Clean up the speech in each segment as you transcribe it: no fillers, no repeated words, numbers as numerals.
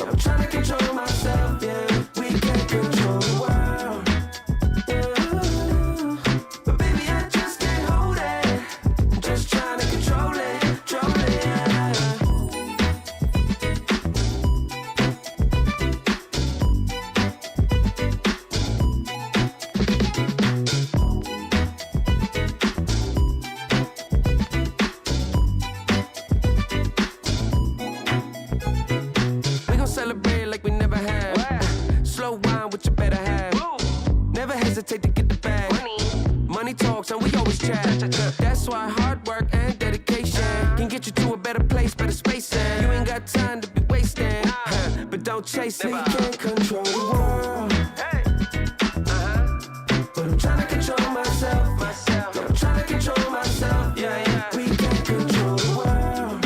So I'm trying to control myself, yeah. We can't control the world, yeah. But baby, I just can't hold it. I'm just trying to control it, yeah. We gon' celebrate like we never have. Slow wine with your better half. Never hesitate to get the bag. Money talks and we always chat. That's why hard work and dedication can get you to a better place, better space. You ain't got time to be wasting, but don't chase it. You can't control the world, but I'm trying to control myself. Yeah, I'm trying to control myself. Yeah. We can't control the world.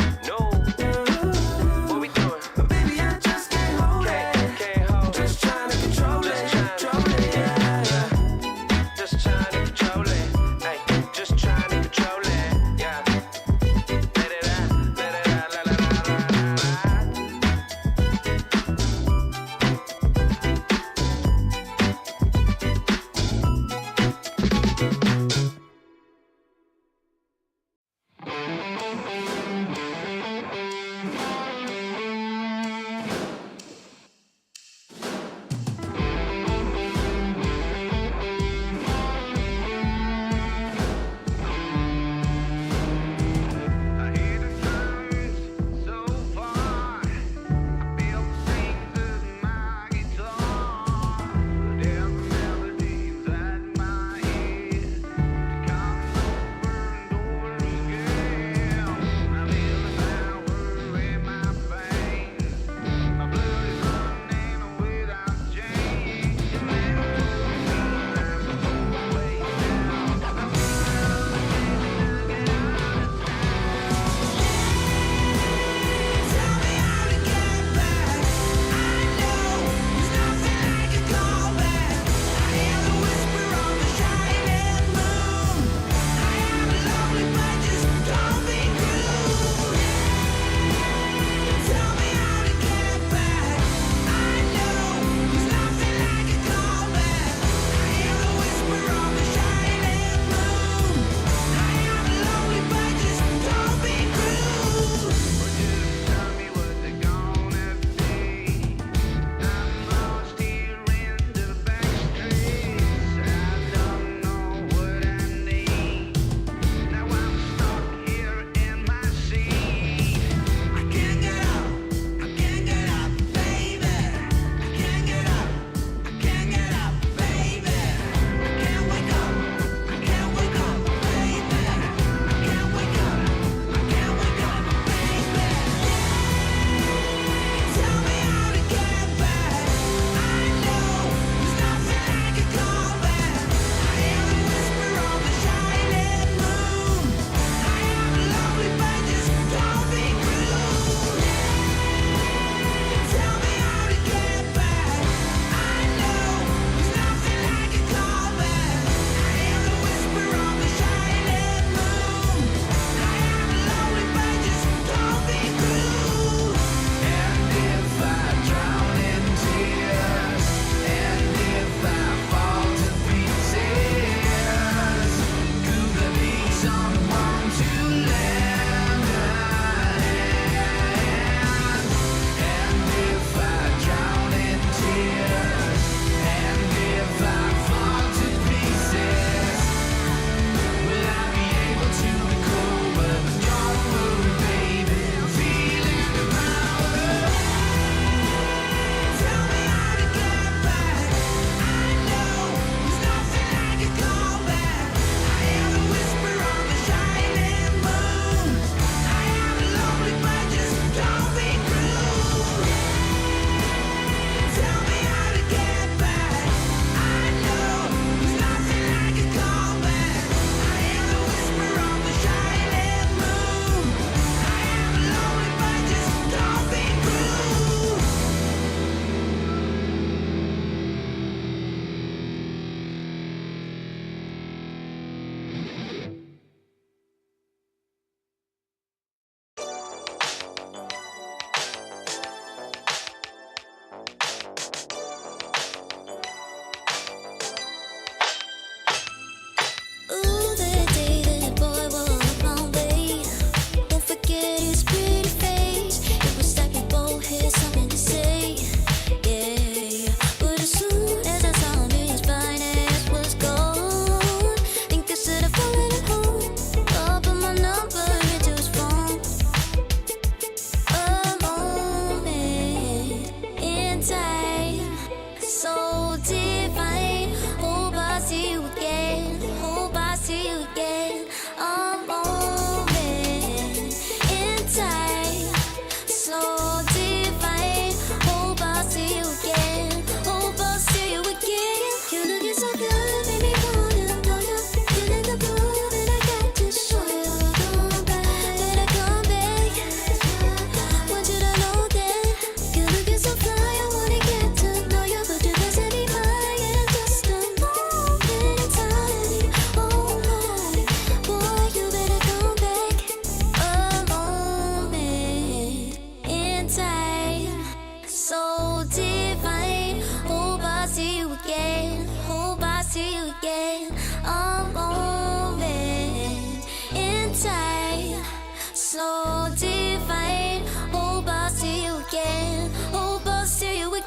What we doing? But baby, I just can't hold it. I'm just trying to control it, yeah. Just trying to control it. Hey, just trying to control it. Yeah. Let it out, let it out, la la la la la.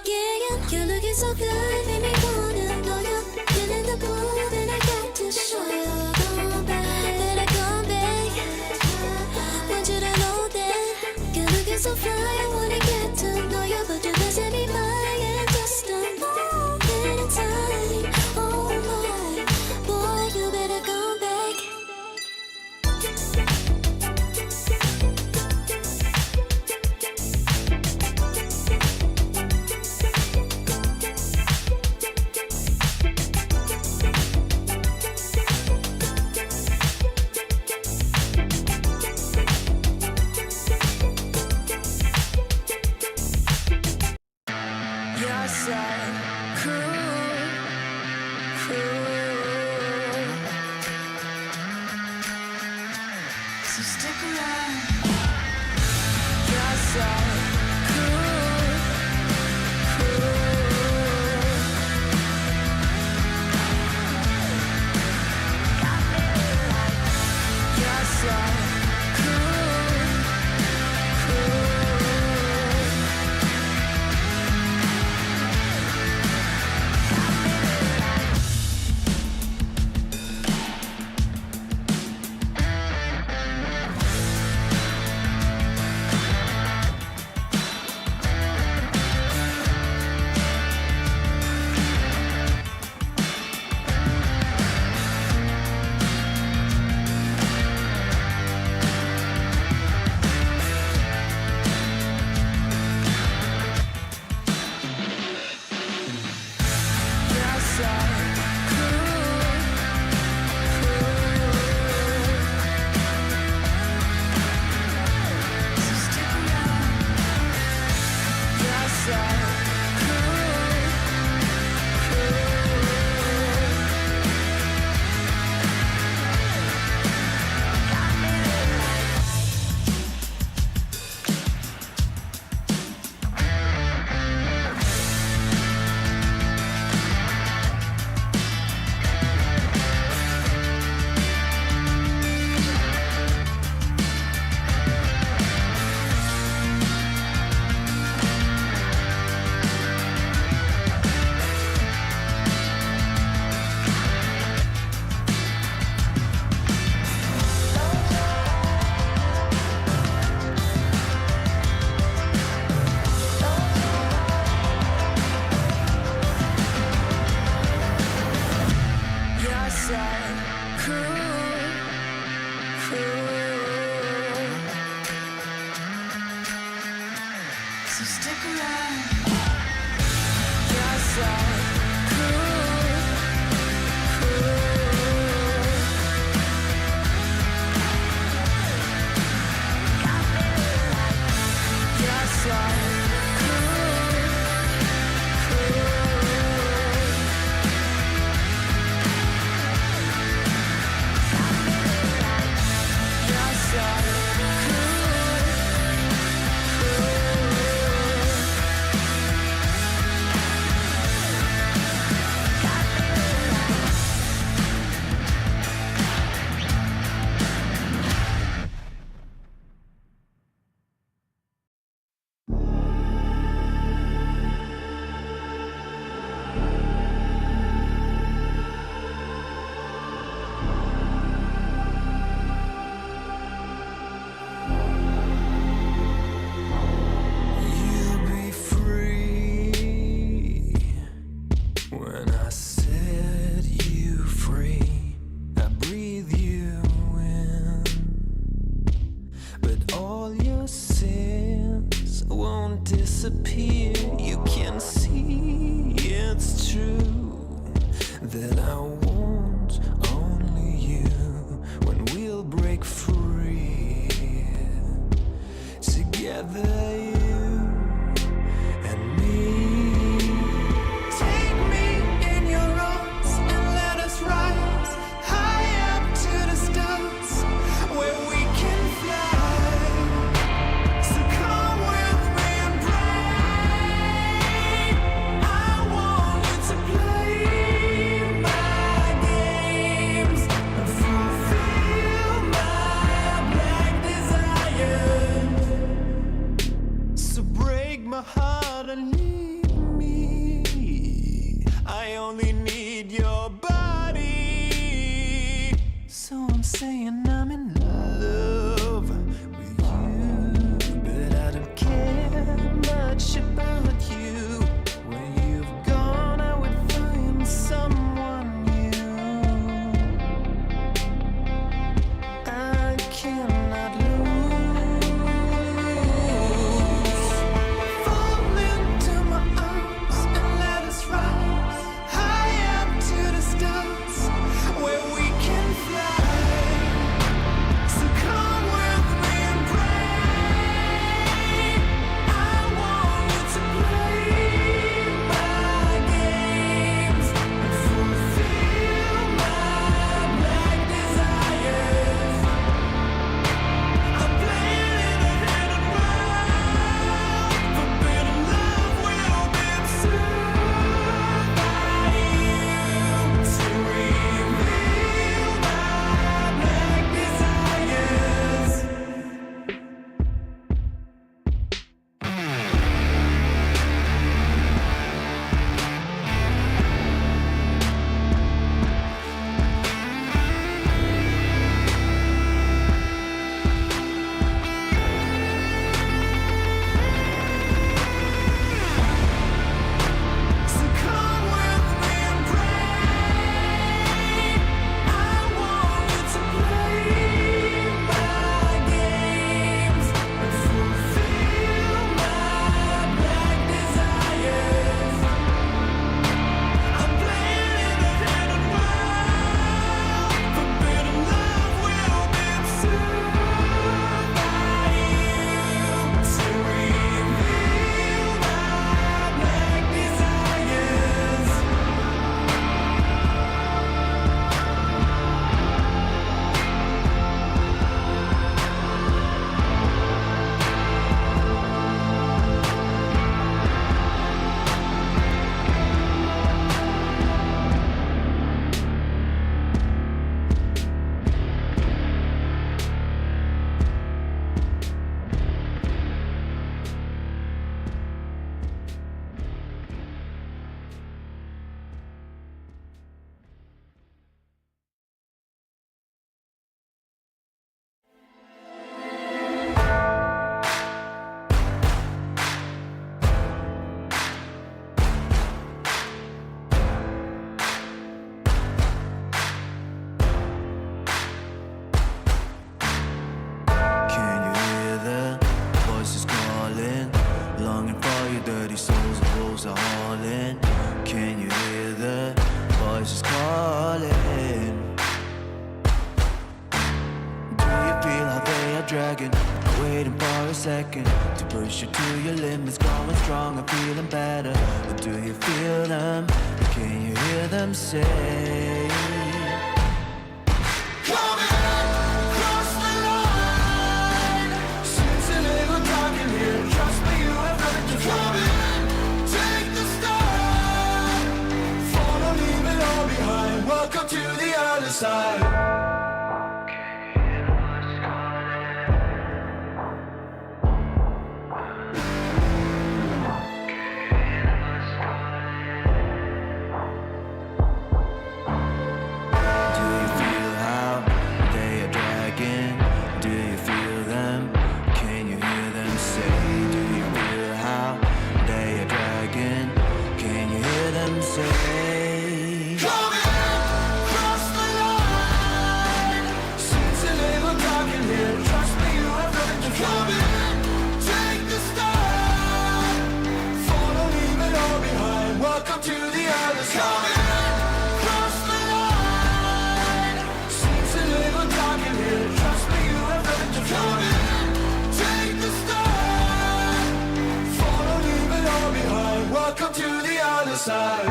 again. You're looking so good, made me wanna know you. You're in the booth and I got to show you. Come back, better come back. Want you to know that you're looking so fly. I wanna get to know you, but you're missing me by in just a moment in time. Oh my, boy, you better come back. You're so cool, cool. So stick around. You're so cool, cool. You're so cool, cool. You're so cool, cool. So stick around. You're so cool, cool. You're so cool, cool. So stick around. You're so cool, cool. You're so cool, cool. You're so You'll be free when I set you free. I breathe you in, but all your sins won't disappear. You can see it's true that I want only you when we'll break free. Together, you and me. Take me in your arms and let us rise high up to the stars where we can fly. So come with me and pray. I want you to play my games and fulfill my black desires. So break my heart and leave me. I only need your body. So I'm saying I'm in love with you, but I don't care much about you. When you've gone, I would find someone new. I cannot lose. Fall into my arms and let us rise high up to the stars where we can fly. So come with me and pray. I want you to play my games and fulfill my black desires. I'm playing in a hidden world. Forbidden love will be observed by you to reveal my black desires. So come with me and pray. I want you to play my games and fulfill my black desires. I'm playing in a hidden world. Forbidden love will be observed by you to reveal my black desires. Can you hear the voices calling? Longing for your dirty souls, the wolves are hauling. Can you hear the voices calling? Do you feel how they are dragging? Waiting for a second to push you to your limits, growing stronger, feeling better. But do you feel them? Can you hear them say? Cross the line. Since a little dark in here, trust me, you have nothing to come in. Take the start. Follow, leave it all behind. Welcome to the other side. Do you feel how they are dragging? Do you feel them? Can you hear them say? Do you feel how they are dragging? Can you hear them say? Come in, cross the line. Since a little dark in here, trust me, you have nothing to come in. Take the start. Follow, leave it all behind. Welcome to the other side. Cross the line. Since a little dark in here, trust me, you have nothing to come in. Take the start. Follow, leave it all behind. Welcome to the other side.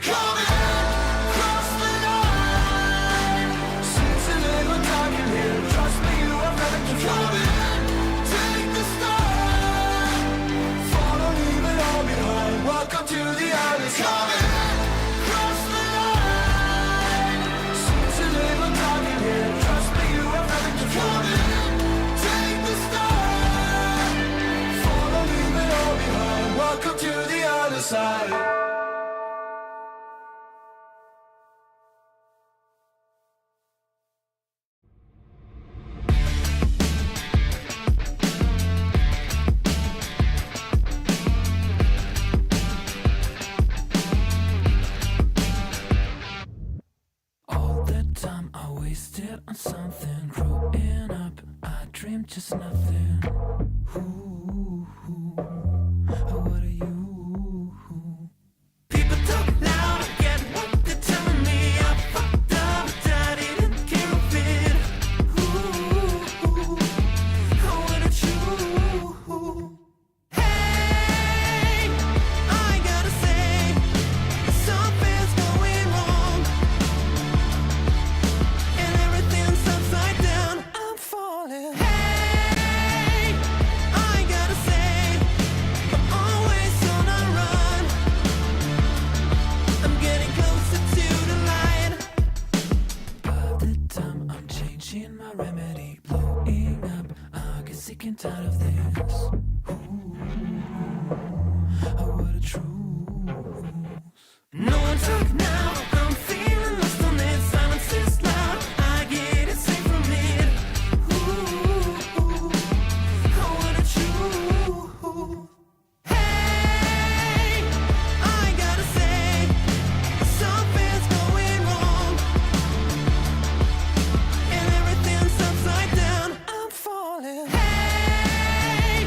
Come in, cross wasted on something. Growing up, I dreamed just nothing. Ooh, what are you? People talk loud, I get what they're telling me. I fucked up, but I didn't care of it. Ooh, what are you? Hey, I gotta say, something's going wrong, and everything's upside down. I'm falling. Hey, I gotta say, I'm always on a run. I'm getting closer to the light. By the time I'm changing my remedy, blowing up, I get sick and tired of this. What a truth. No one talk now, I'm feeling lost on it. Silence is loud, I get it safe from it. What a truth. Hey, I gotta say, something's going wrong, and everything's upside down. I'm falling. Hey,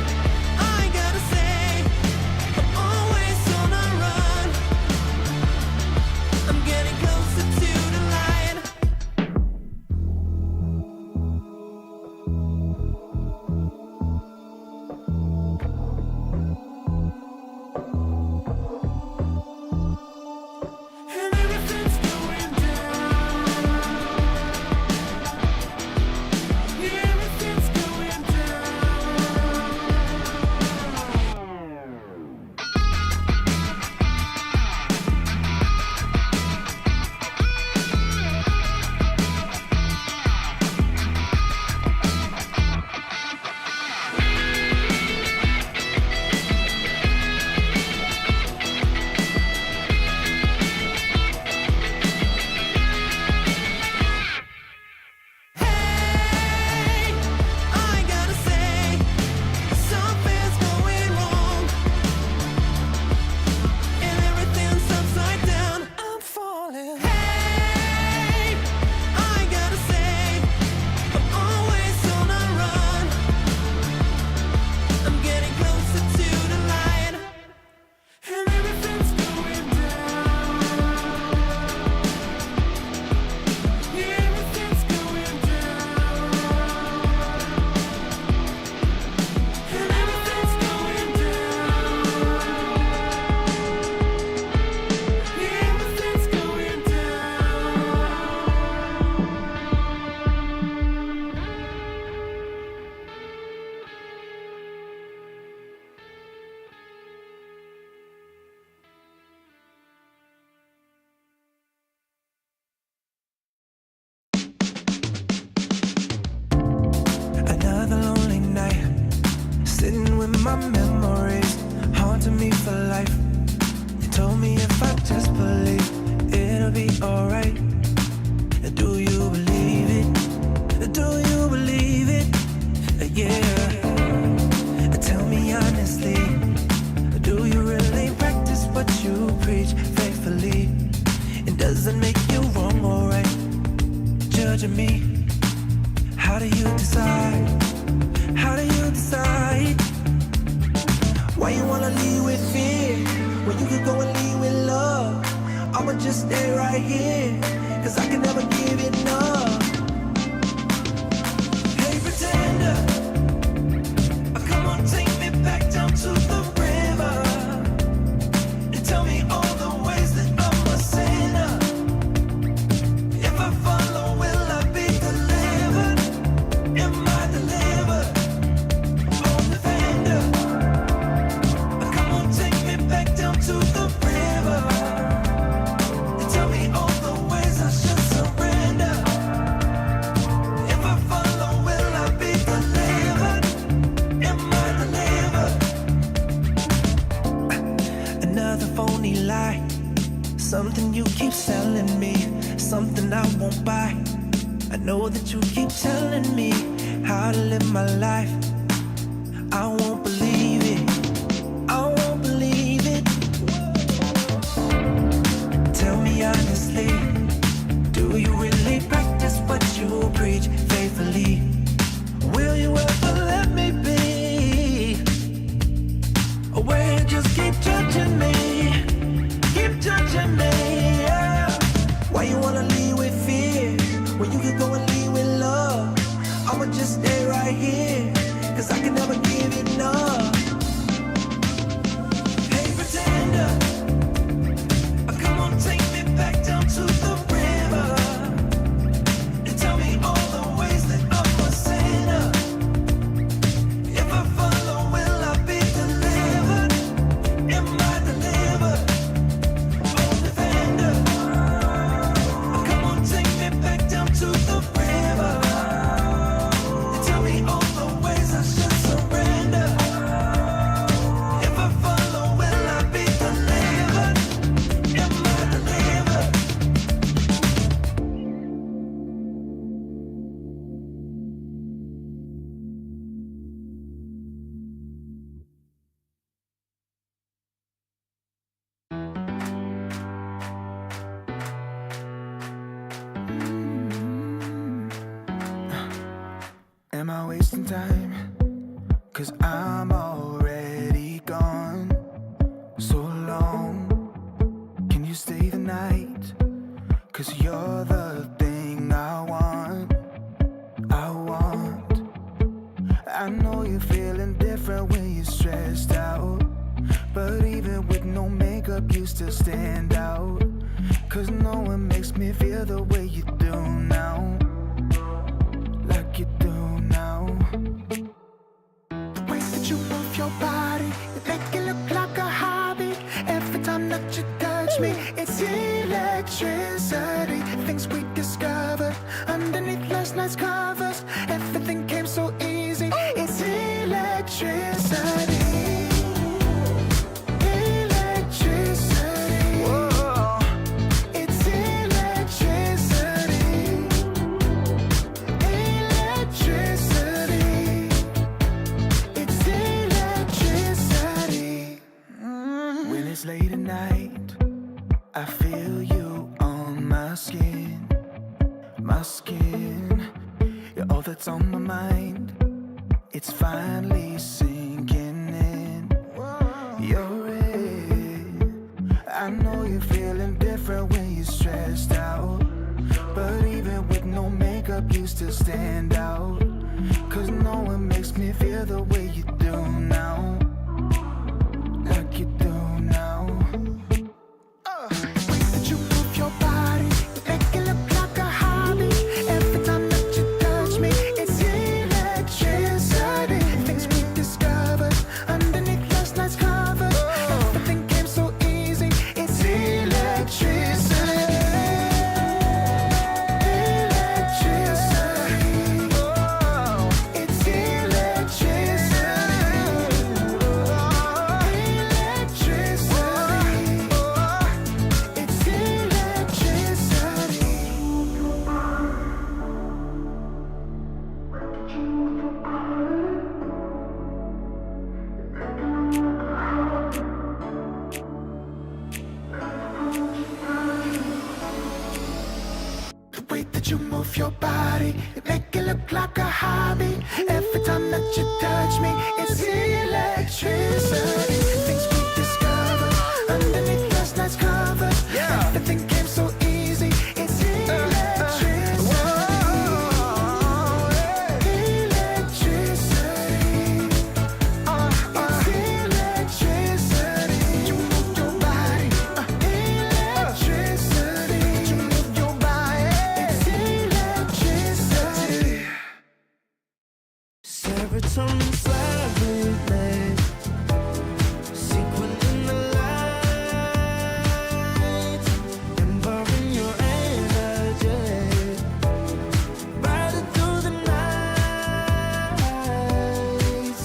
I gotta say, I'm always on a run. I'm getting closer to the light. And everything's going down. Yeah, everything's going down. Hey, I gotta say, something's going wrong, and everything's upside down. I'm falling. Hey, I gotta say, I'm always on a run. I'm getting closer to the light, and everything's going down. Yeah, everything's going down. And everything's going down. Yeah, everything's going Another lonely night, sitting with my memories, haunting me for life. You told me if I just believe, it'll be alright. Do you believe it? Do you believe it? Yeah. Tell me honestly, do you really practice what you preach faithfully? And does it make you wrong or right? Judging me. How do you decide? How do you decide? Why you wanna lead with fear when you could go and lead with love? I'ma just stay right here, cause I can never give enough. Hey pretender, come on, take me back down to the river, and tell me all the ways that I'm a sinner. If I follow, will I be delivered? Am I delivered? Oh, defender, come on, take me back down to the river, and tell me all the ways I should surrender. If I follow, will I be delivered? Am I delivered? Another phony lie, something you keep selling me, something I won't buy. I know that you keep telling me how to live my life. I won't believe it, I won't believe it. Tell me honestly, do you really practice what you Am I wasting time? 'Cause I'm already gone. So long, can you stay the night? 'Cause you're the thing I want. I know you're feeling different when you're stressed out, but even with no makeup you still stand out. 'Cause no one makes me feel the way you do now, like you do now. The way that you move your body, you make it look like a hobby. Every time that you touch me, it's electricity. Things we discovered underneath last night's covers. Everything came so easy. It's electricity. Electricity. Whoa. It's electricity. Electricity. It's electricity. When it's late at night, I feel you on my skin. My skin. You're all that's on my mind. It's finally sinking in. You're it. I know you're feeling different when you're stressed out, but even with no makeup you still stand out. 'Cause no one makes me feel the way you do now, like you do now. The way that you move your body, you make it look like a hobby. Every time that you touch me, it's electricity. Things we discovered underneath last night's covers. Everything came so easy. It's electricity. Electricity. It's electricity. Electricity. It's electricity. The way that you move your body, you make it look like a hobby. Every time that you touch me, it's electricity. Things we discovered underneath last night's covers. Everything came so easy. It's electricity. Electricity. It's electricity. You move your body. Electricity. You move your body. It's electricity. Serotonin slightly sequin in the light, embarking your energy, riding through the night.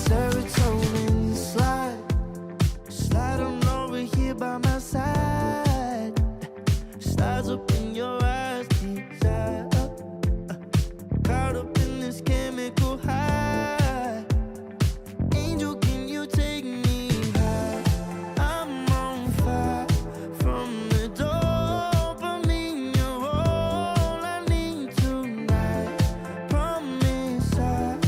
Serotonin slide on over here by my side, slides up in your eyes, desire, caught up in this chemical high. Angel, can you take me high? I'm on fire from the dopamine. You're all I need tonight. Promise I'll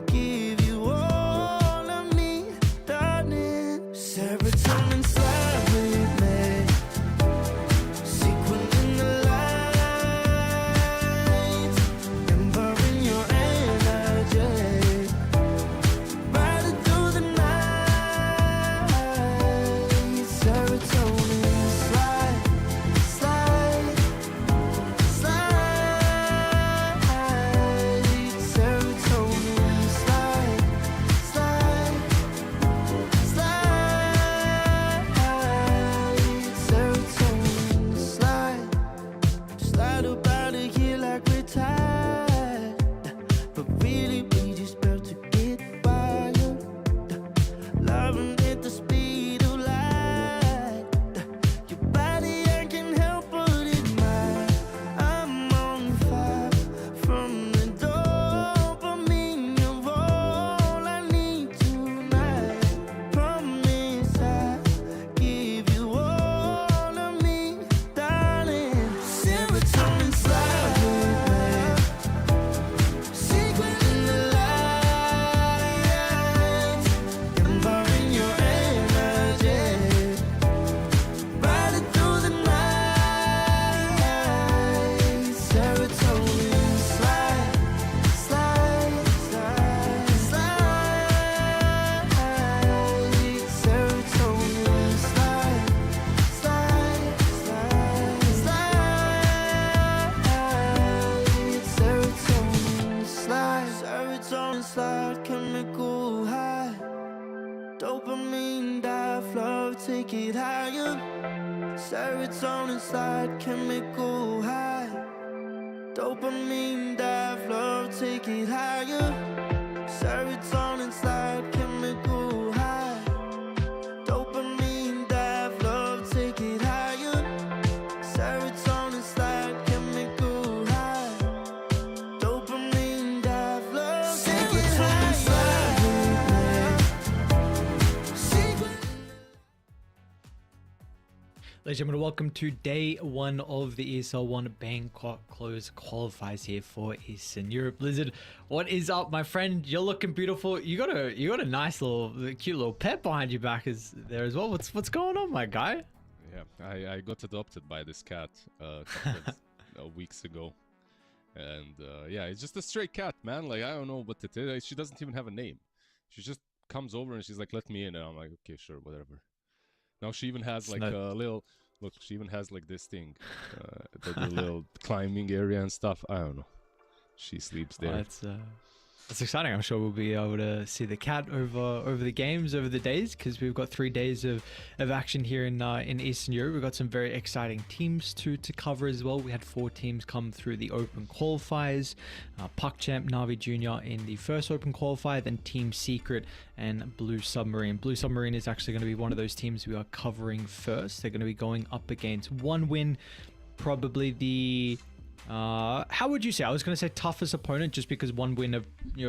give you all of me, darling. Serotonin slide with me, sequin in the light, embarking your energy, riding through the night. Serotonin slide, slide, slide. Serotonin slide, slide, slide. Serotonin slide, slide up out of here like we're tired, but really we just about to get wild. Loving at the speed of light. Your body, I can help but admire. I'm on fire from the dopamine. You're all I need tonight. Promise I'll give you all of me, darling. Serotonin slide with take it higher. Serotonin slide, chemical high. Dopamine dive, love, take it higher. Serotonin slide, chemical high. Dopamine dive, love, take it higher. Serotonin slide, chemical high. Dopamine dive, love, take it higher. Ladies and gentlemen, welcome to day one of the ESL One Bangkok closed qualifiers here for Eastern Europe. Blizzard, what is up, my friend? You're looking beautiful. You got a nice cute little pet behind your back there as well. What's going on, my guy? Yeah, I got adopted by this cat a couple of weeks ago, and yeah, it's just a stray cat, man. Like, I don't know what it is. She doesn't even have a name. She just comes over and she's like, "Let me in," and I'm like, "Okay, sure, whatever." Now she even has like a little look. She even has like this thing, the little climbing area and stuff. I don't know. She sleeps there. That's exciting. I'm sure we'll be able to see the cat over the games, over the days, because we've got 3 days of action here in Eastern Europe. We've got some very exciting teams to cover as well. We had 4 teams come through the Open Qualifiers. PuckChamp, Na'Vi Junior in the first Open Qualifier, then Team Secret and Blue Submarine. Blue Submarine is actually going to be one of those teams we are covering first. They're going to be going up against One Win, probably the... how would you say? I was going to say toughest opponent, just because One Win have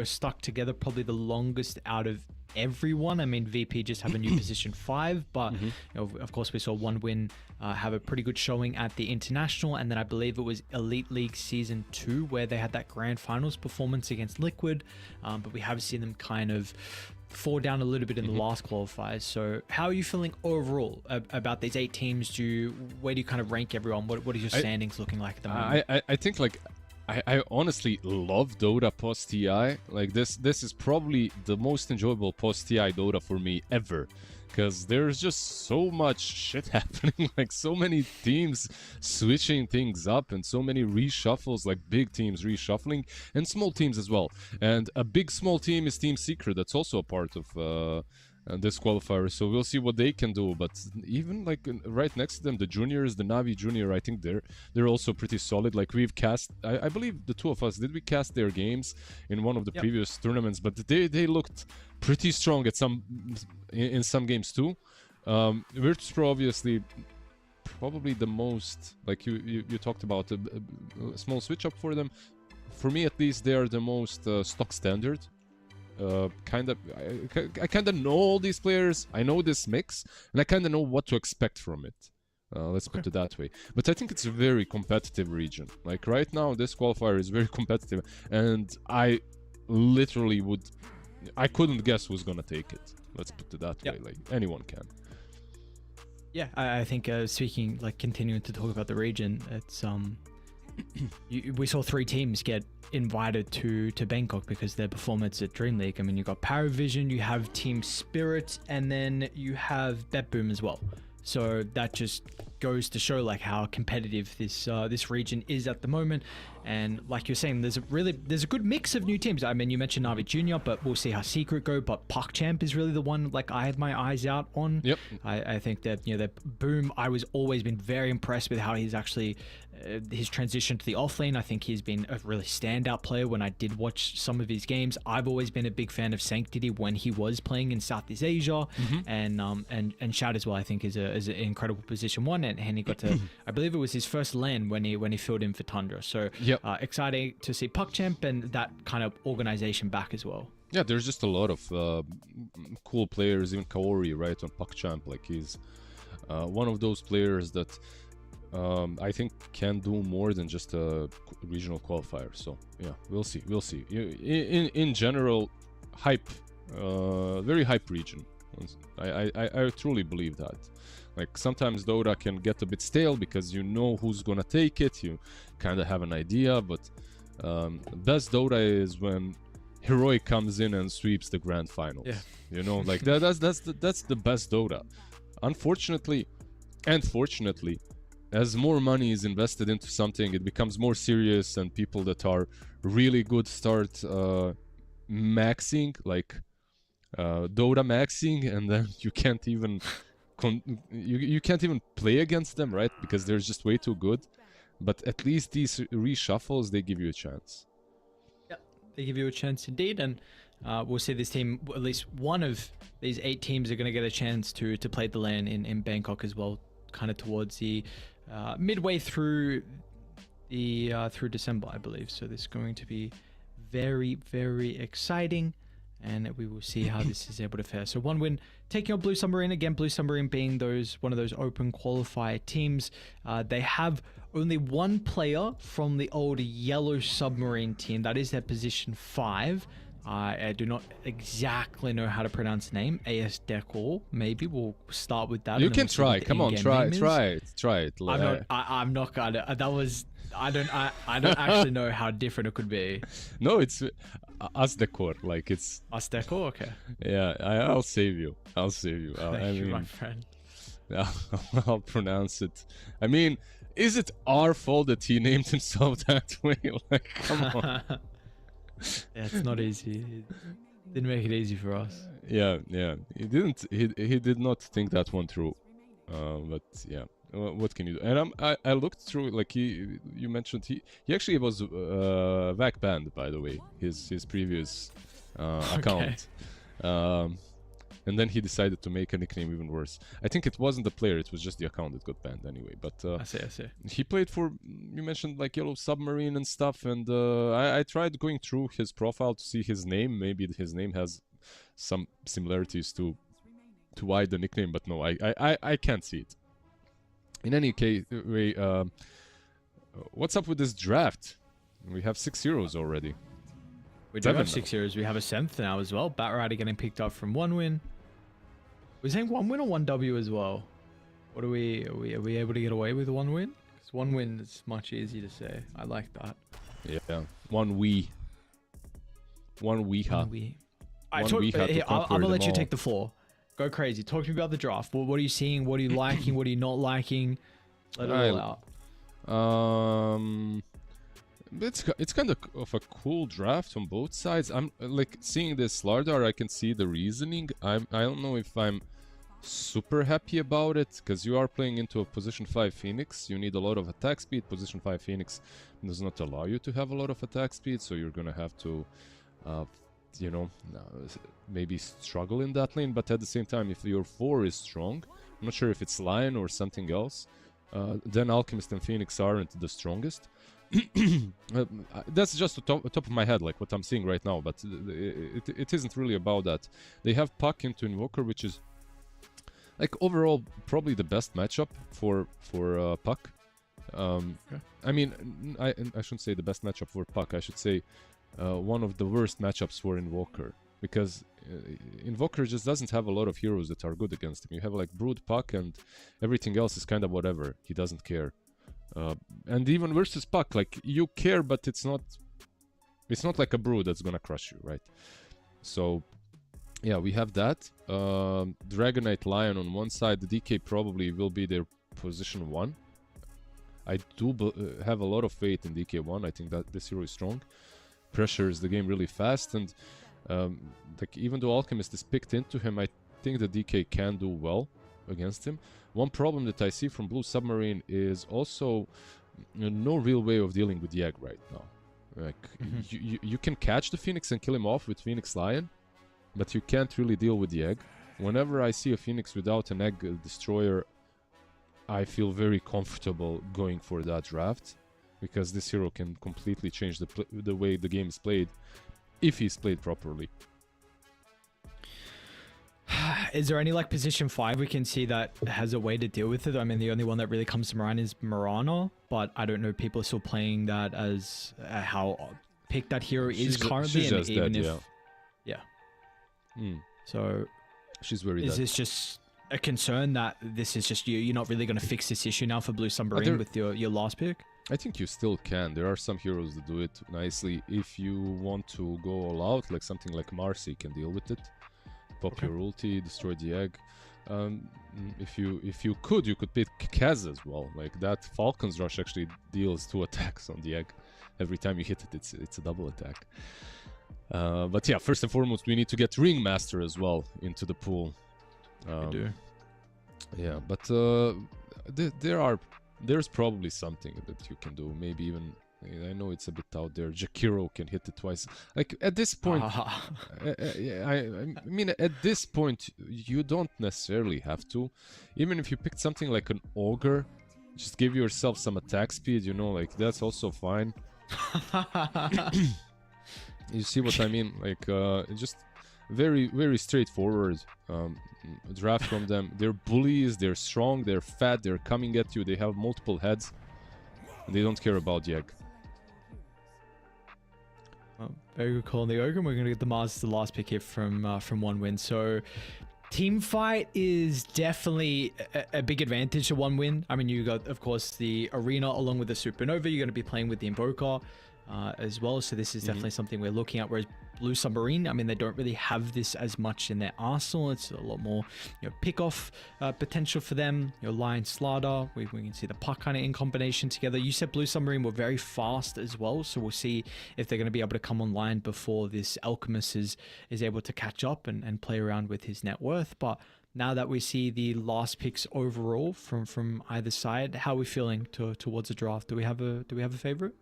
stuck together probably the longest out of everyone. I mean, VP just have a new position 5, but of course we saw One Win have a pretty good showing at the international, and then I believe it was Elite League Season 2 where they had that grand finals performance against Liquid, but we have seen them kind of fall down a little bit in the last qualifiers. So how are you feeling overall about these 8 teams? Where do you kind of rank everyone? What is your standings looking like at the moment? I think like I honestly love Dota post TI. Like this is probably the most enjoyable post TI Dota for me ever, because there's just so much shit happening, like so many teams switching things up and so many reshuffles, like big teams reshuffling and small teams as well. And a big small team is Team Secret, that's also a part of this qualifier, so we'll see what they can do. But even like right next to them, the juniors, the Na'Vi Junior, I think they're also pretty solid. Like we've cast, I believe the two of us, did we cast their games in one of the previous tournaments? But they looked pretty strong at in some games too. Virtus.pro obviously probably the most, like you talked about a small switch up for them. For me at least, they are the most stock standard. I kind of know all these players. I know this mix, and I kind of know what to expect from it. Let's put it that way. But I think it's a very competitive region. Like right now, this qualifier is very competitive, and I literally I couldn't guess who's gonna take it. Let's put it that way. Like anyone can. Yeah, I think speaking, like continuing to talk about the region, it's we saw 3 teams get invited to Bangkok because their performance at Dream League. I mean, you got Paravision, you have Team Spirit, and then you have BetBoom as well. So that just goes to show like how competitive this region is at the moment. And like you're saying, there's a good mix of new teams. I mean, you mentioned Na'Vi Junior, but we'll see how Secret go. But PuckChamp is really the one like I had my eyes out on. Yep. I think that that Boom, I was always been very impressed with how he's actually his transition to the offlane. I think he's been a really standout player when I did watch some of his games. I've always been a big fan of Sanctity when he was playing in Southeast Asia, and Shad as well. I think is an incredible position 1, and he got to I believe it was his first LAN when he filled in for Tundra. So exciting to see PuckChamp and that kind of organization back as well. Yeah, there's just a lot of cool players, even Kaori, right, on PuckChamp. Like he's one of those players that I think can do more than just a regional qualifier. So yeah, we'll see. In general, hype, very hype region. I truly believe that. Like sometimes Dota can get a bit stale because you know who's gonna take it, you kind of have an idea, but best Dota is when Heroic comes in and sweeps the grand finals. Yeah. You know, like that's the best Dota. Unfortunately and fortunately, as more money is invested into something, it becomes more serious, and people that are really good start maxing, like Dota maxing, and then you can't even you can't even play against them, right? Because they're just way too good. But at least these reshuffles, they give you a chance. Yeah, they give you a chance indeed, and we'll see this team. At least one of these 8 teams are going to get a chance to play the LAN in Bangkok as well, kind of towards the midway through the through December, I believe. So this is going to be very, very exciting, and we will see how this is able to fare. So one win taking on Blue Submarine again. Blue Submarine being one of those open qualifier teams. They have only one player from the old Yellow Submarine team. That is their position 5. I do not exactly know how to pronounce the name. AS Decor. Maybe we'll start with that. You can try. Come on, try it. I'm not gonna. That was. I don't actually know how different it could be. No, it's Asdecor. Like it's Asdecor. Okay. Yeah, I'll save you. Thank you, my friend. I'll pronounce it. I mean, is it our fault that he named himself that way? Like, come on. Yeah, it's not easy. It didn't make it easy for us. Yeah. He didn't. He did not think that one through. But yeah, what can you do? And I looked through. Like you mentioned, he actually was VAC banned, by the way. His previous account. And then he decided to make a nickname even worse. I think it wasn't the player, it was just the account that got banned anyway. But I see. he played for, you mentioned like Yellow Submarine and stuff, and I tried going through his profile to see his name. Maybe his name has some similarities to why the nickname, but no, I can't see it. In any case, what's up with this draft? We have 6 heroes already. We do have 6 heroes. We have a 7th now as well. Batrider getting picked up from 1 win. We're saying 1 win or 1 W as well. What are we able to get away with 1 win? Because 1 win is much easier to say. I like that. Yeah, 1 we. 1 we ha. I'm gonna let you take the floor. Go crazy. Talk to me about the draft. What are you seeing? What are you liking? What are you not liking? Let it all out. It's kind of a cool draft on both sides. I'm like seeing this Lardar. I can see the reasoning. I don't know if I'm super happy about it, because you are playing into a position 5 Phoenix. You need a lot of attack speed. Position 5 Phoenix does not allow you to have a lot of attack speed, so you're gonna have to maybe struggle in that lane. But at the same time, if your 4 is strong, I'm not sure if it's Lion or something else, then Alchemist and Phoenix aren't the strongest. That's just the top of my head, like what I'm seeing right now, but it isn't really about that. They have Puck into Invoker, which is like overall probably the best matchup for Puck. I mean, I shouldn't say the best matchup for Puck. I should say one of the worst matchups for Invoker, because Invoker just doesn't have a lot of heroes that are good against him. You have like Brood, Puck, and everything else is kind of whatever. He doesn't care. And even versus Puck, like you care, but it's not like a Brood that's gonna crush you, right? So yeah, we have that. Dragonite Lion on one side. The DK probably will be their position 1. I do have a lot of faith in DK1. I think that this hero is strong. Pressures the game really fast, and like even though Alchemist is picked into him, I think the DK can do well against him. One problem that I see from Blue Submarine is also no real way of dealing with the egg right now. Like you can catch the Phoenix and kill him off with Phoenix Lion, but you can't really deal with the egg. Whenever I see a Phoenix without an egg destroyer, I feel very comfortable going for that draft, because this hero can completely change the way the game is played, if he's played properly. Is there any like position 5 we can see that has a way to deal with it? I mean, the only one that really comes to mind is Mirana, but I don't know if people are still playing that as how picked that hero is currently. She's just even dead, if So she's very is dead. this just a concern that this is just you're not really going to fix this issue now for Blue Submarine with your last pick? I think you still can. There are some heroes that do it nicely. If you want to go all out, like something like Marcy can deal with it. Pop your ulti, destroy the egg. If you could pick Kaz as well. Like that Falcon's Rush actually deals 2 attacks on the egg. Every time you hit it, it's a double attack. But yeah, first and foremost, we need to get Ringmaster as well into the pool. We do. Yeah, but there's probably something that you can do. Maybe even I know it's a bit out there. Jakiro can hit it twice. Like at this point, yeah, I mean at this point you don't necessarily have to. Even if you picked something like an ogre, just give yourself some attack speed. You know, like that's also fine. You see what I mean? Like just very straightforward draft from them. They're bullies, they're strong, they're fat, they're coming at you, they have multiple heads, and they don't care about the egg. Very good call on the ogre. And we're going to get the Mars as the last pick here from One Win. So team fight is definitely a big advantage to One Win. I mean, you got, of course, the arena along with the supernova. You're going to be playing with the invoker as well. So this is definitely something we're looking at. Whereas Blue Submarine, I mean, they don't really have this as much in their arsenal. It's a lot more, pick off potential for them. Lion Slardar, we can see the puck kind of in combination together. You said Blue Submarine were very fast as well, so we'll see if they're going to be able to come online before this Alchemist is able to catch up and play around with his net worth. But now that we see the last picks overall from either side, how are we feeling towards the draft? Do we have a favorite?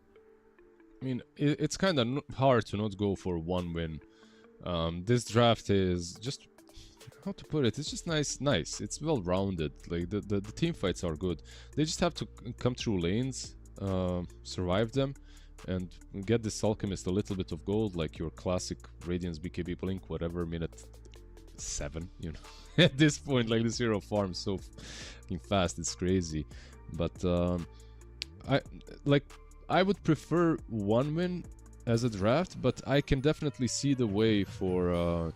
I mean, it's kind of hard to not go for One Win. This draft is just, how to put it, it's just nice. It's well rounded. Like the team fights are good. They just have to come through lanes, survive them, and get this Alchemist a little bit of gold, like your classic Radiance BKB Blink, whatever, minute 7, At this point, like this hero farms so fucking fast, it's crazy. But I would prefer One Win as a draft, but I can definitely see the way for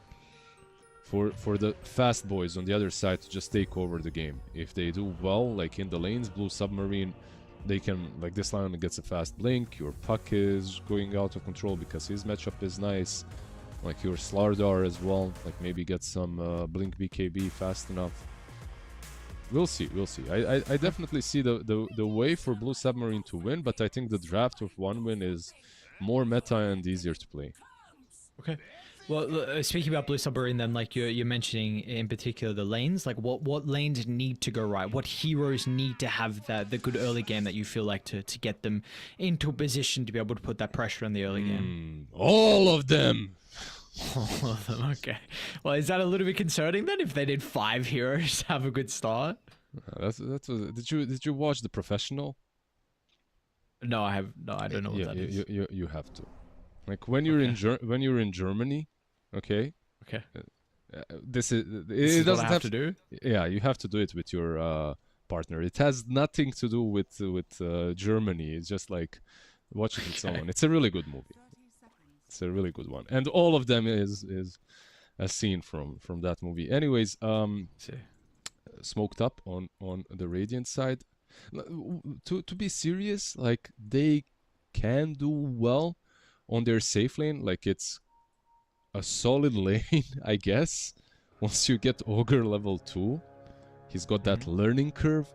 the fast boys on the other side to just take over the game. If they do well, like in the lanes, Blue Submarine, they can, like this line gets a fast blink, your puck is going out of control because his matchup is nice, like your Slardar as well, like maybe get some blink BKB fast enough. We'll see. I definitely see the way for Blue Submarine to win, but I think the draft of One Win is more meta and easier to play. Okay. Well, speaking about Blue Submarine, then, like you're mentioning in particular the lanes, like what lanes need to go right? What heroes need to have the good early game that you feel like to get them into a position to be able to put that pressure on the early game? All of them. All of them, okay. Well, is that a little bit concerning then if they did 5 heroes have a good start? Did you watch The Professional? No, I have. No, I don't know what that is. You have to. Like when you're in Germany, okay. Okay. This is It doesn't have to do. Yeah, you have to do it with your partner. It has nothing to do with Germany. It's just like watch it with someone. It's a really good movie. It's a really good one, and all of them is a scene from that movie. Anyways, smoked up on the Radiant side. To be serious, like they can do well on their safe lane. Like it's a solid lane, I guess. Once you get Ogre level 2, he's got that learning curve,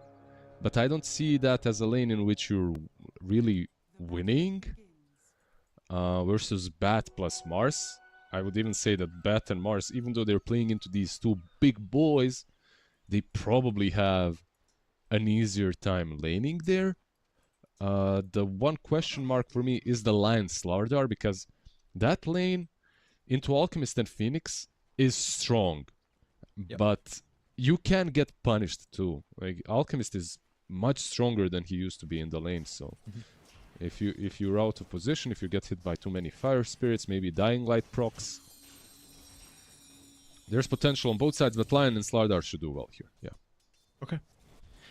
but I don't see that as a lane in which you're really winning. Versus Bat plus Mars. I would even say that Bat and Mars, even though they're playing into these two big boys, they probably have an easier time laning there. The one question mark for me is the Lion Slardar, because that lane into Alchemist and Phoenix is strong. Yep. But you can get punished too. Like Alchemist is much stronger than he used to be in the lane, so... If you're out of position, if you get hit by too many fire spirits, maybe Dying Light procs. There's potential on both sides, but Lion and Slardar should do well here. Yeah. Okay.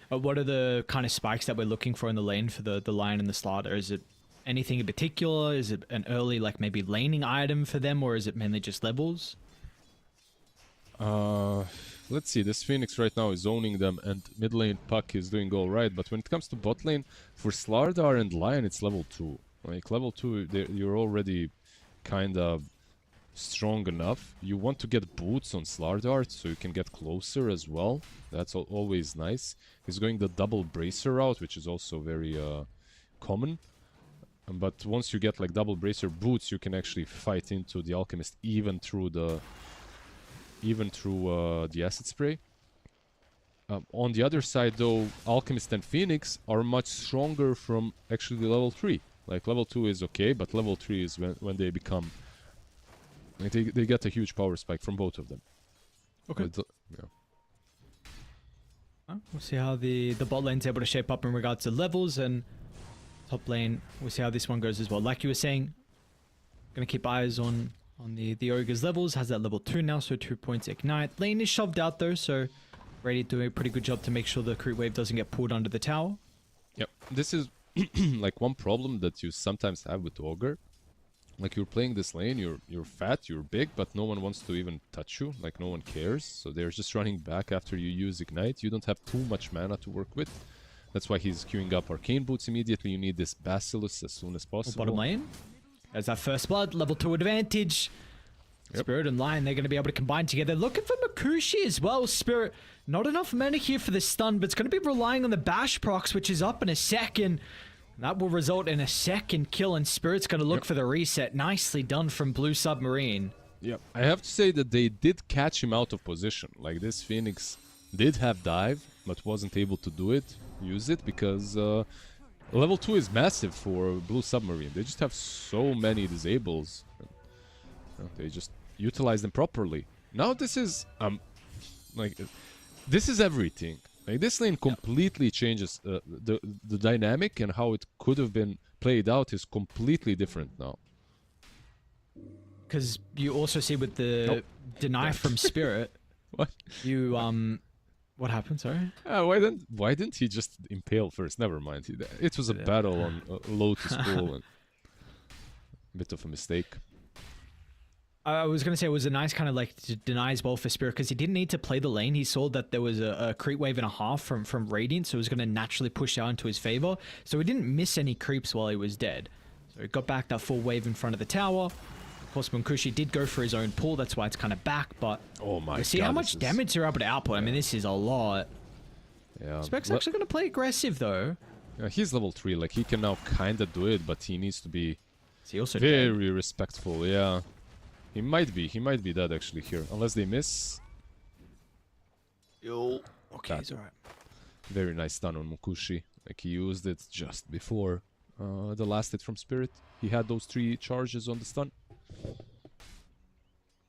What are the kind of spikes that we're looking for in the lane for the Lion and the Slardar? Is it anything in particular? Is it an early, like maybe laning item for them, or is it mainly just levels? Let's see, this Phoenix right now is owning them, and mid lane Puck is doing alright, but when it comes to bot lane, for Slardar and Lion, it's level 2. Like, level 2, you're already kind of strong enough. You want to get boots on Slardar, so you can get closer as well. That's always nice. He's going the double bracer route, which is also very common. But once you get, like, double bracer boots, you can actually fight into the Alchemist even through the acid spray. On the other side, though, Alchemist and Phoenix are much stronger from actually level 3. Like, level 2 is okay, but level 3 is when they become... Like, they get a huge power spike from both of them. Okay. Yeah. We'll see how the bot lane's able to shape up in regards to levels, and top lane, we'll see how this one goes as well. Like you were saying, gonna keep eyes on the Ogre's levels. Has that level 2 now, so 2 points ignite. Lane is shoved out though, so Rady doing a pretty good job to make sure the creep wave doesn't get pulled under the tower. Yep. This is like one problem that you sometimes have with Ogre. Like, you're playing this lane, you're fat, you're big, but no one wants to even touch you. Like, no one cares. So they're just running back after you use Ignite. You don't have too much mana to work with. That's why he's queuing up Arcane Boots immediately. You need this Basilisk as soon as possible. Bottom lane. There's that first blood, level 2 advantage. Yep. Spirit and Lion, they're going to be able to combine together. Looking for Makushi as well. Spirit, not enough mana here for the stun, but it's going to be relying on the Bash procs, which is up in a second. That will result in a second kill, and Spirit's going to look for the reset. Nicely done from Blue Submarine. Yep. I have to say that they did catch him out of position. Like, this Phoenix did have dive, but wasn't able to use it, because level 2 is massive for Blue Submarine. They just have so many disables. They just utilize them properly. Now this is like, this is everything. Like, this lane completely changes the dynamic, and how it could have been played out is completely different now. Because you also see with the deny from Spirit, What? you what happened? Sorry. Why didn't he just impale first? Never mind. It was a battle on Lotus Pool, and a bit of a mistake. I was going to say it was a nice kind of like deny as well for Spirit, because he didn't need to play the lane. He saw that there was a creep wave and a half from Radiant, so it was going to naturally push out into his favor. So he didn't miss any creeps while he was dead. So he got back that full wave in front of the tower. Of course, Munkushi did go for his own pull, that's why it's kind of back, but Oh my god. see how much damage they're able to output. I mean, this is a lot. Yeah. Spec's actually going to play aggressive though. Yeah, he's level 3, like, he can now kinda do it, but he needs to be Is he also very dead? respectful, yeah. He might be dead actually here, unless they miss. Yo. Okay, That- he's alright. Very nice stun on Mukushi. Like, he used it just before the last hit from Spirit. He had those 3 charges on the stun.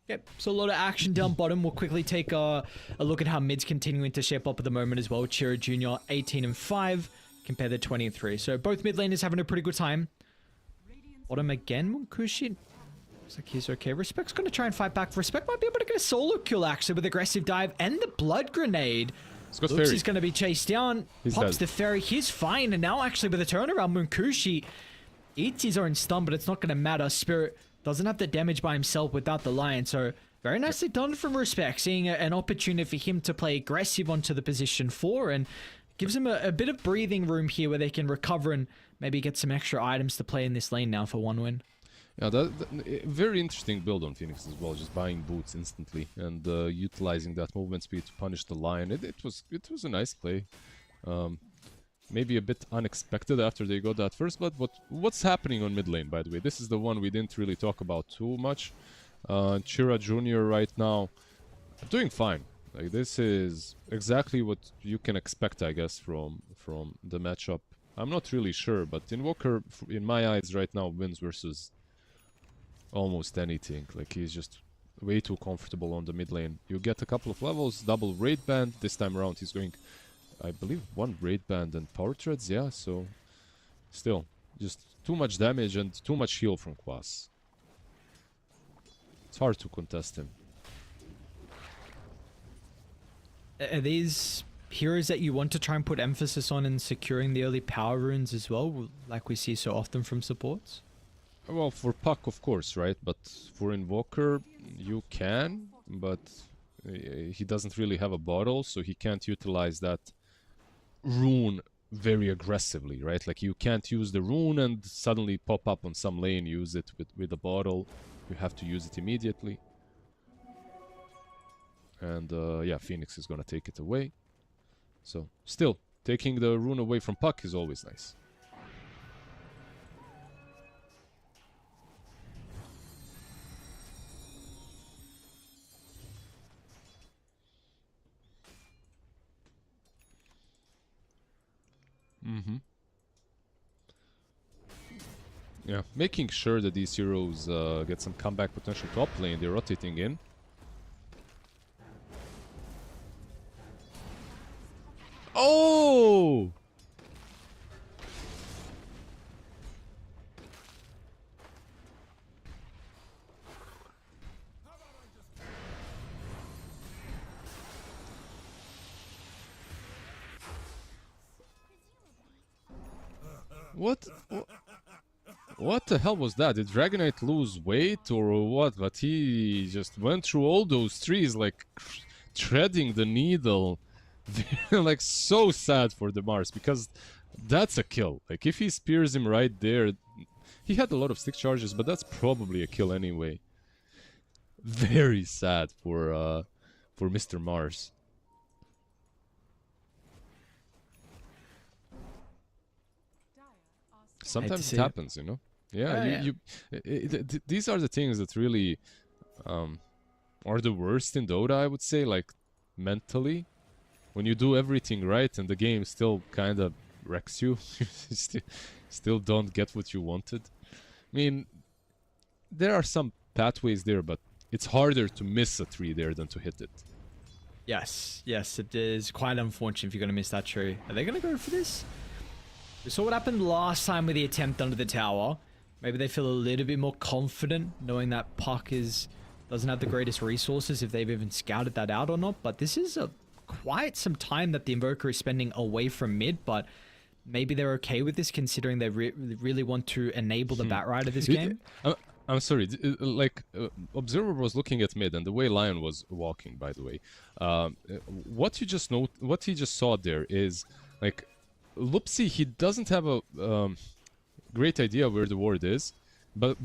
Yep, so a lot of action down bottom. We'll quickly take a look at how mid's continuing to shape up at the moment as well. Chiro Jr. 18 and 5 compared to 23. So both mid laners having a pretty good time. Bottom again, Munkushi. Looks like he's okay. Respect's going to try and fight back. Respect might be able to get a solo kill actually with aggressive dive and the blood grenade. Let's go Looks Fairy. he's going to be chased down. He's Pops dead. the fairy. He's fine. And now actually with a turnaround, Munkushi eats his own stun, but it's not going to matter. Spirit doesn't have the damage by himself without the Lion. So very nicely done from Respect, seeing an opportunity for him to play aggressive onto the position 4, and gives him a bit of breathing room here where they can recover and maybe get some extra items to play in this lane now for 1 win. Yeah, very interesting build on Phoenix as well, just buying boots instantly and utilizing that movement speed to punish the Lion. It was a nice play. Maybe a bit unexpected after they got that first blood, but what's happening on mid lane, by the way? This is the one we didn't really talk about too much. Chira Jr. right now doing fine. Like, this is exactly what you can expect, I guess, from the matchup. I'm not really sure, but Invoker, in my eyes right now, wins versus almost anything. Like, he's just way too comfortable on the mid lane. You get a couple of levels, double raid band. This time around he's going, I believe, 1 raid band and power treads, yeah, so still just too much damage and too much heal from Quas. It's hard to contest him. Are these heroes that you want to try and put emphasis on in securing the early power runes as well, like we see so often from supports? Well, for Puck, of course, right? But for Invoker, you can, but he doesn't really have a bottle, so he can't utilize that rune very aggressively, right? Like, you can't use the rune and suddenly pop up on some lane, use it with a bottle. You have to use it immediately. And yeah, Phoenix is gonna take it away. So, still, taking the rune away from Puck is always nice. Yeah, making sure that these heroes get some comeback potential top lane. They're rotating in. Oh! What? What the hell was that? Did Dragonite lose weight or what? But he just went through all those trees like treading the needle. Like so sad for the Mars because that's a kill. Like if he spears him right there, he had a lot of stick charges, but that's probably a kill anyway. Very sad for Mr. Mars. Sometimes it happens, you know. Yeah, these are the things that really are the worst in Dota, I would say. Like mentally, when you do everything right and the game still kind of wrecks you, still don't get what you wanted. I mean, there are some pathways there, but it's harder to miss a tree there than to hit it. Yes, it is quite unfortunate if you're going to miss that tree. Are they going to go for this? We saw what happened last time with the attempt under the tower. Maybe they feel a little bit more confident knowing that Puck doesn't have the greatest resources if they've even scouted that out or not. But this is quite some time that the Invoker is spending away from mid, but maybe they're okay with this considering they really want to enable the Batrider this game. I'm sorry, Observer was looking at mid and the way Lion was walking, by the way. What he just saw there is like Lupsi, he doesn't have a great idea where the ward is, but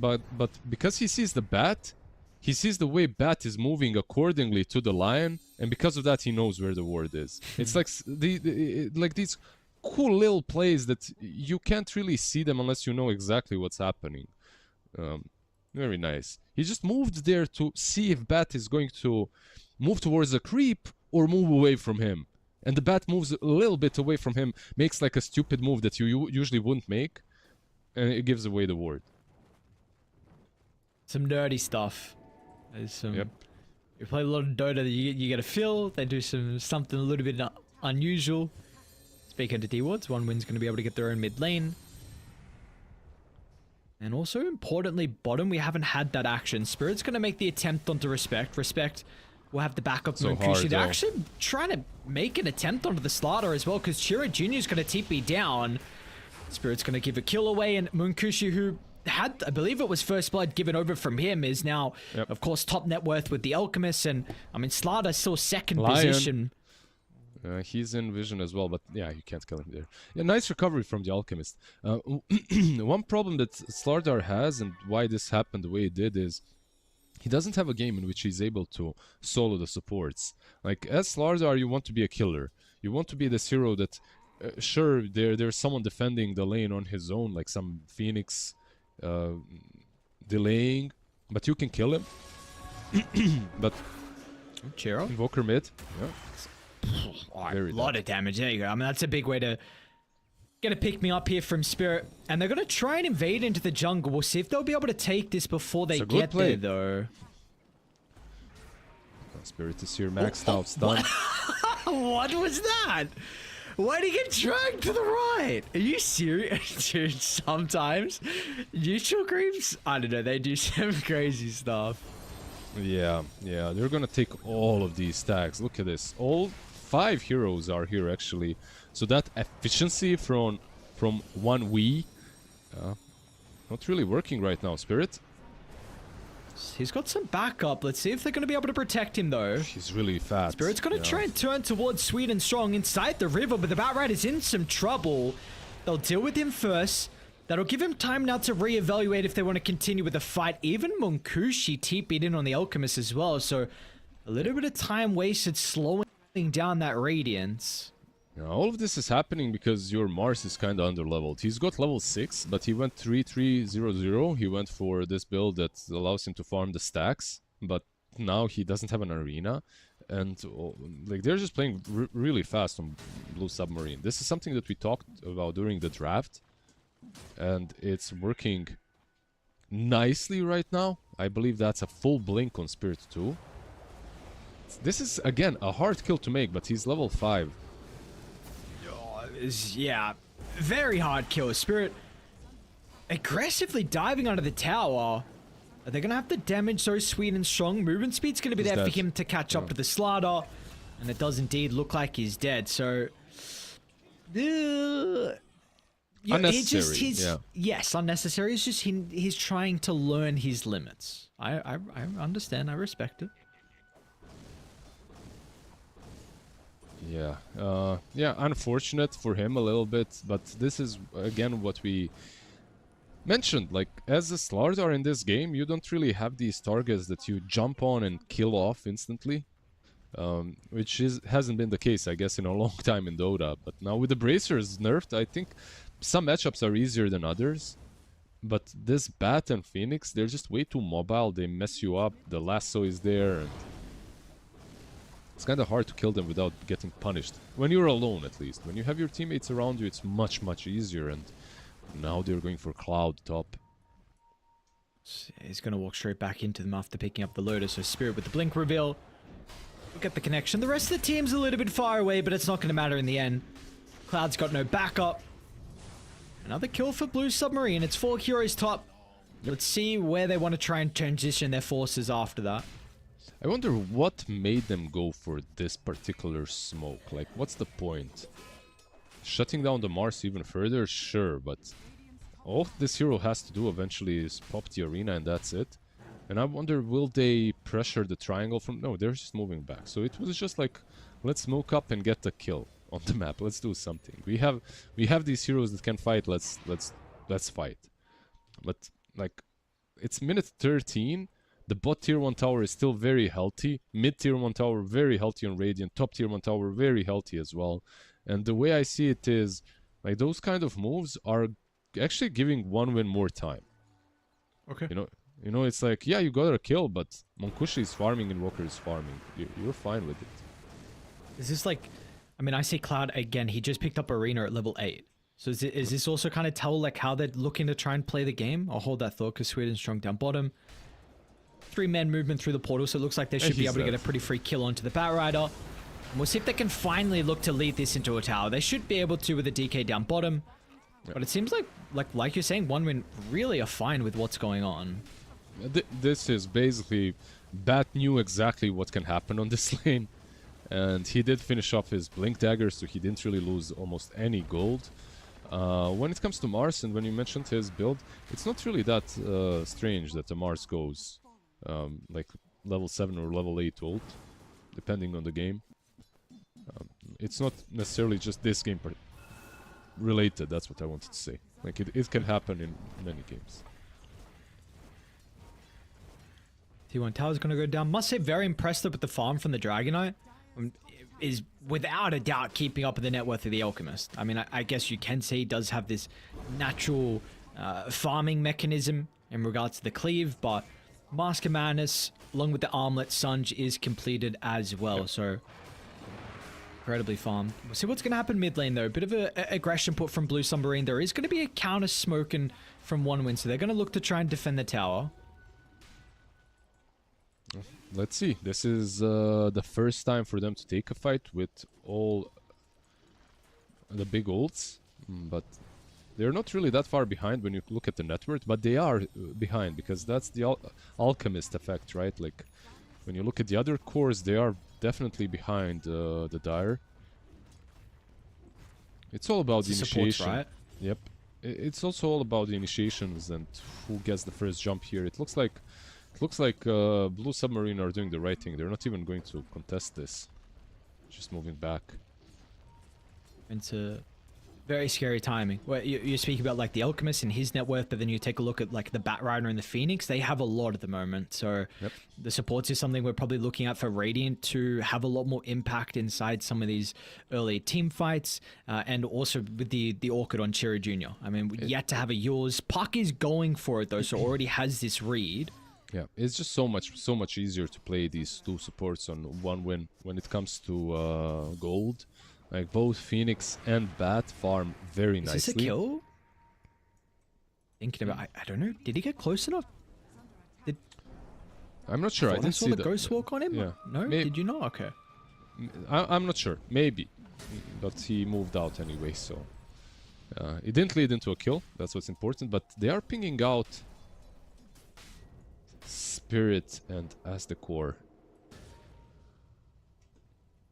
because he sees the bat, he sees the way bat is moving accordingly to the Lion, and because of that he knows where the ward is. It's like these cool little plays that you can't really see them unless you know exactly what's happening. Very nice. He just moved there to see if bat is going to move towards a creep or move away from him. And the bat moves a little bit away from him, makes like a stupid move that you usually wouldn't make, and it gives away the ward. Some nerdy stuff. There's some. Yep. You play a lot of Dota, you get a feel. They do something a little bit unusual. Speaking to D-Wards, one win's going to be able to get their own mid lane. And also, importantly, bottom, we haven't had that action. Spirit's going to make the attempt onto Respect. Respect will have the backup So Munkushi. hard, They're though. actually trying to make an attempt onto the Slaughter as well, because Chiro Jr. is going to TP down. Spirit's going to give a kill away, and Munkushi, who had, I believe it was first blood given over from him, is now, of course, top net worth with the Alchemist, and, I mean, Slaughter's still second Lion. position. He's in vision as well, but yeah, you can't kill him there. Yeah, nice recovery from the Alchemist. One problem that Slardar has, and why this happened the way it did, is he doesn't have a game in which he's able to solo the supports. Like, as Slardar, you want to be a killer. You want to be this hero that, sure, there's someone defending the lane on his own, like some Phoenix delaying, but you can kill him. But Chiro. Invoker mid, yeah. A lot of damage. There you go. I mean, that's a big way to get a pick me up here from Spirit. And they're going to try and invade into the jungle. We'll see if they'll be able to take this before they get there, though. Spirit is here, maxed out, stun. What was that? Why did he get dragged to the right? Are you serious? Dude, sometimes neutral creeps, I don't know, they do some crazy stuff. Yeah, they're gonna take all of these stacks. Look at this. All 5 heroes are here, actually. So that efficiency from one Wii, not really working right now, Spirit. He's got some backup. Let's see if they're going to be able to protect him, though. He's really fast. Spirit's going to try and turn towards Sweet and Strong inside the river, but the Batrider's in some trouble. They'll deal with him first. That'll give him time now to reevaluate if they want to continue with the fight. Even Munkushi TP'd in on the Alchemist as well, so a little bit of time wasted slowing down that Radiance. Now, all of this is happening because your Mars is kind of underleveled. He's got level 6, but he went 3-3-0-0. He went for this build that allows him to farm the stacks, but now he doesn't have an arena. and like they're just playing really fast on Blue Submarine. This is something that we talked about during the draft, and it's working nicely right now. I believe that's a full blink on Spirit 2. This is again a hard kill to make, but he's level 5. Yeah, very hard kill. Spirit aggressively diving under the tower. They're going to have to damage so sweet and strong. Movement speed's going to be He's there for dead. him to catch up to the slider. And it does indeed look like he's dead. So... Unnecessary, yeah. Yes, unnecessary. It's just he's trying to learn his limits. I understand. I respect it. Yeah, yeah, unfortunate for him a little bit, but this is again what we mentioned. Like, as a Slardar in this game, you don't really have these targets that you jump on and kill off instantly, which hasn't been the case, I guess, in a long time in Dota. But now with the bracers nerfed, I think some matchups are easier than others. But this Bat and Phoenix, they're just way too mobile. They mess you up. The lasso is there, and it's kind of hard to kill them without getting punished. When you're alone, at least. When you have your teammates around you, it's much, much easier. And now they're going for Cloud top. He's going to walk straight back into them after picking up the Lotus. So Spirit with the blink reveal. Look at the connection. The rest of the team's a little bit far away, but it's not going to matter in the end. Cloud's got no backup. Another kill for Blue Submarine. It's 4 heroes top. Let's see where they want to try and transition their forces after that. I wonder what made them go for this particular smoke. Like, what's the point? Shutting down the Mars even further? Sure, but all this hero has to do eventually is pop the arena and that's it. And I wonder, will they pressure the triangle from... No, they're just moving back. So it was just like, let's smoke up and get the kill on the map. Let's do something. We have these heroes that can fight. Let's fight. But like, it's minute 13. The bot tier 1 tower is still very healthy. Mid tier 1 tower very healthy on Radiant. Top tier 1 tower very healthy as well. And the way I see it is, like, those kind of moves are actually giving one win more time. Okay. You know, it's like, yeah, you got a kill, but Monkushi is farming and Walker is farming. You're fine with it. Is this like... I mean, I see Cloud again. He just picked up Arena at level 8. So is this also kind of tell like how they're looking to try and play the game? I'll hold that thought because Sweden's strong down bottom. 3-man movement through the portal, so it looks like they should be able to get a pretty free kill onto the Batrider. And we'll see if they can finally look to lead this into a tower. They should be able to with a DK down bottom. But it seems like you're saying, one win really are fine with what's going on. This is basically... Bat knew exactly what can happen on this lane. And he did finish off his Blink Dagger, so he didn't really lose almost any gold. When it comes to Mars, and when you mentioned his build, it's not really that strange that the Mars goes like level 7 or level 8 ult, depending on the game. It's not necessarily just this game related, that's what I wanted to say. Like, it can happen in many games. T1 Tower's going to go down. Must say, very impressed with the farm from the Dragonite. Is without a doubt keeping up with the net worth of the Alchemist. I mean, I guess you can say he does have this natural farming mechanism in regards to the cleave, but Mask of Madness, along with the Armlet, Sunge is completed as well, yep. So incredibly farmed. We'll see what's going to happen mid lane, though. A bit of a aggression put from Blue Submarine. There is going to be a counter smoking from one win, so they're going to look to try and defend the tower. Let's see. This is the first time for them to take a fight with all the big ults, but they're not really that far behind when you look at the net worth, but they are behind because that's the Alchemist effect, right? Like, when you look at the other cores, they are definitely behind the Dire. It's all about the initiation. Supports, right? Yep. It's also all about the initiations and who gets the first jump here. It looks like Blue Submarine are doing the right thing. They're not even going to contest this. Just moving back. Into very scary timing. Well, you speak about like the Alchemist and his net worth, but then you take a look at like the Batrider and the Phoenix. They have a lot at the moment. So yep. The supports is something we're probably looking at for Radiant to have a lot more impact inside some of these early team fights. And also with the Orchid on Cherry Jr. I mean, yet to have a yours. Puck is going for it though, so already has this read. Yeah, it's just so much easier to play these two supports on one win when it comes to gold. Like both Phoenix and Bat farm very Is nicely. this a kill? Thinking about, I don't know. Did he get close enough? I'm not sure. I I didn't saw see the ghost walk on him. Yeah. No, did you not? Okay. I'm not sure. Maybe, but he moved out anyway. So it didn't lead into a kill. That's what's important. But they are pinging out Spirit and as the core.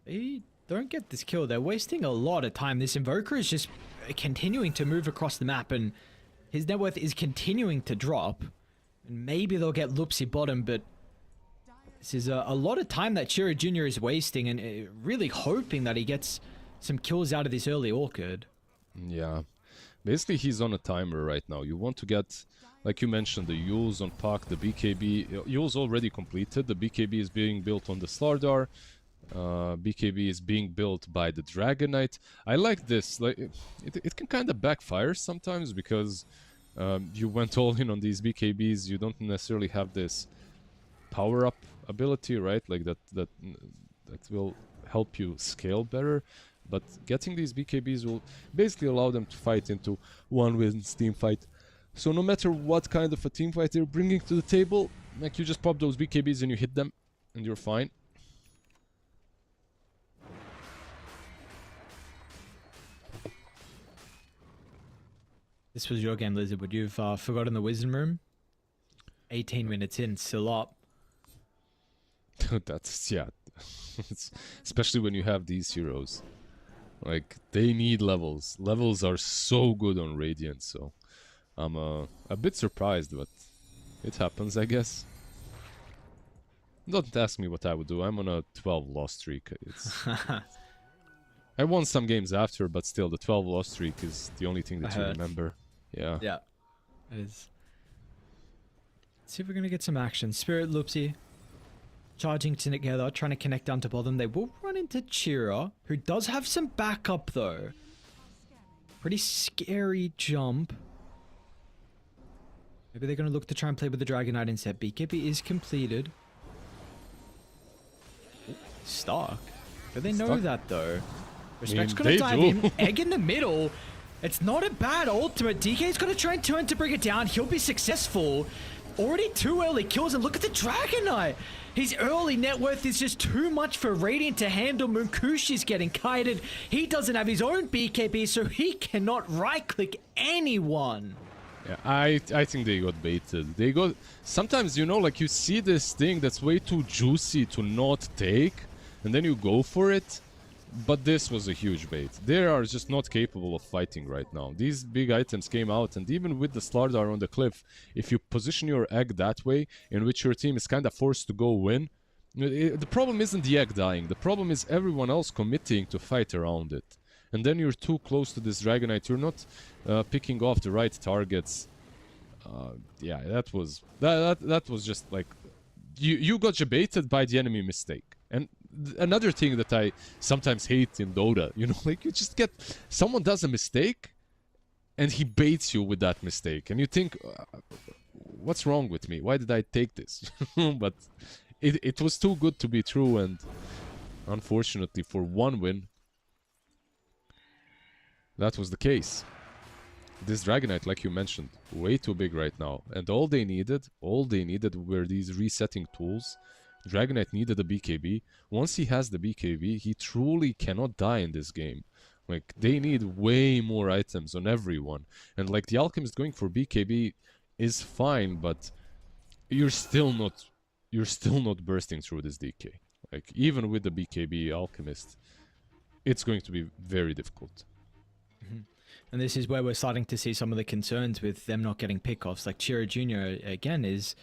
They don't get this kill. They're wasting a lot of time. This Invoker is just continuing to move across the map, and his net worth is continuing to drop. And maybe they'll get Loopsy bottom, but this is a lot of time that Chira Jr. is wasting, and really hoping that he gets some kills out of this early Orchid. Yeah, basically he's on a timer right now. You want to get, like you mentioned, the Yules on Puck, the BKB. Yules already completed. The BKB is being built on the Slardar. BKB is being built by the Dragon Knight. I like this. Like it can kind of backfire sometimes because you went all in on these BKBs. You don't necessarily have this power-up ability, right? Like that will help you scale better. But getting these BKBs will basically allow them to fight into one wins team fight. So no matter what kind of a team fight they're bringing to the table, like you just pop those BKBs and you hit them, and you're fine. This was your game, Lizard, but you've forgotten the Wisdom Room. 18 minutes in, still up. That's, yeah. Especially when you have these heroes. Like, they need levels. Levels are so good on Radiant, so I'm a bit surprised, but it happens, I guess. Don't ask me what I would do. I'm on a 12 loss streak. I won some games after, but still, the 12 loss streak is the only thing that you remember. Yeah. Yeah, it is. Let's see if we're going to get some action. Spirit, Loopsy, charging together, trying to connect down to bottom. They will run into Chira, who does have some backup, though. Pretty scary jump. Maybe they're going to look to try and play with the Dragon Knight instead. BKB is completed. Ooh, stuck. Do they know that, though? Respect's going to dive in. Egg in the middle. It's not a bad ultimate. DK's going to try and turn to bring it down. He'll be successful. Already 2 early kills, and look at the Dragon Knight. His early net worth is just too much for Radiant to handle. Munkushi's getting kited. He doesn't have his own BKB, so he cannot right-click anyone. Yeah, I think they got baited. They got... Sometimes, you know, like you see this thing that's way too juicy to not take, and then you go for it. But this was a huge bait. They are just not capable of fighting right now. These big items came out, and even with the Slardar on the cliff, if you position your egg that way, in which your team is kind of forced to go win, the problem isn't the egg dying. The problem is everyone else committing to fight around it. And then you're too close to this Dragon Knight. You're not picking off the right targets. Yeah, that was just like you got baited by the enemy mistake. And another thing that I sometimes hate in Dota, you know, like you just get someone does a mistake and he baits you with that mistake, and you think, what's wrong with me? Why did I take this? But it was too good to be true, and unfortunately for one win, that was the case. This Dragon Knight, like you mentioned, way too big right now, and all they needed were these resetting tools. Dragon Knight needed a BKB. Once he has the BKB, he truly cannot die in this game. Like, they need way more items on everyone. And like, the Alchemist going for BKB is fine, but you're still not bursting through this DK. Like, even with the BKB Alchemist, it's going to be very difficult. And this is where we're starting to see some of the concerns with them not getting pickoffs. Like Chira Jr. again is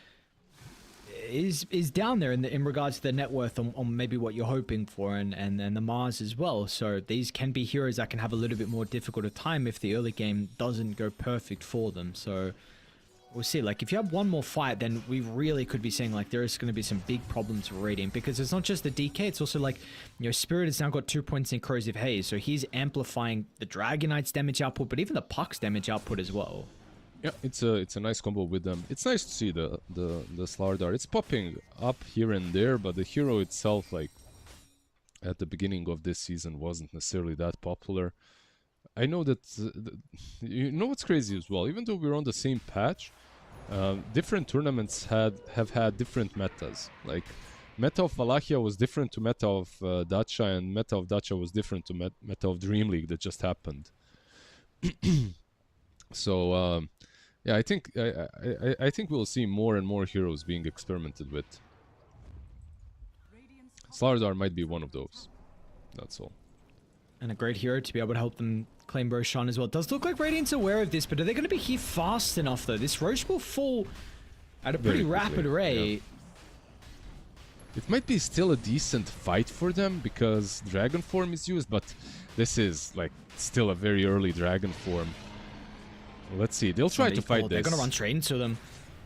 down there in regards to the net worth on maybe what you're hoping for, and the Mars as well. So these can be heroes that can have a little bit more difficult a time if the early game doesn't go perfect for them. So we'll see. Like, if you have one more fight, then we really could be saying like there is going to be some big problems for Radiant, because it's not just the DK, it's also like, you know, Spirit has now got 2 points in Corrosive Haze, so he's amplifying the Dragon Knight's damage output, but even the Puck's damage output as well. Yeah, it's a nice combo with them. It's nice to see the Slardar. It's popping up here and there, but the hero itself, like at the beginning of this season, wasn't necessarily that popular. I know that you know what's crazy as well. Even though we're on the same patch, different tournaments have had different metas. Like meta of Wallachia was different to meta of Dacia, and meta of Dacia was different to meta of Dream League that just happened. So yeah, I think we'll see more and more heroes being experimented with. Slardar might be one of those. That's all. And a great hero to be able to help them claim Roshan as well. It does look like Radiant's aware of this, but are they going to be here fast enough though? This Rosh will fall at a pretty rapid rate. Yeah. It might be still a decent fight for them because Dragon Form is used, but this is like still a very early Dragon Form. Let's see. They'll try to fight this. They're going to run straight into them.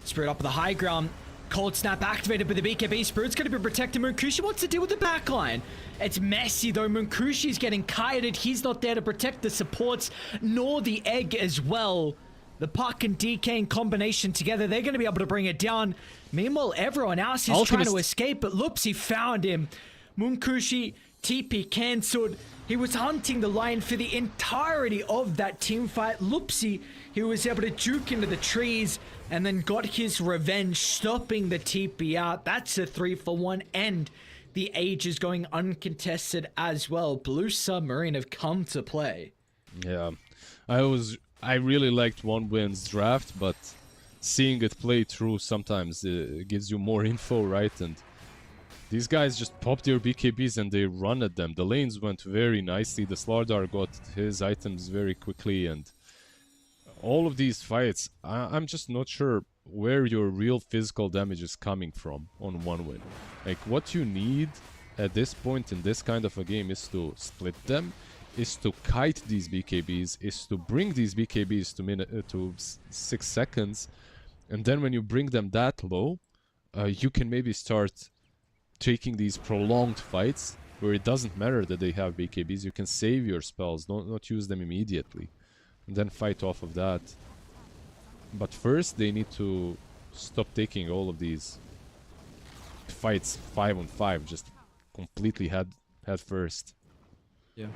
Spirit up at the high ground. Cold Snap activated by the BKB. Spirit's going to be protecting Munkushi. Wants to deal with the backline. It's messy though. Munkushi's getting kited. He's not there to protect the supports, nor the egg as well. The Puck and DK in combination together, they're going to be able to bring it down. Meanwhile, everyone else is trying to escape, but Loopsy found him. Munkushi, TP cancelled. He was hunting the line for the entirety of that team fight. Loopsy, he was able to juke into the trees and then got his revenge, stopping the TP out. That's a 3-for-1, and the age is going uncontested as well. Blue Submarine have come to play. Yeah, I really liked One Win's draft, but seeing it play through sometimes gives you more info, right? And these guys just pop their BKBs and they run at them. The lanes went very nicely. The Slardar got his items very quickly, and all of these fights, I'm just not sure where your real physical damage is coming from on One Win. Like, what you need at this point in this kind of a game is to split them, is to kite these BKBs, is to bring these BKBs to 6 seconds, and then when you bring them that low, you can maybe start taking these prolonged fights where it doesn't matter that they have BKBs. You can save your spells, not use them immediately, and then fight off of that. But first they need to stop taking all of these fights 5-on-5 just completely head first. Yeah.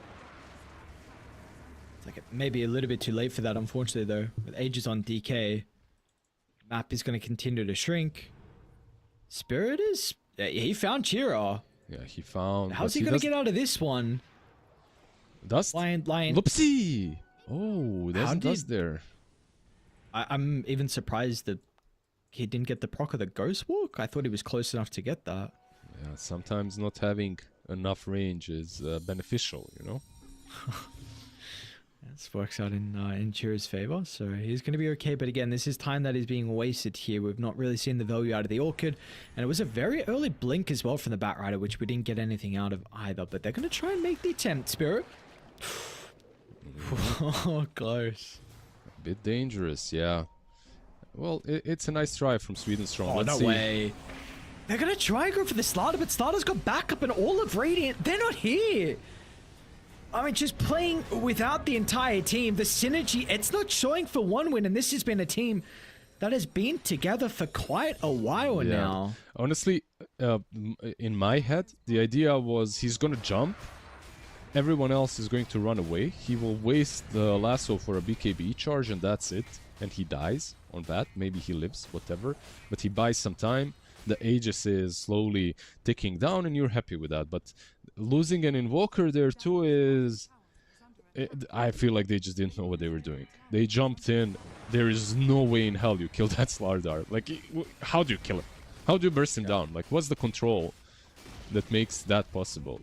It's like maybe a little bit too late for that, unfortunately, though. With ages on DK, map is going to continue to shrink. Spirit is... he found Chira. Yeah, he found... How's he going to get out of this one? Dust? Lion. Loopsy! Oh, there's Dust there. I'm even surprised that he didn't get the proc of the Ghost Walk. I thought he was close enough to get that. Yeah, sometimes not having enough range is beneficial, you know? This works out in Chira's favor, so he's going to be okay. But again, this is time that is being wasted here. We've not really seen the value out of the Orchid, and it was a very early blink as well from the Batrider, which we didn't get anything out of either. But they're going to try and make the attempt, Spirit. Oh, close. A bit dangerous, yeah. Well, it's a nice try from Sweden Strong. Oh, no way. They're going to try and go for the Slardar, but Slardar's got backup and all of Radiant. They're not here. I mean, just playing without the entire team, the synergy, it's not showing for One Win, and this has been a team that has been together for quite a while now. Honestly, in my head, the idea was he's going to jump, everyone else is going to run away, he will waste the lasso for a BKB charge, and that's it, and he dies on that. Maybe he lives, whatever, but he buys some time. The Aegis is slowly ticking down, and you're happy with that. But losing an Invoker there too is... I feel like they just didn't know what they were doing. They jumped in. There is no way in hell you kill that Slardar. Like, how do you kill him? How do you burst him down? Like, what's the control that makes that possible?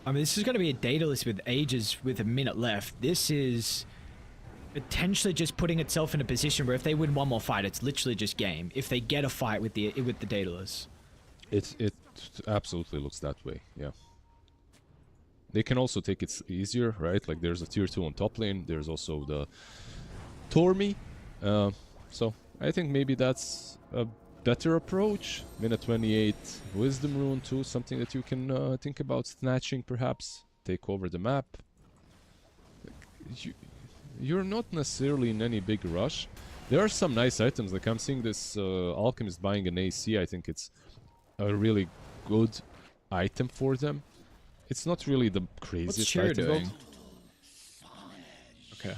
I mean, this is going to be a Daedalus with Aegis with a minute left. This is... potentially just putting itself in a position where if they win one more fight, it's literally just game. If they get a fight with the Daedalus, it absolutely looks that way. Yeah, they can also take it easier, right? Like there's a tier 2 on top lane. There's also the Tormi. So I think maybe that's a better approach. Minute 28, Wisdom Rune too, something that you can think about snatching, perhaps take over the map. you're not necessarily in any big rush. There are some nice items, like I'm seeing this Alchemist buying an AC. I think it's a really good item for them. It's not really the craziest What's Cheer item. doing? Okay.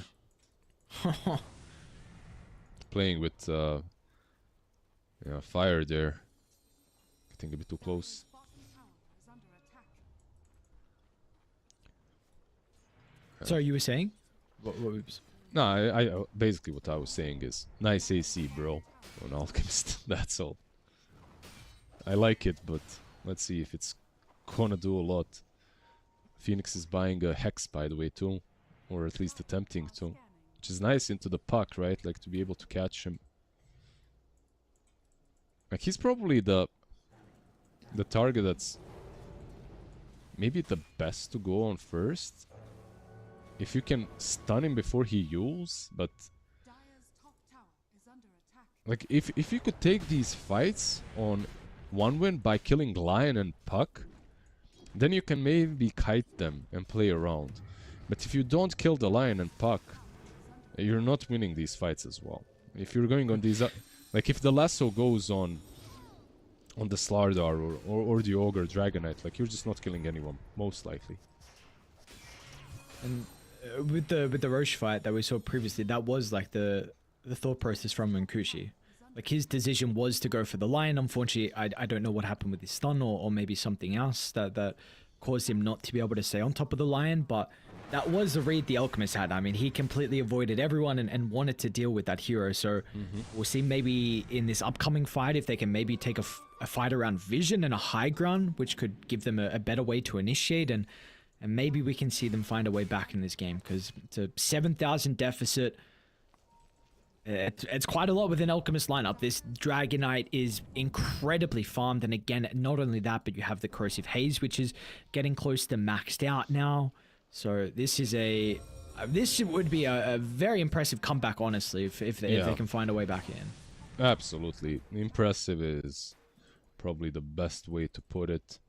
Playing with fire there. Getting a bit too close. Sorry, you were saying? What was... No, I basically what I was saying is nice AC, bro, on Alchemist. That's all. I like it, but let's see if it's gonna do a lot. Phoenix is buying a Hex, by the way, too, or at least attempting to, which is nice into the puck, right? Like to be able to catch him. Like he's probably the target that's maybe the best to go on first. If you can stun him before he ults, but like if you could take these fights on one win by killing Lion and Puck, then you can maybe kite them and play around. But if you don't kill the Lion and Puck, you're not winning these fights as well. If you're going on these, like if the lasso goes on the Slardar or the Ogre Dragonite, like you're just not killing anyone, most likely. And with the Roche fight that we saw previously, that was like the thought process from Munkushi. Like his decision was to go for the Lion. Unfortunately, I don't know what happened with his stun or maybe something else that caused him not to be able to stay on top of the Lion, but that was the read the Alchemist had. I mean, he completely avoided everyone and wanted to deal with that hero. So we'll see maybe in this upcoming fight if they can maybe take a fight around Vision and a high ground, which could give them a better way to initiate, and maybe we can see them find a way back in this game, because it's a 7,000 deficit. It's quite a lot with an Alchemist lineup. This Dragonite is incredibly farmed, and again, not only that, but you have the Corrosive Haze, which is getting close to maxed out now. So this is this would be a very impressive comeback, honestly, if they can find a way back in. Absolutely. Impressive is probably the best way to put it.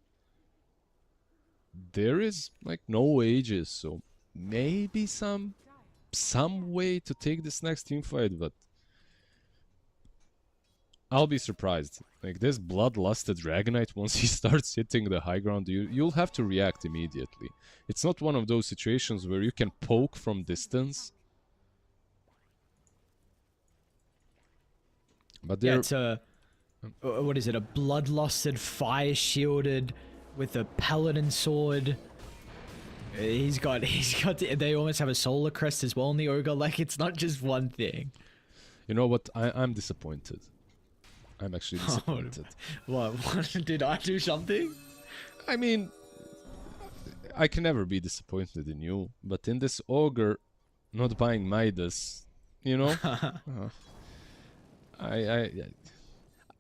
There is like no ages, so maybe some way to take this next team fight, but I'll be surprised. Like this bloodlusted Dragonite, once he starts hitting the high ground, you'll have to react immediately. It's not one of those situations where you can poke from distance. But yeah, it's a what is it? A bloodlusted, fire shielded with a paladin sword. He's got. They almost have a solar crest as well in the ogre. Like it's not just one thing. You know what? I'm disappointed. I'm actually disappointed. What? Did I do something? I mean, I can never be disappointed in you, but in this ogre not buying Midas, you know, I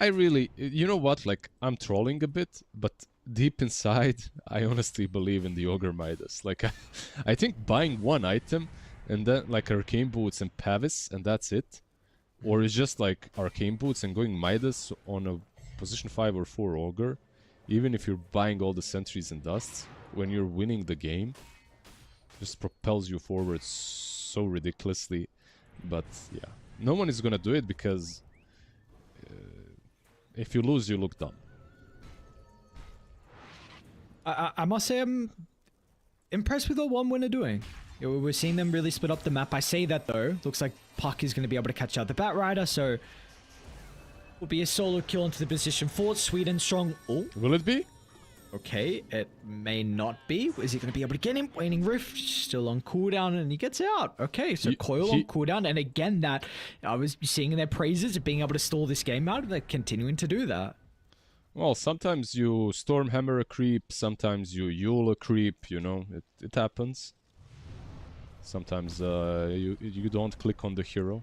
really, you know what? Like I'm trolling a bit, but deep inside, I honestly believe in the ogre Midas. Like I think buying one item and then like Arcane Boots and Pavis and that's it. Or it's just like Arcane Boots and going Midas on a position 5 or 4 Ogre. Even if you're buying all the Sentries and Dusts, when you're winning the game, just propels you forward so ridiculously. But yeah, no one is gonna do it because if you lose, you look dumb. I must say I'm impressed with what One Win are doing. We're seeing them really split up the map. I say that though. Looks like Puck is going to be able to catch out the Bat Rider, so will be a solo kill into the position 4. Sweden strong. Oh, will it be? Okay, it may not be. Is he going to be able to get him? Waning Rift still on cooldown, and he gets out. Okay, so Coil on cooldown, and again that I was seeing in their praises of being able to stall this game out, and they're continuing to do that. Well, sometimes you Stormhammer a creep, sometimes you Yule a creep. You know, it happens. Sometimes you don't click on the hero.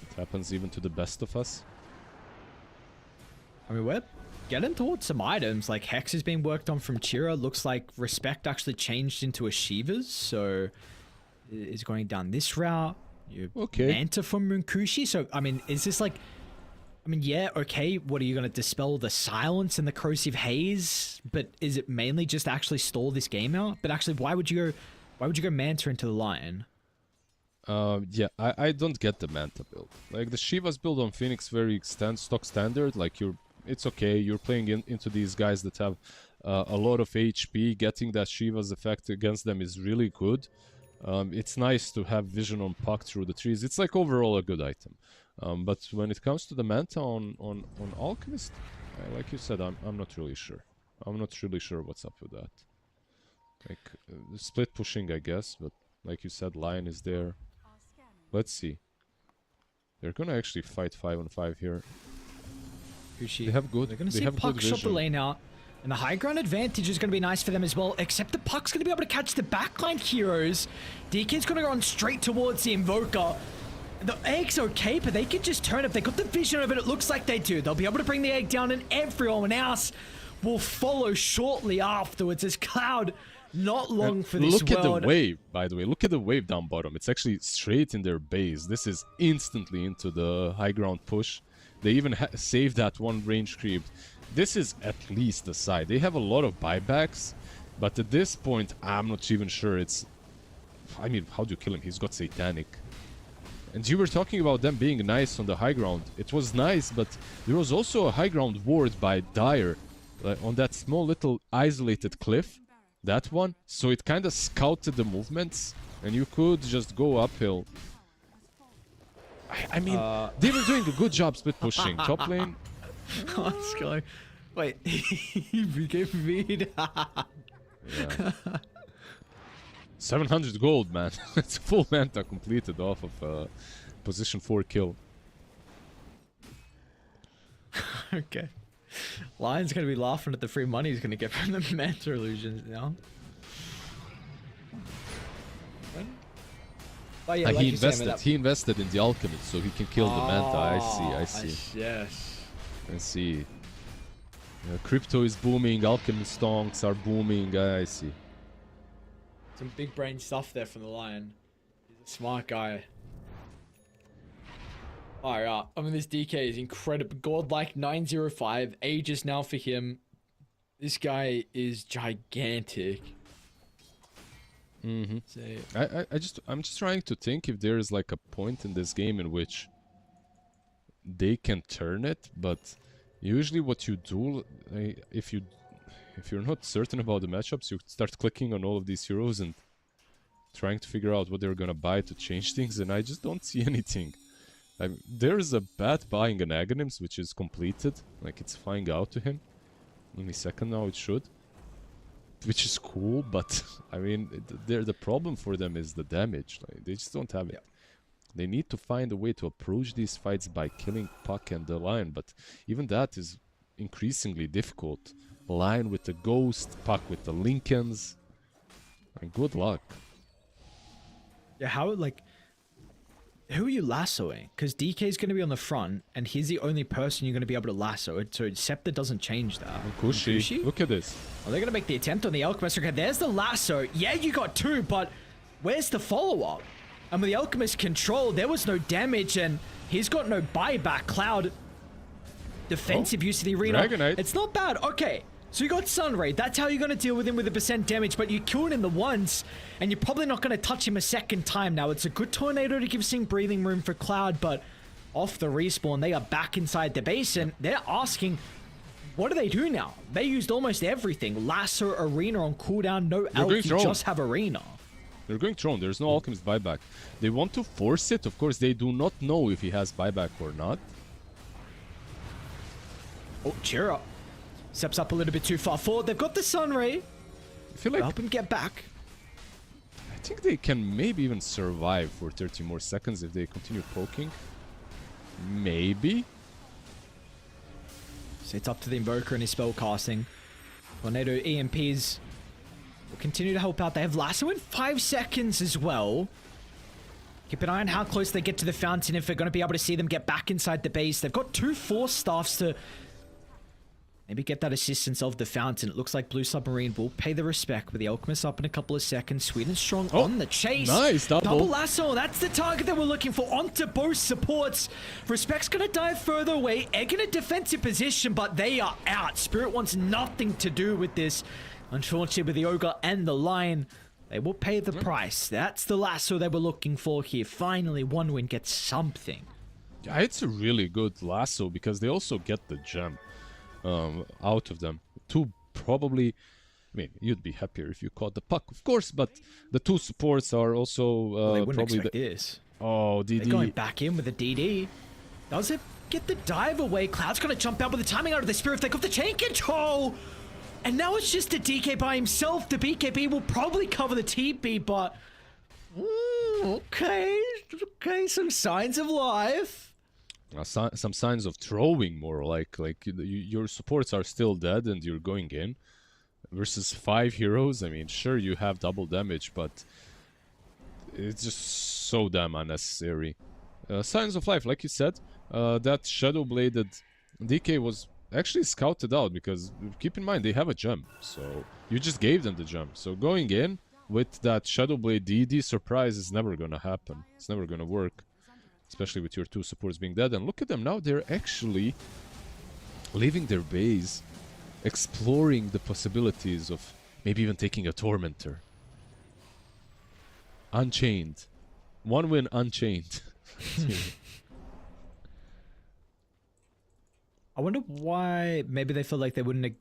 It happens even to the best of us. I mean, we're getting towards some items. Like Hex is being worked on from Chira. Looks like Respect actually changed into a Shiva's, so is going down this route. Okay. Manta from Munkushi. So I mean, is this like? I mean, yeah, okay. What are you going to dispel the silence and the corrosive haze? But is it mainly just actually stall this game out? But actually, why would you go Why would you go Manta into the Lion? Yeah, I don't get the Manta build. Like the Shiva's build on Phoenix very stock standard. Like it's okay. You're playing into these guys that have a lot of HP. Getting that Shiva's effect against them is really good. It's nice to have vision on Puck through the trees. It's like overall a good item. But when it comes to the Manta on Alchemist, like you said, I'm not really sure. I'm not really sure what's up with that. Like split pushing, I guess, but like you said, Lion is there. Let's see. They're gonna actually fight 5-on-5 here. They have good. They're gonna see Puck shot the lane out, and the high ground advantage is gonna be nice for them as well. Except the Puck's gonna be able to catch the backline heroes. DK's gonna run straight towards the Invoker. The egg's okay, but they can just turn it. They got the vision of it. It looks like they do. They'll be able to bring the egg down, and everyone else will follow shortly afterwards. As Cloud. Not long for this Look world. at the wave, by the way. Look at the wave down bottom. It's actually straight in their base. This is instantly into the high ground push. They even saved that one range creep. This is at least the side. They have a lot of buybacks, but at this point, I'm not even sure it's... I mean, how do you kill him? He's got Satanic. And you were talking about them being nice on the high ground. It was nice, but there was also a high ground ward by Dire on that small little isolated cliff. That one, so it kind of scouted the movements, and you could just go uphill. I mean, they were doing a good job split pushing. Top lane. Let's go. Wait, he became mean. Yeah. 700 gold, man. It's full Manta completed off of position 4 kill. Okay. Lion's gonna be laughing at the free money he's gonna get from the Manta illusions now. Oh, yeah, like he invested in the Alchemist so he can kill the Manta. I see. Yes. I see. Crypto is booming, Alchemist stonks are booming. I see. Some big brain stuff there from the Lion. He's a smart guy. Alright, I mean, this DK is incredible. Godlike 905. Ages now for him. This guy is gigantic. Mm-hmm. So, I'm just trying to think if there is like a point in this game in which they can turn it, but usually what you do, if you're not certain about the matchups, you start clicking on all of these heroes and trying to figure out what they're gonna buy to change things, and I just don't see anything. There is a bat buying an Aghanims, which is completed, like it's flying out to him. Any second now it should. Which is cool, but I mean, the problem for them is the damage. Like, they just don't have it. They need to find a way to approach these fights by killing Puck and the Lion, but even that is increasingly difficult. Lion with the Ghost, Puck with the Lincolns. And good luck. yeah, who are you lassoing? Because DK's going to be on the front, and he's the only person you're going to be able to lasso it, so Scepter doesn't change that. Kushi, look at this. Are they going to make the attempt on the Alchemist? Okay, there's the lasso. Yeah, you got 2, but where's the follow-up? And with the Alchemist control, there was no damage, and he's got no buyback. Cloud, defensive use of the arena. Dragonite. It's not bad. Okay, so you got Sunray. That's how you're going to deal with him with a % damage, but you killed him the once, and you're probably not going to touch him a second time. Now, it's a good tornado to give some breathing room for Cloud, but off the respawn, they are back inside the base, and they're asking, what do they do now? They used almost everything. Lasso, Arena on cooldown, no Elf, you just have Arena. They're going Throne. There's no Alchemist buyback. They want to force it. Of course, they do not know if he has buyback or not. Oh, cheer up. Steps up a little bit too far forward. They've got the Sunray. I feel like Help him get back. I think they can maybe even survive for 30 more seconds if they continue poking. Maybe. So it's up to the Invoker and his spell casting. Tornado EMPs will continue to help out. They have Lasso in 5 seconds as well. Keep an eye on how close they get to the fountain if they're going to be able to see them get back inside the base. They've got 2 Force Staffs to maybe get that assistance of the fountain. It looks like Blue Submarine will pay the respect with the Alchemist up in a couple of seconds. Sweden Strong on the chase. Nice, double lasso. That's the target that we're looking for. Onto both supports. Respect's going to dive further away. Egg in a defensive position, but they are out. Spirit wants nothing to do with this. Unfortunately, with the Ogre and the Lion They will pay the price. That's the lasso they were looking for here. Finally, One Win gets something. Yeah, it's a really good lasso because they also get the gem out of them. Two probably, I mean, you'd be happier if you caught the puck, of course, but the two supports are also Well, they wouldn't probably expect this. Oh, They're DD. going back in with a DD. Does it get the dive away? Cloud's going to jump out with the timing out of the Spirit Flick of the chain control. And now it's just a DK by himself. The BKB will probably cover the TP, but... okay, some signs of life. Some signs of throwing more, like your supports are still dead and you're going in. Versus 5 heroes, I mean, sure, you have double damage, but it's just so damn unnecessary. Signs of life, like you said, that shadow-bladed DK was actually scouted out, because keep in mind, they have a gem, so you just gave them the gem. So going in with that Shadowblade DD surprise is never gonna happen. It's never gonna work, especially with your two supports being dead. And look at them now, they're actually leaving their base, exploring the possibilities of maybe even taking a Tormentor. Unchained. One Win Unchained. I wonder why maybe they feel like they wouldn't have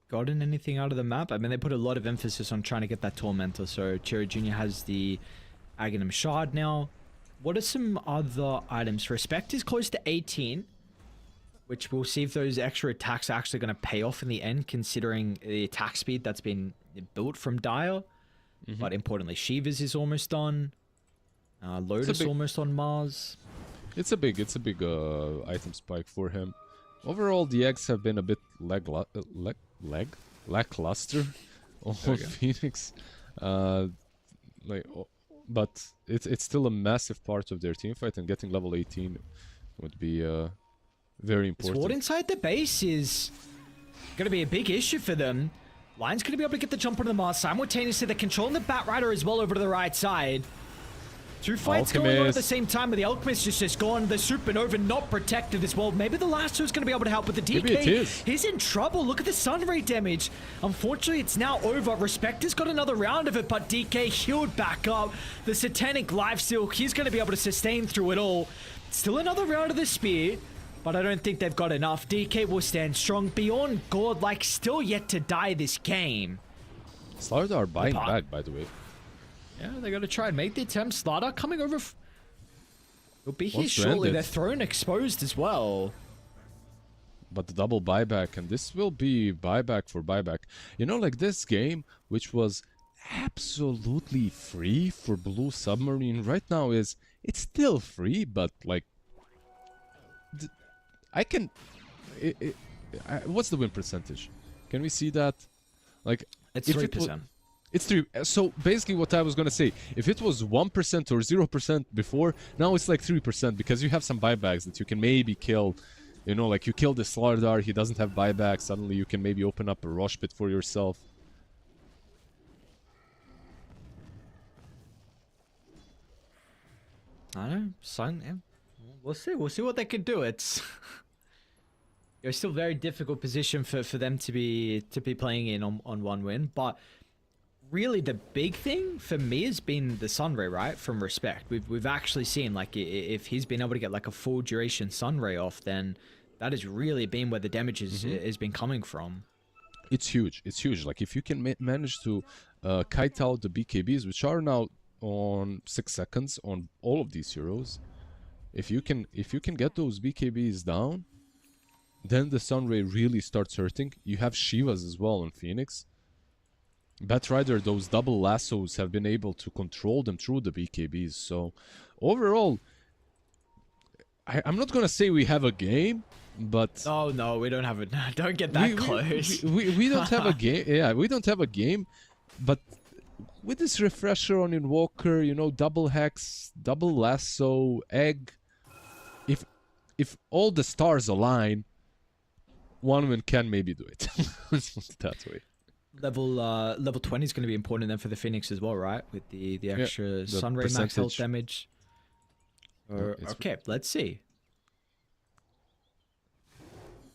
gotten anything out of the map. I mean, they put a lot of emphasis on trying to get that Tormentor. So Cherry Jr. has the Aghanim Shard now. What are some other items? Respect is close to 18, which we'll see if those extra attacks are actually going to pay off in the end, considering the attack speed that's been built from Dire. But importantly, Shiva's is almost done. Lotus almost on Mars. It's a big item spike for him. Overall, the eggs have been a bit lackluster on Phoenix. But it's still a massive part of their team fight, and getting level 18 would be very important. Sword inside the base is going to be a big issue for them. Lion's going to be able to get the jump onto the Mars. Simultaneously, they're controlling the Batrider as well over to the right side. Two fights going on at the same time, but the Alchemist is just gone. The Supernova not protected as well. Maybe the last two's going to be able to help with the DK. Maybe it is. He's in trouble. Look at the Sunray damage. Unfortunately, it's now over. Respect has got another round of it, but DK healed back up. The Satanic Lifesteal, he's going to be able to sustain through it all. Still another round of the Spear, but I don't think they've got enough. DK will stand strong. Beyond Godlike, still yet to die this game. Slardar are buying back, by the way. Yeah, they got to try and make the attempt. Slardar coming over. He'll be here shortly. Their throne exposed as well. But the double buyback, and this will be buyback for buyback. You know, like this game, which was absolutely free for Blue Submarine, right now it's still free, but like, what's the win percentage? Can we see that? Like, it's 3%. It's 3. So basically what I was gonna say, if it was 1% or 0% before, now it's like 3% because you have some buybacks that you can maybe kill. You know, like you kill the Slardar, he doesn't have buyback, suddenly you can maybe open up a Rosh Pit for yourself. I don't know, yeah. We'll see what they can do. It's still very difficult position for them to be playing in on One Win, but really the big thing for me has been the Sunray, right? From Respect, we've actually seen, like, if he's been able to get like a full duration Sunray off, then that has really been where the damage has been coming from. It's huge. Like if you can manage to kite out the BKBs, which are now on 6 seconds on all of these heroes, if you can get those BKBs down, then the Sunray really starts hurting. You have Shivas as well on Phoenix. Batrider, those double lassos have been able to control them through the BKBs. So overall, I'm not gonna say we have a game, but oh no, we don't have it. Don't get that close. We don't have a game. Yeah, we don't have a game, but with this refresher on Invoker, you know, double hex, double lasso, egg. If all the stars align, One Win can maybe do it. Let's put it that way. Level 20 is going to be important then for the Phoenix as well, right? With the extra Sunray max health damage. Okay, let's see.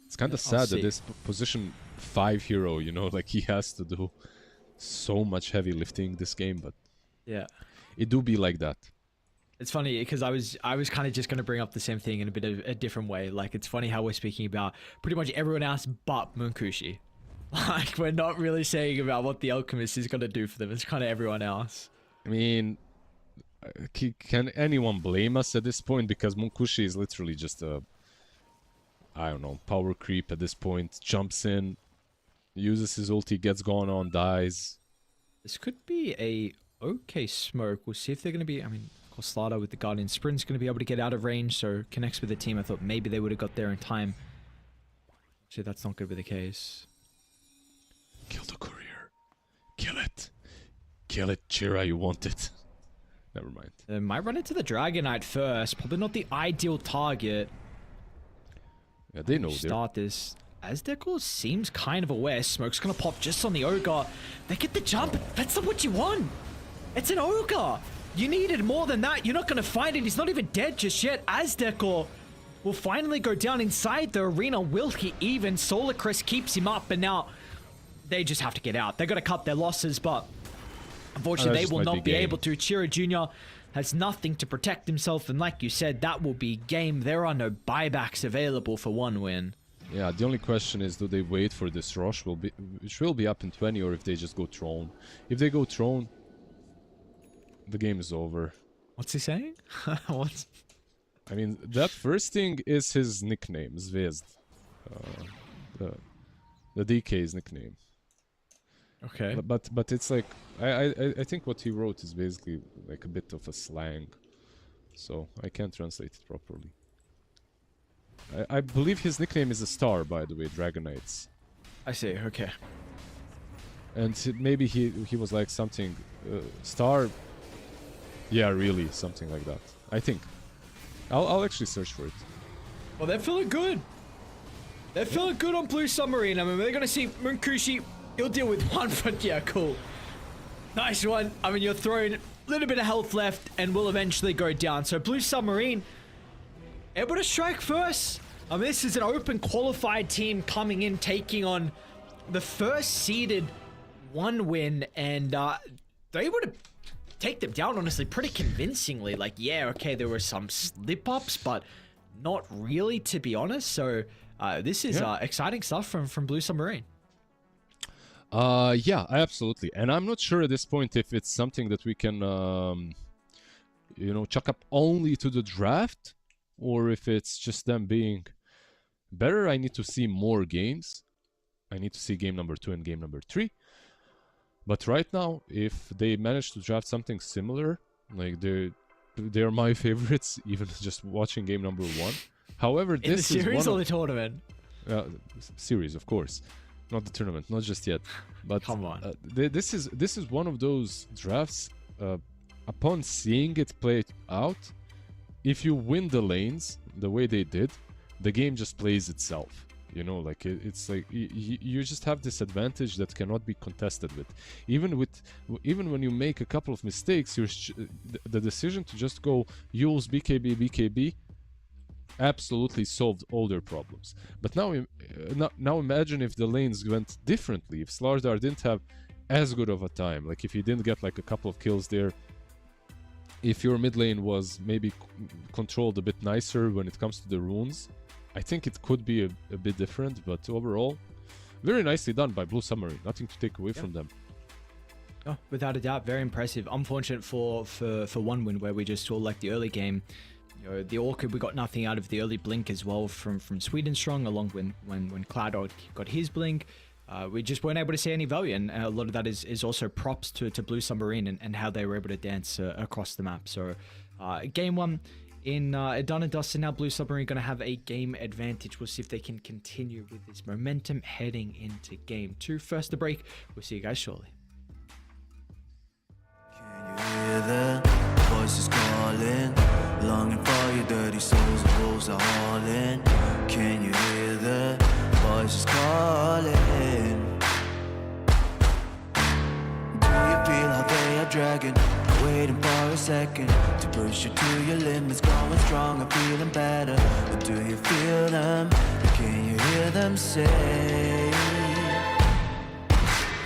It's kind of sad that this position 5 hero, you know, like he has to do so much heavy lifting this game, but Yeah. it do be like that. It's funny because I was kind of just going to bring up the same thing in a bit of a different way. Like, it's funny how we're speaking about pretty much everyone else but Munkushi. Like, we're not really saying about what the Alchemist is going to do for them. It's kind of everyone else. I mean, can anyone blame us at this point? Because Munkushi is literally just a, I don't know, power creep at this point. Jumps in, uses his ulti, gets gone on, dies. This could be a okay smoke. We'll see if they're going to be... I mean, of course, Slaughter with the Guardian Sprint's going to be able to get out of range, so connects with the team. I thought maybe they would have got there in time. Actually, that's not going to be the case. Kill the courier. Kill it. Kill it, Chira, you want it. Never mind. They might run into the Dragon Knight first. Probably not the ideal target. Yeah, they know Start this. Aztekor seems kind of aware. Smoke's gonna pop just on the Ogre. They get the jump. That's not what you want. It's an Ogre. You needed more than that. You're not gonna find it. He's not even dead just yet. Aztekor will finally go down inside the arena. Will he even? Solarcrest keeps him up, but now they just have to get out. They're gonna cut their losses, but unfortunately they will not be able to. Chira Jr. has nothing to protect himself, and like you said, that will be game. There are no buybacks available for one win. Yeah, the only question is, do they wait for this rush, which will be up in 20, or if they just go Throne? If they go Throne, the game is over. What's he saying? What's... I mean, that first thing is his nickname, Zvezd. The DK's nickname. Okay. But it's like, I think what he wrote is basically like a bit of a slang, so I can't translate it properly. I believe his nickname is a star, by the way, Dragon Knights. I see, okay. And maybe he was like something, star, yeah, really, something like that. I think. I'll actually search for it. Well, they're feeling good. They're feeling good on Blue Submarine. I mean, they're gonna see Munkushi. You'll deal with one, but yeah, cool. Nice one. I mean, you're throwing a little bit of health left and will eventually go down. So Blue Submarine able to strike first. I mean, this is an open qualified team coming in, taking on the first seeded one win, and they're able to take them down, honestly, pretty convincingly. Like, yeah, okay, there were some slip-ups, but not really, to be honest. So this is exciting stuff from Blue Submarine. Yeah, absolutely. And I'm not sure at this point if it's something that we can, you know, chuck up only to the draft, or if it's just them being better. I need to see more games. I need to see game number 2 and game number 3. But right now, if they manage to draft something similar, like they're my favorites, even just watching game number 1. However, in this the series is or the tournament? Series, of course. Not the tournament, not just yet. But come on, this is one of those drafts. Upon seeing it play out, if you win the lanes the way they did, the game just plays itself. You know, like it's like you just have this advantage that cannot be contested with. Even when you make a couple of mistakes, the decision to just go use BKB absolutely solved all their problems. But now imagine if the lanes went differently. If Slardar didn't have as good of a time, like if he didn't get like a couple of kills there, if your mid lane was maybe controlled a bit nicer when it comes to the runes, I think it could be a bit different. But overall, very nicely done by Blue Submarine. Nothing to take away from them. Oh, without a doubt, very impressive. Unfortunate for one win where we just saw like the early game. You know, the Orchid, we got nothing out of the early blink as well from Sweden Strong, along when Cloud got his blink. We just weren't able to see any value, and a lot of that is also props to Blue Submarine and how they were able to dance across the map. So game 1 in done and dusted. Now Blue Submarine going to have a game advantage. We'll see if they can continue with this momentum heading into game 2. First the break. We'll see you guys shortly. Can you hear the voices calling? Longing for your dirty souls, the wolves are hauling. Can you hear the voices calling? Do you feel how they are dragging? Waiting for a second to push you to your limits, going stronger, feeling better. But do you feel them? Can you hear them say?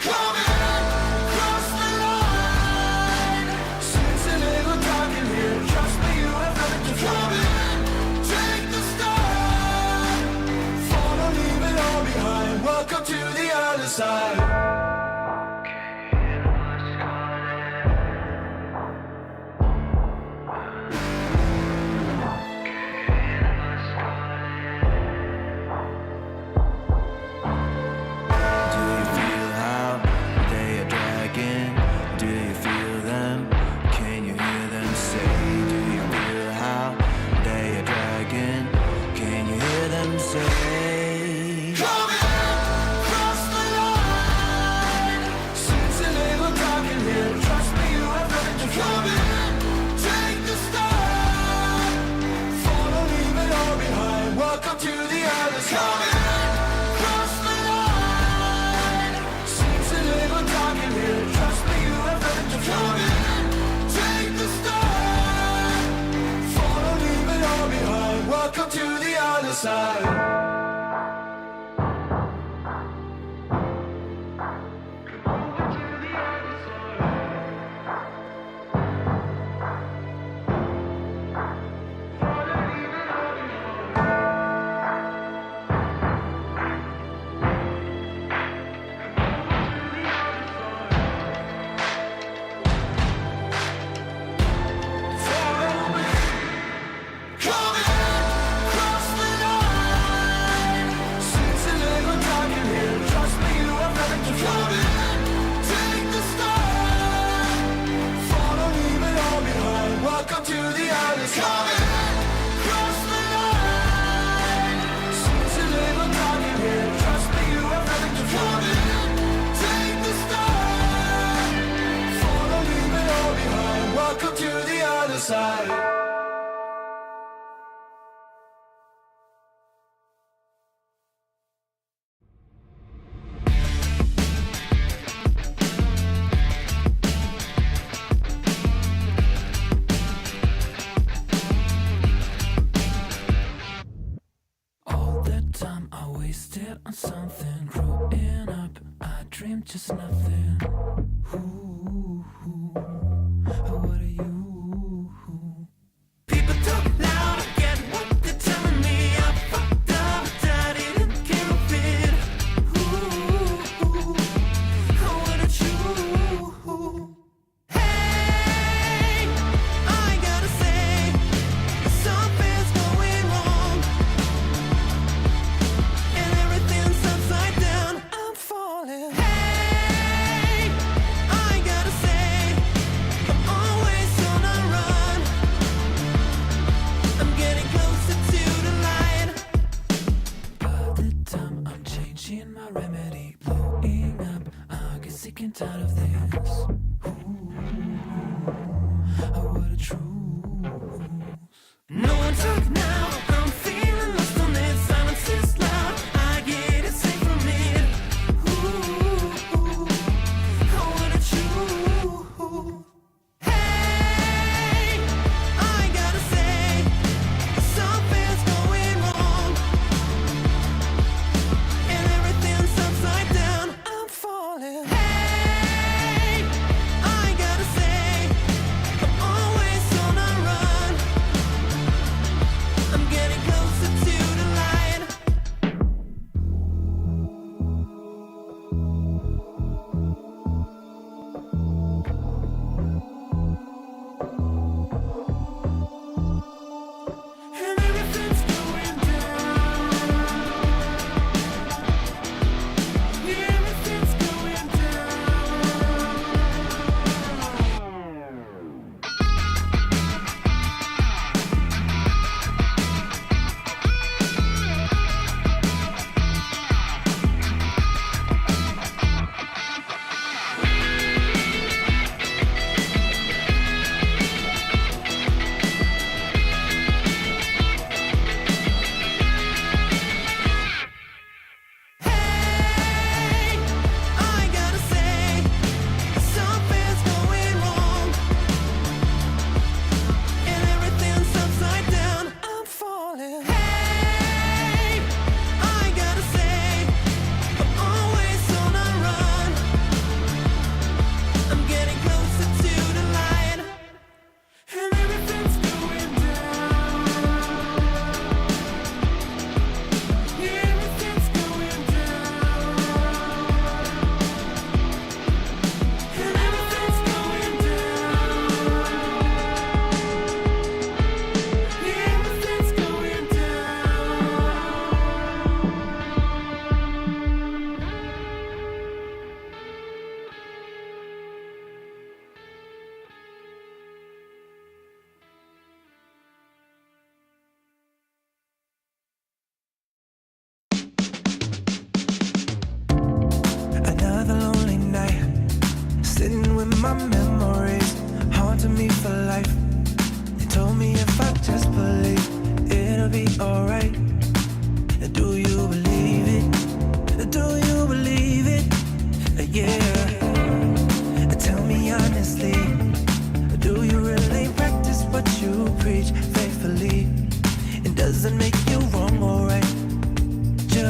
Coming, side. All that time I wasted on something. Growing up, I dreamed just nothing. Ooh, what are you? People talk loud, I get what they're telling me. I fucked up, but I didn't give a bit. Ooh, what are you? Hey, I gotta say, something's going wrong, and everything's upside down. I'm falling. Hey, I gotta say, I'm always on a run. I'm getting closer to the light. By the time I'm changing my remedy, blowing up, I get sick and tired of this. What a truth. No one talk now, I'm feeling lost on it. Silence is loud, I get it safe from it. What a truth. Hey, I gotta say, something's going wrong, and everything's upside down. I'm falling. Hey, I gotta say, I'm always on a run. I'm getting closer to the light. And everything's going down. Yeah, everything's going down. Hey, I gotta say, something's going wrong, and everything's upside down. I'm falling. Hey, I gotta say, I'm always on a run. I'm getting closer to the light, and everything's going down. Yeah, everything's going down. And everything's going down. Yeah, everything's going down. Another lonely night, sitting with my memories, haunting me for life. They told me if I just believe, it'll be alright. Do you believe it? Do you believe it? Yeah. Tell me honestly, do you really practice what you preach faithfully? And does it make you wrong or right?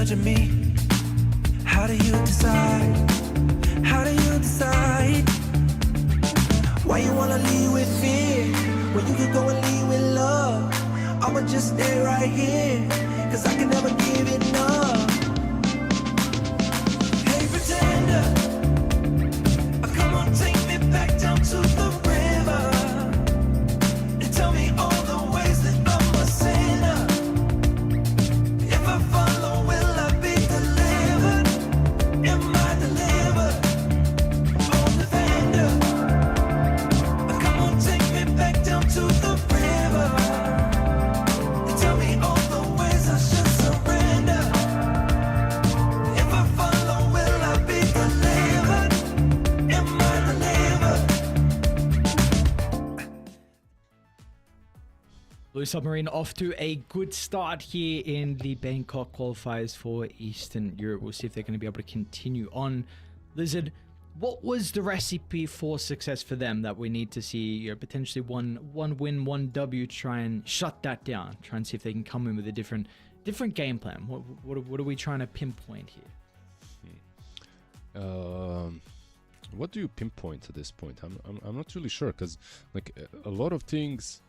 judging me. How do you decide? How do you decide? Why you wanna lead with fear when you could go and lead with love? I'ma just stay right here, cause I can never give enough. Hey pretender, come on, take me back down to the river and tell me all the ways that I'm a sinner. If I follow, will I be delivered? Am I delivered? Oh, defender, come on, take me back down to the river and tell me all the ways I should surrender. If I follow, will I be delivered? Am I delivered? Blue Submarine off to a good start here in the Bangkok qualifiers for Eastern Europe. We'll see if they're going to be able to continue on. Lizard, what was the recipe for success for them that we need to see, potentially one win, one W, try and shut that down, try and see if they can come in with a different game plan? What are we trying to pinpoint here? What do you pinpoint at this point? I'm not really sure, because like a lot of things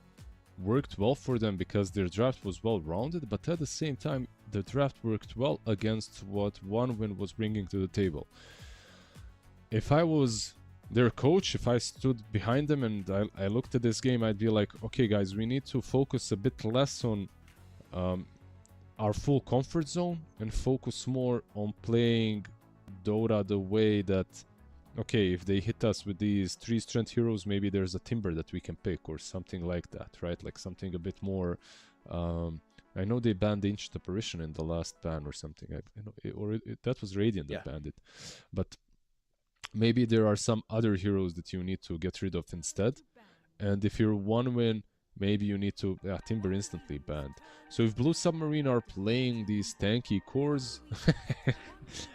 worked well for them because their draft was well rounded, but at the same time the draft worked well against what one win was bringing to the table. If I was their coach, if I stood behind them and I looked at this game, I'd be like, okay guys, we need to focus a bit less on our full comfort zone and focus more on playing Dota the way that, okay, if they hit us with these 3 strength heroes, maybe there's a Timber that we can pick or something like that, right? Like something a bit more. I know they banned the Ancient Apparition in the last ban or something, that was Radiant that banned it. But maybe there are some other heroes that you need to get rid of instead. And if you're one win, maybe you need to... Timber instantly banned. So if Blue Submarine are playing these tanky cores...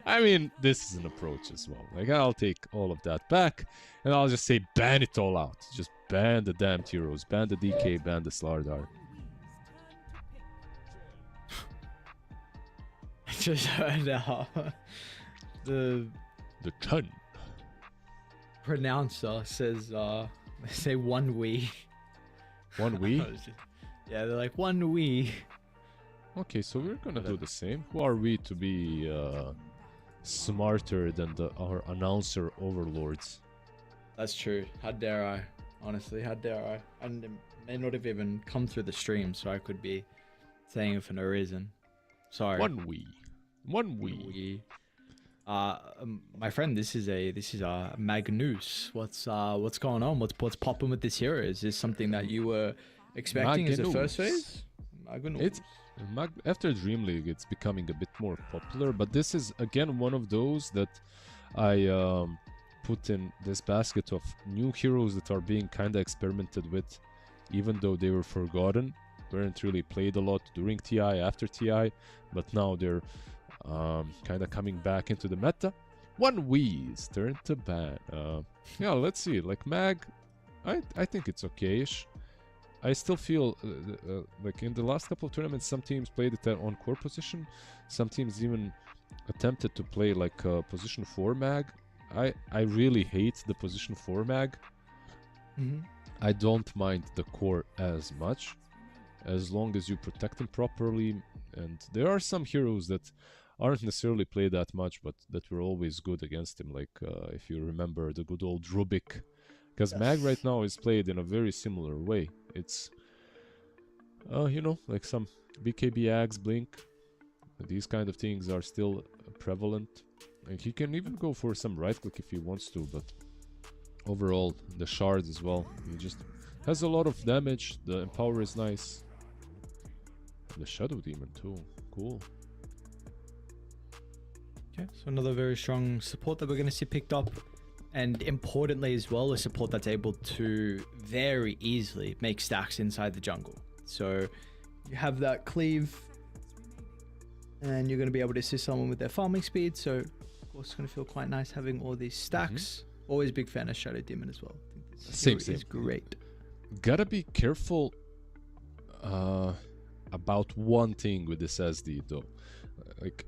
I mean, this is an approach as well. Like, I'll take all of that back, and I'll just say ban it all out. Just ban the damn heroes. Ban the DK, ban the Slardar. I just heard the Chun pronouncer says, they say one we. One we? Yeah, they're like one we. Okay, so we're gonna do the same. Who are we to be smarter than our announcer overlords? That's true. How dare I? Honestly, how dare I? I may not have even come through the stream, so I could be saying it for no reason. Sorry. One we. My friend, this is Magnus. What's going on? What's popping with this hero? Is this something that you were expecting as a first phase? Magnus. After Dream League, it's becoming a bit more popular, but this is again one of those that I put in this basket of new heroes that are being kind of experimented with, even though they were forgotten, weren't really played a lot during TI, after TI, but now they're kind of coming back into the meta. One Wee's turn to ban. Yeah, let's see. Like Mag, I think it's okay-ish. I still feel like in the last couple of tournaments, some teams played it on core position. Some teams even attempted to play like position 4 Mag. I really hate the position 4 Mag. I don't mind the core as much, as long as you protect them properly. And there are some heroes that aren't necessarily played that much, but that were always good against him. Like if you remember the good old Rubik. Because Mag right now is played in a very similar way. It's, you know, like some BKB Axe, Blink. These kind of things are still prevalent. And he can even go for some right click if he wants to, but overall, the Shard as well. He just has a lot of damage. The Empower is nice. And the Shadow Demon too. Cool. Okay, so another very strong support that we're going to see picked up. And importantly as well, a support that's able to very easily make stacks inside the jungle. So you have that cleave, and you're going to be able to assist someone with their farming speed. So of course it's going to feel quite nice having all these stacks. Always a big fan of Shadow Demon as well. I think this Same. is great. Gotta be careful about one thing with this SD though. Like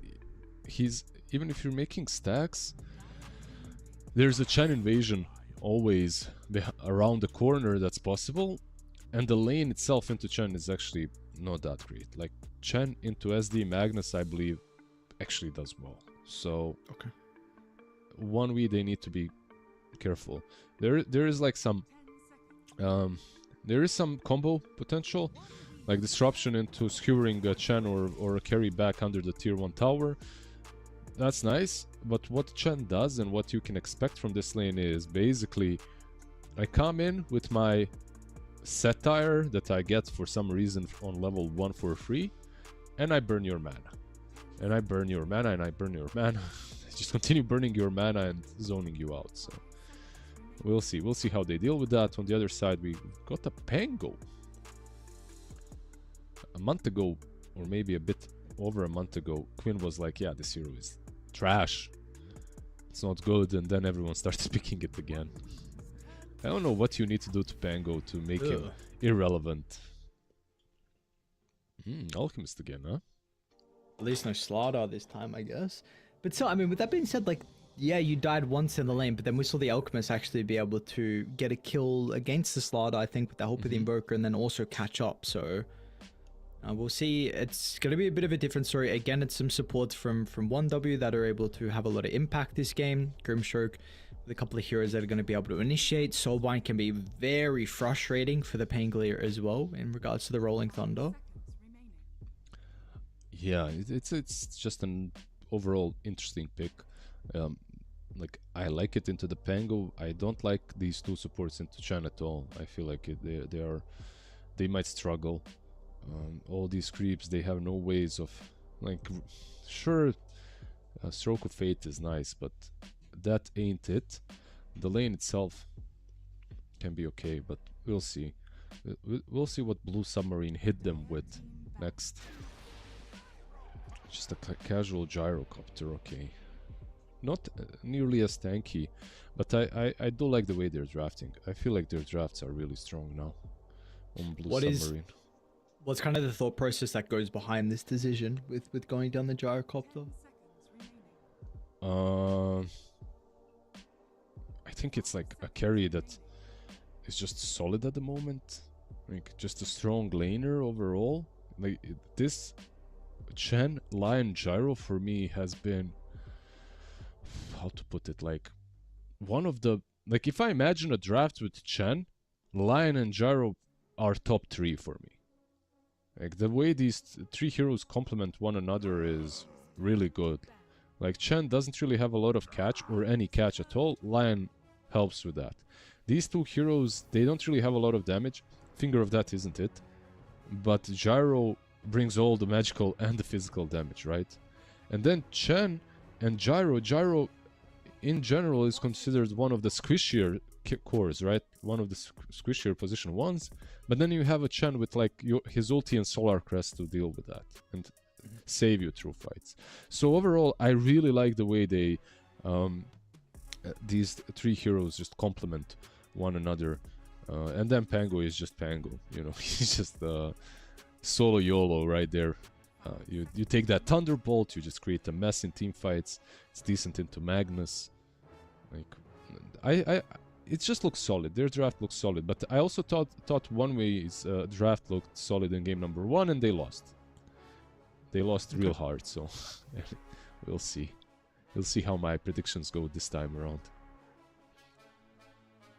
he's even if you're making stacks, there's a Chen invasion always around the corner that's possible, and the lane itself into Chen is actually not that great. Like Chen into SD Magnus, I believe, actually does well. So Okay. 1v they need to be careful. There is like some there is some combo potential, like disruption into skewering a Chen or a carry back under the tier 1 tower. That's nice, but what Chen does and what you can expect from this lane is basically I come in with my satire that I get for some reason on level 1 for free, and I burn your mana. And I burn your mana, and I burn your mana. I just continue burning your mana and zoning you out, so we'll see. We'll see how they deal with that. On the other side, we got a Pango. A month ago, or maybe a bit over a month ago, Quinn was like, yeah, this hero is trash. It's not good, and then everyone started picking it again. I don't know what you need to do to Pango to make him irrelevant. Alchemist again, huh? At least no Slardar this time, I guess. But so, I mean, with that being said, like, yeah, you died once in the lane, but then we saw the Alchemist actually be able to get a kill against the Slardar, I think, with the help of the Invoker, and then also catch up. So we'll see. It's going to be a bit of a different story. Again, it's some supports from 1W that are able to have a lot of impact this game. Grimstroke with a couple of heroes that are going to be able to initiate. Soulbind can be very frustrating for the Pangolier as well in regards to the Rolling Thunder. Yeah, it's just an overall interesting pick. Like I like it into the Pango. I don't like these two supports into Chen at all. I feel like they might struggle. All these creeps, they have no ways of, like, sure, Stroke of Fate is nice, but that ain't it. The lane itself can be okay, but we'll see. We'll see what Blue Submarine hit them with next. Just a casual gyrocopter, okay. Not nearly as tanky, but I do like the way they're drafting. I feel like their drafts are really strong now on Blue Submarine. What's kind of the thought process that goes behind this decision with going down the gyrocopter? I think it's like a carry that is just solid at the moment. Like just a strong laner overall. Like this Chen Lion Gyro for me has been, how to put it, like one of the, like if I imagine a draft with Chen, Lion and Gyro are top 3 for me. Like the way these three heroes complement one another is really good. Like Chen doesn't really have a lot of catch or any catch at all. Lion helps with that. These two heroes, they don't really have a lot of damage. Finger of Death isn't it. But Gyro brings all the magical and the physical damage, right? And then Chen and Gyro in general is considered one of the squishier cores, right? One of the squishier position 1s. But then you have a Chen with like his ulti and Solar Crest to deal with that and save you through fights. So overall, I really like the way they these three heroes just complement one another. And then Pango is just Pango, you know. He's just solo YOLO right there. You take that Thunderbolt, you just create a mess in team fights. It's decent into Magnus. Like it just looks solid. Their draft looks solid. But I also thought One Way's draft looked solid in game number 1, and they lost. They lost real hard, so we'll see. We'll see how my predictions go this time around.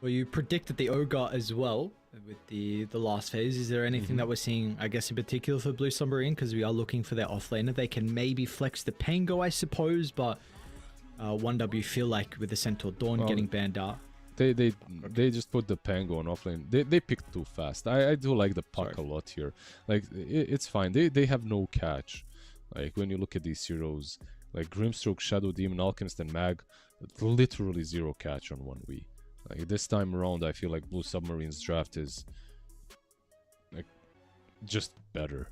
Well, you predicted the Ogre as well with the last phase. Is there anything that we're seeing, I guess, in particular for Blue Submarine? Because we are looking for their offlaner. They can maybe flex the Pango, I suppose, but 1W feel like with the Centaur Dawn getting banned out. They just put the Pango on offlane. They picked too fast. I do like the puck a lot here. Like it's fine. They have no catch. Like when you look at these heroes, like Grimstroke, Shadow Demon, Alchemist, and Mag, literally zero catch on 1v. Like this time around, I feel like Blue Submarine's draft is like just better,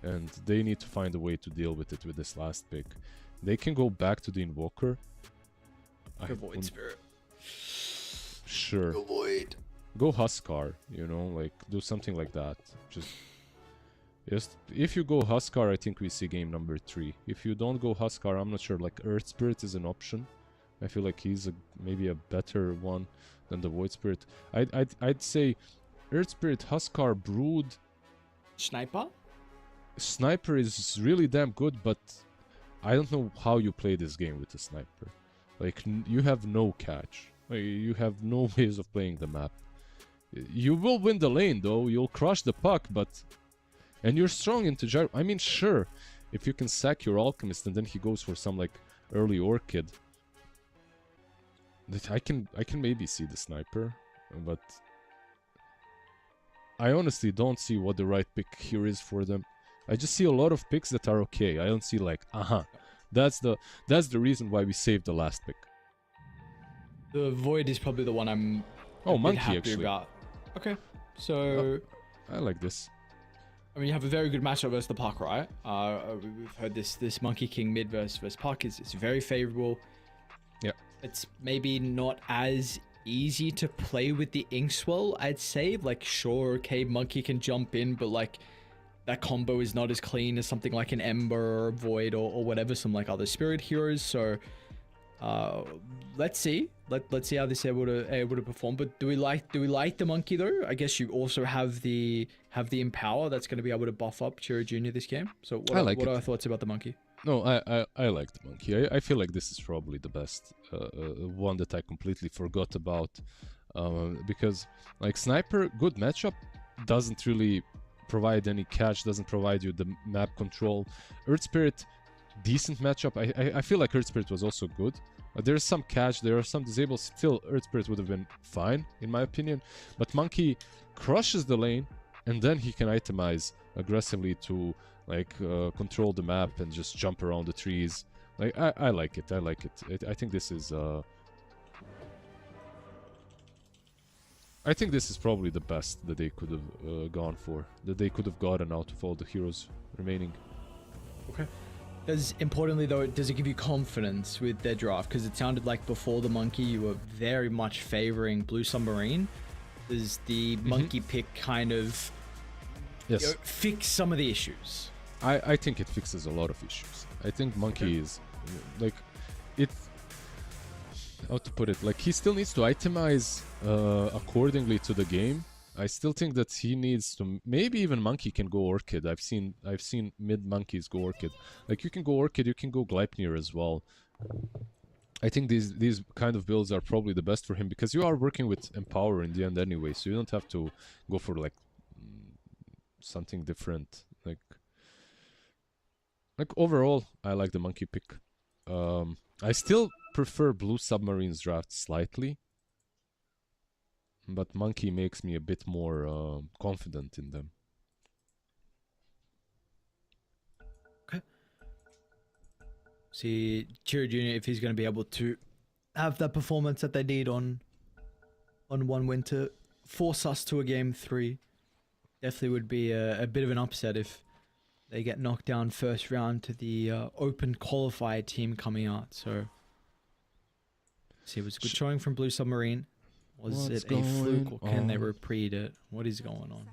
and they need to find a way to deal with it with this last pick. They can go back to the Invoker. Void Spirit. Sure. Go Huskar, you know, like do something like that. Just Yes, if you go Huskar, I think we see game number 3. If you don't go Huskar, I'm not sure. Like Earth Spirit is an option. I feel like he's maybe a better one than the Void Spirit. I'd say Earth Spirit, Huskar, Brood. Sniper? Sniper is really damn good, but I don't know how you play this game with the Sniper. Like you have no catch. Like, you have no ways of playing the map. You will win the lane though. You'll crush the puck, but and you're strong into gyro. I mean, sure, if you can sack your Alchemist and then he goes for some like early Orchid. That I can maybe see the Sniper, but I honestly don't see what the right pick here is for them. I just see a lot of picks that are okay. I don't see like, that's the reason why we saved the last pick. The Void is probably the one I'm Monkey actually. about. Okay, so I like this. I mean, you have a very good matchup versus the Puck, right? We've heard this Monkey King mid versus Puck is very favorable. Yeah. It's maybe not as easy to play with the Inkswell, I'd say. Like, sure, okay, Monkey can jump in, but like that combo is not as clean as something like an Ember or Void or whatever, some like other Spirit heroes. So let's see. Let's see how this able to perform. But do we like the Monkey though? I guess you also have the Empower that's going to be able to buff up Chiro Jr. this game. So what are our thoughts about the Monkey? No, I like the Monkey. I feel like this is probably the best one that I completely forgot about, because like Sniper, good matchup, doesn't really provide any catch, doesn't provide you the map control. Earth Spirit, decent matchup. I feel like Earth Spirit was also good. There's some catch, there are some disables. Still, Earth Spirit would have been fine in my opinion. But Monkey crushes the lane, and then he can itemize aggressively to like control the map and just jump around the trees. Like I like it. I think this is I think this is probably the best that they could have gone for, that they could have gotten out of all the heroes remaining. Okay. Importantly though, does it give you confidence with their draft? Because it sounded like before the Monkey you were very much favoring Blue Submarine. Does the Monkey pick kind of fix some of the issues? I think it fixes a lot of issues. I think Monkey is like it. How to put it? Like he still needs to itemize accordingly to the game. I still think that he needs to. Maybe even Monkey can go Orchid. I've seen mid Monkeys go Orchid. Like you can go Orchid, you can go Gleipnir as well. I think these kind of builds are probably the best for him because you are working with Empower in the end anyway, so you don't have to go for like something different. Like overall, I like the Monkey pick. I still prefer Blue Submarine's draft slightly, but Monkey makes me a bit more confident in them. Okay. See Chiro Jr. if he's going to be able to have that performance that they need on one win to force us to a game 3. Definitely would be a bit of an upset if they get knocked down first round to the open qualifier team coming out. So, see, it was a good showing from Blue Submarine. Was it a fluke or can they repeat it? What is going on?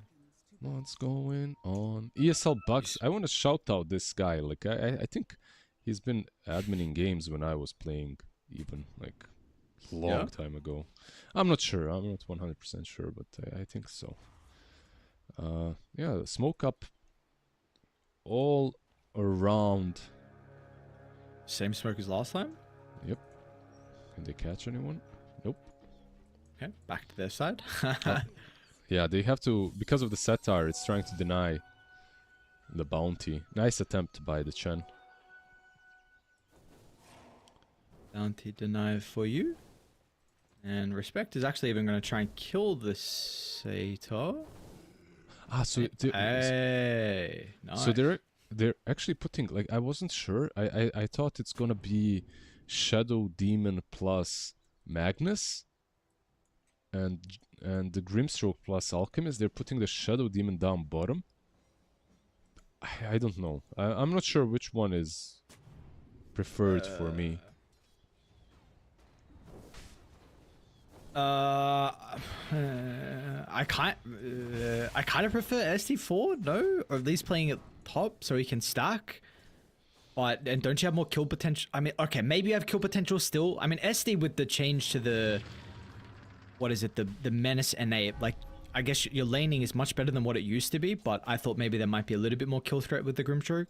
What's going on? ESL Bucks. I want to shout out this guy. Like I think he's been adminning games when I was playing, even like a long time ago. I'm not sure. I'm not 100% sure, but I think so. Yeah, smoke up all around. Same smoke as last time? Yep. Can they catch anyone? Nope. Okay, back to their side. Yeah, they have to, because of the satire, it's trying to deny the bounty. Nice attempt by the Chen. Bounty denied for you. And Respect is actually even going to try and kill the Sator. Ah, so hey, nice. So they're actually putting, like, I wasn't sure. I thought it's gonna be Shadow Demon plus Magnus and the Grimstroke plus Alchemist. They're putting the Shadow Demon down bottom. I don't know. I'm not sure which one is preferred for me. I kind of prefer SD4, no? Or at least playing at top so he can stack. But, and don't you have more kill potential? I mean, okay, maybe you have kill potential still. I mean, SD with the change to the, what is it? The Menace innate, like, I guess your laning is much better than what it used to be, but I thought maybe there might be a little bit more kill threat with the Grimstroke.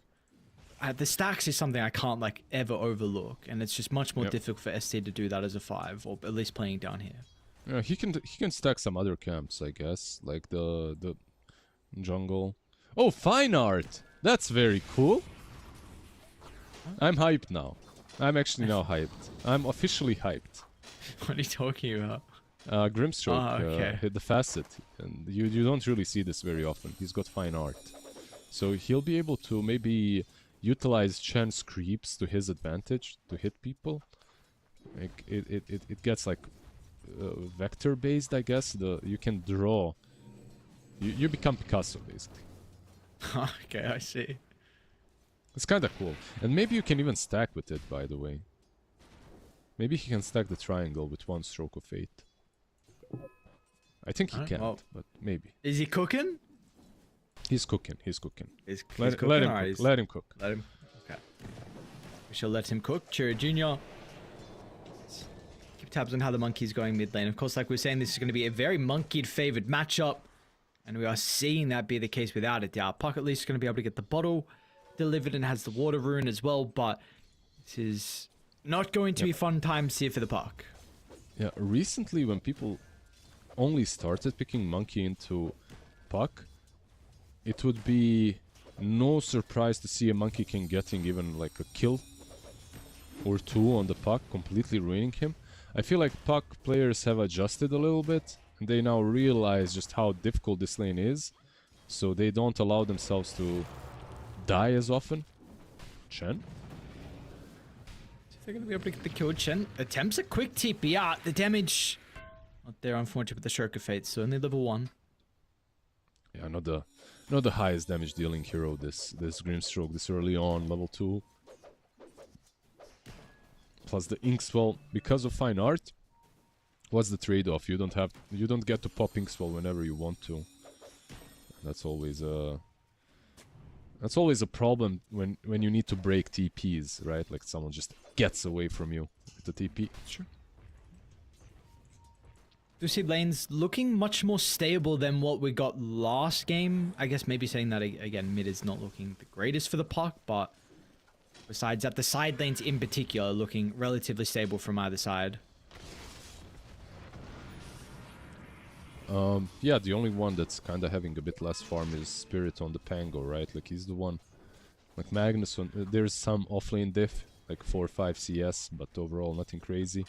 The stacks is something I can't, like, ever overlook, and it's just much more difficult for SD to do that as a 5, or at least playing down here. Yeah, he can stack some other camps, I guess, like the jungle. Oh, fine art! That's very cool. I'm hyped now. I'm actually now hyped. I'm officially hyped. What are you talking about? Grimstroke hit the facet, and you don't really see this very often. He's got fine art, so he'll be able to maybe utilize Chen's creeps to his advantage to hit people. Like it gets like vector based, I guess. You can draw. You become Picasso basically. Okay, I see. It's kind of cool, and maybe you can even stack with it. By the way, maybe he can stack the triangle with one stroke of fate. I think he can't, but maybe. Is he cooking? He's cooking. He's cooking. Let him cook. Let him cook. Let him. Okay. We shall let him cook. Chira Jr. Keep tabs on how the monkey's going mid lane. Of course, like we were saying, this is going to be a very monkeyed favored matchup, and we are seeing that be the case without a doubt. Puck at least is going to be able to get the bottle delivered and has the water rune as well, but this is not going to be fun times here for the Puck. Yeah, recently when people only started picking monkey into Puck, it would be no surprise to see a monkey king getting even like a kill or two on the Puck, completely ruining him. I feel like Puck players have adjusted a little bit, and they now realize just how difficult this lane is, so they don't allow themselves to die as often. Chen? They're going to be able to get the kill. Chen attempts a quick TP out. The damage not there, unfortunately, with the Stroke of Fate, so only level 1. Yeah, not the highest damage dealing hero this Grimstroke this early on, level 2. Plus the Inkswell, because of fine art. What's the trade-off? You don't get to pop Inkswell whenever you want to. That's always a problem when you need to break TPs, right? Like someone just gets away from you with the TP. Sure. Do you see lanes looking much more stable than what we got last game? I guess maybe saying that again, mid is not looking the greatest for the Puck, but besides that, the side lanes in particular are looking relatively stable from either side. Yeah, the only one that's kind of having a bit less farm is Spirit on the Pango, right? Like he's the one. Like Magnus, there's some offlane diff, like 4 or 5 CS, but overall nothing crazy.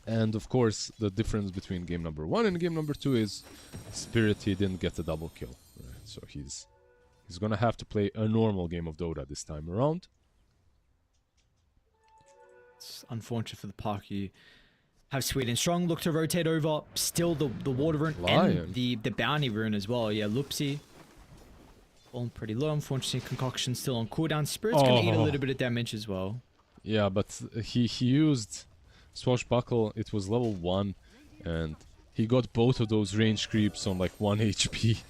And of course, the difference between game number 1 and game number 2 is Spirit, he didn't get a double kill, right? So he's gonna have to play a normal game of Dota this time around. It's unfortunate for the Puck. You have Sweet and Strong look to rotate over. Still the water rune and the bounty rune as well. Yeah, Loopsy falling pretty low. Unfortunately, Concoction still on cooldown. Spirit's gonna eat a little bit of damage as well. Yeah, but he used Swashbuckle. It was level 1, and he got both of those range creeps on like 1 HP.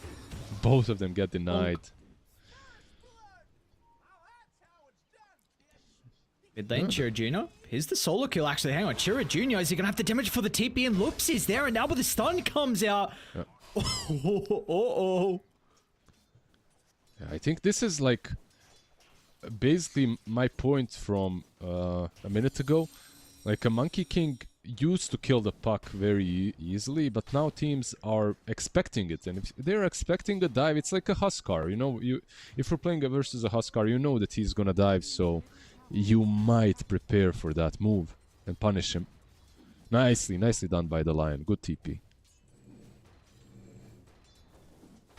Both of them get denied. Mid lane, Chira Jr. Here's the solo kill, actually. Hang on, Chira Jr. Is he going to have the damage for the TP? And Loopsy's there, and now the stun comes out. Yeah. Oh. Yeah, I think this is like basically my point from a minute ago. Like a Monkey King used to kill the Puck very easily, but now teams are expecting it, and if they're expecting a dive, it's like a Huskar. You know, if we're playing versus a Huskar, you know that he's gonna dive, so you might prepare for that move and punish him. Nicely done by the Lion. Good TP.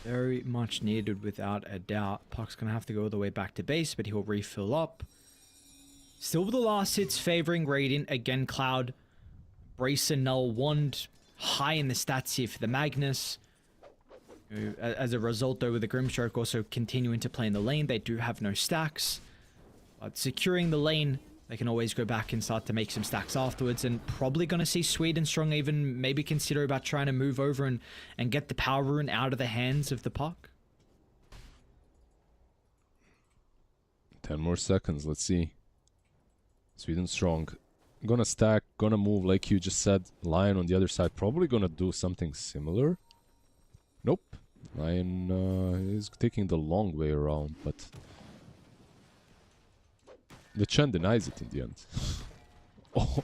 Very much needed without a doubt. Puck's gonna have to go all the way back to base, but he'll refill up. Still the last hits favoring Radiant. Again, Cloud, Bracer, Null, Wand, high in the stats here for the Magnus. As a result, though, with the Grimstroke also continuing to play in the lane, they do have no stacks. But securing the lane, They can always go back and start to make some stacks afterwards, and probably going to see Sweden Strong even maybe consider about trying to move over and get the power rune out of the hands of the puck. 10 more seconds, let's see. Sweden Strong. Gonna stack, gonna move like you just said. Lion on the other side, probably gonna do something similar. Nope. Lion is taking the long way around, but the Chen denies it in the end.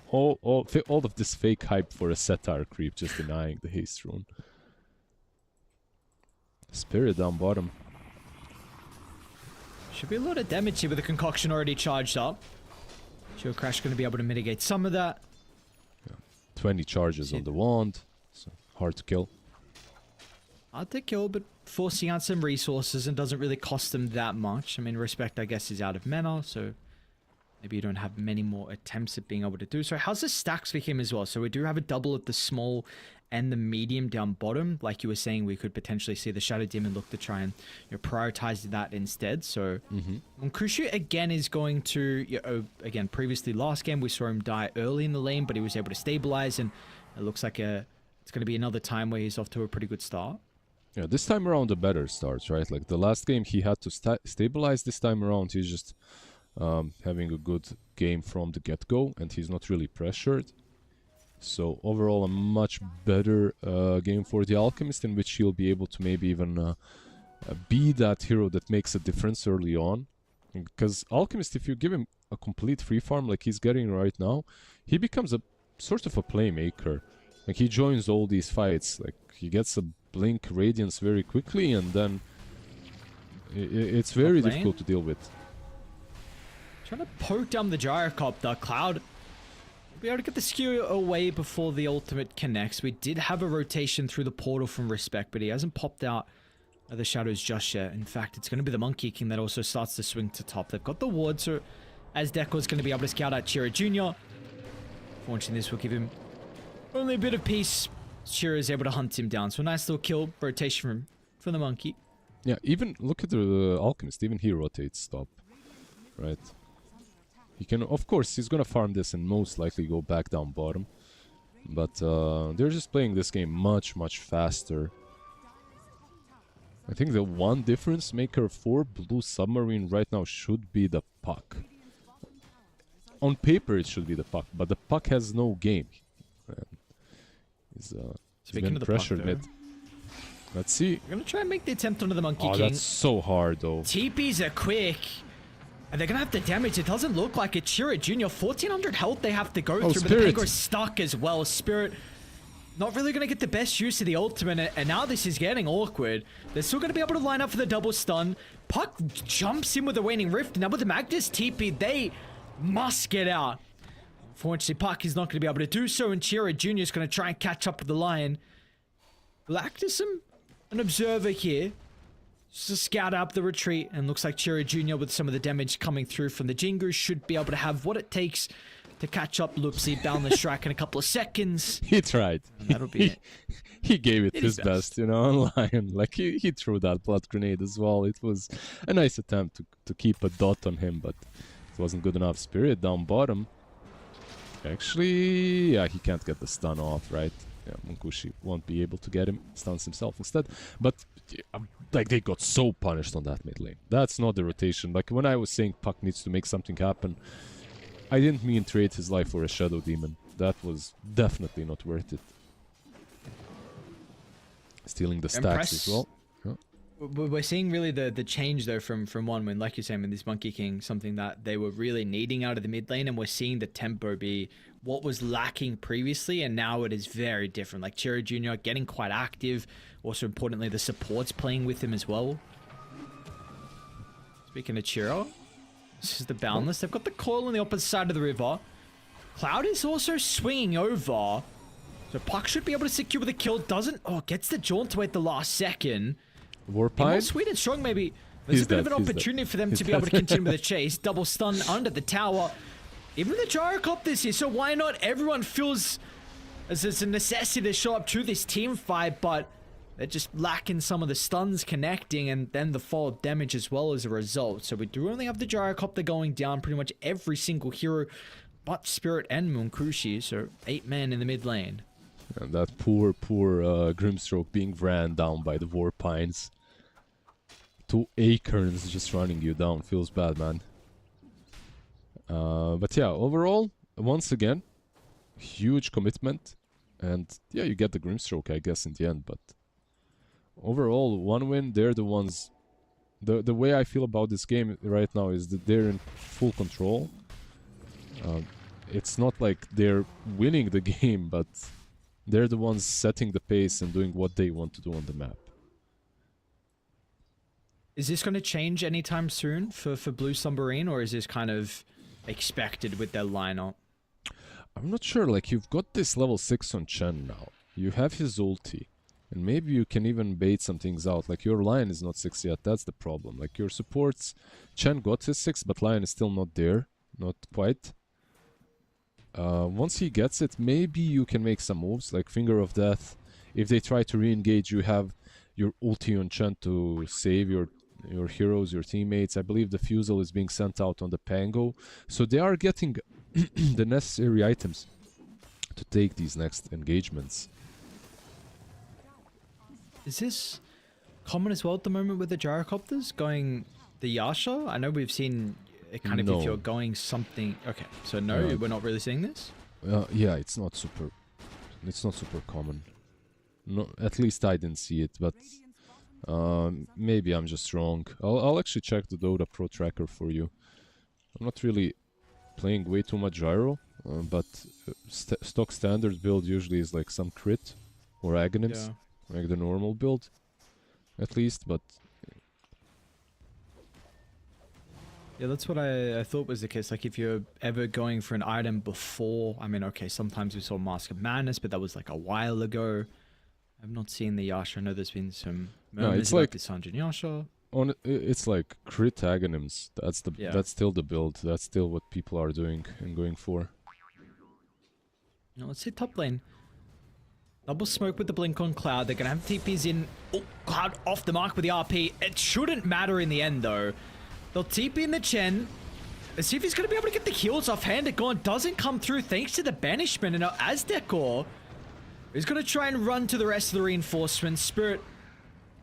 all of this fake hype for a satire creep, just denying the haste rune. Spirit down bottom. Should be a lot of damage here with the concoction already charged up. Shield Crash going to be able to mitigate some of that. Yeah. 20 charges on the wand, so hard to kill. Hard to kill, but forcing out some resources and doesn't really cost them that much. I mean, Respect, I guess, is out of mana, so maybe you don't have many more attempts at being able to do so. How's the stacks for him as well? So we do have a double at the small and the medium down bottom. Like you were saying, we could potentially see the Shadow Demon look to try and prioritize that instead. So Munkushu again is going to, again, previously last game we saw him die early in the lane, but he was able to stabilize, and it looks like it's going to be another time where he's off to a pretty good start. Yeah, this time around a better start, right? Like the last game he had to stabilize. This time around he's just having a good game from the get-go, and he's not really pressured. So overall a much better game for the Alchemist, in which he'll be able to maybe even be that hero that makes a difference early on. Because Alchemist, if you give him a complete free farm like he's getting right now, he becomes a sort of a playmaker. Like he joins all these fights, like he gets a blink radiance very quickly, and then it's very difficult to deal with. Trying to poke down the Gyrocopter. Cloud will be able to get the skew away before the ultimate connects. We did have a rotation through the portal from Respect, but he hasn't popped out of the shadows just yet. In fact, it's going to be the Monkey King that also starts to swing to top. They've got the ward, so as Deco's going to be able to scout out Chira Jr. Fortunately, this will give him only a bit of peace. Chira is able to hunt him down, so a nice little kill rotation from the Monkey. Yeah, even look at the Alchemist, even he rotates top, right? He can, of course, he's gonna farm this and most likely go back down bottom. But they're just playing this game much, much faster. I think the one difference maker for Blue Submarine right now should be the puck. On paper it should be the puck, but the puck has no game. He's been pressured mid. Let's see. We're gonna try and make the attempt onto the Monkey King. Oh, that's so hard though. TPs are quick. And they're going to have to damage. It doesn't look like it. Chira Jr., 1400 health they have to go through. Spirit. But the Pegro's stuck as well. Spirit not really going to get the best use of the ultimate. And now this is getting awkward. They're still going to be able to line up for the double stun. Puck jumps in with the Waning Rift. Now with the Magnus TP, they must get out. Unfortunately, Puck is not going to be able to do so. And Chira Jr. is going to try and catch up with the Lion. Lactisum, an observer here. Just to scout up the retreat, and looks like Chira Jr. with some of the damage coming through from the Jingu should be able to have what it takes to catch up Loopsy down the strike in a couple of seconds. He tried. And that'll be it. He gave it his best, you know, on Lion. Like he threw that blood grenade as well. It was a nice attempt to keep a dot on him, but it wasn't good enough. Spirit down bottom. Actually, yeah, he can't get the stun off, right? Yeah, Munkushi won't be able to get him. Stuns himself instead. But like they got so punished on that mid lane. That's not the rotation. Like when I was saying Puck needs to make something happen, I didn't mean trade his life for a Shadow Demon. That was definitely not worth it. Stealing the stacks as well. Yeah. We're seeing really the change though from one when, like you're saying, with this Monkey King, something that they were really needing out of the mid lane, and we're seeing the tempo be what was lacking previously, and now it is very different. Like Chira Jr. getting quite active. Also importantly, the support's playing with him as well. Speaking of Chira, this is the Boundless. They've got the coil on the opposite side of the river. Cloud is also swinging over. So Puck should be able to secure the kill. Doesn't. Oh, gets the jaunt away at the last second. Warpine. Sweet and Strong maybe. There's a bit of an opportunity for them to be able to continue with the chase. Double stun under the tower. Even the Gyrocopters here, so why not? Everyone feels as there's a necessity to show up to this team fight, but they're just lacking some of the stuns connecting and then the fall damage as well as a result. So we do only have the Gyrocopter going down pretty much every single hero but Spirit and Munkushi, so 8 men in the mid lane. And that poor Grimstroke being ran down by the Warpines. 2 acorns just running you down. Feels bad, man. But yeah, overall, once again, huge commitment. And yeah, you get the Grimstroke, I guess, in the end. But overall, 1 win, they're the ones... The way I feel about this game right now is that they're in full control. It's not like they're winning the game, but they're the ones setting the pace and doing what they want to do on the map. Is this going to change anytime soon for Blue Submarine, or is this kind of expected with their lineup? I'm not sure, like, you've got this level 6 on Chen now. You have his ulti. And maybe you can even bait some things out. Like, your Lion is not 6 yet, that's the problem. Like, your supports... Chen got his 6, but Lion is still not there. Not quite. Once he gets it, maybe you can make some moves, like Finger of Death. If they try to re-engage, you have your ulti on Chen to save your heroes, your teammates. I believe the Fusel is being sent out on the Pango. So they are getting the necessary items to take these next engagements. Is this common as well at the moment with the Gyrocopters going the Yasha? I know we've seen it kind of if you're going something... Okay, so no, we're not really seeing this? Yeah, it's not super common. No, at least I didn't see it, but maybe I'm just wrong. I'll actually check the Dota Pro tracker for you. I'm not really playing way too much gyro, but stock standard build usually is like some crit or agonyms, like the normal build, at least, but... Yeah, that's what I thought was the case. Like, if you're ever going for an item before... I mean, okay, sometimes we saw Mask of Madness, but that was like a while ago. I've not seen the Yasha. I know there's been some murmurs about the Sanjin Yasha. It's like crit agonyms. That's still the build. That's still what people are doing and going for. Now, let's hit top lane. Double smoke with the blink on Cloud. They're going to have TPs in. Oh, Cloud off the mark with the RP. It shouldn't matter in the end, though. They'll TP in the Chen. Let's see if he's going to be able to get the heals offhand. It doesn't come through thanks to the banishment. And now Aztekor is going to try and run to the rest of the reinforcements. Spirit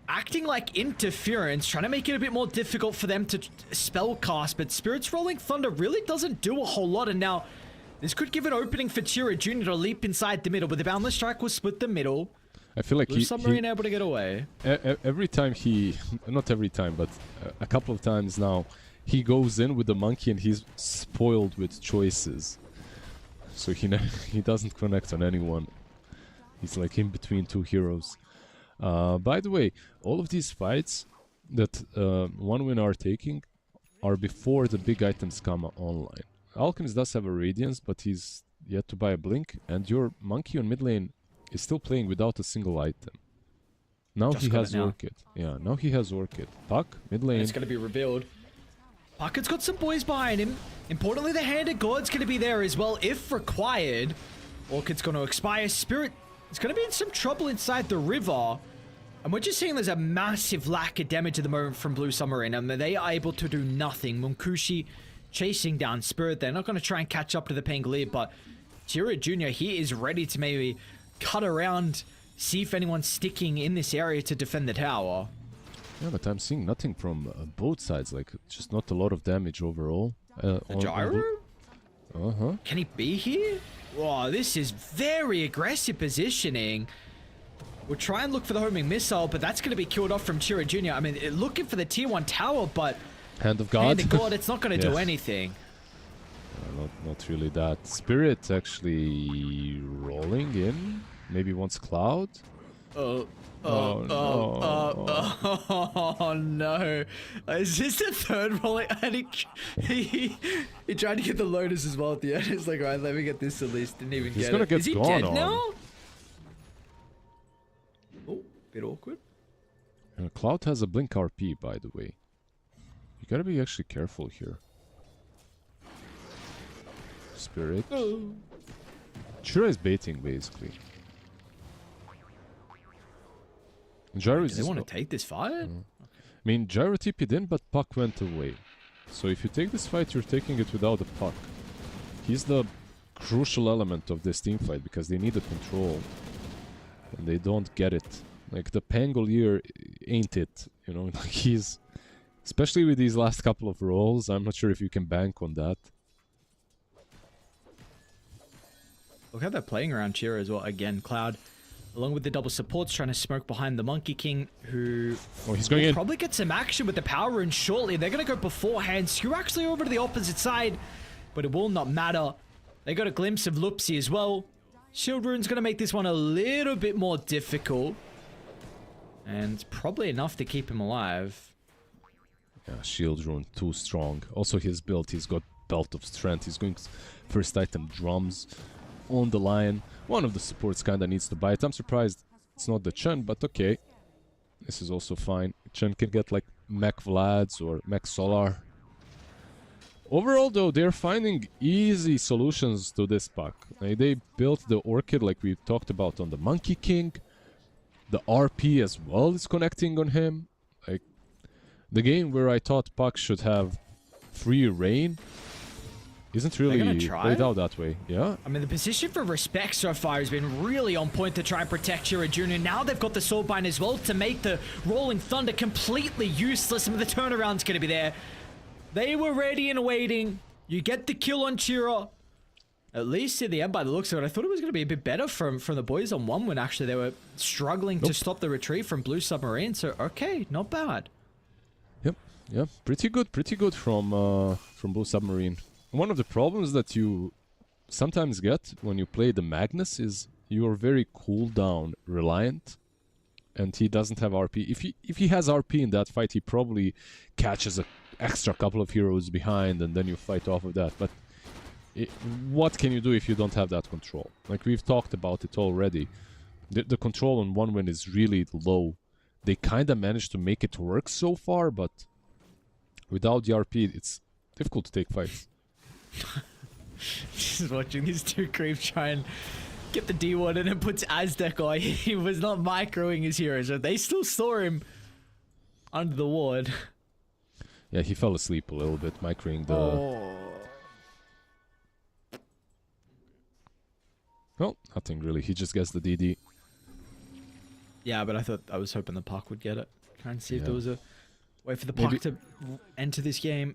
acting like interference, trying to make it a bit more difficult for them to spell cast. But Spirit's Rolling Thunder really doesn't do a whole lot. And now this could give an opening for Tira Jr. to leap inside the middle. But the Boundless Strike will split the middle. I feel like Blue Submarine able to get away. Every time not every time, but a couple of times now, he goes in with the monkey and he's spoiled with choices. So he doesn't connect on anyone. He's like in between 2 heroes. By the way, all of these fights that One Win are taking are before the big items come online. Alchemist does have a Radiance, but he's yet to buy a Blink, and your monkey on mid lane is still playing without a single item. Now he has Orchid. Yeah, now he has Orchid. Puck, mid lane. It's going to be revealed. Pucket's got some boys behind him. Importantly, the Hand of God's going to be there as well, if required. Orchid's going to expire. Spirit is going to be in some trouble inside the river. And we're just seeing there's a massive lack of damage at the moment from Blue Submarine. And they are able to do nothing. Munkushi chasing down Spirit. They're not going to try and catch up to the Pangolier, but Tira Jr., he is ready to maybe cut around, see if anyone's sticking in this area to defend the tower. Yeah, but I'm seeing nothing from both sides, like just not a lot of damage overall. The gyro? Can he be here? Wow, this is very aggressive positioning. We'll try and look for the homing missile, but that's going to be killed off from Tira Jr. I mean, looking for the tier 1 tower, but Hand of God. Hand of God, it's not going to do anything. Not really that. Spirit actually rolling in. Maybe wants Cloud. Oh no. Is this the third rolling? And he tried to get the Lotus as well at the end. It's like, alright, let me get this at least. Didn't even get it. Is he dead now? Oh, bit awkward. Cloud has a Blink RP, by the way. You gotta be actually careful here. Spirit. Shura is baiting, basically. Gyro Do is they want to take this fight? I mean, Gyro TP'd in, but Puck went away. So if you take this fight, you're taking it without a Puck. He's the crucial element of this team fight because they need the control. And they don't get it. Like, the Pangolier ain't it, you know? Like, he's... Especially with these last couple of rolls, I'm not sure if you can bank on that. Look how they're playing around Chira as well. Again, Cloud, along with the double supports, trying to smoke behind the Monkey King, who He's going will in. probably get some action with the power rune shortly. They're going to go beforehand. Skew actually over to the opposite side, but it will not matter. They got a glimpse of Lupsi as well. Shield rune's going to make this one a little bit more difficult, and probably enough to keep him alive. Yeah, shield rune too strong. Also his build, he's got Belt of Strength. He's going first item drums on the line. One of the supports kinda needs to buy it. I'm surprised it's not the Chen, but okay. This is also fine. Chen can get like Mech Vlads or Mech Solar. Overall though, they're finding easy solutions to this puck. Like, they built the Orchid like we talked about on the Monkey King. The RP as well is connecting on him. Like, the game where I thought Puck should have free reign isn't really played out that way. Yeah. I mean, the position for Respect so far has been really on point to try and protect Shira Jr. Now they've got the Soulbind as well to make the Rolling Thunder completely useless. I mean, the turnaround's going to be there. They were ready and waiting. You get the kill on Chira. At least in the end, by the looks of it, I thought it was going to be a bit better from the boys on one when actually they were struggling to stop the retreat from Blue Submarine. So, okay, not bad. Yeah, pretty good from Blue Submarine. One of the problems that you sometimes get when you play the Magnus is you are very cooldown reliant, and he doesn't have RP. If he has RP in that fight, he probably catches a extra couple of heroes behind, and then you fight off of that. But what can you do if you don't have that control? Like, we've talked about it already. The control on one win is really low. They kind of managed to make it work so far, but without the RP, it's difficult to take fights. Just watching these two creeps try and get the D1 and it puts Aztec on. He was not microing his heroes, but they still saw him under the ward. Yeah, he fell asleep a little bit, microing the... Well, nothing really. He just gets the DD. Yeah, but I was hoping the Puck would get it. Trying to see if there was a way for the Puck to enter this game.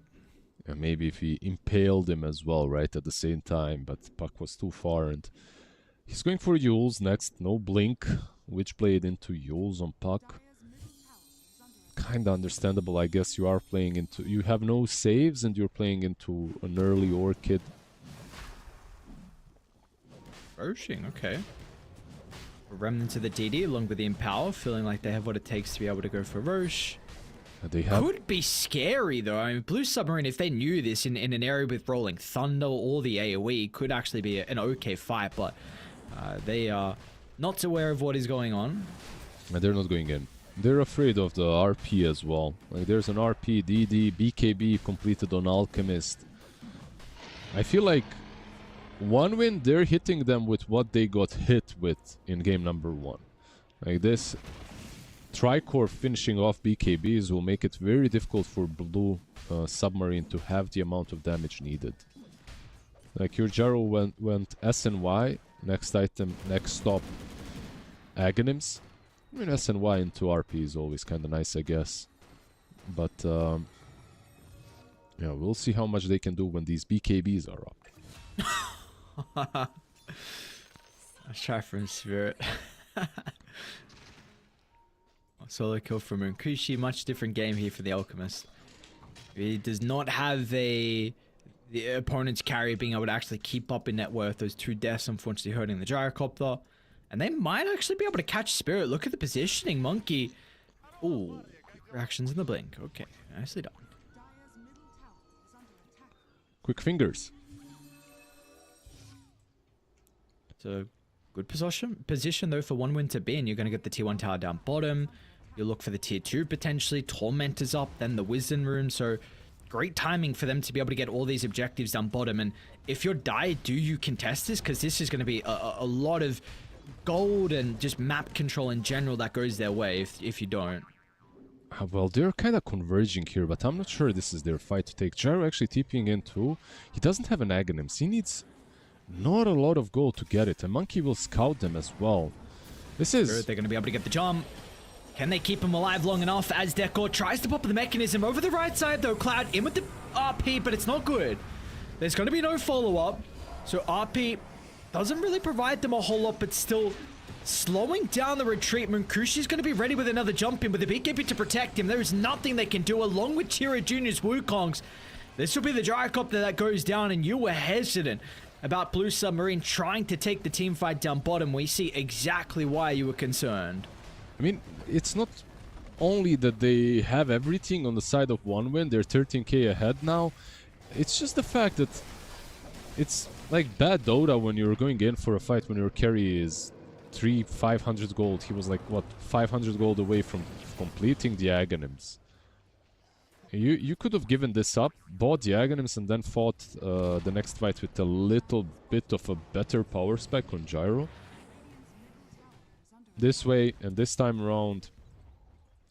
Yeah, maybe if he impaled him as well, right, at the same time, but Puck was too far, and he's going for Yules next. No blink. Witchblade into Yules on Puck. Kinda understandable, I guess. You are playing into... You have no saves, and you're playing into an early Orchid. Roshing, okay. A remnant of the DD along with the Empower, feeling like they have what it takes to be able to go for Roche. They have... Could be scary though. I mean, Blue Submarine, if they knew this in an area with Rolling Thunder or the AoE, could actually be an okay fight, but they are not aware of what is going on. They're not going in. They're afraid of the RP as well. Like, there's an RP, DD, BKB completed on Alchemist. I feel like one win, they're hitting them with what they got hit with in game number 1. Like, this Tricore finishing off BKBs will make it very difficult for Blue Submarine to have the amount of damage needed. Like, your Gyro went SNY, next item, next stop, Aghanims. I mean, SNY into RP is always kind of nice, I guess. But, yeah, we'll see how much they can do when these BKBs are up. Let's try from Spirit. Solo kill from Unkushi. Much different game here for the Alchemist. He does not have the opponent's carry being able to actually keep up in net worth. Those 2 deaths unfortunately hurting the Gyrocopter. And they might actually be able to catch Spirit. Look at the positioning, Monkey. Ooh, reactions in the blink. Okay, nicely done. Quick fingers. It's a good position though for one win to be in. You're going to get the tier 1 tower down bottom. You'll look for the tier 2 potentially. Tormentor's up, then the Wisdom Rune. So great timing for them to be able to get all these objectives down bottom. And if you're Dai, do you contest this? Because this is going to be a lot of gold and just map control in general that goes their way if you don't. Well, they're kind of converging here, but I'm not sure this is their fight to take. Gyro actually TPing in too. He doesn't have an Aghanims. He needs not a lot of gold to get it. A Monkey will scout them as well. This is... They're going to be able to get the jump. Can they keep him alive long enough as Deco tries to pop the mechanism over the right side though? Cloud in with the RP, but it's not good. There's going to be no follow-up. So RP doesn't really provide them a whole lot, but still slowing down the retreat. Munkushi's going to be ready with another jump in with a BKB to protect him. There is nothing they can do along with Tira Jr.'s Wukongs. This will be the Gyrocopter that goes down, and you were hesitant about Blue Submarine trying to take the team fight down bottom. We see exactly why you were concerned. I mean, it's not only that they have everything on the side of one win, they're 13k ahead now. It's just the fact that it's like bad Dota when you're going in for a fight when your carry is 500 gold. He was like, what, 500 gold away from completing the Aghanims. You could have given this up, bought the Aghanims, and then fought the next fight with a little bit of a better power spec on Gyro. This way, and this time around,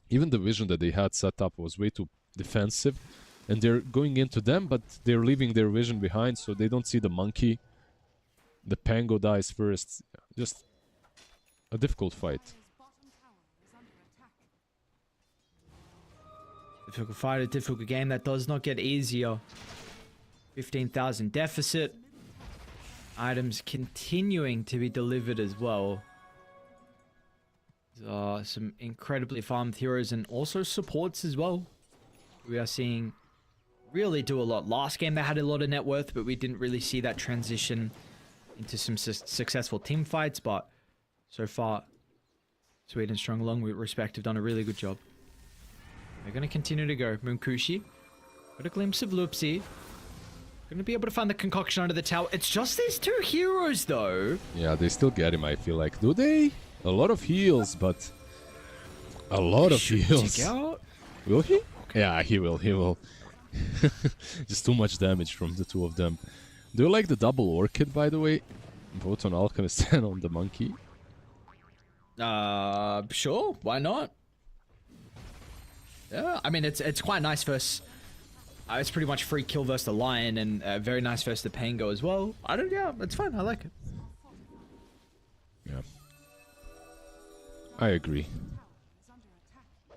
even the vision that they had set up was way too defensive. And they're going into them, but they're leaving their vision behind, so they don't see the monkey. The Pango dies first. Just a difficult fight. Difficult fight, a difficult game that does not get easier. 15,000 deficit. Items continuing to be delivered as well. Some incredibly farmed heroes and also supports as well. We are seeing really do a lot. Last game they had a lot of net worth, but we didn't really see that transition into some successful team fights. But so far, Sweden Strong along with Respect have done a really good job. They're going to continue to go. Munkushi. Got a glimpse of Lupsi. Going to be able to find the concoction under the tower. It's just these two heroes though. Yeah, they still get him, I feel like. Do they? A lot of heals, but... A lot of heals. Take out? Will he? Okay. Yeah, he will, he will. Just too much damage from the two of them. Do you like the double orchid, by the way? Both on Alchemist and on the monkey? Sure. Why not? Yeah, I mean, it's quite nice versus... it's pretty much free kill versus the lion, and very nice versus the Pango as well. Yeah, it's fine. I like it. Yeah. I agree.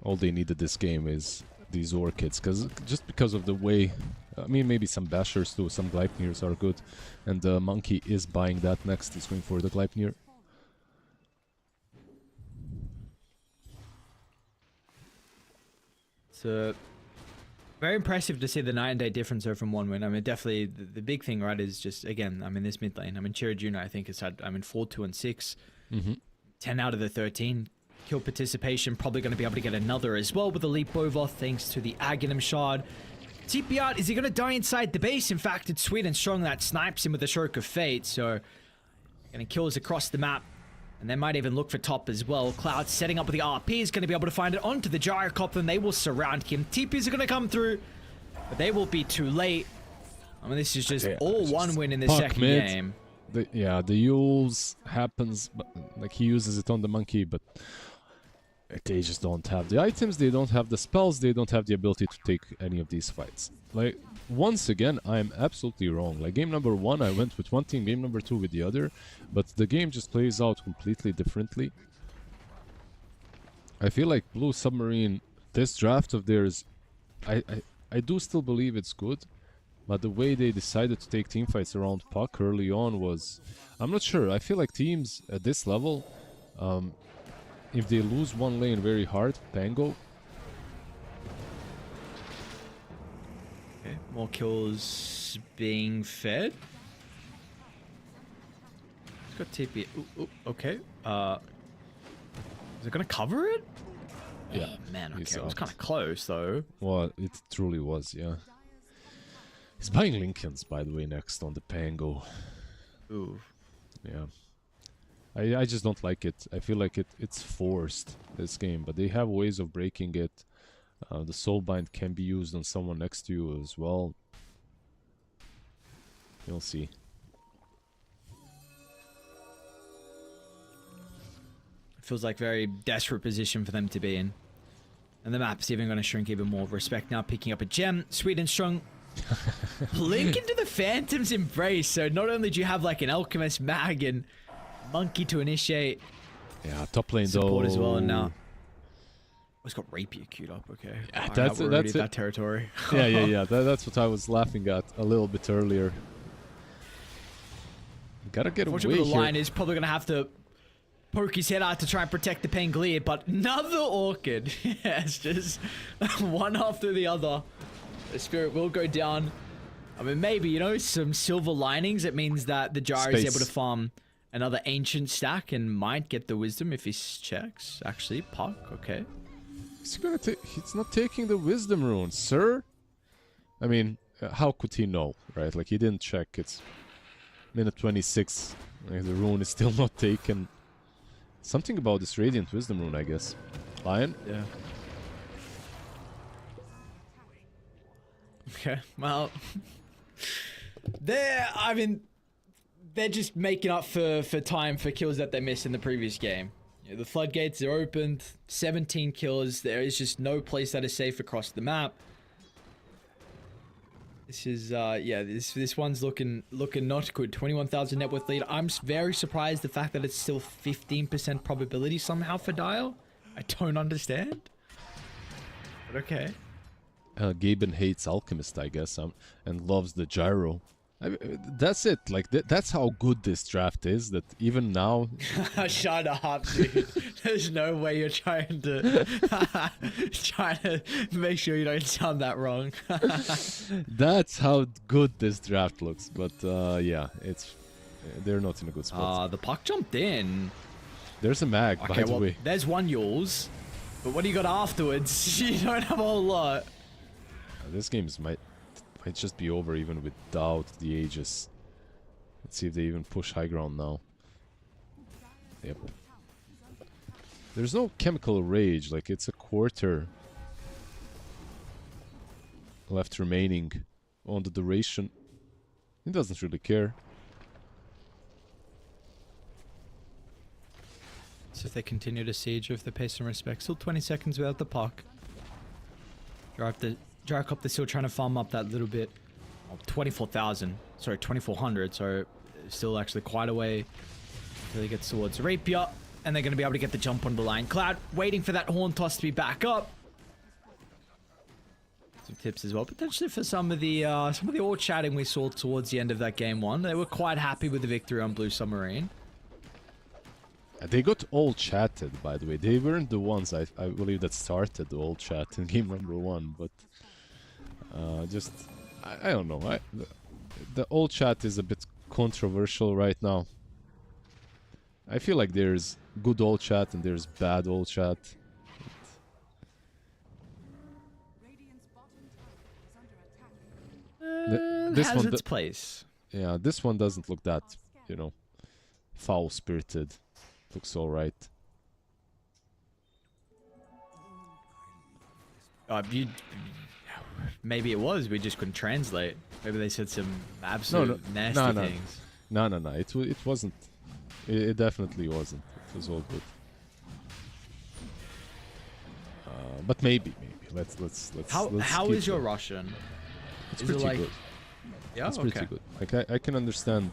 All they needed this game is these orchids, just because of the way... I mean, maybe some bashers too, some Gleipnirs are good. And the monkey is buying that next. He's going for the Gleipnir. So, very impressive to see the 9-day difference there from one win. I mean, definitely the big thing, right, is just, again, I mean, this mid lane. I mean, Chira Jr., I think, has had, 4, 2, and 6. 10 out of the 13. Kill participation, probably going to be able to get another as well with a leap over, thanks to the Aghanim Shard. TP out, is he going to die inside the base? In fact, it's Sweden Strong that snipes him with the Stroke of Fate, so... Getting kills across the map. And they might even look for top as well. Cloud setting up with the RP is going to be able to find it onto the Gyrocopter, and they will surround him. TPs are going to come through, but they will be too late. I mean, this is just all one win in the second game. The Yules happens, but like he uses it on the monkey, but they just don't have the items, they don't have the spells, they don't have the ability to take any of these fights. Like, once again, I'm absolutely wrong. Like, game number 1, I went with one team, game number 2 with the other, but the game just plays out completely differently. I feel like Blue Submarine, this draft of theirs, I do still believe it's good, but the way they decided to take team fights around Puck early on was... I'm not sure. I feel like teams at this level, if they lose one lane very hard, Pango... Okay, more kills being fed. It's got TP. Ooh, okay. Is it gonna cover it? Yeah. Oh, man, okay. It was kind of close, though. Well, it truly was, yeah. He's buying Lincolns, by the way, next on the Pango. Ooh. Yeah. I just don't like it. I feel like it's forced, this game, but they have ways of breaking it. The Soulbind can be used on someone next to you as well. You'll see. Feels like very desperate position for them to be in. And the map's even going to shrink even more. Respect now picking up a gem. Sweet and strong. Blink into the Phantom's Embrace. So not only do you have like an Alchemist, Mag, and Monkey to initiate Yeah, top lane support though. as well, and now it's got Rapier queued up. Okay, Yeah, Alright, that's we're already it. at that territory. Yeah. That's what I was laughing at a little bit earlier. Gotta get away Fortunately, the here. line is probably going to have to poke his head out to try and protect the Pangolier, but another Orchid. Yes, just one after the other. The Spirit will go down. I mean, maybe, you know, some silver linings. It means that the Gyro is able to farm another Ancient stack and might get the Wisdom if he checks. Actually, Puck, okay. He's not taking the Wisdom rune, sir. I mean, how could he know, right? Like, he didn't check. It's minute 26. Like, the rune is still not taken. Something about this Radiant Wisdom rune, I guess. Lion? Yeah. Okay, well, I mean, they're just making up for time for kills that they missed in the previous game. You know, the floodgates are opened, 17 kills. There is just no place that is safe across the map. This is, yeah, this one's looking not good. 21,000 net worth lead. I'm very surprised the fact that it's still 15% probability somehow for Dial. I don't understand. But okay. Gaben hates Alchemist, I guess, and loves the Gyro. That's it. Like, that's how good this draft is, that even now... Shut up, dude. There's no way you're trying to... trying to make sure you don't sound that wrong. That's how good this draft looks. But, yeah, they're not in a good spot. The Puck jumped in. There's a Mag, by the way. There's one Yules. But what do you got afterwards? You don't have a whole lot. This game might just be over even without the Aegis. Let's see if they even push high ground now. Yep. There's no Chemical Rage, like it's a quarter left remaining on the duration. He doesn't really care. So if they continue to siege with the pace and respect, still 20 seconds without the Puck. Drycop, they're still trying to farm up that little bit. Oh, 24,000. Sorry, 2,400. So still actually quite a way until he gets towards Rapier. And they're going to be able to get the jump on the line. Cloud waiting for that Horn Toss to be back up. Some tips as well, potentially for some of the all chatting we saw towards the end of that game one. They were quite happy with the victory on Blue Submarine. They got all chatted, by the way. They weren't the ones I believe that started the all chat in game number 1, but I don't know. The all chat is a bit controversial right now. I feel like there's good all chat and there's bad all chat. This has its place. Yeah, this one doesn't look that, you know, foul-spirited. Looks alright. Maybe it was. We just couldn't translate. Maybe they said some absolute nasty things. No. It wasn't. It definitely wasn't. It was all good. But maybe. Let's. How is your Russian? It's is pretty it like, good. Yeah, it's okay. pretty good. Like I can understand.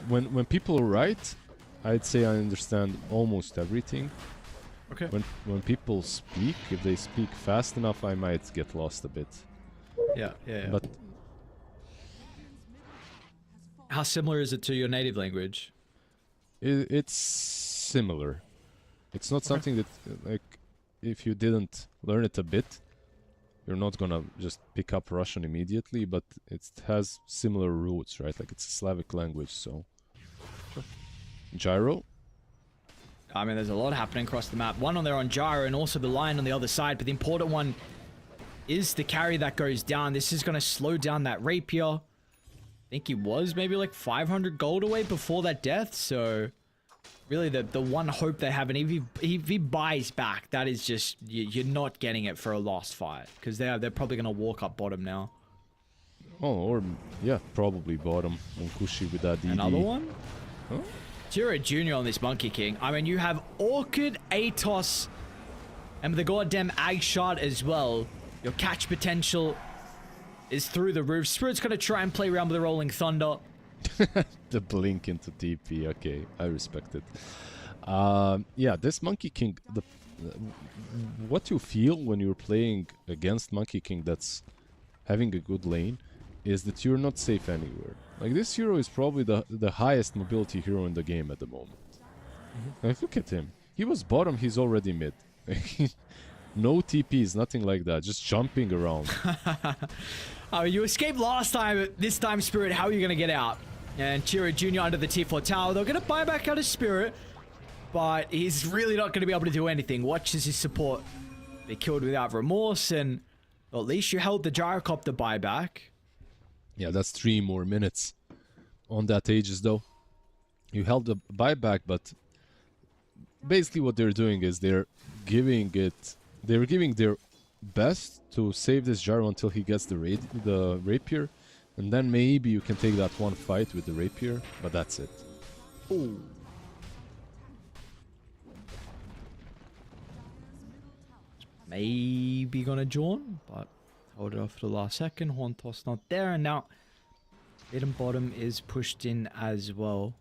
When people write, I'd say I understand almost everything. Okay. When people speak, if they speak fast enough, I might get lost a bit. Yeah. But how similar is it to your native language? it's similar. It's not something that, like, if you didn't learn it a bit, you're not gonna just pick up Russian immediately, but it has similar roots, right? Like, it's a Slavic language, so... Sure. Gyro? I mean, there's a lot happening across the map. One on there on Gyro and also the line on the other side, but the important one is the carry that goes down. This is gonna slow down that Rapier. I think he was maybe like 500 gold away before that death, so... Really, the one hope they have, and if he buys back, that is just... You're not getting it for a lost fight. Because they're probably going to walk up bottom now. Oh, or... Yeah, probably bottom. On Kushi with that DD. Another one? Huh? Tira Jr. on this Monkey King. I mean, you have Orchid, Atos, and the goddamn Ag Shot as well. Your catch potential is through the roof. Spirit's going to try and play around with the Rolling Thunder. The blink into TP. Okay, I respect it. Yeah, this Monkey King, what you feel when you're playing against Monkey King that's having a good lane is that you're not safe anywhere. Like, this hero is probably the highest mobility hero in the game at the moment. Like, look at him. He was bottom, he's already mid. No TPs, nothing like that. Just jumping around. You escaped last time. This time, Spirit, how are you going to get out? And Chiro Jr. under the T4 tower. They're going to buy back out of Spirit, but he's really not going to be able to do anything. Watch as his support be killed without remorse, and well, at least you held the Gyrocopter buyback. Yeah, that's 3 more minutes on that Aegis, though. You held the buyback, but basically what they're doing is they're giving their best to save this Gyro until he gets the rapier, and then maybe you can take that one fight with the rapier, but that's it. Ooh. Maybe gonna join, but hold it off for the last second. Horn toss not there, and now mid and bottom is pushed in as well.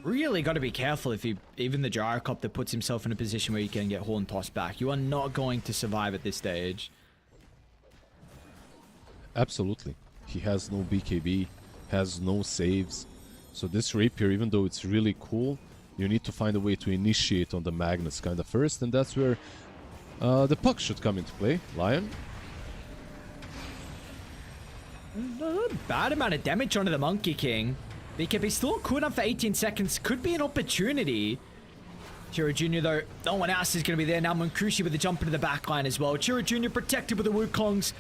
Really got to be careful if even the Gyrocopter puts himself in a position where you can get Horn tossed back. You are not going to survive at this stage. Absolutely. He has no BKB, has no saves. So this rapier, even though it's really cool, you need to find a way to initiate on the Magnus kind of first, and that's where the puck should come into play. Lion. Not a bad amount of damage onto the Monkey King. BKB still on cooldown for 18 seconds. Could be an opportunity. Chiro Jr. though, no one else is going to be there. Now Munkushi with the jump into the backline as well. Chiro Jr. protected with the Wukong's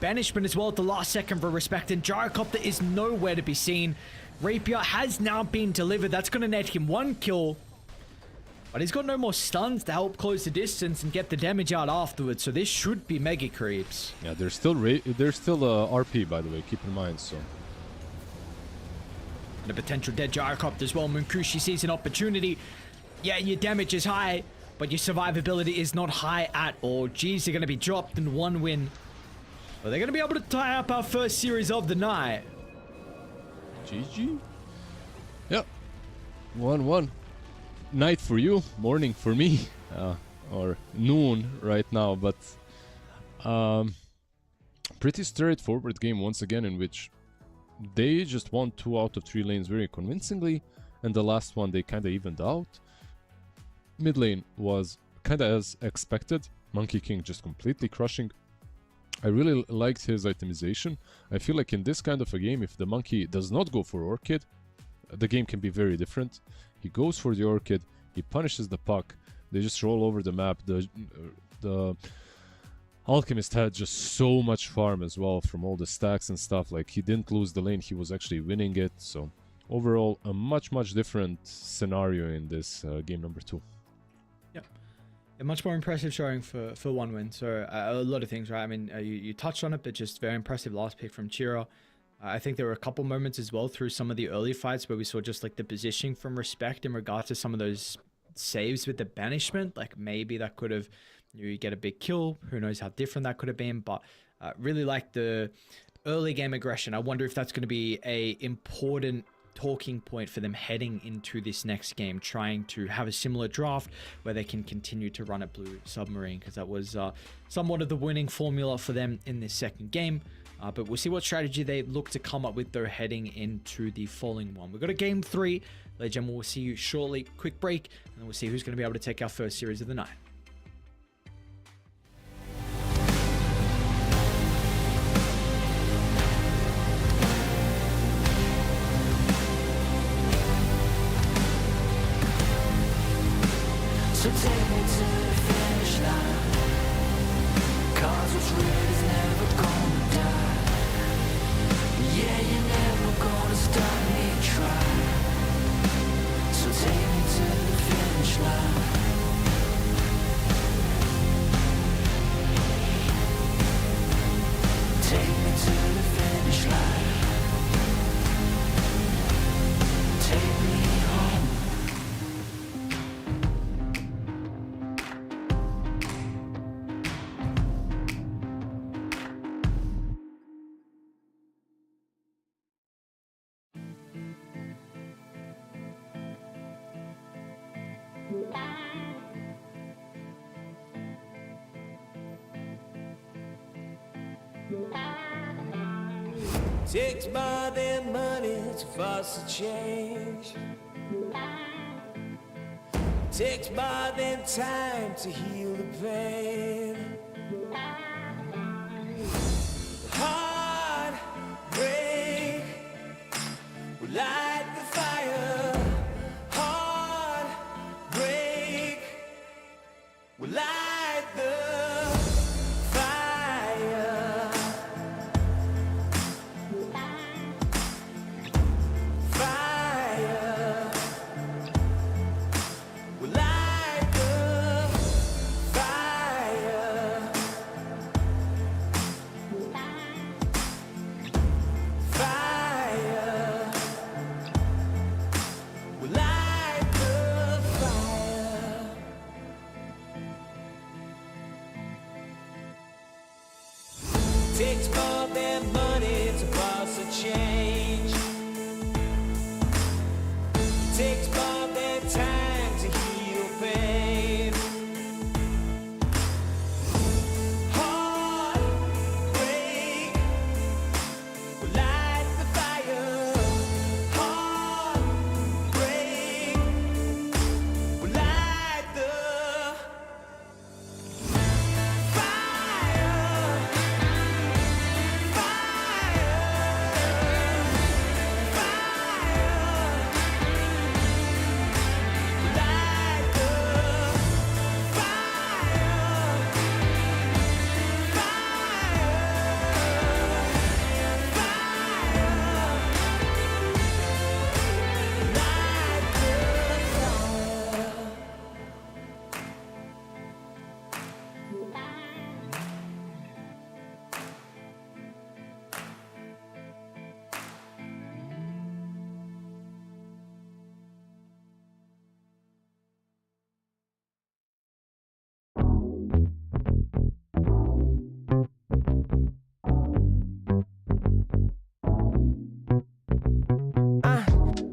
banishment as well at the last second for respect. And Gyrocopter is nowhere to be seen. Rapier has now been delivered. That's going to net him 1 kill. But he's got no more stuns to help close the distance and get the damage out afterwards. So this should be mega creeps. Yeah, there's still RP, by the way. Keep in mind, so. And a potential dead Gyrocopter as well. Munkushi sees an opportunity. Yeah, your damage is high, but your survivability is not high at all. G's are going to be dropped in 1 win. But they're going to be able to tie up our first series of the night. GG. Yep. 1-1. Night for you, morning for me. Or noon right now, but pretty straightforward game once again, in which they just won 2 out of 3 lanes very convincingly, and the last one they kind of evened out. Mid lane was kind of as expected. Monkey King just completely crushing. I really liked his itemization. I feel like in this kind of a game, if the Monkey does not go for Orchid, the game can be very different. He goes for the Orchid, he punishes the puck, they just roll over the map. The Alchemist had just so much farm as well from all the stacks and stuff. Like, he didn't lose the lane, he was actually winning it. So overall, a much different scenario in this game number 2. Yep. A much more impressive showing for 1 win. So a lot of things, right? I mean, you touched on it, but just very impressive last pick from Chiro. I think there were a couple moments as well through some of the early fights where we saw just like the positioning from respect in regards to some of those saves with the banishment. Like, maybe that could have, you get a big kill. Who knows how different that could have been, but really like the early game aggression. I wonder if that's going to be a important talking point for them heading into this next game, trying to have a similar draft where they can continue to run at Blue Submarine, because that was somewhat of the winning formula for them in this second game. But we'll see what strategy they look to come up with though heading into the following one. We've got a game 3. Legend, we'll see you shortly. Quick break, and then we'll see who's going to be able to take our first series of the night. So take me to the finish line, 'cause what's real is never gonna die. Yeah, you're never gonna stop me trying. So take me to the finish line. Take me to the finish line. Takes more than money to foster change. Takes more than time to heal the pain. Heartbreak will light the fire. Heartbreak will light the fire. Fire will light the fire. Fire will light the fire. Takes more than money to cause a change. Takes more than time to heal pain. Heartbreak will light the fire. Heartbreak will light the fire.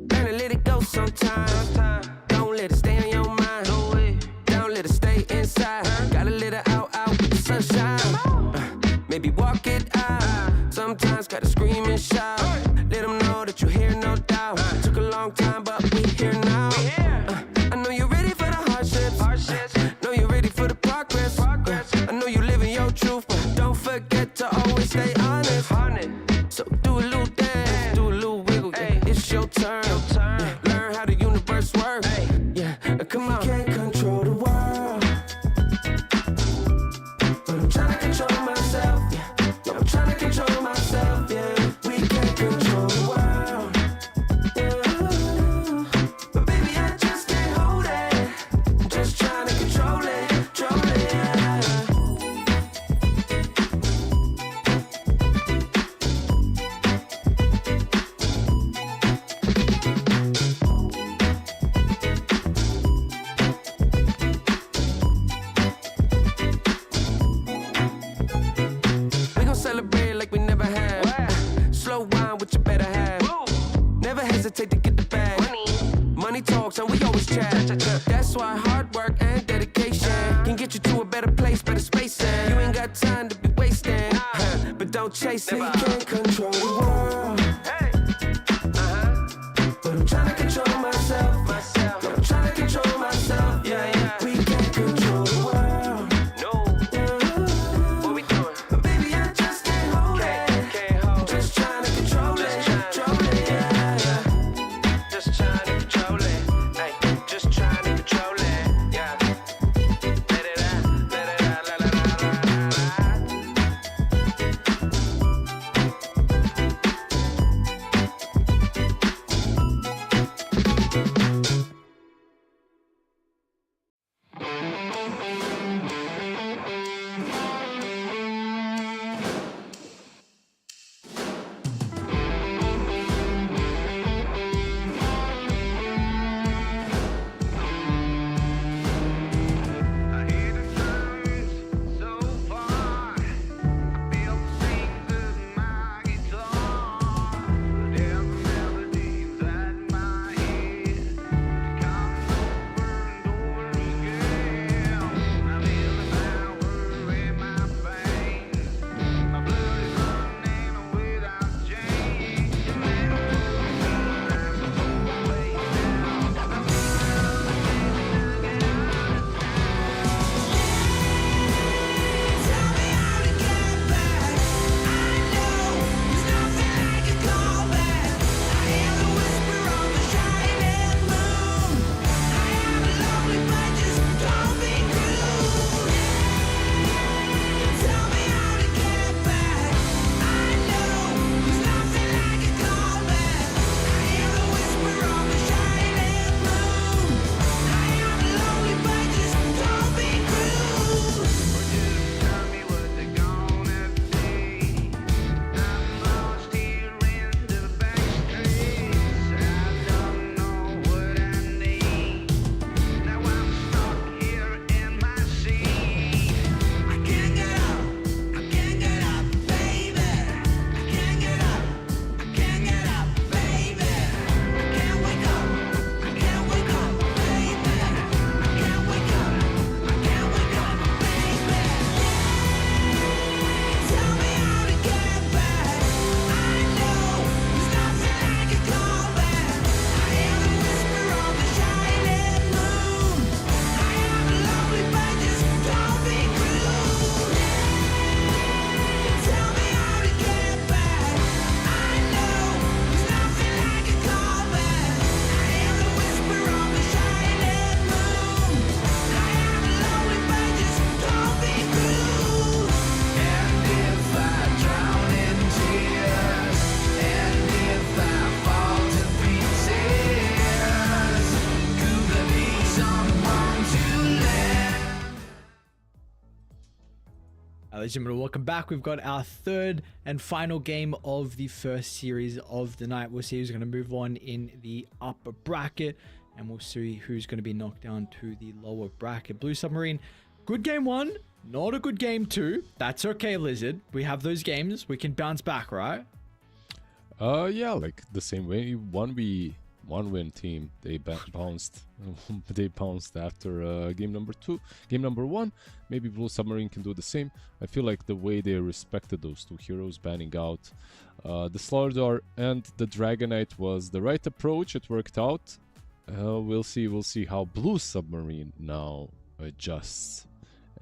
Learn to let it go sometimes. Don't let it stay on your mind. Don't let it stay inside. Gotta let it out with the sunshine. Maybe walk it out. Sometimes gotta scream and shout. Let them know that you're here, no doubt. Took a long time, but we here now. I know you're ready for the hardships. Know you're ready for the progress. I know you living your truth, but don't forget to always stay honest. So do a little dance, do a little wiggle. Yeah, it's your turn. Yeah, learn how the universe works. Yeah, come on. Can't control the world, but I'm trying to control myself. Yeah, I'm trying to control myself. Yeah, we can't control the world. Yeah, but baby, I just can't hold it. I'm just trying to control it, control it. Yeah. We gon' celebrate like we never have. Slow wine with your better half. Never hesitate to get the bag. Money talks and we always chat. That's why hard work and dedication can get you to a better place, better spacing. You ain't got time to be wasting, but don't chase it. We can't control the world, but I'm trying to control myself. Yeah, I'm trying to control myself. Yeah, we can't control the world. What we doing? But baby, I just can't hold it. I'm just trying to control it, control it. Yeah. Just trying to control it. Ay, just trying to control it. Yeah. Let it out, let it out, let it out, let it out. Ladies and gentlemen, welcome back. We've got our third and final game of the first series of the night. We'll see who's going to move on in the upper bracket, and we'll see who's going to be knocked down to the lower bracket. Blue Submarine, good game one, not a good game two. That's okay, Lizard. We have those games. We can bounce back, right? Yeah, like the same way. One win team. They bounced. They bounced after game number 2. Game number 1, maybe Blue Submarine can do the same. I feel like the way they respected those two heroes, banning out the Slardar and the Dragonite was the right approach. It worked out. We'll see how Blue Submarine now adjusts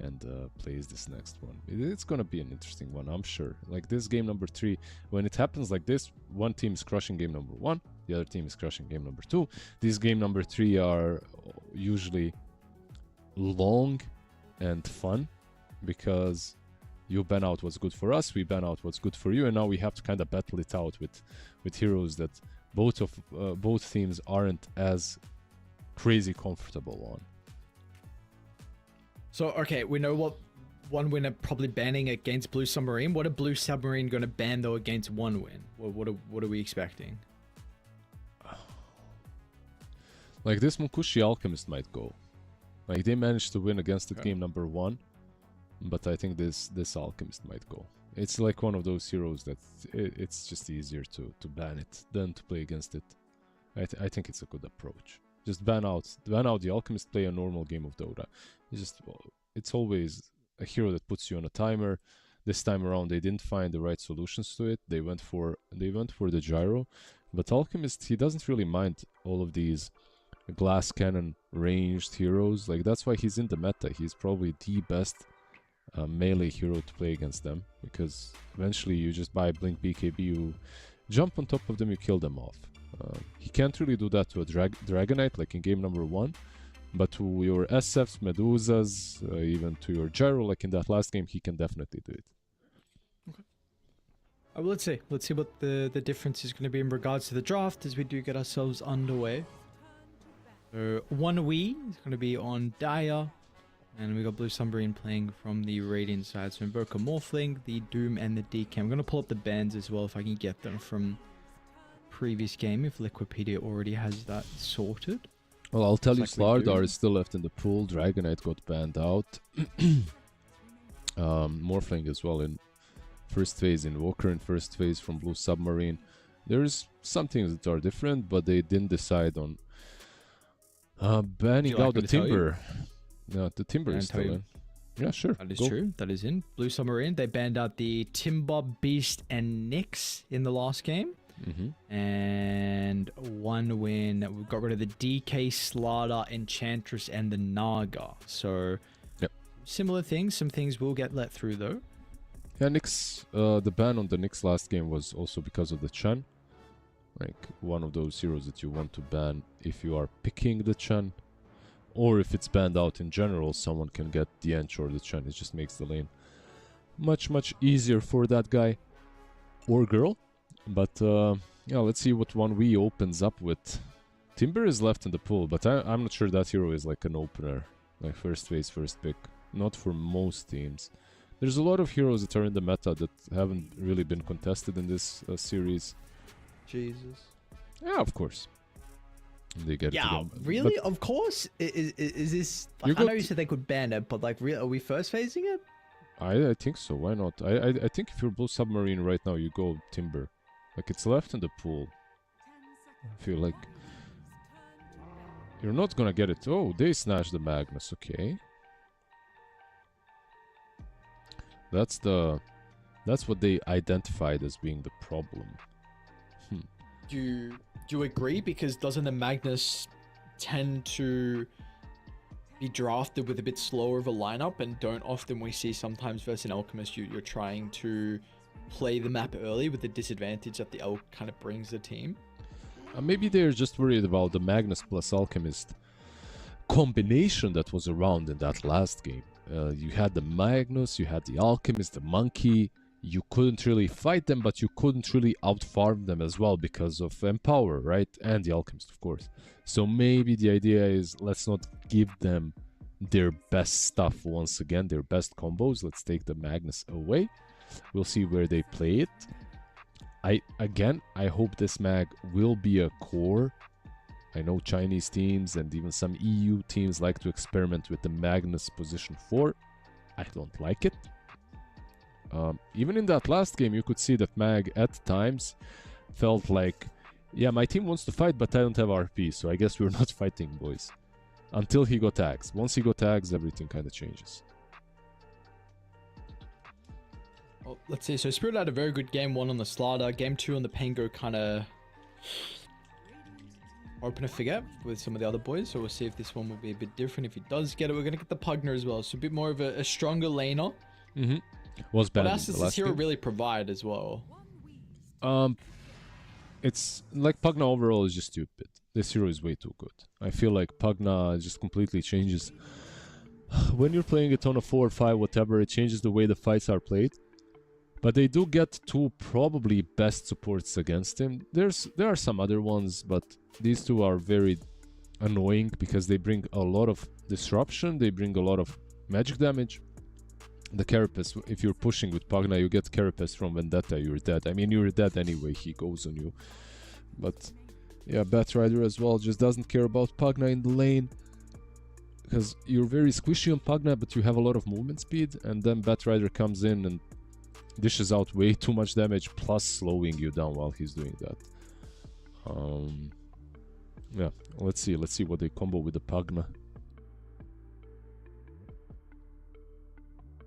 and plays this next one. It's gonna be an interesting one, I'm sure. Like this game number 3, when it happens like this, one team is crushing game number 1, the other team is crushing game number 2. These game number 3 are usually long and fun because you ban out what's good for us, we ban out what's good for you, and now we have to kind of battle it out with heroes that both teams aren't as crazy comfortable on. So, okay, we know what one win are probably banning against Blue Submarine. What are Blue Submarine going to ban, though, against one win? What are we expecting? Like this Mukushi Alchemist might go. Like they managed to win against it game number 1, but I think this Alchemist might go. It's like one of those heroes that it's just easier to ban it than to play against it. I think it's a good approach. Just ban out the Alchemist, play a normal game of Dota. It's always a hero that puts you on a timer. This time around they didn't find the right solutions to it. They went for the gyro, but Alchemist, he doesn't really mind all of these glass cannon ranged heroes. Like that's why he's in the meta. He's probably the best melee hero to play against them, because eventually you just buy Blink BKB, you jump on top of them, you kill them off. He can't really do that to a Dragonite like in game number 1, but to your SFs, Medusas, even to your Gyro like in that last game, he can definitely do it. Okay. Well, let's see what the difference is going to be in regards to the draft as we do get ourselves underway. So 1W is going to be on Dire, and we got Blue Submarine playing from the Radiant side. So Invoker Morphling, the Doom, and the DK. I'm going to pull up the bans as well if I can get them from previous game, if Liquipedia already has that sorted. Well, I'll tell you, Like Slardar is still left in the pool. Dragonite got banned out. Morphling as well in first phase. Invoker in first phase from Blue Submarine. There's some things that are different, but they didn't decide on banning out the Timber. No, the Timber is still in. Yeah, sure. That is true. That is in. Blue Submarine, they banned out the Timber, Beast, and Nyx in the last game. And one win, we got rid of the DK, Slardar, Enchantress, and the Naga. So, similar things. Some things will get let through, though. Yeah, Nyx, the ban on the Nyx last game was also because of the Chen. Like, one of those heroes that you want to ban if you are picking the Chen. Or if it's banned out in general, someone can get the Ench or the Chen. It just makes the lane much easier for that guy or girl. But yeah, let's see what 1W opens up with. Timber is left in the pool, but I'm not sure that hero is like an opener, like first phase, first pick. Not for most teams. There's a lot of heroes that are in the meta that haven't really been contested in this series. Jesus. Yeah, of course. They get Yeah, it to them. really? But Of course? Is this... Like, I know you said they could ban it, but like, are we first phasing it? I think so. Why not? I think if you're Blue Submarine right now, you go Timber. Like, it's left in the pool. I feel like you're not gonna get it. Oh, they snatched the Magnus. Okay. That's what they identified as being the problem. Do you agree? Because doesn't the Magnus tend to be drafted with a bit slower of a lineup, and don't often we see sometimes versus an Alchemist you're trying to play the map early with the disadvantage that the Elk kind of brings the team? Maybe they're just worried about the Magnus plus Alchemist combination that was around in that last game. You had the Magnus, you had the Alchemist, the Monkey. You couldn't really fight them, but you couldn't really outfarm them as well because of Empower, right? And the Alchemist, of course. So maybe the idea is, let's not give them their best stuff once again, their best combos. Let's take the Magnus away. We'll see where they play it. I hope this mag will be a core. I know Chinese teams and even some EU teams like to experiment with the Magnus position 4. I don't like it. Even in that last game, you could see that Mag at times felt like, yeah, my team wants to fight, but I don't have RP, so I guess we're not fighting, boys. Until he got tags. Once he got tags, everything kind of changes. Well, let's see. So Spirit had a very good game 1 on the Slider. Game 2 on the Pango kind of open a figure with some of the other boys. So we'll see if this one will be a bit different. If he does get it, we're going to get the Pugner as well. So a bit more of a stronger laner. Mm-hmm. Was bad. What else does this hero really provide as well? It's like Pugna overall is just stupid. This hero is way too good. I feel like Pugna just completely changes. When you're playing it on a 4 or 5, whatever, it changes the way the fights are played. But they do get 2 probably best supports against him. There are some other ones, but these 2 are very annoying because they bring a lot of disruption. They bring a lot of magic damage. The Carapace, if you're pushing with Pugna, you get Carapace from Vendetta, you're dead. I mean, you're dead anyway, he goes on you. But yeah, Batrider as well just doesn't care about Pugna in the lane. Because you're very squishy on Pugna, but you have a lot of movement speed. And then Batrider comes in and dishes out way too much damage, plus slowing you down while he's doing that. Yeah, let's see what they combo with the Pugna.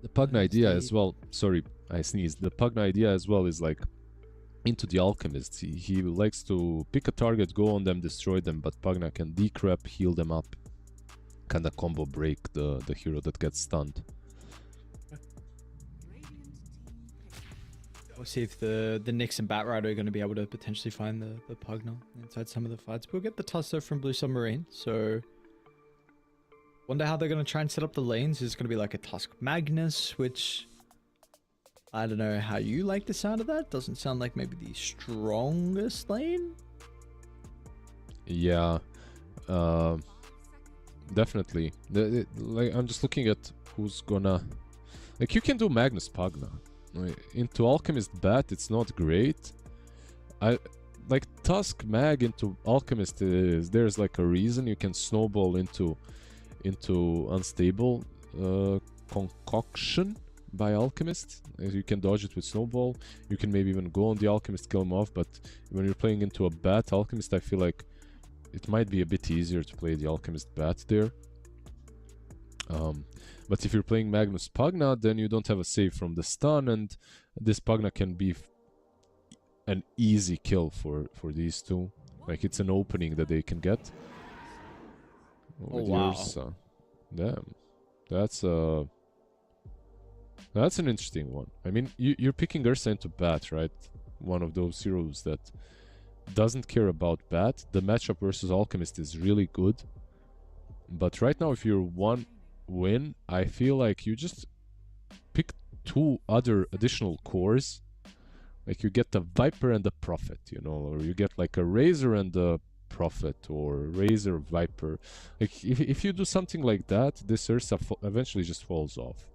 The Pugna idea as well, sorry, I sneezed. The Pugna idea as well is like into the Alchemist. He likes to pick a target, go on them, destroy them, but Pugna can decrep, heal them up, kinda combo break the hero that gets stunned. We'll see if the Nyx and Batrider are going to be able to potentially find the Pugna inside some of the fights. We'll get the Tussle from Blue Submarine, so wonder how they're going to try and set up the lanes. Is it going to be like a Tusk Magnus, which I don't know how you like the sound of that. Doesn't sound like maybe the strongest lane. Yeah, definitely. Like I'm just looking at who's gonna, like, you can do Magnus Pugna. Into Alchemist Bat, it's not great. I like Tusk Mag into Alchemist is there's like a reason you can snowball into unstable concoction by Alchemist. You can dodge it with snowball. You can maybe even go on the Alchemist, kill him off. But when you're playing into a Bat Alchemist, I feel like it might be a bit easier to play the Alchemist Bat there. But if you're playing Magnus Pugna, then you don't have a save from the stun, and this Pugna can be an easy kill for these 2. Like, it's an opening that they can get. Oh, wow. Damn. That's an interesting one. I mean, you're picking Ursa into Bat, right? One of those heroes that doesn't care about Bat. The matchup versus Alchemist is really good. But right now, if you're one win, I feel like you just pick 2 other additional cores. Like, you get the Viper and the Prophet, you know, or you get like a Razor and the Prophet, or Razor Viper. Like, if you do something like that, this Ursa eventually just falls off.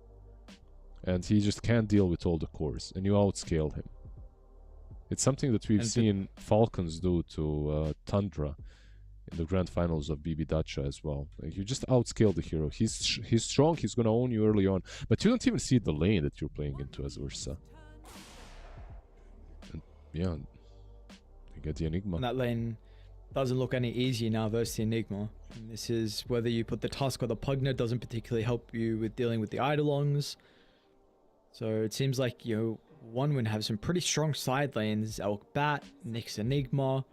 And he just can't deal with all the cores, and you outscale him. It's something that we've seen Falcons do to Tundra in the grand finals of BB Dacha as well. Like, you just outscale the hero. He's strong, he's gonna own you early on, but you don't even see the lane that you're playing into as Ursa. And yeah, you get the Enigma. And that lane doesn't look any easier now versus the Enigma. And this is whether you put the Tusk or the Pugna, doesn't particularly help you with dealing with the Eidolons. So it seems like, you know, one would have some pretty strong side lanes. Elk Bat, Nyx Enigma.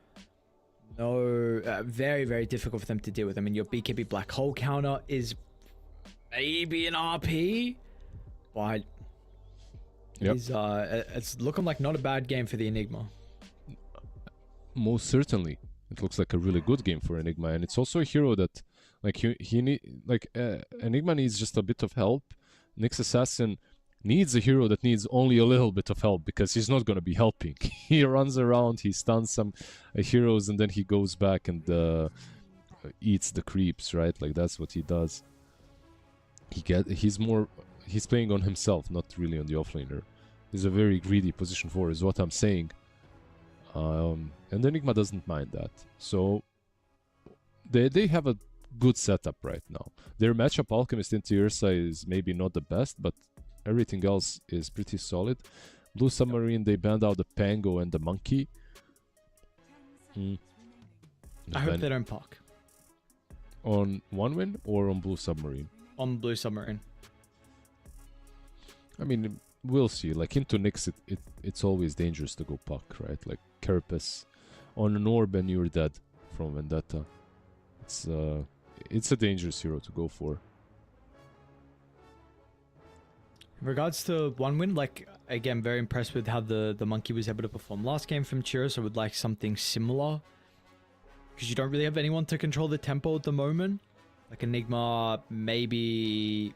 No, very, very difficult for them to deal with. I mean, your BKB Black Hole counter is maybe an RP, but yep. It's looking like not a bad game for the Enigma. Most certainly. It looks like a really good game for Enigma, and it's also a hero that, like, Enigma needs just a bit of help. Nyx Assassin needs a hero that needs only a little bit of help, because he's not going to be helping. He runs around, he stuns some heroes, and then he goes back and eats the creeps, right? Like, that's what he does. he's playing on himself, not really on the offlaner. He's a very greedy position 4 is what I'm saying. And Enigma doesn't mind that. So they have a good setup right now. Their matchup Alchemist into Ursa is maybe not the best, but everything else is pretty solid. Blue Submarine, they banned out the Pango and the Monkey. I hope they don't park. On One Win or on Blue Submarine? On Blue Submarine. I mean, we'll see. Like into Nyx, it's always dangerous to go puck, right? Like Carapace on an orb and you're dead from Vendetta. It's a dangerous hero to go for. In regards to One Win, like, again, very impressed with how the Monkey was able to perform last game from Chiro, so I would like something similar. Because you don't really have anyone to control the tempo at the moment. Like Enigma, maybe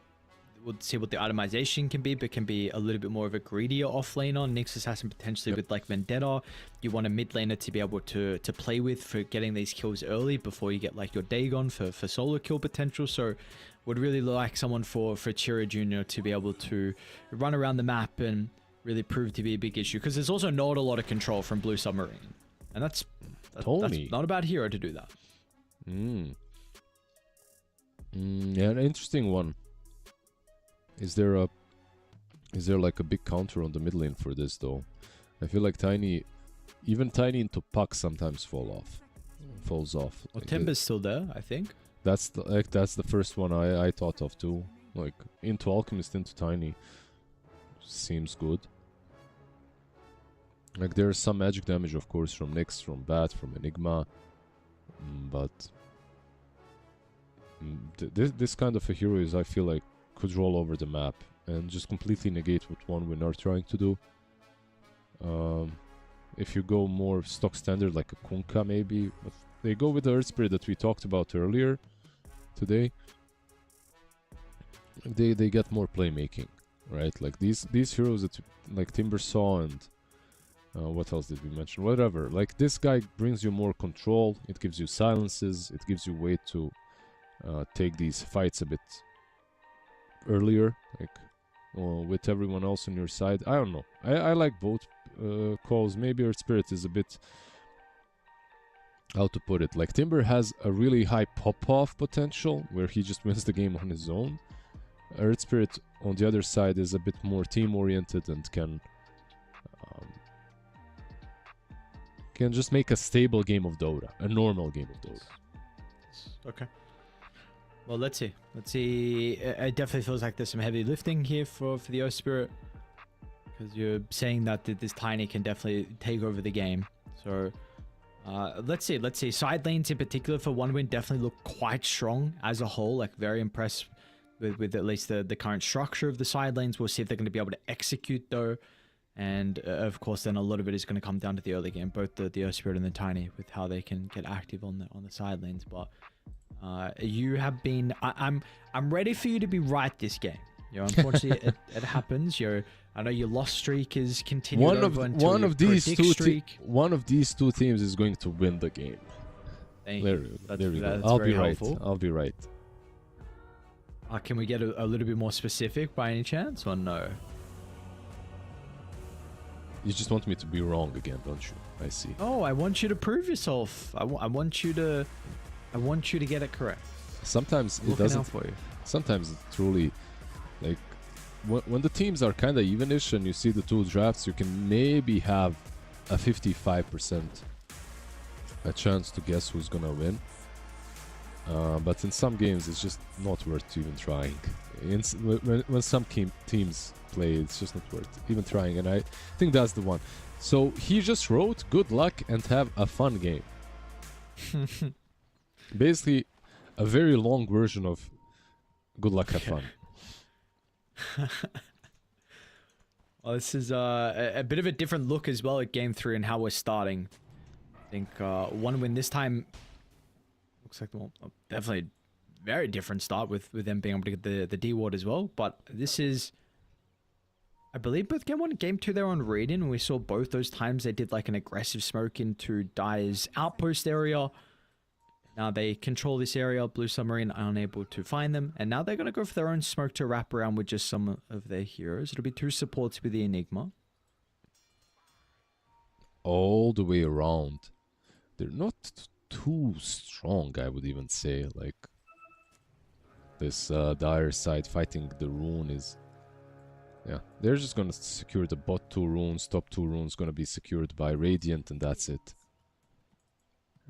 we'll see what the itemization can be, but can be a little bit more of a greedier offlaner. Nyx Assassin potentially with like Vendetta. You want a mid laner to be able to play with for getting these kills early before you get like your Dagon for solo kill potential. So would really like someone for Chiro Jr. to be able to run around the map and really prove to be a big issue. Because there's also not a lot of control from Blue Submarine. And that's not a bad hero to do that. Yeah, an interesting one. Is there like a big counter on the mid lane for this though? I feel like even Tiny into puck sometimes falls off. Well, Like Timber's still there, I think. that's the first one I thought of too. Like into Alchemist into Tiny seems good. Like there's some magic damage of course from Nyx, from Bat, from Enigma, but this kind of a hero is, I feel like, could roll over the map and just completely negate what One Win are trying to do. If you go more stock standard like a Kunkka maybe, but they go with the Earth Spirit that we talked about earlier today. They get more playmaking, right? Like these heroes that like Timbersaw and what else did we mention? Whatever. Like this guy brings you more control. It gives you silences. It gives you way to take these fights a bit earlier, like with everyone else on your side. I don't know. I like both calls. Maybe Earth Spirit is a bit, how to put it, like Timber has a really high pop-off potential where he just wins the game on his own. Earth Spirit on the other side is a bit more team-oriented and can just make a stable game of Dota, a normal game of Dota. Okay. Well, let's see. It definitely feels like there's some heavy lifting here for the Earth Spirit, because you're saying that this Tiny can definitely take over the game. So let's see. Side lanes in particular for One Win definitely look quite strong as a whole. Like very impressed with at least the current structure of the side lanes. We'll see if they're going to be able to execute though. And of course, then a lot of it is going to come down to the early game, both the Earth Spirit and the Tiny, with how they can get active on the side lanes. But you have been, I'm ready for you to be right this game. You know, unfortunately, it happens. I know your loss streak is continued. One of these two teams is going to win the game. There we go. I'll be helpful. I'll be right. Can we get a little bit more specific by any chance, or no? You just want me to be wrong again, don't you? I see. Oh, I want you to prove yourself. I want you to get it correct. Sometimes it doesn't. For you. Sometimes it truly, like, when the teams are kind of evenish and you see the two drafts, you can maybe have a 55% a chance to guess who's gonna win. But in some games, it's just not worth even trying. When some teams play, it's just not worth even trying, and I think that's the one. So he just wrote good luck and have a fun game. Basically a very long version of good luck, have fun. Well, this is a bit of a different look as well at game 3 and how we're starting. I think One Win this time looks like, well, definitely very different start with them being able to get the D ward as well. But this is, I believe, both game 1 and game 2 they're on raid-in, and we saw both those times they did like an aggressive smoke into Dire's outpost area. Now they control this area. Blue Submarine are unable to find them. And now they're going to go for their own smoke to wrap around with just some of their heroes. It'll be 2 supports with the Enigma. All the way around. They're not too strong, I would even say. Like, this dire side fighting the rune is... Yeah, they're just gonna secure the bot 2 runes, top 2 runes gonna be secured by Radiant, and that's it.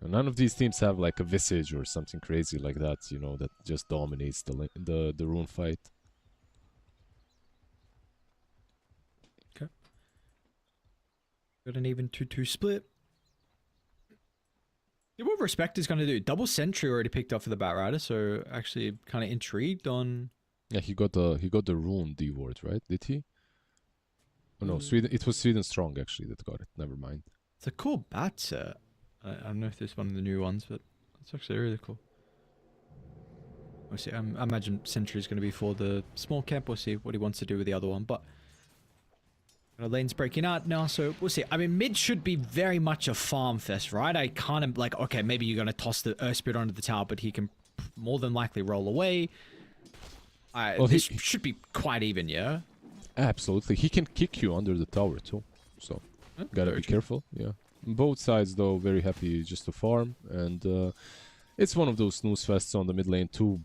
And none of these teams have like a Visage or something crazy like that, you know, that just dominates the rune fight. Okay. Got an even 2-2 split. Yeah, what Respect is going to do? Double Sentry already picked up for the Batrider, so actually kind of intrigued on... Yeah, he got the rune D-ward, right? Did he? Oh no, Sweden. It was Sweden Strong actually that got it. Never mind. It's a cool bat set. I don't know if this is one of the new ones, but it's actually really cool. We'll see. I imagine Sentry is going to be for the small camp. We'll see what he wants to do with the other one, but... Lane's breaking out now, so we'll see. I mean, mid should be very much a farm fest, right? I can't, like, okay, maybe you're going to toss the Earth Spirit onto the tower, but he can more than likely roll away. Well, this should be quite even, yeah? Absolutely. He can kick you under the tower, too. So, gotta be careful, yeah. Both sides, though, very happy just to farm. And it's one of those snooze fests on the mid lane, too.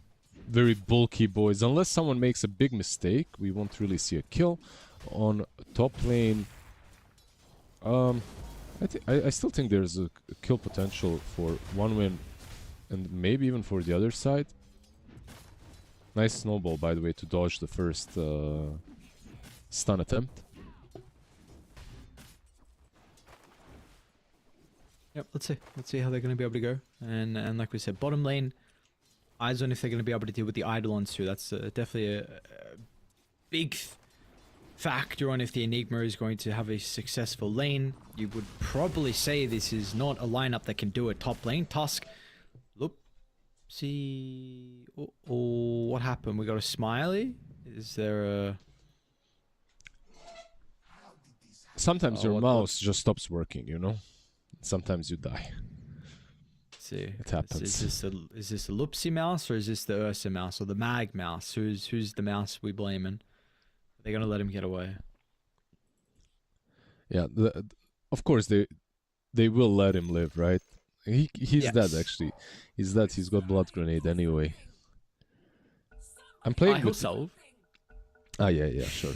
Very bulky boys. Unless someone makes a big mistake, we won't really see a kill. On top lane, I still think there's a kill potential for one win, and maybe even for the other side. Nice snowball, by the way, to dodge the first stun attempt. Yep, let's see how they're going to be able to go. And like we said, bottom lane, eyes on if they're going to be able to deal with the Eidolons too. That's definitely a big factor on if the Enigma is going to have a successful lane. You would probably say this is not a lineup that can do it top lane. Tusk, look, see, oh, what happened? We got a Smiley? Is there a... Sometimes your mouse just stops working, you know? Sometimes you die. Let's see. It happens. Is this a Lupsi mouse or is this the Ursa mouse or the Mag mouse? Who's the mouse we blaming? They're gonna let him get away. Yeah, of course they will let him live, right? He's dead actually. He's dead. He's got blood grenade anyway. I'm playing with... solve. Ah yeah, sure.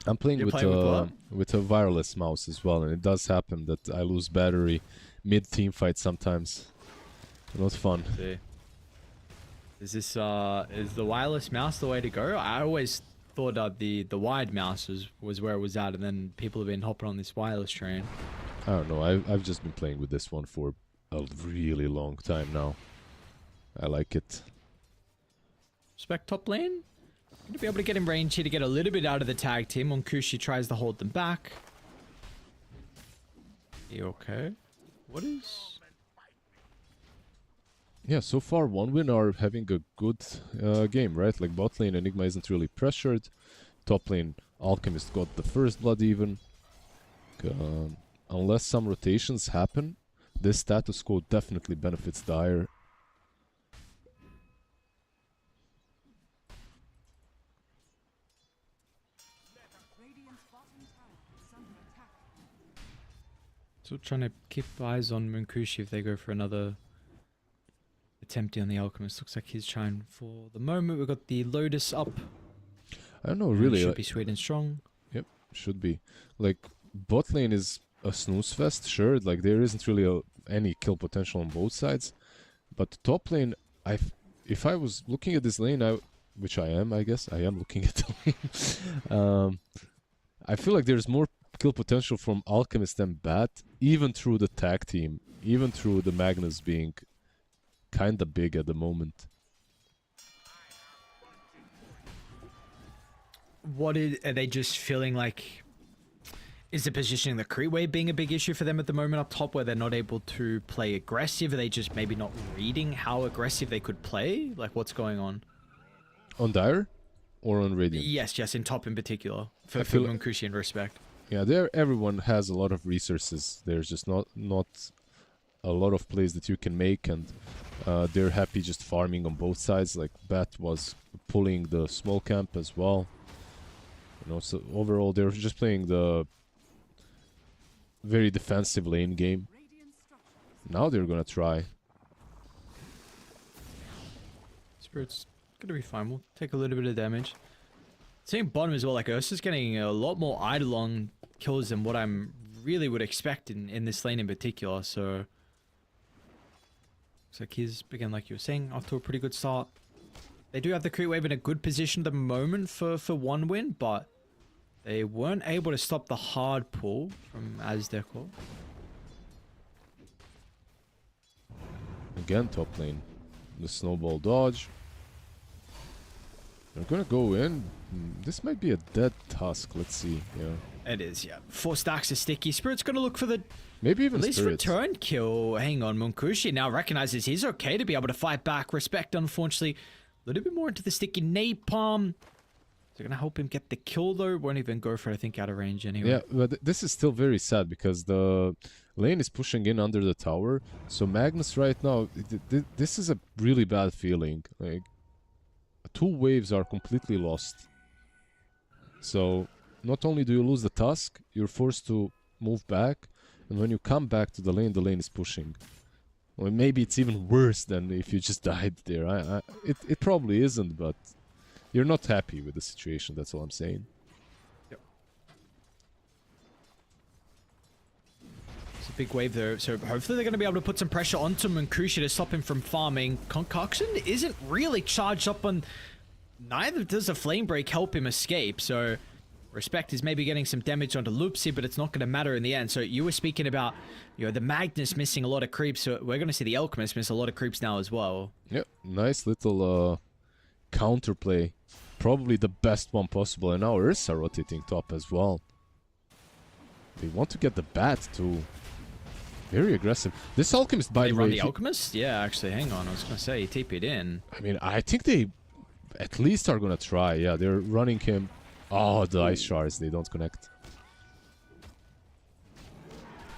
I'm playing with a wireless mouse as well, and it does happen that I lose battery mid team fight sometimes. Not fun. See. Is this is the wireless mouse the way to go? I always thought the wired mouse was where it was at, and then people have been hopping on this wireless train. I don't know. I've just been playing with this one for a really long time now. I like it. Respect top lane. Gonna be able to get in range here to get a little bit out of the tag team. Onkushi tries to hold them back. You okay? What is... Yeah, so far one win are having a good game, right? Like bot lane Enigma isn't really pressured. Top lane Alchemist got the first blood even. Unless some rotations happen, this status quo definitely benefits Dire. Still trying to keep eyes on Munkushi if they go for another attempting on the Alchemist. Looks like he's trying for the moment. We've got the Lotus up. I don't know, really. Should be Sweden strong. Yep, should be. Like, bot lane is a snooze fest, sure. Like, there isn't really any kill potential on both sides. But top lane, if I was looking at this lane, which I am, I guess. I am looking at the lane. I feel like there's more kill potential from Alchemist and Bat, even through the tag team, even through the Magnus being kinda big at the moment. Are they just feeling like... Is the positioning the creep wave being a big issue for them at the moment up top, where they're not able to play aggressive? Are they just maybe not reading how aggressive they could play? Like, what's going on? On Dire? Or on Radiant? Yes, in top in particular. For Munkushi and Respect. Yeah, everyone has a lot of resources. There's just not a lot of plays that you can make, and they're happy just farming on both sides. Like Bat was pulling the small camp as well. You know, so overall they're just playing the very defensive lane game. Now they're gonna try. Spirit's gonna be fine. We'll take a little bit of damage. Seeing bottom as well, like Ursa's getting a lot more Eidolon kills than what I'm really would expect in this lane in particular, so looks like he's, again, like you were saying, off to a pretty good start. They do have the creep wave in a good position at the moment for one win, but they weren't able to stop the hard pull from Azteco. Again, top lane. The snowball dodge. They're gonna go in. This might be a dead Tusk. Let's see. Yeah. It is, yeah. 4 stacks of sticky. Spirit's gonna look for the Maybe even at least Spirits. return kill. Hang on, Munkushi now recognizes he's okay to be able to fight back. Respect, unfortunately, a little bit more into the sticky napalm. They're gonna help him get the kill though. Won't even go for it, I think, out of range anyway. Yeah, but this is still very sad because the lane is pushing in under the tower. So Magnus right now, this is a really bad feeling. Like, 2 waves are completely lost. So not only do you lose the Tusk, you're forced to move back, and when you come back to the lane is pushing. Well, maybe it's even worse than if you just died there. It probably isn't, but you're not happy with the situation, that's all I'm saying. Yep. It's a big wave there, so hopefully they're going to be able to put some pressure onto Munkushi to stop him from farming. Concoction isn't really charged up on... Neither does a Flame Break help him escape, so... Respect is maybe getting some damage onto Loopsy, but it's not going to matter in the end. So you were speaking about, you know, the Magnus missing a lot of creeps, so we're going to see the Alchemist miss a lot of creeps now as well. Yep, nice little counterplay. Probably the best one possible, and now Ursa rotating top as well. They want to get the bat too. Very aggressive. This Alchemist, by the way... They run the Alchemist? Yeah, actually, hang on. I was going to say, he TP'd in. I mean, I think they at least are going to try. Yeah, they're running him. Oh, the ice shards, they don't connect.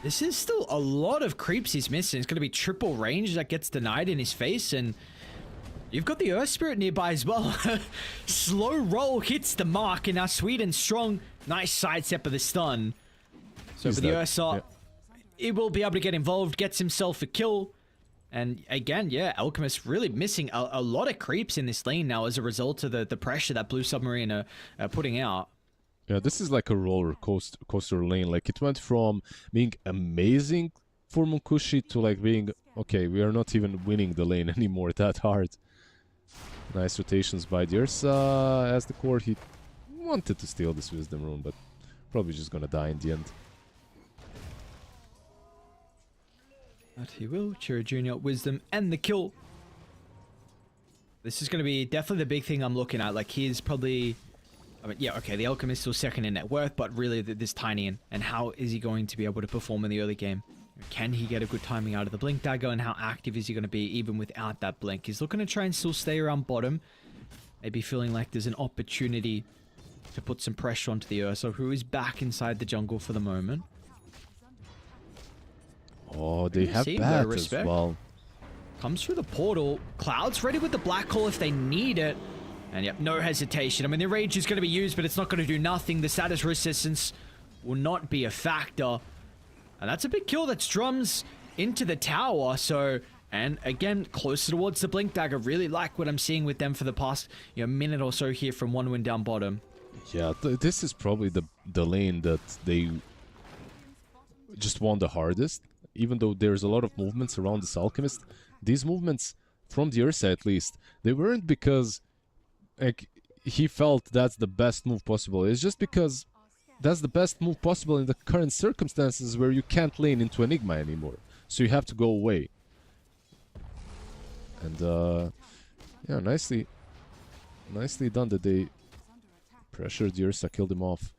This is still a lot of creeps he's missing. It's going to be triple range that gets denied in his face, and you've got the Earth Spirit nearby as well. Slow roll hits the mark, and now Sweden strong. Nice sidestep of the stun. So for the Ursa, he will be able to get involved, gets himself a kill. And again, yeah, Alchemist really missing a lot of creeps in this lane now as a result of the pressure that Blue Submarine are putting out. Yeah, this is like a roller coaster lane. Like, it went from being amazing for Munkushi to like being, okay, we are not even winning the lane anymore that hard. Nice rotations by the Ursa. As the core, he wanted to steal this Wisdom Rune, but probably just gonna die in the end. But he will. Chiro Jr., Wisdom, and the kill. This is going to be definitely the big thing I'm looking at. Like, he's probably... I mean, yeah, okay, the Alchemist still second in net worth, but really this tiny. And how is he going to be able to perform in the early game? Can he get a good timing out of the Blink Dagger, and how active is he going to be even without that Blink? He's looking to try and still stay around bottom. Maybe feeling like there's an opportunity to put some pressure onto the Ursa, who is back inside the jungle for the moment. Oh, they have bat as well. Comes through the portal. Cloud's ready with the Black Hole if they need it. And yep, no hesitation. I mean, the Rage is going to be used, but it's not going to do nothing. The status resistance will not be a factor. And that's a big kill. That's drums into the tower. So, and again, closer towards the Blink Dagger. Really like what I'm seeing with them for the past, you know, minute or so here from one win down bottom. Yeah, this is probably the lane that they just won the hardest. Even though there's a lot of movements around this Alchemist, these movements, from the Ursa at least, they weren't because like he felt that's the best move possible. It's just because that's the best move possible in the current circumstances where you can't lane into Enigma anymore. So you have to go away. And yeah, nicely done that they pressured the Ursa, killed him off.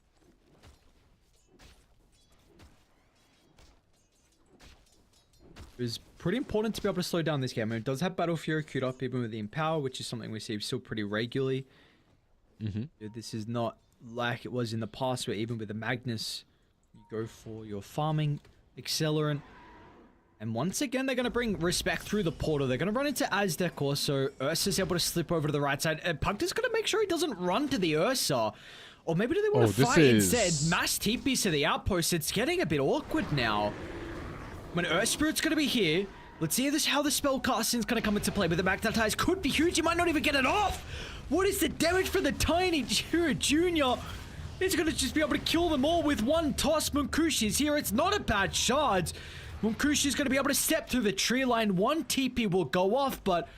It was pretty important to be able to slow down this game. I mean, it does have Battle Fury queued up even with the Empower, which is something we see still pretty regularly. This is not like it was in the past where even with the Magnus, you go for your farming accelerant. And once again, they're going to bring respect through the portal. They're going to run into Aztec also. Ursa's able to slip over to the right side. And Pugta's going to make sure he doesn't run to the Ursa. Or maybe do they want to fight instead? Mass TPs to the outpost. It's getting a bit awkward now. When Earth Spirit's going to be here. Let's see how the spell casting is going to come into play. But the Magnetize could be huge. He might not even get it off. What is the damage for the tiny Jira Jr.? He's going to just be able to kill them all with one toss. Munkushi's here. It's not a bad shard. Munkushi's going to be able to step through the tree line. One TP will go off, but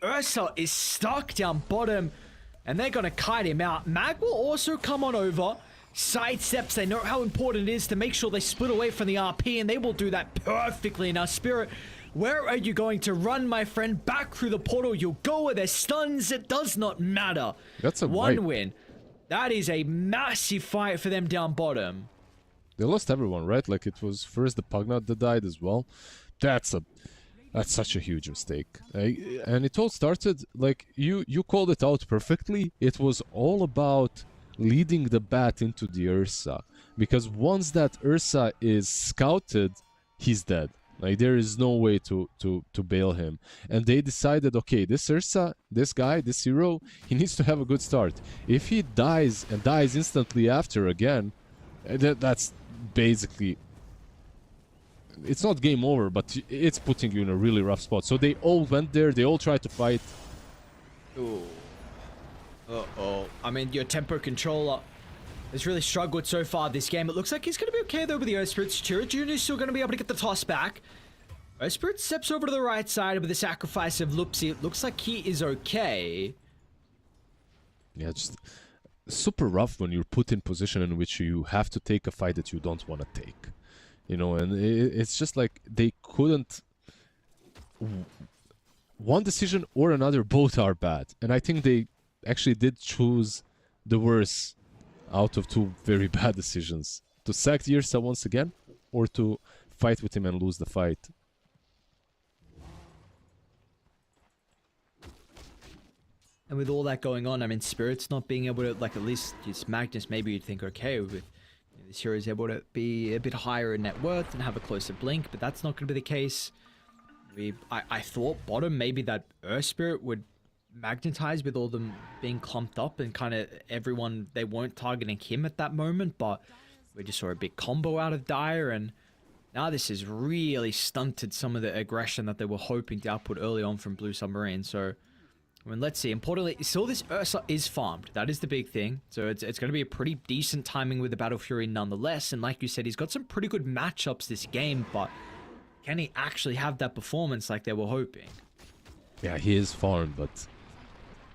Ursa is stuck down bottom, and they're going to kite him out. Mag will also come on over. Side steps. They know how important it is to make sure they split away from the RP, and they will do that perfectly. Now, Spirit, where are you going to run, my friend? Back through the portal. You'll go with their stuns. It does not matter. That's a one win. That is a massive fight for them down bottom. They lost everyone, right? Like, it was first the Pugna that died as well. That's such a huge mistake. And it all started, like, you called it out perfectly. It was all about leading the bat into the Ursa. Because once that Ursa is scouted, he's dead. Like, there is no way to bail him. And they decided, okay, this Ursa, this guy, this hero, he needs to have a good start. If he dies and dies instantly after again, that's basically, it's not game over, but it's putting you in a really rough spot. So they all went there, they all tried to fight. Ooh. I mean, your tempo controller has really struggled so far this game. It looks like he's going to be okay though with the Earth Spirits. Chira Jr. is still going to be able to get the toss back. Earth Spirit steps over to the right side with the sacrifice of Lupsi. It looks like he is okay. Yeah, just super rough when you're put in position in which you have to take a fight that you don't want to take, you know. And it's just like they couldn't, one decision or another, both are bad, and I think they actually did choose the worst out of two very bad decisions: to sack the Ursa once again, or to fight with him and lose the fight. And with all that going on, I mean, Spirit's not being able to, like, at least just Magnus, maybe you'd think, okay, with this hero is able to be a bit higher in net worth and have a closer blink, but that's not going to be the case. I thought bottom, maybe that Earth Spirit would magnetize with all them being clumped up and kind of everyone, they weren't targeting him at that moment, but we just saw a big combo out of Dire, and now this has really stunted some of the aggression that they were hoping to output early on from Blue Submarine. So, I mean, let's see. Importantly, still this Ursa is farmed. That is the big thing. So it's going to be a pretty decent timing with the Battle Fury nonetheless. And like you said, he's got some pretty good matchups this game, but can he actually have that performance like they were hoping? Yeah, he is farmed, but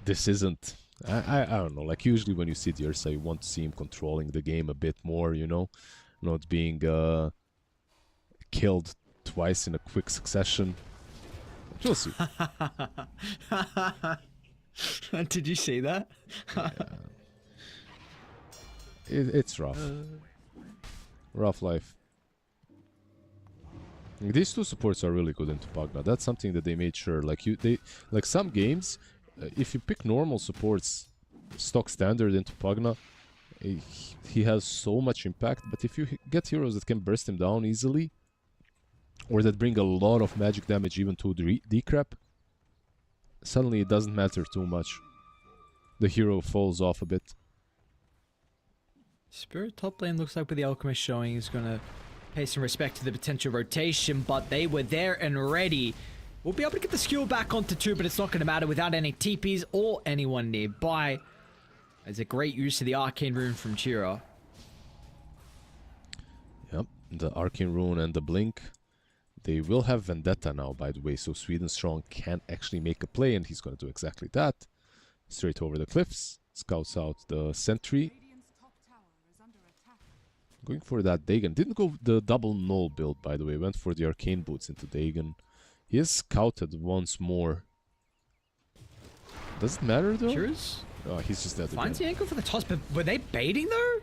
this isn't. I don't know. Like, usually when you see the Ursa, you want to see him controlling the game a bit more, you know? Not being killed twice in a quick succession. We'll see. Did you see that? Yeah. It's rough. Rough life. These two supports are really good into Pugna. That's something that they made sure. Like like some games, if you pick normal supports, stock standard into Pugna, he has so much impact. But if you get heroes that can burst him down easily, or that bring a lot of magic damage even to decrep, suddenly it doesn't matter too much. The hero falls off a bit. Spirit top lane looks like with the Alchemist showing is going to pay some respect to the potential rotation, but they were there and ready. We'll be able to get the skill back onto 2, but it's not going to matter without any TPs or anyone nearby. There's a great use of the Arcane Rune from Chira. Yep, the Arcane Rune and the Blink. They will have Vendetta now, by the way, so Sweden Strong can actually make a play, and he's going to do exactly that. Straight over the cliffs, scouts out the sentry. Going for that Dagon. Didn't go the double null build, by the way. Went for the Arcane Boots into Dagon. He is scouted once more. Does it matter, though? Chira's? Oh, he's just dead Finds the again. angle for the toss, but were they baiting, though?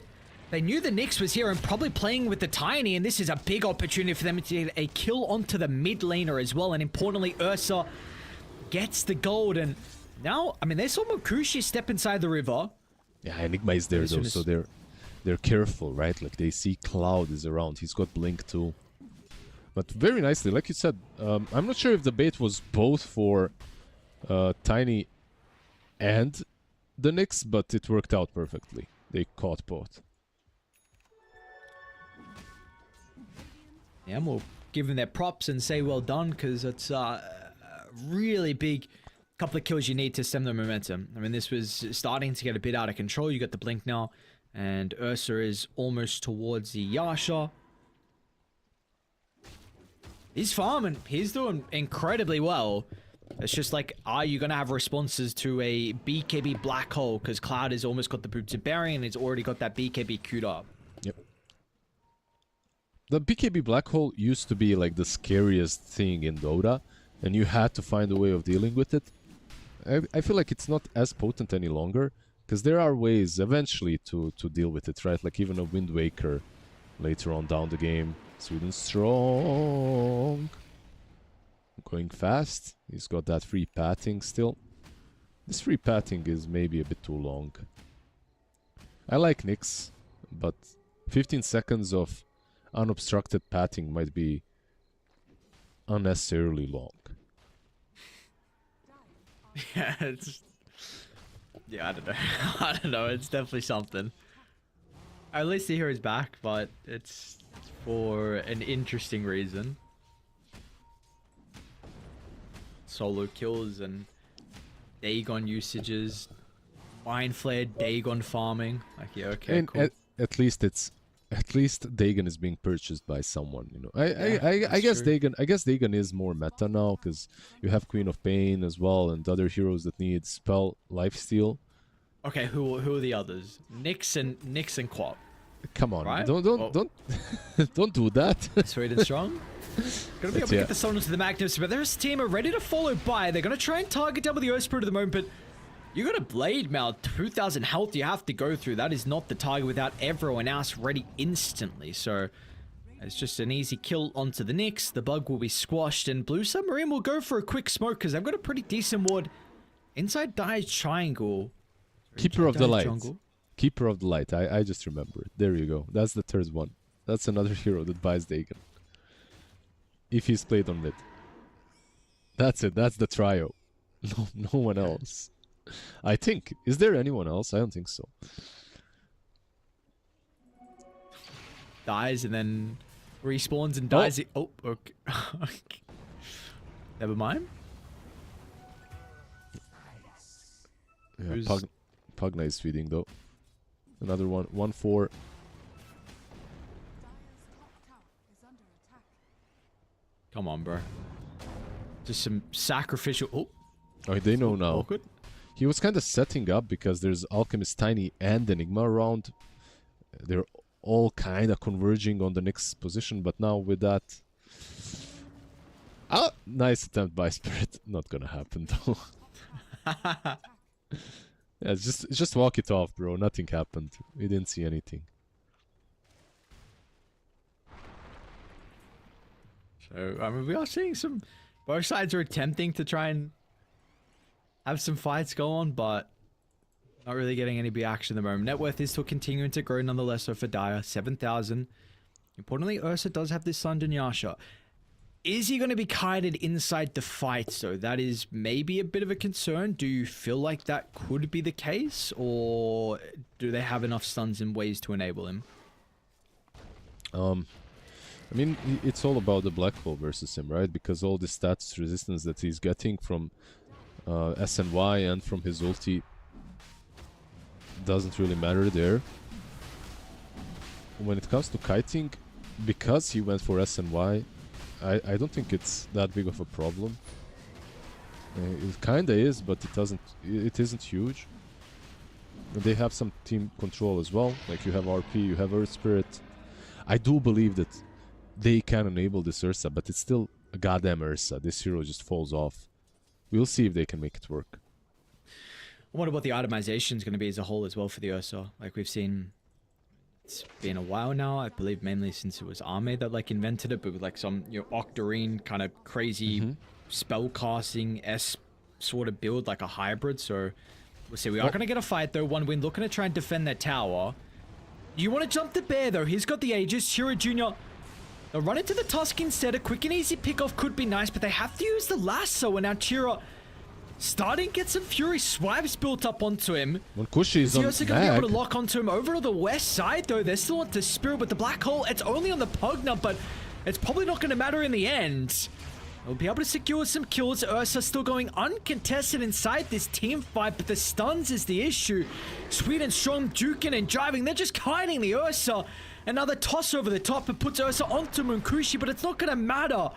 They knew the Nyx was here and probably playing with the Tiny, and this is a big opportunity for them to get a kill onto the mid laner as well. And importantly, Ursa gets the gold, and now, I mean, they saw Mokushi step inside the river. Yeah, Enigma is there, though, so they're careful, right? Like, they see Cloud is around. He's got Blink, too. But very nicely, like you said, I'm not sure if the bait was both for Tiny and the Knicks, but it worked out perfectly. They caught both. Yeah, we'll give them their props and say well done, because it's a really big couple of kills you need to stem the momentum. I mean, this was starting to get a bit out of control. You got the blink now, and Ursa is almost towards the Yasha. He's farming. He's doing incredibly well. It's just like, are you going to have responses to a BKB black hole? Because Cloud has almost got the boots of Barry, and he's already got that BKB queued up. Yep. The BKB black hole used to be like the scariest thing in Dota, and you had to find a way of dealing with it. I feel like it's not as potent any longer, because there are ways eventually to deal with it, right? Like even a Wind Waker later on down the game. Sweden strong. Going fast. He's got that free patting still. This free patting is maybe a bit too long. I like Nyx, but 15 seconds of unobstructed patting might be unnecessarily long. Yeah, I don't know. I don't know. It's definitely something. At least the hero's back, but it's for an interesting reason. Solo kills and Dagon usages, Mind Flare, Dagon farming. Like, yeah, okay, And cool. at least Dagon is being purchased by someone, you know. I that's guess true. Dagon is more meta now, because you have Queen of Pain as well and other heroes that need spell lifesteal. Okay, who are the others? Nyx and Quap. Come on, Right? don't Oh. don't do that. Sweet and strong. Gonna be able to Yeah. get the Summons to the Magnus, but this team are ready to follow by. They're gonna try and target down with the Earth Spirit at the moment, but you got a Blade Mail, 2,000 health you have to go through. That is not the target without everyone else ready instantly. So it's just an easy kill onto the Nyx. The bug will be squashed, and Blue Submarine will go for a quick smoke because they've got a pretty decent ward inside Dire's triangle. Keeper of the Dire's Light. jungle. Keeper of the Light. I just remembered. There you go. That's the third one. That's another hero that buys Dagon. If he's played on mid. That's it. That's the trio. No one else. I think. Is there anyone else? I don't think so. Dies and then respawns and dies. Oh, okay. Never mind. Yeah, Who's- Pugna is feeding though. Another one. 1-4. Come on, bro. Just some sacrificial. Oh, they know now. Awkward. He was kind of setting up because there's Alchemist Tiny and Enigma around. They're all kind of converging on the next position, but now with that... nice attempt by Spirit. Not gonna happen though. Yeah, just walk it off, bro. Nothing happened. We didn't see anything. So, I mean, we are seeing some... Both sides are attempting to try and have some fights go on, but not really getting any big action at the moment. Net worth is still continuing to grow nonetheless, so for Dire, 7,000. Importantly, Ursa does have this London Yasha. Is he going to be kited inside the fight, so that is maybe a bit of a concern. Do you feel like that could be the case, or do they have enough stuns and ways to enable him? I mean, it's all about the Black Hole versus him, right? Because all the stats resistance that he's getting from SNY and from his ulti doesn't really matter there. When it comes to kiting, because he went for SNY, I don't think it's that big of a problem. It kinda is, but it isn't huge. And they have some team control as well. Like you have RP, you have Earth Spirit. I do believe that they can enable this Ursa, but it's still a goddamn Ursa. This hero just falls off. We'll see if they can make it work. I wonder what the itemization is going to be as a whole as well for the Ursa. Like we've seen, it's been a while now. I believe mainly since it was Arme that like invented it, but with like some Octarine kind of crazy spell casting S sort of build, like a hybrid. So we'll see. We are going to get a fight though. One win, looking to try and defend that tower. You want to jump the bear though? He's got the Aegis. Hero Junior They'll run into the Tusk instead. A quick and easy pick-off could be nice, but they have to use the lasso, and now Chira starting to get some Fury swipes built up onto him. Monkushi is on also going to be able mag. to lock onto him over to the west side, though. They're still onto Spirit with the Black Hole. It's only on the Pugna, but it's probably not going to matter in the end. They'll be able to secure some kills. Ursa still going uncontested inside this team fight, but the stuns is the issue. Sweet and Strong duking and driving. They're just kiting the Ursa. Another toss over the top and puts Ursa onto Munkushi, but it's not going to matter.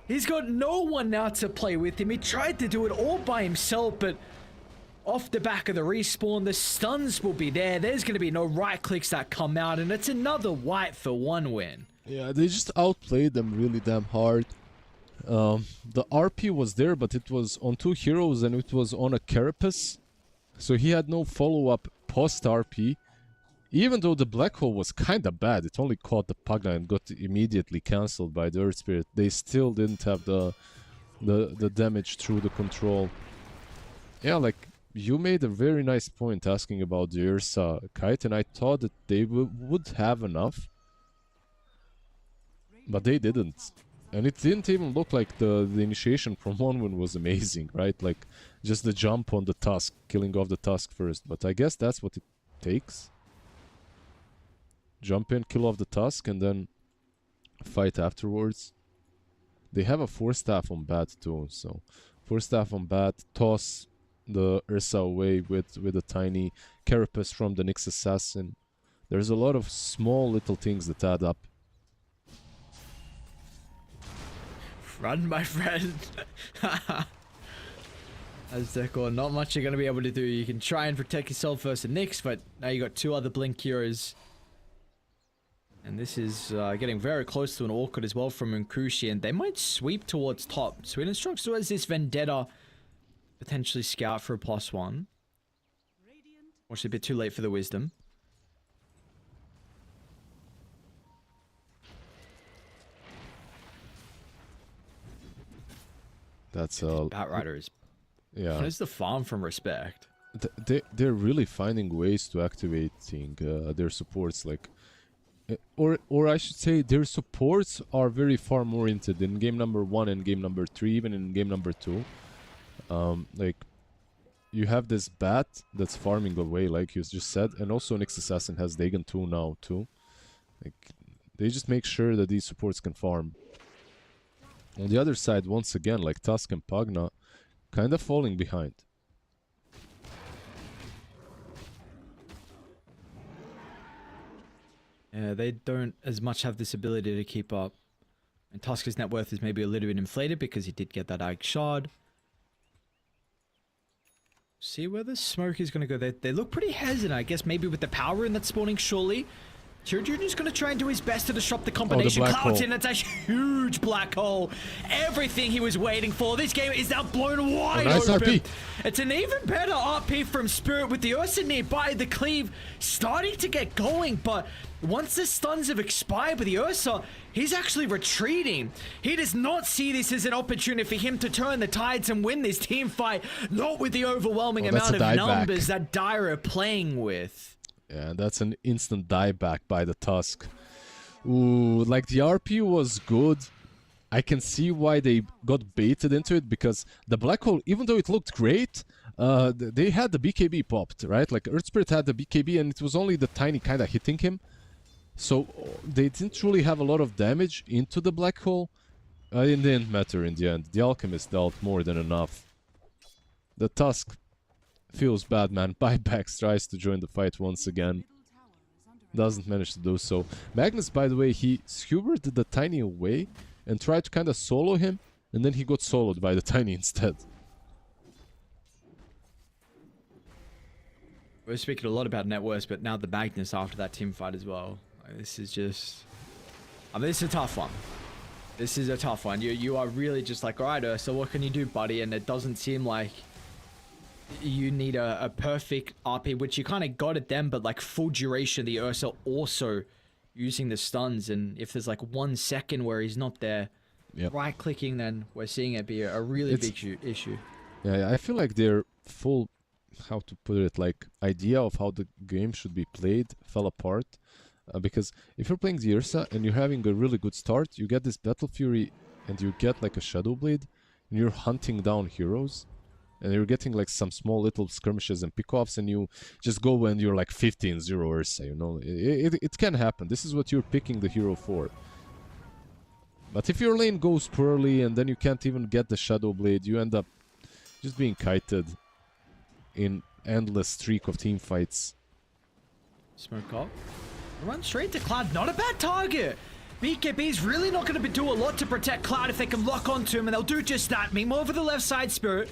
He's got no one now to play with him. He tried to do it all by himself, but off the back of the respawn, the stuns will be there. There's going to be no right clicks that come out, and it's another white for one win. Yeah, they just outplayed them really damn hard. The RP was there, but it was on 2 heroes and it was on a Carapace. So he had no follow-up post-RP. Even though the Black Hole was kinda bad, it only caught the Pugna and got immediately cancelled by the Earth Spirit. They still didn't have the damage through the control. Yeah, like, you made a very nice point asking about the Ursa kite, and I thought that they would have enough. But they didn't. And it didn't even look like the initiation from 1-1 was amazing, right? Like, just the jump on the Tusk, killing off the Tusk first. But I guess that's what it takes. Jump in, kill off the Tusk, and then fight afterwards. They have a 4-staff on bat too, so 4-staff on bat, toss the Ursa away with a tiny Carapace from the Nyx Assassin. There's a lot of small little things that add up. Run, my friend. As Deco, not much you're going to be able to do. You can try and protect yourself versus Nyx, but now you got 2 other Blink heroes. And this is getting very close to an awkward as well from Munkushi, and they might sweep towards top. Sweet and Strong still has this Vendetta, potentially scout for a +1. Or it's a bit too late for the Wisdom. That's Batrider is... yeah. What is the farm from Respect? They're really finding ways to activating their supports, like, or I should say their supports are very farm oriented in game number 1 and game number 3, even in game number 2. Like, you have this bat that's farming away, like you just said, and also Nyx Assassin has Dagon 2 now too. Like, they just make sure that these supports can farm. On the other side, once again, like Tusk and Pugna, kind of falling behind. Yeah, they don't as much have this ability to keep up. And Tusk's net worth is maybe a little bit inflated because he did get that Ag Shard. See where the smoke is going to go. They look pretty hesitant, I guess, maybe with the power in that's spawning surely. Chira Jr.'s going to try and do his best to disrupt the combination. black Clouds hole. in, it's a huge black hole. Everything he was waiting for. This game is now blown wide nice open. RP. It's an even better RP from Spirit with the Ursa nearby. The cleave starting to get going, but once the stuns have expired with the Ursa, he's actually retreating. He does not see this as an opportunity for him to turn the tides and win this team fight. Not with the overwhelming that's amount a of dieback. numbers that Dire are playing with. Yeah, that's an instant dieback by the Tusk. Ooh, like the RP was good. I can see why they got baited into it, because the Black Hole, even though it looked great, they had the BKB popped, right? Like Earth Spirit had the BKB and it was only the tiny kind of hitting him. So they didn't really have a lot of damage into the Black Hole. It didn't matter in the end. The Alchemist dealt more than enough. The Tusk feels bad, man. Buybacks tries to join the fight once again. Doesn't manage to do so. Magnus, by the way, he skewered the Tiny away and tried to kind of solo him, and then he got soloed by the Tiny instead. We're speaking a lot about net worth, but now the Magnus after that team fight as well. Like, this is just... I mean, this is a tough one. This is a tough one. You are really just like, alright, so what can you do, buddy? And it doesn't seem like you need a perfect RP, which you kind of got at them, but like full duration, the Ursa also using the stuns, and if there's like 1 second where he's not there, right clicking, then we're seeing it be a really big issue. Yeah, I feel like their full, how to put it, like idea of how the game should be played fell apart. Because if you're playing the Ursa and you're having a really good start, you get this Battle Fury and you get like a Shadow Blade, and you're hunting down heroes, and you're getting like some small little skirmishes and pickoffs, and you just go and you're like 15-0 Ursa, you know? It can happen. This is what you're picking the hero for. But if your lane goes poorly and then you can't even get the Shadow Blade, you end up just being kited in endless streak of team fights. Smoke up. Run straight to Cloud. Not a bad target. BKB's really not going to do a lot to protect Cloud if they can lock onto him, and they'll do just that. Meanwhile, over the left side, Spirit.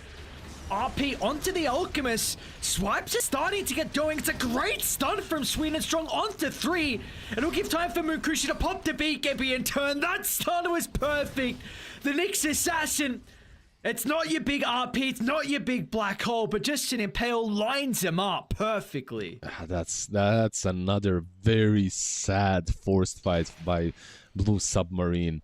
RP onto the Alchemist. Swipes is starting to get going. It's a great stun from Sweet and Strong onto 3. It'll give time for Munkushi to pop the BKB and turn. That stun was perfect. The Nyx Assassin. It's not your big RP, it's not your big black hole, but just an Impale lines him up perfectly. That's another very sad forced fight by Blue Submarine.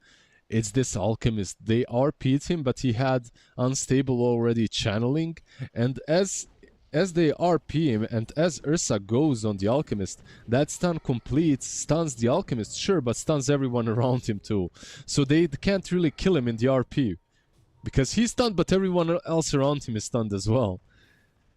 It's this Alchemist. They RP'd him, but he had Unstable already channeling, and as they RP him and as Ursa goes on the Alchemist, that stun completes, stuns the Alchemist, sure, but stuns everyone around him too. So they can't really kill him in the RP. Because he's stunned, but everyone else around him is stunned as well.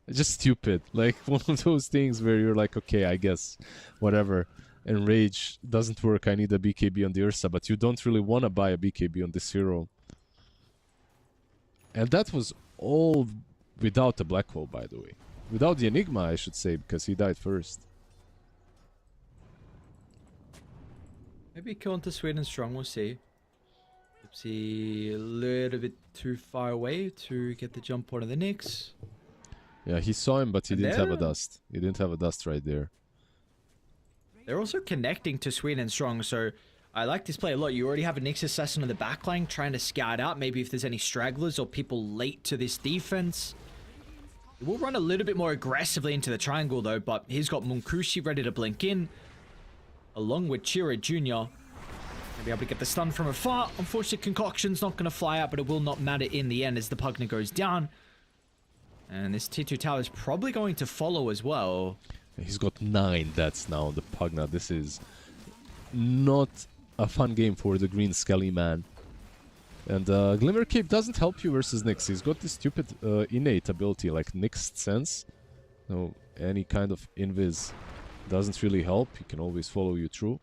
It's just stupid. Like, one of those things where you're like, okay, I guess, whatever. Enrage doesn't work, I need a BKB on the Ursa, but you don't really want to buy a BKB on this hero. And that was all without the Black Hole, by the way. Without the Enigma, I should say, because he died first. Maybe kill into Sweden Strong, we'll see. A little bit too far away to get the jump on the Nyx. Yeah, he saw him, but he didn't have a dust. He didn't have a dust right there. They're also connecting to Sweden Strong, so I like this play a lot. You already have a Nyx Assassin on the backline trying to scout out maybe if there's any stragglers or people late to this defense. It will run a little bit more aggressively into the triangle though, but he's got Munkushi ready to blink in, along with Chira Jr. Be able to get the stun from afar. Unfortunately, Concoction's not going to fly out, but it will not matter in the end as the Pugna goes down. And this T2 tower is probably going to follow as well. He's got 9 deaths now on the Pugna. This is not a fun game for the Green Skelly man. And Glimmer Cape doesn't help you versus Nyx. He's got this stupid innate ability like Nyx Sense. So any kind of invis doesn't really help. He can always follow you through.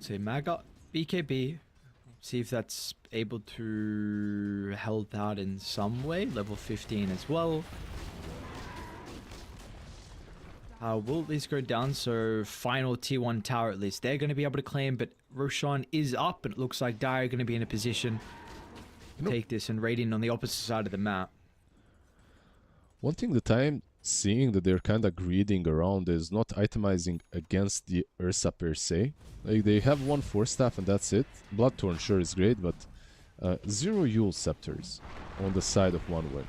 Say Maga BKB. See if that's able to help out in some way. Level 15 as well. Will these go down? So final T1 tower at least. They're going to be able to claim, but Roshan is up, and it looks like Dire are going to be in a position to take this and raid in on the opposite side of the map. One thing that I'm seeing that they're kind of greeding around is not itemizing against the Ursa per se. Like, they have one Force Staff and that's it. Bloodthorn sure is great, but 0 Yule Scepters on the side of one win.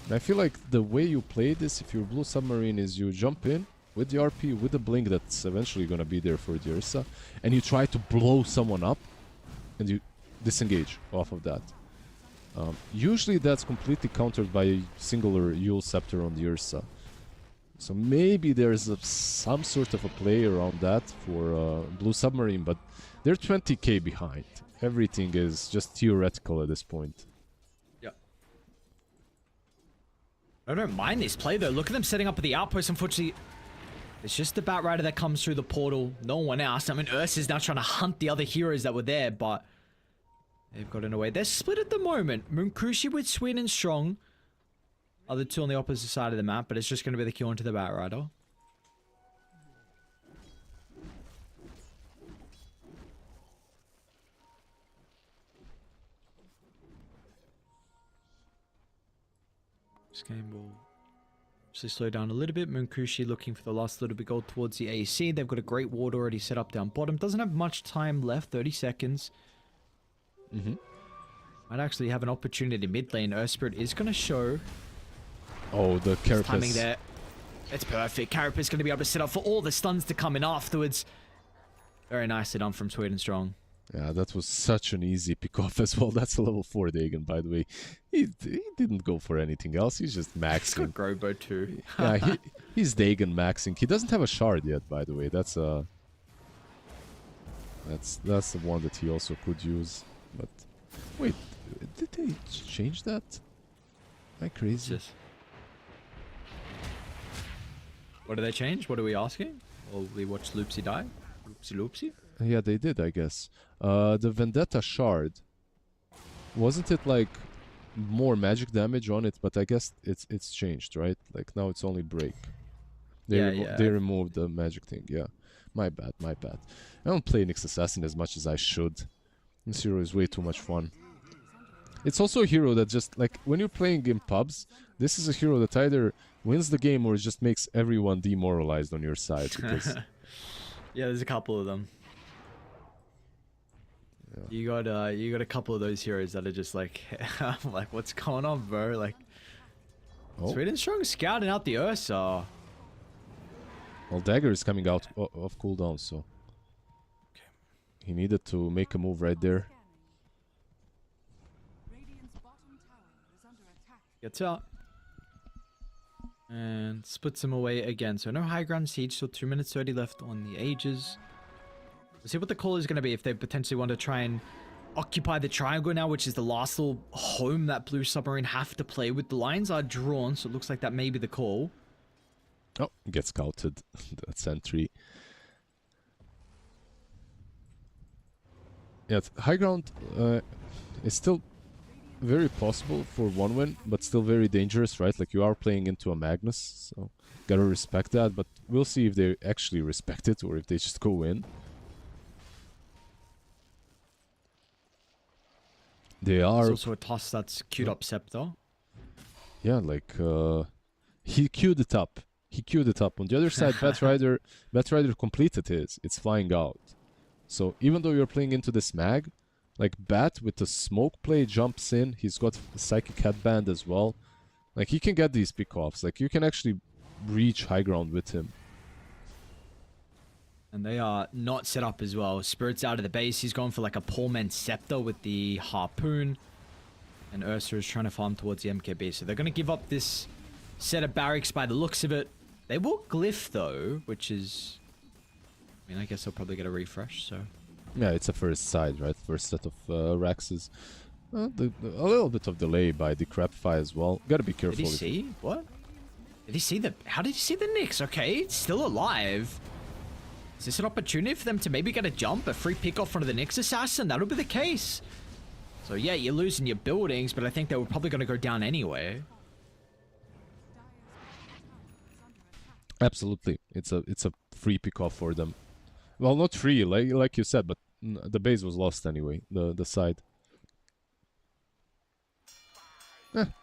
And I feel like the way you play this, if you're Blue Submarine, is you jump in with the RP, with the Blink that's eventually going to be there for the Ursa, and you try to blow someone up, and you disengage off of that. Usually that's completely countered by a singular Yule Scepter on the Ursa. So maybe there's some sort of a play around that for Blue Submarine, but they're 20k behind. Everything is just theoretical at this point. Yeah. I don't mind this play though. Look at them setting up at the outpost. Unfortunately, it's just the Batrider that comes through the portal. No one else. I mean, Ursa's now trying to hunt the other heroes that were there, but they've gotten away. They're split at the moment. Munkushi with Sweet and Strong. Other two on the opposite side of the map, but it's just going to be the kill into the Batrider. This game will actually slow down a little bit. Munkushi looking for the last little bit gold towards the AC. They've got a great ward already set up down bottom. Doesn't have much time left, 30 seconds. Might actually have an opportunity mid lane. Urspirit is going to show. Oh, the Carapace. Timing there. It's perfect. Carapace is going to be able to set up for all the stuns to come in afterwards. Very nicely done from Sweet and Strong. Yeah, that was such an easy pick-off as well. That's a level 4 Dagon, by the way. He didn't go for anything else. He's just He's maxing. got Grobo too. Yeah, he's Dagon maxing. He doesn't have a shard yet, by the way. That's the one that he also could use. But wait, did they change that? Am I crazy? Yes. What did they change? What are we asking? Or we watched Loopsy die? Loopsy? Yeah, they did, I guess. The Vendetta shard, wasn't it like more magic damage on it? But I guess it's changed, right? Like now it's only break. They removed the magic thing. Yeah, my bad. I don't play Nyx Assassin as much as I should. This hero is way too much fun. It's also a hero that just like when you're playing in pubs, this is a hero that either wins the game or just makes everyone demoralized on your side. Because yeah, there's a couple of them. Yeah. You got a couple of those heroes that are just like, like what's going on, bro? Like, Sweden Strong scouting out the Ursa. Well, Dagger is coming out of cooldown, so he needed to make a move right there. Gets out. And splits him away again. So no high ground siege, still 2 minutes 30 left on the Ages. Let's see what the call is going to be if they potentially want to try and occupy the triangle now, which is the last little home that Blue Submarine have to play with. The lines are drawn, so it looks like that may be the call. Oh, gets scouted. That sentry. Yeah, high ground is still very possible for one win, but still very dangerous, right? Like you are playing into a Magnus, so gotta respect that. But we'll see if they actually respect it or if they just go in. They are. There's also a toss that's queued up Scepter. Yeah, like he queued it up. On the other side, Batrider completed his. It's flying out. So even though you're playing into this mag, like Bat with the smoke play jumps in. He's got the Psychic Headband as well. Like he can get these pick-offs. Like you can actually reach high ground with him. And they are not set up as well. Spirit's out of the base. He's going for like a Poor Man's Scepter with the Harpoon. And Ursa is trying to farm towards the MKB. So they're going to give up this set of barracks by the looks of it. They will glyph though, which is... I mean, I guess they'll probably get a refresh, so... Yeah, it's a first side, right? First set of Raxes. A little bit of delay by the Crapify as well. Gotta be careful. Did he see? What? Did he see the... How did he see the Nyx? Okay, it's still alive. Is this an opportunity for them to maybe get a jump? A free pick off front of the Nyx Assassin? That'll be the case. So yeah, you're losing your buildings, but I think they were probably going to go down anyway. Absolutely. It's a free pick off for them. Well, not free, like you said, but the base was lost anyway, the side.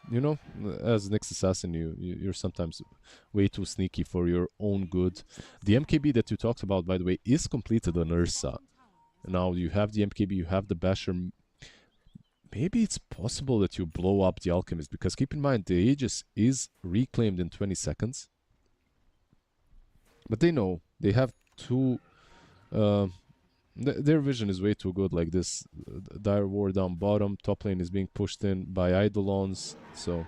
You know, as Nyx Assassin, you're sometimes way too sneaky for your own good. The MKB that you talked about, by the way, is completed on Ursa. Now you have the MKB, you have the Basher. Maybe it's possible that you blow up the Alchemist, because keep in mind, the Aegis is reclaimed in 20 seconds. But they know, they have two... their vision is way too good. Like this dire war down bottom, top lane is being pushed in by Eidolons, so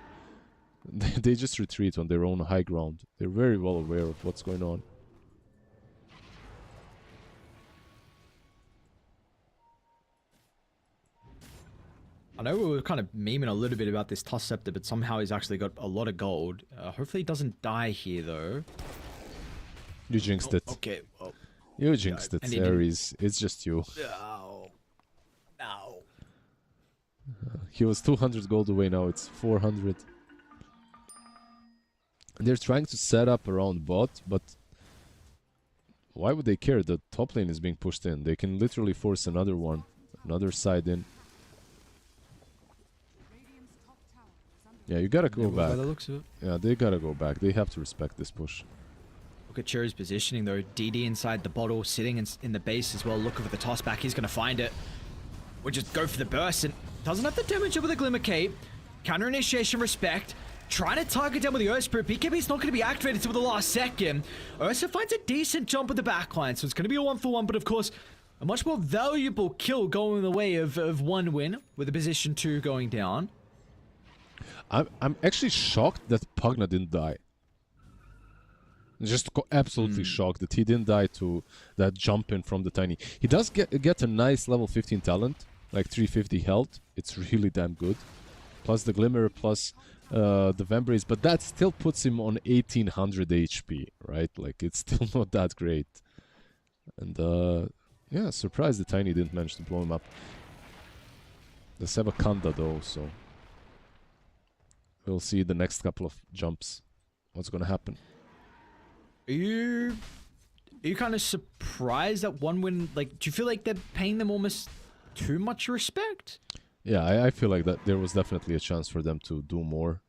they just retreat on their own high ground. They're very well aware of what's going on. I know we were kind of memeing a little bit about this Toss Scepter, but somehow he's actually got a lot of gold. Hopefully he doesn't die here though. You jinxed it. Okay. Oh. You jinxed it, Ares. It's just you. No. No. He was 200 gold away, now it's 400. They're trying to set up around bot, but why would they care? The top lane is being pushed in. They can literally force another one, another side in. Yeah, you gotta go back. By the looks of it. Yeah, they gotta go back. They have to respect this push. Look at Cherry's positioning though. DD inside the bottle, sitting in the base as well, looking for the toss back. He's going to find it. We'll just go for the burst and doesn't have the damage over the Glimmer Cape. Counter initiation respect. Trying to target down with the Earth Spirit. BKB's not going to be activated until the last second. Ursa finds a decent jump with the backline, so it's going to be a 1-for-1, but of course, A much more valuable kill going the way of one win, with a position 2 going down. I'm actually shocked that Pugna didn't die. Just absolutely shocked that he didn't die to that jump in from the Tiny. He does get a nice level 15 talent, like 350 health. It's really damn good. Plus the Glimmer, plus the Vambrace, but that still puts him on 1800 HP, right? Like, it's still not that great. And yeah, surprised the Tiny didn't manage to blow him up. Let's have a Kanda though, so we'll see the next couple of jumps what's gonna happen. Are you kind of surprised that one win? Like, do you feel like they're paying them almost too much respect? Yeah, I feel like that there was definitely a chance for them to do more.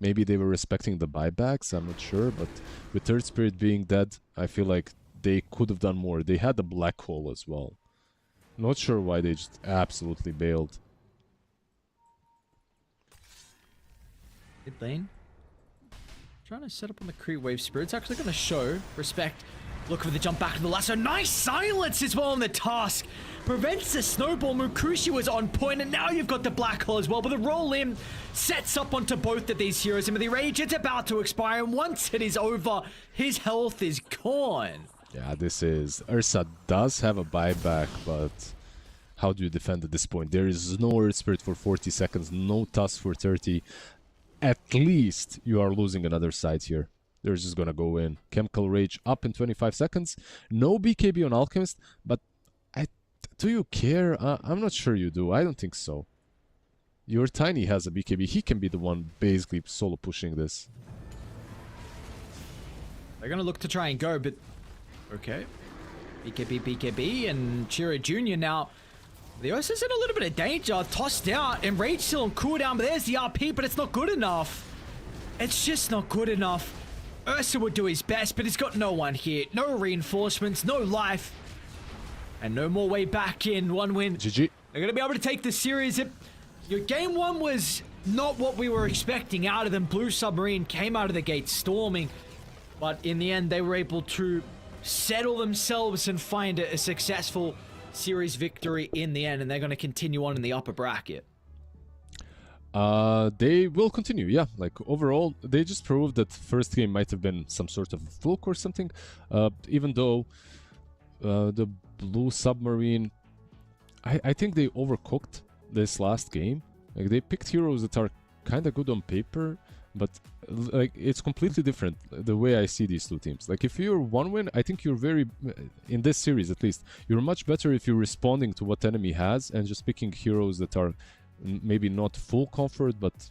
Maybe they were respecting the buybacks, I'm not sure, but with Third Spirit being dead, I feel like they could have done more. They had the Black Hole as well. Not sure why they just absolutely bailed. Mid lane. Trying to set up on the creep wave. Spirit's actually going to show respect. Look for the jump back to the lasso. Nice silence as well on the task. Prevents the snowball. Mukushi was on point, and now you've got the black hole as well. But the roll in sets up onto both of these heroes. And with the rage, it's about to expire. And once it is over, his health is gone. Yeah, this is... Ursa does have a buyback, but how do you defend at this point? There is no Earth Spirit for 40 seconds, no Tusk for 30. At least you are losing another side here. They're just gonna go in. Chemical Rage up in 25 seconds. No BKB on Alchemist, but do you care? I'm not sure you do. I don't think so. Your Tiny has a BKB. He can be the one basically solo pushing this. They're gonna look to try and go, but... Okay. BKB, and Chiro Jr. now... The Ursa's in a little bit of danger. Tossed out, and Rage still on cooldown, but there's the RP, but it's not good enough. It's just not good enough. Ursa would do his best, but he's got no one here. No reinforcements, no life. And no more way back in. One win. GG. They're going to be able to take this series. Your game 1 was not what we were expecting out of them. Blue Submarine came out of the gate storming. But in the end, they were able to settle themselves and find a successful series victory in the end, and they're going to continue on in the upper bracket. They will continue, yeah. Like, overall, they just proved that first game might have been some sort of fluke or something. Even though the Blue Submarine, I think they overcooked this last game. Like, they picked heroes that are kind of good on paper, but like, it's completely different the way I see these two teams. Like, if you're one win, I think you're very, in this series at least, you're much better if you're responding to what enemy has and just picking heroes that are maybe not full comfort but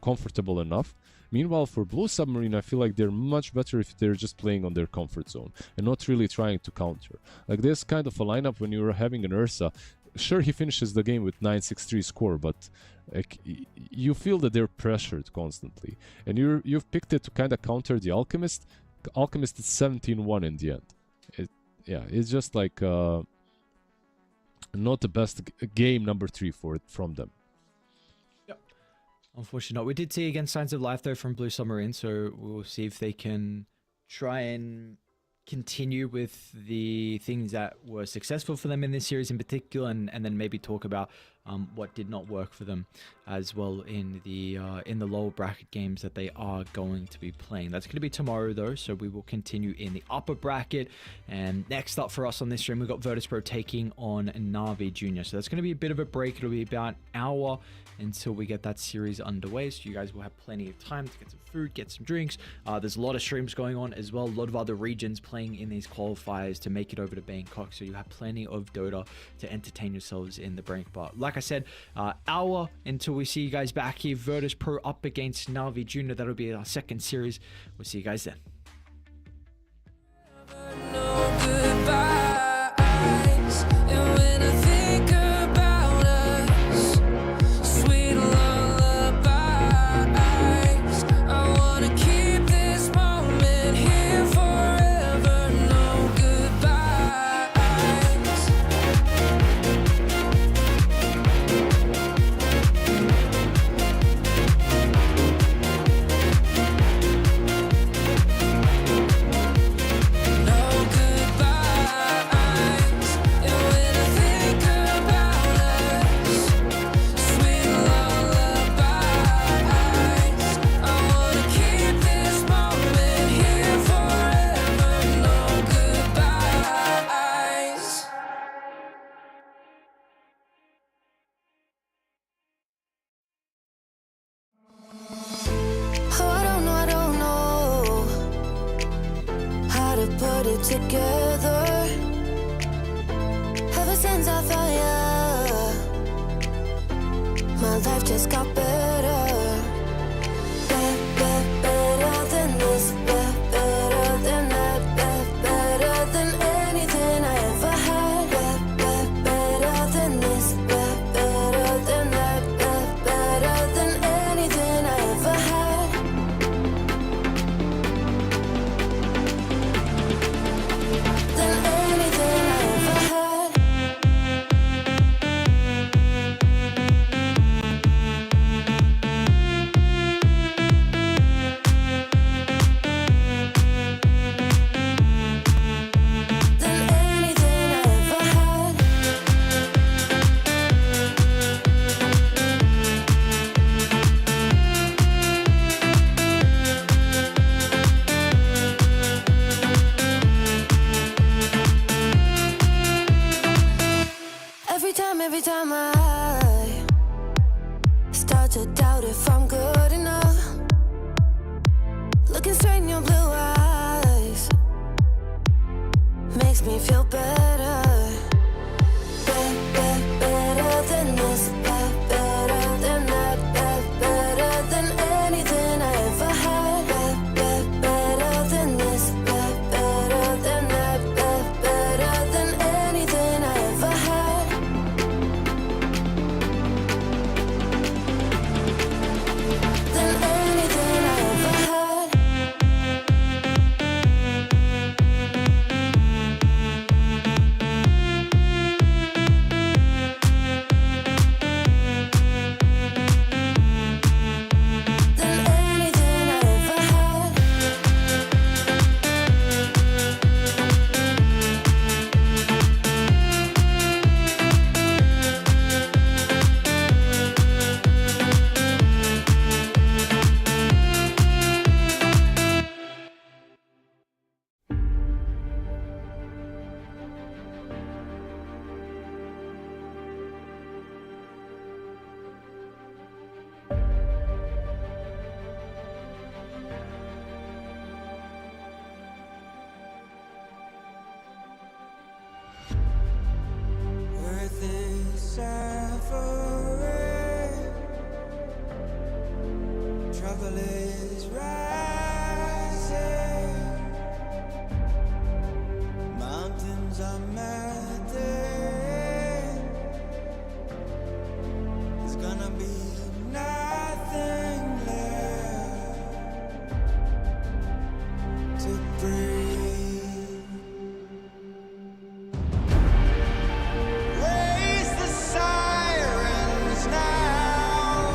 comfortable enough. Meanwhile, for Blue Submarine, I feel like they're much better if they're just playing on their comfort zone and not really trying to counter. Like, this kind of a lineup, when you're having an Ursa, sure, he finishes the game with 963 score, but like, you feel that they're pressured constantly, and you've picked it to kind of counter the Alchemist. Alchemist is 17-1 in the end. Yeah, it's just like not the best game number 3 from them. Yep. Unfortunately not. We did see again signs of life though from Blue Submarine, so we'll see if they can try and continue with the things that were successful for them in this series in particular, and then maybe talk about what did not work for them as well in the lower bracket games that they are going to be playing. That's going to be tomorrow though, so we will continue in the upper bracket. And next up for us on this stream, we've got Virtus Pro taking on Navi Jr. So that's going to be a bit of a break. It'll be about an hour until we get that series underway, so you guys will have plenty of time to get some food, get some drinks. There's a lot of streams going on as well, a lot of other regions playing in these qualifiers to make it over to Bangkok, so you have plenty of Dota to entertain yourselves in the break. But like I said, hour until we see you guys back here. Virtus Pro up against Navi Jr. That'll be our second series. We'll see you guys then. No goodbyes, and when I think about us, sweet lullabies, I wanna keep this moment here forever. No goodbyes. together. Ever since I found you, my life just got better. Better than this, better than that, better than anything I ever had. Better than this, better than that, better than anything I ever had. Than anything I ever had. Than anything I ever had. Every time I start to doubt if I'm good enough, looking straight in your blue eyes makes me feel better. Better than this, better than that, better than anything I ever had. Better than this, better than that, better than anything I ever had. Than anything I ever had. Than anything I ever had. Earth is suffering, trouble is rising, mountains are melting, there's gonna be nothing left to breathe. Raise the sirens now.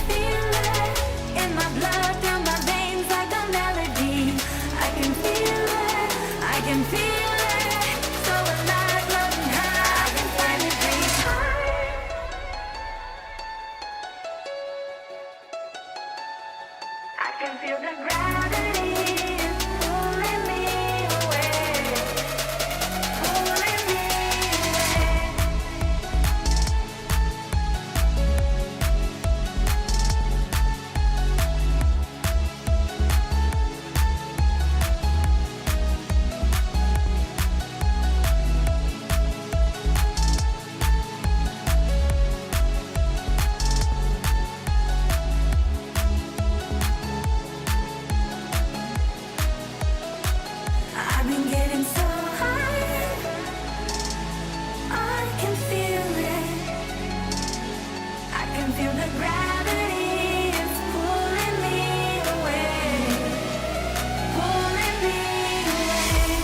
feel it in my blood, through my veins like a melody. I can feel it, I can feel it. So alive, floating high, I can finally breathe high. I can feel the gravity is pulling me away, pulling me away. I've been getting so high, I can feel it. I can feel the gravity is pulling me away, pulling me away.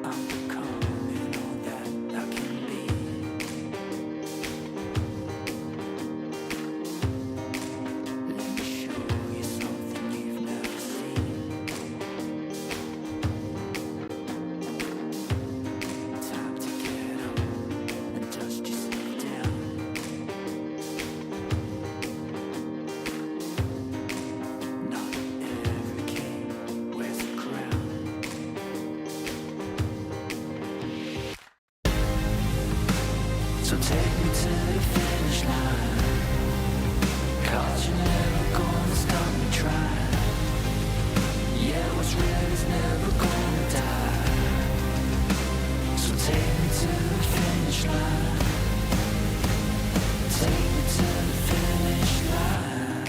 I'm becoming all that I can be. Let me show you something you've never seen. Time to get up and dust yourself down. Not every king wears a crown. So take me to the finish line, 'cause you're never gonna stop me trying. Yeah, what's real is never gonna die. So take me to the finish line. Take me to the finish line.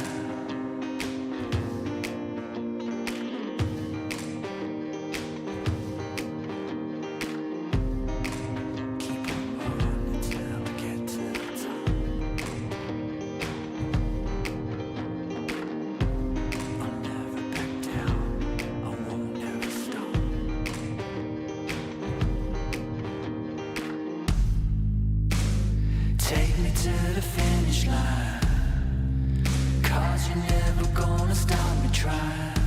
Keep on running till I get to the top. I'll never back down, I won't ever stop. Take me to the finish line, 'cause you're never gonna stop me trying.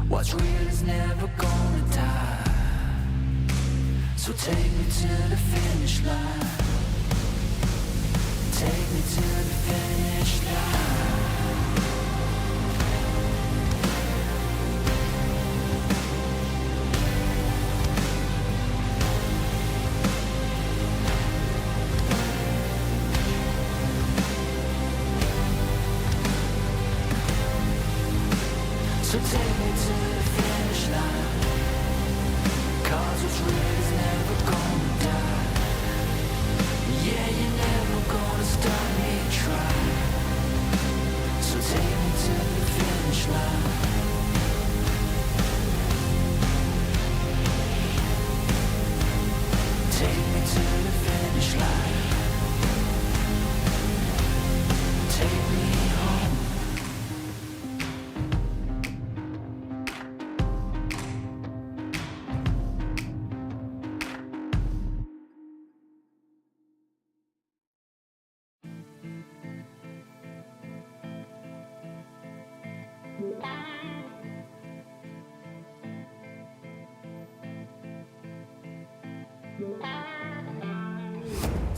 What's real is never gonna die. So take me to the finish line. Take me to the finish line. So take me to the finish line, 'cause what's real is never gonna die. Yeah, you're never gonna stop me trying. So take me to the finish line. Take me to the finish line. Take me home.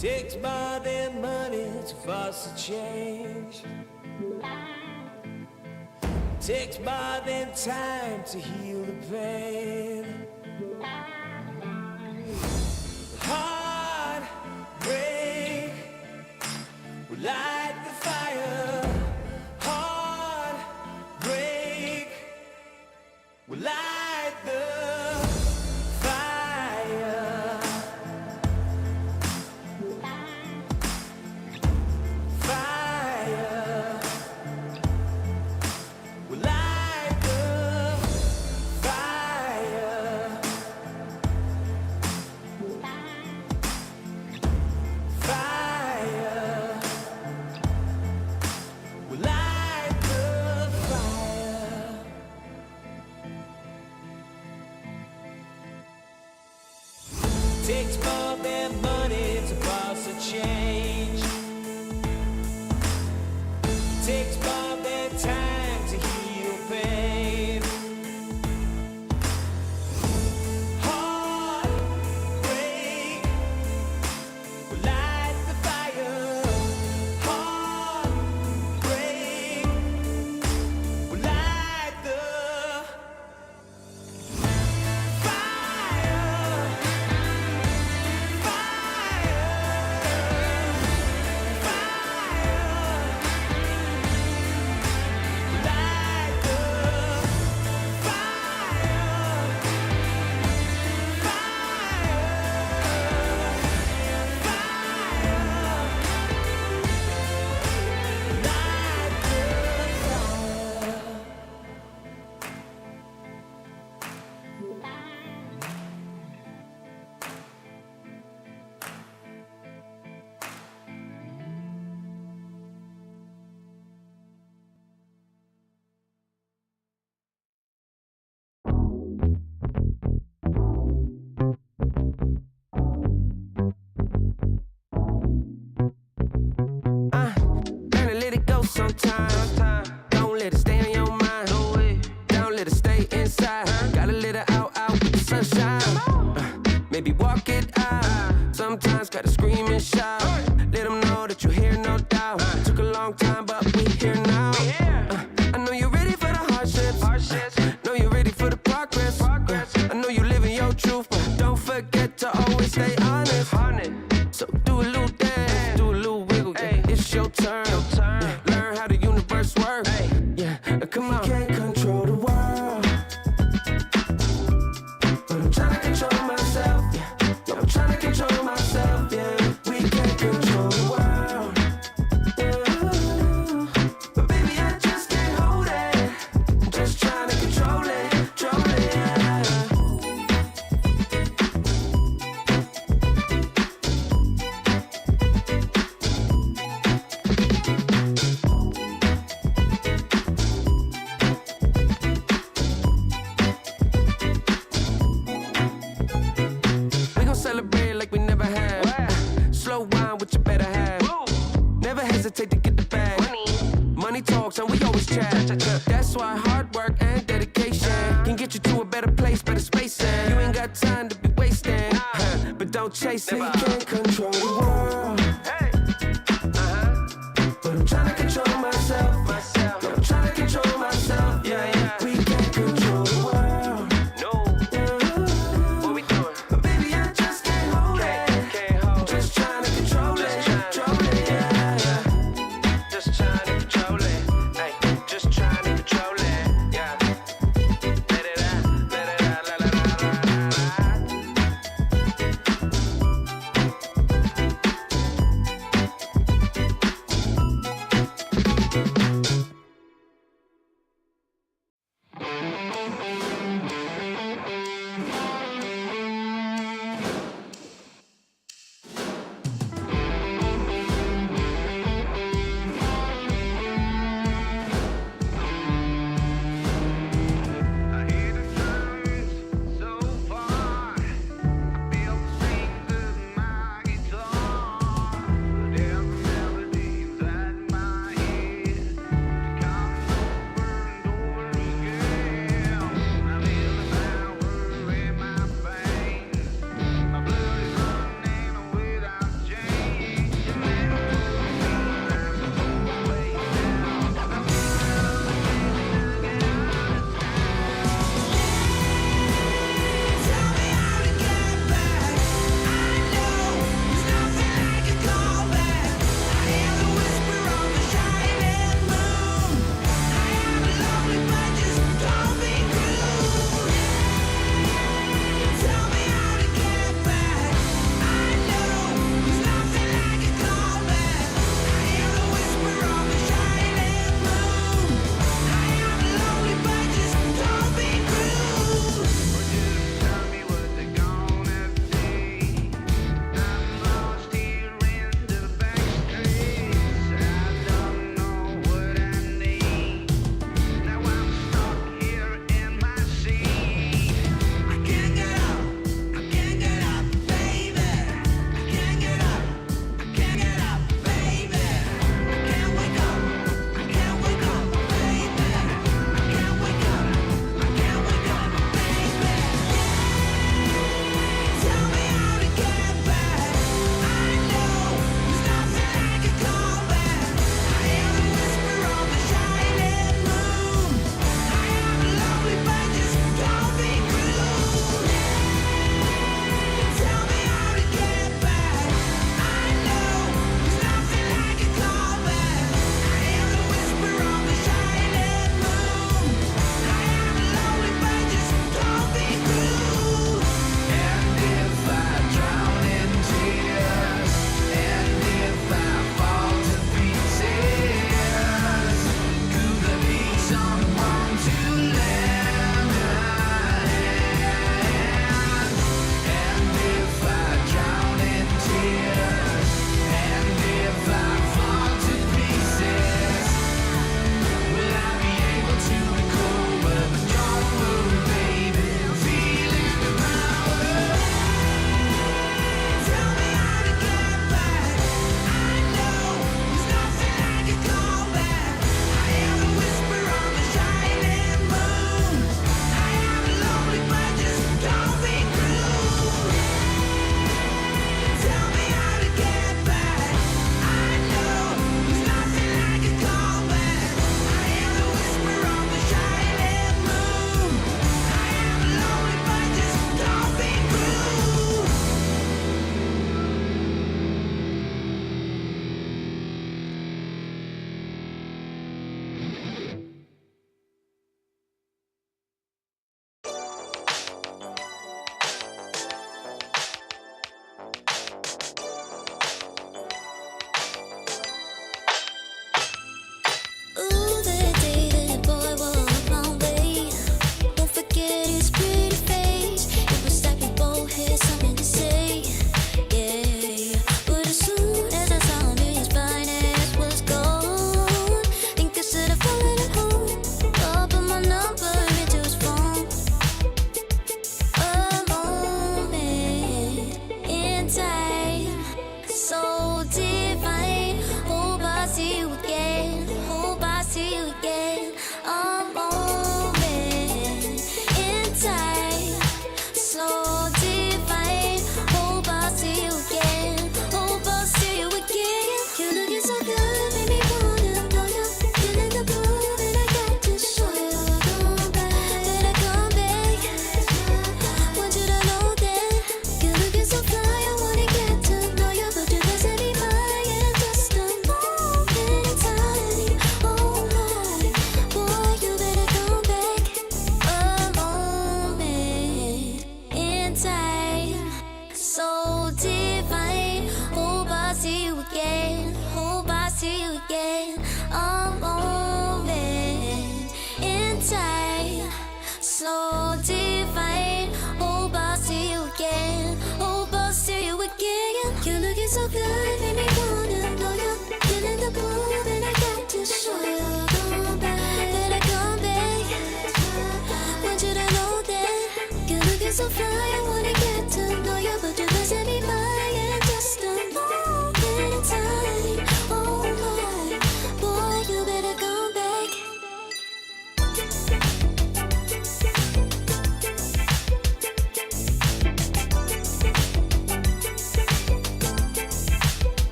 Takes more than money to force a change. Takes more than time to heal the pain. Heartbreak will light the fire. Heartbreak will light the fire. Fire will light the fire. takes more than money to boss a change. Takes more than time to heal pain. Heartbreak will light the fire. Heartbreak will light the fire. Learn to let it go sometimes. Don't let it stay on your mind. Don't let it stay inside. Gotta let it out with the sunshine. Maybe walk it out. Sometimes gotta scream and shout. Let them know that you're here, no doubt. Took a long time, but we here now. I know you're ready for the hardships. Know you're ready for the progress. I know you living your truth, but don't forget to always stay honest. So do a little dance, do a little wiggle. Yeah, it's your turn. Yeah, learn how the universe works. Yeah, come on. Can't control the world, but I'm trying to control myself. Yeah, I'm trying to control myself. Yeah, we can't control the world. Yeah, but baby, I just can't hold it. I'm just trying to control it, control it. Yeah. We gon' celebrate like we never have. Slow wine with your better half. Never hesitate to get the bag. Money talks and we always chat. That's why hard work and dedication can get you to a better place, better spacing. You ain't got time to be wasting, but don't chase it. You can't control the world, but I'm trying to control myself. Yeah, I'm trying to control myself. Yeah, we can't control the world. What we doing? But baby, I just can't hold it. I'm just trying to control it, control it. Yeah. Just trying to control it. Ay, just trying to control it. Yeah. Let it out, let it out, let it out.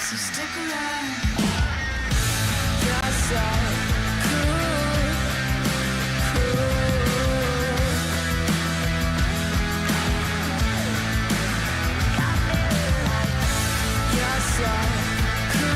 So stick around. Yes, I could. Yes, I could.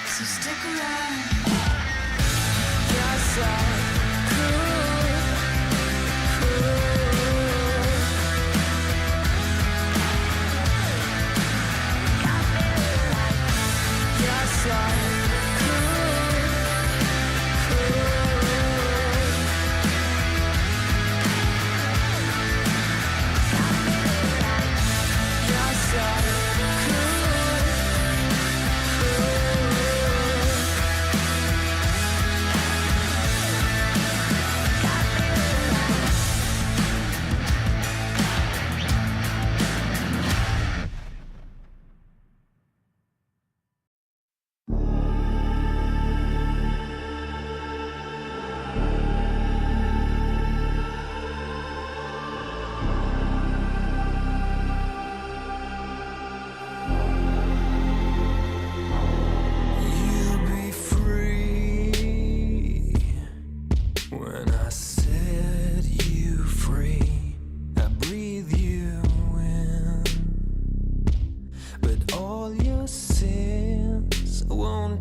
So stick around. Yes, I could. Yes, I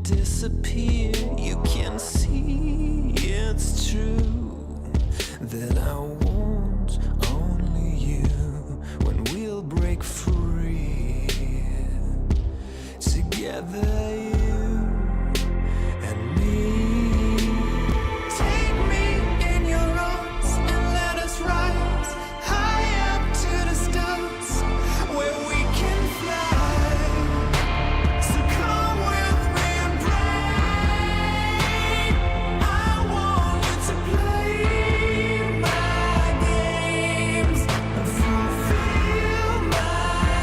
disappear. You can see it's true that I want only you when we'll break free together, you and me. Take me in your arms and let us rise high up to the stars where we can fly. So come with me and pray. I want you to play my games and fulfill my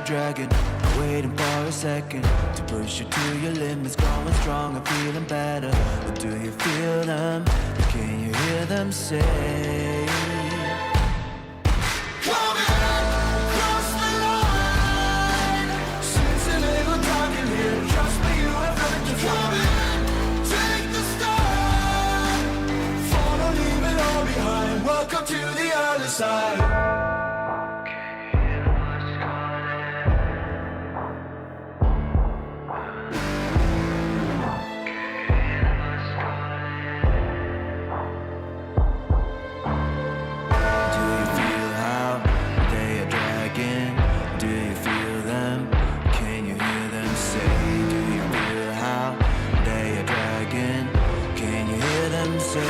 dragon, waiting for a second to push you to your limits, going strong and feeling better. But do you feel them? Can you hear them say? Welcome to the other side. Do you feel how they are dragging? Do you feel them? Can you hear them say? Do you feel how they are dragging? Can you hear them say?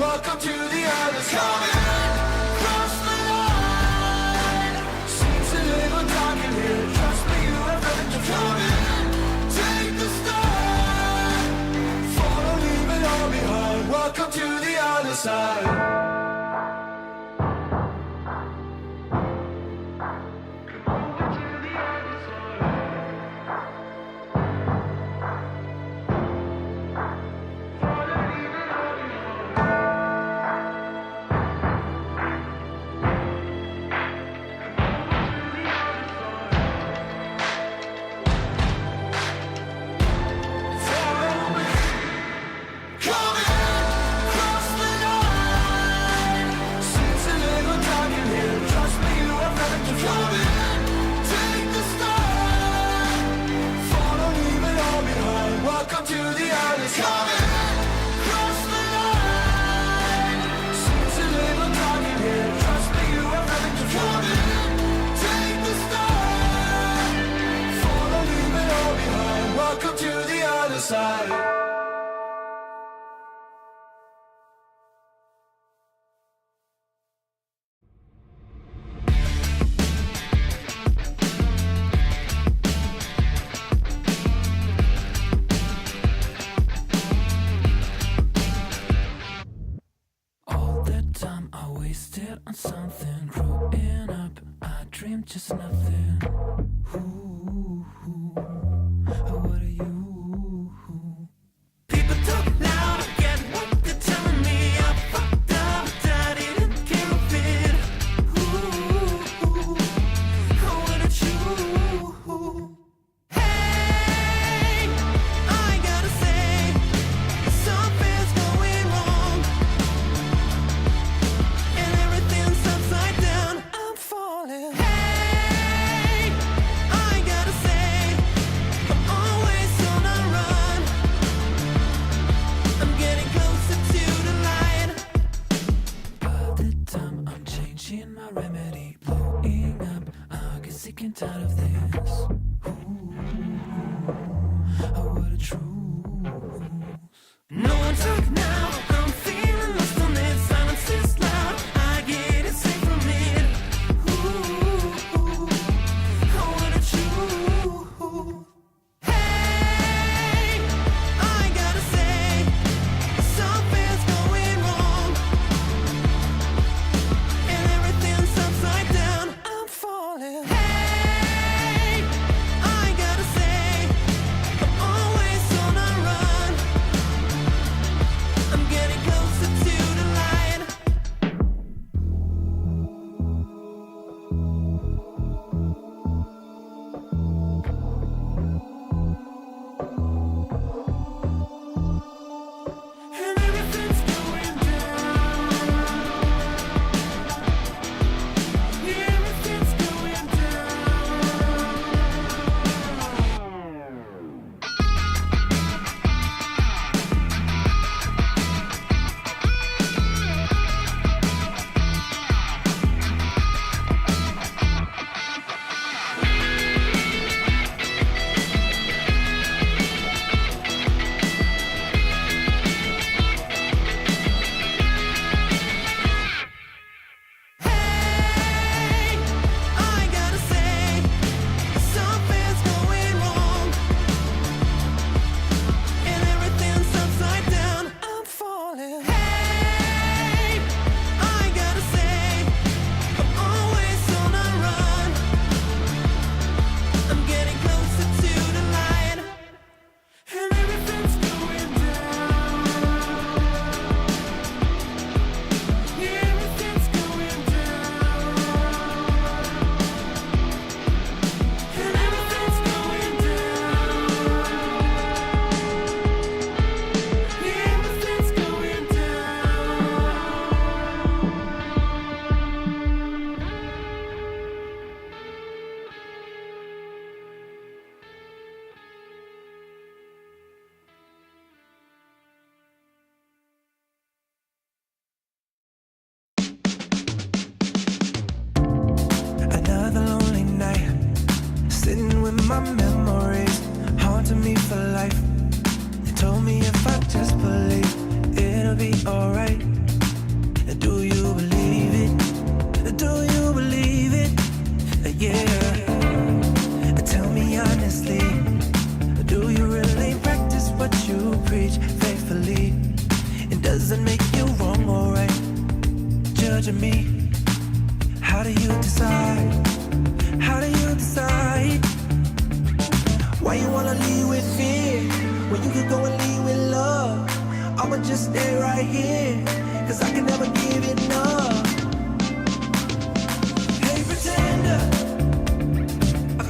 Welcome to the other side. Cross the line. Seems a little dark in here. Trust me, you have nothing to fear. Take the start. Follow, leave it all behind. Welcome to the other side. All that time I wasted on something. Growing up, I dreamed just nothing. Ooh, what are you? People talk loud, I get what they're telling me. I fucked up, but I didn't care a bit. Ooh, what did you? Hey, I gotta say, something's going wrong, and everything's upside down. I'm falling. Hey, I gotta say, I'm always so Why you wanna lead with fear when you could go and lead with love? I'ma just stay right here, cause I can never give enough. Hey pretender,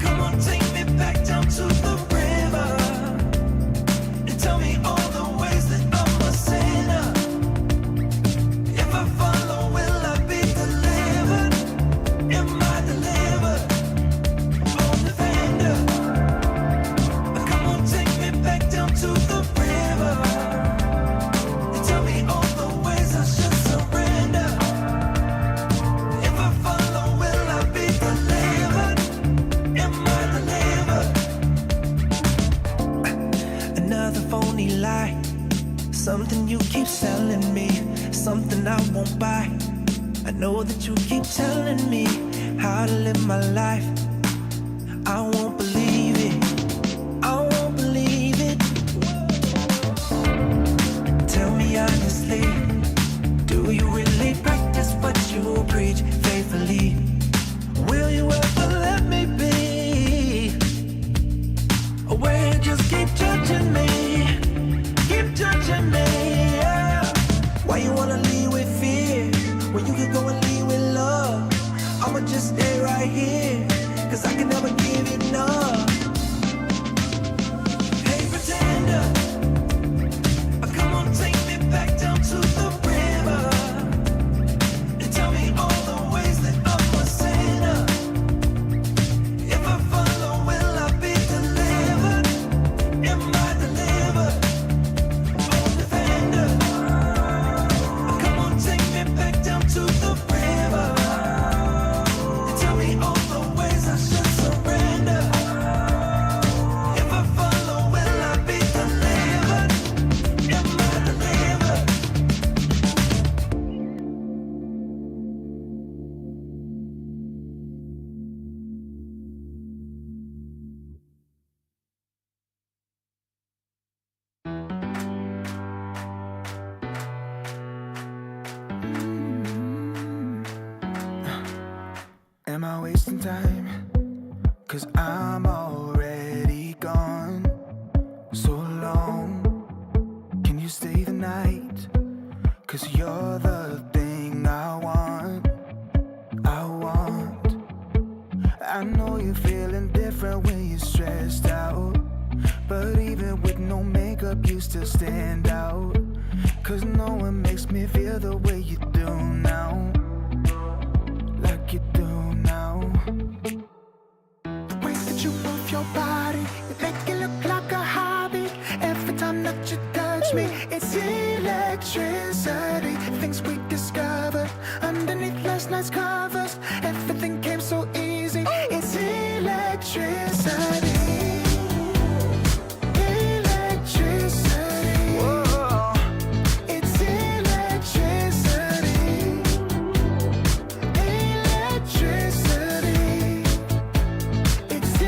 come on, take me back down to the river and tell me all the ways that I'm a sinner. If I follow, will I be delivered? Am I delivered? Oh, defender, come on, take me back down to the river and tell me all the ways I should surrender. If I follow, will I be delivered? Am I delivered? Another phony lie, something you keep selling me, something I won't buy. I know that you keep telling me how to live my life. I won't believe it, I won't believe it. Tell me honestly, do you really practice what you preach faithfully? Will you ever let me be? Or will you just keep judging me? Keep judging me, yeah. Why you wanna lead with fear when you could go and lead with love? I'ma just stay right here, cause I can never give enough. Hey pretender, come on, take me back down to the river and tell me all the ways that I'm a sinner. If I follow, will I be delivered? Am I delivered? Oh, defender, come on, take me back down to the river and tell me all the ways I should surrender. If I follow, will I be delivered? Am I delivered? Am I wasting time? Cause I'm already gone. So long, can you stay the night? Cause you're the thing I want. I want. I know you're feeling different when you're stressed out, but even with no makeup you still stand out. Cause no one makes me feel the way you do now, like you do now. The way that you move your body, you make it look like a hobby. Every time that you touch me, it's electricity. Things we discovered underneath last night's covers. Everything came so easy. It's electricity. Electricity. Whoa. It's electricity. Electricity. It's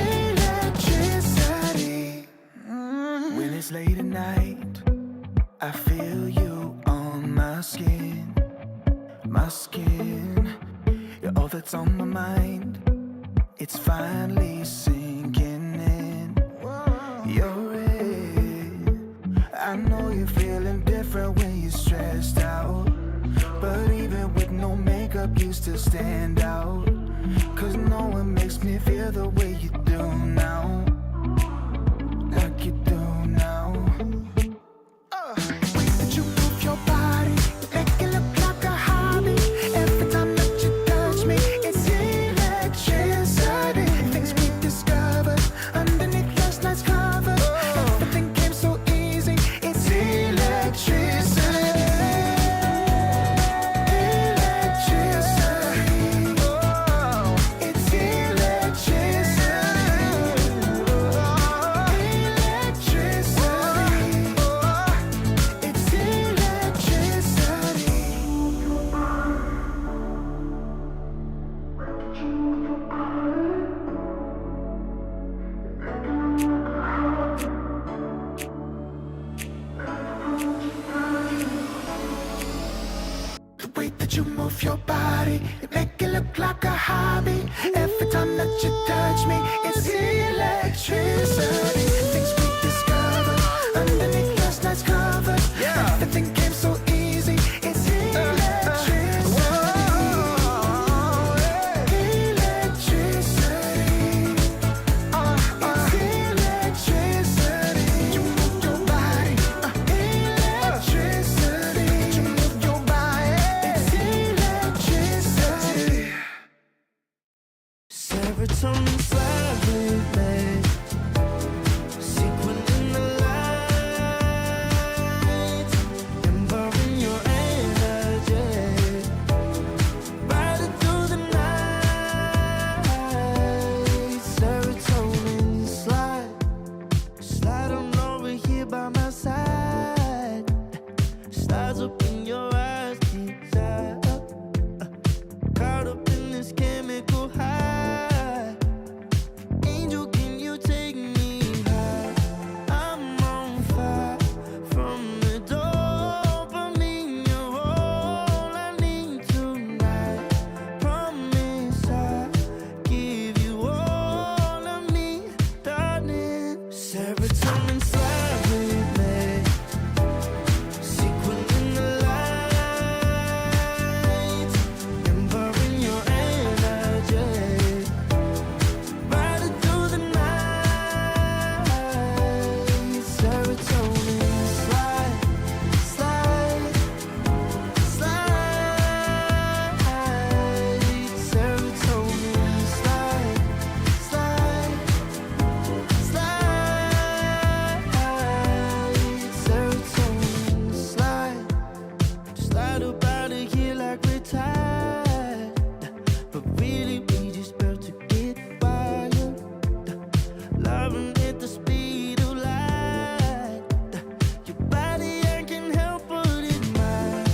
electricity. When it's late at night, I feel you on my skin. My skin. You're all that's on my mind. It's finally sinking in. You're it. I know you're feeling different when you're stressed out, but even with no makeup you still stand out. Cause no one makes me feel the way you do now, like you do now. The way that you move your body, you make it look like a hobby. Every time that you touch me, it's electricity. Things we discovered underneath last night's covers. Everything came so easy. It's electricity. Electricity. It's electricity. Electricity. It's electricity. The way that you move your body, you make it look like a hobby. Every time that you touch me, it's electricity. Serotonin slide with me. Sequin in the light, empowering your energy. Riding through the night. Serotonin slide, slide, slide. Serotonin slide, slide, slide. Serotonin slide. Slide up out of here like we're tired, but really we just about to get wild. Loving at the speed of light. Your body, I can help but admire.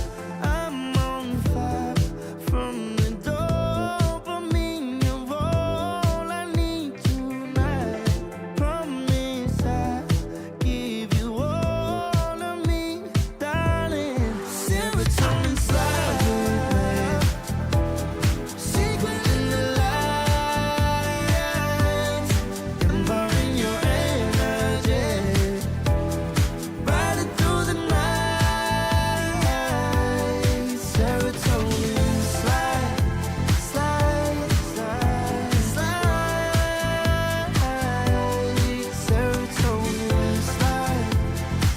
I'm on fire from the dopamine. You're all I need tonight. Promise I'll give you all of me, darling. Serotonin slide with me. Secret in the light, empowering your energy. Riding through the night. Serotonin slide, slide, slide, slide. Serotonin slide,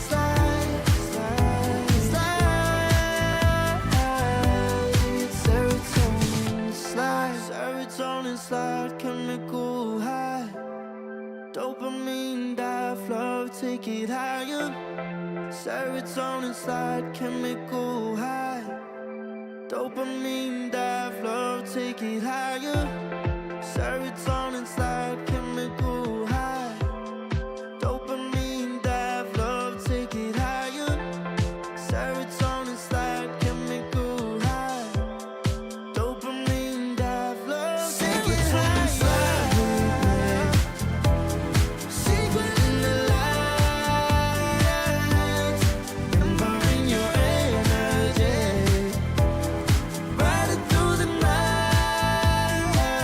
slide, slide, slide. Serotonin slide, serotonin slide, chemical high. Dopamine dive, flow, take it higher. Serotonin slide, chemical high. Dopamine dive, flow, take it higher. Serotonin slide, chemical high. Dopamine dive, flow, take it higher. Serotonin slide, chemical high. Dopamine dive, flow, take it higher. Secret in the light, empowering your energy. Riding through the night.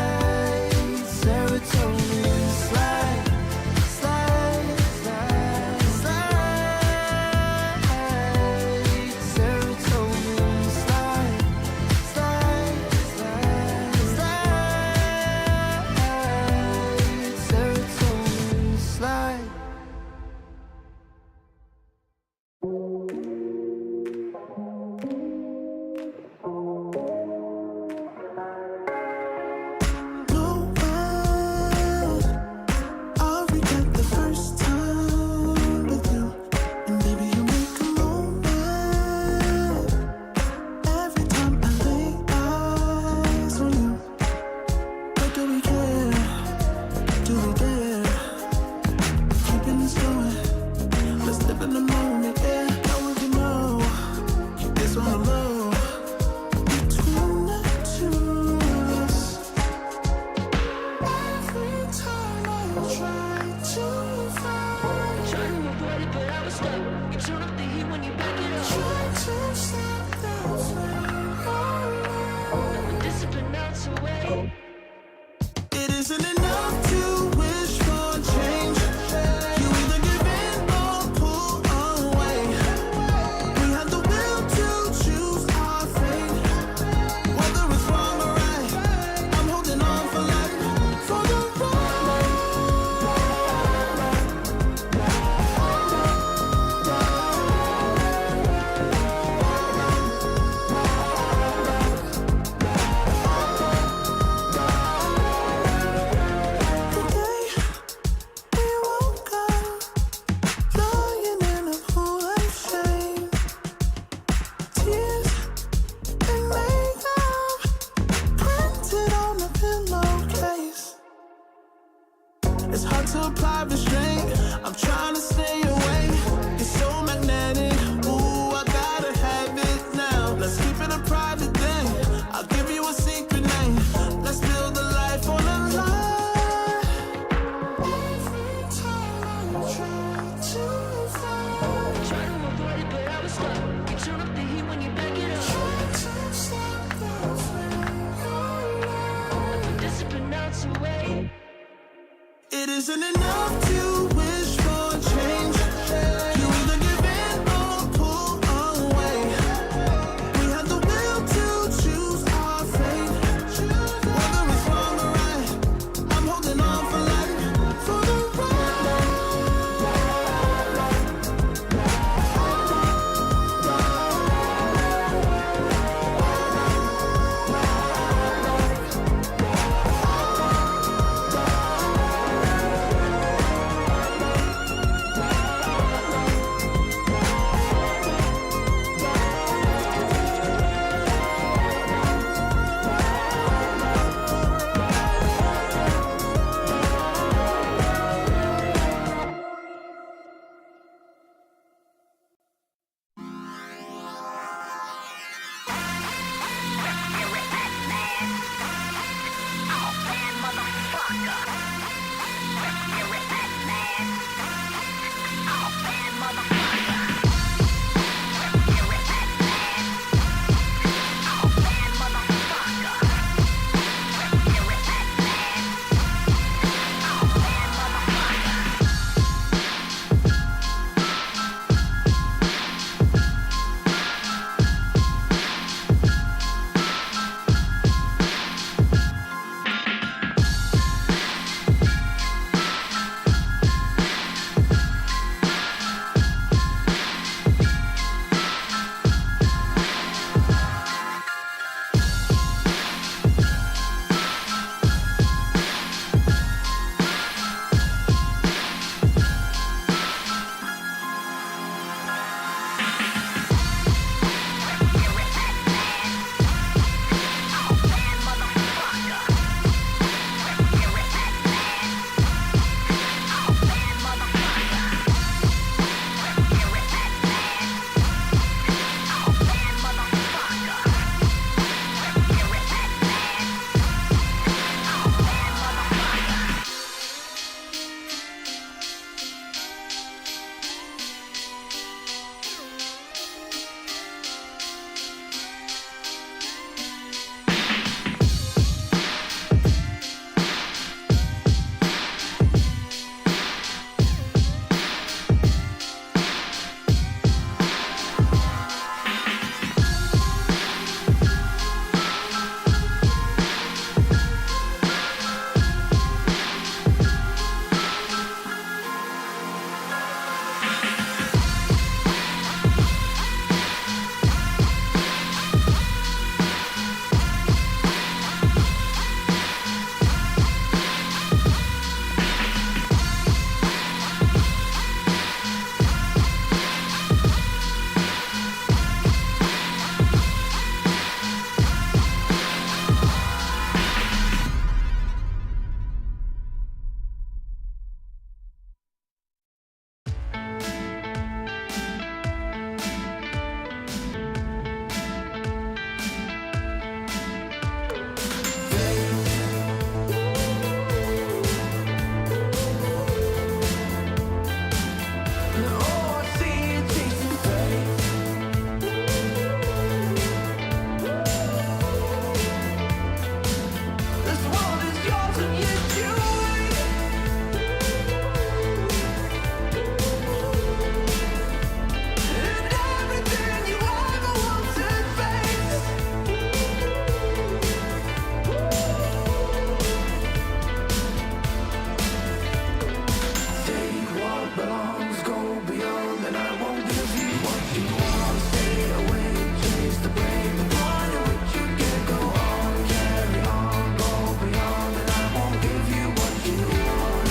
belongs, go beyond, and I won't give you what you want. Stay away, chase the brain, the point at which you can't go on. Carry on, go beyond, and I won't give you what you want.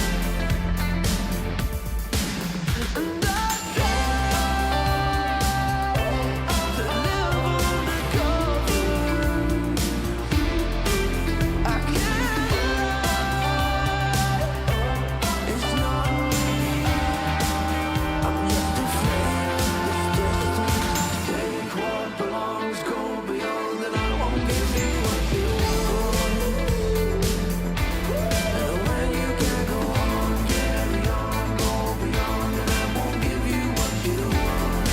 And I to live undercover. I can't. It's not me. I'm just afraid it's destiny. Take what belongs, go beyond, and I won't give you what you want. And when you can't go on, carry on, go beyond, and I won't give you what you want.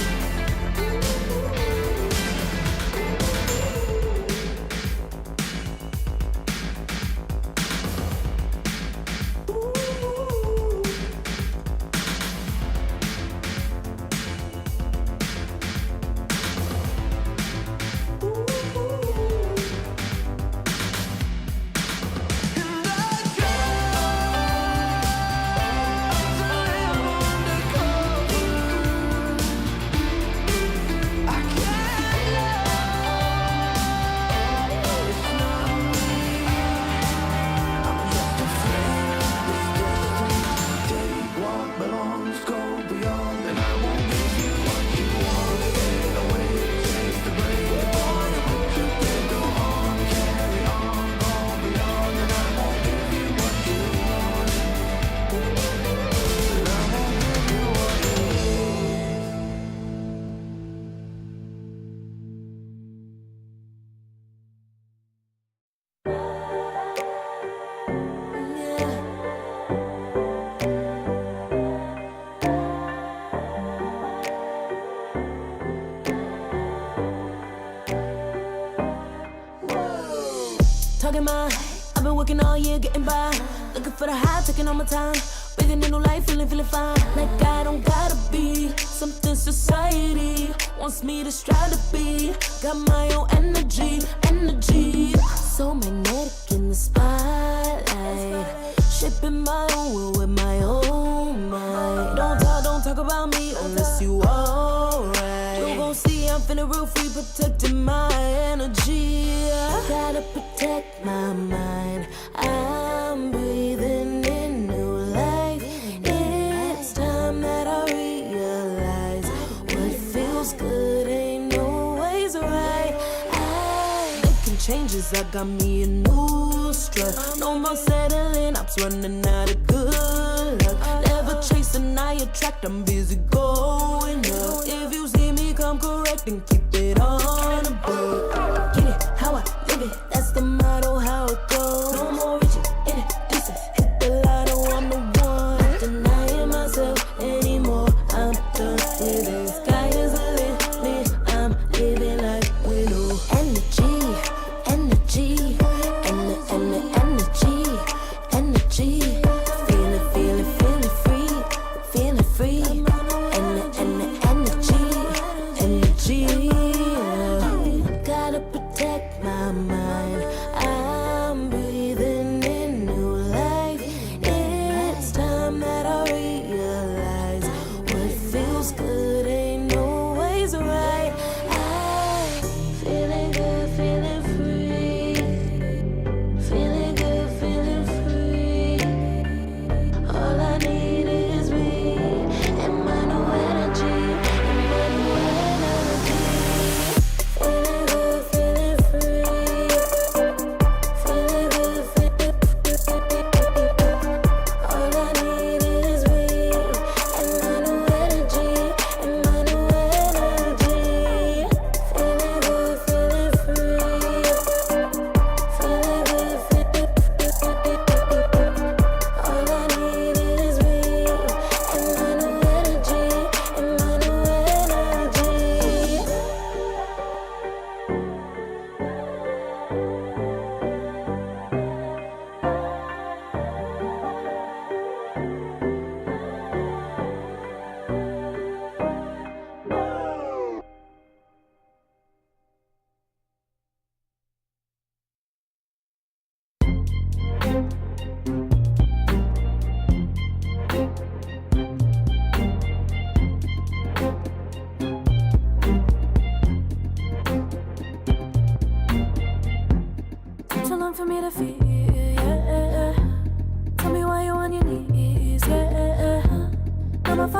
Talking my, I've been working all year getting by. Looking for the high, taking all my time. Breathing in new life, feeling fine. Like I don't gotta be something society wants me to strive to be. Got my own energy. So magnetic in the spotlight. Shaping my own world with my own mind. Don't talk about me unless you alright. You gon' see I'm feeling real free, protecting my energy. Gotta protect my mind. I'm breathing in new life. It's time that I realize what feels good ain't always right. Making changes, I got me a new strut. No more settling, I'm running out of good luck. Never chasing, I attract, I'm busy going up. If you see me, come correct and keep it on the book. Get it, how I live it, that's the motto, how it goes. No more reaching, introducing, hit the lotto, I'm the one. Not denying myself anymore, I'm done with it. Sky is the limit, I'm living like willow. Energy, feeling free. Energy, gotta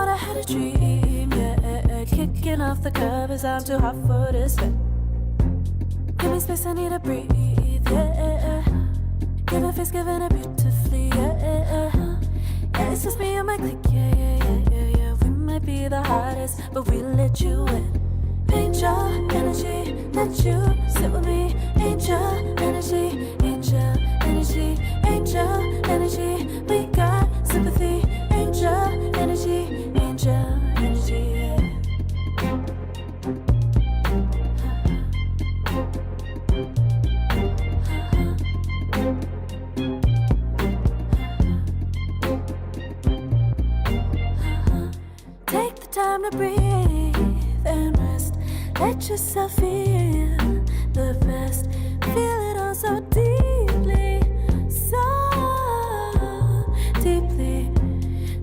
thought I had a dream, yeah. Kicking off the covers, I'm too hot for this bed. Give me space, I need to breathe, yeah. Give a face, giving it beautifully, yeah. Yeah, it's just me and my clique, yeah. We might be the hottest, but we let you in. Angel energy, let you sit with me. Angel energy, angel energy, angel energy. We got sympathy. Angel energy, angel energy. Take the time to breathe and rest. Let yourself feel the best. Feel it all so deeply, so deeply.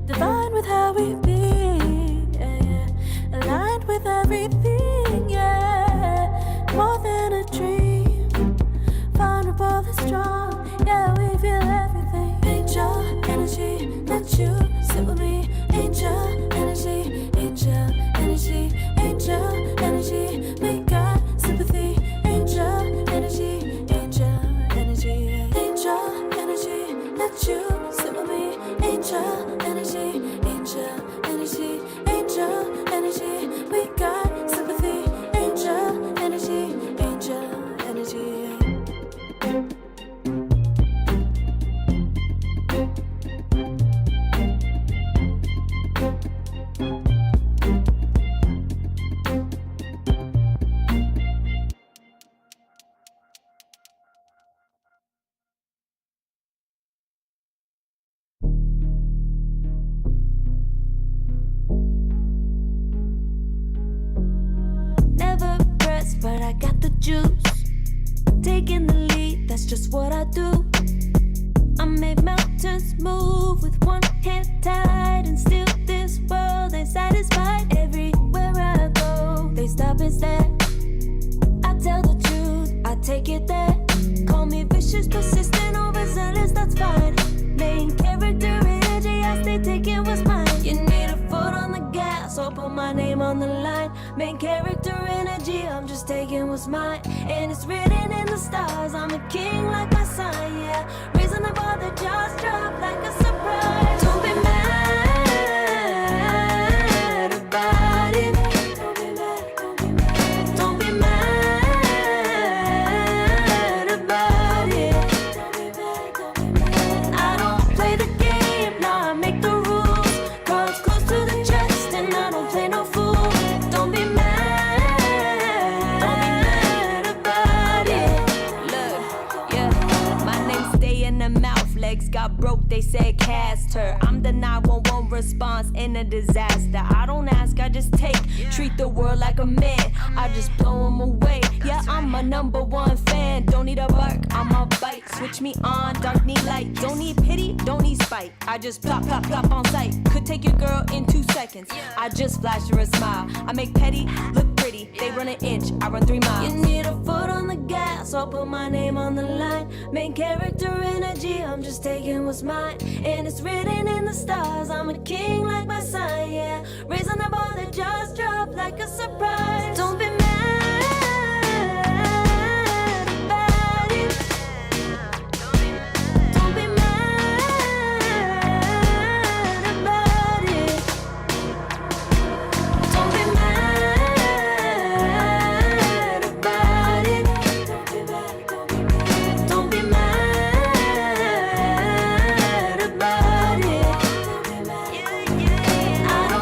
Divine with how we be, yeah. Aligned with everything, yeah. More than a dream, vulnerable and strong, yeah. We feel everything. Angel energy, let you sit with me. Angel energy, angel energy, angel energy. We got sympathy. Angel energy, angel energy, angel energy. Let you sit with me. Angel energy, angel energy, angel energy. We got sympathy. Angel energy, angel energy. Never pressed, but I got the juice. Taking the lead, that's just what I do. I make mountains move with one hand tied, and still this world ain't satisfied. Everywhere I go, they stop and stare. I tell the truth, I take it there. Call me vicious, persistent, overzealous, that's fine. Main character energy, I stay taking what's mine. You need a foot on the gas, or put my name on the line. Main character energy, I'm just taking what's mine. And it's written in the stars, I'm a king like my sign, yeah. Reason the bar, the jaws drop like a surprise. Don't be mad about it. Don't be mad, don't be mad. Don't be mad about it. Don't be mad, don't be mad. I don't play the game, nah, I make the rules. Cards close to the chest, and I don't play no fool. Don't be mad about it. Look, yeah, my name stay in the mouth. Legs got broke, they said cast her. I'm the 911 response in a disaster. I don't ask, I just take. Treat the world like a man, I just blow them away. Yeah, I'm a #1 fan. Don't need a bark, I'm a bite. Switch me on, dark need light. Don't need pity, don't need spite. I just plop, plop, plop on sight. Could take your girl in 2 seconds. I just flash her a smile. I make petty look pretty. They run an inch, I run 3 miles. You need a foot on the gas, I'll put my name on the line. Main character energy, I'm just taking what's mine. And it's written in the stars, I'm a king like my sign, yeah. Raising the bar, the jaws drop like a surprise. Don't be mad about it. Don't be mad about it. Don't be mad about it. Don't be mad about it. I don't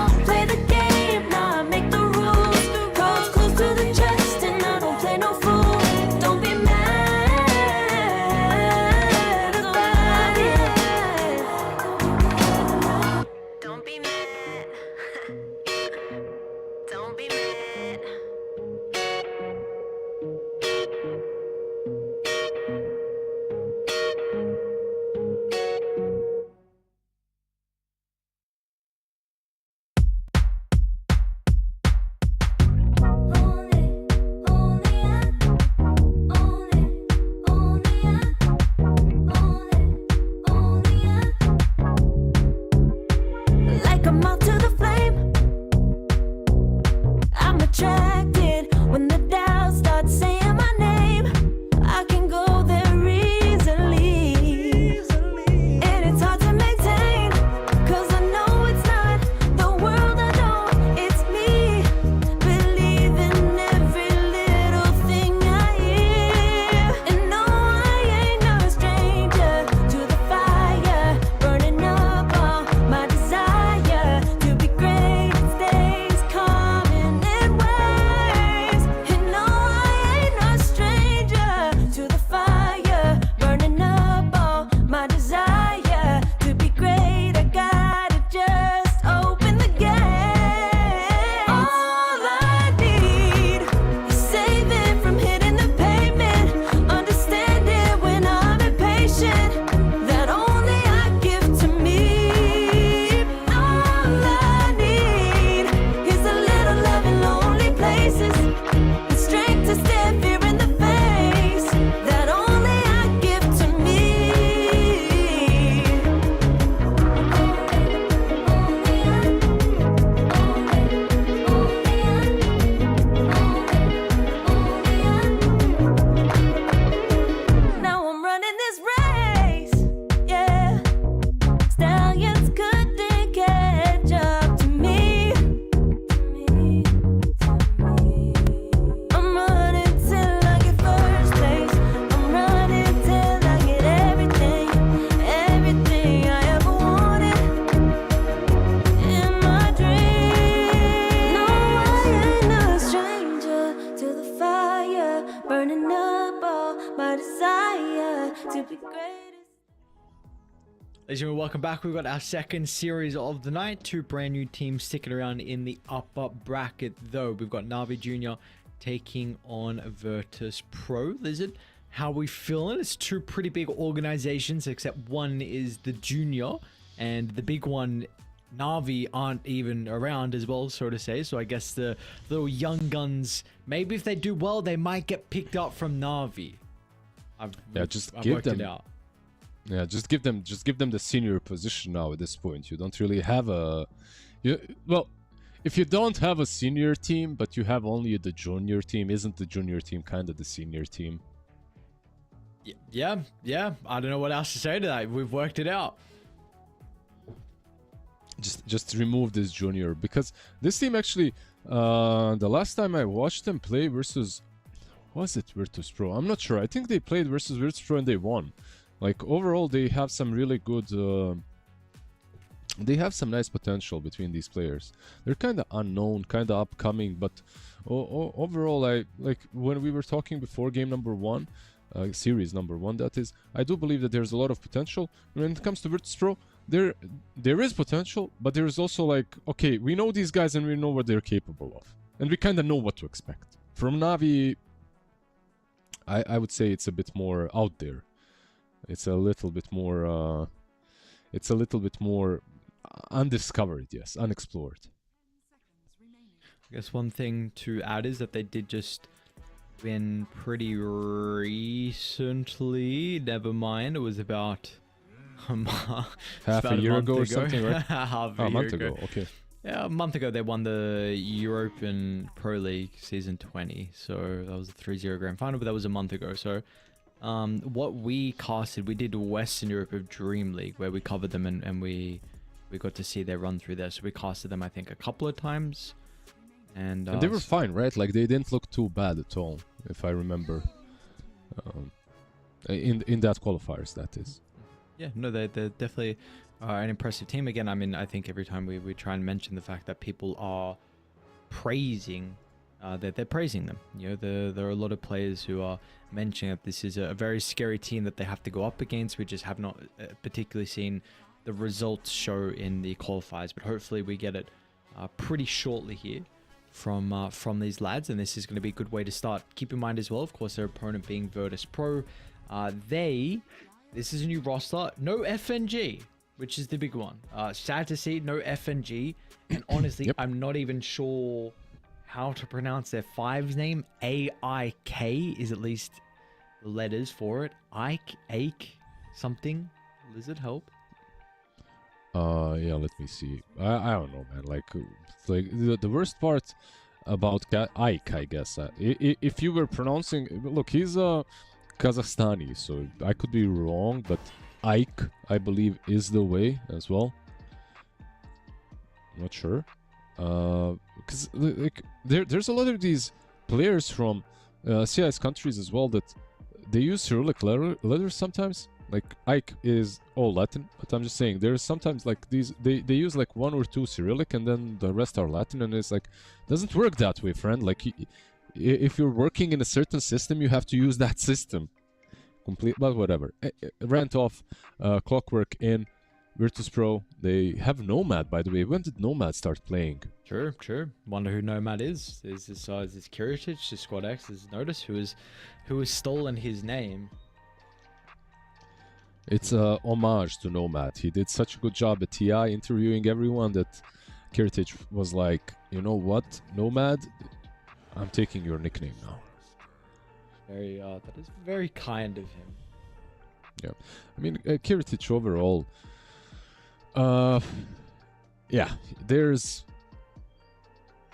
Ladies and gentlemen, welcome back. We've got our second series of the night. Two brand new teams sticking around in the upper bracket, though. We've got Navi Junior taking on Virtus Pro. Lizard, how are we feeling? It's two pretty big organizations, except one is the junior, and the big one, Navi, aren't even around as well, so to say. So I guess the little young guns, maybe if they do well, they might get picked up from Navi. I've worked it out. Yeah, just give them the senior position now at this point. You don't really have well, if you don't have a senior team, but you have only the junior team, isn't the junior team kind of the senior team? Yeah. I don't know what else to say to that. We've worked it out. Just remove this junior, because this team actually, the last time I watched them play versus, was it Virtus Pro? I'm not sure. I think they played versus Virtus Pro and they won. Like, overall, they have some really good... they have some nice potential between these players. They're kind of unknown, kind of upcoming, but overall, like when we were talking before game number one, series number one, that is, I do believe that there's a lot of potential. When it comes to Virtus Pro, there is potential, but there is also like, okay, we know these guys and we know what they're capable of. And we kind of know what to expect. From Navi, I would say it's a bit more out there. It's a little bit more undiscovered, yes, unexplored. I guess one thing to add is that they did just win pretty recently. Never mind, it was about half a year ago or something, right? Half a month ago. Okay. Yeah, a month ago they won the European Pro League Season 20. So that was the 3-0 grand final, but that was a month ago. So what we casted, we did Western Europe of Dream League, where we covered them and we got to see their run through there. So we casted them, I think, a couple of times. And they were fine, right? Like, they didn't look too bad at all, if I remember. In that qualifiers, that is. Yeah, no, they're definitely an impressive team. Again, I mean, I think every time we try and mention the fact that people are praising, they're praising them. You know, there are a lot of players who are mentioning that this is a very scary team that they have to go up against. We just have not particularly seen the results show in the qualifiers, but hopefully we get it pretty shortly here from these lads, and this is going to be a good way to start. Keep in mind as well, of course, their opponent being Virtus Pro. This is a new roster, no FNG, which is the big one. Sad to see, no FNG, and honestly, I'm not even sure how to pronounce their five's name. AIK is at least the letters for it. Ike, something. Lizard, help. Yeah, let me see. I don't know, man. Like the worst part about Ike, I guess. If you were pronouncing, look, he's Kazakhstani, so I could be wrong, but Ike, I believe, is the way as well. I'm not sure. Because like there's a lot of these players from CIS countries as well that they use Cyrillic letters sometimes. Like Ike is all Latin, but I'm just saying there's sometimes like these they use like 1 or 2 Cyrillic and then the rest are Latin, and it's like doesn't work that way, friend. Like if you're working in a certain system, you have to use that system. But whatever. Rant off. Clockwork in Virtus Pro. They have Nomad, by the way. When did Nomad start playing? Sure. Wonder who Nomad is. Is this Kiritich, the Squad X? Is Notice who has stolen his name? It's a homage to Nomad. He did such a good job at TI interviewing everyone that Kiritich was like, you know what, Nomad, I'm taking your nickname now. Very, that is very kind of him. Yeah, I mean, Kiritich overall, yeah, there's,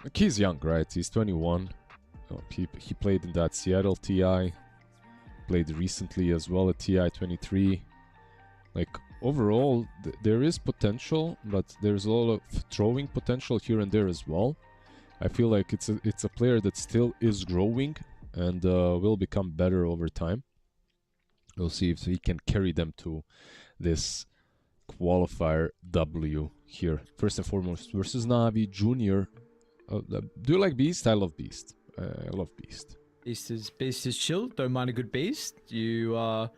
like, he's young, right? He's 21. He played in that Seattle TI, played recently as well at TI 23. Like, overall, there is potential, but there's a lot of throwing potential here and there as well. I feel like it's a player that still is growing and will become better over time. We'll see if he can carry them to this qualifier W here. First and foremost, versus Navi Junior. Do you like Beast? I love Beast. I love Beast. Beast is chill. Don't mind a good Beast. You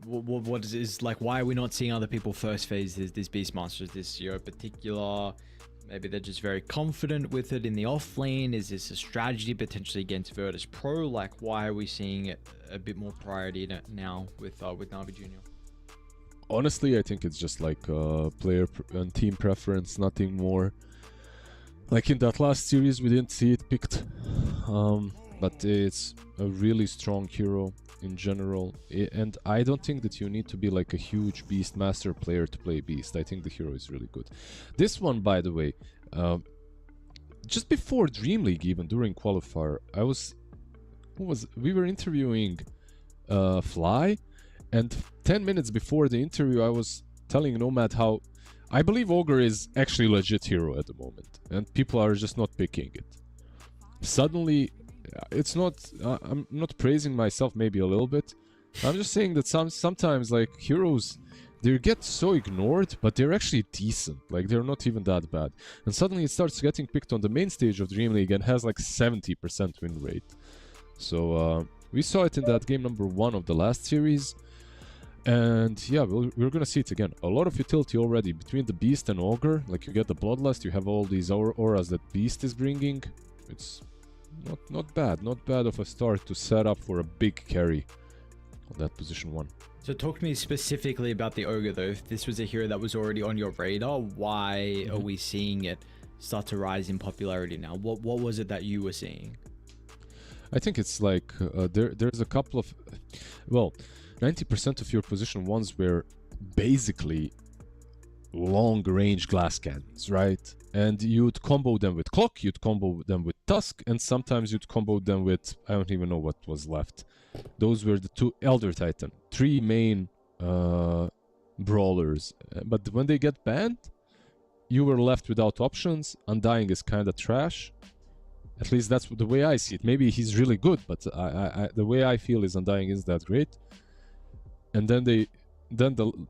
What is like? Why are we not seeing other people first phase this Beastmaster? Is this your particular? Maybe they're just very confident with it in the off lane. Is this a strategy potentially against Virtus Pro? Like, why are we seeing it a bit more priority now with Navi Junior? Honestly, I think it's just like player and team preference, nothing more. Like in that last series, we didn't see it picked, but it's a really strong hero in general. And I don't think that you need to be like a huge Beastmaster player to play Beast. I think the hero is really good. This one, by the way, just before Dream League, even during Qualifier, we were interviewing Fly, and 10 minutes before the interview, I was telling Nomad how I believe Ogre is actually a legit hero at the moment, and people are just not picking it. Suddenly, it's not. I'm not praising myself, maybe a little bit. I'm just saying that sometimes like heroes, they get so ignored, but they're actually decent. Like they're not even that bad, and suddenly it starts getting picked on the main stage of Dream League and has like 70% win rate. So we saw it in that game number 1 of the last series. And yeah, we're gonna see it again. A lot of utility already between the Beast and Ogre. Like you get the Bloodlust, you have all these auras that Beast is bringing. It's not bad of a start to set up for a big carry on that position 1. So talk to me specifically about the Ogre though. If this was a hero that was already on your radar, why are we seeing it start to rise in popularity now? What was it that you were seeing? I think it's like there's a couple of 90% of your position 1s were basically long-range glass cannons, right? And you'd combo them with Clock, you'd combo them with Tusk, and sometimes you'd combo them with, I don't even know what was left. Those were the 2 Elder Titan, 3 main brawlers. But when they get banned, you were left without options. Undying is kind of trash. At least that's the way I see it. Maybe he's really good, but the way I feel is Undying is that great. And then the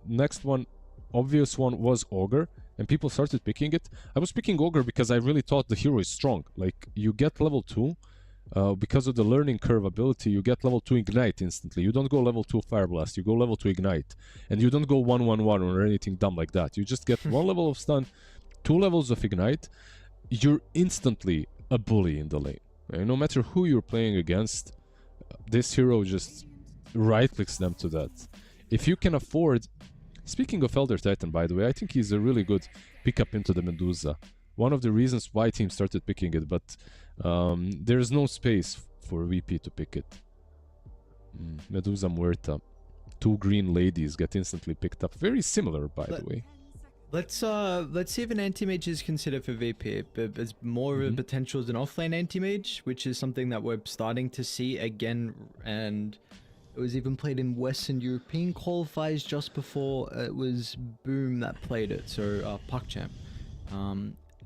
next one, obvious one, was Ogre, and people started picking it. I was picking Ogre because I really thought the hero is strong. Like you get level 2 because of the learning curve ability. You get level 2 Ignite instantly. You don't go level 2 Fire Blast. You go level 2 Ignite, and you don't go 1-1-1 or anything dumb like that. You just get 1 level of stun, 2 levels of Ignite. You're instantly a bully in the lane. And no matter who you're playing against, this hero just right clicks them to that. If you can afford, speaking of Elder Titan, by the way, I think he's a really good pickup into the Medusa. One of the reasons why teams started picking it, but there's no space for VP to pick it. Medusa Muerta. 2 green ladies get instantly picked up. Very similar, by the way. Let's see if an anti-mage is considered for VP, but there's more of a potential as an offlane anti-mage, which is something that we're starting to see again, and it was even played in Western European qualifiers just before it was Boom that played it, so PuckChamp.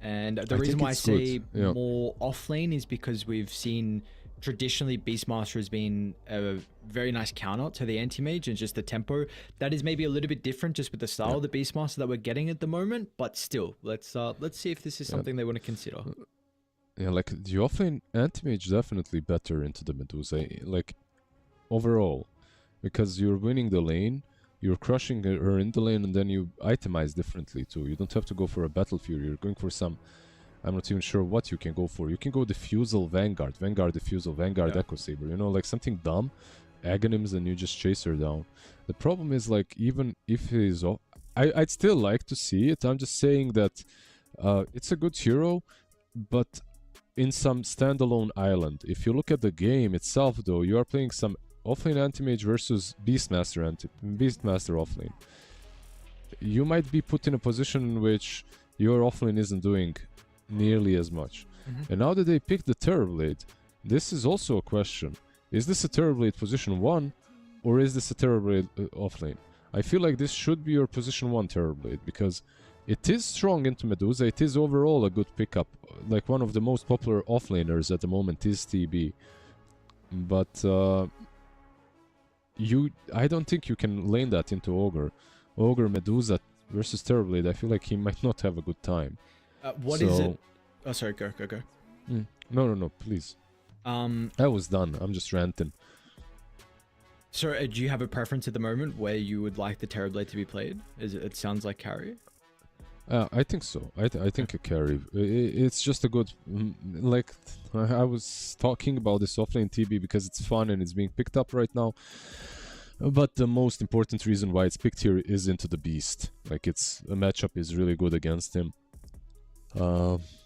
And the reason why I say more offlane is because we've seen traditionally Beastmaster has been a very nice counter to the anti-mage, and just the tempo that is maybe a little bit different just with the style of the Beastmaster that we're getting at the moment, but still let's see if this is something they want to consider. Yeah, like the offlane anti-mage definitely better into the Medusa, like overall, because you're winning the lane, you're crushing her in the lane, and then you itemize differently too. You don't have to go for a Battle Fury, you're going for some, I'm not even sure what you can go for. You can go Diffusal Vanguard, Diffusal, Vanguard Echo Saber, you know, like something dumb, Aghanims, and you just chase her down. The problem is, like, even if he's off, I'd still like to see it. I'm just saying that it's a good hero, but in some standalone island. If you look at the game itself, though, you are playing some offlane anti-mage versus Beastmaster offlane. You might be put in a position in which your offlane isn't doing nearly as much. And now that they picked the Terrorblade, this is also a question. Is this a Terrorblade position 1, or is this a Terrorblade offlane? I feel like this should be your position 1 Terrorblade, because it is strong into Medusa, it is overall a good pickup. Like one of the most popular offlaners at the moment is TB. But I don't think you can lane that into Ogre. Ogre, Medusa versus Terrorblade, I feel like he might not have a good time. What is it? Oh, sorry, go. No, please. I was done. I'm just ranting. So do you have a preference at the moment where you would like the Terrorblade to be played? It sounds like carry. I think so. I think a carry. It's just a good, like I was talking about this offlane TB because it's fun and it's being picked up right now. But the most important reason why it's picked here is into the Beast. Like it's a matchup is really good against him.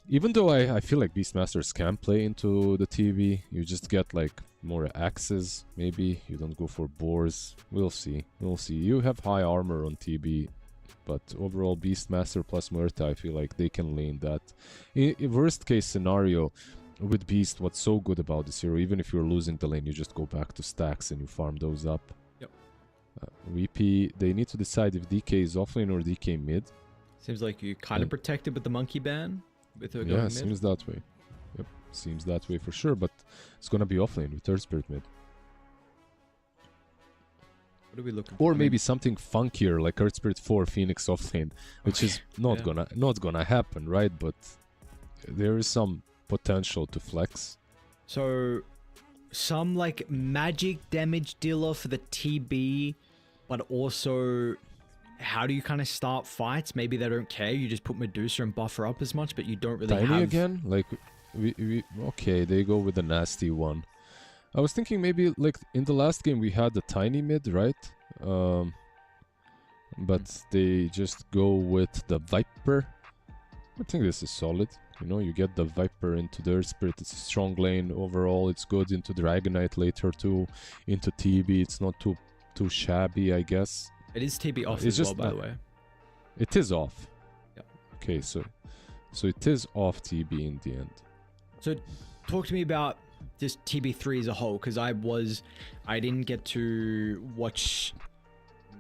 Even though I feel like Beastmasters can play into the TV, you just get like more axes. Maybe you don't go for boars. We'll see. We'll see. You have high armor on TB. But overall, Beastmaster plus Murta, I feel like they can lane that. In worst case scenario, with Beast, what's so good about this hero, even if you're losing the lane, you just go back to stacks and you farm those up. Yep. VP, they need to decide if DK is offlane or DK mid. Seems like you kind of protected with the monkey ban. With her going Yeah, mid. seems that way. Yep, seems that way for sure, but it's gonna be offlane with Third Spirit mid. What are we looking Or for? maybe something funkier like Earth Spirit 4 Phoenix offlane, which is not gonna happen, right? But there is some potential to flex. So some like magic damage dealer for the TB, but also how do you kind of start fights? Maybe they don't care. You just put Medusa and buffer up as much, but you don't really Tiny have... again? Like we okay, they go with the nasty one. I was thinking maybe like in the last game we had the tiny mid, right? But they just go with the Viper. I think this is solid. You know, you get the Viper into the Earth Spirit. It's a strong lane overall. It's good into Dragonite later too. Into TB, it's not too shabby, I guess. It is TB off It's as well, just by the way. It is off. Yep. Okay, so it is off TB in the end. So talk to me about just TB3 as a whole, because I didn't get to watch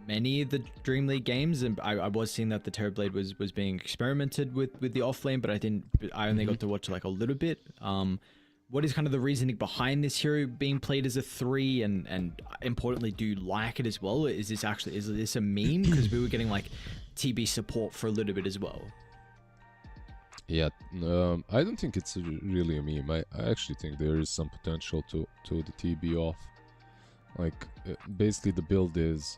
many of the Dream League games, and I was seeing that the Terrorblade was being experimented with the offlane, but I only got to watch like a little bit. What is kind of the reasoning behind this hero being played as a 3, and importantly, do you like it as well? Is this a meme? Because we were getting like TB support for a little bit as well. Yeah, I don't think it's really a meme. I actually think there is some potential to the TB off. Like, basically the build is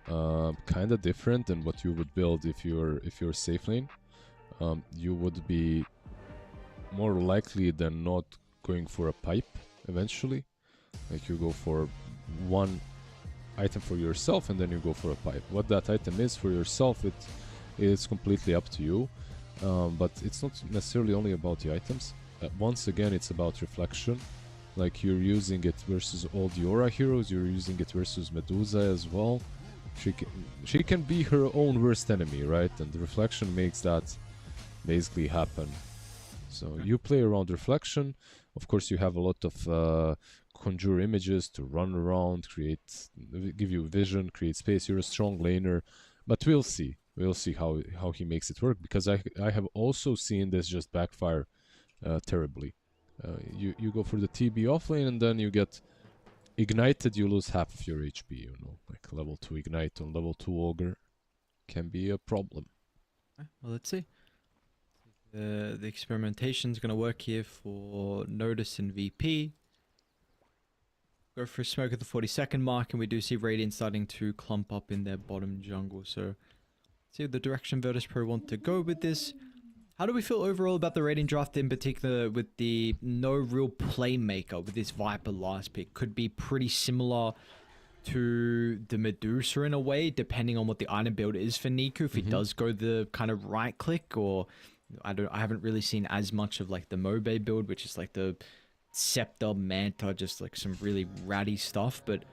kind of different than what you would build if you're safe lane. You would be more likely than not going for a pipe eventually. Like you go for one item for yourself and then you go for a pipe. What that item is for yourself, it is completely up to you. But it's not necessarily only about the items. Once again, it's about reflection. Like you're using it versus all the aura heroes, you're using it versus Medusa as well. She can be her own worst enemy, right? And the reflection makes that basically happen. So you play around reflection. Of course, you have a lot of conjure images to run around, give you vision, create space. You're a strong laner, but we'll see. We'll see how he makes it work, because I have also seen this just backfire terribly. You go for the TB offlane and then you get ignited, you lose half of your HP, you know, like level 2 ignite on level 2 ogre can be a problem. Well, let's see. The experimentation is going to work here for Notice and VP. Go for a smoke at the 42nd mark, and we do see Radiant starting to clump up in their bottom jungle. So, see the direction Virtus Pro want to go with this. How do we feel overall about the Radiant draft, in particular with the no real playmaker with this Viper last pick? Could be pretty similar to the Medusa in a way, depending on what the item build is for Niku. If he does go the kind of right click, or I haven't really seen as much of like the Mobe build, which is like the Scepter, Manta, just like some really ratty stuff. But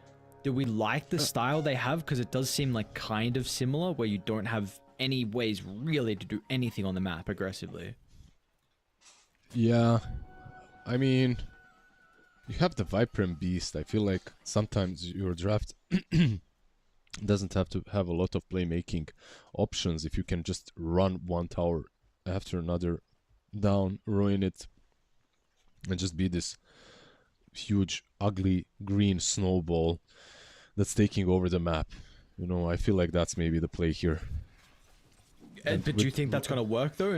do we like the style they have? Because it does seem like kind of similar, where you don't have any ways really to do anything on the map aggressively. Yeah, I mean, you have the Viper and Beast. I feel like sometimes your draft doesn't have to have a lot of playmaking options if you can just run one tower after another down, ruin it, and just be this huge, ugly green snowball that's taking over the map. You know, I feel like that's maybe the play here. But do you think that's going to work though,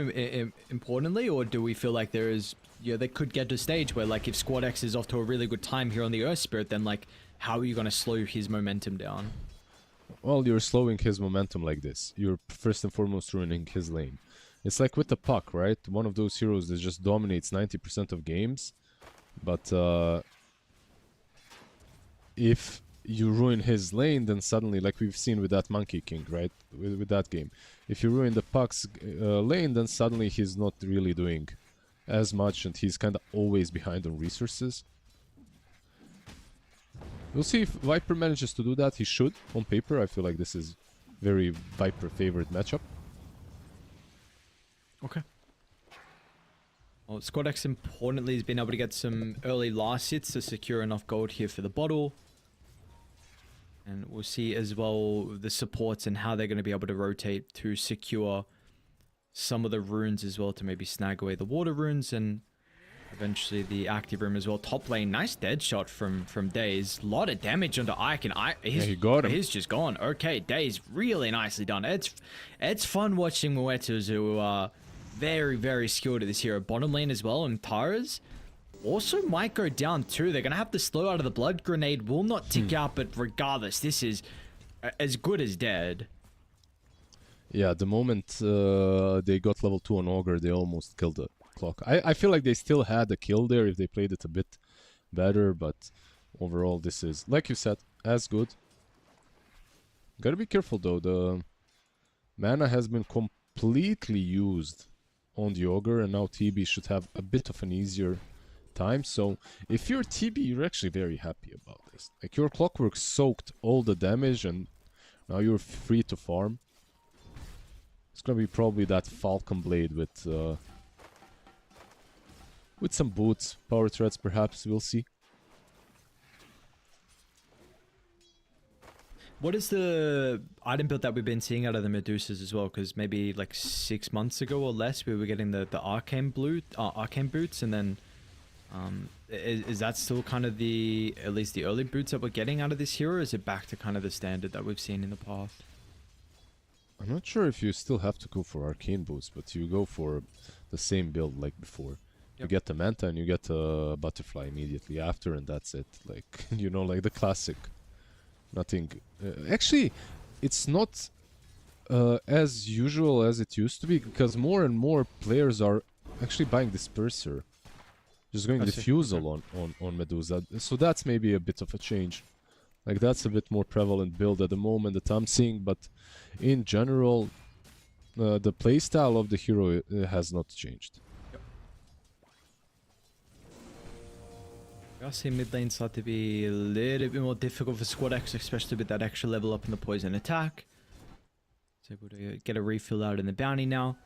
importantly, or do we feel like there is, they could get to a stage where like if Squad X is off to a really good time here on the Earth Spirit, then like how are you going to slow his momentum down? Well, you're slowing his momentum like this. You're first and foremost ruining his lane. It's like with the puck, right? One of those heroes that just dominates 90% of games. But if you ruin his lane, then suddenly, like we've seen with that Monkey King, right? With that game. If you ruin the puck's lane, then suddenly he's not really doing as much and he's kind of always behind on resources. We'll see if Viper manages to do that. He should, on paper. I feel like this is very Viper favorite matchup. Okay. Well, Squad X importantly has been able to get some early last hits to secure enough gold here for the bottle. And we'll see as well the supports and how they're going to be able to rotate to secure some of the runes as well to maybe snag away the water runes and eventually the active room as well. Top lane, nice dead shot from Daze. A lot of damage onto Ike, and he got him. He's just gone. Okay, Daze, really nicely done. It's fun watching Moetas who are very, very skilled at this hero. Bottom lane as well, and Tara's also might go down too. They're going to have to slow out of the blood grenade. Will not tick out, but regardless, this is as good as dead. Yeah, the moment they got level 2 on Augur, they almost killed the clock. I feel like they still had a kill there if they played it a bit better, but overall this is, like you said, as good. Gotta be careful though, the mana has been completely used on the Augur, and now TB should have a bit of an easier time. So if you're TB, you're actually very happy about this. Like, your Clockwork soaked all the damage and now you're free to farm. It's gonna be probably that Falcon Blade with some boots, power threads perhaps, we'll see. What is the item build that we've been seeing out of the Medusas as well? Because maybe like 6 months ago or less, we were getting the arcane boots, and then is that still kind of at least the early boots that we're getting out of this hero? Or is it back to kind of the standard that we've seen in the past? I'm not sure if you still have to go for arcane boots, but you go for the same build like before. You get the Manta and you get a Butterfly immediately after, and that's it. Like, you know, like the classic. Nothing. Actually, it's not as usual as it used to be, because more and more players are actually buying Disperser. Just going Diffusal on Medusa. So that's maybe a bit of a change. Like, that's a bit more prevalent build at the moment that I'm seeing, but in general, the playstyle of the hero has not changed. I see mid lane start to be a little bit more difficult for Squad X, especially with that extra level up in the poison attack. He's able to get a refill out in the bounty now.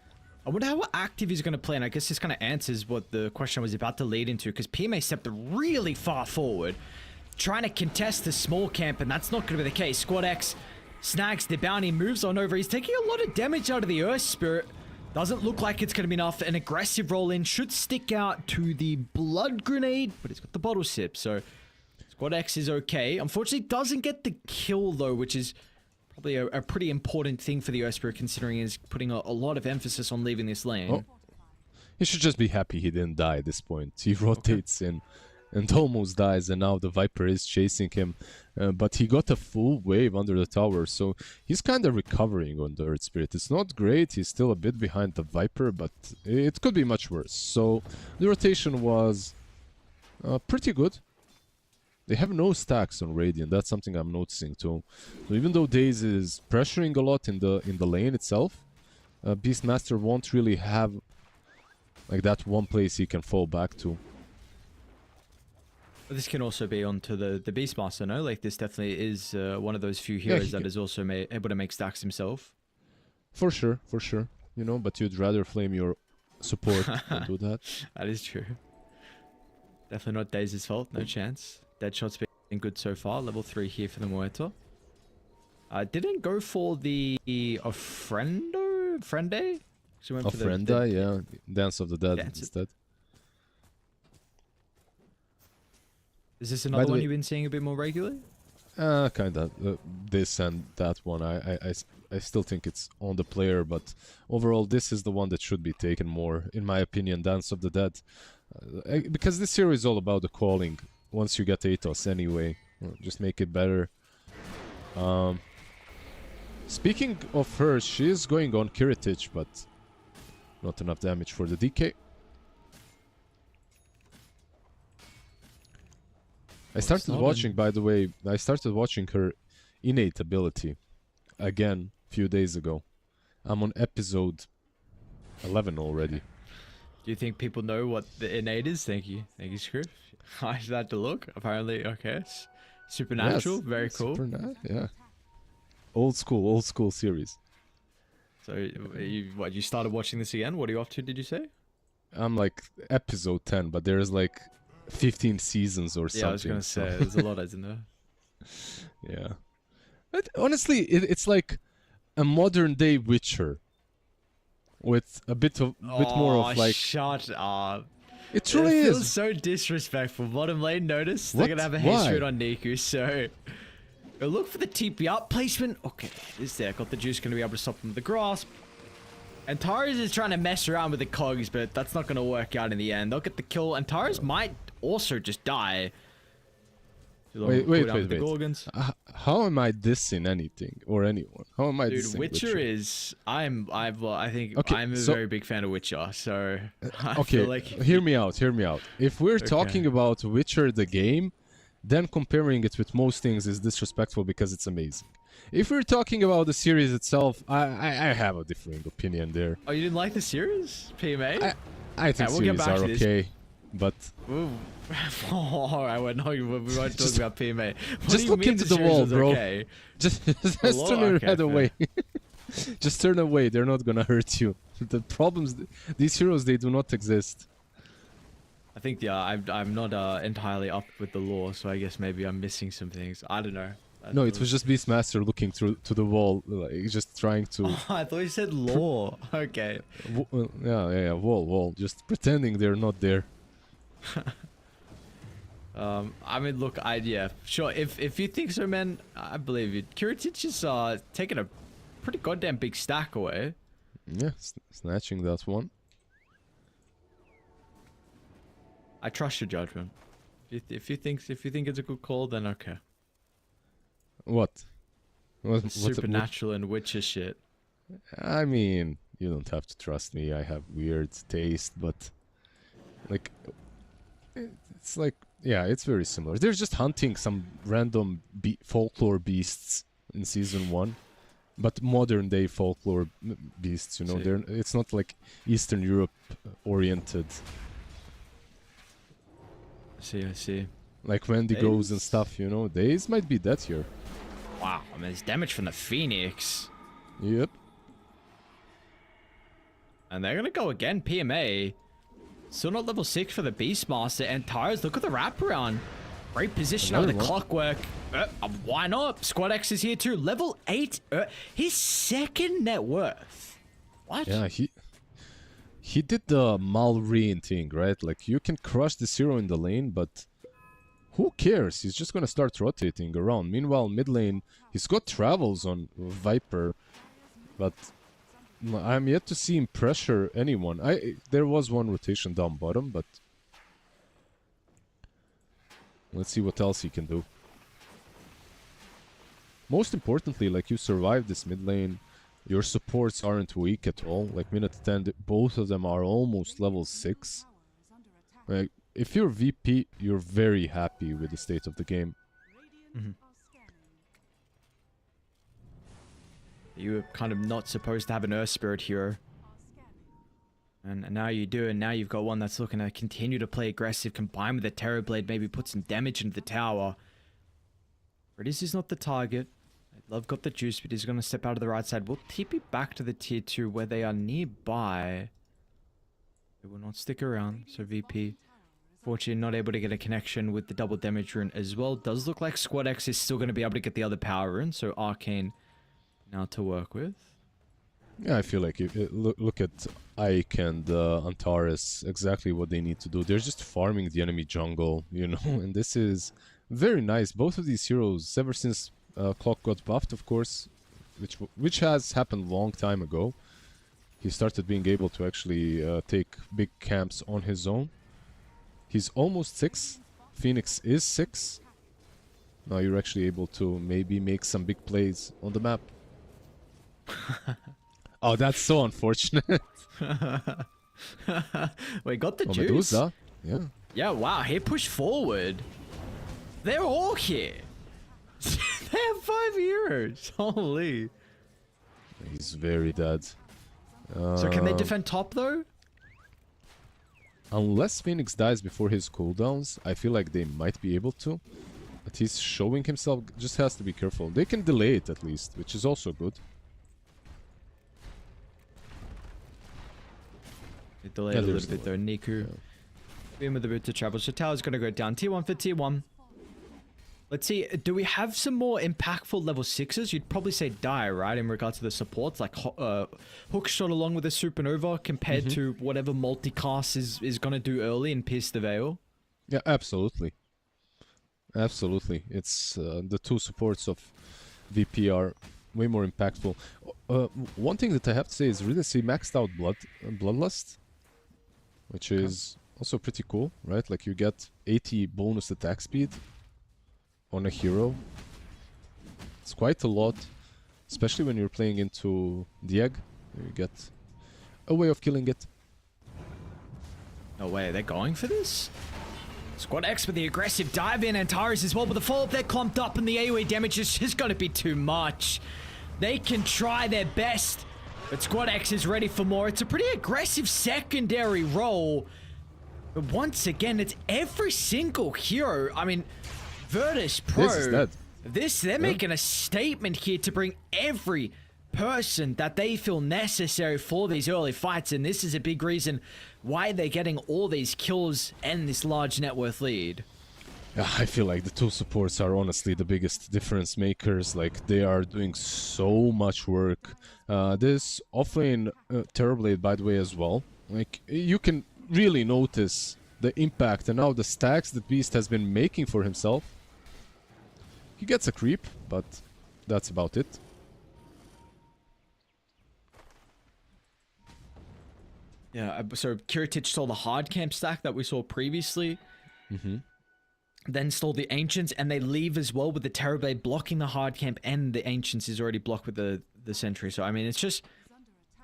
I wonder how active he's going to play, and I guess this kind of answers what the question I was about to lead into, because PMA stepped really far forward, trying to contest the small camp, and that's not going to be the case. Squad X snags the bounty, moves on over. He's taking a lot of damage out of the Earth Spirit. Doesn't look like it's going to be enough. An aggressive roll in should stick out to the blood grenade, but it's got the bottle sip, so Squad X is okay. Unfortunately, doesn't get the kill though, which is probably a pretty important thing for the Earth Spirit, considering he's putting a lot of emphasis on leaving this lane. Oh. He should just be happy he didn't die at this point. He rotates in and almost dies, and now the Viper is chasing him. But he got a full wave under the tower, so he's kind of recovering on the Earth Spirit. It's not great, he's still a bit behind the Viper, but it could be much worse. So the rotation was pretty good. They have no stacks on Radiant, that's something I'm noticing too. So even though Daze is pressuring a lot in the lane itself, Beastmaster won't really have like that one place he can fall back to. This can also be onto the Beastmaster, no? Like, this definitely is one of those few heroes that is also able to make stacks himself. For sure, for sure. You know, but you'd rather flame your support than do that. That is true. Definitely not Daze's fault, no chance. Deadshot's been good so far. Level 3 here for the Muerto. Didn't go for the Ofrenda? Friende? So went for Ofrenda, yeah. Dance of the Dead instead. Is this another one you've been seeing a bit more regularly? Kind of. This and that one. I still think it's on the player, but overall this is the one that should be taken more, in my opinion, Dance of the Dead. Because this hero is all about the calling once you get Athos anyway. just make it better. Speaking of her, she is going on Kiritich, but not enough damage for the DK. I started watching, by the way, I started watching her innate ability again a few days ago. I'm on episode 11 already. Do you think people know what the innate is? Thank you. Thank you, Scriff. I had to look. Apparently, okay. Supernatural, Yes, very cool. Yeah. Old school series. So, you started watching this again? What are you up to, did you say? I'm like episode 10, but there's like 15 seasons or something. Yeah, I was going to say, there's a lot, isn't there? Yeah. But honestly, it's like a modern day Witcher. With a bit more of like... shut up. It truly It feels is. so disrespectful. Bottom lane, notice they're What? going to have a Why? hatred on Niku, so... Look for the TP up placement. Okay, is there. Got the juice, going to be able to stop him with the grasp. And Tyrus is trying to mess around with the cogs, but that's not going to work out in the end. They'll get the kill, and Tyrus might also just die. Wait. The Gorgons. How am I dissing anything or anyone? How am I Dude, dissing Witcher is... I think Okay, I'm a so- very big fan of Witcher, so... I Okay, feel like... hear me out. If we're talking about Witcher the game, then comparing it with most things is disrespectful because it's amazing. If we're talking about the series itself, I have a differing opinion there. Oh, you didn't like the series? PMA? I think we'll get series back are to this. okay, but Ooh. Alright, we won't talk about PMA. What just do you look mean into the the wall, series is bro. Okay? just Hello? turn your Okay, head fair. away. Just turn away. They're not gonna hurt you. The problems, these heroes, they do not exist. I think, yeah, I'm not entirely up with the lore, so I guess maybe I'm missing some things. I don't know. No, it was just Beastmaster looking through to the wall, like just trying to. Oh, I thought you said lore. Okay. Yeah, wall, just pretending they're not there. I mean, look, yeah, sure. If you think so, man, I believe you. Kiritich is taking a pretty goddamn big stack away. Yeah, snatching that one. I trust your judgment. If you think it's a good call, then okay. What? Supernatural and Witcher shit. I mean, you don't have to trust me. I have weird taste, but like, it's like, yeah, it's very similar. They're just hunting some random folklore beasts in season 1, but modern day folklore beasts. You know, it's not like Eastern Europe oriented. I see. Like Wendigos and stuff. You know, Days might be that here. Wow, I mean, there's damage from the Phoenix. Yep. And they're gonna go again, PMA. Still not level 6 for the Beastmaster. And Tyrus, look at the wraparound. Great position out of the clockwork. Why not? Squad X is here too. Level 8. His second net worth. What? Yeah, he did the Malrine thing, right? Like, you can crush this hero in the lane, but who cares? He's just gonna start rotating around. Meanwhile, mid lane, he's got travels on Viper, but I'm yet to see him pressure anyone. There was one rotation down bottom, but let's see what else he can do. Most importantly, like, you survive this mid lane. Your supports aren't weak at all. Like, minute 10, both of them are almost level 6. Like, if you're VP, you're very happy with the state of the game. You were kind of not supposed to have an Earth Spirit hero. And now you do, and now you've got one that's looking to continue to play aggressive, combined with a Terror Blade, maybe put some damage into the tower. Redis is not the target. Love got the juice, but he's going to step out of the right side. We'll TP back to the tier 2 where they are nearby. They will not stick around, so VP, fortunately not able to get a connection with the double damage rune as well. Does look like Squad X is still going to be able to get the other power rune, so Arcane now to work with. Yeah, I feel like look at Ike and Antares, exactly what they need to do. They're just farming the enemy jungle, you know, and this is very nice. Both of these heroes, ever since Clock got buffed, of course, which has happened a long time ago, he started being able to actually take big camps on his own. He's almost 6. Phoenix is 6. Now you're actually able to maybe make some big plays on the map. Oh, that's so unfortunate. We got the Oh, juice. Medusa. Yeah. Yeah, wow, he pushed forward. They're all here. They have 5 heroes. Holy. He's very dead. So can they defend top though? Unless Phoenix dies before his cooldowns, I feel like they might be able to. But he's showing himself, just has to be careful. They can delay it at least, which is also good. They delayed a little bit though. Niku. Being with the boot to travel. So tower's gonna go down. Tier 1 for tier 1. Let's see, do we have some more impactful level 6s? You'd probably say Die, right, in regards to the supports, like Hookshot along with the Supernova compared to whatever multicast is going to do early and Pierce the Veil? Yeah, absolutely. Absolutely. It's the two supports of VP are way more impactful. One thing that I have to say is really see maxed out Bloodlust, which is also pretty cool, right? Like you get 80 bonus attack speed on a hero. It's quite a lot, especially when you're playing into the egg. You get a way of killing it. No way, they're going for this? Squad X with the aggressive dive in, Antares as well, but the follow-up they're clumped up and the AoE damage is just going to be too much. They can try their best, but Squad X is ready for more. It's a pretty aggressive secondary role, but once again, it's every single hero. I mean, Virtus Pro, This is dead. they're making a statement here to bring every person that they feel necessary for these early fights, and this is a big reason why they're getting all these kills and this large net worth lead. Yeah, I feel like the two supports are honestly the biggest difference makers. Like, they are doing so much work. This offlane Terrorblade, by the way, as well. Like, you can really notice the impact and now the stacks that Beast has been making for himself. He gets a creep, but that's about it. Yeah, so Kiritich stole the hard camp stack that we saw previously. Then stole the Ancients, and they leave as well with the Terrorblade blocking the hard camp, and the Ancients is already blocked with the Sentry. So, I mean, it's just...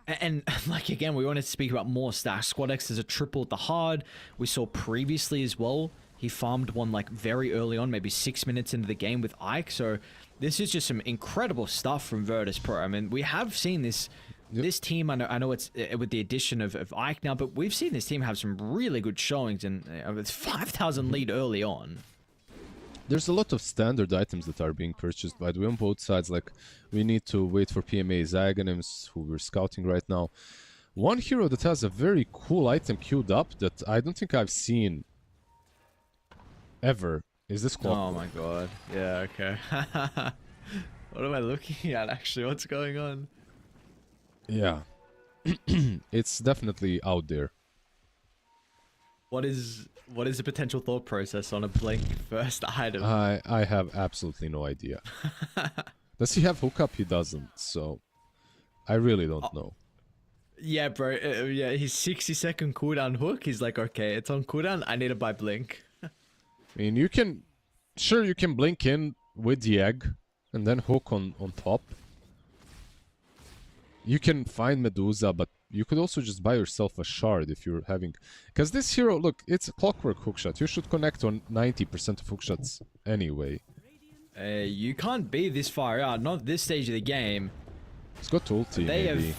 And, like, again, we wanted to speak about more stacks. Squad X has a triple at the hard. We saw previously as well. He farmed one, like, very early on, maybe 6 minutes into the game with Ike. So, this is just some incredible stuff from Virtus Pro. I mean, we have seen this... Yep. This team, I know it's with the addition of Ike now, but we've seen this team have some really good showings, and with 5,000 lead early on. There's a lot of standard items that are being purchased, by the way, on both sides. Like, we need to wait for PMA's Aghanims, who we're scouting right now. One hero that has a very cool item queued up that I don't think I've seen ever is this Clockwork. Oh my god. Yeah, okay. What am I looking at, actually? What's going on? Yeah. It's definitely out there. What is the potential thought process on a Blink first item? I have absolutely no idea. Does he have hookup? He doesn't, so I really don't know. Yeah, bro. Yeah, his 60-second cooldown hook. He's like, okay, it's on cooldown. I need to buy Blink. I mean, you can... Sure, you can blink in with the egg and then hook on top. You can find Medusa, but you could also just buy yourself a shard if you're having... Because this hero, look, it's a clockwork hookshot. You should connect on 90% of hookshots anyway. You can't be this far out. Not this stage of the game. It's got ulti, maybe.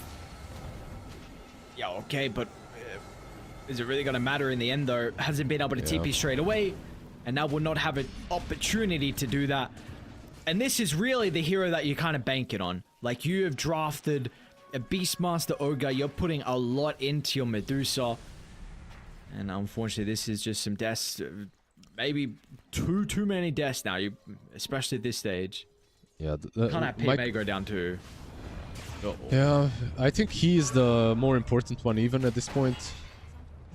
Yeah, okay, but... is it really going to matter in the end, though? Hasn't been able to TP straight away. And now will not have an opportunity to do that. And this is really the hero that you're kind of banking on. Like, you have drafted a Beastmaster Ogre, you're putting a lot into your Medusa. And unfortunately, this is just some deaths. Maybe too many deaths now, especially at this stage. Yeah, Can't have PMA go down too. Yeah, I think he's the more important one even at this point.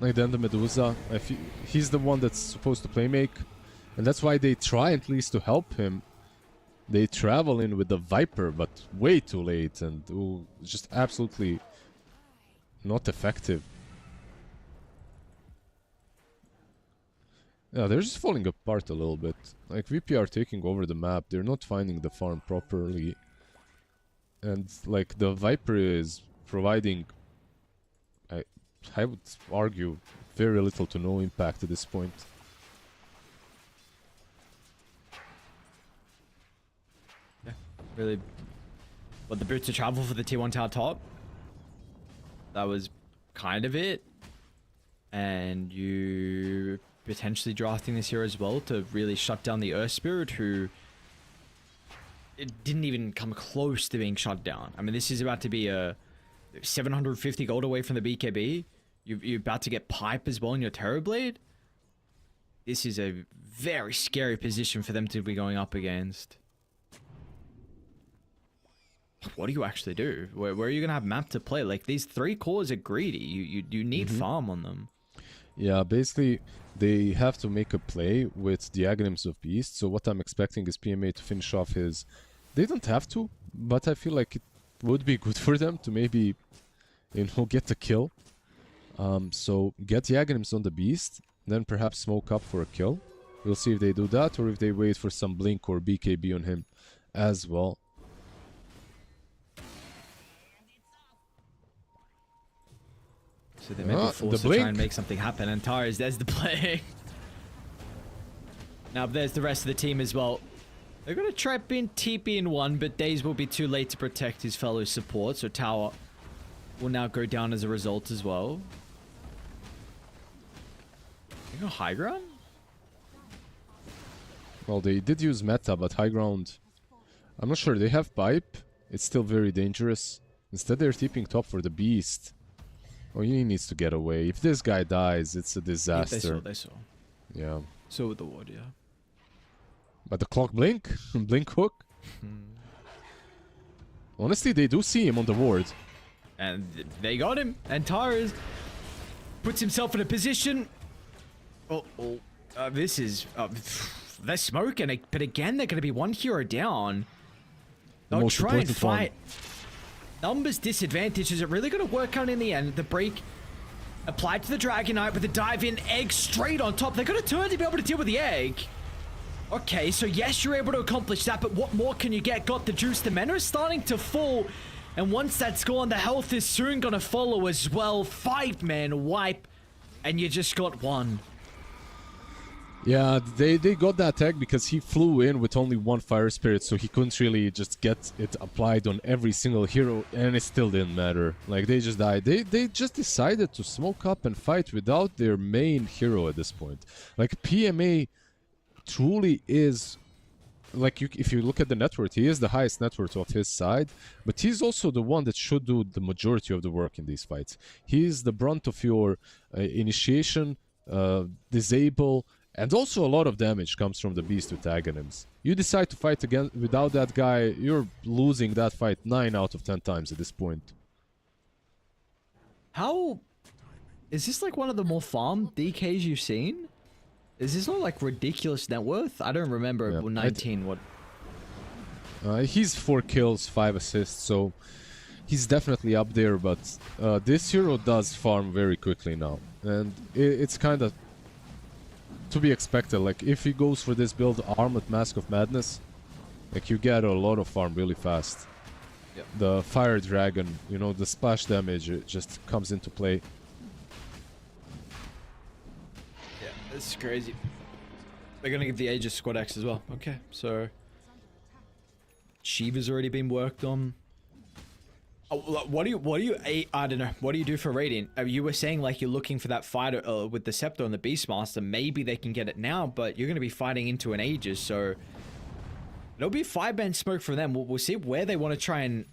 Like, then the Medusa. He's the one that's supposed to play make. And that's why they try at least to help him. They travel in with the Viper, but way too late and just absolutely not effective. Yeah, they're just falling apart a little bit. Like, VP are taking over the map. They're not finding the farm properly. And, like, the Viper is providing, I would argue, very little to no impact at this point. Yeah, really. But the boots to travel for the T1 tower top. That was kind of it. And you potentially drafting this here as well to really shut down the Earth Spirit, who it didn't even come close to being shut down. I mean, this is about to be a 750 gold away from the BKB. You're about to get Pipe as well in your Terrorblade. This is a very scary position for them to be going up against. What do you actually do? Where are you going to have map to play? Like, these 3 cores are greedy. You need farm on them. Yeah, basically, they have to make a play with the Aghanim's of Beast. So what I'm expecting is PMA to finish off his... They don't have to, but I feel like it would be good for them to maybe, you know, get the kill. So get the Aghanim's on the Beast, then perhaps smoke up for a kill. We'll see if they do that, or if they wait for some Blink or BKB on him as well. So they may be forced to try and make something happen. And Tars, there's the play. Now there's the rest of the team as well. They're going to trap in TP in 1, but Daze will be too late to protect his fellow support. So Tower will now go down as a result as well. You go high ground? Well, they did use meta, but high ground... I'm not sure. They have pipe. It's still very dangerous. Instead, they're TPing top for the Beast. Oh, he needs to get away. If this guy dies, it's a disaster. They saw. Yeah. So with the ward, yeah. But the clock blink? Blink hook? Honestly, they do see him on the ward. And they got him. And Tars puts himself in a position. This is... they're smoking it, but again, they're going to be 1 hero down. They'll try and fight. Numbers disadvantage. Is it really going to work out in the end? The break applied to the Dragon Knight with the dive in. Egg straight on top. They're going to turn to be able to deal with the egg. Okay, so yes, you're able to accomplish that, but what more can you get? Got the juice. The mana is starting to fall. And once that's gone, the health is soon going to follow as well. 5-man wipe. And you just got 1. Yeah, they got that tag because he flew in with only 1 Fire Spirit, so he couldn't really just get it applied on every single hero, and it still didn't matter. Like, they just died. They just decided to smoke up and fight without their main hero at this point. Like, PMA truly is... Like, if you look at the net worth, he is the highest net worth of his side, but he's also the one that should do the majority of the work in these fights. He's the brunt of your initiation, disable... And also a lot of damage comes from the Beast with Aghanims. You decide to fight again without that guy, you're losing that fight 9 out of 10 times at this point. How... Is this like one of the more farmed DKs you've seen? Is this not like ridiculous net worth? I don't remember. Yeah, 19, what? He's 4 kills, 5 assists, so he's definitely up there, but this hero does farm very quickly now. And it's kind of... to be expected. Like, if he goes for this build, Armored Mask of Madness, like, you get a lot of farm really fast. Yep. The Fire Dragon, you know, the splash damage, it just comes into play. Yeah, this is crazy. They're gonna give the Aegis Squad X as well. Okay, so Shiva's already been worked on. Oh, what do you I don't know, what do you do for Radiant? You were saying like you're looking for that fighter with the Scepter and the Beastmaster. Maybe they can get it now, but you're going to be fighting into an Aegis, so it'll be 5-man smoke for them. We'll see where they want to try and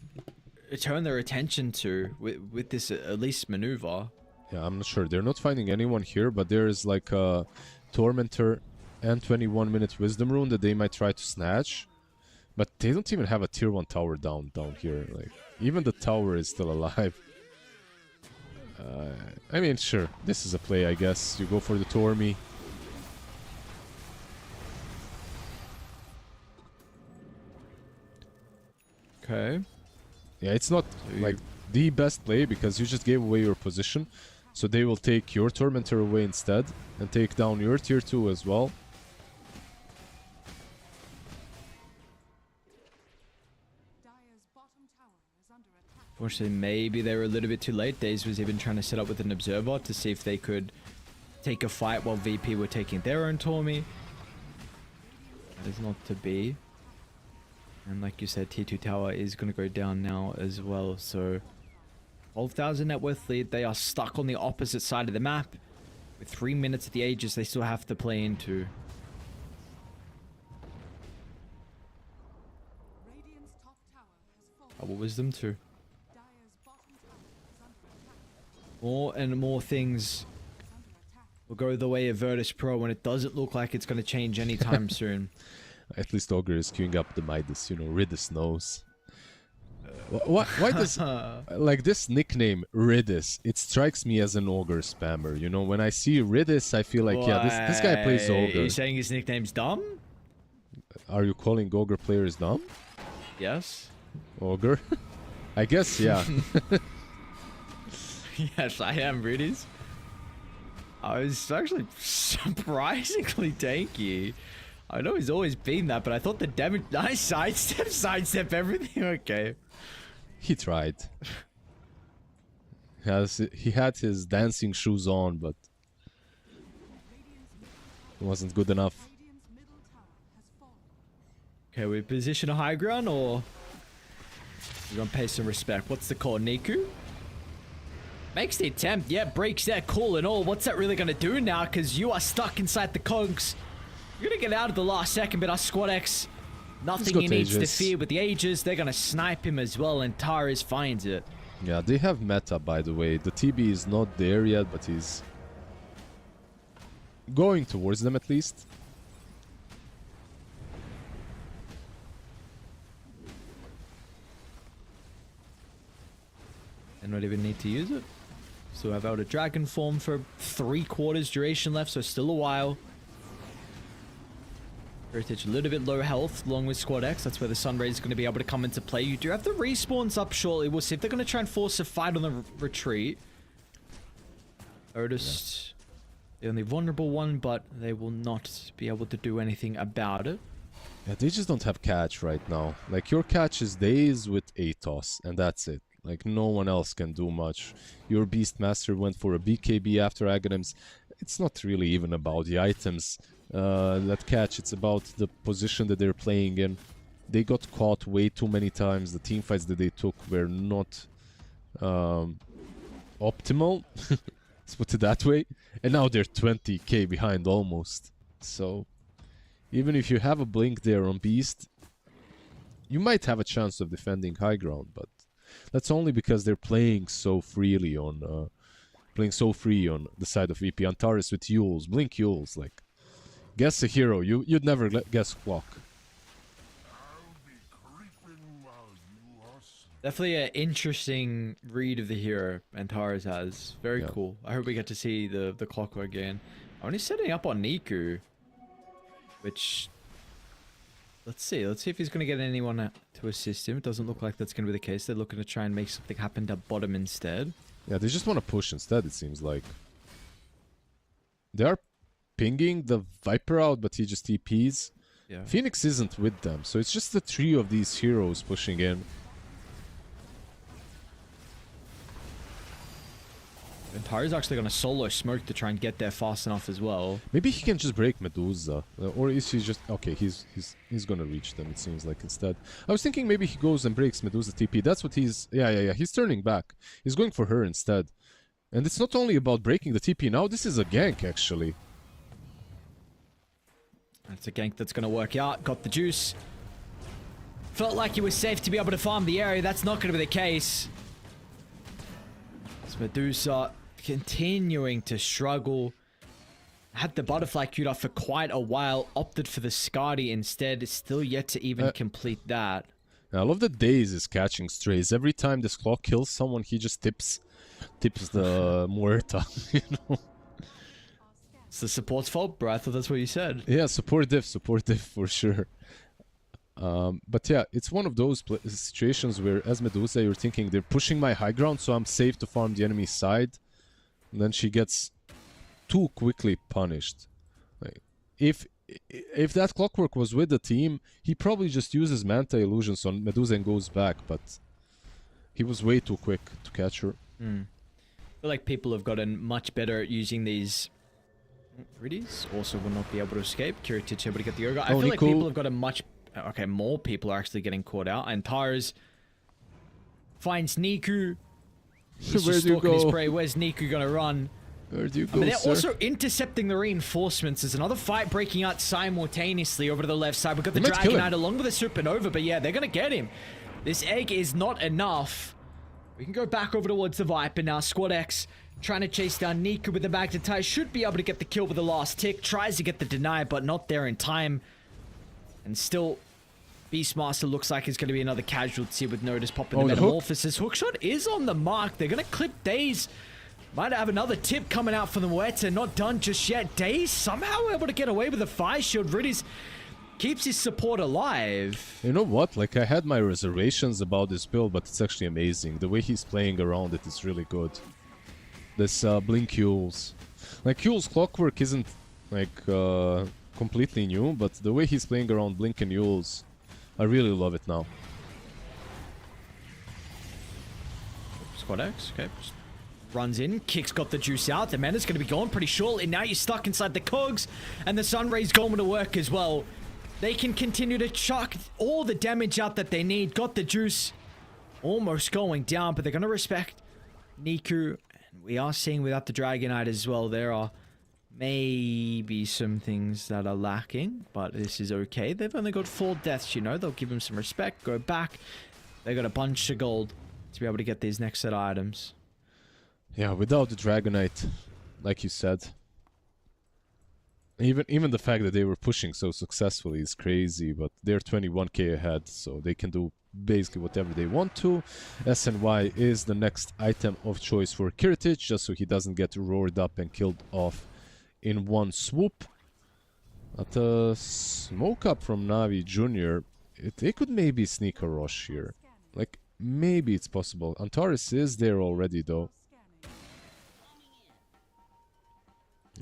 turn their attention to with this at least maneuver. Yeah, I'm not sure. They're not finding anyone here, but there's like a Tormentor and 21-minute Wisdom Rune that they might try to snatch. But they don't even have a tier 1 tower down here. Like, even the tower is still alive. I mean, sure, this is a play, I guess. You go for the Tormy. Okay. Yeah, it's not like the best play because you just gave away your position. So they will take your Tormentor away instead and take down your tier 2 as well. Fortunately, maybe they were a little bit too late. Daze was even trying to set up with an observer to see if they could take a fight while VP were taking their own Tormy. That is not to be. And like you said, tier 2 tower is going to go down now as well. So 12,000 net worth lead. They are stuck on the opposite side of the map. With 3 minutes of the Aegis they still have to play into. Double wisdom too. More and more things will go the way of Virtus Pro when it doesn't look like it's going to change anytime soon. At least Ogre is queuing up the Midas, you know, Ridis knows. Why does, like, this nickname, Ridis, it strikes me as an Ogre spammer, you know? When I see Ridis, I feel like, yeah, this guy plays Ogre. Are you saying his nickname's dumb? Are you calling Ogre players dumb? Yes. Ogre? I guess, yeah. Yes, I am, Ridis. I was actually surprisingly tanky. I know he's always been that, but I thought the damage... Nice sidestep everything. Okay. He tried. He had his dancing shoes on, but it wasn't good enough. Okay, we position a high ground, or we're gonna pay some respect. What's the call, Niku? Makes the attempt, yeah, breaks that call and all. What's that really gonna do now? Because you are stuck inside the cogs. You're gonna get out at the last second, but our Squad X, nothing he needs to fear with the Aegis. They're gonna snipe him as well, and Taris finds it. Yeah, they have meta, by the way. The TB is not there yet, but he's going towards them at least. And not even need to use it. So I've out a dragon form for 3/4 duration left, so still a while. Heritage a little bit low health along with Squad X. That's where the Sunray is going to be able to come into play. You do have the respawns up shortly. We'll see if they're going to try and force a fight on the retreat. Otis, the only vulnerable one, but they will not be able to do anything about it. Yeah, they just don't have catch right now. Like, your catch is Days with Atos, and that's it. Like, no one else can do much. Your Beastmaster went for a BKB after Aghanims. It's not really even about the items that catch. It's about the position that they're playing in. They got caught way too many times. The teamfights that they took were not optimal. Let's put it that way. And now they're 20k behind almost. So, even if you have a blink there on Beast, you might have a chance of defending high ground, but that's only because they're playing so freely on free on the side of VP. Antares with Yules, blink Yules, like, guess a hero. You'd never guess Clock. Definitely an interesting read of the hero Antares has. Very cool. I hope we get to see the Clock again. I'm only setting up on Niku, which, let's see if he's going to get anyone to assist him. It doesn't look like that's going to be the case. They're looking to try and make something happen to bottom instead. Yeah, they just want to push instead, it seems like. They are pinging the Viper out, but he just TPs. Yeah. Phoenix isn't with them, so it's just the three of these heroes pushing in. And Tyro's actually going to solo smoke to try and get there fast enough as well. Maybe he can just break Medusa. Or is he just... Okay, he's going to reach them, it seems like, instead. I was thinking maybe he goes and breaks Medusa TP. That's what he's... Yeah. He's turning back. He's going for her instead. And it's not only about breaking the TP now. This is a gank, actually. That's a gank that's going to work out. Got the juice. Felt like he was safe to be able to farm the area. That's not going to be the case. It's Medusa continuing to struggle. Had the butterfly queued up for quite a while. Opted for the Skadi instead. Still yet to even complete that. I love that Daze is catching strays. Every time this Clock kills someone, he just tips the Muerta, you know? It's the support's fault, bro. I thought that's what you said. Yeah, support diff for sure. But yeah, it's one of those situations where, as Medusa, you're thinking they're pushing my high ground, so I'm safe to farm the enemy side. and then she gets too quickly punished. Like, if that Clockwork was with the team, he probably just uses Manta Illusions on Medusa and goes back, but he was way too quick to catch her. I feel like people have gotten much better at using these. Rudy's also will not be able to escape. Kiritich able to get the Ogre. I feel like people have gotten much... Okay, more people are actually getting caught out. And Tars finds Niku. He's just stalking his prey. Where's Niku gonna run? Where do you go, They're sir? also intercepting the reinforcements. There's another fight breaking out simultaneously over to the left side. We've got the Dragon Knight along with the Supernova, but yeah, they're gonna get him. This egg is not enough. We can go back over towards the Viper now. Squad X trying to chase down Niku with the Magnetize. Should be able to get the kill with the last tick. Tries to get the deny, but not there in time. And still, Beastmaster looks like it's going to be another casualty with Nodus popping the Metamorphosis. Hookshot is on the mark. They're going to clip Daze. Might have another tip coming out for the Muerta. Not done just yet. Daze somehow able to get away with a fire shield. Riddies keeps his support alive. You know what? Like, I had my reservations about this build, but it's actually amazing. The way he's playing around it is really good. This Blink Yules. Like, Yule's Clockwork isn't, like, completely new, but the way he's playing around Blink and Yules, I really love it now. Squad X, okay. Just runs in, Kick's got the juice out. The mana's going to be gone pretty shortly. Now you're stuck inside the cogs, and the Sunray's going to work as well. They can continue to chuck all the damage out that they need. Got the juice almost going down, but they're going to respect Niku. And we are seeing without the Dragonite as well, there are maybe some things that are lacking, but this is okay. They've only got 4 deaths, you know. They'll give them some respect, go back. They got a bunch of gold to be able to get these next set of items. Yeah, without the Dragonite, like you said, even the fact that they were pushing so successfully is crazy, but they're 21k ahead, so they can do basically whatever they want to. SNY is the next item of choice for Kiritich, just so he doesn't get roared up and killed off in one swoop. At a smoke up from Navi Jr., they could maybe sneak a rush here. Like, maybe it's possible. Antares is there already, though.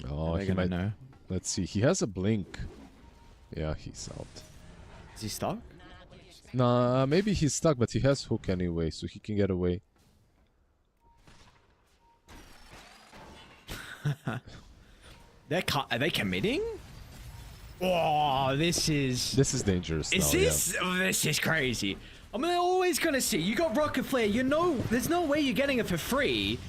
Oh, he might know. Let's see. He has a blink. Yeah, he's out. Is he stuck? Nah, maybe he's stuck, but he has hook anyway, so he can get away. Are they committing? Oh, this is dangerous. Is now, this? yeah. Oh, this is crazy. I mean, they're always gonna see. You got Rocket Flare. You know, there's no way you're getting it for free.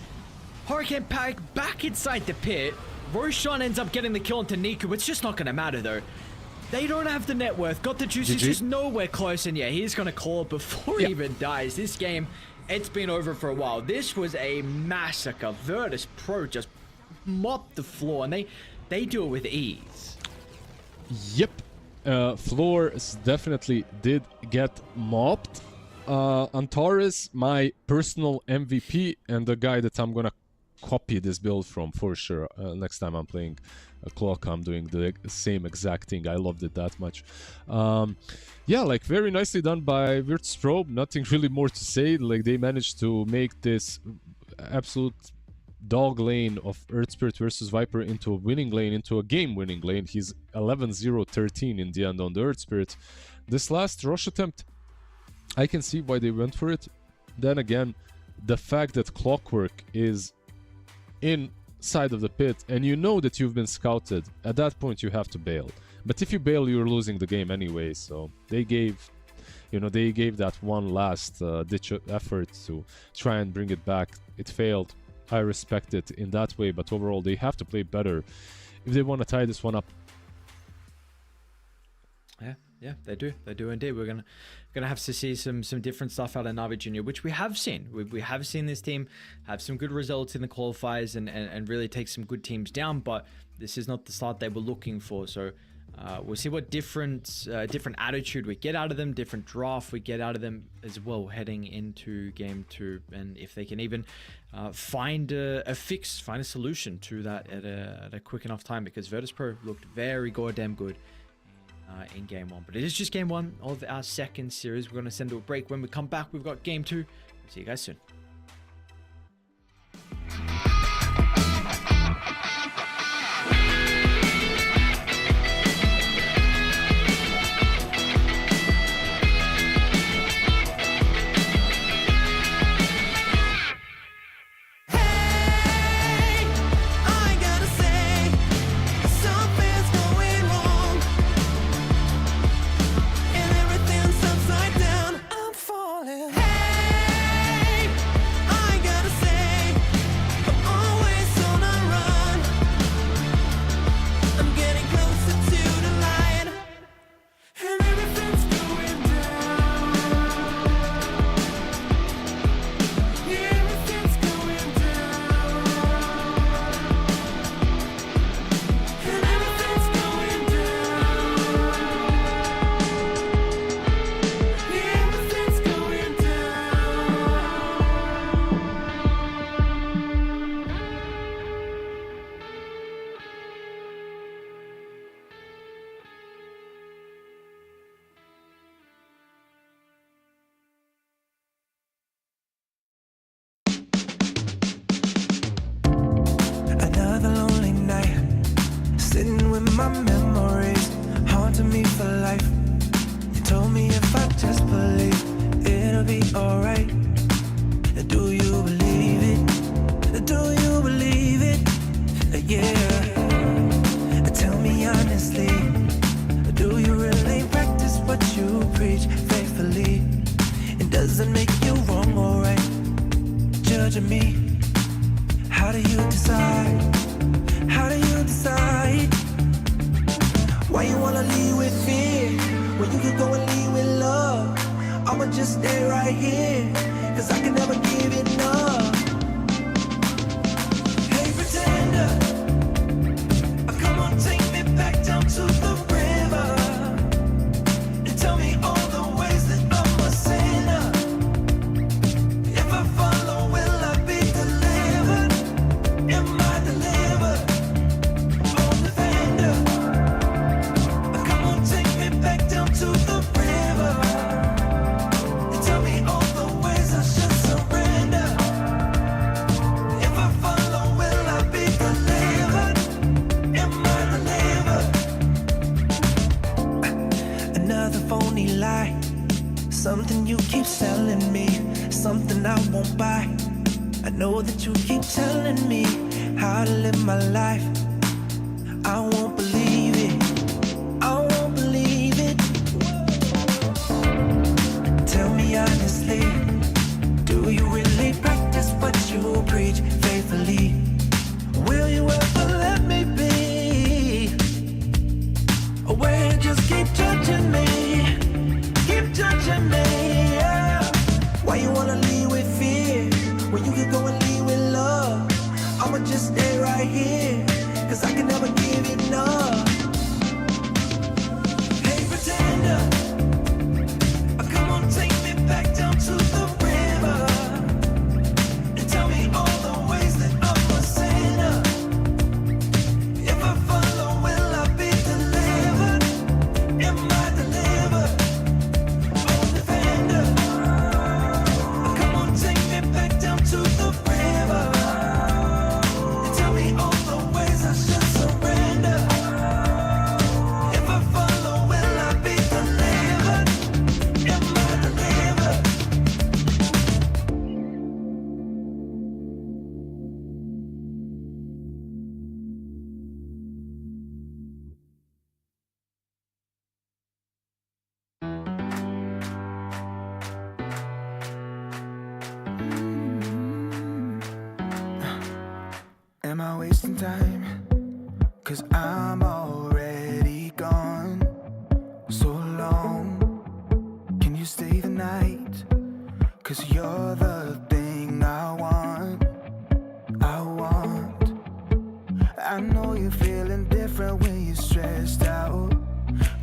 Hurricane Pack back inside the pit. Roshan ends up getting the kill onto Niku. It's just not gonna matter though. They don't have the net worth. Got the juices just nowhere close, and yeah, he's gonna call it before he even dies. This game, it's been over for a while. This was a massacre. Virtus Pro just mopped the floor, and they do it with ease. Yep. Floors definitely did get mopped. Antares, my personal MVP, and the guy that I'm gonna copy this build from for sure. Next time I'm playing a clock, I'm doing the same exact thing. I loved it that much. Yeah, like, very nicely done by Virtus Pro. Nothing really more to say. Like, they managed to make this absolute dog lane of Earth Spirit versus Viper into a winning lane, into a game-winning lane. He's 11-0-13 in the end on the Earth Spirit. This last rush attempt, I can see why they went for it. Then again, the fact that Clockwork is inside of the pit and you know that you've been scouted, at that point you have to bail. But if you bail, you're losing the game anyway, so they gave that one last ditch effort to try and bring it back. It failed. I respect it in that way, but overall they have to play better if they want to tie this one up. Yeah, they do indeed. We're gonna have to see some different stuff out of Navi Junior, which we have seen. We have seen this team have some good results in the qualifiers and really take some good teams down, but this is not the start they were looking for. So we'll see what different attitude we get out of them, different draft we get out of them as well heading into game 2, and if they can even find a fix, find a solution to that at a quick enough time, because Virtus Pro looked very goddamn good in game 1. But it is just game 1 of our second series. We're going to send to a break. When we come back, we've got game 2. See you guys soon. my memories, haunting me for life. You told me if I just believe, it'll be alright. Do you believe it? Do you believe it? Yeah. Tell me honestly, do you really practice what you preach faithfully? And does it make you wrong or right? Judging me. How do you decide? How do you decide? Why you wanna lead with fear when you could go and lead with love? I'ma just stay right here, cause I can never give enough. Hey pretender, come on, take me back down to the river and tell me all the ways that I'm a sinner. If I follow, will I be delivered? Am I delivered? Oh, defender, come on, take me back down to the river and tell me all the ways I should surrender. If I follow, will I be delivered? Am I delivered? Another phony lie, something you keep selling me, something I won't buy. I know that you keep telling me how to live my life. I won't believe it, I won't believe it. Tell me honestly, do you really practice what you preach faithfully? Will you ever let me be? Or will you just keep judging me? Keep judging me, yeah. Why you wanna lead with fear when you could go and lead with love? I'ma just stay right here, cause I can never give enough. Hey pretender, come on, take me back down to the river and tell me all the ways that I'm a sinner. If I follow, will I be delivered? Am I delivered? Oh, defender, come on, take me back down to the river and tell me all the ways I should surrender. If I follow, will I be delivered? Am I delivered? Am I wasting time? Cause I'm already gone. So long, can you stay the night? Cause you're the thing I want. I want. I know you're feeling different when you're stressed out,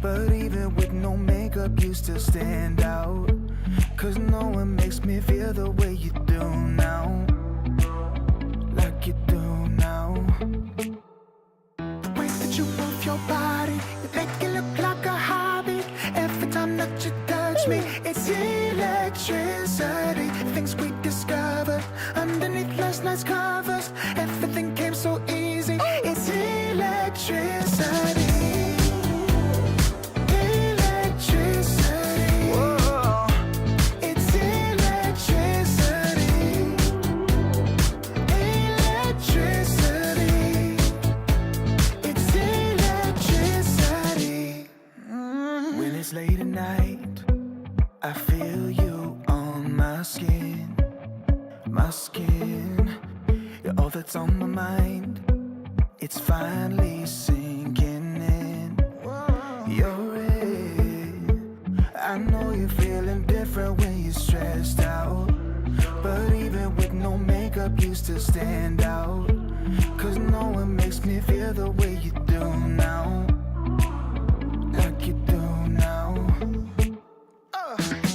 but even with no makeup you still stand out. Cause no one makes me feel the way you do now, like you do now. The way that you move your body, you make it look like a hobby. Every time that you touch me, it's electricity. Things we discovered underneath last night's covers. Everything came so easy. It's electricity. Electricity. Whoa. It's electricity. Electricity. It's electricity. When it's late at night, I feel you on my skin. My skin. You're all that's on my mind. It's finally sinking in. You're it. I know you're feeling different when you're stressed out, but even with no makeup you still stand out. Cause no one makes me feel the way you do now, like you do now. The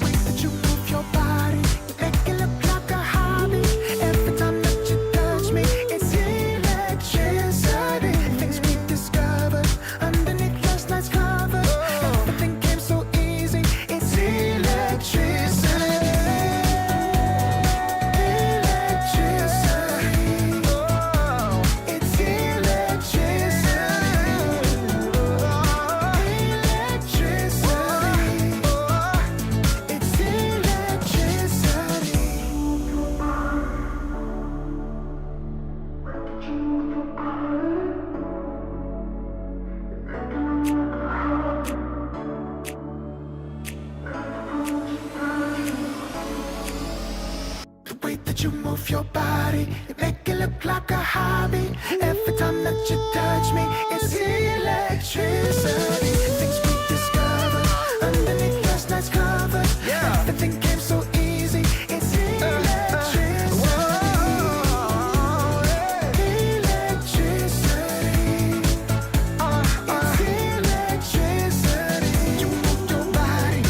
way that you move your body, you make it look like a hobby. Every time that you touch me, it's electricity. Things we discovered underneath last night's covers. Everything came so easy. It's electricity. Electricity. Oh, it's electricity. move your body, you make it look like a hobby. Every time that you touch me, it's electricity. Things we discovered underneath last night's covers. Everything came so easy. It's electricity. Electricity. It's electricity. You move your body.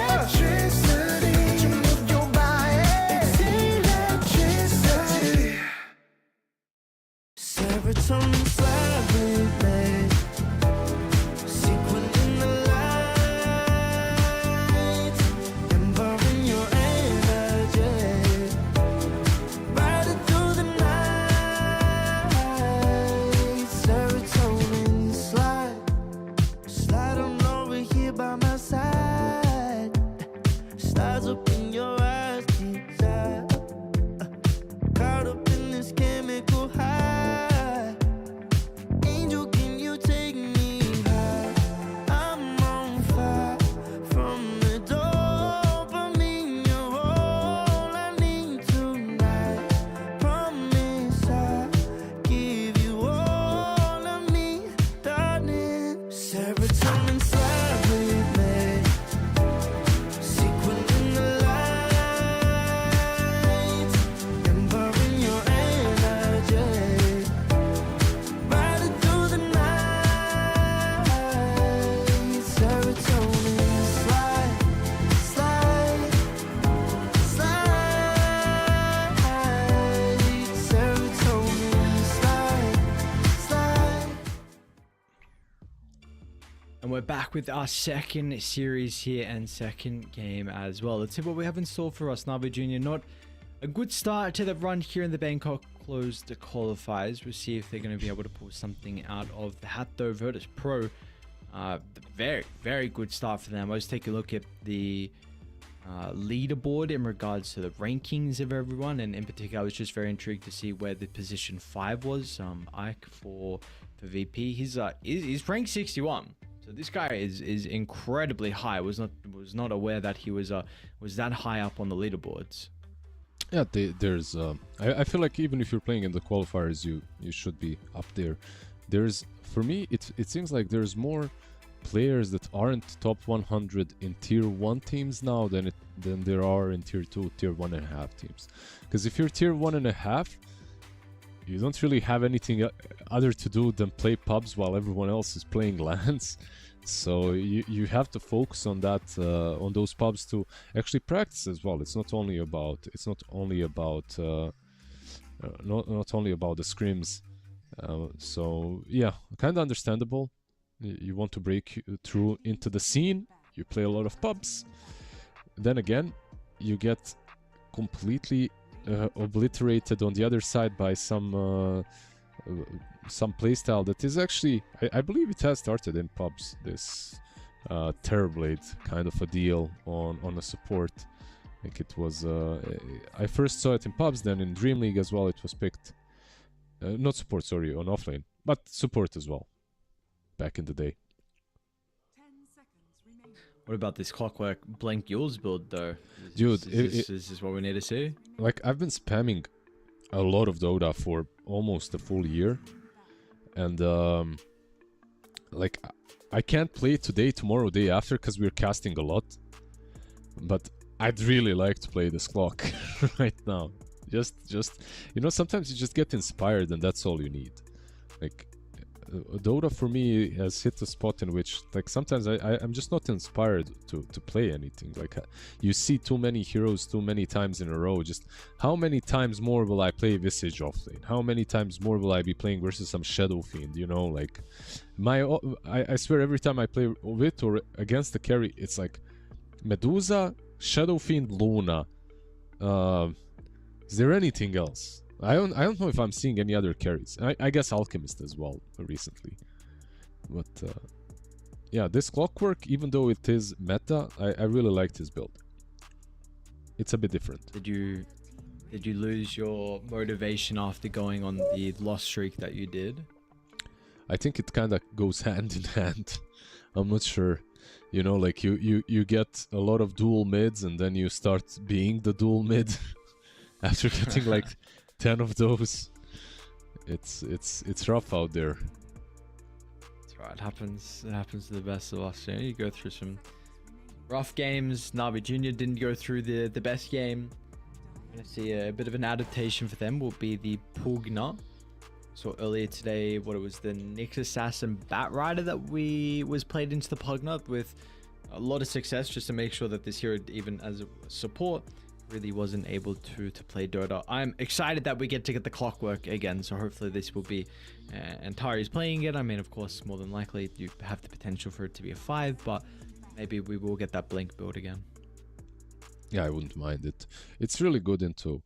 Electricity. You move your body. It's electricity. Serotonin slide, sequin in the light, embarking your energy, riding through the night. Serotonin slide, slide on over here by my side, stars up in your eyes, desire, caught up in this chemical high. Angel, can you take me high? I'm on fire from the dopamine. You're all I need tonight. Promise I'll give you all of me, darling. Serotonin slide with me, sequin in the light, embarking your energy, riding through the night. Serotonin slide, slide, slide. Serotonin slide, slide. And we're back with our second series here and second game as well. Let's see what we have in store for us, Navi Junior. Not a good start to the run here in the Bangkok closed qualifiers. We'll see if they're going to be able to pull something out of the hat though. Virtus Pro, very good start for them. Let's take a look at the leaderboard in regards to the rankings of everyone, and in particular I was just very intrigued to see where the position 5 was. Ike for VP, he's ranked 61, so this guy is incredibly high. Was not aware that he was that high up on the leaderboards. Yeah, there's. I feel like even if you're playing in the qualifiers, you should be up there. For me, it seems like there's more players that aren't top 100 in tier 1 teams now than there are in tier 2, tier 1.5 teams. Because if you're tier 1.5, you don't really have anything other to do than play pubs while everyone else is playing LANs. So you have to focus on that, on those pubs to actually practice as well. It's not only about the scrims. So yeah, kind of understandable. You want to break through into the scene. You play a lot of pubs. Then again, you get completely obliterated on the other side by some playstyle that is actually, I believe it has started in pubs, this Terrorblade kind of a deal on a support. Like it was, I first saw it in pubs, then in Dream League as well it was picked. Not support, sorry, on offlane, but support as well, back in the day. What about this Clockwork Blank Yules build though? Dude, is this what we need to see? Like, I've been spamming a lot of Dota for almost a full year, and like I can't play today, tomorrow, day after because we're casting a lot, but I'd really like to play this clock right now. Just you know, sometimes you just get inspired and that's all you need. Like Dota for me has hit a spot in which, like, sometimes I'm just not inspired to play anything. Like, you see too many heroes too many times in a row. Just how many times more will I play Visage offlane? How many times more will I be playing versus some Shadow Fiend? You know, like I swear every time I play with or against the carry, it's like Medusa, Shadow Fiend, Luna. Is there anything else? I don't know if I'm seeing any other carries. I guess Alchemist as well recently. But yeah, this Clockwork, even though it is meta, I really liked his build. It's a bit different. Did you lose your motivation after going on the loss streak that you did? I think it kind of goes hand in hand. I'm not sure. You know, like you get a lot of dual mids and then you start being the dual mid. After getting like 10 of those, it's rough out there. That's right. It happens. It happens to the best of us. You know, you go through some rough games. Navi Junior didn't go through the best game. I'm gonna see a bit of an adaptation for them will be the Pugna. So earlier today, what it was, the Nyx Assassin Bat Rider that was played into the Pugna with a lot of success, just to make sure that this hero, even as a support, really wasn't able to play Dota. I'm excited that we get to get the Clockwork again, so hopefully this will be Antari's playing it. I mean, of course, more than likely you have the potential for it to be a 5, but maybe we will get that Blink build again. Yeah, I wouldn't mind it. It's really good into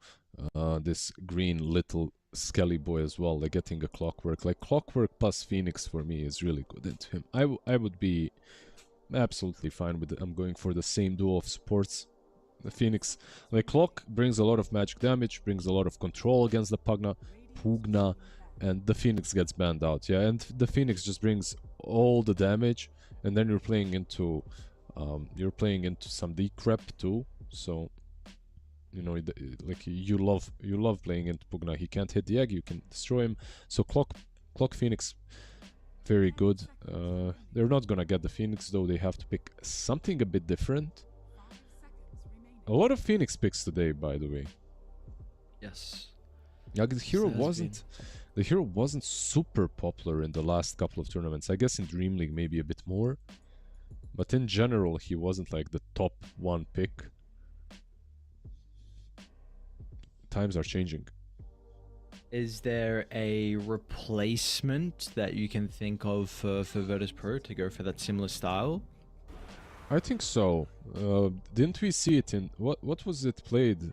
this green little skelly boy as well, like getting a Clockwork. Like Clockwork plus Phoenix for me is really good into him. I would be absolutely fine with it. I'm going for the same duo of supports. The Phoenix, like Clock brings a lot of magic damage, brings a lot of control against the Pugna, and the Phoenix gets banned out. Yeah, and the Phoenix just brings all the damage, and then you're playing into some decrep too. So you know, like you love playing into Pugna. He can't hit the egg, you can destroy him. So Clock Phoenix, very good. They're not gonna get the Phoenix though. They have to pick something a bit different. A lot of Phoenix picks today, by the way. Yes. Like the hero wasn't super popular in the last couple of tournaments. I guess in Dream League maybe a bit more, but in general he wasn't like the top 1 pick. Times are changing. Is there a replacement that you can think of for Virtus Pro to go for that similar style? I think so. Didn't we see it in what was it played?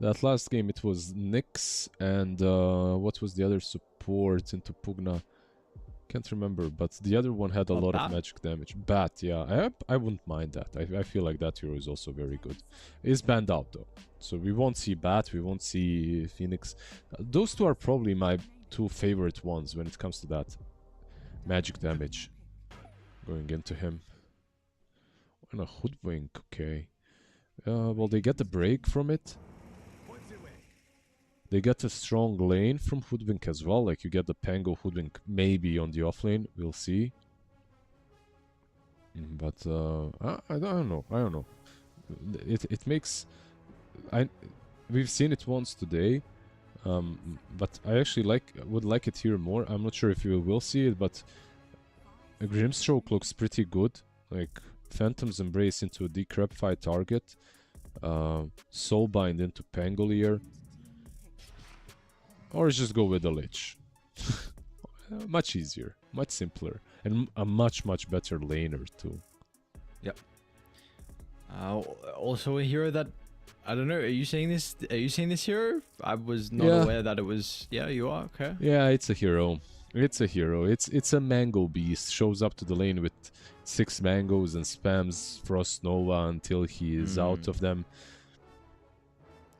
That last game it was Nyx and what was the other support into Pugna? Can't remember, but the other one had a lot of magic damage. Bat, yeah. I wouldn't mind that. I feel like that hero is also very good. It's banned out though. So we won't see Bat, we won't see Phoenix. Those two are probably my 2 favorite ones when it comes to that magic damage going into him. And a Hoodwink, okay. Well, they get the break from it. They get a strong lane from Hoodwink as well. Like you get the Pango Hoodwink maybe on the offlane. We'll see. But I don't know. It makes we've seen it once today. But I actually would like it here more. I'm not sure if you will see it, but a Grimstroke looks pretty good. Like Phantom's Embrace into a Decrepify target. Soulbind into Pangolier. Or just go with the Lich. Much easier, much simpler, and a much better laner too. Yep. Also a hero that, I don't know, are you seeing this hero? I was not aware that it was. Yeah, you are? Okay. Yeah, it's a hero. It's a mango beast. Shows up to the lane with 6 mangoes and spams Frost Nova until he is out of them.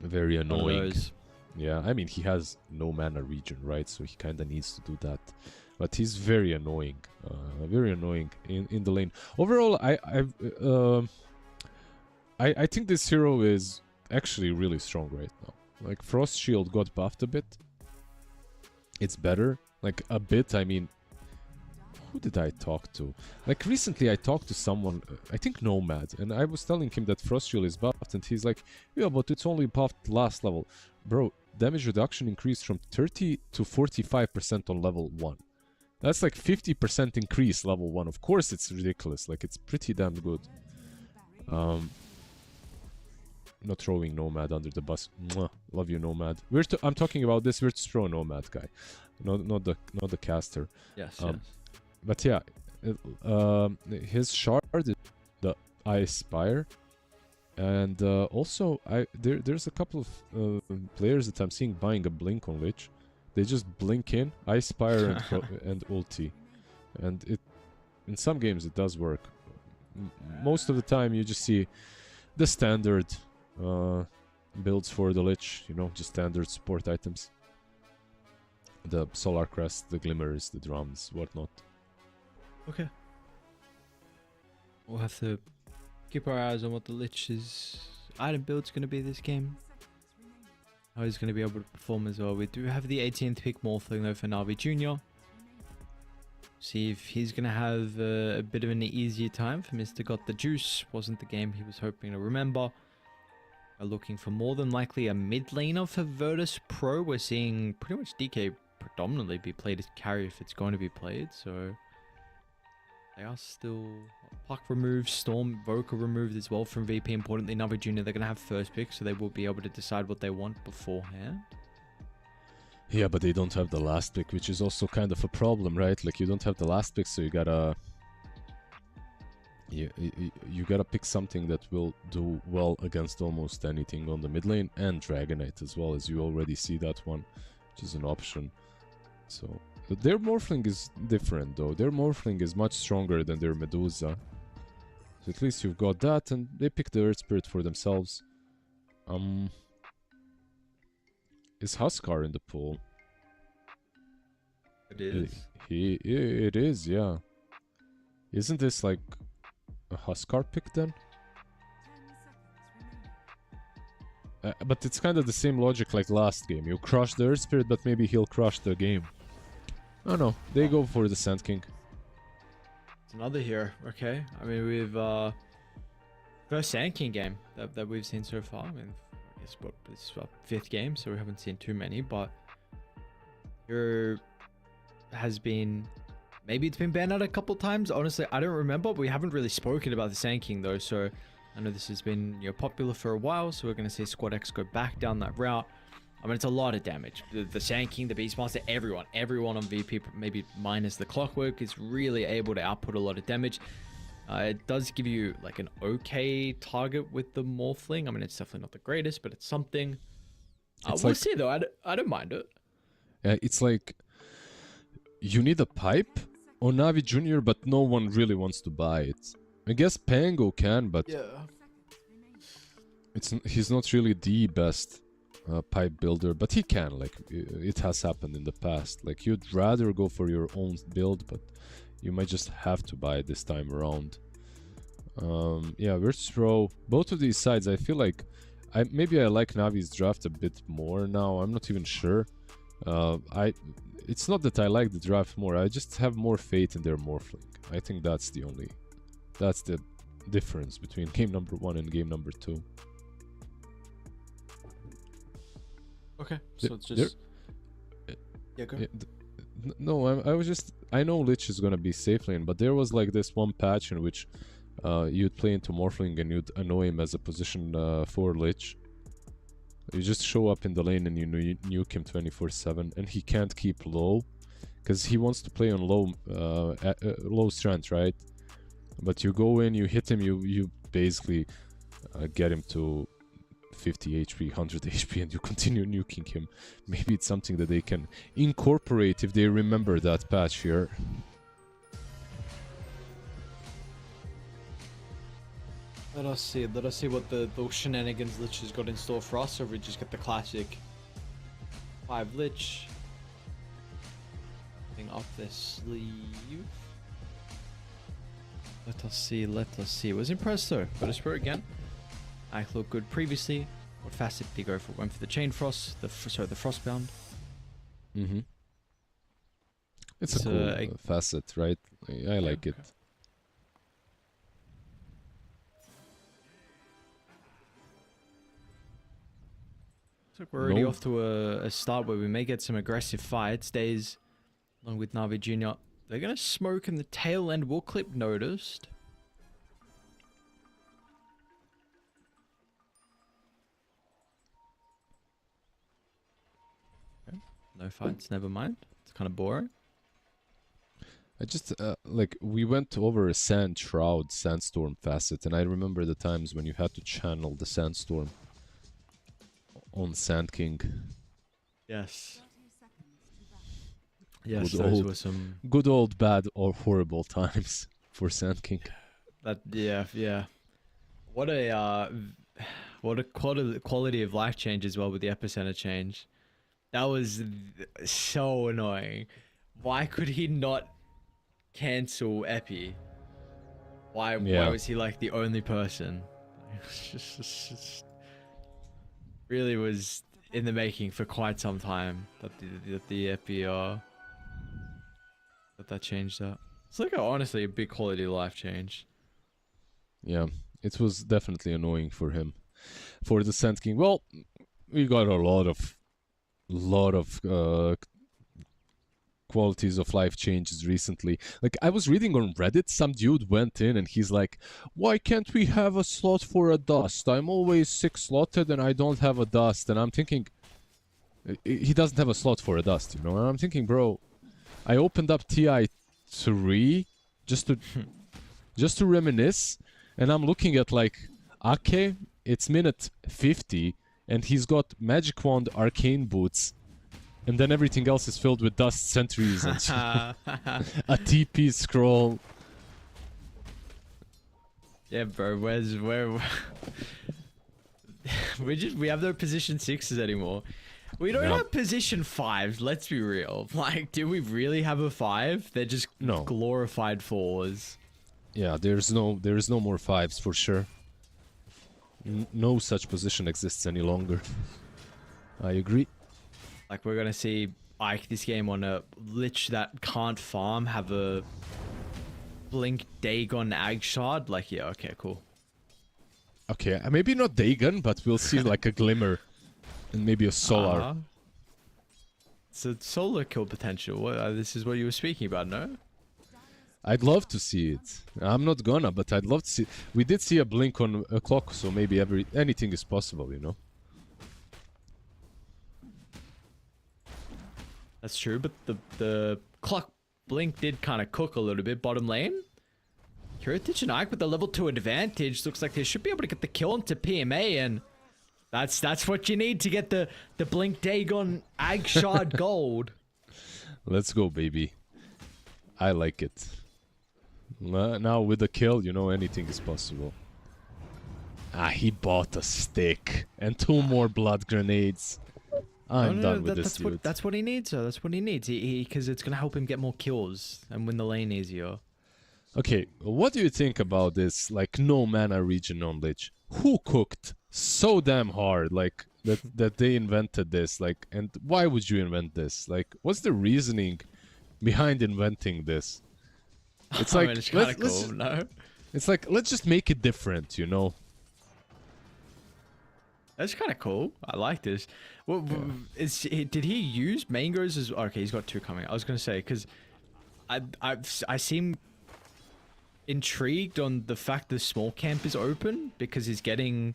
Very annoying. Yeah, I mean, he has no mana regen, right? So he kind of needs to do that. But he's very annoying. Very annoying in the lane. Overall, I think this hero is actually really strong right now. Like, Frost Shield got buffed a bit. It's better. Like, a bit, I mean... Who did I talk to? Like, recently I talked to someone, I think Nomad, and I was telling him that Frost Shield is buffed, and he's like, yeah, but it's only buffed last level. Bro, damage reduction increased from 30 to 45% on level 1. That's like 50% increase level 1. Of course it's ridiculous, like it's pretty damn good. Not throwing Nomad under the bus. Mwah. Love you, Nomad. I'm talking about this Virtus Pro Nomad guy, not the caster. Yes, yes. But yeah, his shard is the Ice Spire, and also there's a couple of players that I'm seeing buying a Blink on Lich. They just blink in Ice Spire and ulti, and in some games it does work. Most of the time you just see the standard builds for the Lich, you know, just standard support items. The Solar Crest, the Glimmers, the drums, whatnot. Okay. We'll have to keep our eyes on what the Lich's item build's going to be this game. how he's going to be able to perform as well. We do have the 18th pick Morphling though for Navi Jr. See if he's going to have a bit of an easier time for Mr. Got the Juice. Wasn't the game he was hoping to remember. Are looking for more than likely a mid laner for Virtus Pro. We're seeing pretty much DK predominantly be played as carry if it's going to be played. So they are still Puck removed, Storm, Vocal removed as well from VP. Importantly, Navi Jr. they're going to have first pick, so they will be able to decide what they want beforehand. Yeah, but they don't have the last pick, which is also kind of a problem, right? Like, you don't have the last pick, so you gotta... You gotta pick something that will do well against almost anything on the mid lane, and Dragonite as well, as you already see that one, which is an option. So, but their Morphling is different though. Their Morphling is much stronger than their Medusa. So at least you've got that, and they pick the Earth Spirit for themselves. Is Huskar in the pool? It is. It is, yeah. Isn't this like a Huskar pick then? But it's kind of the same logic like last game. You crush the Earth Spirit, but maybe he'll crush the game. Oh no, they go for the Sand King. It's another hero, okay. I mean, we've first Sand King game that we've seen so far. I mean, I guess what this is our 5th game, so we haven't seen too many, but hero has been, maybe it's been banned out a couple times. Honestly, I don't remember. We haven't really spoken about the Sand King though, so I know this has been, you know, popular for a while, so we're going to see Squad X go back down that route. I mean, it's a lot of damage. The Sand King, the Beastmaster, everyone on VP, maybe minus the Clockwork, is really able to output a lot of damage. It does give you like an okay target with the Morphling. I mean, it's definitely not the greatest, but it's something. We'll see though. I don't mind it. It's like you need a pipe on Navi Jr., but no one really wants to buy it. I guess Pango can, but Yeah. he's not really the best pipe builder, but he can. Like, it has happened in the past. Like, you'd rather go for your own build, but you might just have to buy it this time around. Yeah, Virtus Pro, both of these sides, I feel like maybe I like Navi's draft a bit more now. I'm not even sure. It's not that I like the draft more, I just have more faith in their Morphling. I think that's the difference between game number 1 and game number 2. Okay, so it's just... Yeah, go. No, I know Lich is gonna be safe lane, but there was like this one patch in which you'd play into Morphling and you'd annoy him as a position for Lich. You just show up in the lane and you nuke him 24/7, and he can't keep low because he wants to play on low strength, right? But you go in, you hit him, you basically get him to 50 HP, 100 HP, and you continue nuking him. Maybe it's something that they can incorporate if they remember that patch here. Let us see what those shenanigans Lich has got in store for us, or we just get the classic 5 Lich. Thing up their sleeve. Let us see. Was impressed though. Virtus Pro again. I looked good previously. What facet did he go for? Went for the Chain Frost, the Frostbound. Mm-hmm. It's a cool facet, right? I like it. So we're already off to a start where we may get some aggressive fights. Days along with Navi Jr. They're going to smoke in the tail end. Will Clip noticed. Okay. No fights, never mind. It's kind of boring. I just, like, we went over a Sandstorm facet, and I remember the times when you had to channel the Sandstorm on Sand King. Yes. Yes, those were some good old bad or horrible times for Sand King. Yeah. What a quality of life change as well with the epicenter change. That was so annoying. Why could he not cancel Epi? Why was he like the only person? Just really was in the making for quite some time that the FBR that changed that. It's like honestly a big quality of life change. Yeah, it was definitely annoying for him. For the Sand King, well, we got a lot of qualities of life changes recently. Like, I was reading on Reddit, some dude went in and he's like, why can't we have a slot for a dust? I'm always 6 slotted and I don't have a dust. And I'm thinking, he doesn't have a slot for a dust, you know? And I'm thinking, bro, I opened up TI3 just to reminisce, and I'm looking at like Ake, it's minute 50, and he's got Magic Wand, Arcane Boots, and then everything else is filled with dust sentries and a TP scroll. Yeah, bro, where we have no position 6s anymore. We don't have position 5s, let's be real. Like, do we really have a 5? They're just glorified 4s. Yeah, there is no more 5s for sure. No such position exists any longer. I agree. Like, we're gonna see Ike this game on a Lich that can't farm have a Blink Dagon Ag Shard. Like, yeah, okay, cool. Okay, maybe not Dagon, but we'll see like a Glimmer and maybe a Solar. So solar kill potential. This is what you were speaking about, no? I'd love to see it. I'm not gonna, but I'd love to see. We did see a blink on a clock, so maybe anything is possible, you know. That's true, but the clock blink did kind of cook a little bit bottom lane. Heritage and Ike with the level 2 advantage looks like they should be able to get the kill into PMA, and that's what you need to get the Blink Dagon Ag Shard gold. Let's go, baby. I like it. Now with the kill, you know, anything is possible. He bought a stick and 2 more blood grenades. I'm done with this dude. That's what he needs, though. That's what he needs. Because it's going to help him get more kills and win the lane easier. Okay, what do you think about this, like, no mana region on Lich? Who cooked so damn hard, like, that they invented this? Like, and why would you invent this? Like, what's the reasoning behind inventing this? It's like, it's kind of cool, no? It's like, let's just make it different, you know? That's kind of cool. I like this. Well, did he use mangoes as... Okay, he's got 2 coming. I was going to say, because I seem intrigued on the fact the small camp is open, because he's getting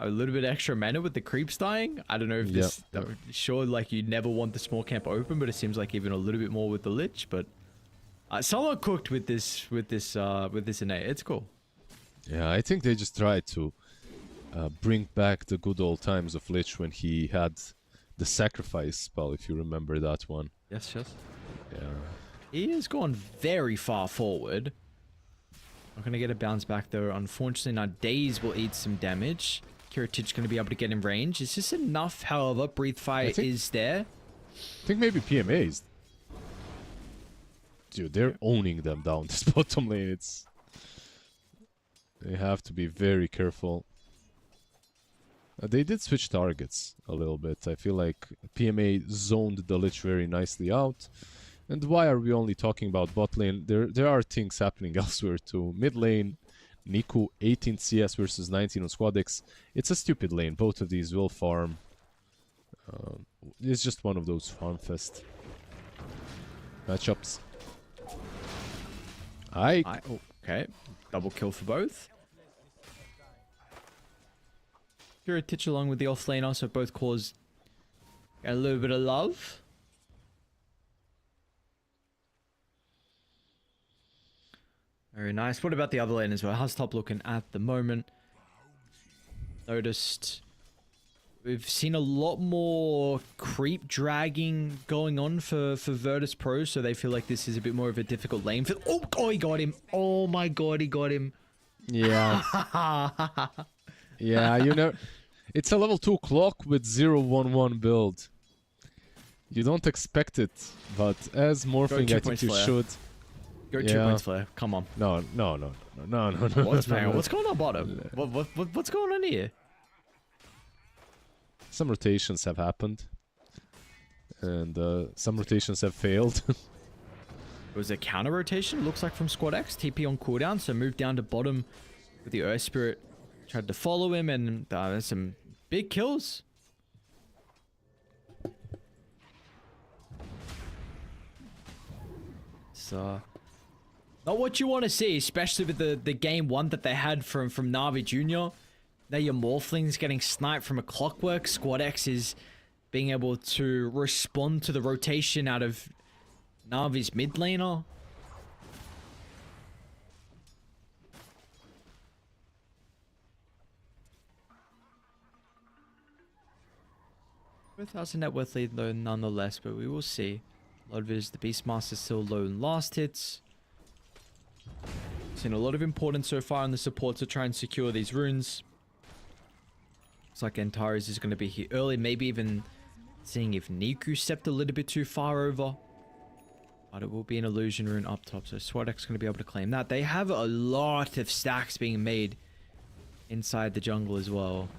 a little bit extra mana with the creeps dying. I don't know if this... Sure, like, you never want the small camp open, but it seems like even a little bit more with the Lich, but... someone cooked with this innate. It's cool. Yeah, I think they just tried to bring back the good old times of Lich when he had the sacrifice spell, if you remember that one. Yes. Yeah. He has gone very far forward. Not going to get a bounce back though. Unfortunately, now Daze will eat some damage. Kiritich going to be able to get in range. Is this enough, however? Breathe Fire is there. I think maybe PMAs. Dude, they're owning them down this bottom lane. They have to be very careful. They did switch targets a little bit. I feel like PMA zoned the Lich very nicely out. And why are we only talking about bot lane? There are things happening elsewhere too. Mid lane, Niku 18 CS versus 19 on Squadix. It's a stupid lane. Both of these will farm. It's just one of those farm fest matchups. Okay, double kill for both. Kiritich along with the offlaner, so both cores get a little bit of love. Very nice. What about the other lane as well? How's top looking at the moment? Noticed we've seen a lot more creep dragging going on for Virtus Pro, so they feel like this is a bit more of a difficult lane. Oh, he got him. Oh my god, he got him. Yeah. Yeah, you know, it's a level 2 clock with 0-1-1 build. You don't expect it, but as morphing, I think you should. Go 2 points flare. Come on. No. What's going on bottom? What's going on here? some rotations have happened. And some rotations have failed. It was a counter rotation, looks like, from Squad X. TP on cooldown, so moved down to bottom with the Earth Spirit. Tried to follow him, and there's some big kills. So, not what you want to see, especially with the game one that they had from Na'Vi Jr. Now your Morphling's getting sniped from a clockwork. Squad X is being able to respond to the rotation out of Na'Vi's mid laner. $4,000 net worth lead though nonetheless, but we will see. A lot of it is the Beastmaster still low in last hits. Seen a lot of importance so far on the support to try and secure these runes. Looks like Antares is going to be here early, maybe even seeing if Niku stepped a little bit too far over. But it will be an illusion rune up top, so Swadek's going to be able to claim that. They have a lot of stacks being made inside the jungle as well.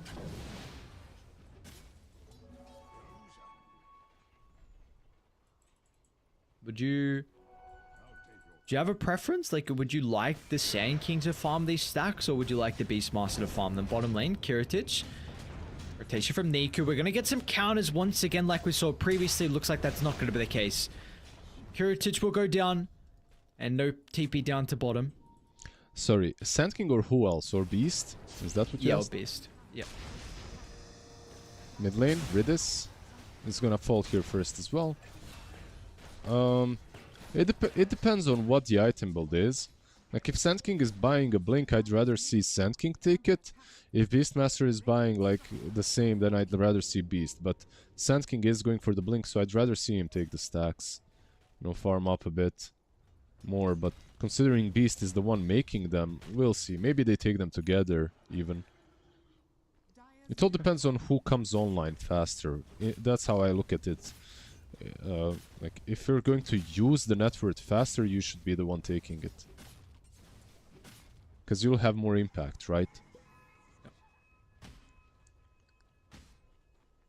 Do you have a preference? Like, would you like the Sand King to farm these stacks, or would you like the Beastmaster to farm them? Bottom lane, Kiritich. Rotation from Niku. We're going to get some counters once again like we saw previously. Looks like that's not going to be the case. Kiritich will go down, and no TP down to bottom. Sorry, Sand King or who else? Or Beast? Is that what you asked? Yeah, Beast. Yeah. Mid lane, Ridis is gonna fall here first as well. It depends on what the item build is. Like, if Sand King is buying a Blink, I'd rather see Sand King take it. If Beastmaster is buying, like, the same, then I'd rather see Beast. But Sand King is going for the Blink, so I'd rather see him take the stacks. You know, farm up a bit more. But considering Beast is the one making them, we'll see. Maybe they take them together, even. It all depends on who comes online faster. That's how I look at it. Like, if you're going to use the network faster, you should be the one taking it. Because you'll have more impact, right?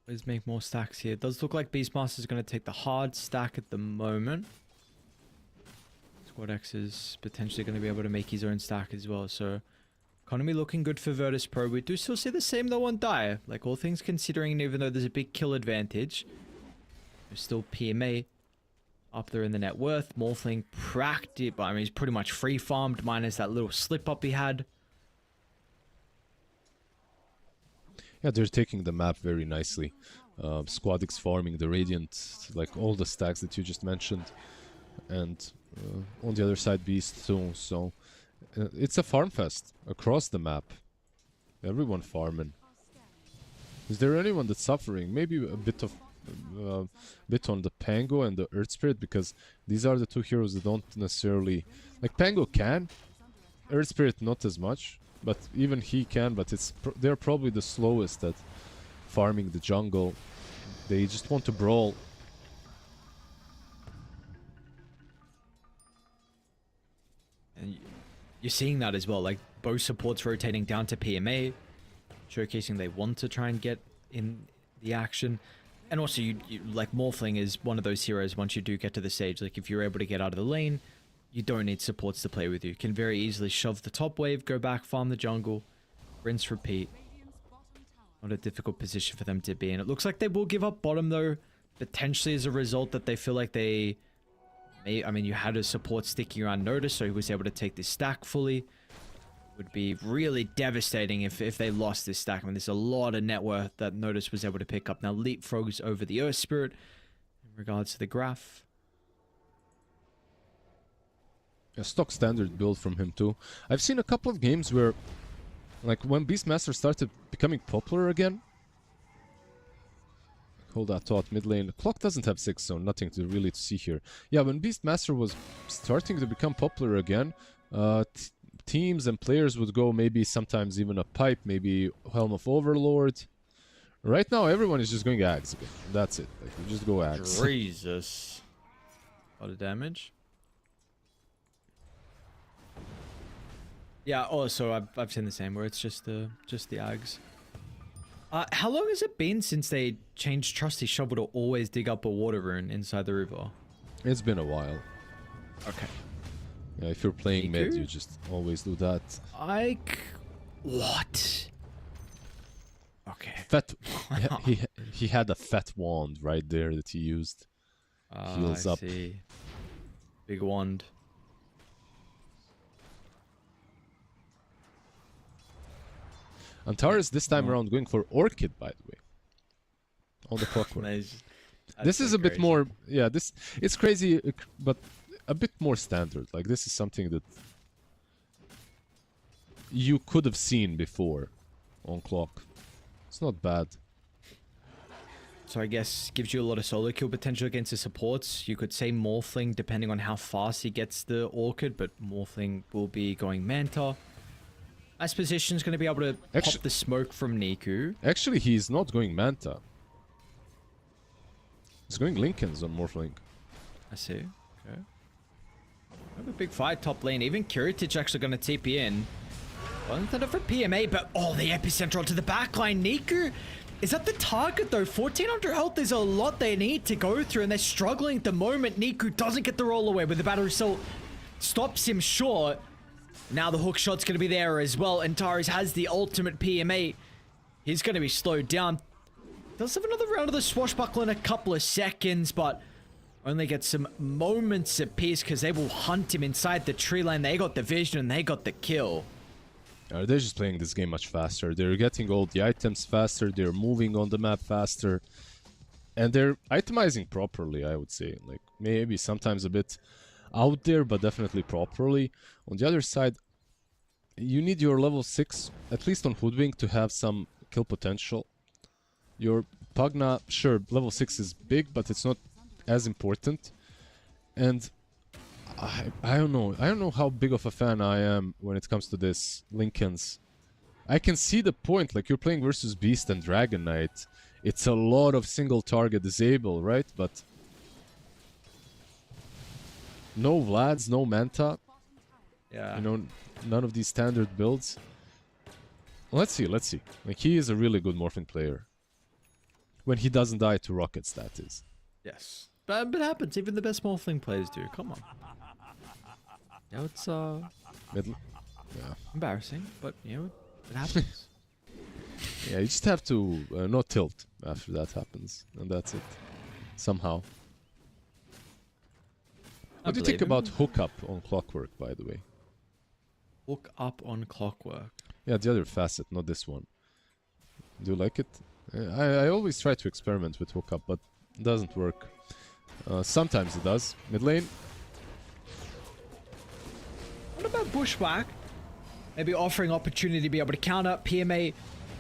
Let's make more stacks here. It does look like Beastmaster is going to take the hard stack at the moment. Squad X is potentially going to be able to make his own stack as well. So, economy looking good for Virtus Pro. We do still see the same though on Dire. Like, all things considering, even though there's a big kill advantage, there's still PMA up there in the net worth. Morphling I mean, he's pretty much free farmed minus that little slip up he had. Yeah, they're taking the map very nicely. Squad X farming the Radiant, like all the stacks that you just mentioned. And on the other side, Beast too. So it's a farm fest across the map. Everyone farming. Is there anyone that's suffering? Maybe a bit on the Pango and the Earth Spirit, because these are the two heroes that don't necessarily... Like, Pango can, Earth Spirit not as much, but even he can, but they're probably the slowest at farming the jungle. They just want to brawl. And you're seeing that as well, like both supports rotating down to PMA, showcasing they want to try and get in the action. And also, you like, Morphling is one of those heroes, once you do get to the stage, like, if you're able to get out of the lane, you don't need supports to play with you. You can very easily shove the top wave, go back, farm the jungle, rinse, repeat. Not a difficult position for them to be in. It looks like they will give up bottom, though, potentially as a result that they feel like they may... I mean, you had a support sticking around Notice, so he was able to take this stack fully. Would be really devastating if they lost this stack. I mean, there's a lot of net worth that Notice was able to pick up. Now, leapfrogs over the Earth Spirit in regards to the graph. A stock standard build from him too. I've seen a couple of games where, like, when Beastmaster started becoming popular again. Hold that thought, mid lane. Clock doesn't have 6, so nothing to really see here. Yeah, when Beastmaster was starting to become popular again, teams and players would go maybe sometimes even a pipe, maybe Helm of Overlord. Right now, everyone is just going Ags again. That's it. Like, we just go Ags. Jesus. A lot of damage. Yeah, also, I've seen the same, where it's just the Ags. How long has it been since they changed Trusty Shovel to always dig up a water rune inside the river? It's been a while. Okay. Yeah, if you're playing mid, Niku? you just always do that. What? Okay. Fat. he had a fat wand right there that he used. Heals I up. see. Big wand. Antares this time around going for Orchid, by the way. On the clockwork. This is a bit more, yeah, this, it's crazy, but a bit more standard. Like, this is something that you could have seen before on clock. It's not bad. So I guess gives you a lot of solo kill potential against the supports. You could say Morphling depending on how fast he gets the Orchid, but Morphling will be going Manta. Nice position is going to be able to pop the smoke from Niku. Actually, he's not going Manta. He's going Lincolns on Morphling. I see. Okay. Have a big fight top lane. Even Kiritich actually going to TP in. Well, not for PMA, but oh, the epicenter onto the backline. Niku is at the target though. 1400 health is a lot they need to go through, and they're struggling at the moment. Niku doesn't get the roll away with the battery cell. Stops him short. Now the hook shot's going to be there as well. Antares has the ultimate PMA. He's going to be slowed down. Does have another round of the swashbuckle in a couple of seconds, but only get some moments of peace because they will hunt him inside the tree line. They got the vision and they got the kill. They're just playing this game much faster. They're getting all the items faster. They're moving on the map faster. And they're itemizing properly, I would say. Like, maybe sometimes a bit out there, but definitely properly. On the other side, you need your level 6, at least on Hoodwink, to have some kill potential. Your Pugna, sure, level 6 is big, but it's not as important. And I don't know. I don't know how big of a fan I am when it comes to this Lincolns. I can see the point. Like, you're playing versus Beast and Dragon Knight. It's a lot of single target disable, right? But no Vlads, no Manta. Yeah. You know, none of these standard builds. Let's see, let's see. Like, he is a really good Morphing player. When he doesn't die to rockets, that is. Yes. But it happens. Even the best Morphling players do. Come on. Yeah, it's Yeah. embarrassing, but you know, it happens. Yeah, you just have to not tilt after that happens. And that's it. Somehow. What do you think about hookup on Clockwork, by the way? Hook up on Clockwork. Yeah, the other facet, not this one. Do you like it? I always try to experiment with hookup, but it doesn't work. Sometimes it does. Mid lane. What about Bushwhack? Maybe offering opportunity to be able to counter. PMA.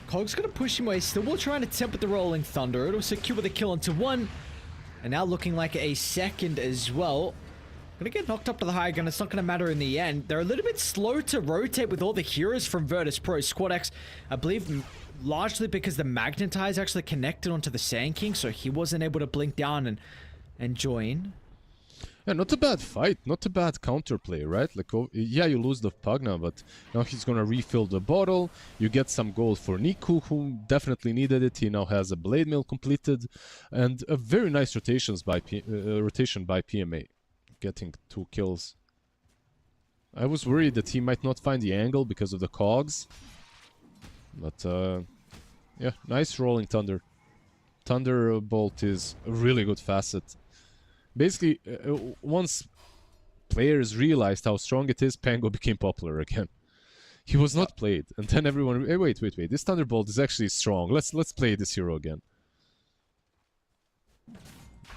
Cog's going to push him away. Still will try and attempt with the Rolling Thunder. It'll secure the kill into one. And now looking like a second as well. Gonna get knocked up to the high gun. It's not gonna matter in the end. They're a little bit slow to rotate with all the heroes from Virtus Pro. Squad X, I believe, largely because the Magnetize actually connected onto the Sand King, so he wasn't able to blink down and join. Yeah, not a bad fight, not a bad counterplay, right? Like, oh, yeah, you lose the Pugna, but now he's gonna refill the bottle. You get some gold for Niku, who definitely needed it. He now has a Blade Mill completed, and a very nice rotation by PMA. Getting 2 kills. I was worried that he might not find the angle because of the cogs. But, yeah, nice Rolling Thunder. Thunderbolt is a really good facet. Basically, once players realized how strong it is, Pango became popular again. He was not played, and then everyone... Hey, wait. This Thunderbolt is actually strong. Let's play this hero again.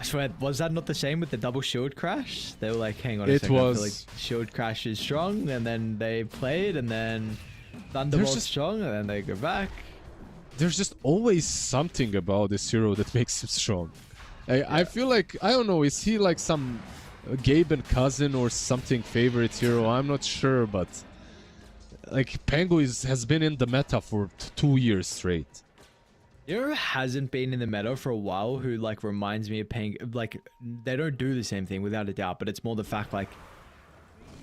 I swear, was that not the same with the double shield crash? They were like, hang on a It second, I feel was. like shield crash is strong, and then they played, and then Thunderbolt's strong, and then they go back. There's just always something about this hero that makes him strong. I feel like, I don't know, is he like some Gaben cousin or something favorite hero? I'm not sure, but like Pango has been in the meta for 2 years straight. You know who hasn't been in the meta for a while, who like reminds me of Pango? Like, they don't do the same thing without a doubt, but it's more the fact like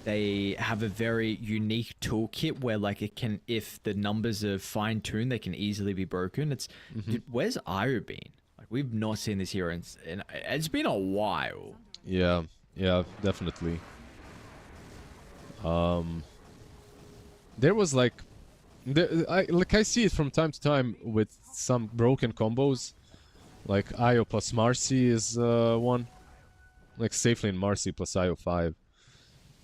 they have a very unique toolkit where like it can, if the numbers are fine-tuned, they can easily be broken. It's dude, where's Io been? Like we've not seen this hero in it's been a while. Yeah, definitely. There was like, I see it from time to time with some broken combos, like Io plus Marcy is one, like safe lane Marcy plus Io 5.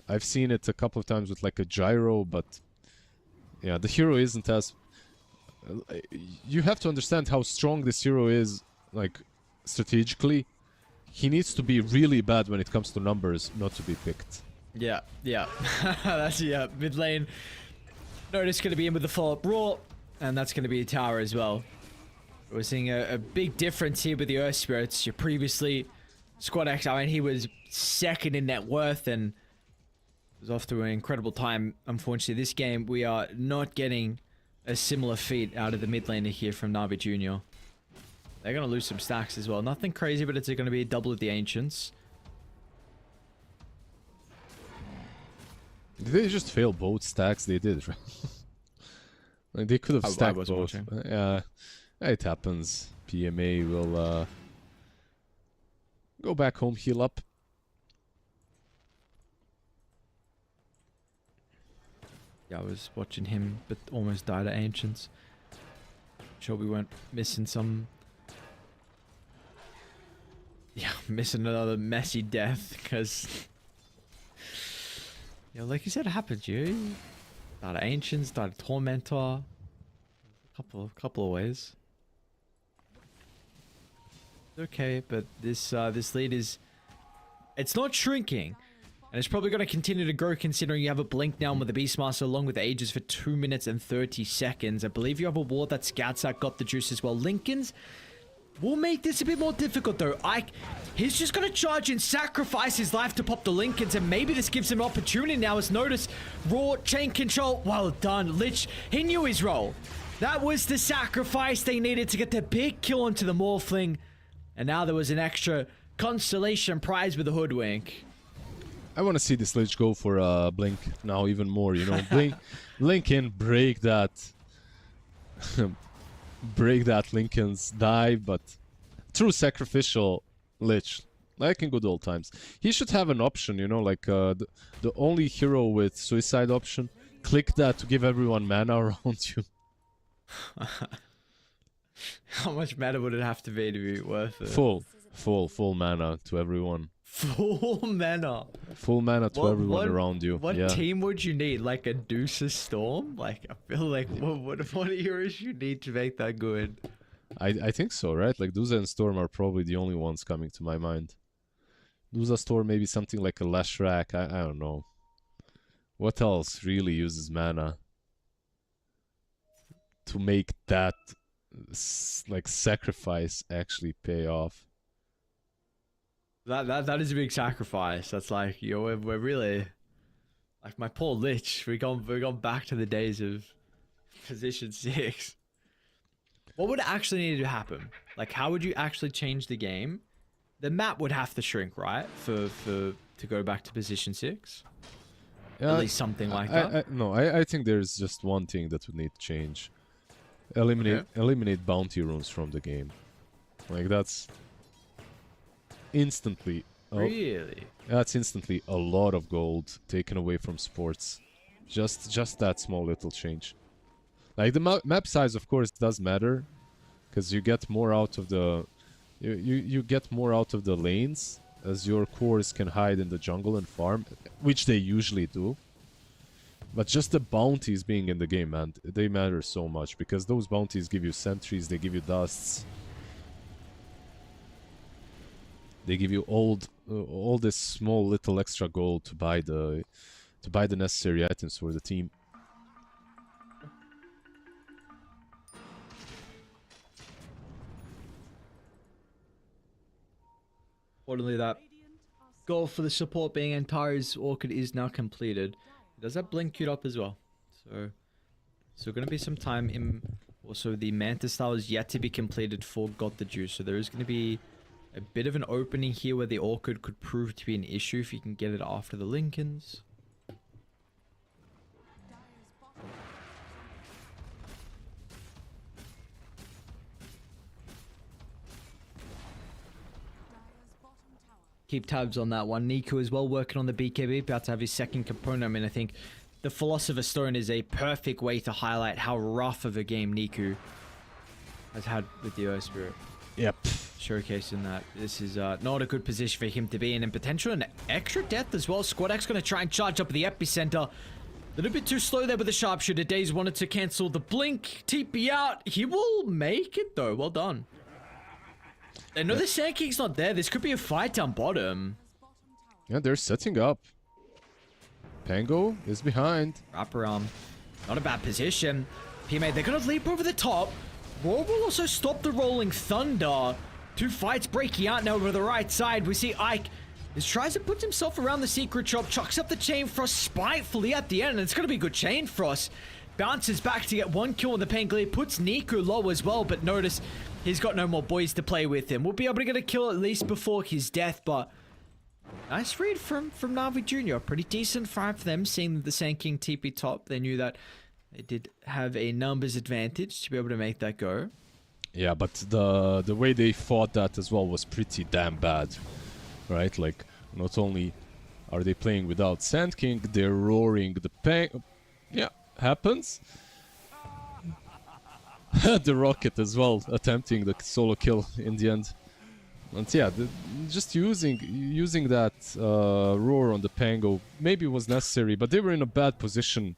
I've seen it a couple of times with like a gyro, but yeah, the hero isn't as. You have to understand how strong this hero is, like strategically. He needs to be really bad when it comes to numbers, not to be picked. Yeah. That's mid lane. Notice going to be in with the follow-up Raw, and that's going to be a tower as well. We're seeing a big difference here with the Earth Spirits. You previously, Squad X, I mean, he was second in net worth and was off to an incredible time. Unfortunately, this game, we are not getting a similar feat out of the mid laner here from Navi Jr. They're going to lose some stacks as well. Nothing crazy, but it's going to be a double of the Ancients. Did they just fail both stacks? They did, right? Like they could have stacked both. Watching. Yeah, it happens. PMA will go back home, heal up. Yeah, I was watching him, but almost died at Ancients. Sure we weren't missing some... Yeah, missing another messy death, because... Yeah, like you said, it happens, you. Died at Ancients, died at Tormentor. Couple of ways. Okay, but this lead is... It's not shrinking. And it's probably going to continue to grow considering you have a blink down with the Beastmaster along with Aegis for 2 minutes and 30 seconds. I believe you have a ward that scouts that got the juice as well. Lincoln's will make this a bit more difficult though. He's just going to charge and sacrifice his life to pop the Lincolns, and maybe this gives him an opportunity now. As notice, Raw, chain control, well done. Lich, he knew his role. That was the sacrifice they needed to get the big kill onto the Morphling. And now there was an extra constellation prize with the Hoodwink. I want to see this Lich go for a blink now even more, you know. Blink can break that break that Lincoln's dive, but true sacrificial Lich, like in good old times. He should have an option, you know, like the only hero with suicide option. Click that to give everyone mana around you. How much mana would it have to be worth it? Full mana to everyone. Full mana. Full mana to everyone around you. What yeah. team would you need? Like a Deuce's Storm? Like, I feel like what heroes you need to make that good? I think so, right? Like Duza and Storm are probably the only ones coming to my mind. Duza Storm, maybe something like a Lashrak. I don't know. What else really uses mana to make that like sacrifice actually pay off? That is a big sacrifice. That's like, you know, we're really like my poor Lich. We're gone back to the days of position 6. What would actually need to happen? Like, how would you actually change the game? The map would have to shrink, right? For to go back to position 6. At least something like that. I think there's just one thing that would need to change. Eliminate bounty runes from the game. Like that's instantly. Really? That's instantly a lot of gold taken away from sports. Just that small little change. Like the map size, of course, does matter, because you get more out of the you get more out of the lanes, as your cores can hide in the jungle and farm, which they usually do. But just the bounties being in the game, man, they matter so much, because those bounties give you sentries, they give you dusts, they give you all this small little extra gold to buy the necessary items for the team. Importantly, that goal for the support being Antares Orchid is now completed. Does that blink queued up as well? So going to be some time in. Also, the Manta style is yet to be completed for Got the Juice. So there is going to be a bit of an opening here where the Orchid could prove to be an issue if you can get it after the Lincolns. keep tabs on that one. Niku as well, working on the BKB, about to have his second component. I mean, I think the Philosopher's Stone is a perfect way to highlight how rough of a game Niku has had with the Earth Spirit. Yep. Showcasing that this is not a good position for him to be in, and potential an extra death as well. Squad X going to try and charge up at the epicenter. A little bit too slow there with the sharpshooter. Days wanted to cancel the blink. TP out. He will make it though. Well done. I know the Sand King's not there. This could be a fight down bottom. Yeah, they're setting up. Pango is behind. Wraparound. Not a bad position. PMA, they're going to leap over the top. Roar will also stop the Rolling Thunder. Two fights breaking out now over the right side. We see Ike. He tries to put himself around the secret shop. Chucks up the Chain Frost spitefully at the end. And it's going to be good Chain Frost. Bounces back to get one kill on the Pangolier. Puts Niku low as well. But notice he's got no more boys to play with him. We'll be able to get a kill at least before his death. But nice read from Navi Jr. Pretty decent fight for them. Seeing the Sand King TP top. They knew that they did have a numbers advantage to be able to make that go. Yeah, but the way they fought that as well was pretty damn bad, right? Like, not only are they playing without Sand King, they're roaring the Pang. Yeah, happens. The Rocket as well, attempting the solo kill in the end. And yeah, just using that roar on the Pango maybe was necessary, but they were in a bad position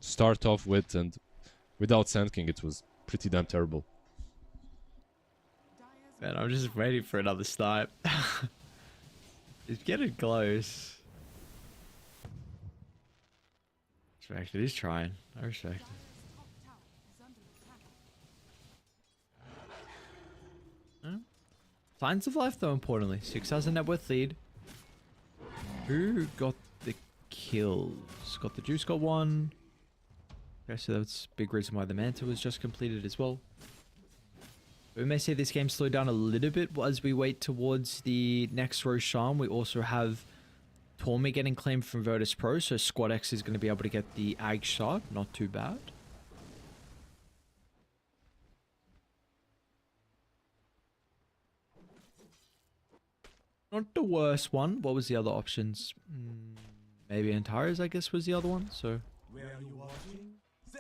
to start off with, and without Sand King it was pretty damn terrible. Man, I'm just waiting for another snipe. It's getting close. Respect it. He's trying. I respect it. Signs of life, though, importantly. 6,000 net worth lead. Who got the kills? Got the Juice, got one. Okay, so that's a big reason why the Manta was just completed as well. We may see this game slow down a little bit as we wait towards the next Roshan. We also have Tormi getting claimed from Virtus Pro, so Squad X is going to be able to get the Ag shot. Not too bad. Not the worst one. What was the other options? Maybe Antares, I guess, was the other one. So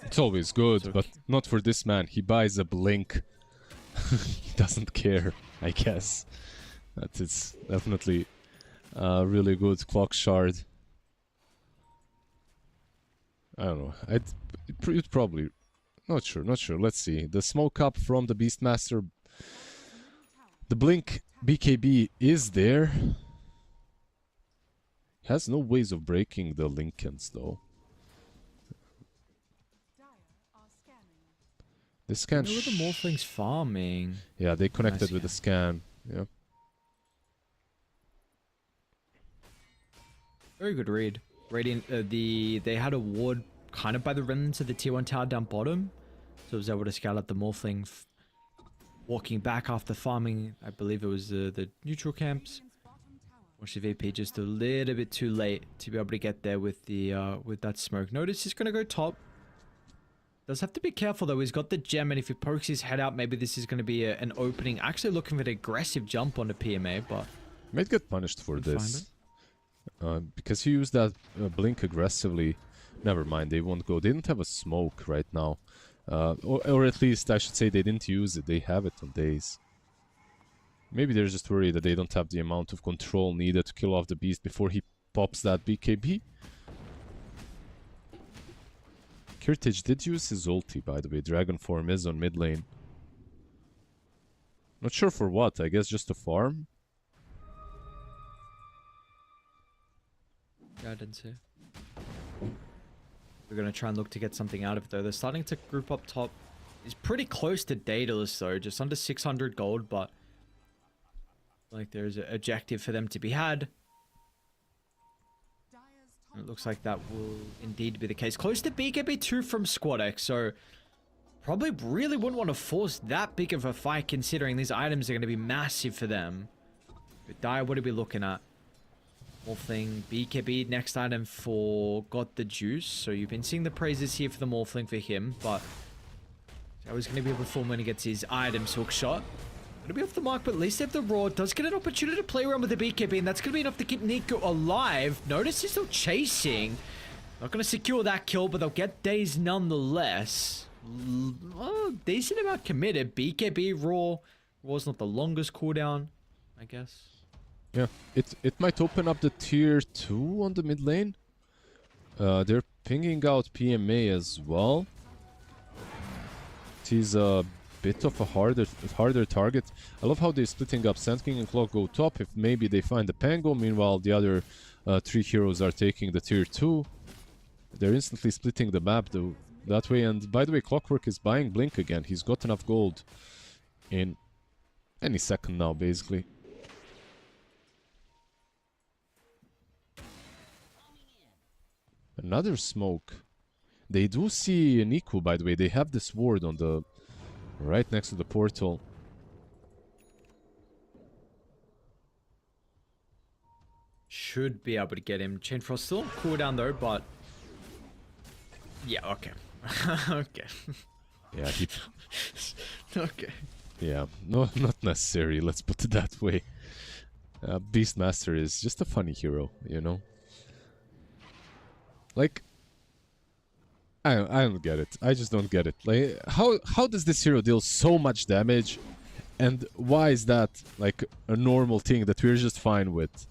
it's always good, but not for this man. He buys a blink. He doesn't care, I guess. That is definitely a really good clock shard. I don't know. It probably... Not sure. Let's see. The smoke up from the Beastmaster. The blink BKB is there. Has no ways of breaking the Lincolns, though. This scan. Where were the Morphlings farming? Yeah, they connected with the scan. Yeah. Very good read. Radiant. They had a ward kind of by the remnants of the tier 1 tower down bottom, so I was able to scout out the Morphling walking back after farming. I believe it was the neutral camps. Watch the VP just a little bit too late to be able to get there with the with that smoke. Notice he's gonna go top. Does have to be careful though. He's got the gem, and if he pokes his head out, maybe this is going to be an opening. Actually looking for an aggressive jump on the PMA, but might get punished for this because he used that blink aggressively. Never mind, they won't go. They don't have a smoke right now, or at least I should say they didn't use it. They have it on days. Maybe they're just worried that they don't have the amount of control needed to kill off the beast before he pops that BKB. Kirtage did use his ulti, by the way. Dragon form is on mid lane. Not sure for what. I guess just to farm. Yeah, I didn't see. We're gonna try and look to get something out of it though. They're starting to group up top. He's pretty close to Daedalus though, just under 600 gold, but like there's an objective for them to be had. It looks like that will indeed be the case. Close to BKB 2 from Squad X, so probably really wouldn't want to force that big of a fight considering these items are going to be massive for them. But Dire, what are we looking at? Morphling, BKB, next item for Got the Juice. So you've been seeing the praises here for the Morphling for him, but I was going to be able to perform when he gets his items hook shot. Gonna be off the mark, but at least they have the Raw. Does get an opportunity to play around with the BKB, and that's gonna be enough to keep Nico alive. Notice he's still chasing. Not gonna secure that kill, but they'll get Days nonetheless. Well, decent amount committed. BKB Raw. Raw's not the longest cooldown, I guess. Yeah, it might open up the tier 2 on the mid lane. They're pinging out PMA as well. It is a bit of a harder target. I love how they're splitting up. Sand King and Clock go top if maybe they find the Pango. Meanwhile, the other 3 heroes are taking the tier 2. They're instantly splitting the map though that way. And by the way, Clockwork is buying Blink again. He's got enough gold in any second now, basically. Another smoke. They do see Niku, by the way. They have this ward on the right next to the portal. Should be able to get him. Chain Frost still on cooldown though, but yeah, okay. Okay. Yeah, Okay. yeah, no, not necessary. Let's put it that way. Beastmaster is just a funny hero, you know. Like, I don't get it. I just don't get it. Like, how does this hero deal so much damage, and why is that like a normal thing that we're just fine with?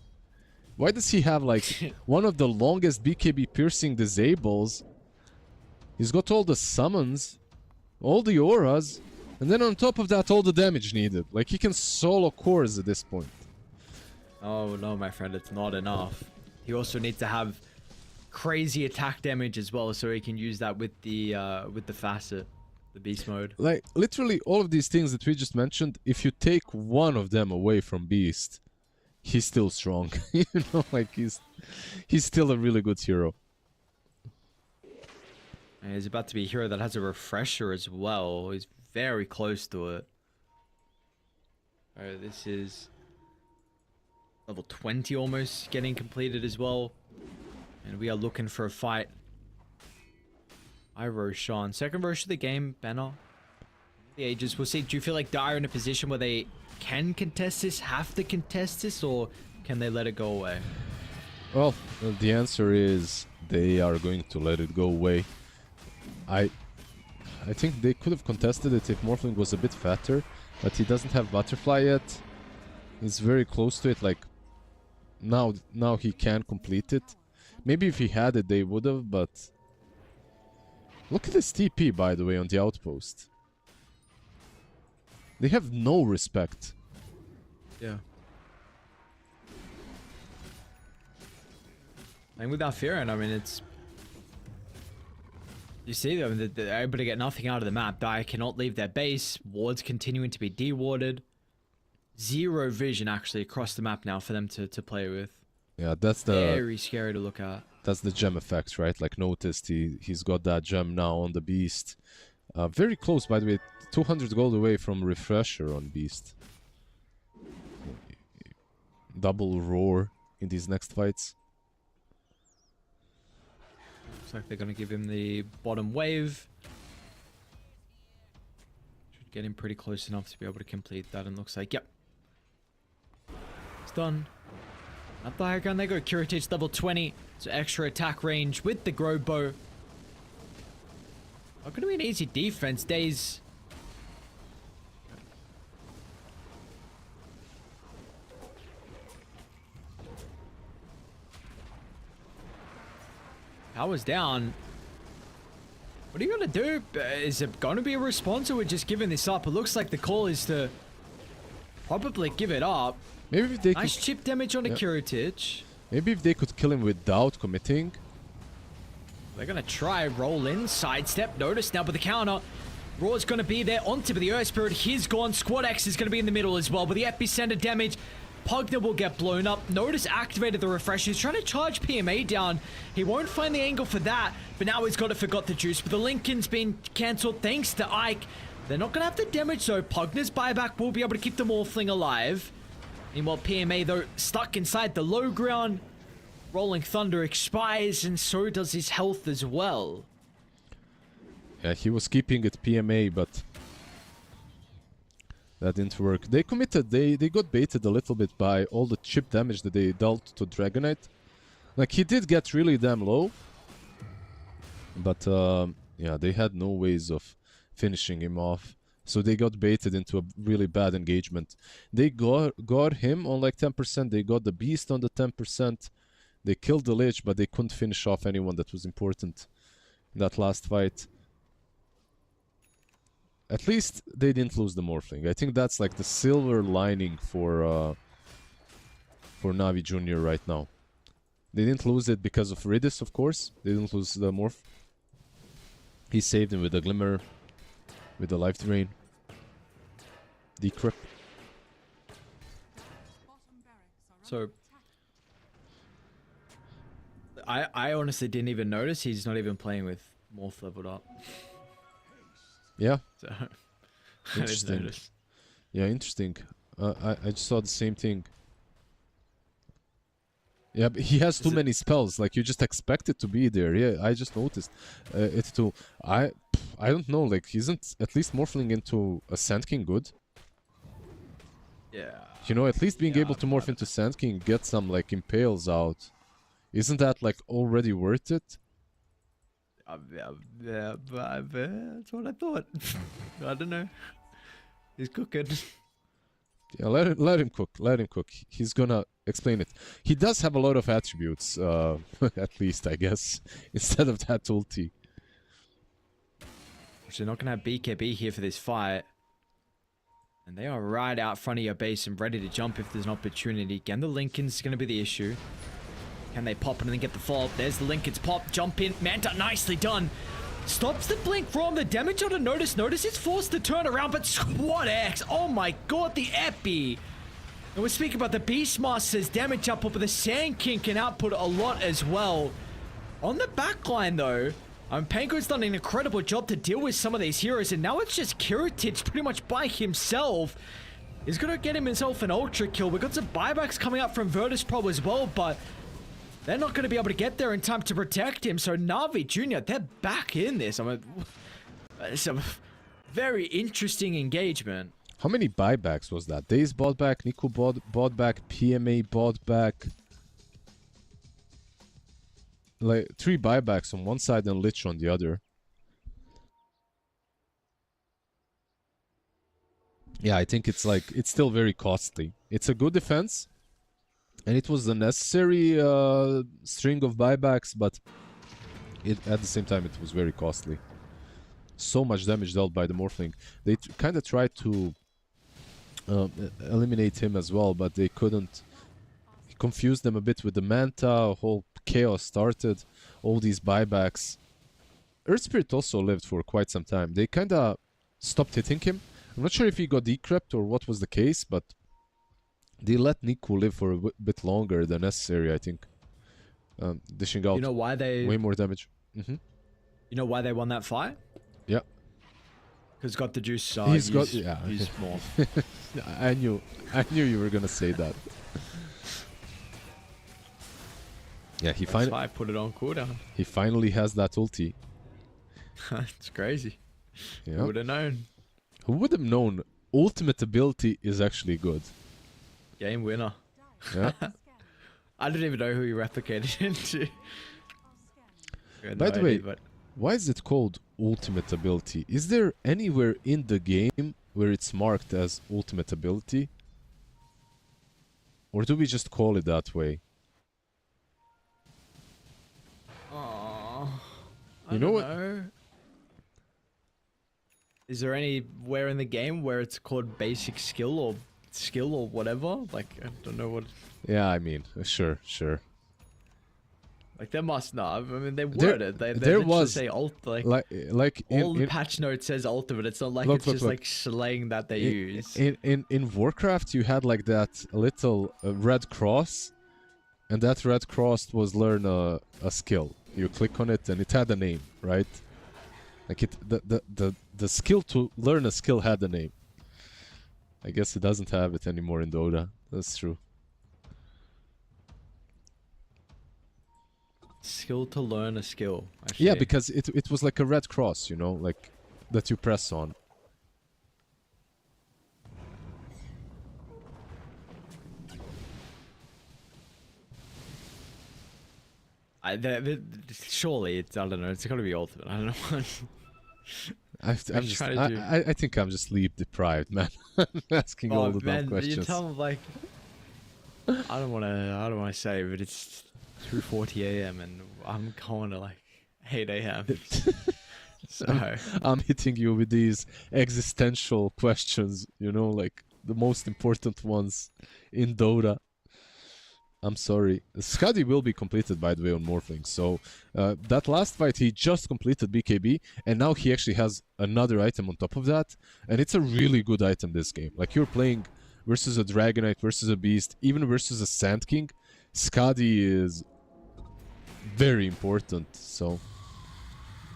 Why does he have like one of the longest BKB piercing disables? He's got all the summons, all the auras, and then on top of that all the damage needed. Like, he can solo cores at this point. Oh no, my friend, it's not enough. He also needs to have crazy attack damage as well, so he can use that with the facet, the beast mode. Like, literally all of these things that we just mentioned, if you take one of them away from Beast, he's still strong. You know, like he's still a really good hero. And he's about to be a hero that has a refresher as well. He's very close to it. Alright, this is level 20 almost getting completed as well. And we are looking for a fight. I Roshan. Second Rosh of the game, Banner. The ages. We'll see. Do you feel like Dire in a position where they can contest this, have to contest this, or can they let it go away? Well, the answer is they are going to let it go away. I think they could have contested it if Morphling was a bit fatter, but he doesn't have Butterfly yet. He's very close to it. Like, now he can complete it. Maybe if he had it, they would have, but look at this TP, by the way, on the outpost. They have no respect. Yeah. And without fear, and I mean, it's... You see, I mean, they're able to get nothing out of the map. Dire cannot leave their base. Wards continuing to be dewarded. Zero vision, actually, across the map now for them to play with. Yeah, that's the... Very scary to look at. That's the gem effect, right? Like, noticed he's got that gem now on the Beast. Very close, by the way. 200 gold away from refresher on Beast. Double roar in these next fights. Looks like they're going to give him the bottom wave. Should get him pretty close enough to be able to complete that, and looks like, yep. It's done. Up the high ground they go. Curate's level 20. So extra attack range with the Grow Bow. Not going to be an easy defense. Days. Power's down. What are you going to do? Is it going to be a response, or we're just giving this up? It looks like the call is to probably give it up. Maybe if they nice could... chip damage on a Curative. Maybe if they could kill him without committing. They're going to try roll in, sidestep, notice now, but the counter. Raw's going to be there onto the Earth Spirit. He's gone. Squad X is going to be in the middle as well, but the epicenter damage. Pugner will get blown up. Notice activated the refresh. He's trying to charge PMA down. He won't find the angle for that, but now he's got it, forgot the juice. But the Lincoln's been cancelled thanks to Ike. They're not going to have the damage, though. Pugner's buyback will be able to keep the Morphling alive. Meanwhile, PMA, though, stuck inside the low ground. Rolling Thunder expires, and so does his health as well. Yeah, he was keeping it PMA, but That didn't work. They committed. They got baited a little bit by all the chip damage that they dealt to Dragonite. Like, he did get really damn low. But, yeah, they had no ways of finishing him off. So they got baited into a really bad engagement. They got him on like 10%. They got the Beast on the 10%. They killed the Lich, but they couldn't finish off anyone that was important in that last fight. At least they didn't lose the Morphling. I think that's like the silver lining for Navi Jr. right now. They didn't lose it because of Ridis, of course. They didn't lose the Morph. He saved him with a Glimmer, with the Life Drain. Decrypt. So I honestly didn't even notice he's not even playing with Morph leveled up. Yeah. So I didn't Interesting. notice. Yeah, interesting. I just saw the same thing. Yeah, but he has too many spells. Like, you just expect it to be there. Yeah, I just noticed it too. I don't know. Like, isn't at least morphing into a Sand King good? Yeah. You know, at least being Yeah, able to morph into Sand King, get some like impales out. Isn't that like already worth it? Yeah, but that's what I thought. I don't know. He's cooking. Yeah, let him cook. Let him cook. He's gonna explain it. He does have a lot of attributes, at least I guess, instead of that ulti. So they're not gonna have BKB here for this fight. And they are right out front of your base and ready to jump if there's an opportunity. Again, the Lincoln's gonna be the issue. Can they pop it and then get the follow-up? There's the Lincoln's pop. Jump in. Manta, nicely done. Stops the blink from the damage on a Notice. Notice is forced to turn around, but Squad X. Oh my god, the Epi. And we're speaking about the Beastmaster's damage output, but the Sand King can output a lot as well. On the backline, though, Pango's done an incredible job to deal with some of these heroes, and now it's just Kiritich pretty much by himself. He's gonna get himself an ultra kill. We've got some buybacks coming up from Virtus Pro as well, but they're not going to be able to get there in time to protect him. So Navi Jr., they're back in this. It's a very interesting engagement. How many buybacks was that? Daze bought back, Nico bought back, PMA bought back. Like 3 buybacks on one side and Lich on the other. Yeah, I think it's like, it's still very costly. It's a good defense. And it was the necessary string of buybacks, but at the same time it was very costly. So much damage dealt by the Morphling. They kind of tried to eliminate him as well, but they couldn't. He confused them a bit with the Manta, a whole chaos started, all these buybacks. Earth Spirit also lived for quite some time. They kind of stopped hitting him. I'm not sure if he got decrypt or what was the case, but they let Niku live for a bit longer than necessary, I think. Dishing out why they way more damage. You know why they won that fight? Yeah. Because got the juice. He's got, yeah. Use more. I knew you were gonna say that. Yeah, he That's why I put it on cooldown. He finally has that ulti. It's crazy. Yeah. Who would have known? Who would have known ultimate ability is actually good? Game winner. Yeah. I didn't even know who you replicated into. By the way, why is it called ultimate ability? Is there anywhere in the game where it's marked as ultimate ability? Or do we just call it that way? You know what? Is there anywhere in the game where it's called basic skill or whatever? Like, I don't know what. Yeah, I mean, sure. Like, there must not. I mean, they worded. They there was say alt. Like all the patch note says ultimate. It's not like it's like slang that they use. In Warcraft, you had like that little red cross, and that red cross was learn a skill. You click on it, and it had a name, right? Like the skill to learn a skill had a name. I guess it doesn't have it anymore in Dota. That's true. Skill to learn a skill. Actually. Yeah, because it was like a red cross, you know, like that you press on. Surely it's, I don't know, it's got to be ultimate. I don't know. I'm just, trying to do- I think I'm just sleep deprived, man. Asking all the dumb man, you questions. tell them like, I don't want to say, but it's 2:40 a.m. and I'm going to like 8 a.m. So I'm hitting you with these existential questions, you know, like the most important ones in Dota. I'm sorry. Skadi will be completed, by the way, on Morphling. So that last fight, he just completed BKB, and now he actually has another item on top of that, and it's a really good item this game. Like, you're playing versus a Dragonite, versus a Beast, even versus a Sand King. Skadi is very important, so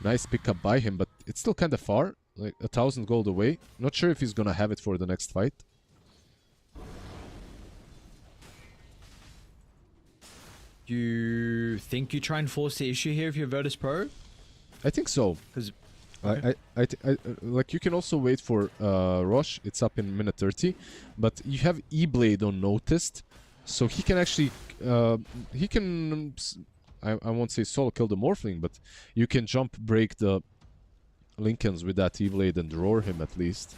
nice pickup by him, but it's still kind of far, like 1,000 gold away. Not sure if he's gonna have it for the next fight. you think you try and force the issue here if you're Virtus Pro? I think so. Because Like, you can also wait for Rosh. It's up in minute 30, but you have E-Blade on noticed, so he can actually he can I won't say solo kill the Morphling, but you can jump break the Lincolns with that E-Blade and roar him at least.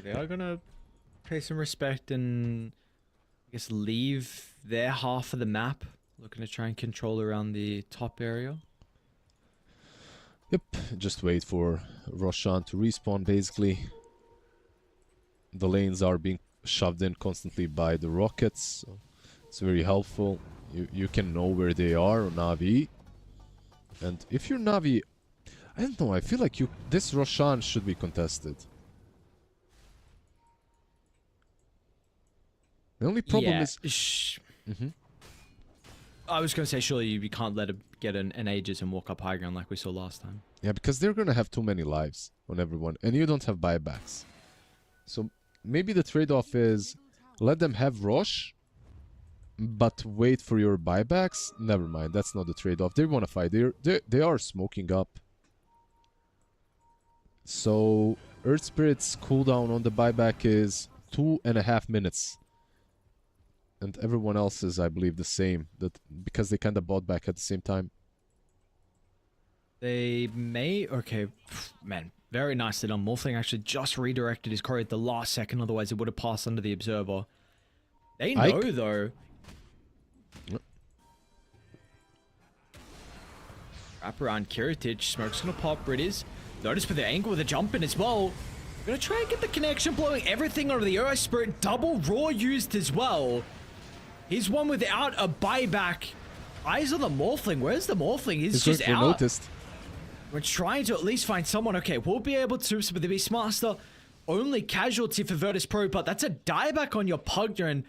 they are gonna pay some respect and I guess leave their half of the map, looking to try and control around the top area. Yep, just wait for Roshan to respawn basically. The lanes are being shoved in constantly by the rockets, so it's very helpful. You can know where they are on Navi. And if you're Navi, I don't know, I feel like this Roshan should be contested. The only problem is... I was going to say, surely you can't let him get an Aegis and walk up high ground like we saw last time. Yeah, because they're going to have too many lives on everyone, and you don't have buybacks. So maybe the trade-off is let them have Rosh, but wait for your buybacks. Never mind, that's not the trade-off. They want to fight. They are smoking up. So Earth Spirit's cooldown on the buyback is 2.5 minutes. And everyone else is, I believe, the same. That because they kind of bought back at the same time. They may... Okay, man, very nicely done. Morphling actually just redirected his courier at the last second, otherwise it would have passed under the Observer. They know, though. Wrap around Kiritich. Smoke's gonna pop Britters. Notice for the angle with the jump in as well. Gonna try and get the connection, blowing everything out of the Earth Spirit. Double Roar used as well. He's one without a buyback. Eyes on the Morphling. Where's the Morphling? He's just out. Noticed. We're trying to at least find someone. Okay, we'll be able to with the Beastmaster. Only casualty for Virtus Pro, but that's a dieback on your Pugner, and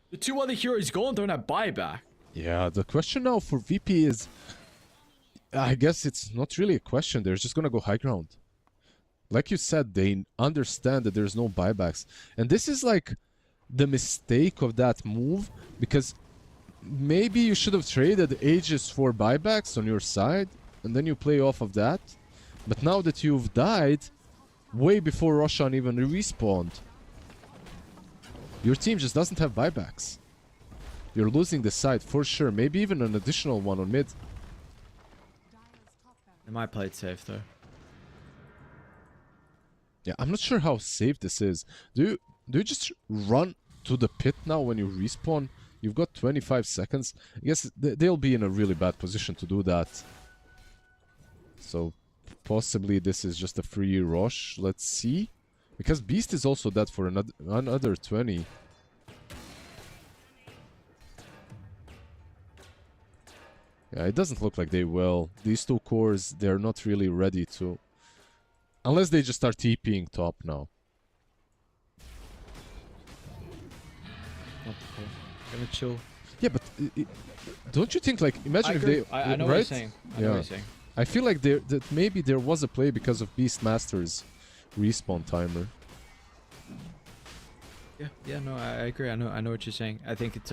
the two other heroes gone don't have buyback. Yeah, the question now for VP is... I guess it's not really a question. They're just gonna go high ground. Like you said, they understand that there's no buybacks. And this is like the mistake of that move, because maybe you should have traded Aegis for buybacks on your side, and then you play off of that. But now that you've died, way before Roshan even respawned, your team just doesn't have buybacks. You're losing the side for sure. Maybe even an additional one on mid. They might play it safe though. Yeah, I'm not sure how safe this is. Do you just run to the pit now when you respawn? You've got 25 seconds. I guess they'll be in a really bad position to do that. So possibly this is just a free rush. Let's see. Because Beast is also dead for another 20. Yeah, it doesn't look like they will. These two cores, they're not really ready to... Unless they just start TPing top now. Gonna chill. Yeah, but don't you think, like, imagine if they... I know right? what you're saying. I know what you're saying. I feel like that maybe there was a play because of Beastmaster's respawn timer. Yeah, no, I agree. I know what you're saying. I think it's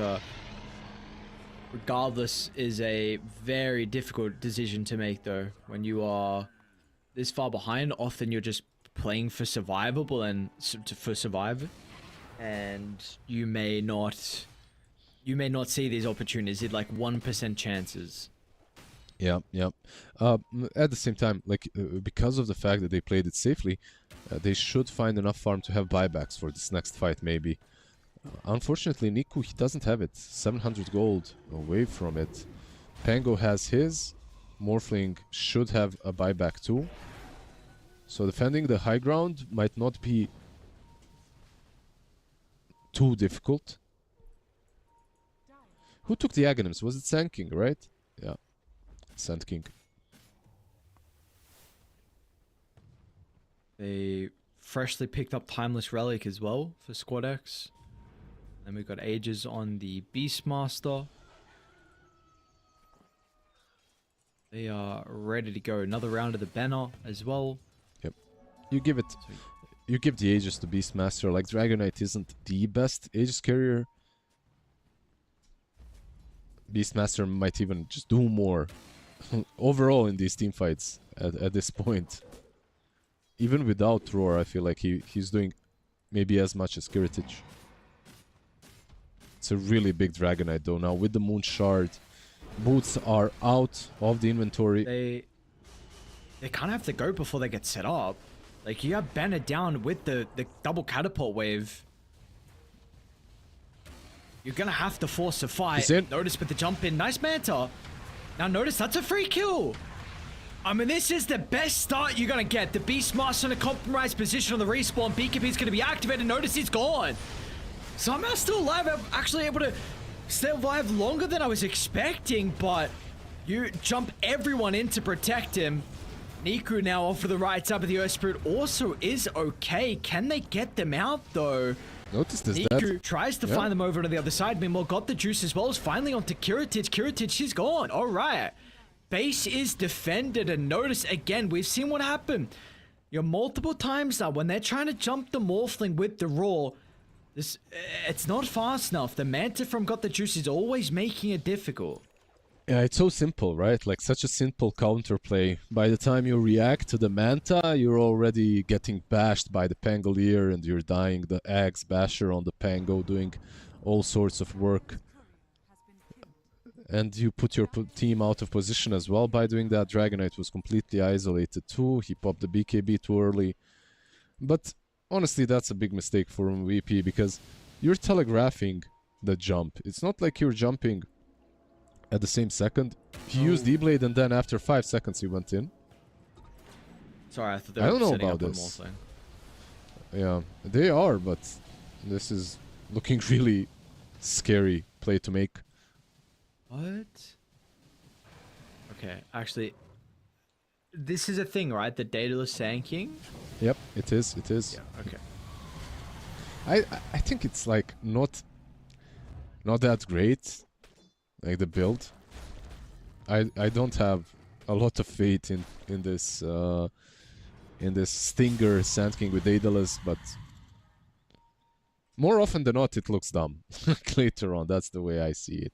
regardless is a very difficult decision to make though. When you are this far behind, often you're just playing for survivable and for survive, and you may not see these opportunities. It's like 1% chances. Yeah, yeah. At the same time, like because of the fact that they played it safely, they should find enough farm to have buybacks for this next fight, maybe. Unfortunately, Niku, he doesn't have it. 700 gold away from it. Pango has his. Morphling should have a buyback too. So defending the high ground might not be too difficult. Who took the Aghanims? Was it Sand King, right? Yeah. Sand King. They freshly picked up Timeless Relic as well for Squad X. Then we've got Ages on the Beastmaster. They are ready to go. Another round of the banner as well. Yep. You give the Aegis to Beastmaster. Like Dragonite isn't the best Aegis carrier. Beastmaster might even just do more overall in these team fights at this point. Even without Roar, I feel like he's doing maybe as much as Kiritich. It's a really big Dragonite though now with the Moon Shard. Boots are out of the inventory. They kind of have to go before they get set up. Like, you have Banner down with the double catapult wave. You're gonna have to force a fight. He's in. Notice with the jump in. Nice Manta. Now notice that's a free kill. I mean, this is the best start you're gonna get. The Beastmaster in a compromised position on the respawn. BKB's gonna be activated. Notice he's gone. Somehow still alive. I'm actually able to stay alive longer than I was expecting, but you jump everyone in to protect him. Niku now off to the right side, but the Earth Spirit also is okay. Can they get them out though? Notice this. Niku tries to find them over to the other side. Meanwhile, got the juice as well. Is finally onto Kiritich. Kiritich, she's gone. All right. Base is defended, and notice again, we've seen what happened. Multiple times now, when they're trying to jump the Morphling with the Roar, it's not fast enough. The Manta from Got the Juice is always making it difficult. Yeah, it's so simple, right? Like such a simple counterplay. By the time you react to the Manta, you're already getting bashed by the Pangolier and you're dying. The Axe Basher on the Pango doing all sorts of work. And you put your team out of position as well by doing that. Dragonite was completely isolated too. He popped the BKB too early. But honestly, that's a big mistake for MVP because you're telegraphing the jump. It's not like you're jumping at the same second. He used D-Blade and then after 5 seconds he went in. Sorry, I thought they I were don't know setting about up this. one more thing. Yeah, they are, but this is looking really scary play to make. What? Okay, actually, this is a thing, right? The Daedalus Sand King? Yep, it is, it is. Yeah, okay. I think it's like not that great, like the build. I don't have a lot of faith in this Stinger Sand King with Daedalus, but more often than not it looks dumb. Later on, that's the way I see it.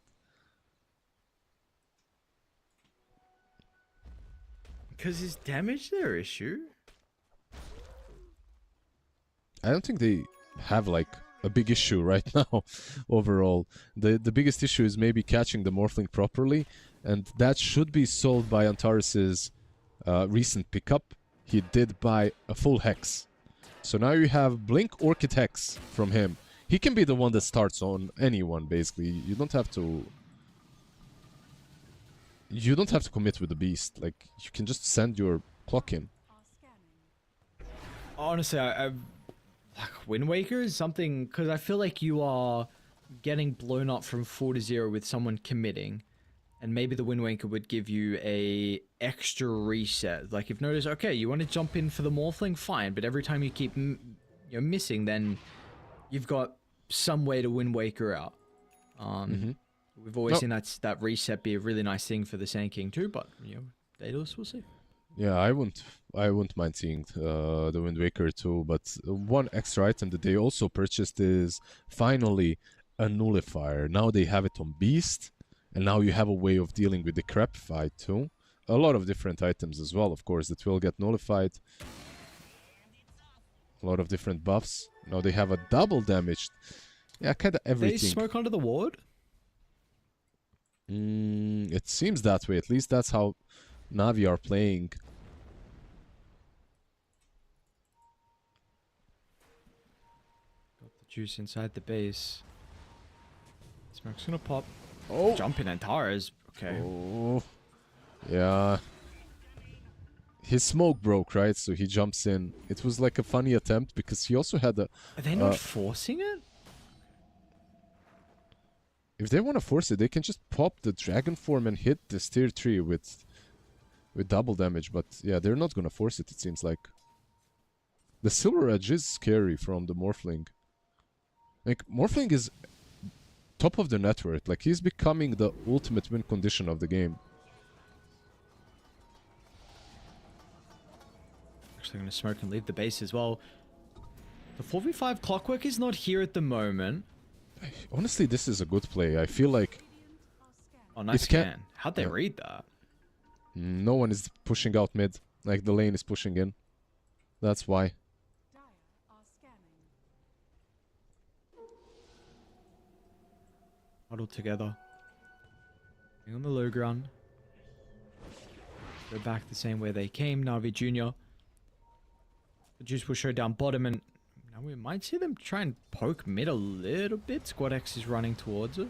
Because is damage their issue? I don't think they have like a big issue right now overall. The biggest issue is maybe catching the Morphling properly, and that should be solved by Antares's recent pickup. He did buy a full Hex. So now you have Blink Orchid Hex from him. He can be the one that starts on anyone basically. You don't have to commit with the beast. Like, you can just send your clock in. Honestly, I like Wind Waker is something, because I feel like you are getting blown up from 4 to 0 with someone committing, and maybe the Wind Waker would give you a extra reset. Like, if notice, okay, you want to jump in for the Morphling, fine, but every time you keep missing, then you've got some way to Wind Waker out. We've always seen that reset be a really nice thing for the Sand King too, but Daedalus, we'll see. Yeah, I wouldn't mind seeing the Wind Waker too, but one extra item that they also purchased is finally a Nullifier. Now they have it on Beast, and now you have a way of dealing with the Crep fight too. A lot of different items as well, of course, that will get nullified. A lot of different buffs. Now they have a double damage. Yeah, kind of They everything. smoke under the ward? It seems that way. At least that's how Navi are playing. Got the juice inside the base. Smoke's gonna pop. Oh! Jumping Antares. Okay. Oh. Yeah. His smoke broke, right? So he jumps in. It was like a funny attempt because he also had a... Are they not forcing it? If they want to force it, they can just pop the dragon form and hit this tier 3 with double damage. But yeah, they're not gonna force it seems like. The Silver Edge is scary from the Morphling. Like, Morphling is top of the network. Like, he's becoming the ultimate win condition of the game. Actually, going to smoke and leave the base as well. The 4v5 Clockwork is not here at the moment. Honestly, this is a good play. I feel like Oh, nice It can- scan. How'd they yeah. read that? no one is pushing out mid. Like, the lane is pushing in. That's why. Huddled together. Being on the low ground. Go back the same way they came. Navi Jr. The juice will show down bottom, and now we might see them try and poke mid a little bit. Squad X is running towards it.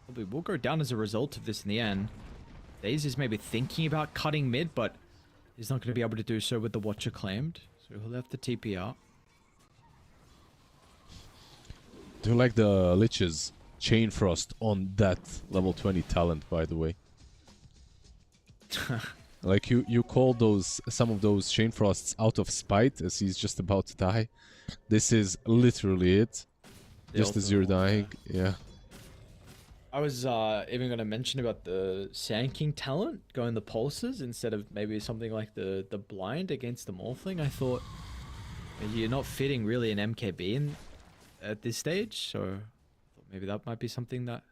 Probably will go down as a result of this in the end. Daze is maybe thinking about cutting mid, but he's not going to be able to do so with the Watcher claimed. So he'll have to TP out. Do you like the Lich's Chain Frost on that level 20 talent, by the way? Like, you call those some of those Chain Frosts out of spite as he's just about to die. This is literally it. The Just as you're ultimate one, dying. Yeah. I was even going to mention about the Sand King talent, going the pulses instead of maybe something like the blind against the Morphling. I thought you're not fitting really an MKB in at this stage, so I thought maybe that might be something that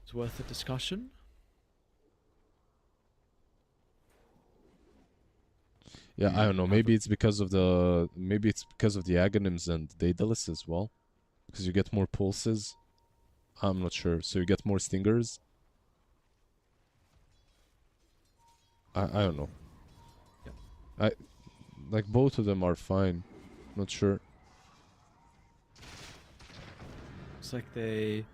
is worth a discussion. Yeah, I don't know. Maybe it's because of the Aghanims and Daedalus as well. Because you get more pulses. I'm not sure. So you get more stingers. I don't know. Yep. Like, both of them are fine. Not sure. Looks like they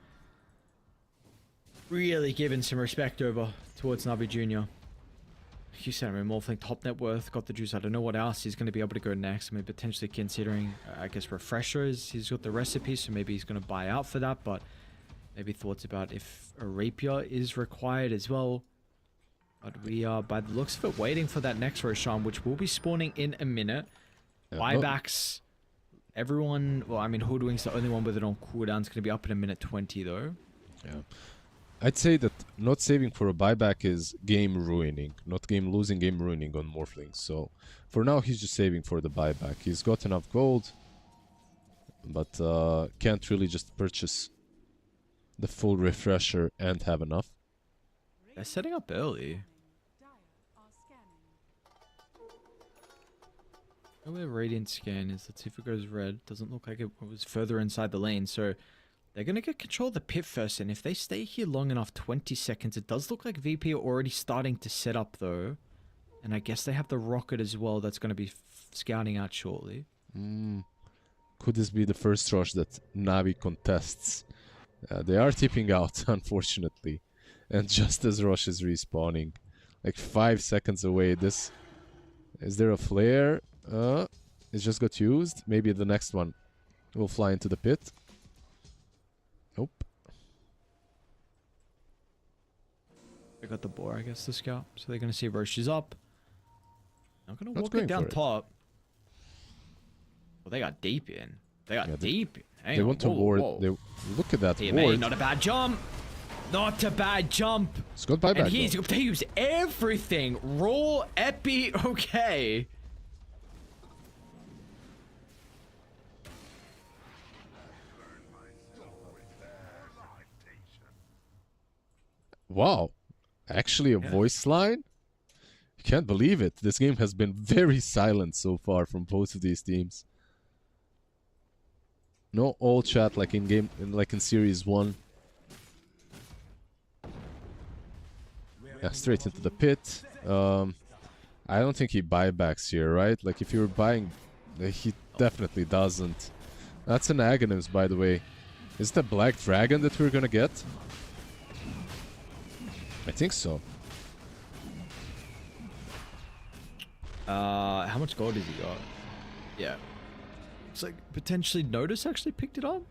really given some respect over towards Navi Jr. You said, I mean, Morphling top net worth, got the juice. I don't know what else he's going to be able to go next. I mean, potentially considering, I guess, refreshers. He's got the recipe, so maybe he's going to buy out for that. But maybe thoughts about if a rapier is required as well. But we are, by the looks of it, waiting for that next Roshan, which will be spawning in a minute. Yeah, Buybacks. Everyone, well, I mean, Hoodwink's the only one with it on cooldown. It's going to be up in a minute 20, though. Yeah. I'd say that not saving for a buyback is game ruining, not game losing, game ruining on Morphling. So for now, he's just saving for the buyback. He's got enough gold, but can't really just purchase the full refresher and have enough. They're setting up early. I know where Radiant Scan is. Let's see if it goes red. Doesn't look like it was further inside the lane, so they're going to get control of the pit first, and if they stay here long enough, 20 seconds, it does look like VP are already starting to set up, though. And I guess they have the rocket as well that's going to be scouting out shortly. Could this be the first rush that Navi contests? They are tipping out, unfortunately. And just as Rush is respawning, like 5 seconds away, this... Is there a flare? It just got used. Maybe the next one will fly into the pit. Nope. They got the boar, I guess, the scout. So they're going to see Roche is up. Not going to Not walk going it down for it. top. Well, they got deep in. They got Yeah, deep in. Hang They on. want to Whoa, ward. whoa. They look at that TMA, ward. not a bad jump. Not a bad jump. It's got buyback. And he's they use everything. Raw, epi, okay. Wow. Actually, a voice line? You can't believe it. This game has been very silent so far from both of these teams. No all chat like in game, like in Series 1. Yeah, straight into the pit. I don't think he buybacks here, right? Like if you're buying, he definitely doesn't. That's an Aghanims, by the way. Is it a Black Dragon that we're gonna get? I think so. How much gold has he got? Yeah. It's like potentially Notice actually picked it up.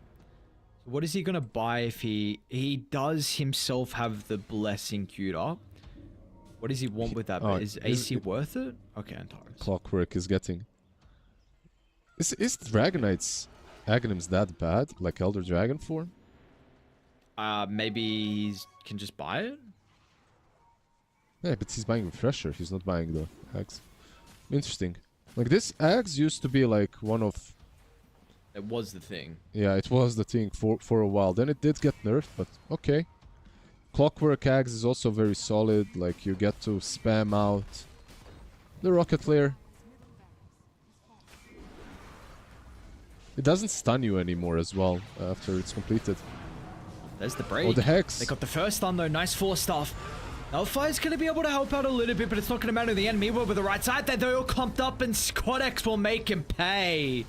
What is he gonna buy if he does himself have the blessing queued up? What does he want with that? Is AC worth it? Okay, Antares. Clockwork is getting. Is Dragonite's Aghanims that bad? Like Elder Dragon form? Maybe he can just buy it. Yeah, but he's buying Refresher. He's not buying the Axe. Interesting. Like this Axe used to be like one of. It was the thing. Yeah, it was the thing for a while. Then it did get nerfed, but okay. Clockwork Axe is also very solid. Like you get to spam out the Rocket Lair. It doesn't stun you anymore as well after it's completed. There's the break. Oh, the Hex. They got the first stun though. Nice 4-staff. Alphire's going to be able to help out a little bit, but it's not going to matter in the end. Meanwhile, with the right side, they're all clumped up, and Squad X will make him pay.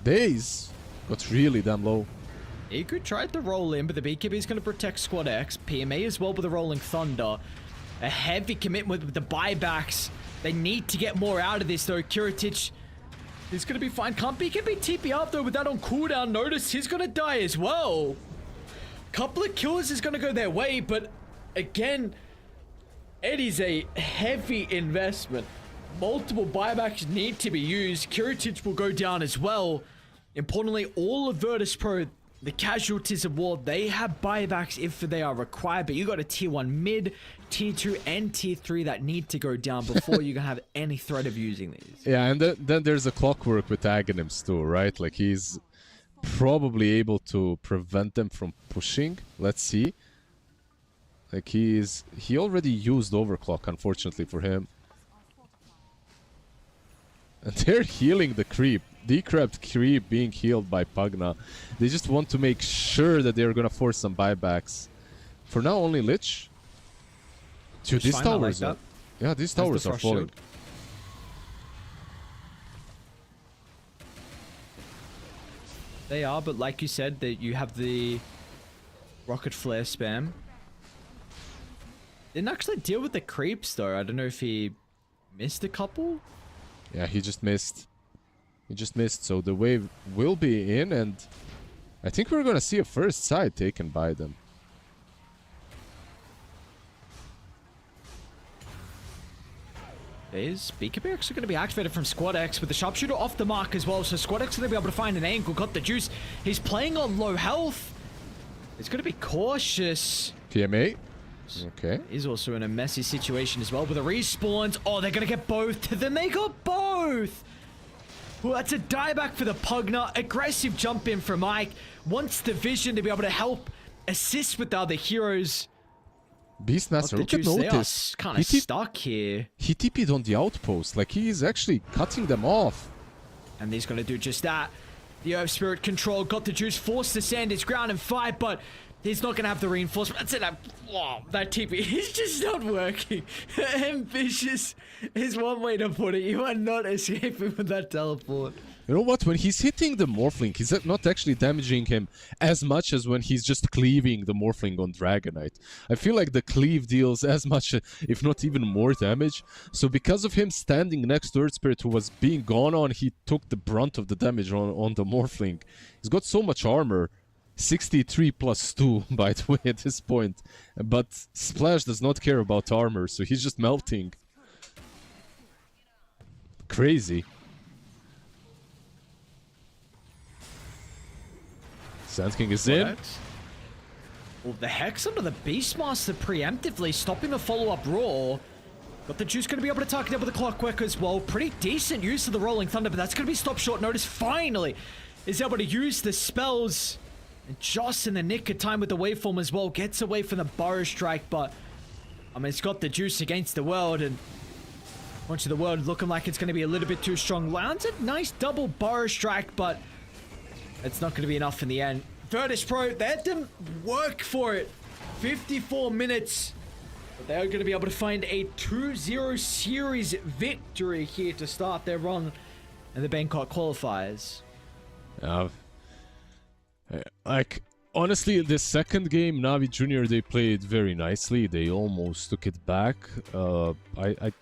Days got really damn low. Iku tried to roll in, but the BKB is going to protect Squad X. PMA as well with the Rolling Thunder. A heavy commitment with the buybacks. They need to get more out of this, though. Kiritic is going to be fine. Can't BKB TP up, though, with that on cooldown. Notice he's going to die as well. Couple of kills is going to go their way, but again, it is a heavy investment. Multiple buybacks need to be used. Kiritic will go down as well. Importantly, all of Virtus Pro, the casualties of war, they have buybacks if they are required, but you got a tier 1 mid, tier 2 and tier 3 that need to go down before you can have any threat of using these. Yeah, and then there's a Clockwork with Aghanims too, right? Like he's probably able to prevent them from pushing. Let's see. Like he already used Overclock, unfortunately for him. And they're healing the creep. Decrept creep being healed by Pugna. They just want to make sure that they're gonna force some buybacks. For now, only Lich. Dude, these towers are... Yeah, these towers are falling. They are, but like you said, that you have the Rocket Flare spam. Didn't actually deal with the creeps though. I don't know if he missed a couple. Yeah, he just missed. He just missed, so the wave will be in, and I think we're gonna see a first side taken by them. Is BKB actually going to be activated from Squad X with the sharpshooter off the mark as well, so Squad X is going to be able to find an angle. Got the juice. He's playing on low health. He's going to be cautious. PMA. Okay. He's also in a messy situation as well with the respawns. Oh, they're going to get both. Then they got both. Well, that's a dieback for the Pugna. Aggressive jump in from Ike. Wants the vision to be able to help assist with the other heroes. Beastmaster, look at Notice. Kind of stuck here. He TP'd on the outpost. Like, he is actually cutting them off. And he's going to do just that. The Earth Spirit control got the juice, forced to stand his ground and fight, but he's not going to have the reinforcement. That's it. That TP is just not working. Ambitious is one way to put it. You are not escaping with that teleport. You know what? When he's hitting the Morphling, he's not actually damaging him as much as when he's just cleaving the Morphling on Dragonite. I feel like the cleave deals as much, if not even more damage. So because of him standing next to Earth Spirit who was being gone on, he took the brunt of the damage on the Morphling. He's got so much armor. 63 plus 2, by the way, at this point. But Splash does not care about armor, so he's just melting. Crazy. Sand King is in. Well, the Hex under the Beastmaster preemptively stopping the follow-up roar. But the Juice going to be able to target it with the Clockwork as well. Pretty decent use of the Rolling Thunder, but that's going to be stopped short. Notice finally is able to use the spells. And just in the nick of time with the waveform as well. Gets away from the Burrow Strike, but I mean, it's got the juice against the world, and much of the world looking like it's going to be a little bit too strong. Lands a nice double burrow strike, but it's not going to be enough in the end. Virtus Pro, they had to work for it. 54 minutes. But they are going to be able to find a 2-0 series victory here to start their run in the Bangkok qualifiers. Like, honestly, the second game, Navi Junior, they played very nicely. They almost took it back. I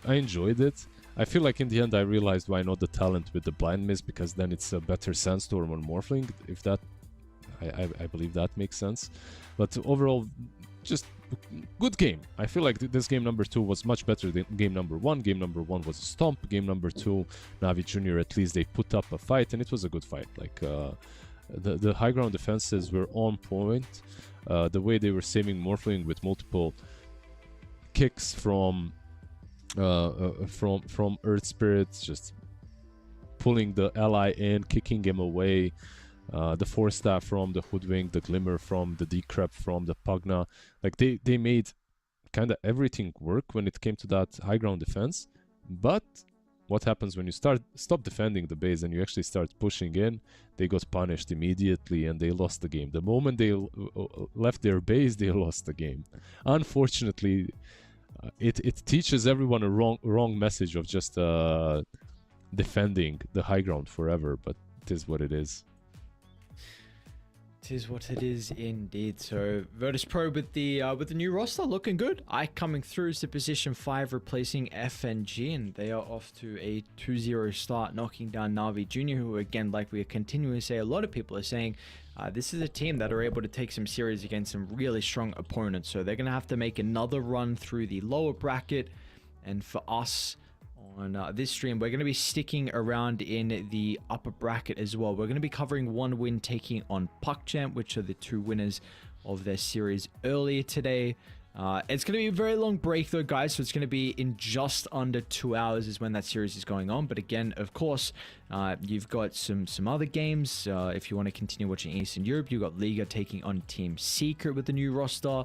enjoyed it. I feel like in the end I realized why not the talent with the blind miss, because then it's a better sandstorm on Morphling. If that, I believe that makes sense. But overall, just good game. I feel like this game number 2 was much better than game number 1. Game number 1 was a stomp. Game number 2, Navi Junior, at least they put up a fight, and it was a good fight. Like the high ground defenses were on point. The way they were saving Morphling with multiple kicks from Earth Spirits, just pulling the ally in, kicking him away. The Force Staff from the Hoodwink, the Glimmer from the Decrep, from the Pugna. Like they made kind of everything work when it came to that high ground defense. But what happens when you stop defending the base and you actually start pushing in? They got punished immediately and they lost the game. The moment they left their base, they lost the game. Unfortunately, it teaches everyone a wrong message of just defending the high ground forever, but it is what it is. It is what it is indeed. So Virtus Pro with the new roster looking good. Ike coming through as the position 5, replacing FNG, and they are off to a 2-0 start, knocking down Navi Junior, who again, like we continually say, a lot of people are saying, this is a team that are able to take some series against some really strong opponents. So they're going to have to make another run through the lower bracket. And for us on this stream, we're going to be sticking around in the upper bracket as well. We're going to be covering One Win taking on PuckChamp, which are the 2 winners of their series earlier today. It's going to be a very long break though, guys, so it's going to be in just under 2 hours is when that series is going on. But again, of course, you've got some other games. If you want to continue watching Eastern Europe, you've got Liga taking on Team Secret with the new roster.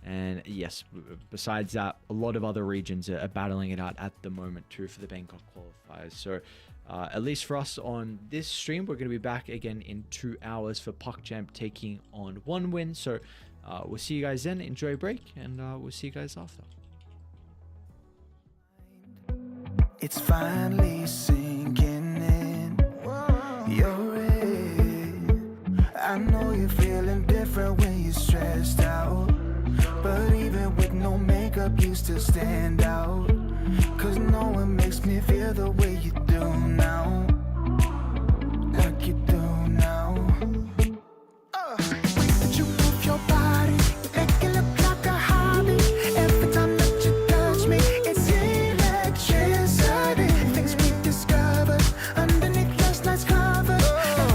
And yes, besides that, a lot of other regions are battling it out at the moment too for the Bangkok qualifiers. So at least for us on this stream, we're going to be back again in 2 hours for PuckChamp taking on One Win. So we'll see you guys then. Enjoy a break, and we'll see you guys after. It's finally sinking in. You're in. I know you're feeling different when you're stressed out, but even with no makeup you still stand out. Cause no one makes me feel the way you do now, like you do now. Did you move your body? You make it look like a hobby. Every time that you touch me, it's electricity. Things we discovered underneath last night's covers.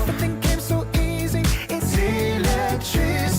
Everything came so easy. It's electricity.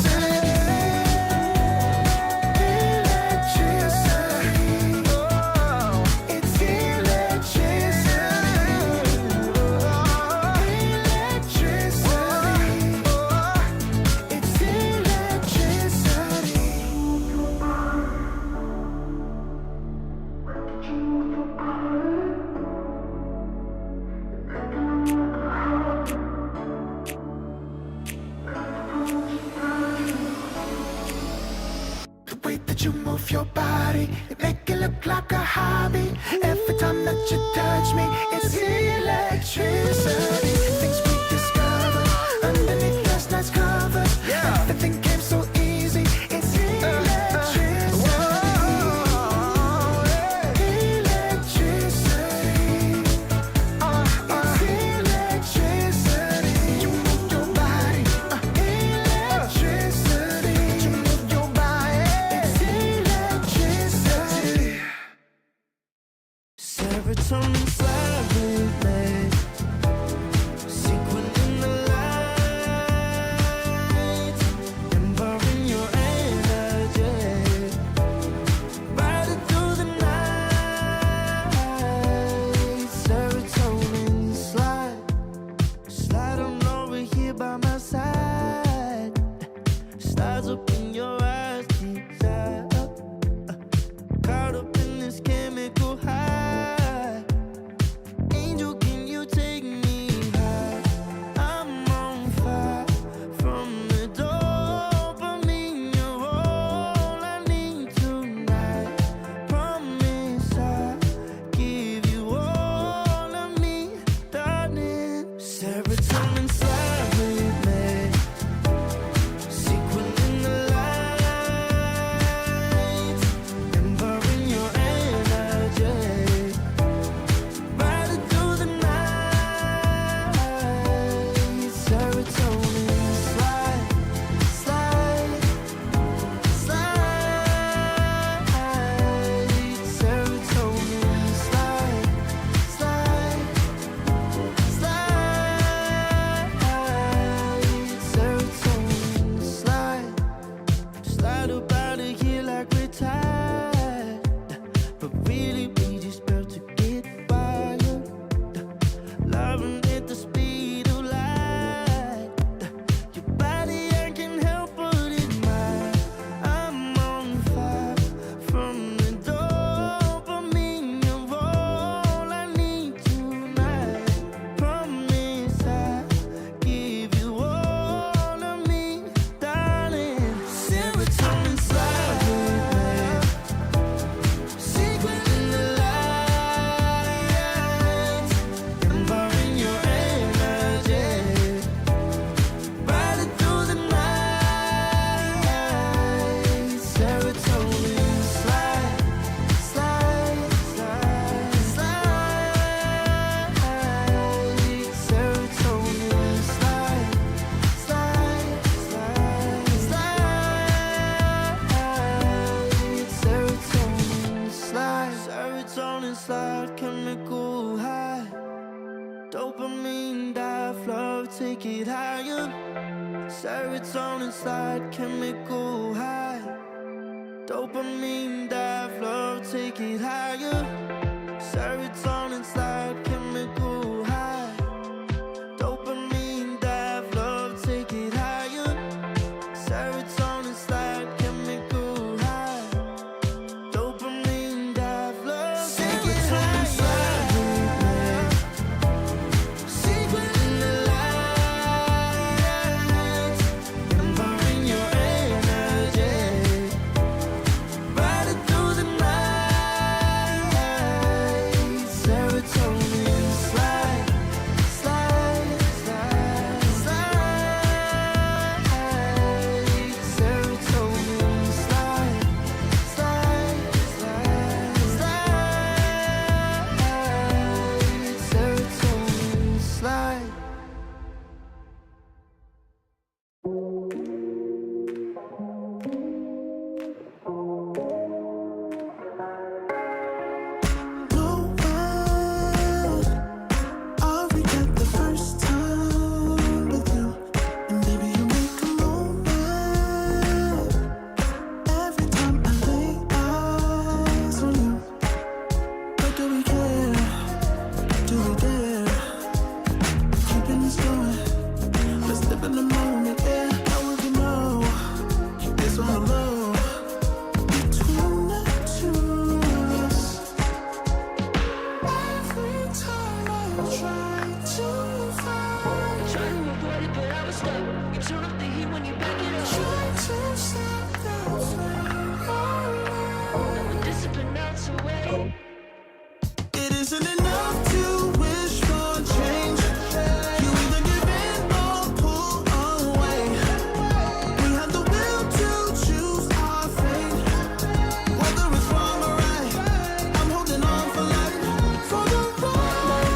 You move your body, you make it look like a hobby. Every time that you touch me, it's electricity. Things we discovered underneath last night's covers. Everything came so easy. It's electricity. Electricity. It's electricity. You move your body. Electricity. You move your body. Serotonin slide, sequin in the light, empowering your energy, riding through the night. Serotonin slide on over here by my side. Stars open your eyes, keep up. slide, chemical high. Dopamine dive, flow, take it higher. Serotonin slide, chemical high. Dopamine dive, flow, take it higher. Serotonin slide, chemical high. Dopamine dive, flow, take it higher. Serotonin slide, chemical high. Dopamine dive, flow, take it higher. Secret in the lights, empowering your energy. Ride it through the night. Serotonin slide, slide, slide, slide. Serotonin slide, slide, slide, slide. Serotonin slide. No way, I'll forget the first time with you. And baby, you make a moment every time I lay eyes on you. But do we care? Do we dare? Keeping this going, let's live in the moment. Yeah, how would you know? Keep this on the low between the two of us. Every time I try to find, Try to avoid it, but I was stuck. You turn up the heat when you back it up. try to stop the flame. Now we're discipline melts away. It isn't enough to wish for change. You either give in or pull away. We have the will to choose our fate. Whether it's wrong or right, I'm holding on for life. For the ride.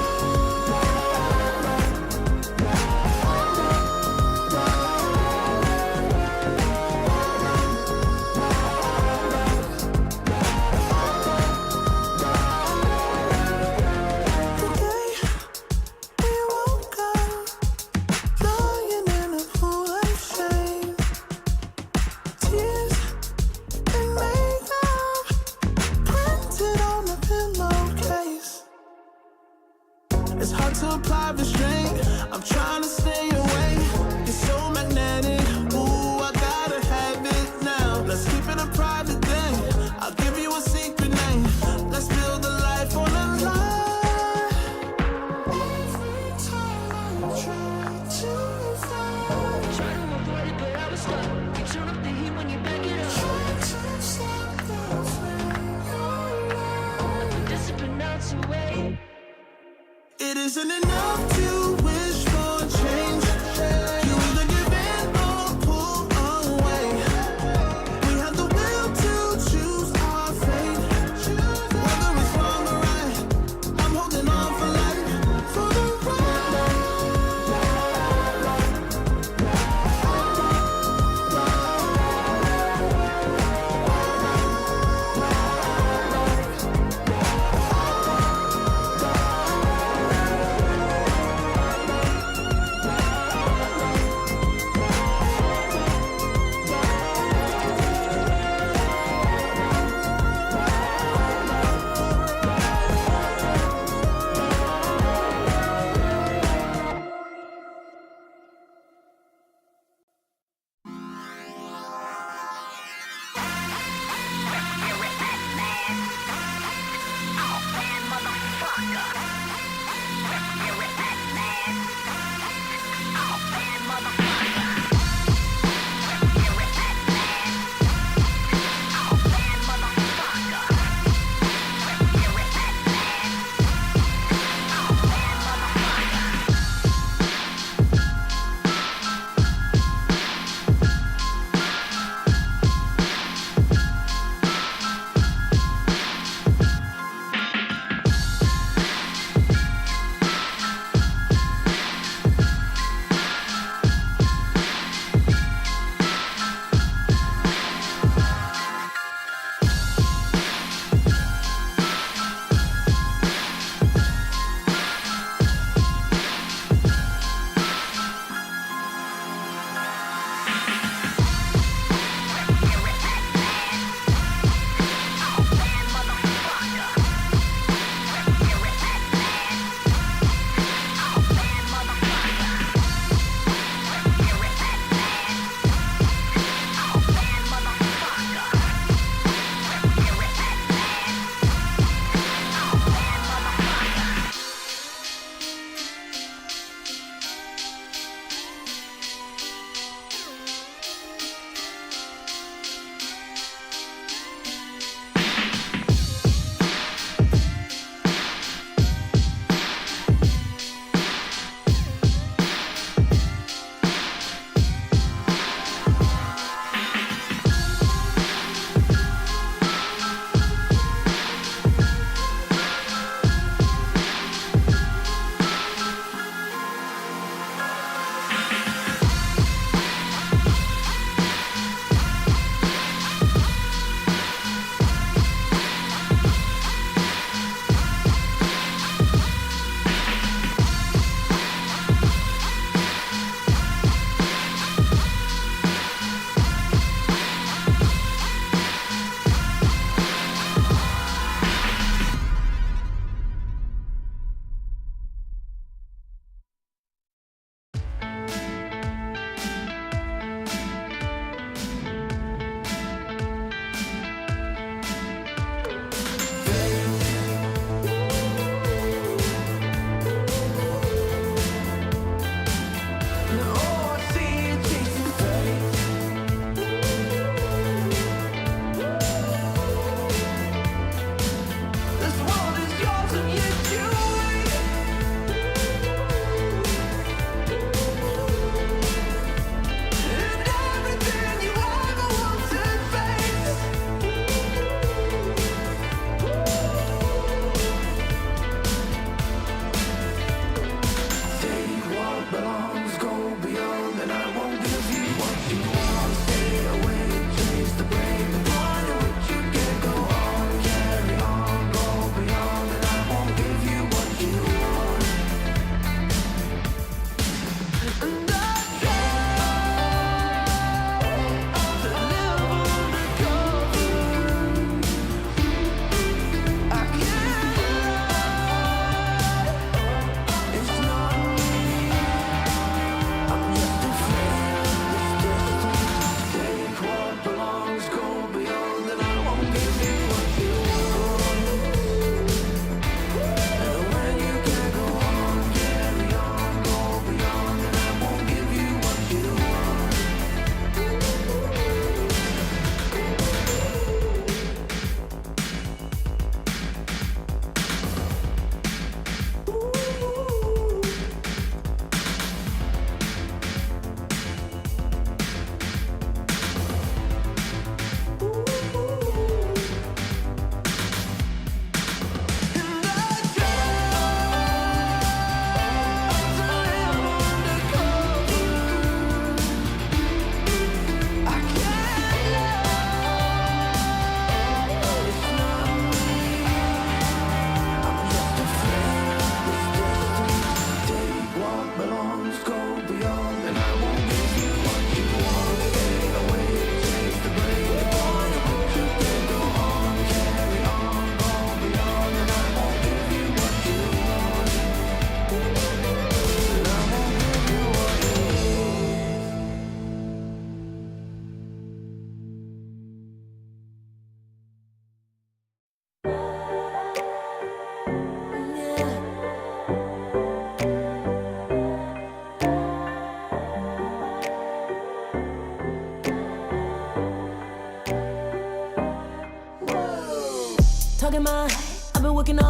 The day we woke up, lying in a pool of shame. Tears and makeup printed on the pillowcase. It's hard to apply restraint. I'm trying to stay away. You're so magnetic. Ooh, I gotta have it now. Let's keep it a private thing. I'll give you a secret name. Let's build a life on a lie. Every time I try to find, Try to avoid it, but I was stuck. You turn up the heat when you back it up. try to stop the flame. Now we're discipline melts away. It isn't enough to wish for change. You either give in or pull away. We have the will to choose our fate. Whether it's wrong or right, I'm holding on for life. For the ride.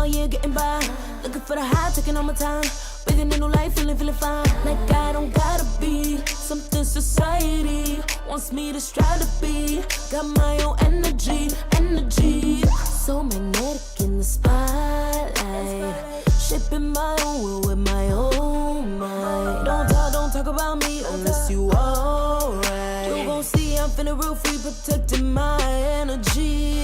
all year getting by. Looking for the high, taking all my time. Breathing in new life, feeling fine. Like I don't gotta be something society wants me to strive to be. Got my own energy. So magnetic in the spotlight. Shaping my own world with my own mind. Don't talk about me unless you alright. You gon' see I'm finna real free, protecting my energy.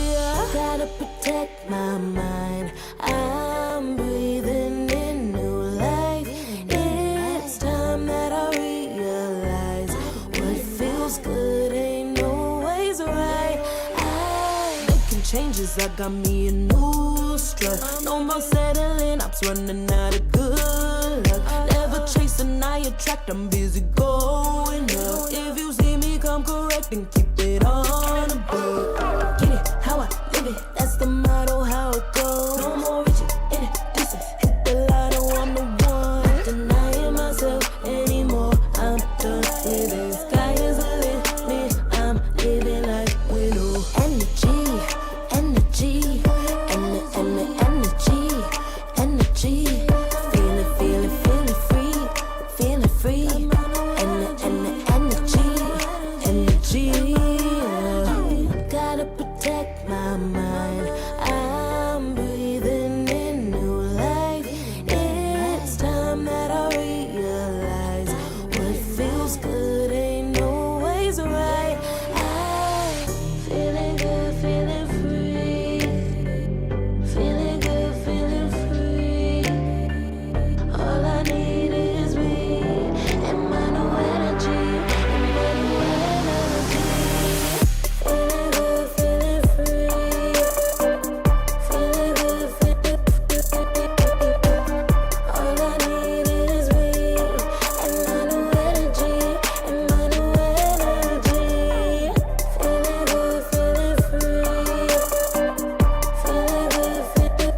Gotta protect my mind. I'm breathing in new life. It's time that I realize what feels good ain't always right. Making changes, I got me a new strut. No more settling, I'm running out of good luck. Never chasing, I attract, I'm busy going up. If you see me come correct, then keep it on the book. Get it, how I live it, that's the motto, how it goes. No more reaching in it, distance, hit the lotto, I'm the one. Not denying myself anymore, I'm done with it. Sky is the limit, I'm living like widow. Energy, energy, energy. Feeling free, energy. Gotta protect my mind. I'm breathing in new life. It's time that I realize what feels good ain't always right. I'm feeling good, feeling free. Feeling good, feeling free. All I need is me and my new energy. Feeling good, feeling free. Feeling good, feeling free. All I need is me and my new energy. Feeling good, feeling free. Feeling good, feeling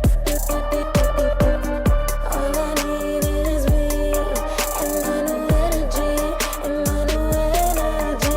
all I need is me and my new energy.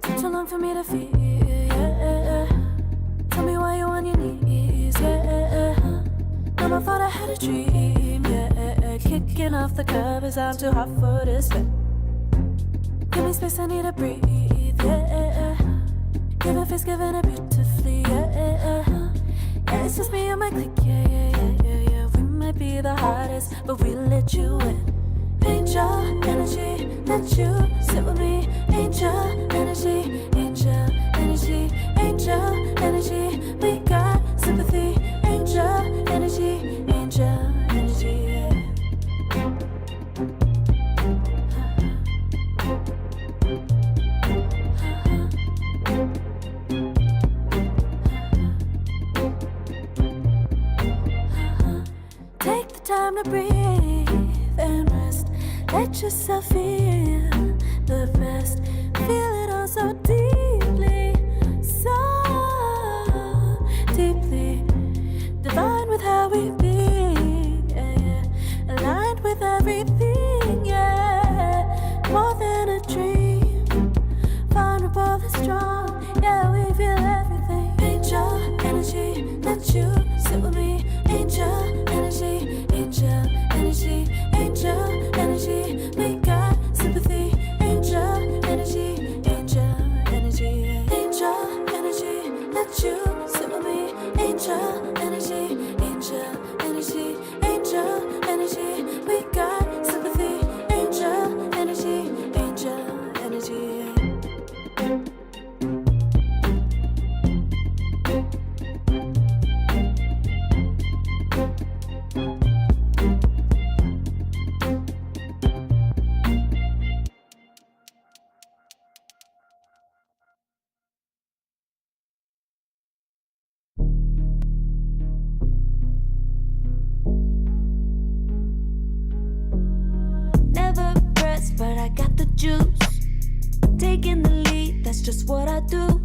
Took too long for me to feel, yeah. Tell me why you on your knees, yeah. Never thought I had a dream, yeah. Kicking off the covers, I'm too hot for this bed. Give me space, I need to breathe, yeah. Giving face, giving it beautifully, yeah. Yeah, it's just me and my clique, yeah. We might be the hottest, but we let you in. Angel energy, let you sit with me. Angel energy, angel energy, angel energy. We got sympathy. Angel energy, angel energy. Take the time to breathe and rest. Let yourself feel the best. Feel it all so deeply, so deeply. Divine with how we be, yeah. Aligned with everything, yeah. More than a dream, vulnerable and strong, yeah. We feel everything. Angel energy, let you sit with me. Angel energy, angel energy, angel energy. We got sympathy. Angel energy, angel energy, angel energy. Let you sit with me. Angel energy, angel energy, angel energy. We got sympathy. Angel energy, angel energy. juice. Taking the lead, that's just what I do.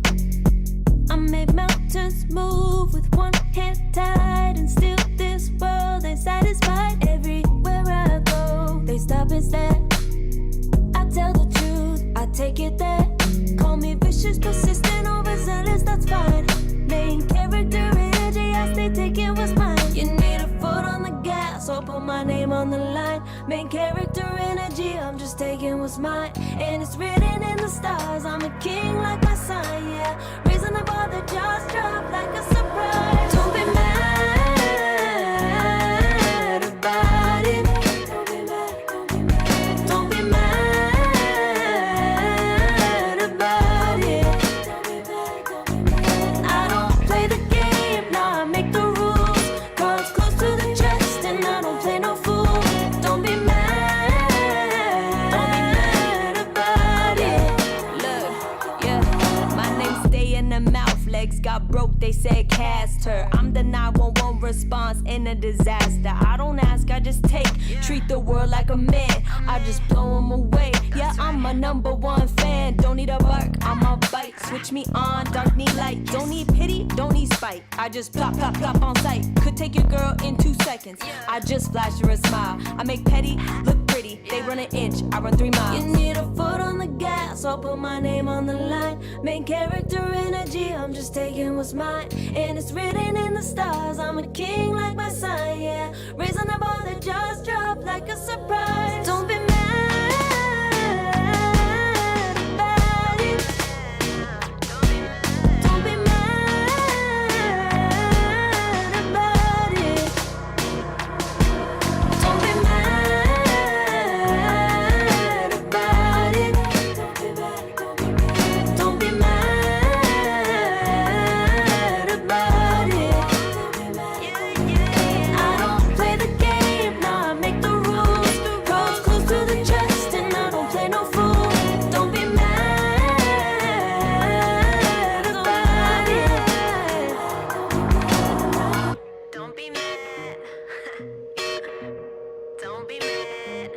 I make mountains move with one hand tied, and still this world ain't satisfied. Everywhere I go, they stop and stare. I tell the truth, I take it there. Call me vicious, persistent, overzealous, that's fine. Main character energy, I stay taking what's mine. You need a foot on the gas, or put my name on the line. Main character energy, I'm just taking what's mine. And it's written in the stars, I'm a king like my sign, yeah. Raising the bar, the jaws drop like a surprise. Don't be mad about it. Don't be mad, don't be mad. Don't be mad about it. Don't be mad, don't be mad. I don't play the game, now I make the rules. Cards close to the chest and I don't play no fool. Don't be mad about it. Look, yeah, my name stay in the mouth. Legs got broke, they said cast her. I'm the 911 response in a disaster. I don't ask, I just take. Treat the world like a man, I just blow them away. Yeah, I'm a #1 fan. Don't need a bark, I'm a bite. Switch me on, dark need light. Don't need pity, don't need spite. I just plop, plop, plop on sight. Could take your girl in 2 seconds. I just flash her a smile. I make petty look pretty. They run an inch, I run 3 miles. You need a foot on the gas, I'll put my name on the line. Main character energy, I'm just taking what's mine. And it's written in the stars, I'm a king like my sign, yeah. Raising the bar, the jaws drop like a surprise. Don't be mad about it. Don't be mad about it. Don't be mad about it. Don't be mad about it. I don't play the game, now I make the rules. Cards close to the chest and I don't play no fool. Don't be mad about it. Don't be mad. Don't be mad.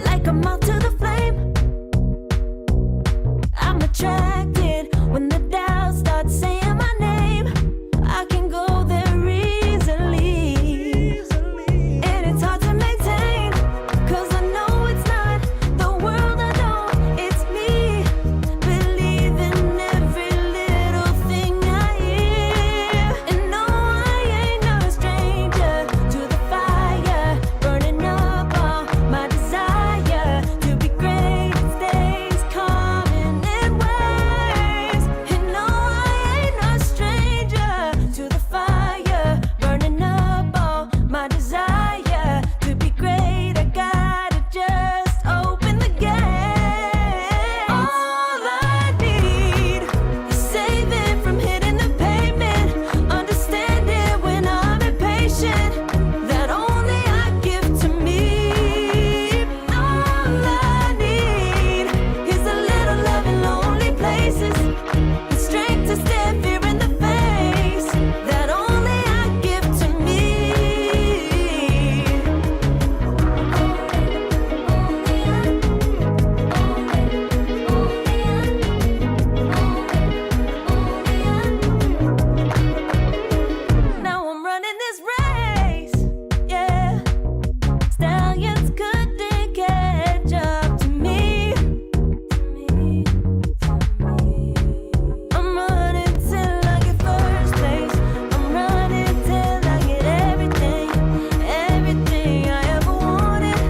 Like a moth to the flame, I'm attracted when the doubts start saying my name. I can go there easily, and it's hard to maintain, 'cause I know it's not the world I know, it's me. Believe in every little thing I hear, and no, I ain't no stranger to the fire, burning up all my desire to be great. It stays coming in waves, and no, I ain't no stranger to the fire, burning up all my desire to be great. I gotta just open the gate. All I need is saving from hitting the pavement, understanding when I'm impatient, that only I give to me. All I need is a little love in lonely places, the strength to stare fear in the face, that only I give to me. Now I'm running this race, yeah. Stallions couldn't catch up to me. I'm running till I get first place. I'm running till I get everything, everything I ever wanted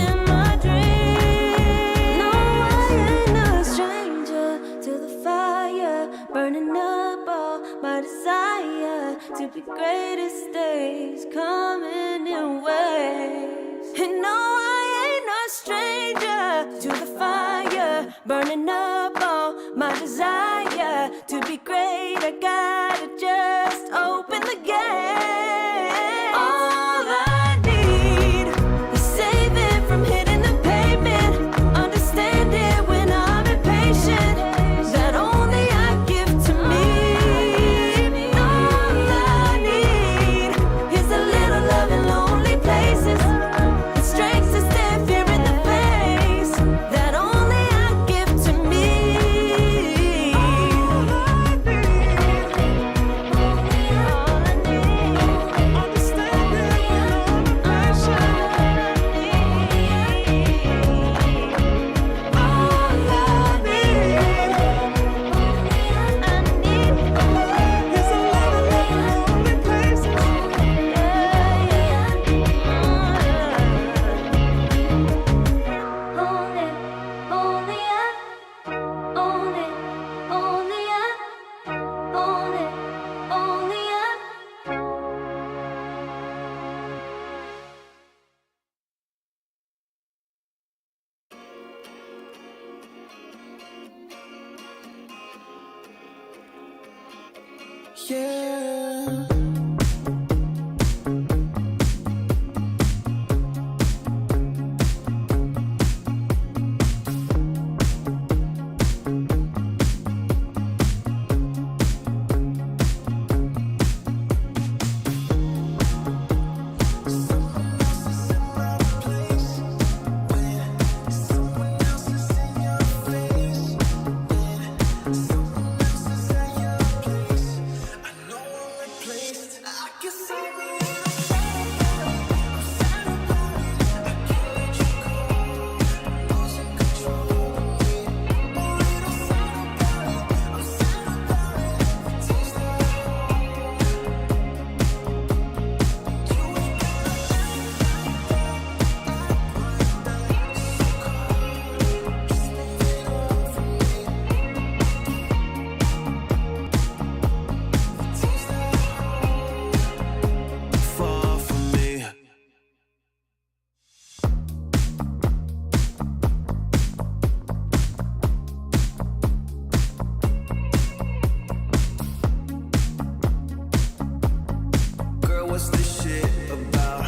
in my dream. No, I ain't no stranger to the fire, burning up all my desire to be greatest days coming in waves. And no, I ain't no stranger to the fire, burning up all my desire to great. I gotta just open the gate. All I need is saving from hitting the pavement. Understand it when I'm impatient. That only I give to me. All I need is a little love in lonely places. The strength to stand fear in the face. That only I give to me. All I need, understand it when I'm impatient. All I need, is a little love in lonely places. Yeah. Far from me. Girl, what's this shit about?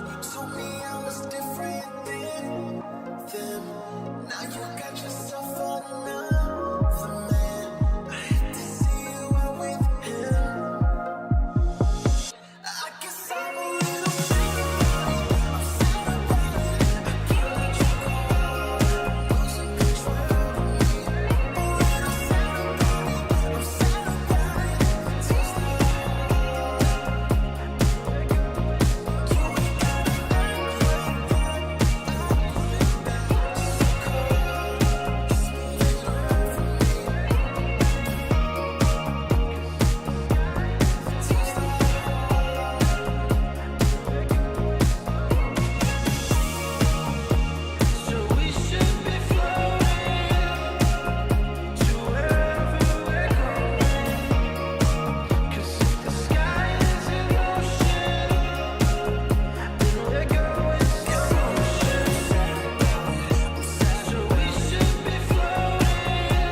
You told me I was different than them. Now you got yourself another man. I hate to see you out with him. I guess I'm a little sad about it. I can't let you go. Losing control of me. A little sad about it. I'm sad about it. Taste the you ain't gotta act like that. So we should be floating to wherever we're going. 'Cause if the sky is in motion, then we're going slow motion. So we should be floating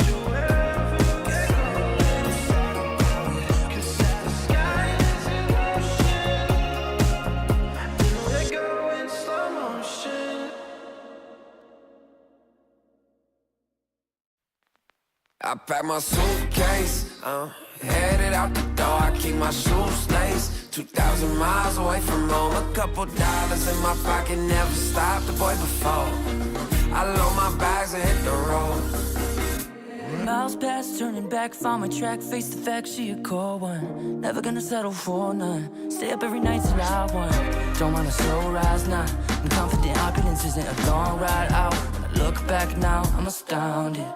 to wherever we're going. 'Cause if the sky is in motion, then we're going slow motion. I pack my suitcase, headed out the door. I keep my shoes laced. 2,000 miles away from home. A couple dollars in my pocket, never stopped the boy before. I load my bags and hit the road. Miles past, turning back, found my track, face the fact, she a cold one. Never gonna settle for none. Stay up every night till I won. Don't want a slow rise now. I'm confident opulence isn't a long ride out. When I look back now, I'm astounded.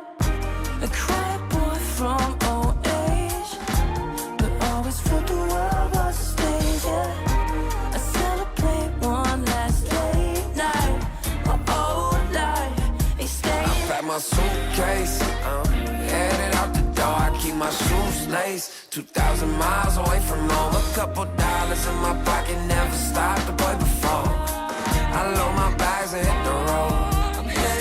A quiet boy from old age, but always felt the world was a stage. Yeah. I celebrate one last late night. My old life ain't staying. Pack my suitcase, headed out the door. I keep my shoes laced. 2,000 miles away from home. A couple dollars in my pocket, never stopped the boy before. I load my bags and hit the road. I'm headed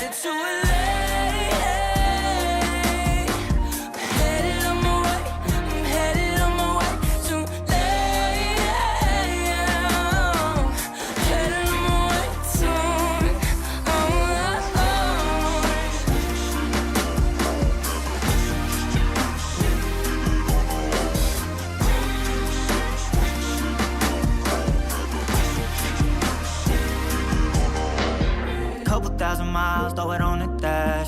miles, throw it on the dash.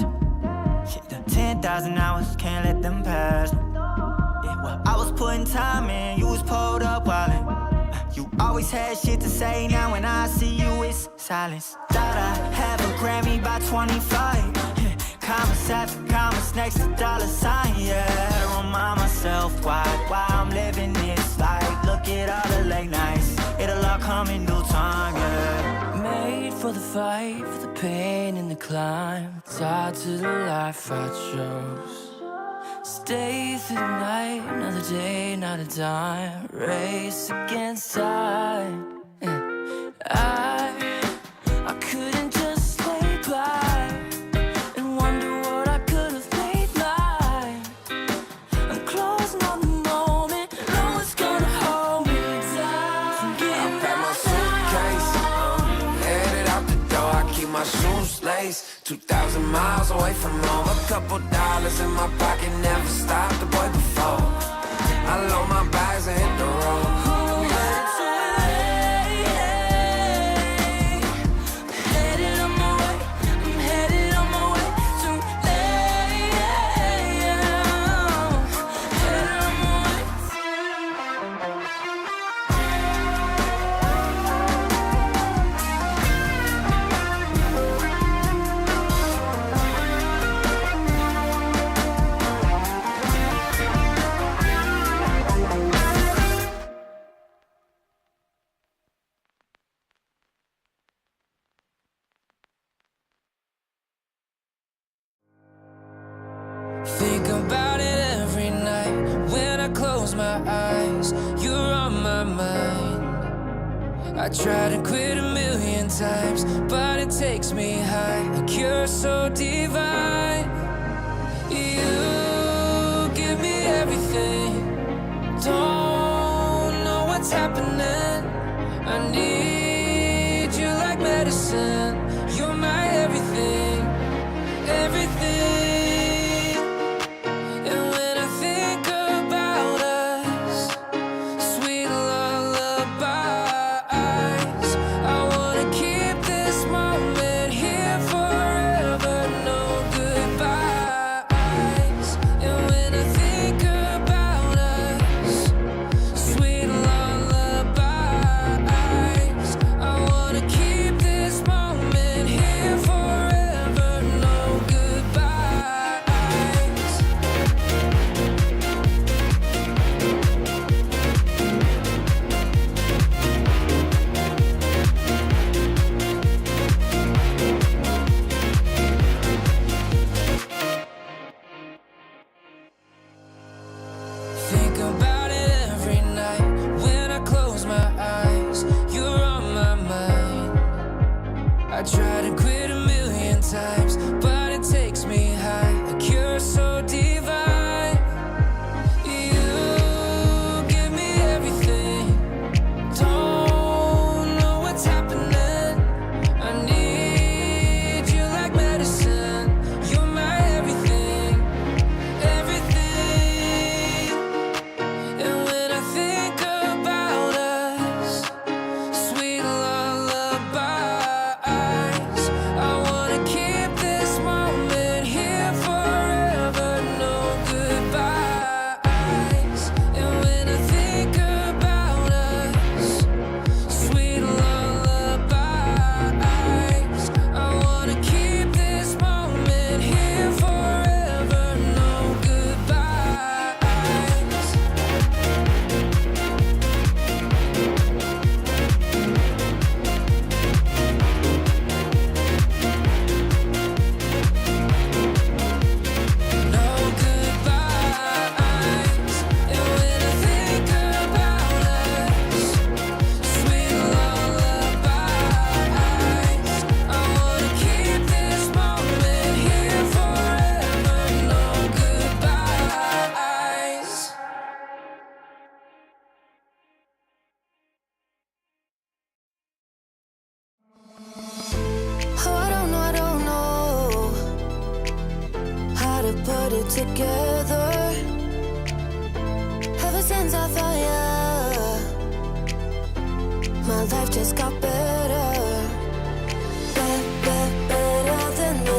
Shit, the 10,000 hours, can't let them pass. Yeah, well, I was putting time in, you was pulled up wildin'. You always had shit to say, now when I see you, it's silence. Thought I have a Grammy by 25. Commas after commas next to dollar sign, yeah. Had to remind myself why I'm living this life. Look at all the late nights, it'll all come in due time, yeah. Made for the fight, for the pain and the climb. Tied to the life I chose. Stay through the night, another day, not a dime. Race against time. I couldn't just lay by and wonder what I could have made mine. I'm closing on the moment, no one's gonna hold me down. I pack my suitcase, headed out the door. I keep my shoes laced. 2,000 miles away from home. A couple dollars in my pocket, never stopped the boy before. I load my bags and hit the road. Think about it every night when I close my eyes. You're on my mind. I try to quit a million times, but it takes me high. Like you're so divine. You give me everything. Don't know what's happening. I need you like medicine. You're my everything, everything. I try to quit a million times, but it takes me high. Like you're so divine. You give me everything. Don't know what's happening. I need you like medicine. You're my everything, everything. And when I think about us, sweet lullaby. Put it together. Ever since I found you, my life just got better. Better than this.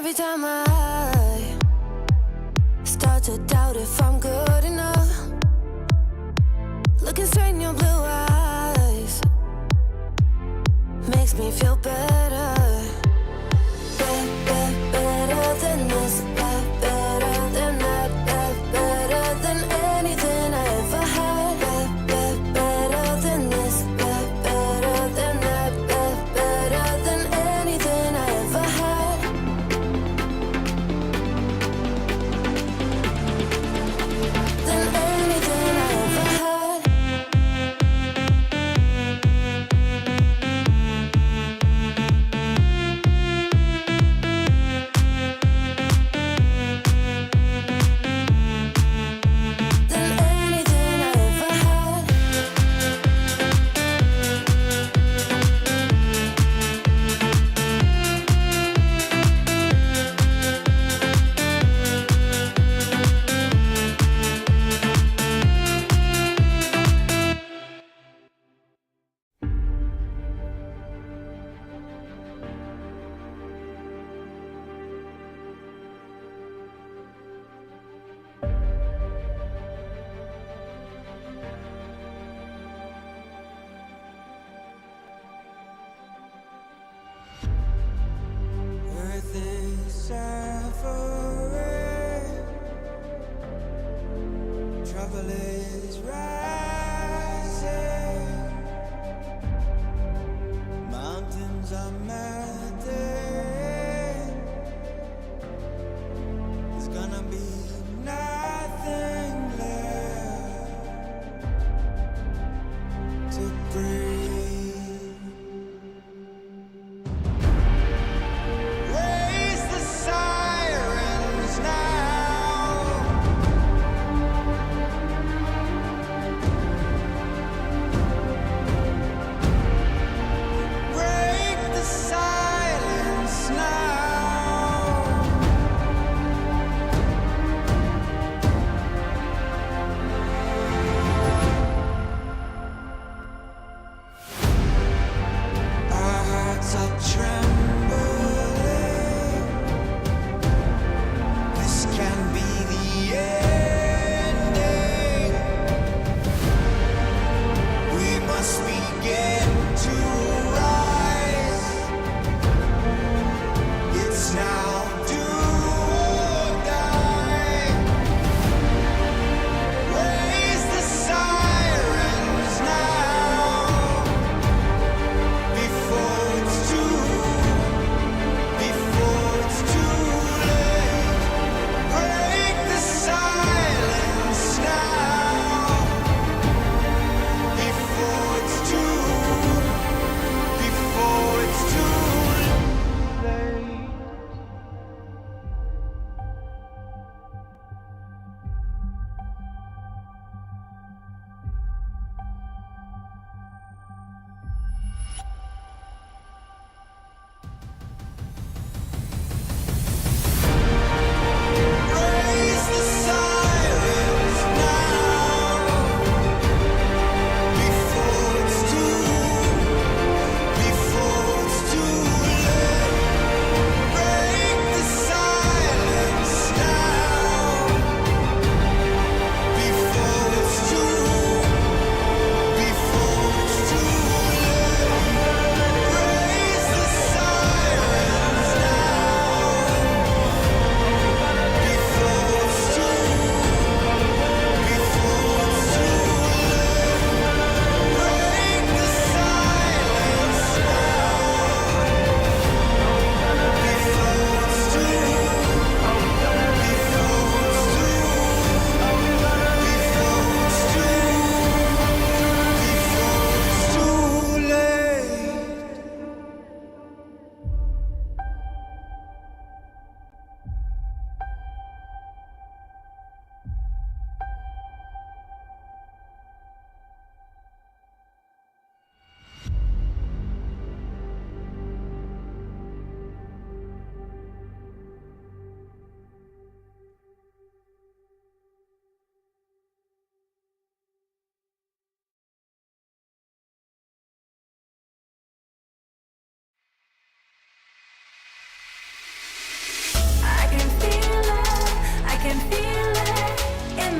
every time I start to doubt if I'm good enough, looking straight in your blue eyes makes me feel better. Better than this, better than that, better than anything I ever had. Better than this, better than that, better than anything I ever had. Than anything I ever had. Than anything I ever had. Earth is suffering, trouble is rising, mountains are melting, there's gonna be nothing left to breathe. Raise the sirens now.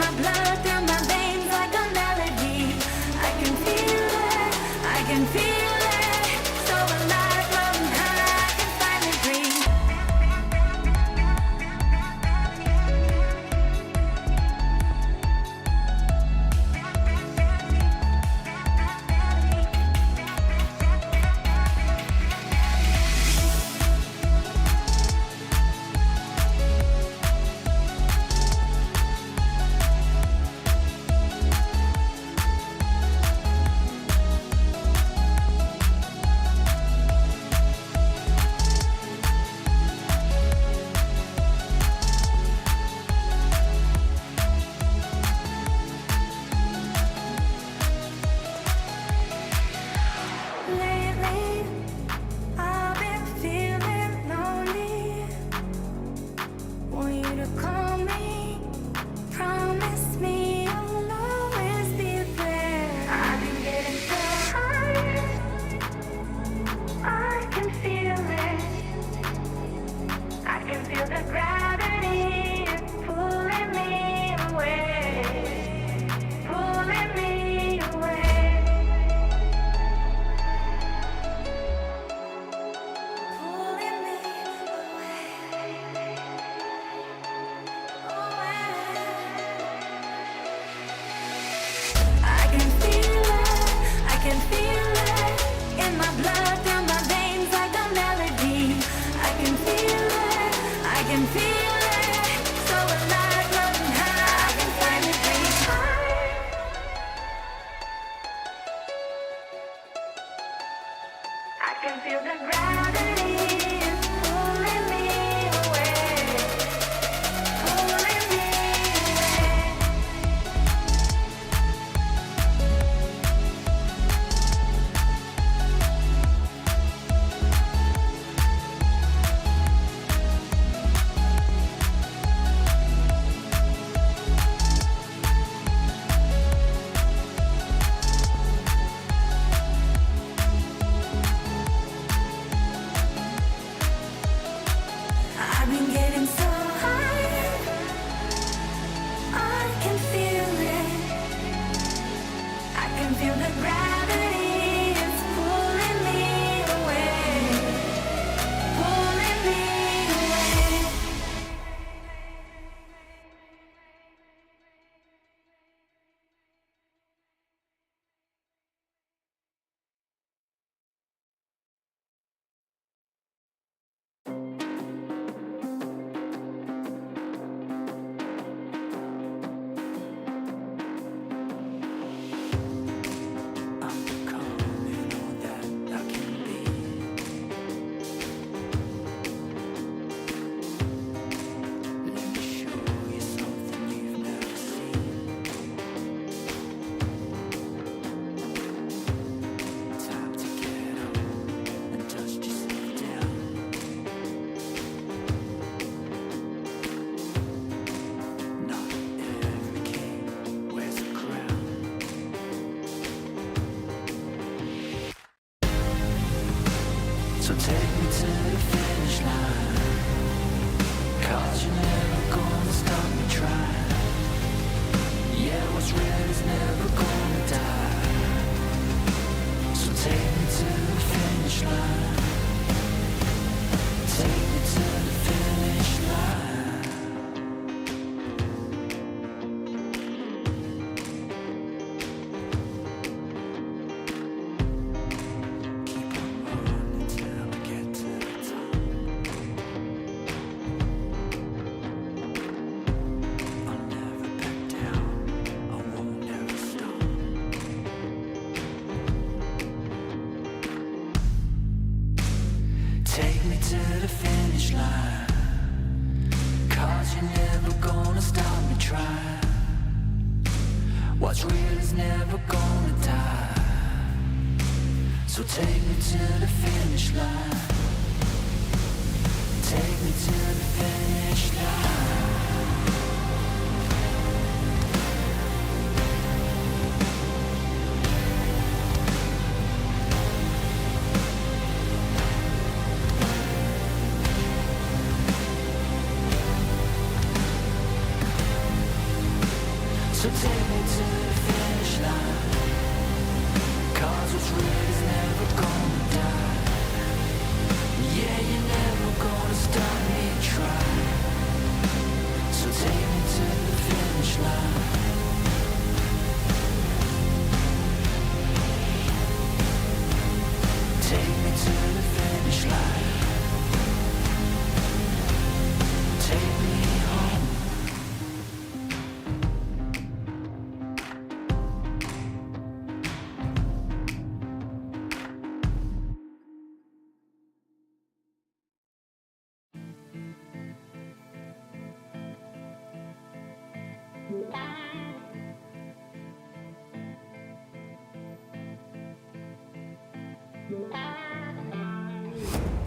my blood, through my veins like a melody. I can feel it, I can feel it. So alive, floating high, I can finally breathe. Lately, I've been feeling lonely. Want you to call me, promise me you'll always be there. I've been getting so high, I can feel it. I can feel the gravity is pulling me away, pulling me away. Pulling me I can feel it, I can feel it in my blood, through my veins like a melody. I can feel it, I can feel it. So alive, floating high, I can finally breathe. I can feel the gravity is pulling me away, pulling me away. I've been getting so high, I can feel it. I can feel the gravity is pulling me away, pulling me away. I'm becoming all that I can be. Let me show you something you've never seen. Time to get up and dust yourself down. Not every king wears a crown. So take me to the finish line, 'cause you're never gonna stop me trying. Yeah, what's real is never gonna die. So take me to the finish line. Take me to the finish line. Keep on running till I get to the top. I'll never back down, I won't never stop. Take me to the finish line, 'cause you're never gonna stop me trying. What's real is never gonna die. So take me to the finish line. Take me to the finish line.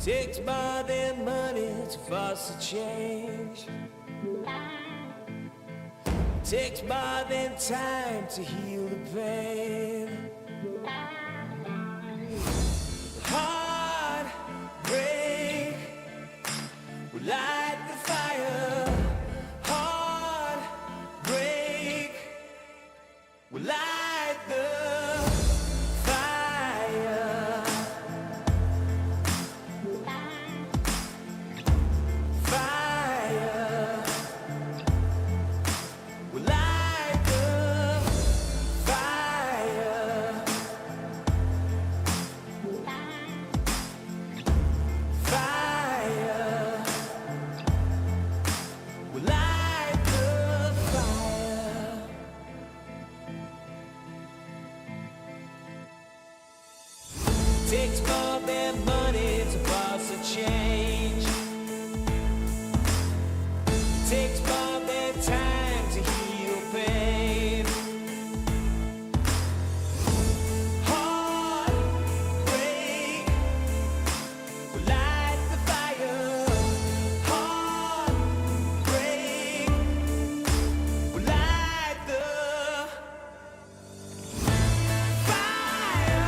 Takes more than money to force a change. Takes more than time to heal the pain. Heartbreak will light the fire. Heartbreak will light the fire. Fire will light the fire. Fire will light the fire. Takes more than money to force a change. Takes more than time to heal pain. Heartbreak will light the fire. Heartbreak will light the fire.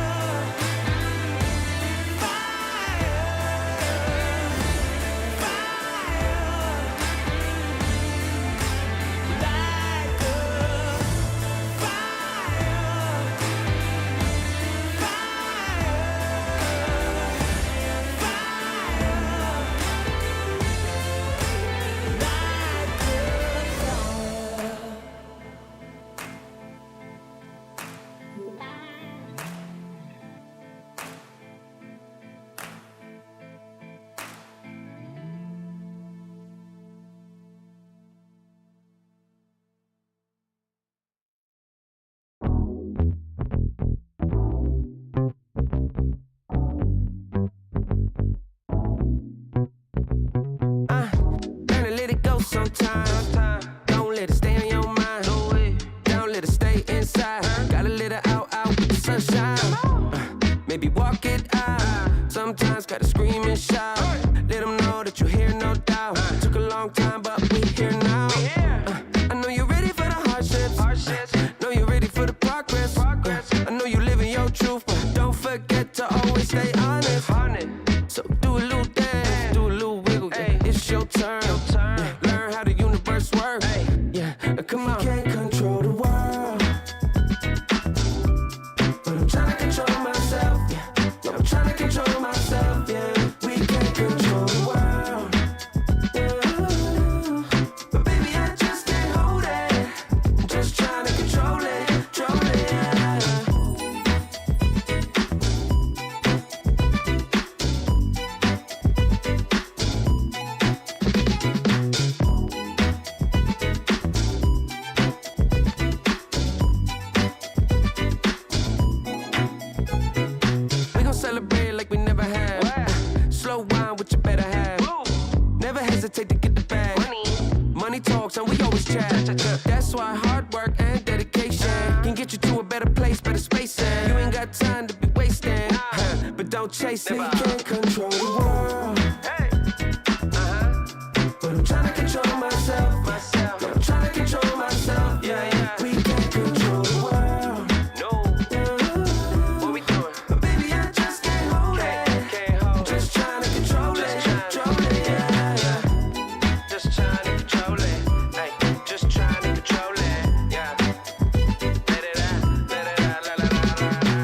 Learn to let it go sometime. Don't let it stay on your mind. Don't let it stay inside. Gotta let it out with the sunshine. Maybe walk it out. Sometimes gotta scream and shout. Let them know that you're here, no doubt. Took a long time, but we here now. I know you're ready for the hardships. Know you're ready for the progress. I know you living your truth, but don't forget to always stay honest. So do a little dance, do a little wiggle. Yeah, it's your turn. Yeah, learn how the universe works. Yeah, come on. Can't control the world, but I'm trying to control myself. Yeah, I'm trying to control myself. Yeah, we can't control the world. Yeah, but baby, I just can't hold it. I'm just trying to control it, control it. Yeah. We gon' celebrate like we never have. Slow wine with your better half. Never hesitate to get the bag. Money talks and we always chat. That's why hard work and dedication can get you to a better place, better space. You ain't got time to be wasting, but don't chase it. Can't control the world, but I'm trying to control myself. Yeah, I'm trying to control myself. Yeah, we can't control the world. What we doing? But baby, I just can't hold it. I'm just trying to control it, control it. Yeah. Just trying to control it. Hey, just trying to control it. Yeah. Let it out, let it out, la la la la la.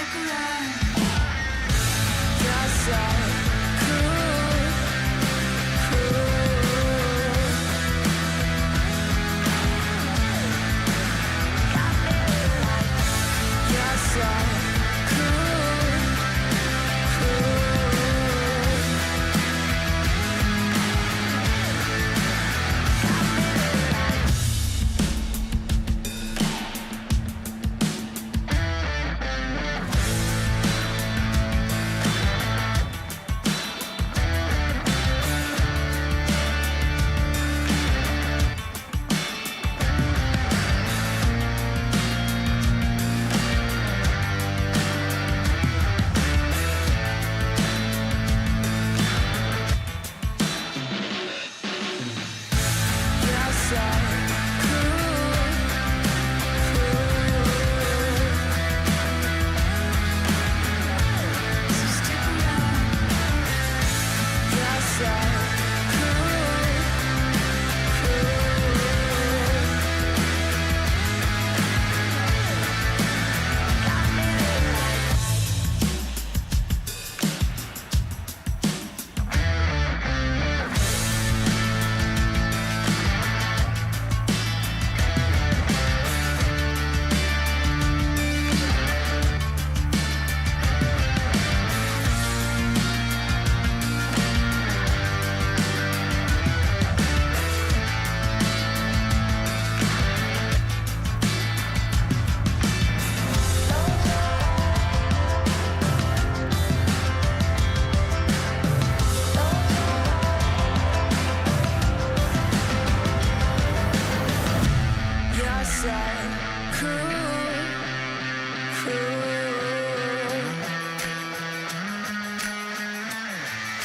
stick around. Yes, I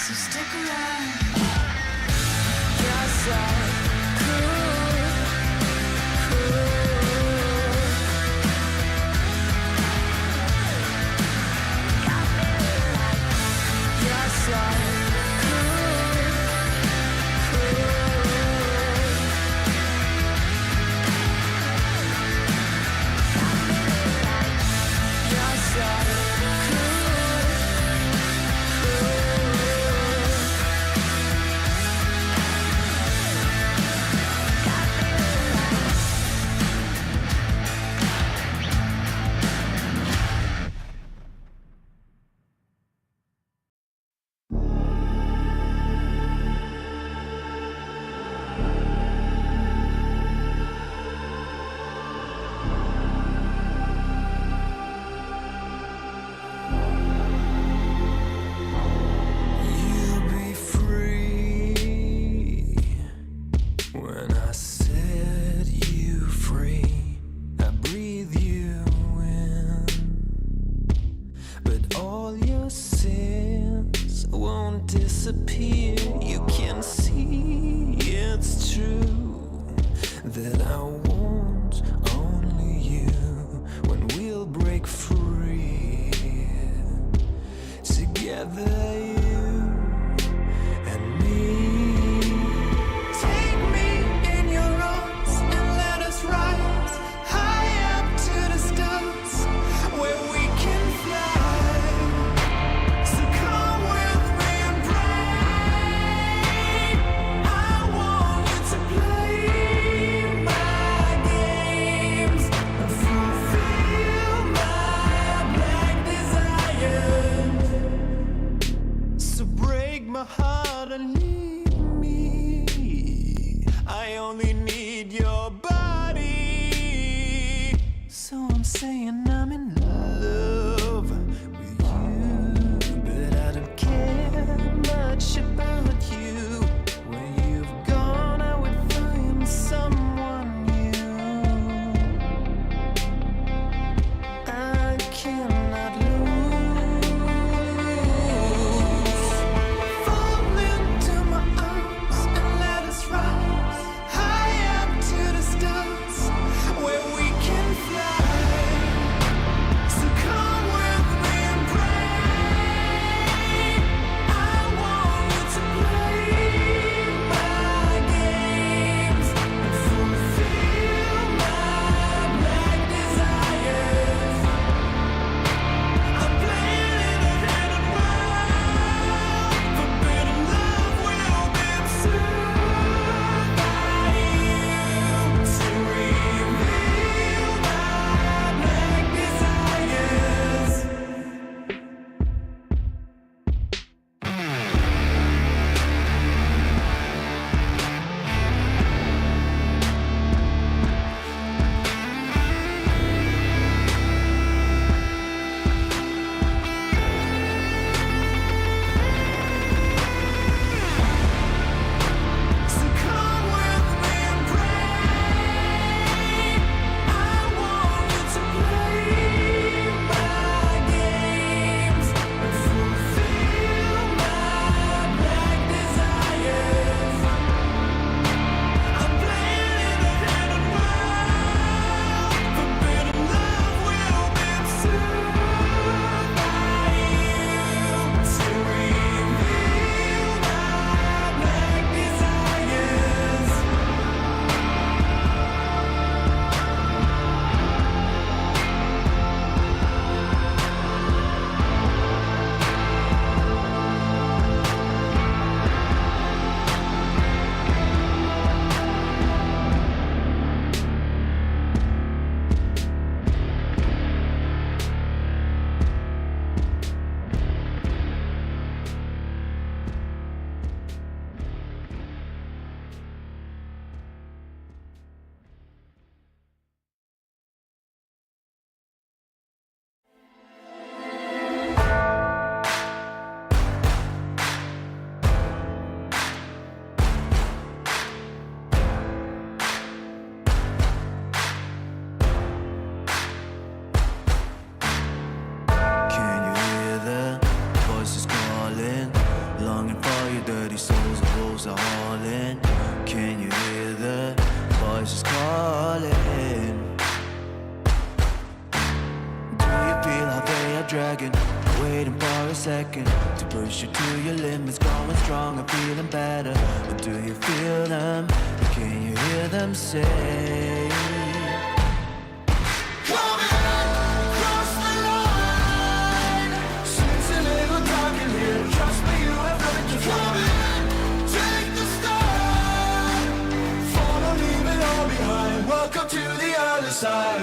so stick around. Yes, I yes, disappear. You can see it's true that I want only you when we'll break free together, you and me. Take me in your arms and let us rise high up to the stars where we can fly. So come with me and pray. I want you to play my games and fulfill my dragon, waiting for a second to push you to your limits, going strong and feeling better. But do you feel them? Can you hear them say? Welcome to the other side.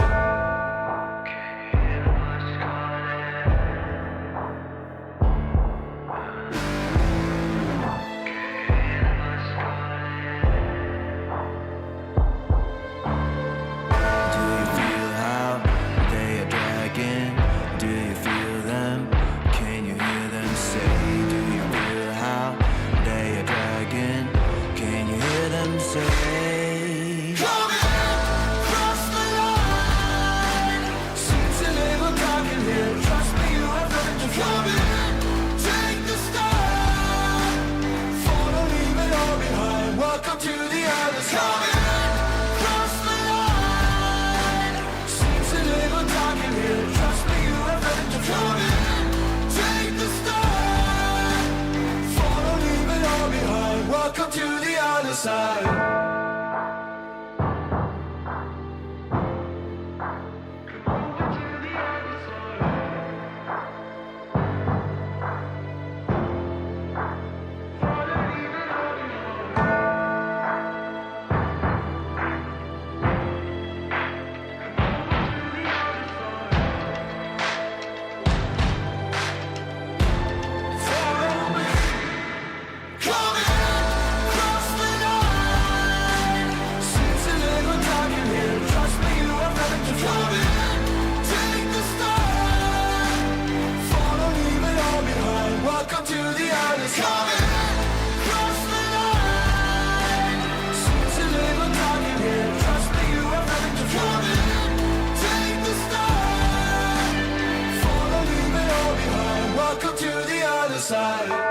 Welcome to the other side.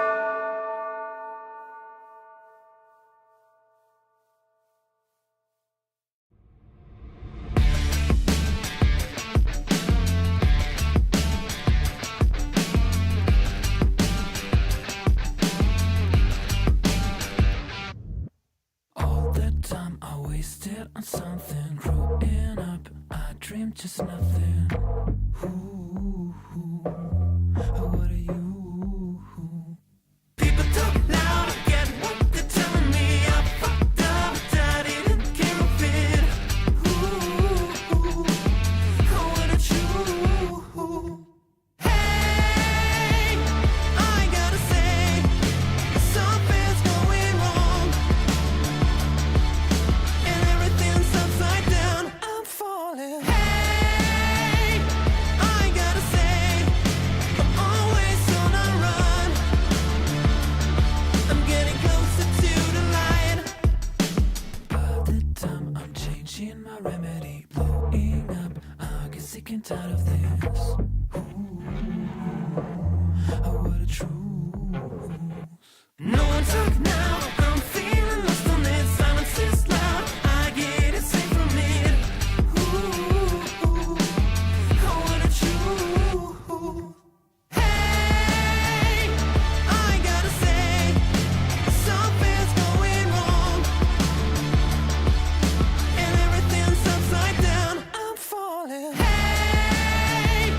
On something growing up, I dreamed just nothing. Ooh, what are you? People talk loud, I get what they're telling me. I fucked up, but I didn't care of it. Ooh, what are you? Hey, I gotta say, something's going wrong. Upside down, I'm falling. Hey, I gotta say, I'm always on a run. I'm getting closer to the light. By the time I'm changing my remedy, blowing up, I get sick and tired of this. Ooh, what a truth. No one talk now, I'm feeling lost on it. Silence is loud, I get it safe from it. Ooh, what a truth. Hey, I gotta say, something's going wrong. And everything's upside down, I'm falling. Hey,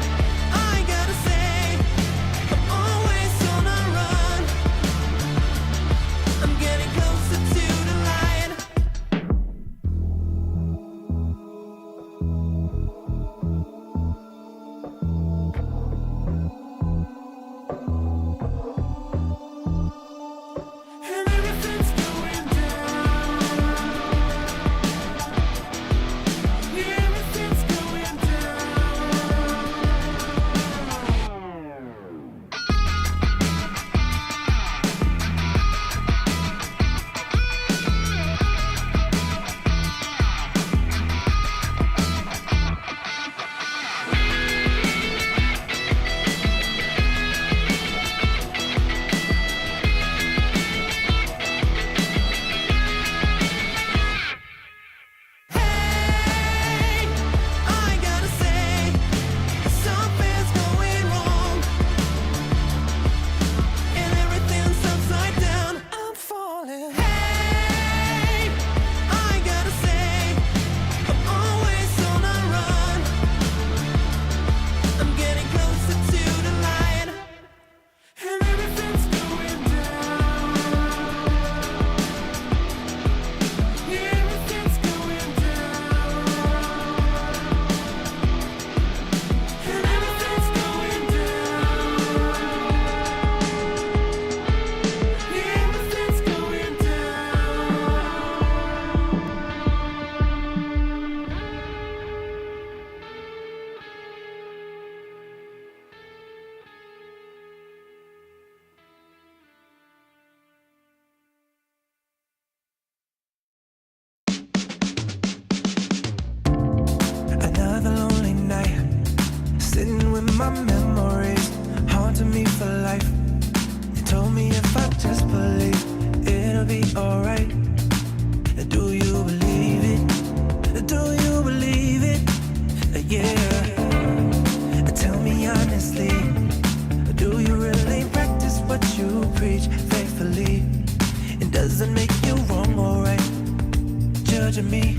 me.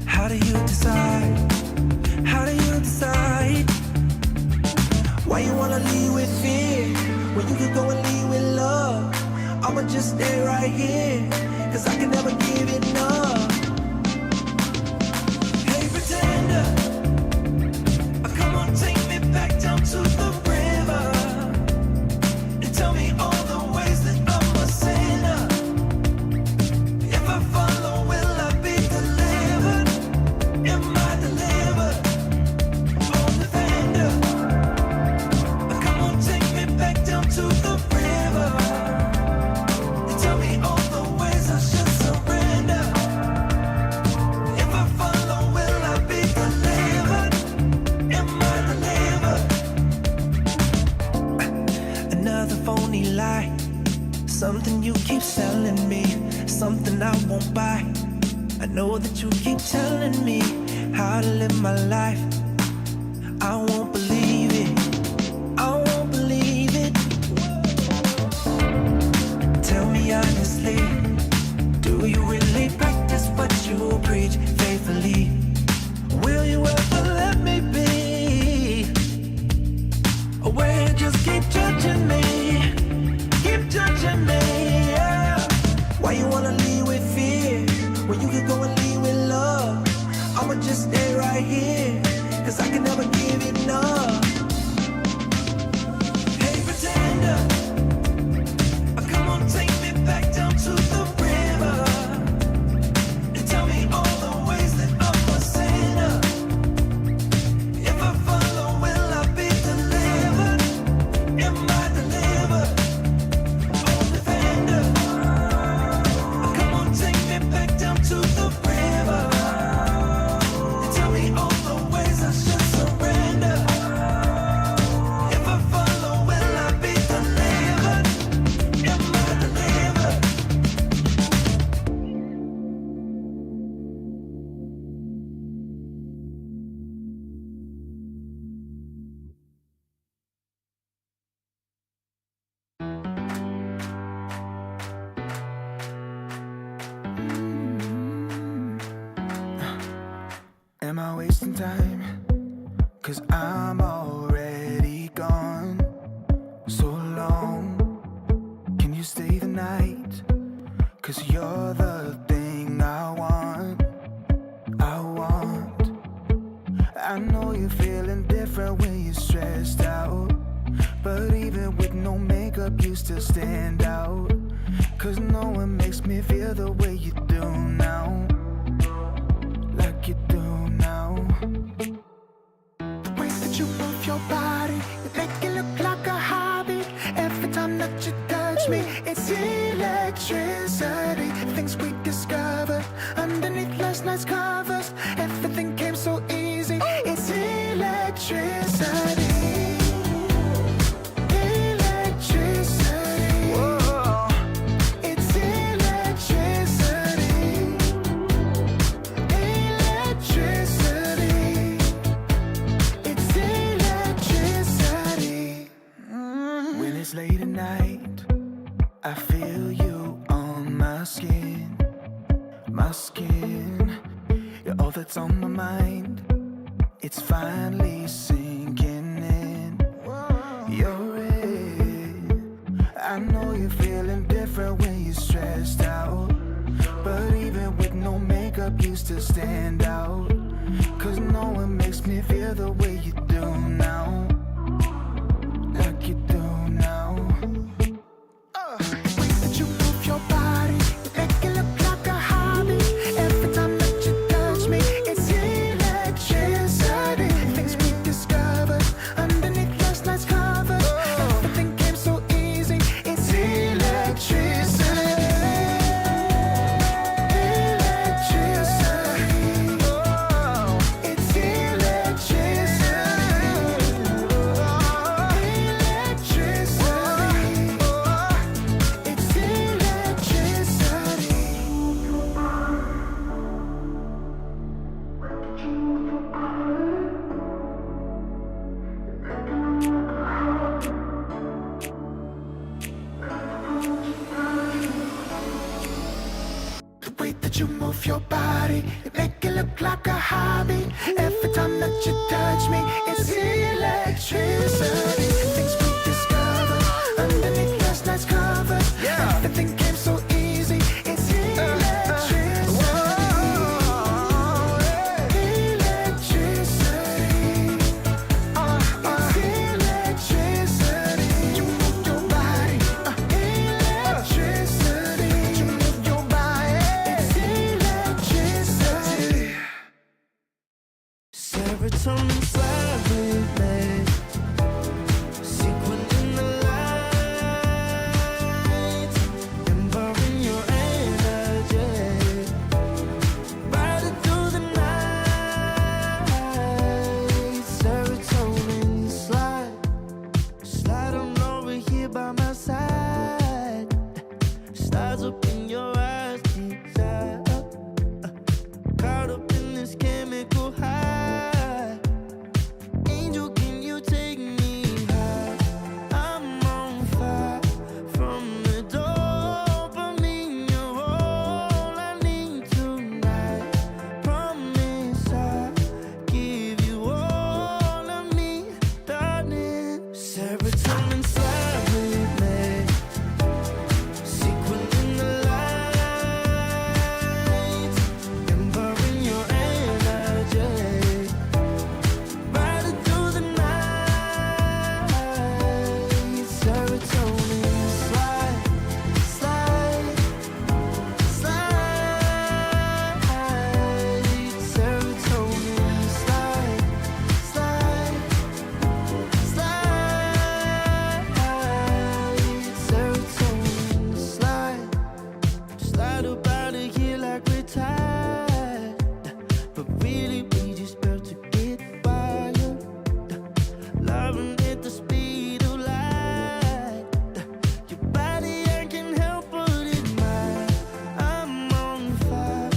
How do you decide? How do you decide? Why you wanna leave with fear when you could go and leave with love? I'ma just stay right here, cause I can never give it enough. Hey pretender, come on, take me back down to the river and tell me all the ways that I'm a sinner. If I follow, will I be delivered? Am I delivered? Oh, defender, come on, take me back down to the river and tell me all the ways I should surrender. If I follow, will I be delivered? Am I delivered? Another phony lie, something you keep selling me, something I won't buy. I know that you keep telling me how to live my life. I won't believe it, I won't believe it. Tell me honestly, do you really practice what you preach faithfully? Will you ever let me be? Or will you just keep judging me? Keep judging me, yeah. Why you wanna leave with fear when you could go and leave with love? I'ma just stay right here, cause I can never give it enough. Hey pretender, come on, take me back down to the river and tell me all the ways that I'm a sinner. If I follow, will I be delivered? Am I delivered? Oh, defender, come on, take me back down to the river and tell me all the ways I should surrender. If I follow, will I be delivered? Am I delivered? Am I wasting time? Cause I'm already gone. So long, can you stay the night? Cause you're the thing I want. I want. I know you're feeling different when you're stressed out, but even with no makeup you still stand out. Cause no one makes me feel the way you do now, like you do now. The way that you move your body, you make it look like a hobby. Every time that you touch me, it's electricity. Things we discovered underneath last night's covers. Everything came so easy. It's electricity. Electricity. Whoa. It's electricity. Electricity. It's electricity. When it's late at night, I feel you on my skin. My skin, you're all that's on my mind. It's finally sinking in. You're it. I know you're feeling different when you're stressed out, but even with no makeup you still stand out. Cause no one makes me feel the way you do now, like you do now. The way that you move your body, you make it look like a hobby. Every time that you touch me, it's electricity. Things we discovered underneath last night's covers. Everything came so easy. It's electricity. Electricity. It's electricity. move your body, you make it look like a hobby. Every time that you touch me, it's electricity. Things we discovered underneath last night's covers. Everything came so easy. It's electricity. Electricity. It's electricity. You move your body. Electricity. You move your body. It's electricity. Serotonin slide with me. Sequin in the light. Embarking your energy. Riding through the night. Serotonin slide. Slide on over here by my side. Slides up in your eyes, deep dive. Caught up in this chemical high. Angel, can you take me high? I'm on fire from the dopamine. You're all I need tonight. Promise I'll give you all of me, darling. Serotonin slide with me. Sequin in the light. Embarking your energy. Riding through the night. Serotonin slide, slide, slide. Serotonin slide, slide, slide. Serotonin slide. Slide up out of here like we're tired. But really we just about to get wired. Loving at the speed of light. Your body I can help but admire. I'm on fire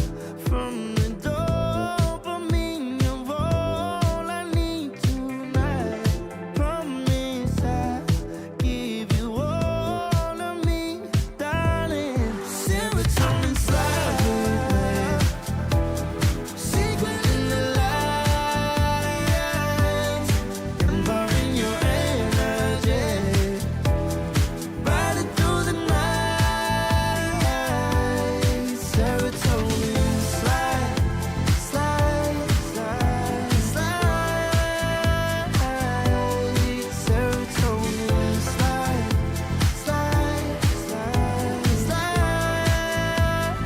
from the dopamine. You're all I need tonight. Promise I'll give you all of me, darling. Serotonin slide with me. Sequin in the light. Embarking your energy. Riding through the night. Serotonin slide, slide, slide, slide. Serotonin slide, slide, slide, slide.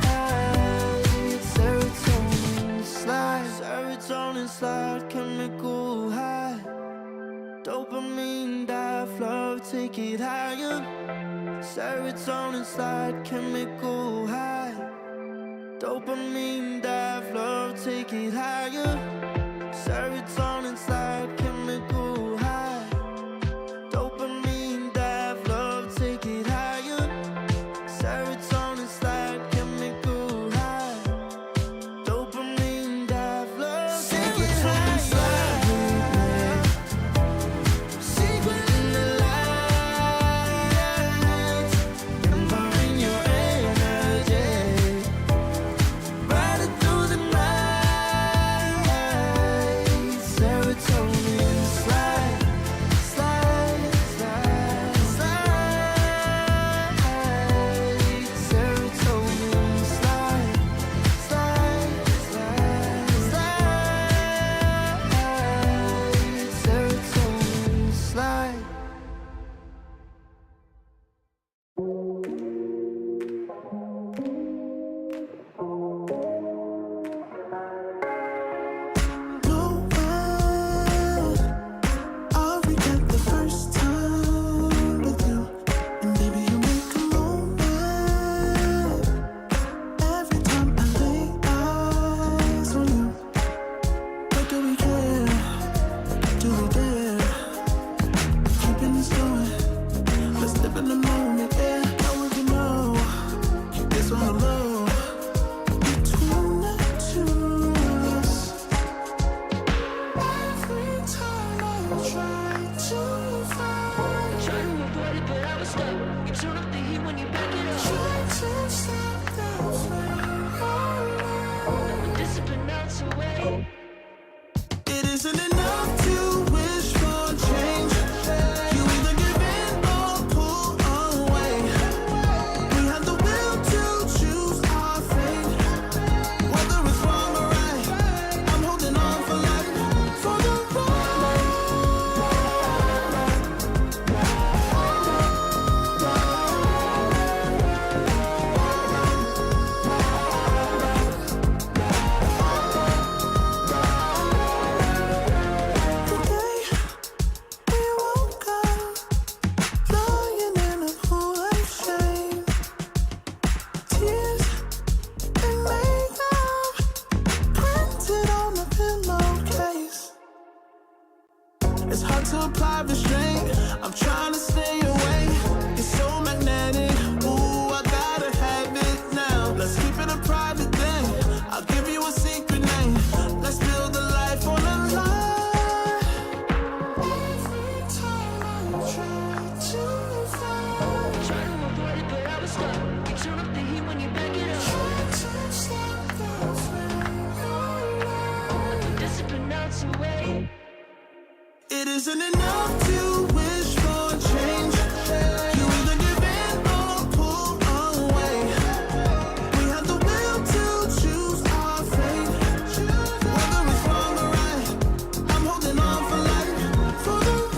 Serotonin slide. Serotonin slide, chemical high. Dopamine dive, love, take it higher. Serotonin slide, chemical high. Dopamine dive, love, take it higher. Serotonin slide, chemical high. Dopamine dive, love, take it higher. Serotonin slide, chemical high. Dopamine dive, love, take it higher. Sequin in the light. Embarking your energy. Riding through the night. Serotonin it's hard to apply restraint. I'm trying to stay away. It's so magnetic. Ooh, I gotta have it now. Let's keep it a private thing. I'll give you a secret name. Let's build a life on a lie. Every time I try to find, Try to avoid it, but I was stuck. You turn up the heat when you back it up. try to stop the flame. Discipline out some way. It isn't enough to wish for change. You either give in or pull away. We have the will to choose our fate. Whether it's wrong or right, I'm holding on for life. For the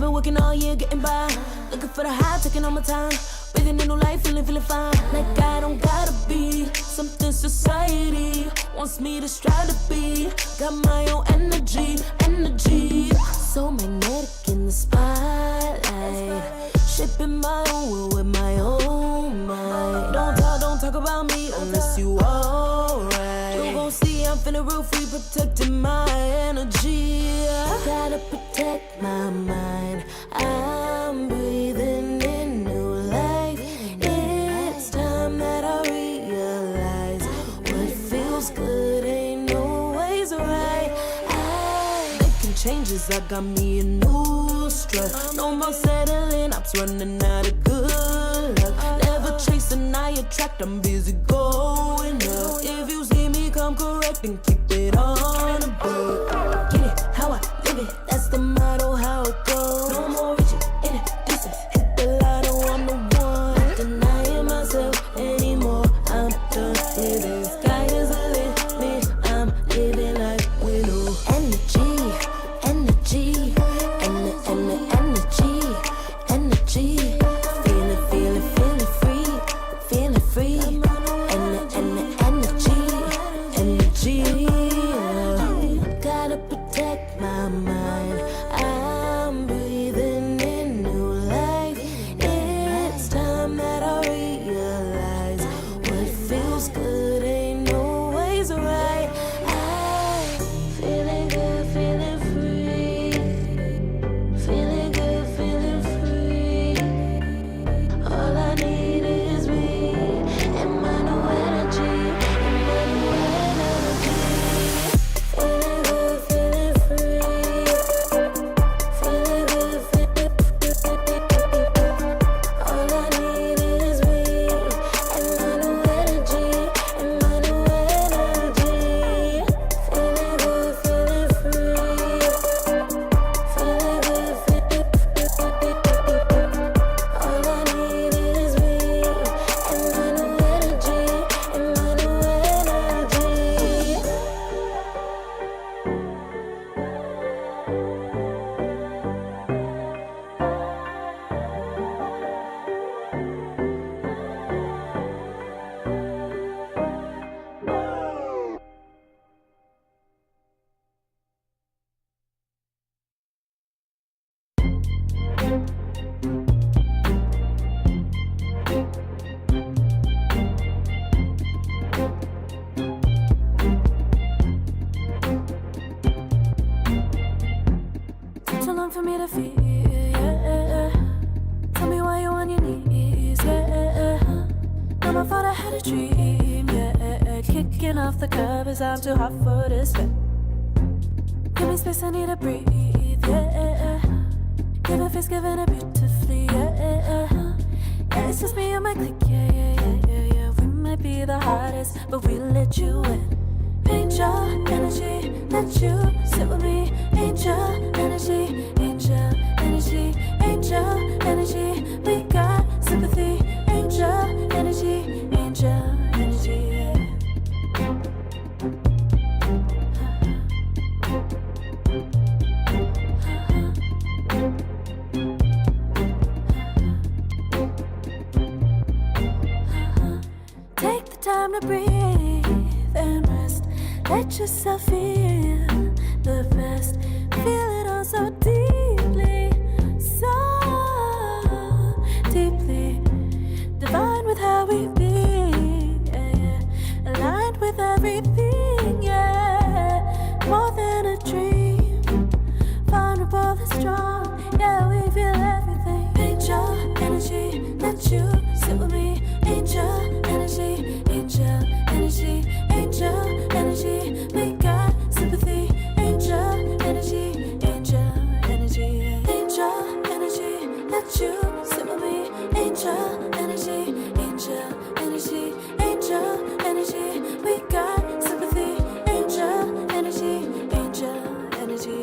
been working all year, getting by. Looking for the high, taking all my time. Breathing in new life, feeling fine. Like I don't gotta be something society wants me to strive to be. Got my own energy. So magnetic in the spotlight. Shaping my own world with my own mind. Don't talk about me unless you alright. You gon' see I'm finna real free, protecting my energy. Gotta protect my mind. I'm breathing in new life. It's time that I realize what feels good ain't always right. Making changes, I got me a new strut. No more settling, I'm running out of good luck. Never chasing, I attract, I'm busy going up. If you see me come correct, then keep it on the book. Get it, how I live it, that's the motto, how it goes. No more reaching in the distance, hit the lotto, I'm the one. Not denying myself anymore, I'm done with it. Sky is the limit, I'm living like widow. Energy, energy, energy. Feeling free, feeling free. Energy. Gotta protect my mind. I'm breathing in new life. It's time that I realize what feels good ain't always right. I'm feeling good, feeling free. Feeling good, feeling free. All I need is me and my new energy. Feeling good, feeling free. Feeling good, feeling free. All I need is me and my new energy. Feeling good, feeling free. Feeling good, feeling all I need is me and my new energy. Took too long for me to feel, yeah. Tell me why you're on your knees, yeah. Now my fault, I had a dream, yeah. Kicking off the covers, I'm too hot for this bed. Give me space, I need to breathe, yeah. Give a face, giving it beautifully, yeah. Yeah, it's just me and my clique, yeah. We might be the hottest, but we let you in. Angel energy, let you sit with me. Angel energy, angel energy, angel energy. We got sympathy. Angel energy, angel energy. Take the time to breathe and rest. Let yourself feel the best. Feel it all so deeply, so deeply. Divine with how we be, yeah. Aligned with everything, yeah. More than a dream, vulnerable and strong, yeah. We feel everything. Angel energy, let you sit with me. Angel energy, angel energy, angel energy. We got sympathy. Angel energy, angel energy, angel energy. Let you sit with me. Angel energy, angel energy, angel energy. We got sympathy. Angel energy, angel energy.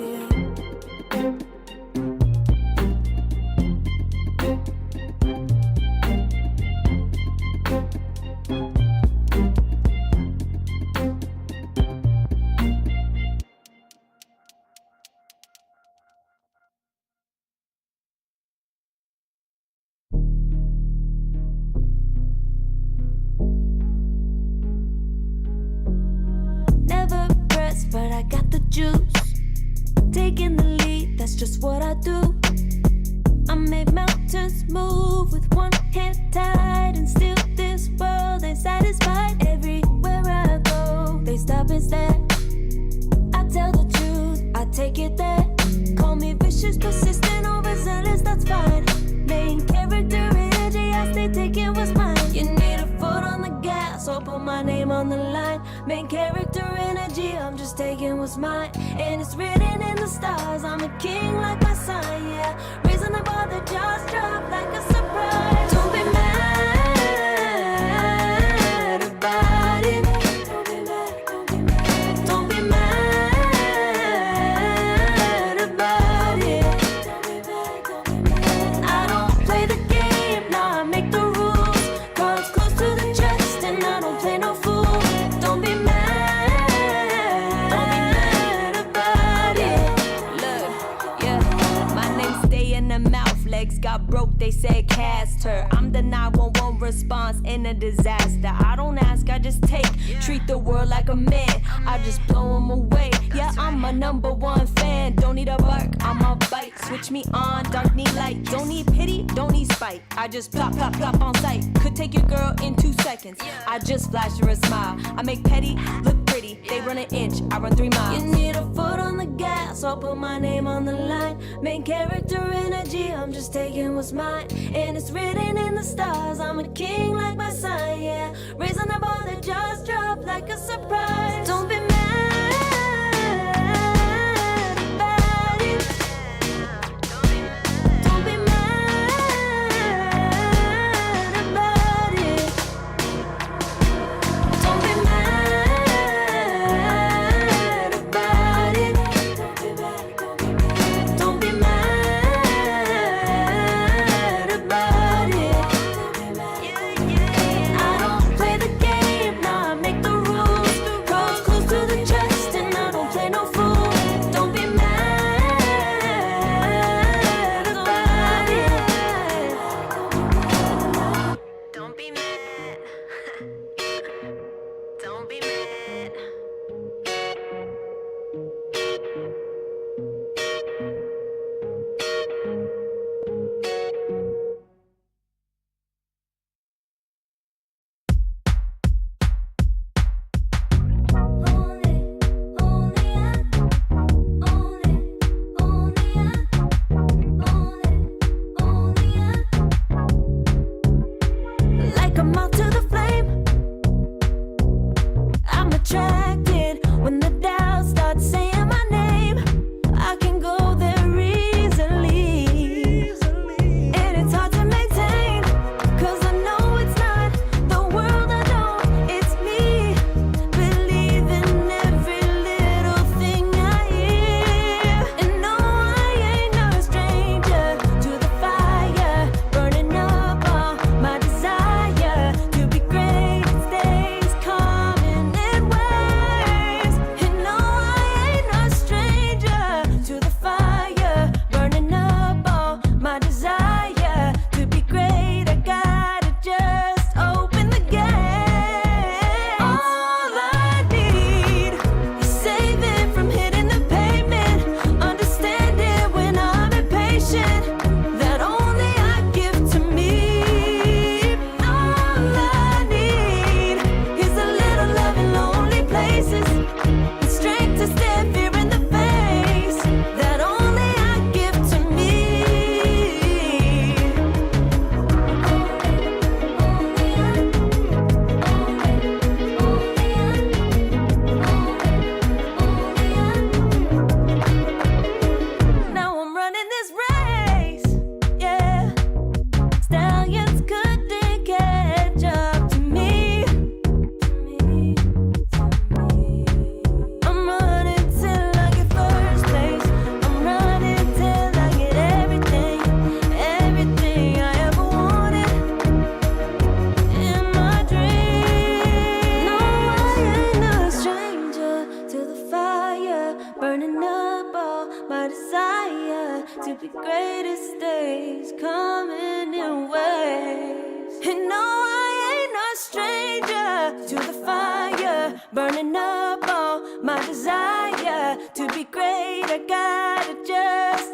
that's just what I do. I make mountains move with one hand tied, and still this world ain't satisfied. Everywhere I go, they stop and stare. I tell the truth, I take it there. Call me vicious, persistent, overzealous, that's fine. Main character energy, I stay taking what's mine. You need a foot on the gas, or put my name on the line. Main character energy, I'm just taking what's mine. And it's written in the stars, I'm a king like my sign, yeah. Reason the bar, the jaws drop like a surprise. Don't be mad about it. Don't be mad, don't be mad. Don't be mad about it. Don't be mad, don't be mad. I don't play the game, nah, I make the rules. Cards close to the chest, and I don't play no fool. Don't be mad about it. Look, yeah, my name stay in the mouth. Legs got broke, they said cast her. I'm the 911 response in a disaster. I don't ask, I just take. Treat the world like a man, I just blow them away. Yeah, I'm a #1 fan. Don't need a bark, I'm a bite. Switch me on, dark need light. Don't need pity, don't need spite. I just plop, plop, plop on sight. Could take your girl in 2 seconds. I just flash her a smile. I make petty look pretty. They run an inch, I run 3 miles. You need a foot on the gas, I'll put my name on the line. Main character energy, I'm just taking what's mine. And it's written in the stars, I'm a king like my sign, yeah. Raising the bar, the jaws drop like a surprise. Don't be mad about it. Don't be mad about it. Don't be mad about it. Don't be mad about it. I don't play the game, nah, I make the rules. Cards close to the chest, and I don't play no fool. Don't be mad about it. Don't be mad. Don't be mad. Like a moth to the flame, I'm attracted when the doubts start saying my name. I can go there easily, and it's hard to maintain, 'cause I know it's not the world I know, it's me. Believe in every little thing I hear, and no, I ain't no stranger to the fire, burning up all my desire to be great. It stays coming in waves, and no, I ain't no stranger to the fire, burning up all my desire to be great. I gotta just open the gate. All I need is saving from hitting the pavement, understanding when I'm impatient, that only I give to me. All I need is a little love in lonely places, the strength to stare fear in the face, that only I give to me. Now I'm running this race, yeah. Stallions couldn't catch up to me. I'm running till I get first place. I'm running till I get everything, everything I ever wanted in my dream. No, I ain't no stranger to the fire, burning up all my desire to be greatest days coming in waves. And no, I ain't no stranger to the fire, burning up all my desire to be great. I gotta just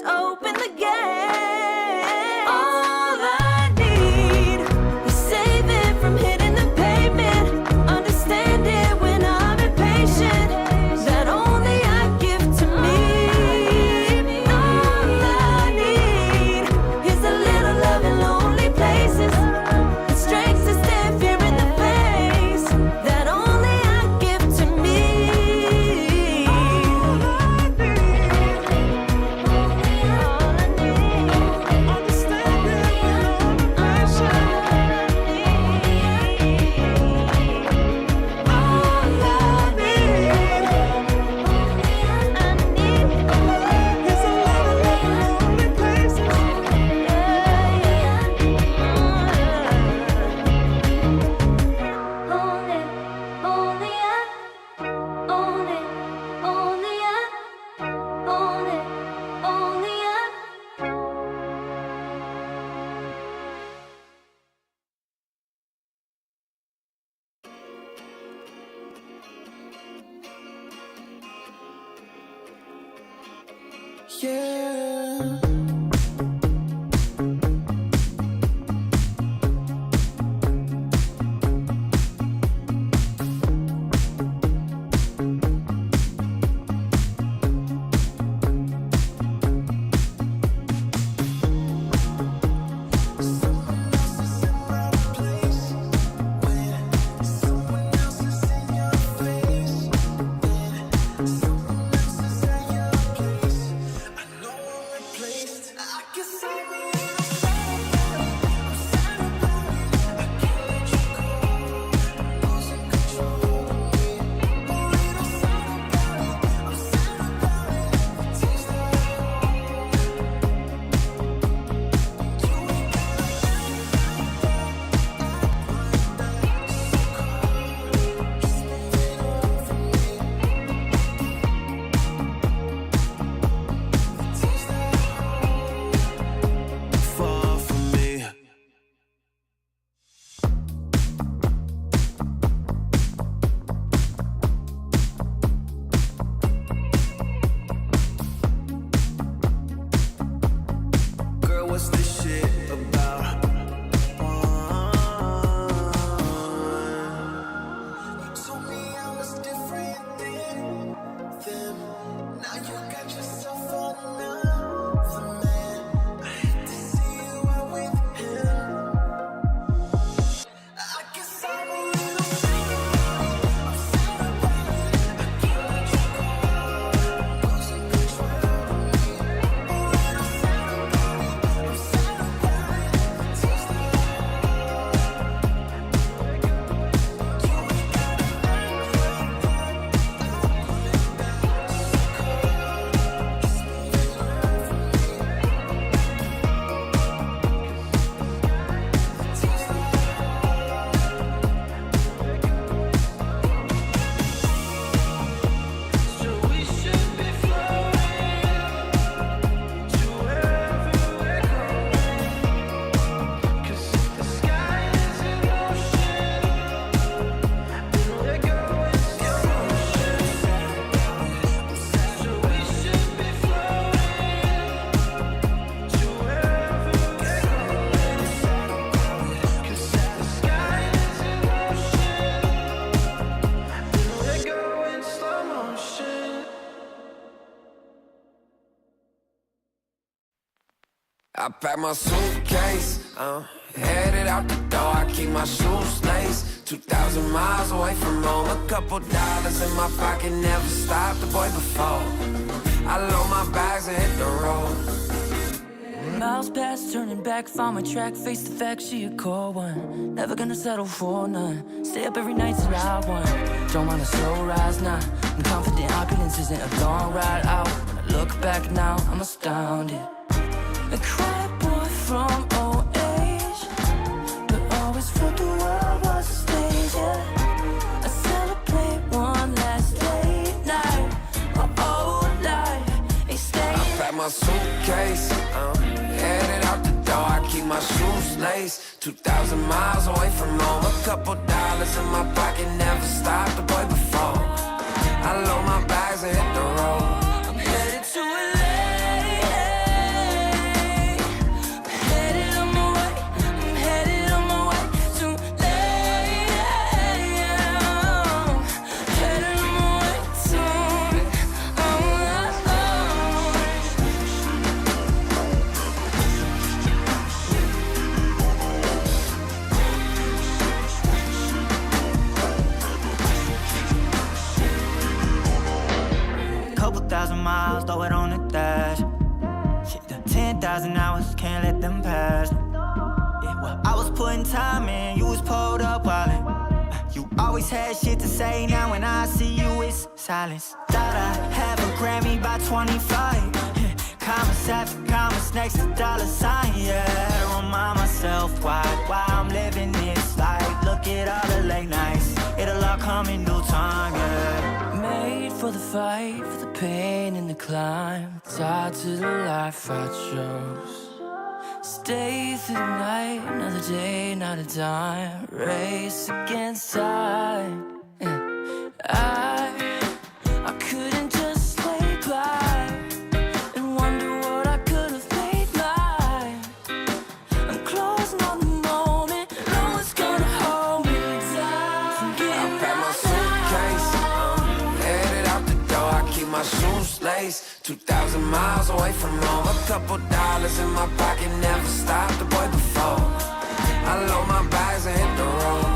yeah. Far from me. Girl, what's this shit about? You told me I was different than them. Now you got yourself another man. I hate to see you out with him. I guess I'm a little sad about it. I can't let you go. Losing control of me. A little sad about it. I'm sad about it. Taste the I pack my suitcase, headed out the door. I keep my shoes laced. 2,000 miles away from home. A couple dollars in my pocket, never stopped the boy before. I load my bags and hit the road. Miles past, turning back, found my track, face the fact, she a cold one. Never gonna settle for none. Stay up every night till I won. Don't want a slow rise now. I'm confident opulence isn't a long ride out. When I look back now, I'm astounded. A quiet boy from old age, but always felt the world was a stage, yeah. I celebrate one last late night. My old life ain't staying. I pack my suitcase, headed out the door. I keep my shoes laced. 2,000 miles away from home. A couple dollars in my pocket, never stopped the boy before. I load my bags and hit the road. I'm headed to LA. I'm headed on my way. I'm headed on my way to LA. Headed on my way soon. Couple thousand miles, throw it on the dash. Shit, 10,000 hours, can't let them pass. Yeah, well, I was putting time in, you was pulled up wildin'. You always had shit to say, now when I see you, it's silence. Thought I'd have a Grammy by 25. Commas after commas next to dollar sign, yeah. To remind myself why I'm living this life. Look at all the late nights, it'll all come in due time, yeah. Made for the fight, for the pain and the climb. Tied to the life I chose. Stay through the night, another day, not a dime. Race against time. I couldn't just lay by and wonder miles away from home. A couple dollars in my pocket never stopped the boy before. I load my bags and hit the road.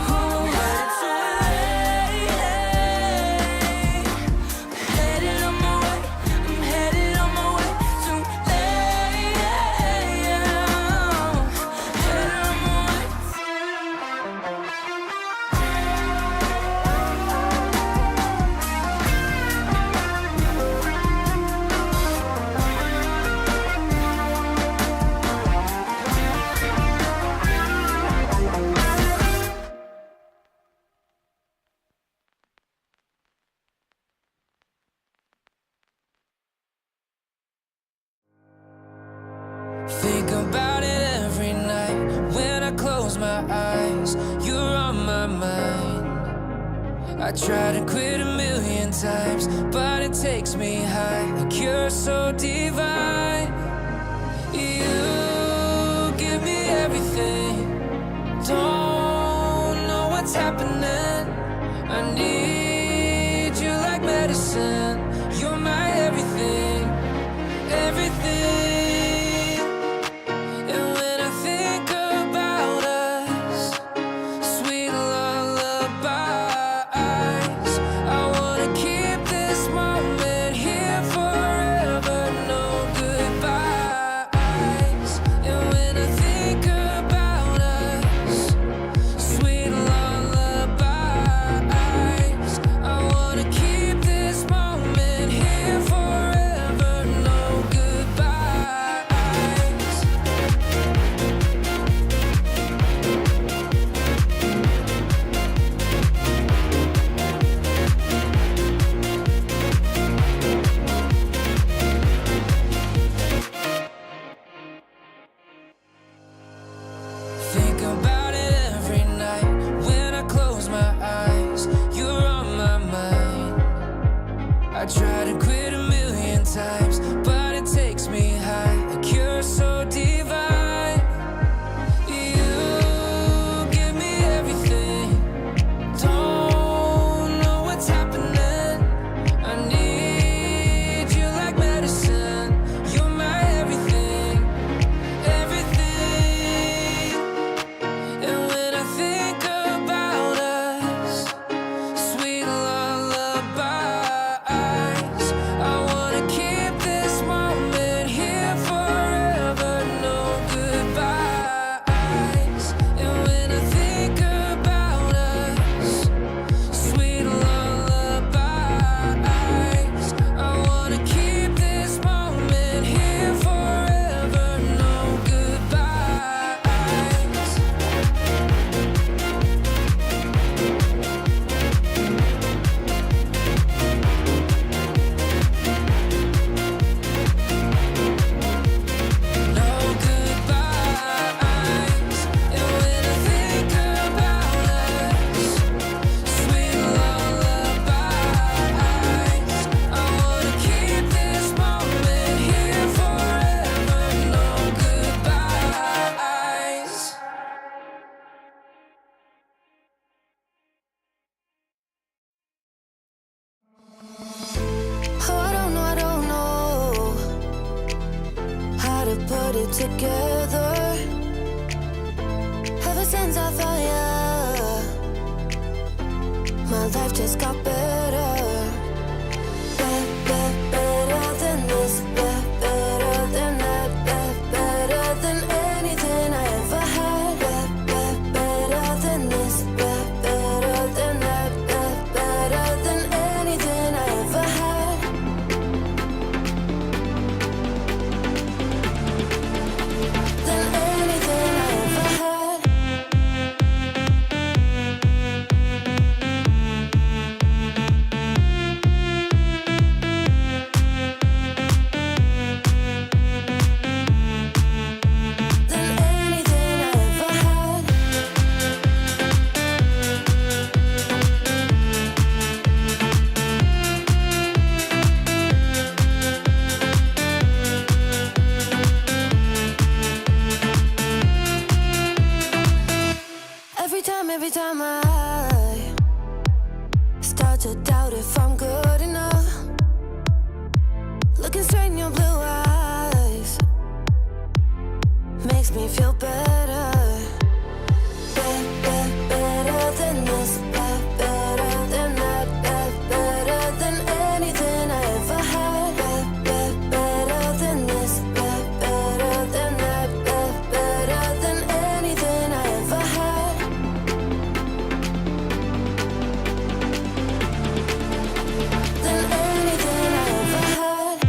Think about it every night when I close my eyes. You're on my mind. I try to quit a million times, but it takes me high. Like you're so divine. You give me everything. Don't know what's happening. I need you like medicine. You're my everything, everything. Think about it every night when I close my eyes. You're on my mind. I try to quit a million times, but it takes me high. Like you're so divine. You give me everything. Don't know what's happening. I need you like medicine. You're my everything, everything. And when I think about us, sweet lullabies, I wanna keep this moment here forever, no goodbyes. And when I think about us, sweet lullabies, I wanna keep this moment here forever, no goodbyes. No goodbyes. And when I think about us, sweet lullabies, I wanna keep this moment here forever. No goodbyes. Oh, I don't know how to put it together. Ever since I found you, my life just got better. Better than this, better than that, better than anything I ever had. Better than this, better than that, better than anything I ever had. Than anything I ever had. makes me feel better. Better than this, better than that, better than anything I ever had. Better than this, better than that, better than anything I ever had. Than anything I ever had.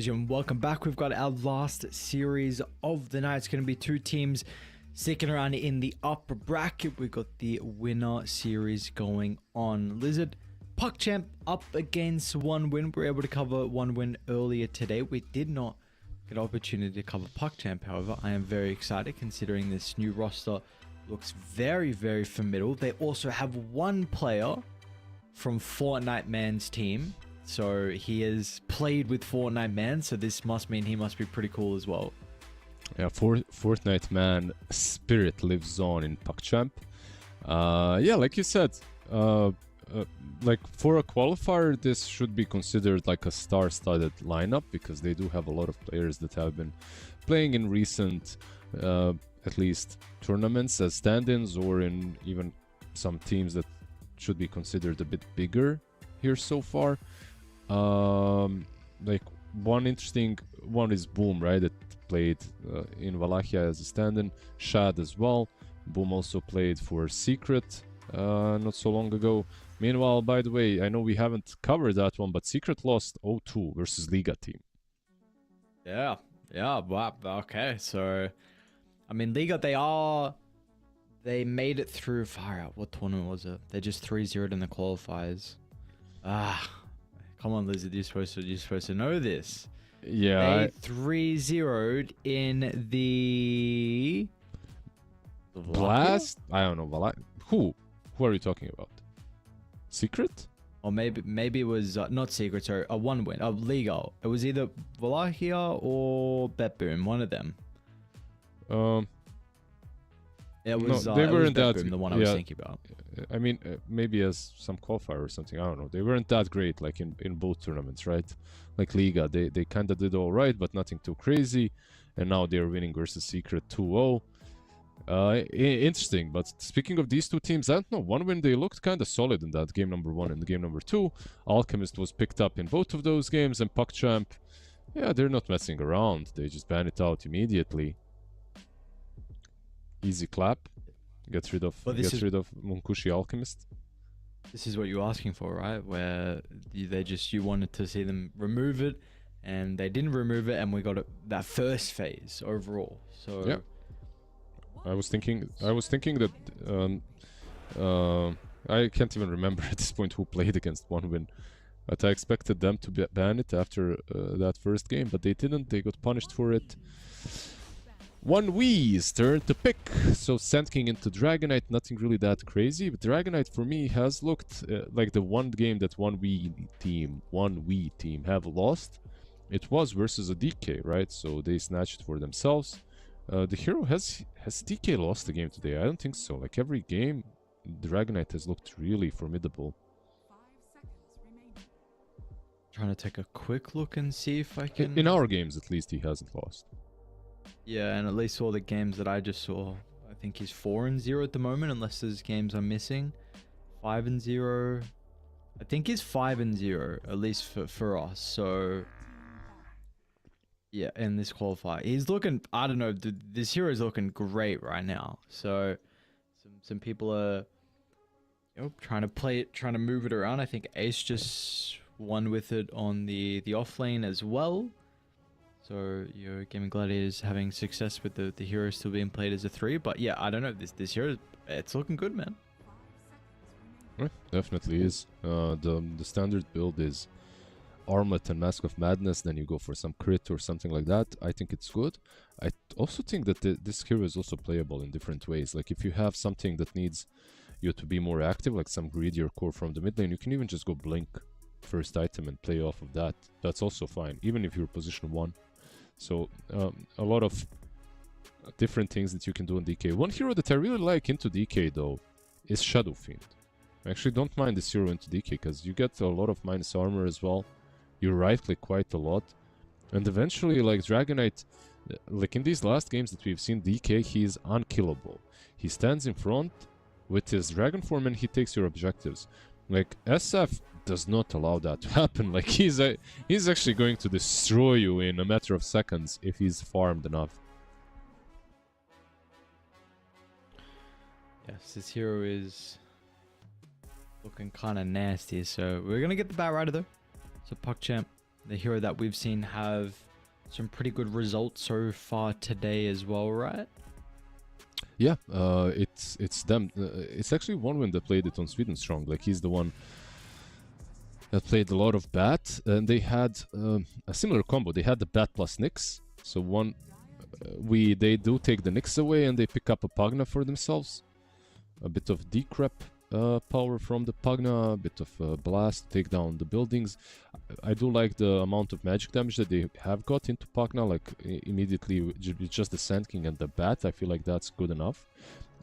And welcome back. We've got our last series of the night. It's going to be two teams sticking around in the upper bracket. We've got the winner series going on. Lizard, PuckChamp up against One Win. We were able to cover One Win earlier today. We did not get an opportunity to cover PuckChamp, however. I am very excited considering this new roster looks very, very formidable. They also have one player from Fortnite Man's team. So he has played with Fortnite Man, so this must mean he must be pretty cool as well. Yeah, Fortnite Man spirit lives on in PuckChamp. Yeah, like you said, like for a qualifier, this should be considered like a star-studded lineup because they do have a lot of players that have been playing in recent, at least tournaments as stand-ins, or in even some teams that should be considered a bit bigger here so far. Like one interesting one is Boom, right? That played in Wallachia as a stand-in. Shad as well. Boom also played for Secret not so long ago. Meanwhile, by the way, I know we haven't covered that one, but Secret lost 0-2 versus Liga team. Yeah, wow, okay. So, I mean, Liga, they made it through far out. What tournament was it? They just 3-0'd in the qualifiers. Come on, Lizard, you're supposed to know this. Yeah. They 3-0'd in the Blast? I don't know. Who are you talking about? Secret? Or maybe it was not Secret, sorry, a One Win, Liga. It was either Wallachia or Betboom, one of them. It was, no, they weren't that. the one I was thinking about. I mean, maybe as some qualifier or something. I don't know. They weren't that great, like in both tournaments, right? Like Liga, they kind of did all right, but nothing too crazy. And now they're winning versus Secret 2-0. Interesting. But speaking of these two teams, I don't know. One Win, they looked kind of solid in that game number 1 and game number 2. Alchemist was picked up in both of those games, and PuckChamp, yeah, they're not messing around. They just ban it out immediately. Easy clap. Get rid of Munkushi Alchemist. This is what you're asking for, right? Where you wanted to see them remove it, and they didn't remove it, and we got that first phase overall. So yeah, I was thinking that I can't even remember at this point who played against One Win, but I expected them to ban it after that first game, but they didn't. They got punished for it. One Wee's turn to pick. So Sand King into Dragonite, nothing really that crazy, but Dragonite for me has looked like the one game that one Wii team have lost. It was versus a DK, right? So they snatched it for themselves. The hero has DK lost the game today? I don't think so. Like every game, Dragonite has looked really formidable. Trying to take a quick look and see if I can. In our games, at least, he hasn't lost. Yeah, and at least all the games that I just saw, I think he's 4-0 at the moment, unless there's games I'm missing. 5-0. I think he's 5-0, at least for us. So yeah, in this qualifier, he's looking. I don't know. This hero is looking great right now. So some people are, trying to play it, trying to move it around. I think Ace just won with it on the off lane as well. So your Gaming Gladiators having success with the hero still being played as a 3. But yeah, I don't know. This hero, it's looking good, man. Yeah, definitely is. The standard build is Armlet and Mask of Madness. Then you go for some crit or something like that. I think it's good. I also think that this hero is also playable in different ways. Like if you have something that needs you to be more active, like some greedier core from the mid lane, you can even just go Blink first item and play off of that. That's also fine, even if you're position 1. So a lot of different things that you can do in DK. One hero that I really like into DK though is Shadow Fiend. I actually don't mind this hero into DK because you get a lot of minus armor as well. You right click quite a lot, and eventually, like Dragonite, like in these last games that we've seen DK, he is unkillable. He stands in front with his Dragon Form and he takes your objectives. Like SF does not allow that to happen. Like he's actually going to destroy you in a matter of seconds if he's farmed enough. Yes, this hero is looking kind of nasty. So we're gonna get the Bat Rider though. So PuckChamp the hero that we've seen have some pretty good results so far today as well, right? Yeah, it's them. It's actually one win that played it on Sweden Strong. Like, he's the one that played a lot of Bat, and they had a similar combo. They had the Bat plus Nyx. So they do take the Nyx away, and they pick up a Pugna for themselves. A bit of decrep power from the Pugna, a bit of blast, take down the buildings. I do like the amount of magic damage that they have got into Pugna, like immediately with just the Sand King and the Bat. I feel like that's good enough.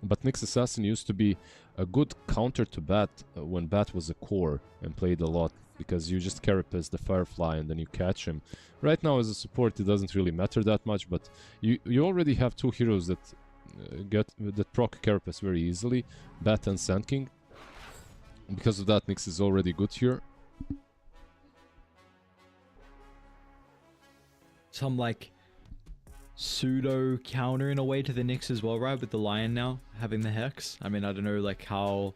But Nyx Assassin used to be a good counter to Bat when Bat was a core and played a lot, because you just carapace the Firefly and then you catch him. Right now as a support it doesn't really matter that much, but you already have two heroes that proc carapace very easily, Bat and Sand King. Because of that, Nyx is already good here. Some like pseudo counter in a way to the Nyx as well, right? With the Lion now having the Hex. I mean, I don't know like how...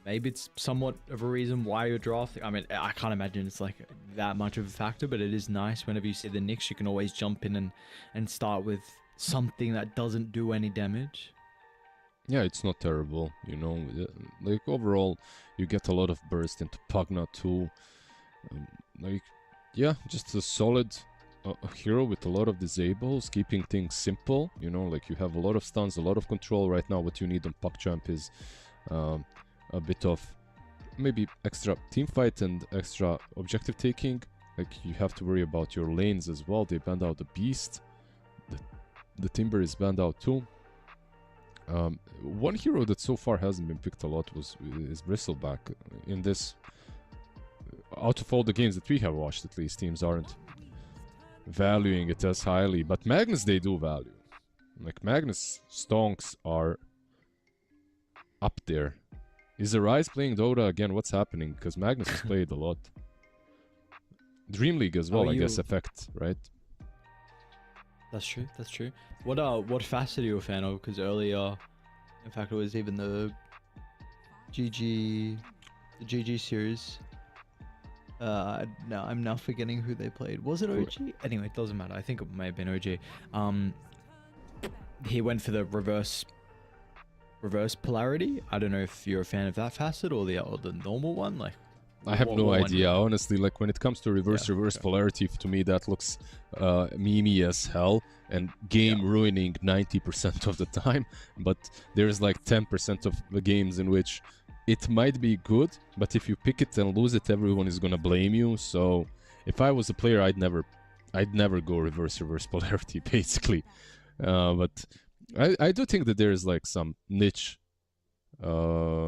Maybe it's somewhat of a reason why you're drafting. I mean, I can't imagine it's like that much of a factor, but it is nice whenever you see the Nyx, you can always jump in and start with something that doesn't do any damage. Yeah, it's not terrible, you know. Like, overall, you get a lot of burst into Pugna too. Like, yeah, just a solid hero with a lot of disables, keeping things simple, you know. Like, you have a lot of stuns, a lot of control. Right now, what you need on PugChamp is a bit of maybe extra team fight and extra objective taking. Like, you have to worry about your lanes as well. They banned out the Beast. The Timber is banned out too. One hero that so far hasn't been picked a lot is Bristleback. In this, out of all the games that we have watched, at least, teams aren't valuing it as highly. But Magnus they do value. Like, Magnus stonks are up there. Is Arise playing Dota again? What's happening? Because Magnus has played a lot. Dream League as well, I guess, effect, right? That's true, that's true. What facet are you a fan of? Because earlier, in fact, it was even the GG series. No, I'm now forgetting who they played. Was it OG? Anyway, it doesn't matter. I think it may have been OG. He went for the reverse polarity. I don't know if you're a fan of that facet or the normal one. Like, I have no idea, honestly. Like, when it comes to reverse polarity, to me that looks memey as hell and game ruining 90% of the time. But there's like 10% of the games in which it might be good, but if you pick it and lose it, everyone is gonna blame you. So if I was a player, I'd never go reverse polarity, basically. But I do think that there's like some niche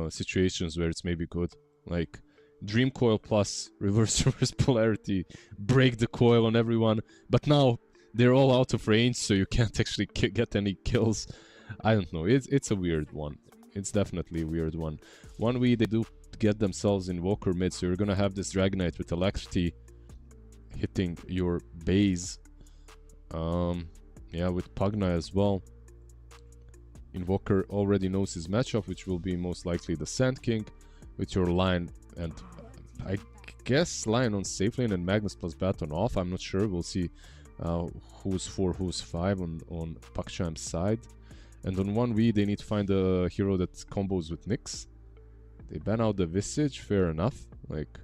situations where it's maybe good, like Dream Coil plus reverse polarity, break the coil on everyone, but now they're all out of range, so you can't actually get any kills. I don't know, it's a weird one. It's definitely a weird one. 1v they do get themselves Invoker mid, so you're gonna have this Dragonite with Electricity hitting your base. Yeah, with Pugna as well. Invoker already knows his matchup, which will be most likely the Sand King with your Lion, and I guess Lion on safe lane and Magnus plus Bat on off. I'm not sure. We'll see who's 4, who's 5 on PugChamp's side. And on 1v they need to find a hero that combos with Nyx. They ban out the Visage, fair enough. Like,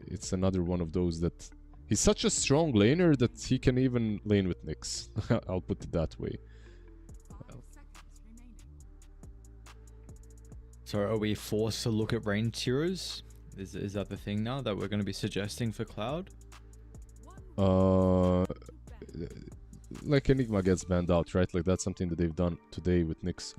it's another one of those that he's such a strong laner that he can even lane with Nyx. I'll put it that way. So are we forced to look at ranged heroes? Is that the thing now that we're going to be suggesting for Cloud? Like, Enigma gets banned out, right? Like, that's something that they've done today with Nyx.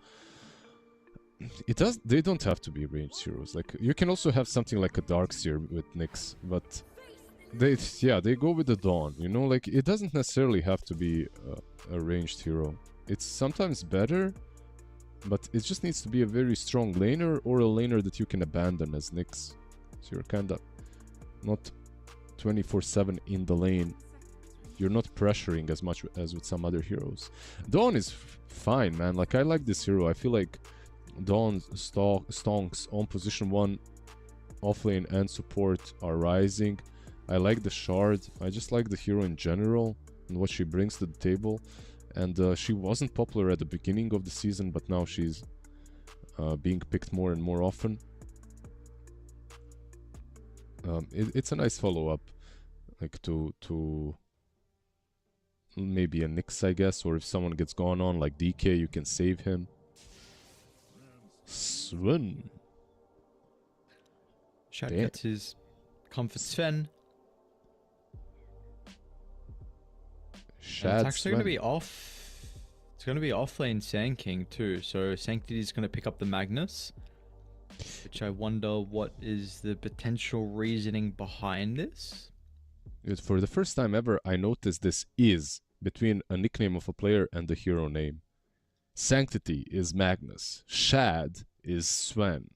They don't have to be ranged heroes. Like, you can also have something like a Darkseer with Nyx, but they go with the Dawn, you know? Like, it doesn't necessarily have to be a ranged hero. It's sometimes better, but it just needs to be a very strong laner or a laner that you can abandon as Nyx. So you're kinda not 24/7 in the lane. You're not pressuring as much as with some other heroes. Dawn is fine, man. Like, I like this hero. I feel like Dawn stonks on position 1 offlane and support are rising. I like the shard. I just like the hero in general and what she brings to the table. And she wasn't popular at the beginning of the season, but now she's being picked more and more often. It's a nice follow-up, like to maybe a Nyx, I guess, or if someone gets gone on like DK, you can save him. Sven. Shad Damn. gets his comfort Sven. And Shad it's actually going to Sven. be off. It's going to be offlane Sand King too. So Sanctity is going to pick up the Magnus, which I wonder what is the potential reasoning behind this. For the first time ever, I noticed this is between a nickname of a player and the hero name. Sanctity is Magnus. Shad is Sven.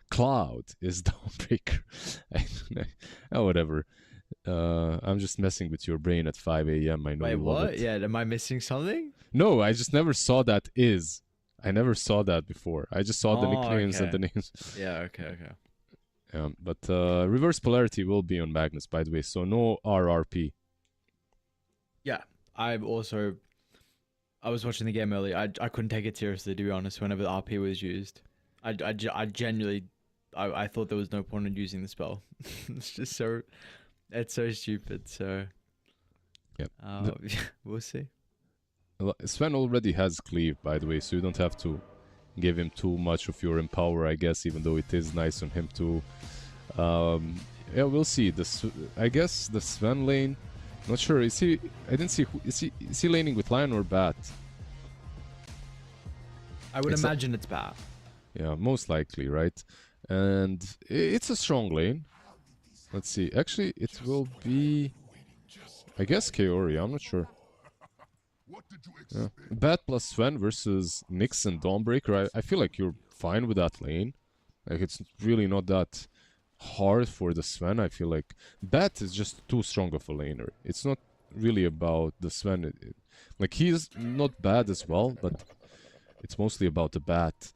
Cloud is Dawnbreaker. Oh, whatever. I'm just messing with your brain at 5 a.m. I know Wait, you love what? it. Yeah, am I missing something? No, I just never saw that is. I never saw that before. I just saw the nicknames and the names. Yeah, okay. But reverse polarity will be on Magnus, by the way, so no RRP. Yeah, I was watching the game earlier. I couldn't take it seriously, to be honest, whenever the RP was used. I genuinely, I thought there was no point in using the spell. It's just so, it's so stupid, so... Yep. We'll see. Sven already has cleave, by the way, so you don't have to give him too much of your empower, I guess, even though it is nice on him too. Yeah, we'll see. I guess the Sven lane, not sure. Is he? I didn't see. Is he laning with Lion or Bat? I would imagine it's bad. Yeah, most likely, right? And it's a strong lane. Let's see. Actually, it will be, I guess, Kaori. I'm not sure. Yeah. Bat plus Sven versus Nyx and Dawnbreaker. I feel like you're fine with that lane. Like, it's really not that hard for the Sven. I feel like Bat is just too strong of a laner. It's not really about the Sven. Like, he's not bad as well, but it's mostly about the Bat.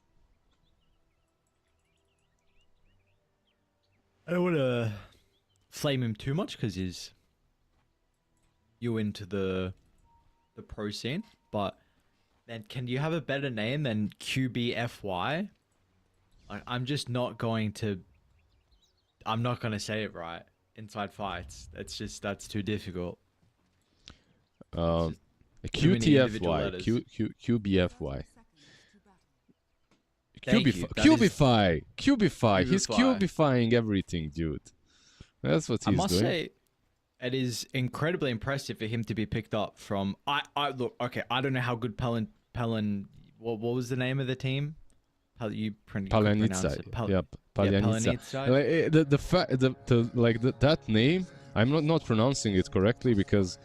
I don't want to flame him too much because he's into the pro scene, but then can you have a better name than QBFY? Like, I'm not going to say it right inside fights. That's too difficult. QTFY, QBFY. Cubify. He's cubifying everything, dude. That's what he's doing. I must say, it is incredibly impressive for him to be picked up from. Look, okay, I don't know how good Pelin. What was the name of the team? Palanitsa. Yep, Palanitsa. That name, I'm not pronouncing it correctly because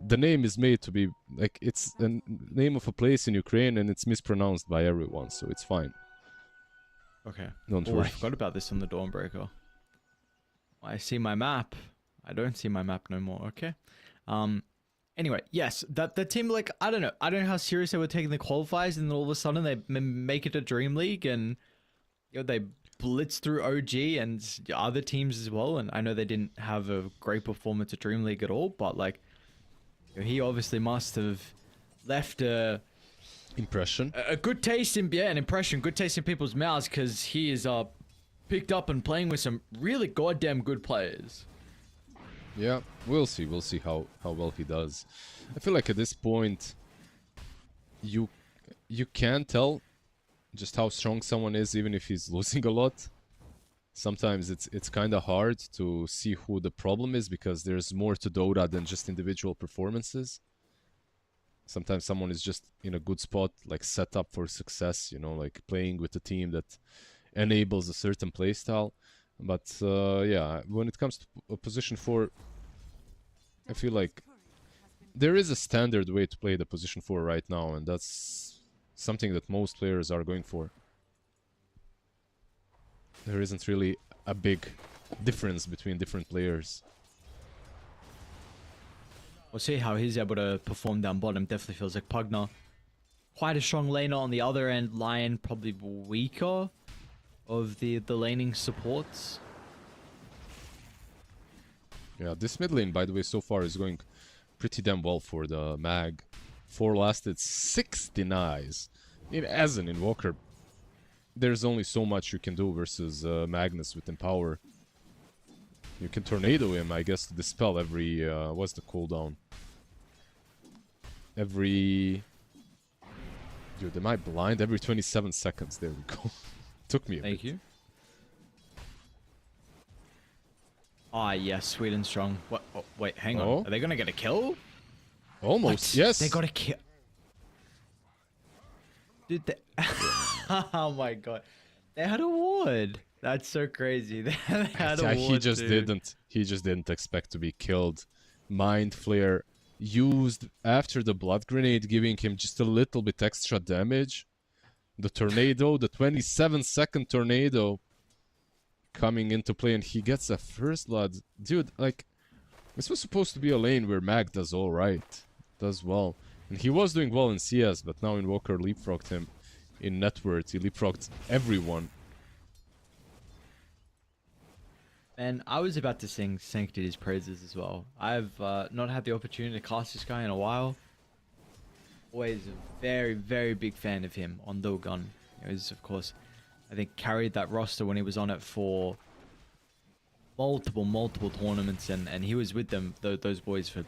the name is made to be like it's the name of a place in Ukraine and it's mispronounced by everyone, so it's fine. Okay. Don't worry. I forgot about this on the Dawnbreaker. I see my map. I don't see my map no more. Okay. Anyway, yes, that the team, like, I don't know how serious they were taking the qualifiers, and then all of a sudden they make it a Dream League, and they blitz through OG and other teams as well. And I know they didn't have a great performance at Dream League at all, but like, he obviously must have left a good taste in good taste in people's mouths, because he is picked up and playing with some really goddamn good players. Yeah, we'll see how well he does. I feel like at this point you can tell just how strong someone is even if he's losing a lot. Sometimes it's kind of hard to see who the problem is because there's more to Dota than just individual performances. Sometimes someone is just in a good spot, like set up for success, like playing with a team that enables a certain playstyle. But yeah, when it comes to a position 4, I feel like there is a standard way to play the position 4 right now, and that's something that most players are going for. There isn't really a big difference between different players. We'll see how he's able to perform down bottom. Definitely feels like Pugner quite a strong laner on the other end. Lion probably weaker of the laning supports. Yeah, this mid lane, by the way, so far is going pretty damn well for the mag. 4 lasted 6 denies. As an Invoker, there's only so much you can do versus Magnus with Empower. You can Tornado him, I guess, to dispel every... what's the cooldown? Every... Dude, am I blind? Every 27 seconds. There we go. Took me a Thank bit. you. Ah, yes, sweet and strong. What? Oh, wait, hang on. Oh. Are they gonna get a kill? Almost, What? yes. They got a kill. Dude, they... oh my god. They had a ward. That's so crazy. They had a ward, he just dude. didn't. He just didn't expect to be killed. Mind Flare used after the blood grenade, giving him just a little bit extra damage. The tornado, the 27-second tornado coming into play, and he gets a first blood. Dude, like, this was supposed to be a lane where Mag does all right, does well. And he was doing well in CS, but now Invoker leapfrogged him in net worth. He leapfrogged everyone. And I was about to sing Sanctity's praises as well. I've not had the opportunity to cast this guy in a while. Always a very, very big fan of him on Dogon. He was, of course, I think carried that roster when he was on it for multiple tournaments, and he was with them, those boys, for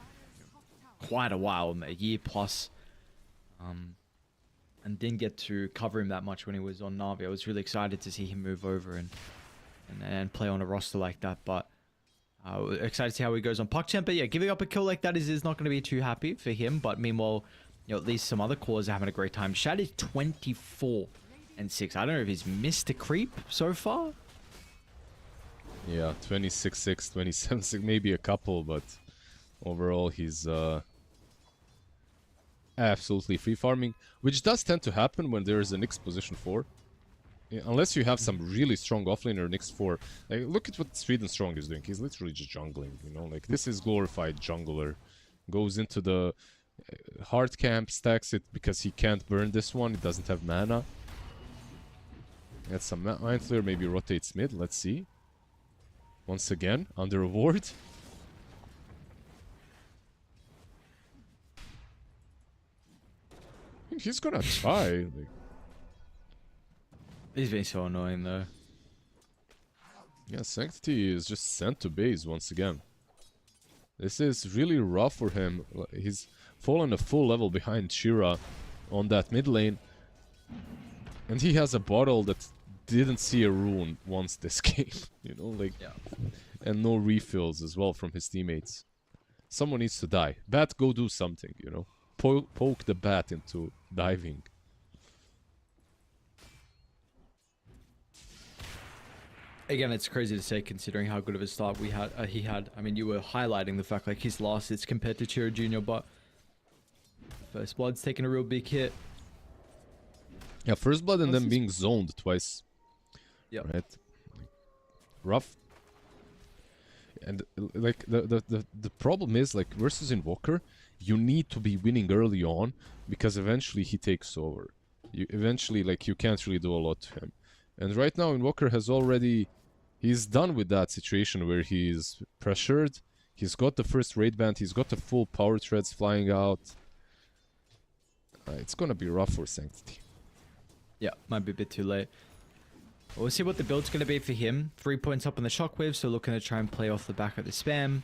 quite a while, a year plus. And didn't get to cover him that much when he was on Na'Vi. I was really excited to see him move over and play on a roster like that, but excited to see how he goes on PuckChamp. But yeah, giving up a kill like that is not going to be too happy for him. But meanwhile, you know, at least some other cores are having a great time. Shad is 24 and 6. I don't know if he's missed a creep so far. Yeah, 26-6, 27-6, maybe a couple, but overall he's absolutely free farming, which does tend to happen when there is a Nyx position 4. Yeah, unless you have some really strong offlaner Nyx 4. Like, look at what Sweden Strong is doing. He's literally just jungling, you know? Like, this is glorified jungler. Goes into the hard camp, stacks it because he can't burn this one. He doesn't have mana. Gets some Mind Flare, maybe rotates mid. Let's see. Once again, under a ward. He's gonna try. Like, He's being so annoying though. yeah, Sanctity is just sent to base once again. This is really rough for him. He's fallen a full level behind Shira on that mid lane. And he has a bottle that didn't see a rune once this game. You know, like... Yeah. And no refills as well from his teammates. Someone needs to die. Bat, go do something, you know. Poke the bat into diving. Again, it's crazy to say considering how good of a start he had. I mean, you were highlighting the fact like his last hits compared to Chiro Jr., but First Blood's taking a real big hit. Yeah, First Blood and then being zoned twice. Yeah. Right. Rough. And like the problem is, like, versus Invoker, you need to be winning early on because eventually he takes over. You eventually, like, you can't really do a lot to him. And right now Invoker has already... He's done with that situation where he's pressured. He's got the first raid band. He's got the full power threads flying out. It's gonna be rough for Sanctity. Yeah, might be a bit too late. We'll see what the build's going to be for him. 3 points up on the shockwave, so looking to try and play off the back of the spam.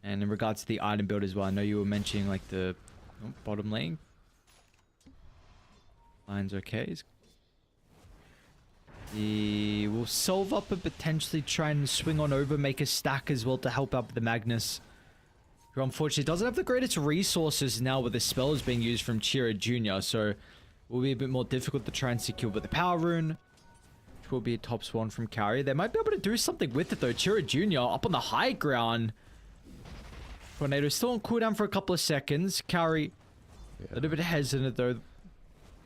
And in regards to the item build as well, I know you were mentioning like the bottom lane. Line's okay. He will solve up and potentially try and swing on over, make a stack as well to help out the Magnus, who unfortunately doesn't have the greatest resources now with the spells being used from Chiro Jr., so it will be a bit more difficult to try and secure. But the power rune, which will be a top spawn from Carry, they might be able to do something with it though. Chiro Jr. up on the high ground. Tornado still on cooldown for a couple of seconds. Carry a little bit hesitant though.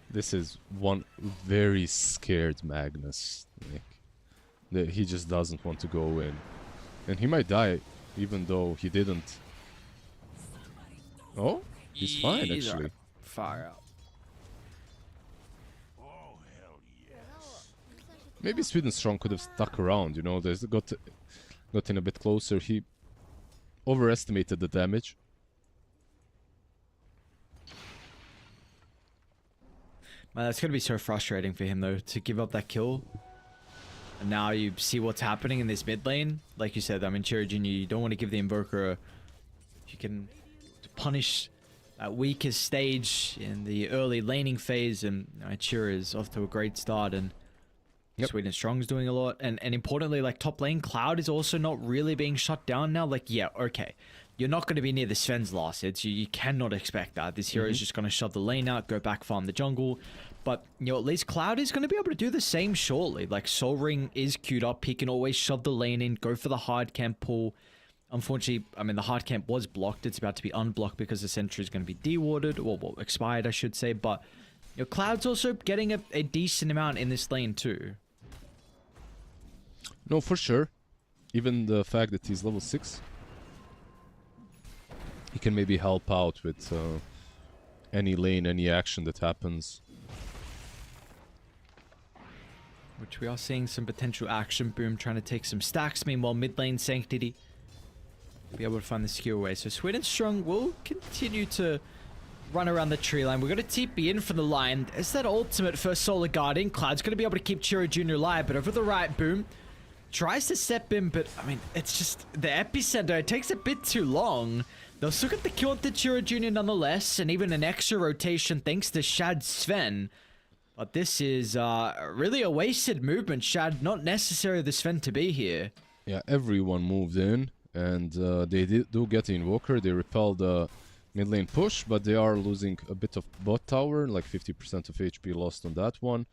This is one very scared Magnus. Like, he just doesn't want to go in. And he might die, even though he didn't. Oh, he's fine actually. Far out. Maybe Sweden Strong could have stuck around, you know, there's gotten a bit closer. He overestimated the damage. Man, that's going to be so frustrating for him, though, to give up that kill. And now you see what's happening in this mid lane. Like you said, I mean, Chiro Jr., you don't want to give the Invoker a... You can punish that weakest stage in the early laning phase, and Chiro is off to a great start, and Sweet and Strong's doing a lot. And importantly, like, top lane, Cloud is also not really being shut down now. Like, yeah, okay. You're not going to be near the Sven's last hits. You cannot expect that. This hero is just going to shove the lane out, go back farm the jungle. But, you know, at least Cloud is going to be able to do the same shortly. Like, Soul Ring is queued up. He can always shove the lane in, go for the hard camp pull. Unfortunately, I mean, the hard camp was blocked. It's about to be unblocked because the sentry is going to be dewarded, or well, expired, I should say. But, you know, Cloud's also getting a decent amount in this lane too. No, for sure. Even the fact that he's level 6. He can maybe help out with any lane, any action that happens. Which we are seeing some potential action. Boom trying to take some stacks. Meanwhile, mid lane Sanctity be able to find the skew away. So Sweet and Strong will continue to run around the tree line. We're going to TP in from the line. Is that ultimate for Solar Guardian? Cloud's going to be able to keep Chiro Jr. alive, but over the right, Boom tries to step in, but I mean, it's just the epicenter. It takes a bit too long. They'll still get the kill onto Chiro Jr. nonetheless, and even an extra rotation thanks to Shad Sven. But this is really a wasted movement. Shad, not necessary the Sven to be here. Yeah, everyone moved in, and they do get the Invoker. They repel the mid lane push, but they are losing a bit of bot tower, like 50% of HP lost on that one.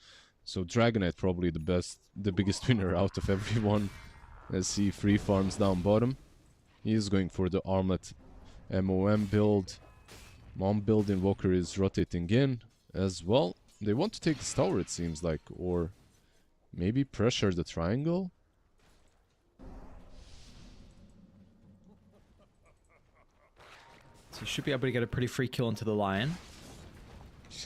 So Dragonite probably the biggest winner out of everyone, as he free farms down bottom. He is going for the Armlet MOM build. Mom build Invoker is rotating in as well. They want to take this tower, it seems like, or maybe pressure the triangle. So should be able to get a pretty free kill onto the Lion.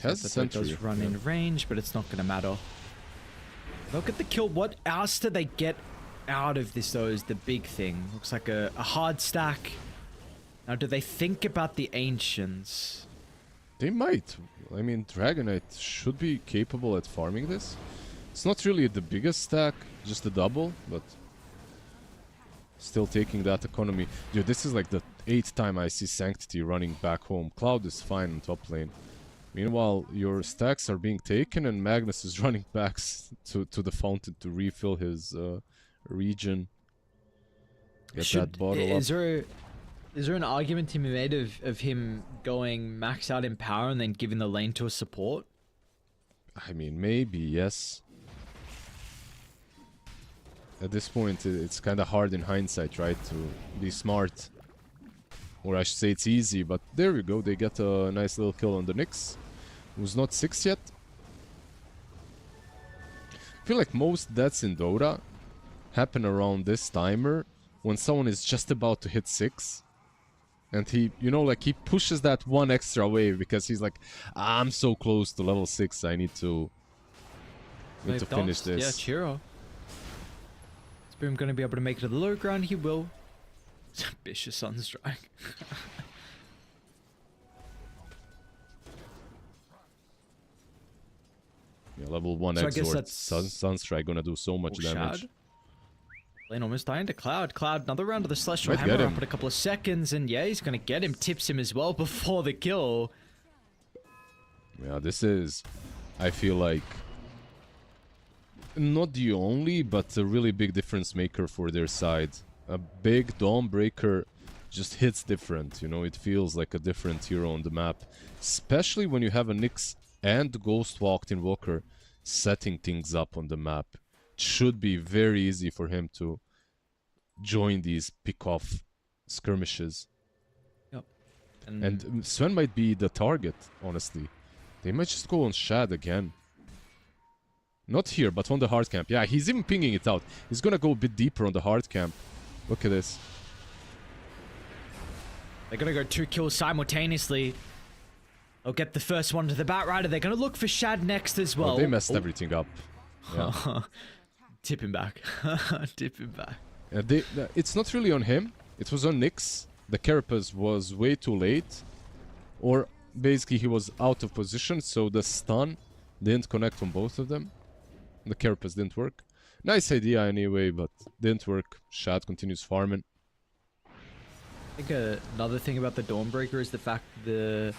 Has the sentry. Does run in range, but it's not going to matter. Look at the kill. What else do they get out of this, though, is the big thing. Looks like a hard stack. Now, do they think about the Ancients? They might. I mean, Dragonite should be capable at farming this. It's not really the biggest stack, just a double, but still taking that economy. Dude, this is like the 8th time I see Sanctity running back home. Cloud is fine on top lane. Meanwhile, your stacks are being taken and Magnus is running back to the fountain to refill his regen. Get that bottle up. Is there an argument to be made of him going max out in power and then giving the lane to a support? I mean, maybe, yes. At this point, it's kind of hard in hindsight, right? To be smart. Or I should say it's easy, but there we go. They get a nice little kill on the Nyx, who's not 6 yet. I feel like most deaths in Dota happen around this timer when someone is just about to hit 6. And he, you know, like he pushes that one extra wave because he's like, I'm so close to level 6, I need to finish this. Yeah, Chiro. Is Boom going to be able to make it to the low ground? He will. Ambitious Sunstrike. Yeah, level 1 So I guess Exort. that's- Sunstrike gonna do so much damage. Shad. Lane almost dying to Cloud. Cloud, another round of the Celestial Might get Hammer him. up in a couple of seconds, and yeah, he's going to get him. Tips him as well before the kill. Yeah, this is, I feel like, not the only, but a really big difference maker for their side. A big Dawn Breaker just hits different, you know, it feels like a different hero on the map. Especially when you have a Nyx and Ghostwalked Invoker setting things up on the map. It should be very easy for him to join these pick-off skirmishes. Yep. And Sven might be the target, honestly. They might just go on Shad again. Not here, but on the hard camp. Yeah, he's even pinging it out. He's gonna go a bit deeper on the hard camp. Look at this. They're going to go 2 kills simultaneously. They'll get the first one to the Batrider. They're going to look for Shad next as well. Oh, they messed everything up. Yeah. Tip him back. Tip him back. It's not really on him. It was on Nyx. the Carapace was way too late, or basically he was out of position, so the stun didn't connect on both of them. The Carapace didn't work. Nice idea anyway, but didn't work. Shad continues farming. I think another thing about the Dawnbreaker is the fact the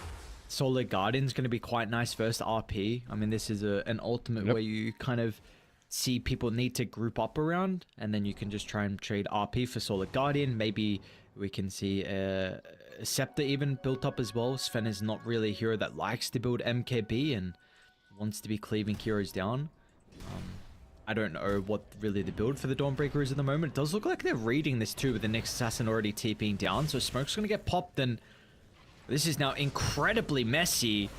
Solar Guardian's going to be quite nice versus RP. I mean, this is an ultimate where you kind of see people need to group up around, and then you can just try and trade RP for Solar Guardian. Maybe we can see a Scepter even built up as well. Sven is not really a hero that likes to build MKB and wants to be cleaving heroes down. I don't know what really the build for the Dawnbreaker is at the moment. It does look like they're reading this too, with the next assassin already TPing down. So Smoke's going to get popped, and this is now incredibly messy.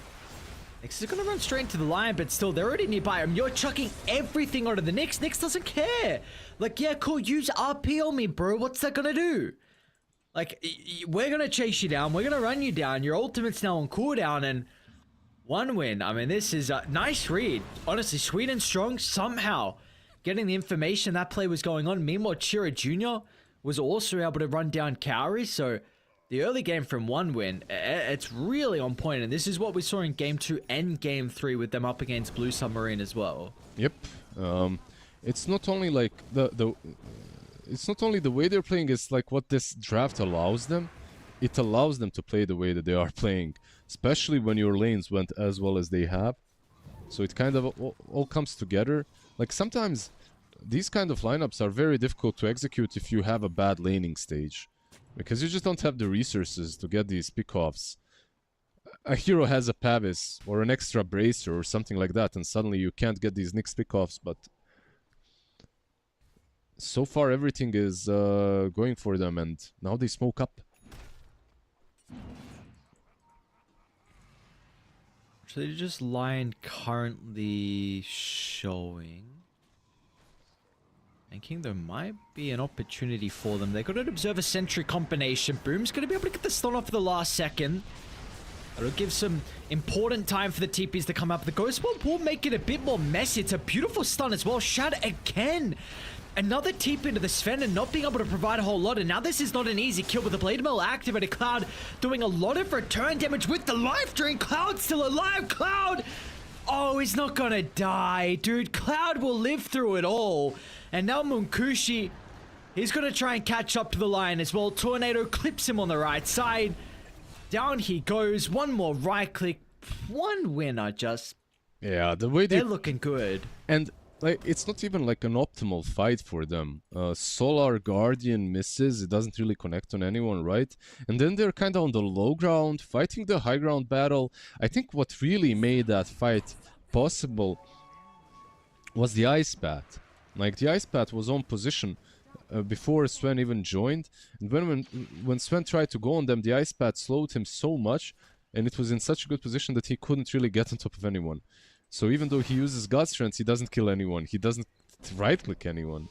Nyx is going to run straight into the line, but still, they're already nearby him. You're chucking everything onto the Nyx. Nyx doesn't care. Like, yeah, cool, use RP on me, bro. What's that going to do? Like, we're going to chase you down. We're going to run you down. Your ultimate's now on cooldown, and one win. I mean, this is a nice read. Honestly, sweet and strong, somehow getting the information that play was going on. Meanwhile, Chira Jr. was also able to run down Kaori, so the early game from one win, it's really on point, and this is what we saw in Game 2 and Game 3 with them up against Blue Submarine as well. Yep. It's not only like it's not only the way they're playing, it's like what this draft allows them. It allows them to play the way that they are playing, especially when your lanes went as well as they have. So it kind of all comes together. Like, sometimes these kind of lineups are very difficult to execute if you have a bad laning stage, because you just don't have the resources to get these pickoffs. A hero has a Pavis or an extra bracer or something like that, and suddenly you can't get these Nyx pickoffs. But so far everything is going for them, and now they smoke up. So they just line currently showing. Thinking there might be an opportunity for them. They got an Observer Sentry combination. Boom's going to be able to get the stun off for the last second. It'll give some important time for the TPs to come up. The Ghost Bomb will make it a bit more messy. It's a beautiful stun as well. Shad again. Another TP into the Sven and not being able to provide a whole lot. And now this is not an easy kill with the Blade Mill activated. Cloud doing a lot of return damage with the life drain. Cloud still alive. Cloud! Oh, he's not gonna die, dude. Cloud will live through it all. And now Munkushi, he's gonna try and catch up to the line as well. Tornado clips him on the right side. Down he goes. One more right click. One winner just. Yeah, the way they're looking good. And like, it's not even like an optimal fight for them. Solar Guardian misses. It doesn't really connect on anyone, right? And then they're kind of on the low ground, fighting the high ground battle. I think what really made that fight possible was the Ice Bat. Like, the Ice Bat was on position before Sven even joined. And when Sven tried to go on them, the Ice Bat slowed him so much, and it was in such a good position that he couldn't really get on top of anyone. So even though he uses God Strength, he doesn't kill anyone. He doesn't right-click anyone.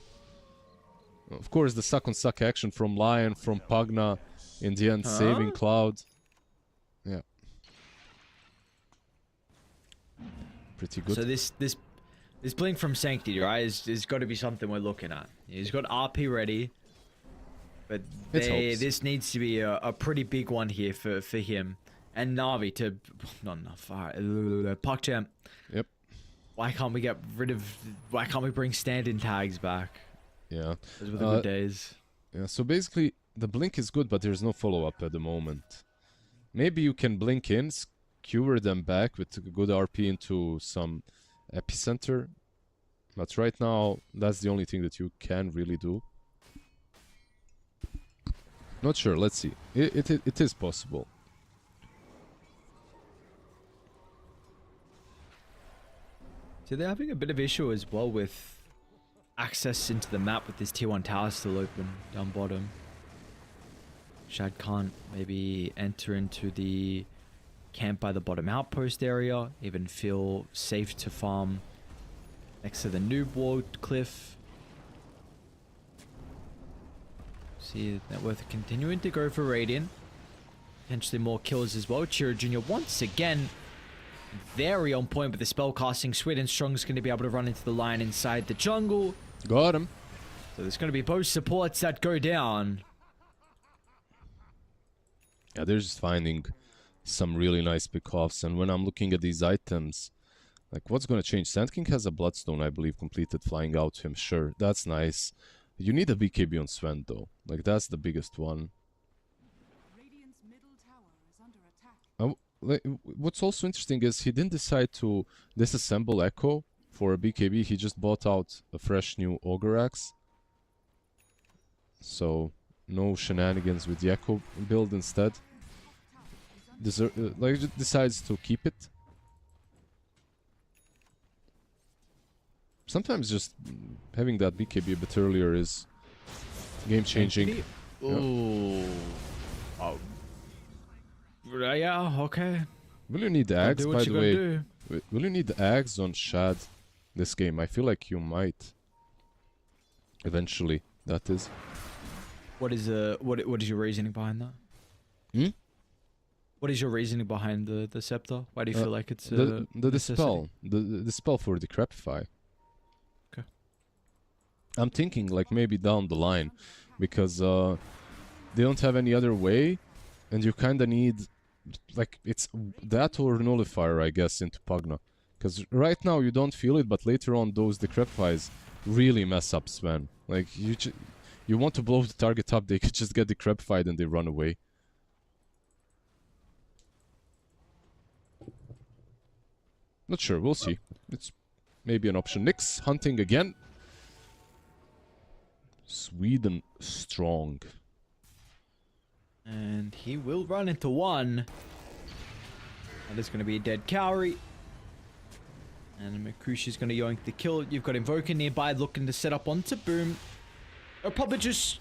Of course, the suck-on-suck action from Lion, from Pagna, in the end saving Cloud. Yeah. Pretty good. So this Blink from Sanctity, right, is got to be something we're looking at. He's got RP ready. But this needs to be a pretty big one here for him. And Na'Vi to... Not enough. Alright. PogChamp. Yep. Why can't we get rid of... Why can't we bring stand-in tags back? Yeah. Those were the good days. Yeah, so basically, the blink is good, but there's no follow-up at the moment. Maybe you can blink in, skewer them back with a good RP into some epicenter. But right now, that's the only thing that you can really do. Not sure, let's see. It is possible. So they're having a bit of issue as well with access into the map with this tier 1 tower still open down bottom. Shad can't maybe enter into the camp by the bottom outpost area, even feel safe to farm next to the noob wall cliff. See that worth continuing to go for Radiant. Potentially more kills as well. Chira Jr. once again very on point with the spell casting. Sweet and Strong's going to be able to run into the line inside the jungle. Got him. So there's going to be both supports that go down. Yeah, they're just finding some really nice pickoffs. And when I'm looking at these items, like what's gonna change? Sand King has a Bloodstone, I believe, completed flying out to him. Sure, that's nice. You need a BKB on Sven though. Like that's the biggest one. What's also interesting is he didn't decide to disassemble Echo for a BKB. He just bought out a fresh new Ogre Axe. So no shenanigans with the Echo build instead. Like decides to keep it. Sometimes just having that BKB a bit earlier is game changing. Ooh. Oh. Yeah, okay. Will you need Ags, by the way? Do. Will you need Ags on Shad this game? I feel like you might. Eventually, that is. What is your reasoning behind that? Hmm? What is your reasoning behind the scepter? Why do you feel like it's the necessity? spell? The spell for Decrepify. Okay. I'm thinking like maybe down the line, because they don't have any other way, and you kind of need like it's that or Nullifier, I guess, into Pugna. Because right now you don't feel it, but later on those Decrepifies really mess up Sven. Like you want to blow the target up, they could just get Decrepified and they run away. Not sure, we'll see. It's maybe an option. Nyx hunting again. Sweden strong. And he will run into one. And there's going to be a dead Cowrie. And Makushi's going to yoink the kill. You've got Invoker nearby looking to set up onto Boom. Or probably just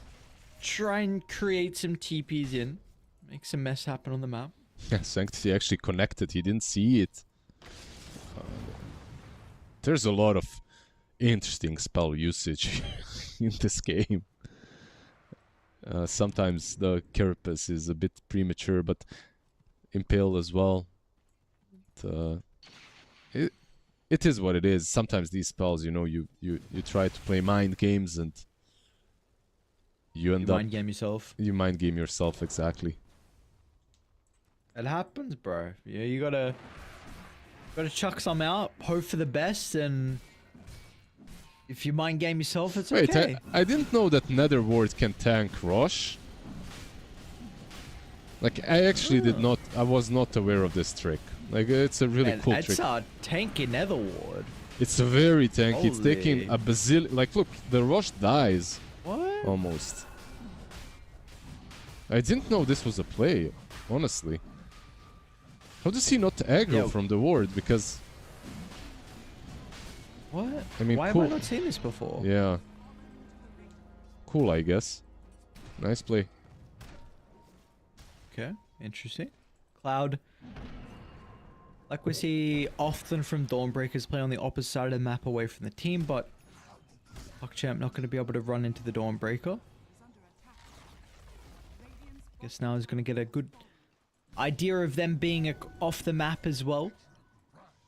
try and create some TPs in. Make some mess happen on the map. Yeah, Sanctity actually connected. He didn't see it. There's a lot of interesting spell usage in this game. Sometimes the Carapace is a bit premature, but Impale as well. It is what it is. Sometimes these spells, you know, you try to play mind games and you end up... mind game yourself. You mind game yourself, exactly. It happens, bro. Yeah, you gotta chuck some out, hope for the best, and if you mind game yourself, it's okay. Wait, I didn't know that Nether Ward can tank Rosh. Like, I actually did not... I was not aware of this trick. Like, it's a really cool trick. It's a tanky Nether Ward. It's a very tanky. Holy. It's taking a bazillion... Like, look, the Rosh dies. What? Almost. I didn't know this was a play, honestly. How does he not aggro from the ward? Because... What? I mean, why cool. have I not seen this before? Yeah. Cool, I guess. Nice play. Okay, interesting. Cloud. Like we see often from Dawnbreakers play on the opposite side of the map away from the team, but PuckChamp not going to be able to run into the Dawnbreaker. Guess now he's going to get a good idea of them being off the map as well.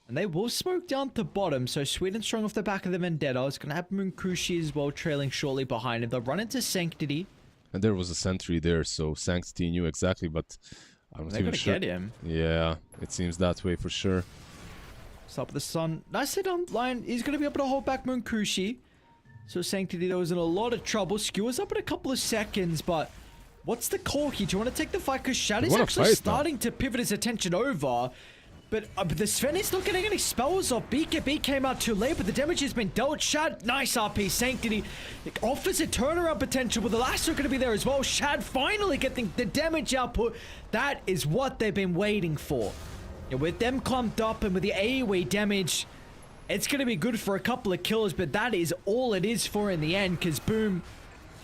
And they will smoke down to bottom, so Sweden strong off the back of the Vendetta. It's going to have Munkushi as well, trailing shortly behind him. They'll run into Sanctity. And there was a sentry there, so Sanctity knew exactly, but I'm not even sure. Get him. Yeah, it seems that way for sure. Stop the sun. Nice hit on line. He's going to be able to hold back Munkushi. So Sanctity, though, is in a lot of trouble. Skewers up in a couple of seconds, but what's the call here? Do you want to take the fight? Because Shad is actually starting to pivot his attention over. But the Sven is not getting any spells off. BKB came out too late, but the damage has been dealt. Shad, nice RP. Sanctity offers a turnaround potential, but the last are going to be there as well. Shad finally getting the damage output. That is what they've been waiting for. Yeah, with them clumped up and with the AoE damage, it's going to be good for a couple of kills, but that is all it is for in the end, because Boom,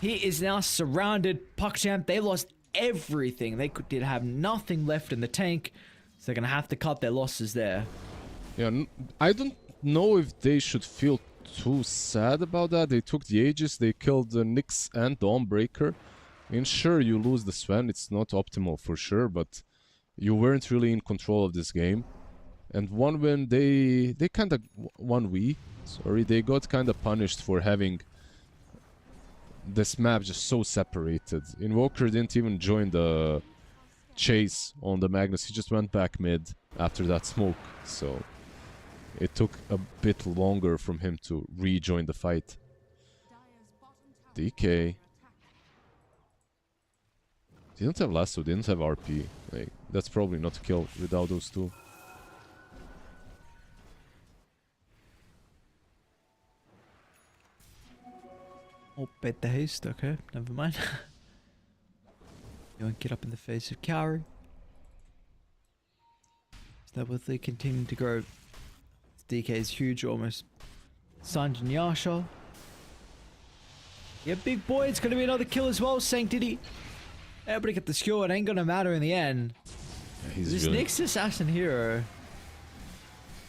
he is now surrounded. PuckChamp, they lost everything. They did have nothing left in the tank. So they're going to have to cut their losses there. Yeah, I don't know if they should feel too sad about that. They took the Aegis, they killed the Nyx and Dawnbreaker. I mean, sure, you lose the Sven, it's not optimal for sure, but you weren't really in control of this game. And one win, they kind of... they got kind of punished for having this map just so separated. Invoker didn't even join the chase on the Magnus. He just went back mid after that smoke, so it took a bit longer from him to rejoin the fight. DK. They don't have lasso, they don't have RP. Like, that's probably not a kill without those two. Oh, bet the haste. Okay, never mind. You won't get up in the face of Cowrie. So with they continue to grow. DK is huge, almost. Sanjin Yasha. Yeah, big boy. It's gonna be another kill as well. Sanctity. Everybody get the skill. It ain't gonna matter in the end. Yeah, he's this really... Nyx assassin hero.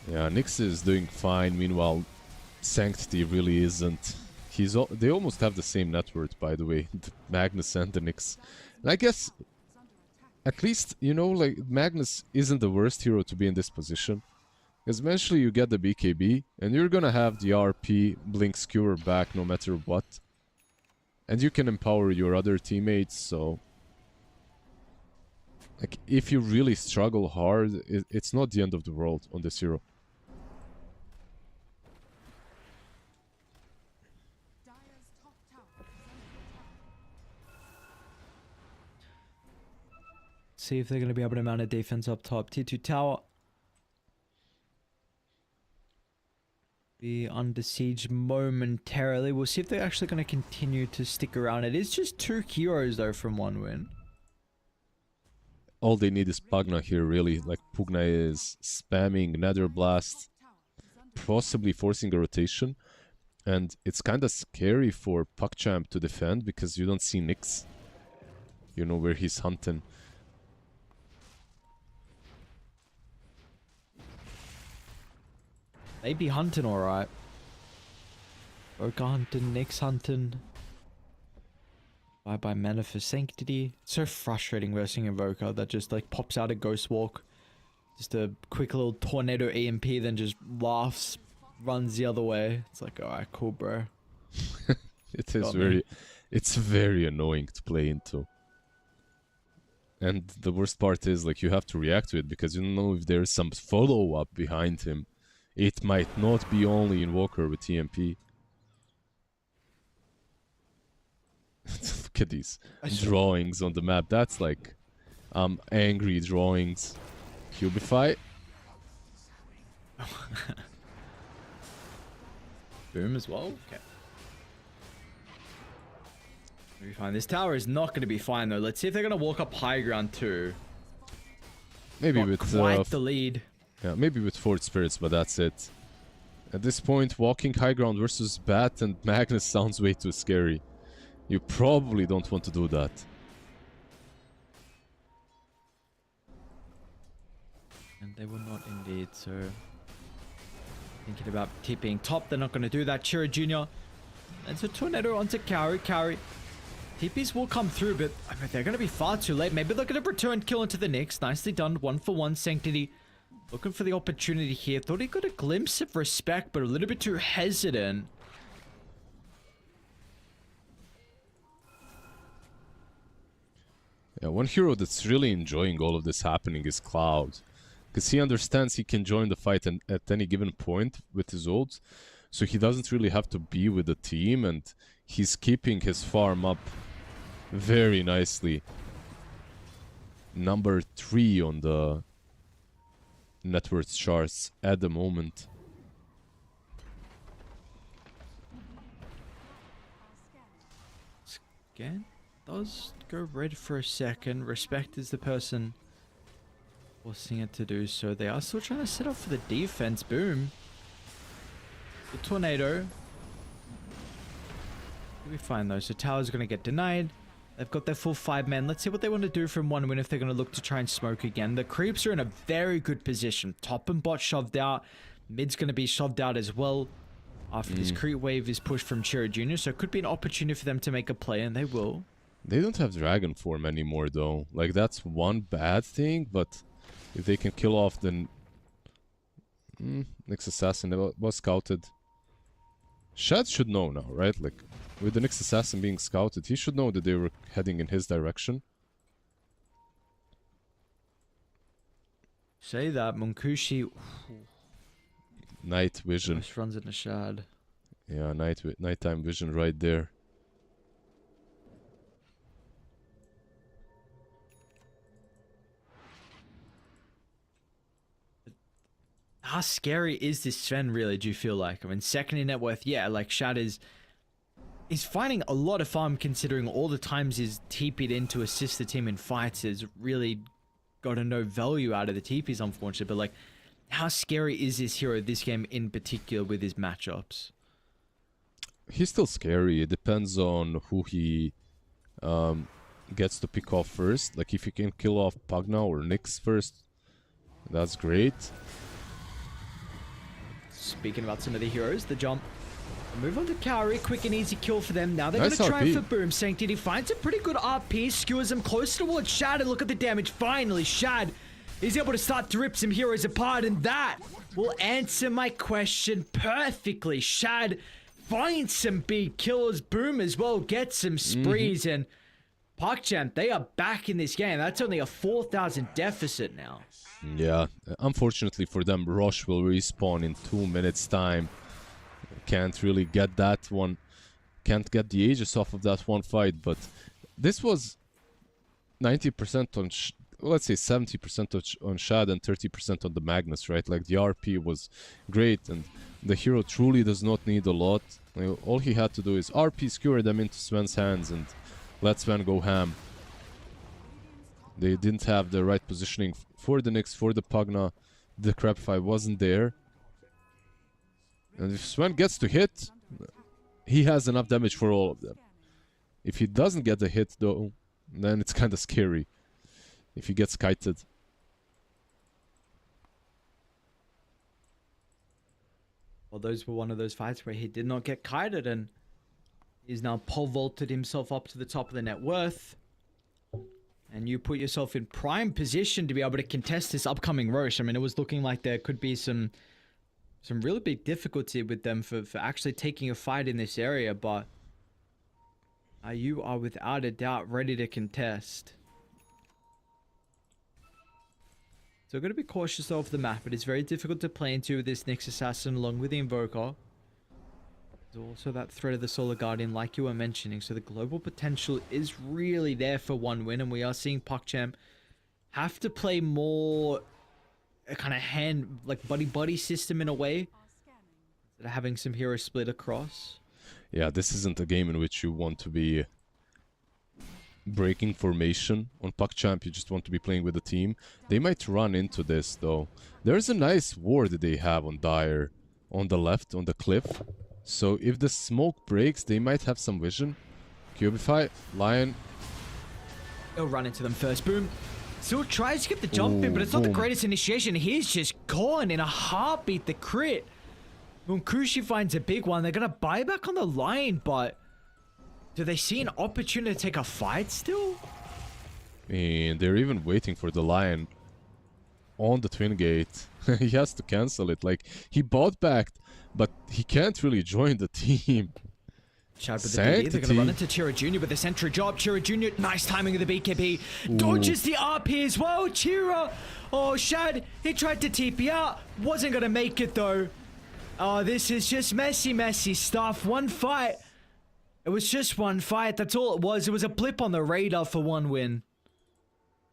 Yeah, Nyx is doing fine. Meanwhile, Sanctity really isn't. They almost have the same net worth, by the way, the Magnus and the Nyx. And I guess, at least, you know, like, Magnus isn't the worst hero to be in this position. Because eventually you get the BKB, and you're gonna have the RP Blink Skewer back no matter what. And you can empower your other teammates, so... Like, if you really struggle hard, it's not the end of the world on this hero. See if they're going to be able to mount a defense up top. T2 tower. Be under siege momentarily. We'll see if they're actually going to continue to stick around. It is just 2 heroes though from 1 win. All they need is Pugna here, really. Like, Pugna is spamming Nether Blast, possibly forcing a rotation. And it's kind of scary for PugChamp to defend because you don't see Nyx. You know where he's hunting. They be hunting alright. Voka hunting, Nyx hunting. Bye bye mana for Sanctity. It's so frustrating versing Invoker that just like pops out a Ghost Walk. Just a quick little tornado EMP, then just laughs, runs the other way. It's like, alright, cool, bro. It is very... It's very annoying to play into. And the worst part is, like, you have to react to it because you don't know if there's some follow-up behind him. It might not be only Invoker with EMP. Look at these drawings on the map. That's like angry drawings. Cubify. Boom as well. Okay. Maybe fine. This tower is not going to be fine though. Let's see if they're going to walk up high ground too. Maybe not with quite the lead. Yeah, maybe with Fort Spirits, but that's it. At this point, walking high ground versus Bat and Magnus sounds way too scary. You probably don't want to do that. And they will not indeed, so... Thinking about TPing top, they're not going to do that. Chira Jr. And so Tornado onto Cowrie. Cowrie. TPs will come through, but I mean, they're going to be far too late. Maybe they're going to return kill into the Nyx. Nicely done. 1-for-1 Sanctity. Looking for the opportunity here. Thought he got a glimpse of respect, but a little bit too hesitant. Yeah, one hero that's really enjoying all of this happening is Cloud. Because he understands he can join the fight at any given point with his ult. So he doesn't really have to be with the team, and he's keeping his farm up very nicely. Number 3 on the net worth charts at the moment. Scan does go red for a second. Respect is the person forcing it to do so. They are still trying to set up for the defense. Boom. The tornado. It'll be fine though. So tower's going to get denied. They've got their full 5 men. Let's see what they want to do from 1 win if they're going to look to try and smoke again. The creeps are in a very good position. Top and bot shoved out. Mid's going to be shoved out as well after this creep wave is pushed from Chira Jr. So it could be an opportunity for them to make a play, and they will. They don't have Dragon Form anymore though. Like, that's one bad thing, but if they can kill off the Nyx Assassin that was scouted. Shad should know now, right? Like, with the Nyx Assassin being scouted, he should know that they were heading in his direction. Say that, Munkushi Night vision. just runs in a shad. Yeah, nighttime vision right there. How scary is this Sven really, do you feel like? I mean, second in net worth, yeah, like Shad is finding a lot of fun considering all the times he's TP'd in to assist the team in fights has really gotten no value out of the TPs, unfortunately. But like, how scary is this hero this game in particular with his matchups? He's still scary. It depends on who he gets to pick off first. Like, if you can kill off Pugna or Nyx first, that's great. Speaking about some of the heroes, the jump. Move on to Kaori, quick and easy kill for them. Now they're Nice going to try RP. for Boom. Sanctity finds a pretty good RP, skewers him close towards Shad, and look at the damage. Finally, Shad is able to start to rip some heroes apart, and that will answer my question perfectly. Shad finds some big kills. Boom as well gets some sprees, and ParkChamp, they are back in this game. That's only a 4,000 deficit now. Yeah, unfortunately for them, Roche will respawn in 2 minutes time. Can't really get that one. Can't get the Aegis off of that one fight, but this was 90% on, let's say 70% on Shad and 30% on the Magnus, right? Like, the RP was great, and the hero truly does not need a lot. Like, all he had to do is RP skewer them into Sven's hands and let Sven go ham. They didn't have the right positioning for the Nyx, for the Pugna. The Crabfy wasn't there. And if Sven gets to hit, he has enough damage for all of them. If he doesn't get the hit, though, then it's kind of scary. If he gets kited. Well, those were one of those fights where he did not get kited, and he's now pole vaulted himself up to the top of the net worth. And you put yourself in prime position to be able to contest this upcoming Roche. I mean, it was looking like there could be some really big difficulty with them for actually taking a fight in this area, but you are without a doubt ready to contest. So got to be cautious though of the map. It is very difficult to play into with this Nyx Assassin along with the Invoker. There's also that threat of the Solar Guardian like you were mentioning, so the global potential is really there for one win, and we are seeing ParkChamp have to play more a kind of hand, like buddy system in a way, instead of having some heroes split across. Yeah, this isn't a game in which you want to be breaking formation on ParkChamp. You just want to be playing with a team. They might run into this though. There's a nice ward that they have on Dire on the left, on the cliff. So if the smoke breaks, they might have some vision. Cubify, Lion. He'll run into them first. Boom. Still tries to get the jump in, but it's not the greatest initiation. He's just gone in a heartbeat, the crit. Munkushi finds a big one. They're going to buy back on the line, but do they see an opportunity to take a fight still? And they're even waiting for the Lion on the Twin Gate. He has to cancel it. Like, he bought back, but he can't really join the team. Shad with the BD. They're going to run into Chira Jr. with the sentry job. Chira Jr., nice timing of the BKB. Dodges the RP as well. Chira. Oh, Shad, he tried to TP out. Wasn't going to make it, though. Oh, this is just messy stuff. One fight. It was just one fight. That's all it was. It was a blip on the radar for one win.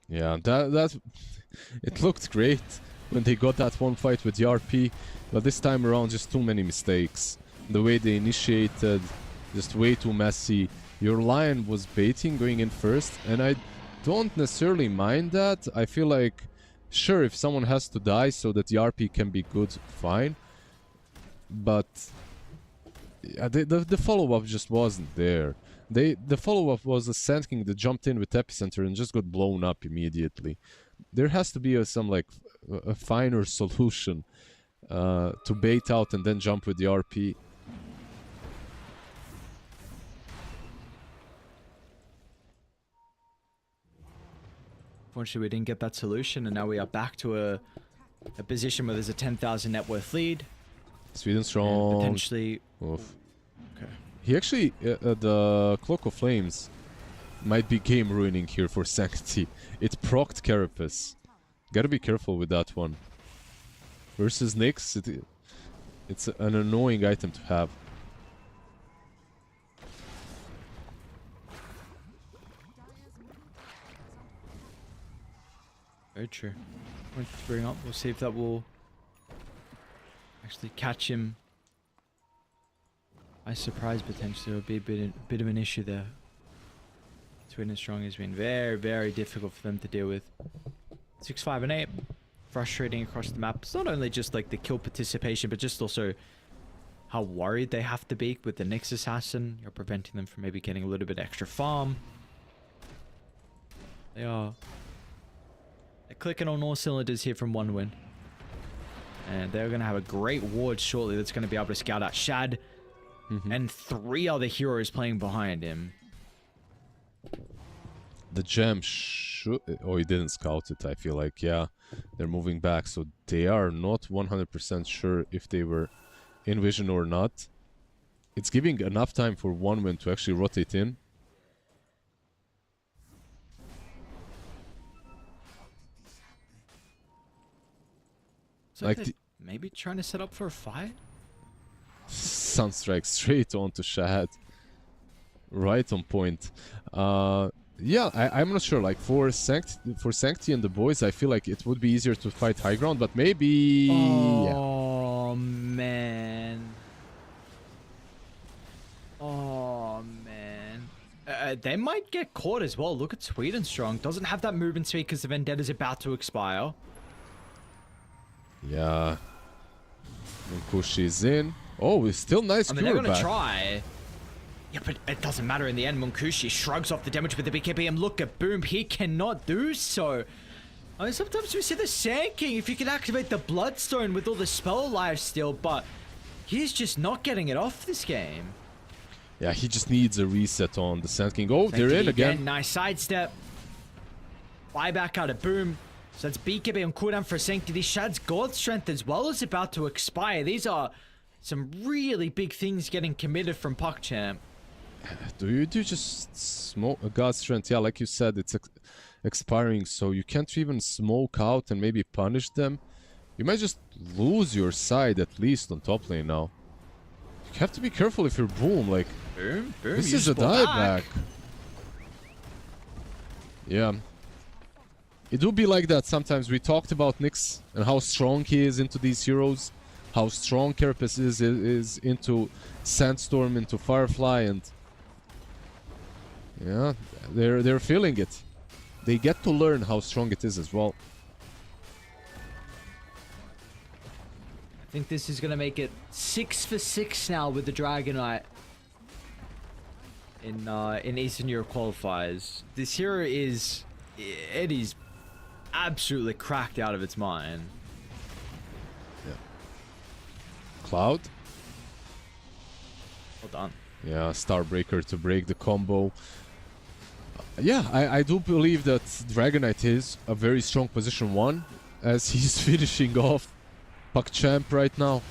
Yeah, that it looked great when they got that one fight with the RP, but this time around just too many mistakes. The way they initiated, just way too messy. Your Lion was baiting going in first, and I don't necessarily mind that. I feel like, sure, if someone has to die so that the RP can be good, fine. But yeah, the follow-up just wasn't there. The follow-up was a Sand King that jumped in with Epicenter and just got blown up immediately. There has to be some like a finer solution to bait out and then jump with the RP. Unfortunately, we didn't get that solution, and now we are back to a position where there's a 10,000 net worth lead. Sweden strong. And potentially... Oof. Okay. He actually, the Cloak of Flames might be game ruining here for Sanctity. It procced Carapace. Gotta be careful with that one. Versus Nyx, it's an annoying item to have. Very true. Point to bring up. We'll see if that will actually catch him by surprise potentially. It'll be a bit of an issue there. Twin and Strong has been very, very difficult for them to deal with. 6, 5, and 8. Frustrating across the map. It's not only just like the kill participation, but just also how worried they have to be with the Nyx Assassin. You're preventing them from maybe getting a little bit extra farm. They're clicking on all cylinders here from One Win. And they're going to have a great ward shortly that's going to be able to scout out Shad. And 3 other heroes playing behind him. The gem should... Oh, he didn't scout it, I feel like. Yeah, they're moving back. So they are not 100% sure if they were in vision or not. It's giving enough time for One Win to actually rotate in. So like maybe trying to set up for a fight? Sunstrike straight onto Shahad. Right on point. Yeah, I'm not sure. Like for Sancti and the boys, I feel like it would be easier to fight high ground, but maybe. Oh man. Oh man. They might get caught as well. Look at Sweden Strong. Doesn't have that movement speed because the Vendetta's about to expire. Yeah. Munkushi's in. Oh, it's still nice. I mean, they're gonna try. Yeah, but it doesn't matter in the end. Munkushi shrugs off the damage with the BKB, and look at Boom. He cannot do so. I mean, sometimes we see the Sand King if you can activate the Bloodstone with all the spell life still, but he's just not getting it off this game. Yeah, he just needs a reset on the Sand King. Oh, they're in again. Nice sidestep. Buyback out of Boom. So that's BKB on cooldown for Sanctity. Shad's God Strength as well is about to expire. These are some really big things getting committed from PuckChamp. Do you just smoke a God Strength? Yeah, like you said, it's expiring, so you can't even smoke out and maybe punish them. You might just lose your side at least on top lane now. You have to be careful if you're Boom. Like, Boom, this is a dieback. Yeah. It do be like that sometimes. We talked about Nyx and how strong he is into these heroes. How strong Carapace is into Sandstorm, into Firefly, and... yeah, they're feeling it. They get to learn how strong it is as well. I think this is going to make it 6 for 6 now with the Dragonite in Eastern Europe qualifiers. This hero is... it is absolutely cracked out of its mind. Yeah. Cloud. Well done. Yeah, Starbreaker to break the combo. Yeah, I do believe that Dragonite is a very strong position 1, as he's finishing off PuckChamp right now.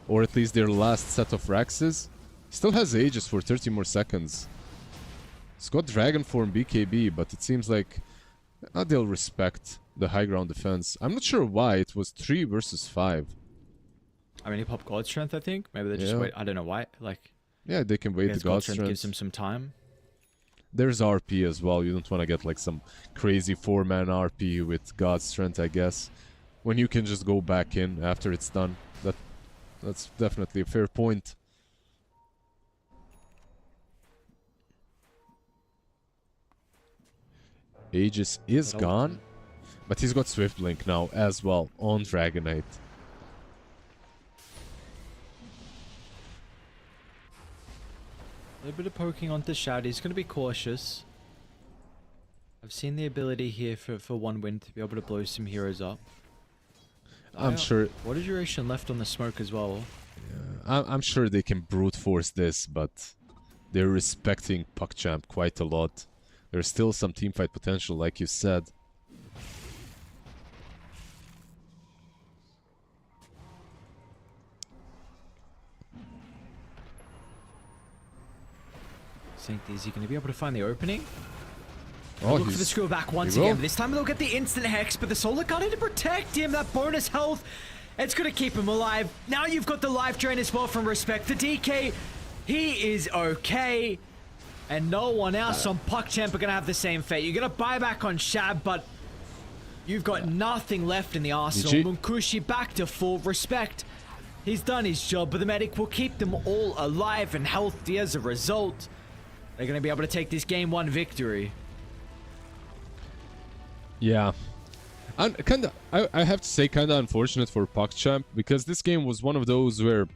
Or at least their last set of Raxes. Still has Aegis for 30 more seconds. It's got Dragon Form BKB, but it seems like they'll respect the high ground defense. I'm not sure why it was 3 versus 5. I mean, he popped God Strength, I think. Maybe they just wait. I don't know why. Like, yeah, they can wait the God Strength. Gives them some time. There's RP as well. You don't want to get like some crazy 4-man RP with God Strength, I guess. When you can just go back in after it's done. That's definitely a fair point. Aegis is gone, but he's got Swift Blink now as well on Dragonite. A little bit of poking onto Shad. He's going to be cautious. I've seen the ability here for One Win to be able to blow some heroes up. I'm sure... what is duration left on the smoke as well? Yeah, I'm sure they can brute force this, but they're respecting PuckChamp quite a lot. There's still some teamfight potential, like you said. Is he going to be able to find the opening? Look for he's- the screw back once he will. again. But this time they'll get the instant hex, but the solar gun in to protect him. That bonus health, it's going to keep him alive. Now you've got the life drain as well from Respect. The DK, he is okay. And no one else on PuckChamp are going to have the same fate. You're going to buy back on Shab, but you've got nothing left in the arsenal. GG. Munkushi back to full Respect. He's done his job, but the medic will keep them all alive and healthy as a result. They're going to be able to take this game 1 victory. Yeah. And kinda, I have to say, kinda unfortunate for PuckChamp, because this game was one of those where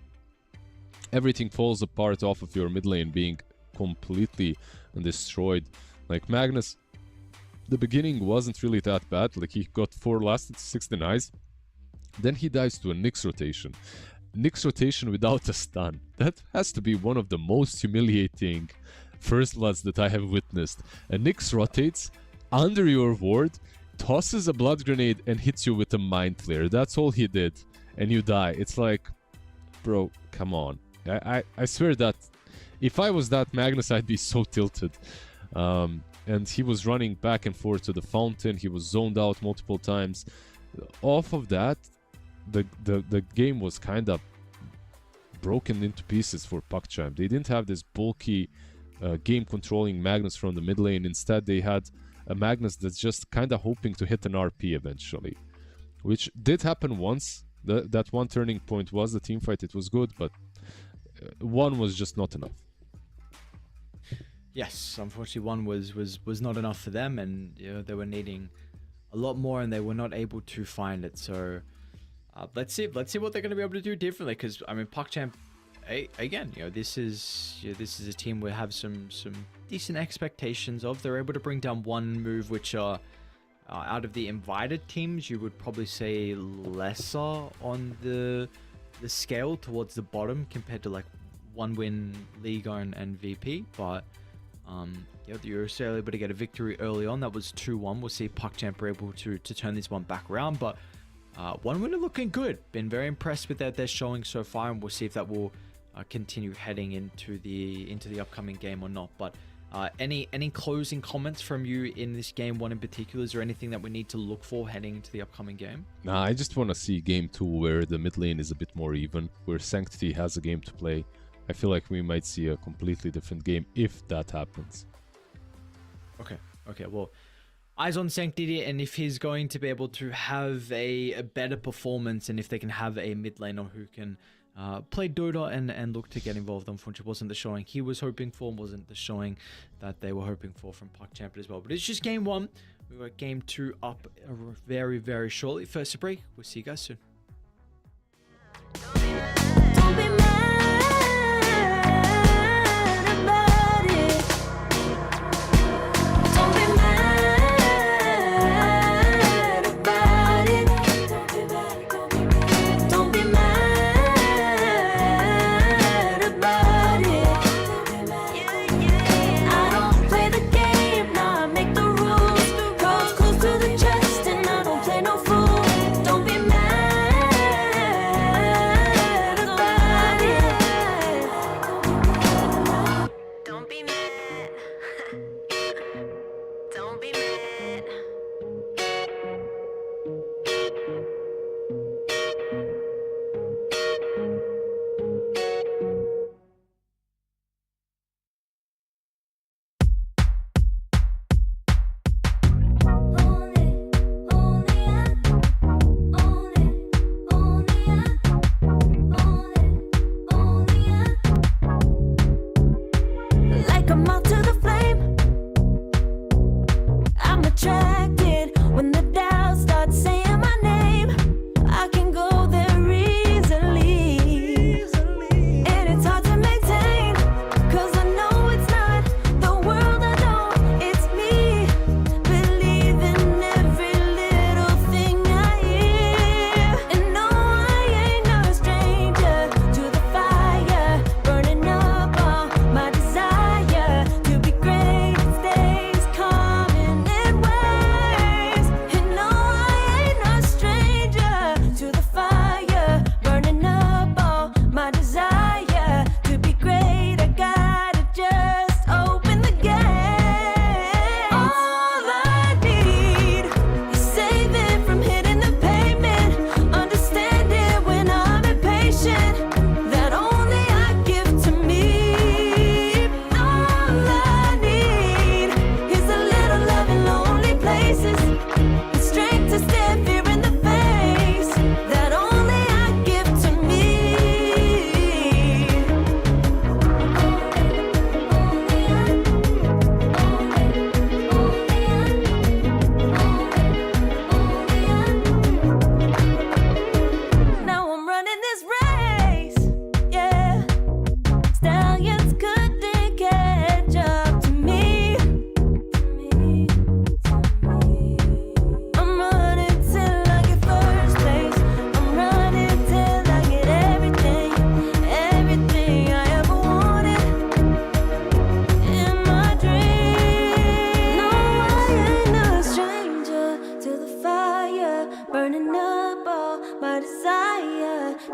everything falls apart off of your mid lane being completely destroyed. Like Magnus, the beginning wasn't really that bad. Like he got 4 lasted 6 denies. Then he dives to a Nyx rotation. Nyx rotation without a stun. That has to be one of the most humiliating first bloods that I have witnessed. A Nyx rotates under your ward, tosses a blood grenade and hits you with a mind flare. That's all he did. And you die. It's like, bro, come on. I swear that if I was that Magnus, I'd be so tilted. And he was running back and forth to the fountain. He was zoned out multiple times. Off of that, the game was kind of broken into pieces for PuckChamp. They didn't have this bulky game controlling Magnus from the mid lane. Instead, they had a Magnus that's just kind of hoping to hit an RP eventually, which did happen once. That one turning point was the team fight. It was good, but one was just not enough. Yes, unfortunately, one was not enough for them, and you know, they were needing a lot more, and they were not able to find it. So let's see what they're going to be able to do differently. Because I mean, PuckChamp, again, you know, this is a team we have some decent expectations of. They're able to bring down one move, which are out of the invited teams, you would probably say lesser on the scale towards the bottom compared to like One Win, Liga, and VP, but. Yeah, you're still able to get a victory early on. That was 2-1. We'll see PuckChamp are able to turn this one back around, but One Win are looking good. Been very impressed with their showing so far, and we'll see if that will continue heading into the upcoming game or not. But any closing comments from you in this game 1 in particular? Is there anything that we need to look for heading into the upcoming game? Nah, I just want to see game 2 where the mid lane is a bit more even, where Sanctity has a game to play. I feel like we might see a completely different game if that happens. Okay, well, eyes on Sanctity, and if he's going to be able to have a better performance, and if they can have a mid laner who can play Dota and look to get involved. Unfortunately, wasn't the showing he was hoping for, wasn't the showing that they were hoping for from PuckChamp as well. But it's just game 1. We've got game 2 up very, very shortly. First a break. We'll see you guys soon. Don't be mad about it. Don't be mad about it. Don't be mad about it. I don't play the game, now I make the rules. Close to the chest and I don't play no fool. Don't be mad.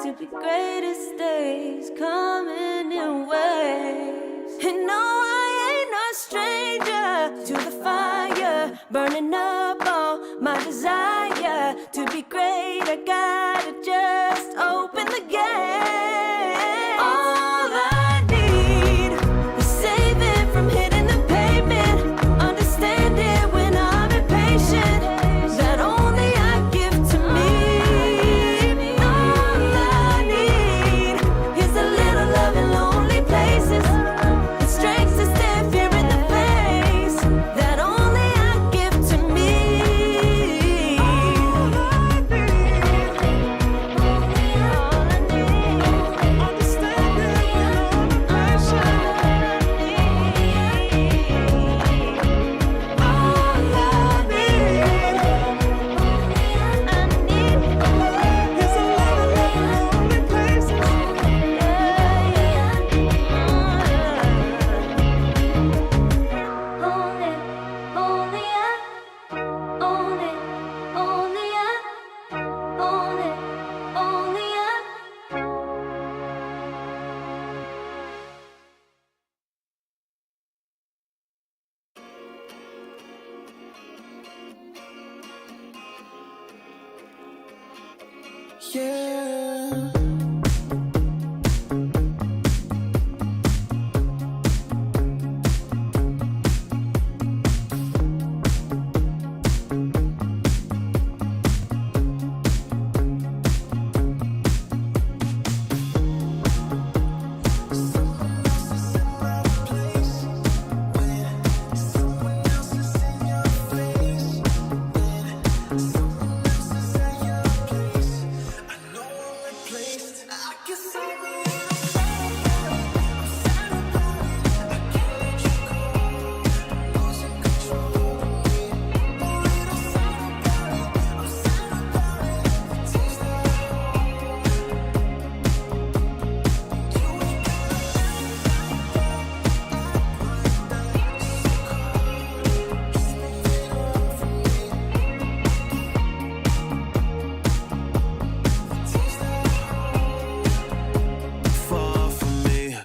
to be greatest days coming in waves. And no, I ain't no stranger to the fire, burning up all my desire to be great. I gotta just open the gate. All I need is saving from hitting the pavement, understanding when I'm impatient, that only I give to me. All I need is a little love in lonely places, the strength to stand fear in the face, that only I give to me. All I need, understanding when I'm Yeah. Far from me.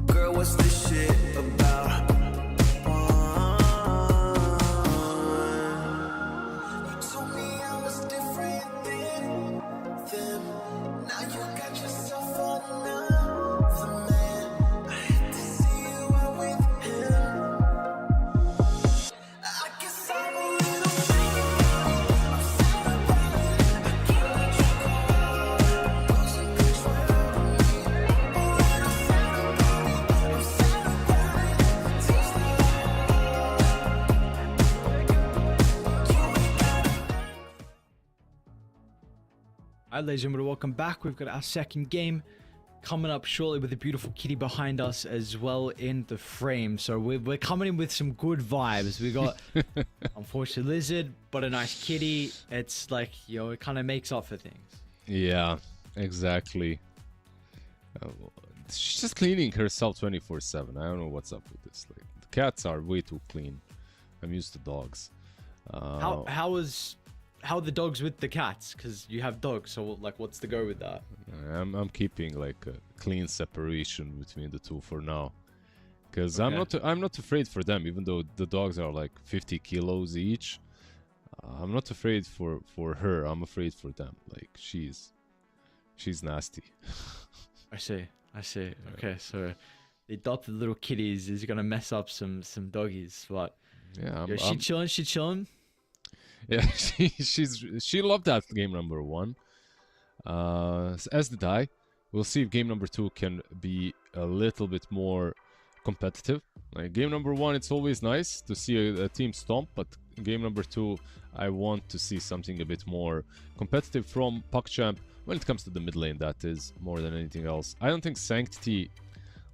Girl, what's this shit about? You told me I was different than them. Now you got yourself another man. I hate to see you out with him. I guess I'm a little upset about it. I can't let you go. Losing control of me. A little sad about it. I'm sad about it. Seems like Alright, ladies and gentlemen, welcome back. We've got our second game coming up shortly with a beautiful kitty behind us as well in the frame. So we're coming in with some good vibes. We got unfortunately lizard, but a nice kitty. It's like, you know, it kind of makes up for things. Yeah, exactly. She's just cleaning herself 24/7. I don't know what's up with this. Like, the cats are way too clean. I'm used to dogs. How are the dogs with the cats? Because you have dogs, so like, what's the go with that? I'm keeping like a clean separation between the two for now, because Okay. I'm not afraid for them, even though the dogs are like 50 kilos each. I'm not afraid for her. I'm afraid for them. Like she's nasty. I see. Okay, so the adopted little kitties is gonna mess up some doggies, but Yeah, yo, she chilling. yeah. She loved that game number one. As did I. We'll see if game number two can be a little bit more competitive. Like game number one, it's always nice to see a team stomp, but game number two, I want to see something a bit more competitive from PuckChamp when it comes to the mid lane, that is, more than anything else. I don't think Sanctity,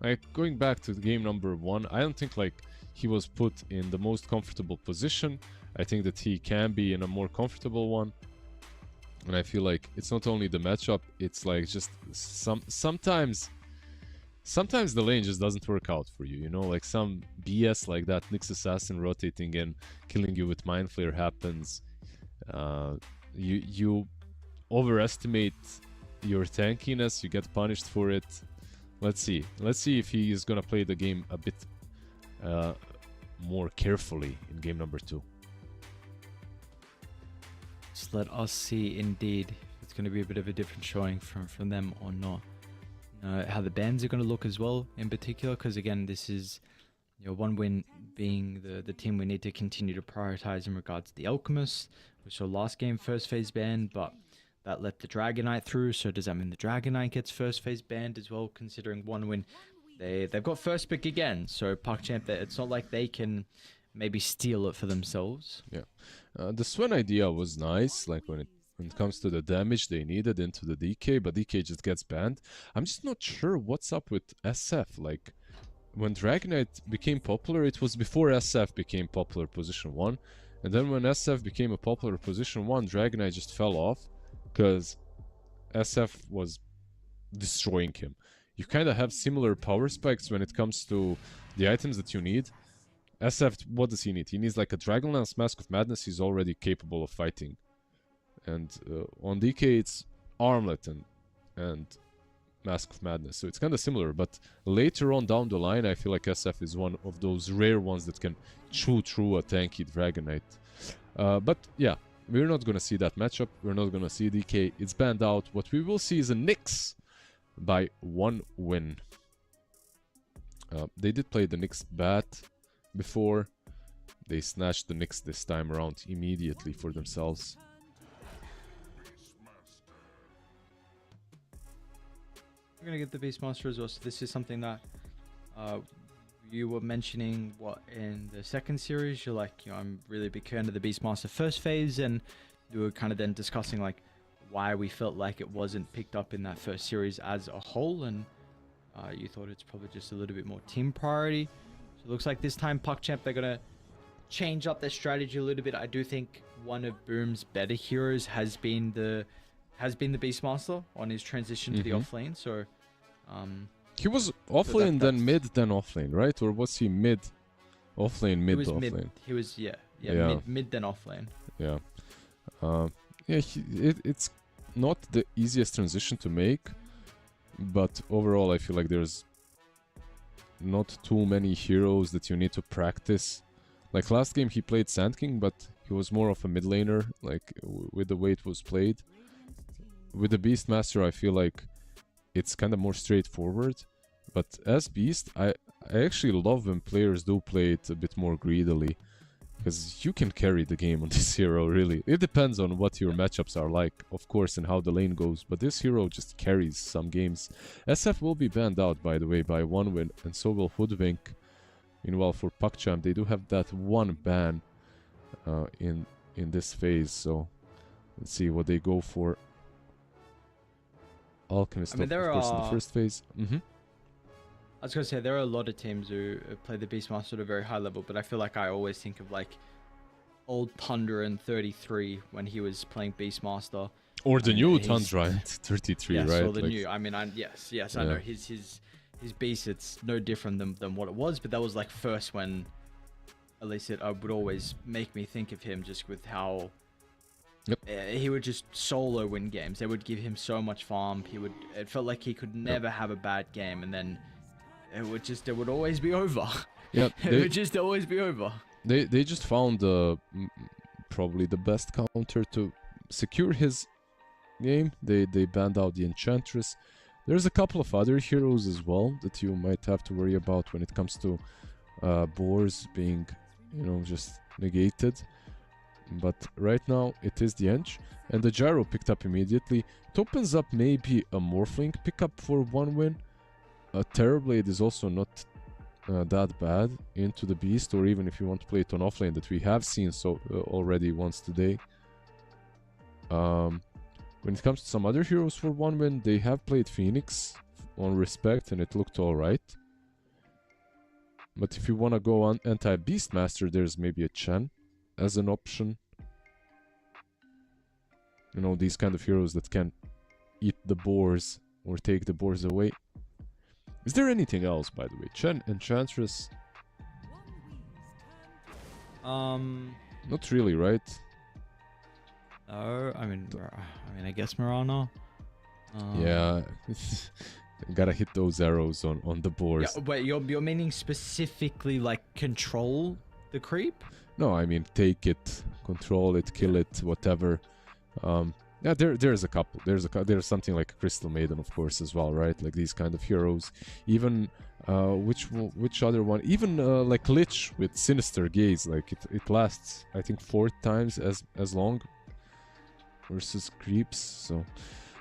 like going back to game number one, I don't think like he was put in the most comfortable position. I think that he can be in a more comfortable one. And I feel like it's not only the matchup, it's like just sometimes sometimes the lane just doesn't work out for you, you know, like some BS like that, Nyx Assassin rotating in, killing you with Mind Flare happens. You overestimate your tankiness, you get punished for it. Let's see if he is gonna play the game a bit more carefully in game number 2. Just let us see indeed if it's going to be a bit of a different showing from them or not. How the bans are going to look as well in particular, because again, this is, you know, One Win being the team we need to continue to prioritize in regards to the Alchemist. We saw last game first phase banned, but that let the Dragon Knight through, so does that mean the Dragon Knight gets first phase banned as well, considering One Win they've got first pick again, so PuckChamp, it's not like they can maybe steal it for themselves. Yeah, the Swen idea was nice, like when it comes to the damage they needed into the DK, but DK just gets banned. I'm just not sure what's up with SF. Like, when Dragon Knight became popular, it was before SF became popular position 1, and then when SF became a popular position 1, Dragon Knight just fell off, because SF was destroying him. You kind of have similar power spikes when it comes to the items that you need. SF, what does he need? He needs like a Dragonlance, Mask of Madness, he's already capable of fighting. And on DK it's Armlet and Mask of Madness, so it's kind of similar. But later on down the line, I feel like SF is one of those rare ones that can chew through a tanky Dragon Knight. But yeah, we're not going to see that matchup, we're not going to see DK, it's banned out. What we will see is a Nyx by One Win. They did play the Nyx bat before. They snatched the Nyx this time around immediately for themselves. We're gonna get the Beastmaster as well, so this is something that you were mentioning in the second series. You're like, you know, I'm really a big fan of the Beastmaster first phase, and you were kind of then discussing like why we felt like it wasn't picked up in that first series as a whole, and you thought it's probably just a little bit more team priority. So it looks like this time PuckChamp, they're gonna change up their strategy a little bit. I do think one of Boom's better heroes has been the Beastmaster on his transition to the offlane. So he was offlane, then mid, then offlane, right? Or was he mid, offlane, mid, offlane? He was yeah. Mid then offlane. Yeah, yeah. It's not the easiest transition to make, but overall, I feel like there's not too many heroes that you need to practice. Like last game, he played Sand King, but he was more of a mid laner, like with the way it was played. With the Beastmaster, I feel like it's kind of more straightforward. But as Beast, I actually love when players do play it a bit more greedily, because you can carry the game on this hero, really. It depends on what your matchups are like, of course, and how the lane goes, but this hero just carries some games. SF will be banned out, by the way, by One Win, and so will Hoodwink. Meanwhile, for PuckChamp, they do have that one ban in this phase, so let's see what they go for. Alchemist, of course, in the first phase. I was going to say, there are a lot of teams who play the Beastmaster at a very high level, but I feel like I always think of like old Tundra in 33 when he was playing Beastmaster. Or the new Tundra in 33, yes, right? Or the new. I mean, yes, yeah. I know his Beast, it's no different than what it was, but that was like first when, at least it would always make me think of him just with how he would just solo win games. They would give him so much farm. It felt like he could never have a bad game, and then it would always be over. Yeah, it would just always be over. They just found probably the best counter to secure his game. They banned out the Enchantress. There's a couple of other heroes as well that you might have to worry about when it comes to boars being, just negated. But right now it is the Ench, and the Gyro picked up immediately. It opens up maybe a Morphling pickup for One Win. Terrorblade is also not that bad into the Beast, or even if you want to play it on offlane, that we have seen already once today. When it comes to some other heroes for One Win, they have played Phoenix on Respect, and it looked alright. But if you want to go on anti-Beastmaster, there's maybe a Chen as an option. These kind of heroes that can eat the boars or take the boars away. Is there anything else, by the way? Enchantress? Not really, right? No, I mean, I guess Mirana. Yeah. Gotta hit those arrows on the boards. Yeah, wait, you're meaning specifically like control the creep? No, I mean take it, control it, kill it, whatever. Yeah, there's a couple. There's something like Crystal Maiden, of course, as well, right? Like these kind of heroes. Even which other one? Even like Lich with Sinister Gaze. Like it lasts, I think, 4 times as long versus creeps. So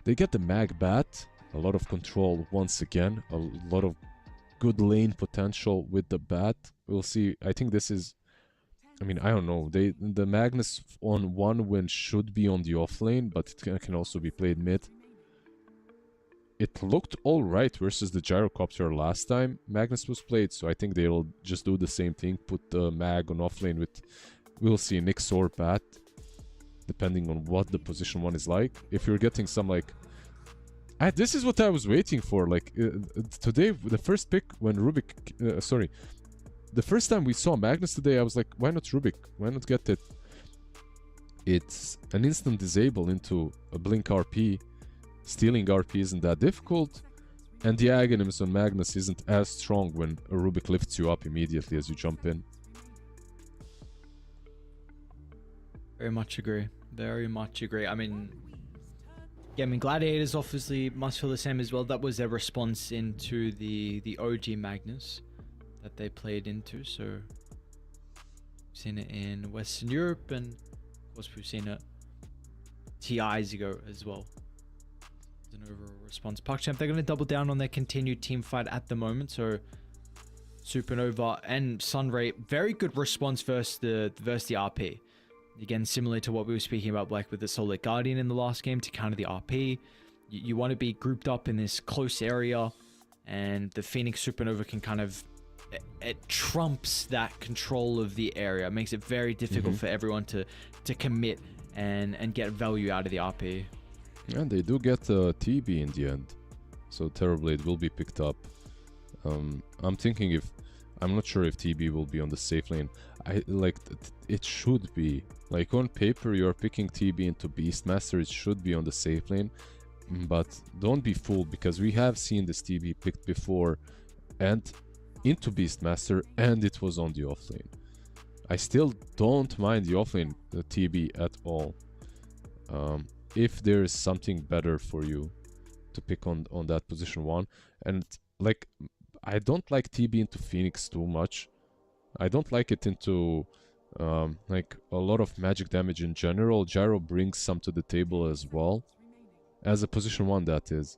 they get the Mag Bat. A lot of control once again. A lot of good lane potential with the bat. We'll see. I think this is. I mean, I don't know. The Magnus on 1 win should be on the off lane, but it can also be played mid. It looked alright versus the Gyrocopter last time Magnus was played, so I think they'll just do the same thing. Put the Mag on off lane with, we'll see, Nyx or Bat, depending on what the position 1 is like. If you're getting some like... this is what I was waiting for. Like, today, the first pick when Rubik... sorry. The first time we saw Magnus today, I was like, why not Rubik? Why not get it? It's an instant disable into a Blink RP. Stealing RP isn't that difficult. And the Aghanims on Magnus isn't as strong when a Rubik lifts you up immediately as you jump in. Very much agree. Very much agree. I mean, yeah, I mean, Gladiators obviously must feel the same as well. That was their response into the OG Magnus that they played into. So we've seen it in Western Europe, and of course we've seen it TIs ago as well. As an overall response. PuckChamp, they're going to double down on their continued team fight at the moment. So Supernova and Sunray, very good response versus the RP. Again, similar to what we were speaking about, like with the Solid Guardian in the last game to counter the RP. You want to be grouped up in this close area, and the Phoenix Supernova can kind of... It trumps that control of the area. It makes it very difficult for everyone to commit and get value out of the RP. And they do get TB in the end. So Terrorblade will be picked up. I'm thinking I'm not sure if TB will be on the safe lane. It should be. Like on paper, you're picking TB into Beastmaster. It should be on the safe lane. But don't be fooled, because we have seen this TB picked before and into Beastmaster, and it was on the offlane. I still don't mind the offlane TB at all. If there is something better for you to pick on that position 1. And like, I don't like TB into Phoenix too much. I don't like it into like a lot of magic damage in general. Gyro brings some to the table as well. As a position 1, that is.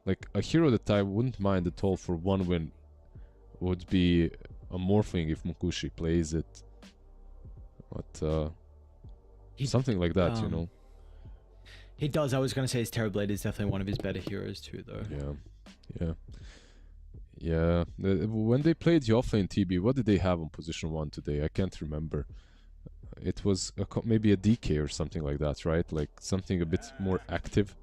Like a hero that I wouldn't mind at all for 1 win would be a Morphling if Mukushi plays it. But something like that, you know. He does. I was going to say his Terrorblade is definitely one of his better heroes too, though. Yeah. When they played the offlane TB, what did they have on position 1 today? I can't remember. It was maybe a DK or something like that, right? Like something a bit more active.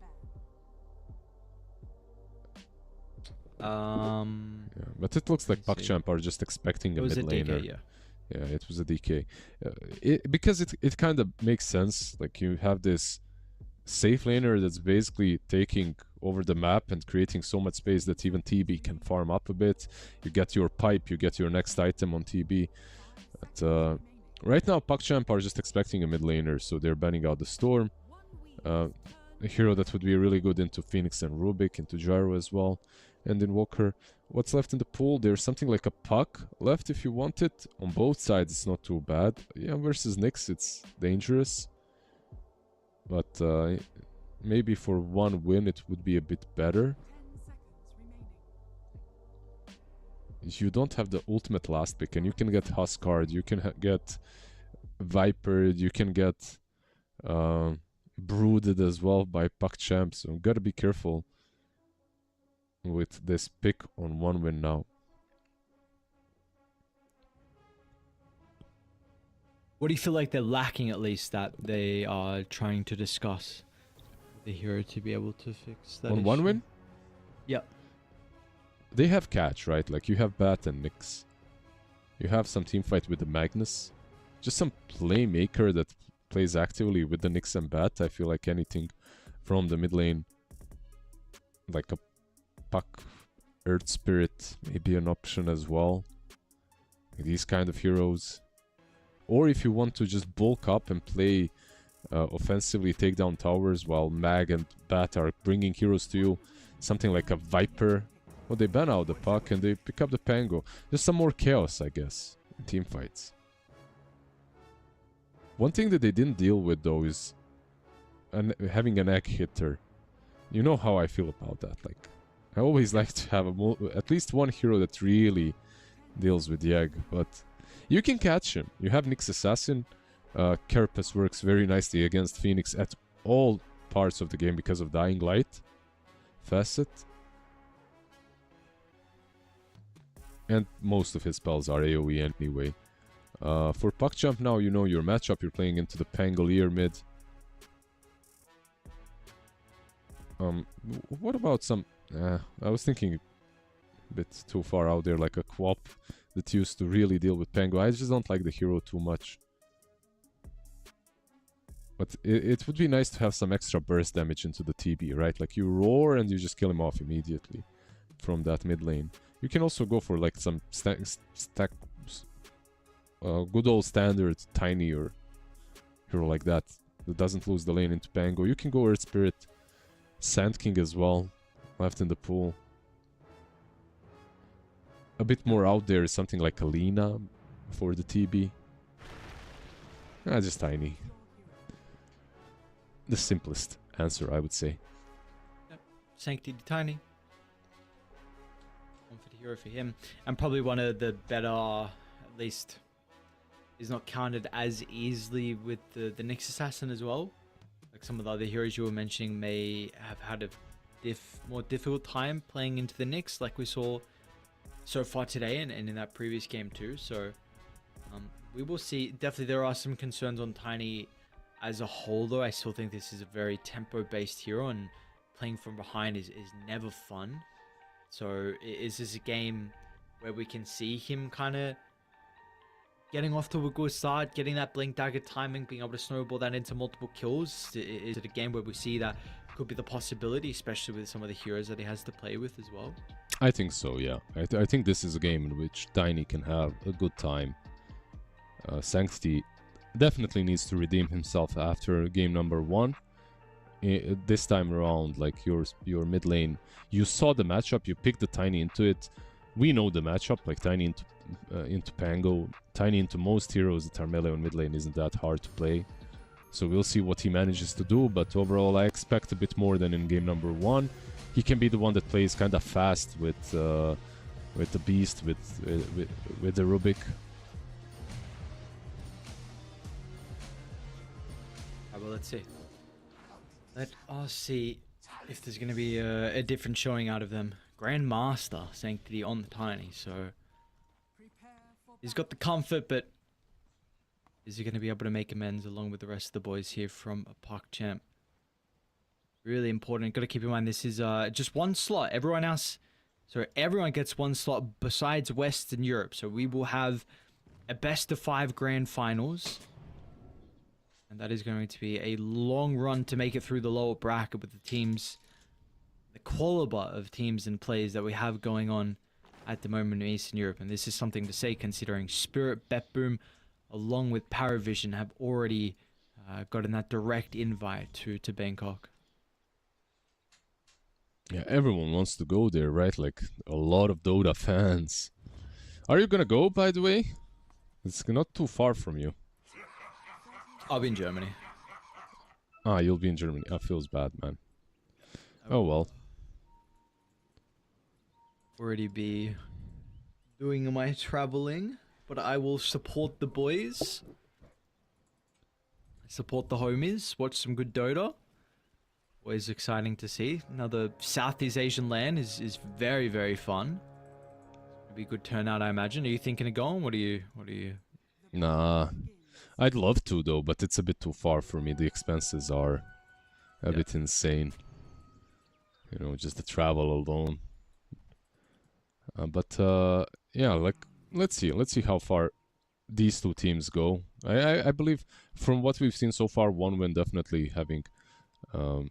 Yeah, but it looks like PuckChamp are just expecting a mid laner. Yeah, it was a DK. Because it kind of makes sense. Like you have this safe laner that's basically taking over the map and creating so much space that even TB can farm up a bit. You get your pipe, you get your next item on TB. But right now, PuckChamp are just expecting a mid laner, so they're banning out the Storm. A hero that would be really good into Phoenix and Rubik, into Gyro as well. And in Walker, what's left in the pool? There's something like a Puck left if you want it. On both sides, it's not too bad. Yeah, versus Nyx, it's dangerous. But maybe for 1 win, it would be a bit better. You don't have the ultimate last pick, and you can get Huskard, you can get Viper, you can get Brooded as well by PuckChamp, so gotta be careful with this pick on 1 win now. What do you feel like they're lacking, at least, that they are trying to discuss the hero to be able to fix that on issue? 1 win? Yep. they have catch, right? Like you have Bat and Nyx. You have some team fight with the Magnus. Just some playmaker that plays actively with the Nyx and Bat. I feel like anything from the mid lane, like a Puck, Earth Spirit, maybe an option as well. These kind of heroes. Or if you want to just bulk up and play offensively, take down towers while Mag and Bat are bringing heroes to you, something like a Viper. Well, they ban out the Puck and they pick up the Pango. Just some more chaos, I guess, in team fights. One thing that they didn't deal with, though, is having an egg hitter. You know how I feel about that. Like, I always like to have at least one hero that really deals with the egg, but you can catch him. You have Nyx Assassin. Carapace works very nicely against Phoenix at all parts of the game because of Dying Light facet. And most of his spells are AoE anyway. For Puck Jump now, you know your matchup. You're playing into the Pangolier mid. What about some... I was thinking a bit too far out there, like a Quap that used to really deal with Pango. I just don't like the hero too much. But it would be nice to have some extra burst damage into the TB, right? Like you roar and you just kill him off immediately from that mid lane. You can also go for like some good old standard tiny or hero like that doesn't lose the lane into Pango. You can go Earth Spirit, Sand King as well, left in the pool. A bit more out there is something like Alina for the TB. Just tiny. The simplest answer, I would say. Yep. Sanctity Tiny. One for the hero for him. And probably one of the better, at least, is not counted as easily with the Nyx Assassin as well. Like some of the other heroes you were mentioning may have had a more difficult time playing into the Nyx, like we saw so far today and in that previous game too. So we will see. Definitely there are some concerns on Tiny as a whole, though. I still think this is a very tempo-based hero, and playing from behind is never fun. So is this a game where we can see him kind of getting off to a good start, getting that blink dagger timing, being able to snowball that into multiple kills? Is it a game where we see that could be the possibility, especially with some of the heroes that he has to play with as well? I think so, yeah. I think this is a game in which Tiny can have a good time. Sanctity definitely needs to redeem himself after game number 1. This time around, like your mid lane, you saw the matchup, you picked the Tiny into it. We know the matchup, like Tiny into Pango, Tiny into most heroes that are melee on mid lane isn't that hard to play. So we'll see what he manages to do, but overall I expect a bit more than in game number 1. He can be the one that plays kind of fast with the Beast, with the Rubik. Well, let's see. Let us see if there's going to be a different showing out of them. Grandmaster Sanctity on the Tiny, so he's got the comfort, but is he going to be able to make amends along with the rest of the boys here from a Puck Champ? Really important. Got to keep in mind this is just one slot. Everyone gets one slot besides Western Europe. So we will have a best of 5 grand finals. And that is going to be a long run to make it through the lower bracket with the teams, the qualifier of teams and players that we have going on at the moment in Eastern Europe. And this is something to say considering Spirit, Betboom, along with Paravision have already gotten that direct invite to Bangkok. Yeah, everyone wants to go there, right? Like a lot of Dota fans. Are you gonna go, by the way? It's not too far from you. I'll be in Germany. Ah, you'll be in Germany. That feels bad, man. Oh well. Already be doing my traveling, but I will support the boys. Support the homies. Watch some good Dota. Always exciting to see. Another Southeast Asian land is very, very fun. It'll be a good turnout, I imagine. Are you thinking of going? What are you? Nah. I'd love to, though, but it's a bit too far for me. The expenses are a bit insane. You know, just the travel alone. Yeah, like let's see how far these two teams go. I believe from what we've seen so far, OneWin definitely having an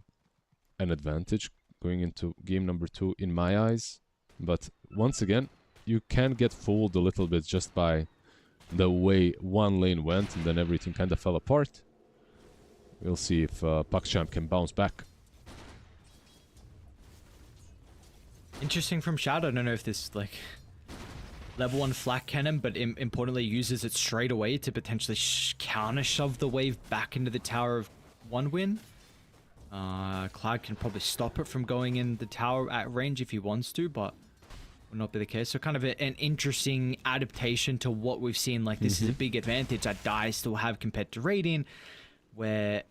advantage going into game number 2 in my eyes. But once again, you can get fooled a little bit just by the way one lane went and then everything kind of fell apart. We'll see if PuckChamp can bounce back. Interesting from Shadow. I don't know if this like level 1 flak cannon, but importantly uses it straight away to potentially counter shove the wave back into the tower of OneWin. Cloud can probably stop it from going in the tower at range if he wants to, but will not be the case. So kind of an interesting adaptation to what we've seen. Like this is a big advantage that Dai still have compared to Radiant, where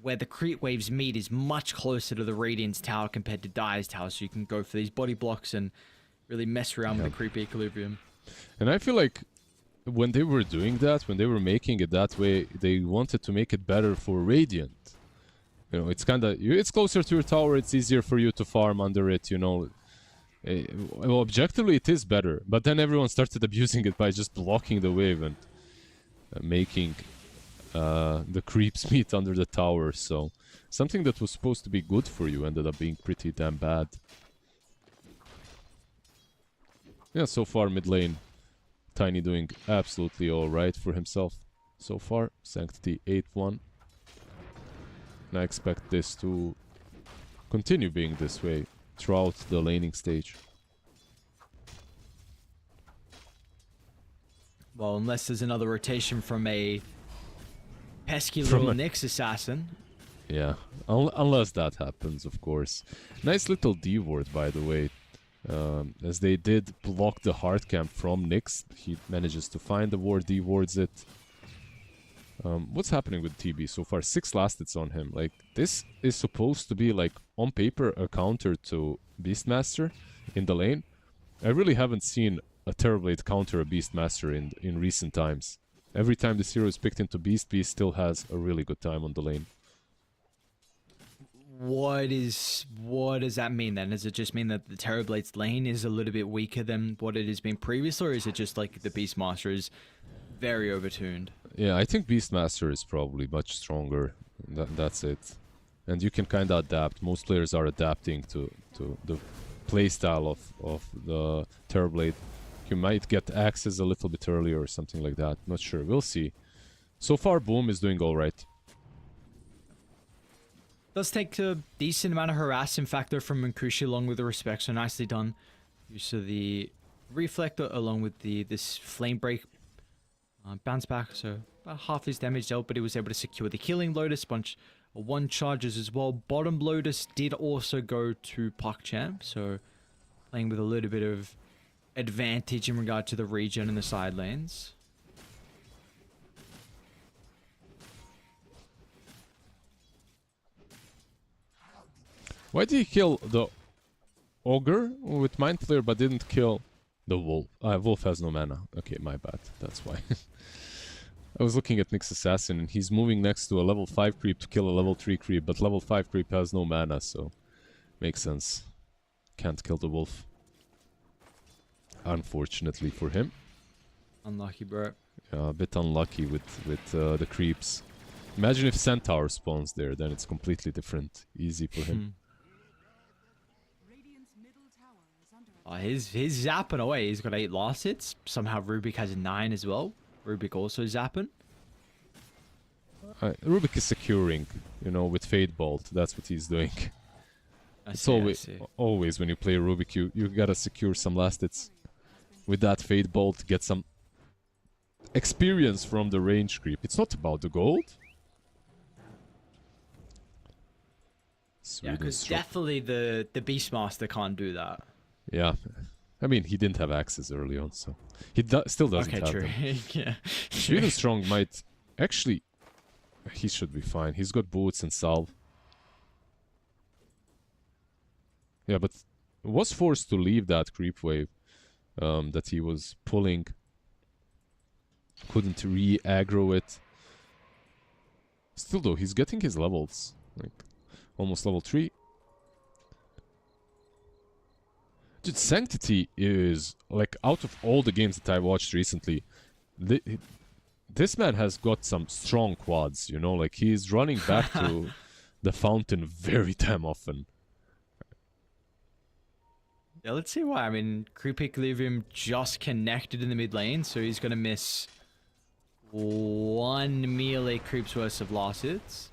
the creep waves meet is much closer to the Radiant's tower compared to Dai's tower, so you can go for these body blocks and really mess around with the creep equilibrium. And I feel like when they were doing that, when they were making it that way, they wanted to make it better for Radiant. You know, it's kind of, it's closer to your tower, it's easier for you to farm under it, you know. Well, objectively it is better, but then everyone started abusing it by just blocking the wave and making the creeps meet under the tower. So something that was supposed to be good for you ended up being pretty damn bad. Yeah, so far mid lane, Tiny doing absolutely alright for himself so far. Sanctity 8-1. And I expect this to continue being this way throughout the laning stage. Well, unless there's another rotation from a pesky little Nyx assassin. Yeah, unless that happens, of course. Nice little D ward, by the way. As they did block the hard camp from Nyx, he manages to find the ward, D wards it. What's happening with TB so far? 6 last hits on him. Like, this is supposed to be, like, on paper, a counter to Beastmaster in the lane. I really haven't seen a Terrorblade counter a Beastmaster in recent times. Every time this hero is picked into Beast, Beast still has a really good time on the lane. What does that mean then? Does it just mean that the Terrorblade's lane is a little bit weaker than what it has been previously, or is it just like the Beastmaster is very overtuned? Yeah, I think Beastmaster is probably much stronger. That's it. And you can kind of adapt. Most players are adapting to the playstyle of the Terrorblade. You might get axes a little bit earlier or something like that. Not sure. We'll see. So far, Boom is doing alright. Does take a decent amount of harassing factor from Mankushi along with the respect, so nicely done. Use of the Reflector along with this Flame Break. Bounce back, so about half his damage dealt, but he was able to secure the Killing Lotus, bunch of 1 charges as well. Bottom Lotus did also go to PuckChamp, so playing with a little bit of advantage in regard to the region and the side lanes. Why did he kill the Ogre with Mind Flayer but didn't kill the Wolf? Wolf has no mana. Okay, my bad. That's why. I was looking at Nyx Assassin and he's moving next to a level 5 creep to kill a level 3 creep, but level 5 creep has no mana, so makes sense. Can't kill the Wolf. Unfortunately for him. Unlucky, bro. A bit unlucky with the creeps. Imagine if Centaur spawns there, then it's completely different. Easy for him. He's zapping away. He's got 8 last hits. Somehow Rubik has 9 as well. Rubik also zapping. Rubik is securing, you know, with Fade Bolt. That's what he's doing. It's always when you play Rubik, you gotta secure some last hits with that Fade Bolt, get some experience from the range creep. It's not about the gold. Yeah, because definitely the Beastmaster can't do that. Yeah, I mean, he didn't have axes early on, so he still doesn't have true. them. Yeah, Sweden Strong might actually, he should be fine. He's got boots and salve. Yeah, but was forced to leave that creep wave that he was pulling. Couldn't re-aggro it. Still though, he's getting his levels, like almost level 3. Dude, Sanctity is, like, out of all the games that I watched recently, this man has got some strong quads, you know? Like, he's running back to the fountain very damn often. Yeah, let's see why. I mean, Creep Equilibrium just connected in the mid lane, so he's going to miss 1 melee creeps worth of last hits.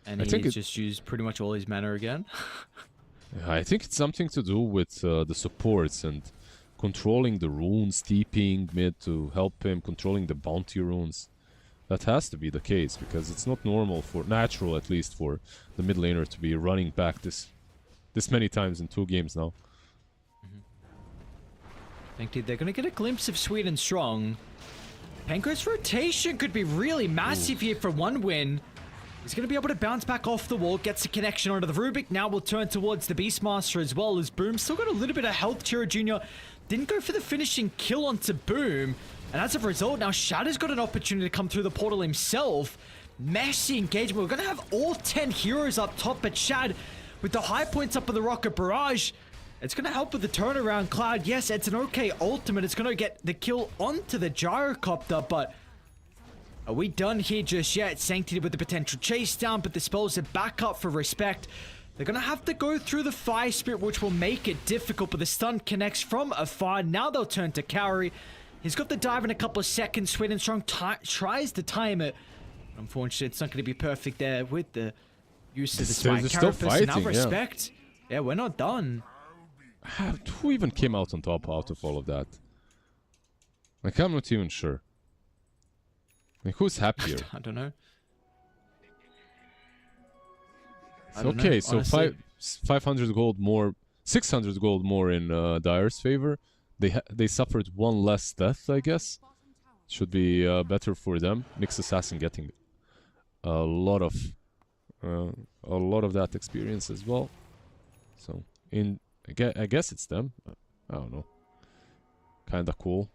And he's just used pretty much all his mana again. I think it's something to do with the supports and controlling the runes, TPing mid to help him, controlling the bounty runes. That has to be the case, because it's not normal for, natural at least, for the mid laner to be running back this many times in 2 games now. I think they're going to get a glimpse of Sweet and Strong. Panko's rotation could be really massive here for 1 win. He's going to be able to bounce back off the wall, gets a connection onto the Rubik. Now we'll turn towards the Beastmaster as well, as Boom still got a little bit of health. Chiro Jr. didn't go for the finishing kill onto Boom. And as a result, now Shadow's got an opportunity to come through the portal himself. Messy engagement. We're going to have all 10 heroes up top, but Shad, with the high points up of the Rocket Barrage, it's going to help with the turnaround. Cloud, yes, it's an okay ultimate. It's going to get the kill onto the Gyrocopter, but are we done here just yet? Sanctity with the potential chase down, but the spells are back up for Respect. They're going to have to go through the Fire Spirit, which will make it difficult, but the stun connects from afar. Now they'll turn to Cowrie. He's got the dive in a couple of seconds. Sweet and Strong tries to time it. Unfortunately, it's not going to be perfect there with the use of the Spike Carapace. Now Respect. Yeah, we're not done. Who even came out on top out of all of that? Like, I'm not even sure. Like, who's happier? I don't know. Okay, so 500 gold more, 600 gold more in Dire's favor. They suffered 1 less death, I guess. Should be better for them. Nyx Assassin getting a lot of that experience as well. So I guess it's them. I don't know. Kinda cool.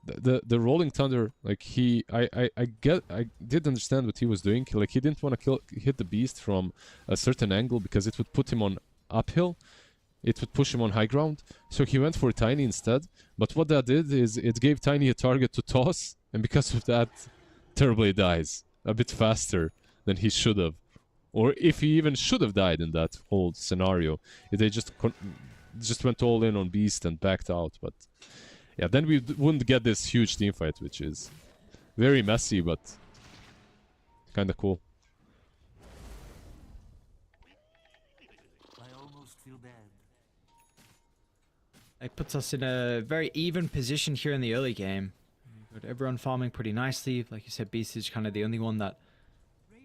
The Rolling Thunder, like, I did understand what he was doing. Like, he didn't want to hit the beast from a certain angle because it would put him on uphill. It would push him on high ground. So he went for Tiny instead. But what that did is it gave Tiny a target to toss, and because of that, Terrorblade dies a bit faster than he should have. Or if he even should have died in that whole scenario. They just went all in on Beast and backed out. But yeah, then we wouldn't get this huge team fight, which is very messy, but kind of cool. I almost feel bad. It puts us in a very even position here in the early game. We've got everyone farming pretty nicely. Like you said, Beast is kind of the only one that,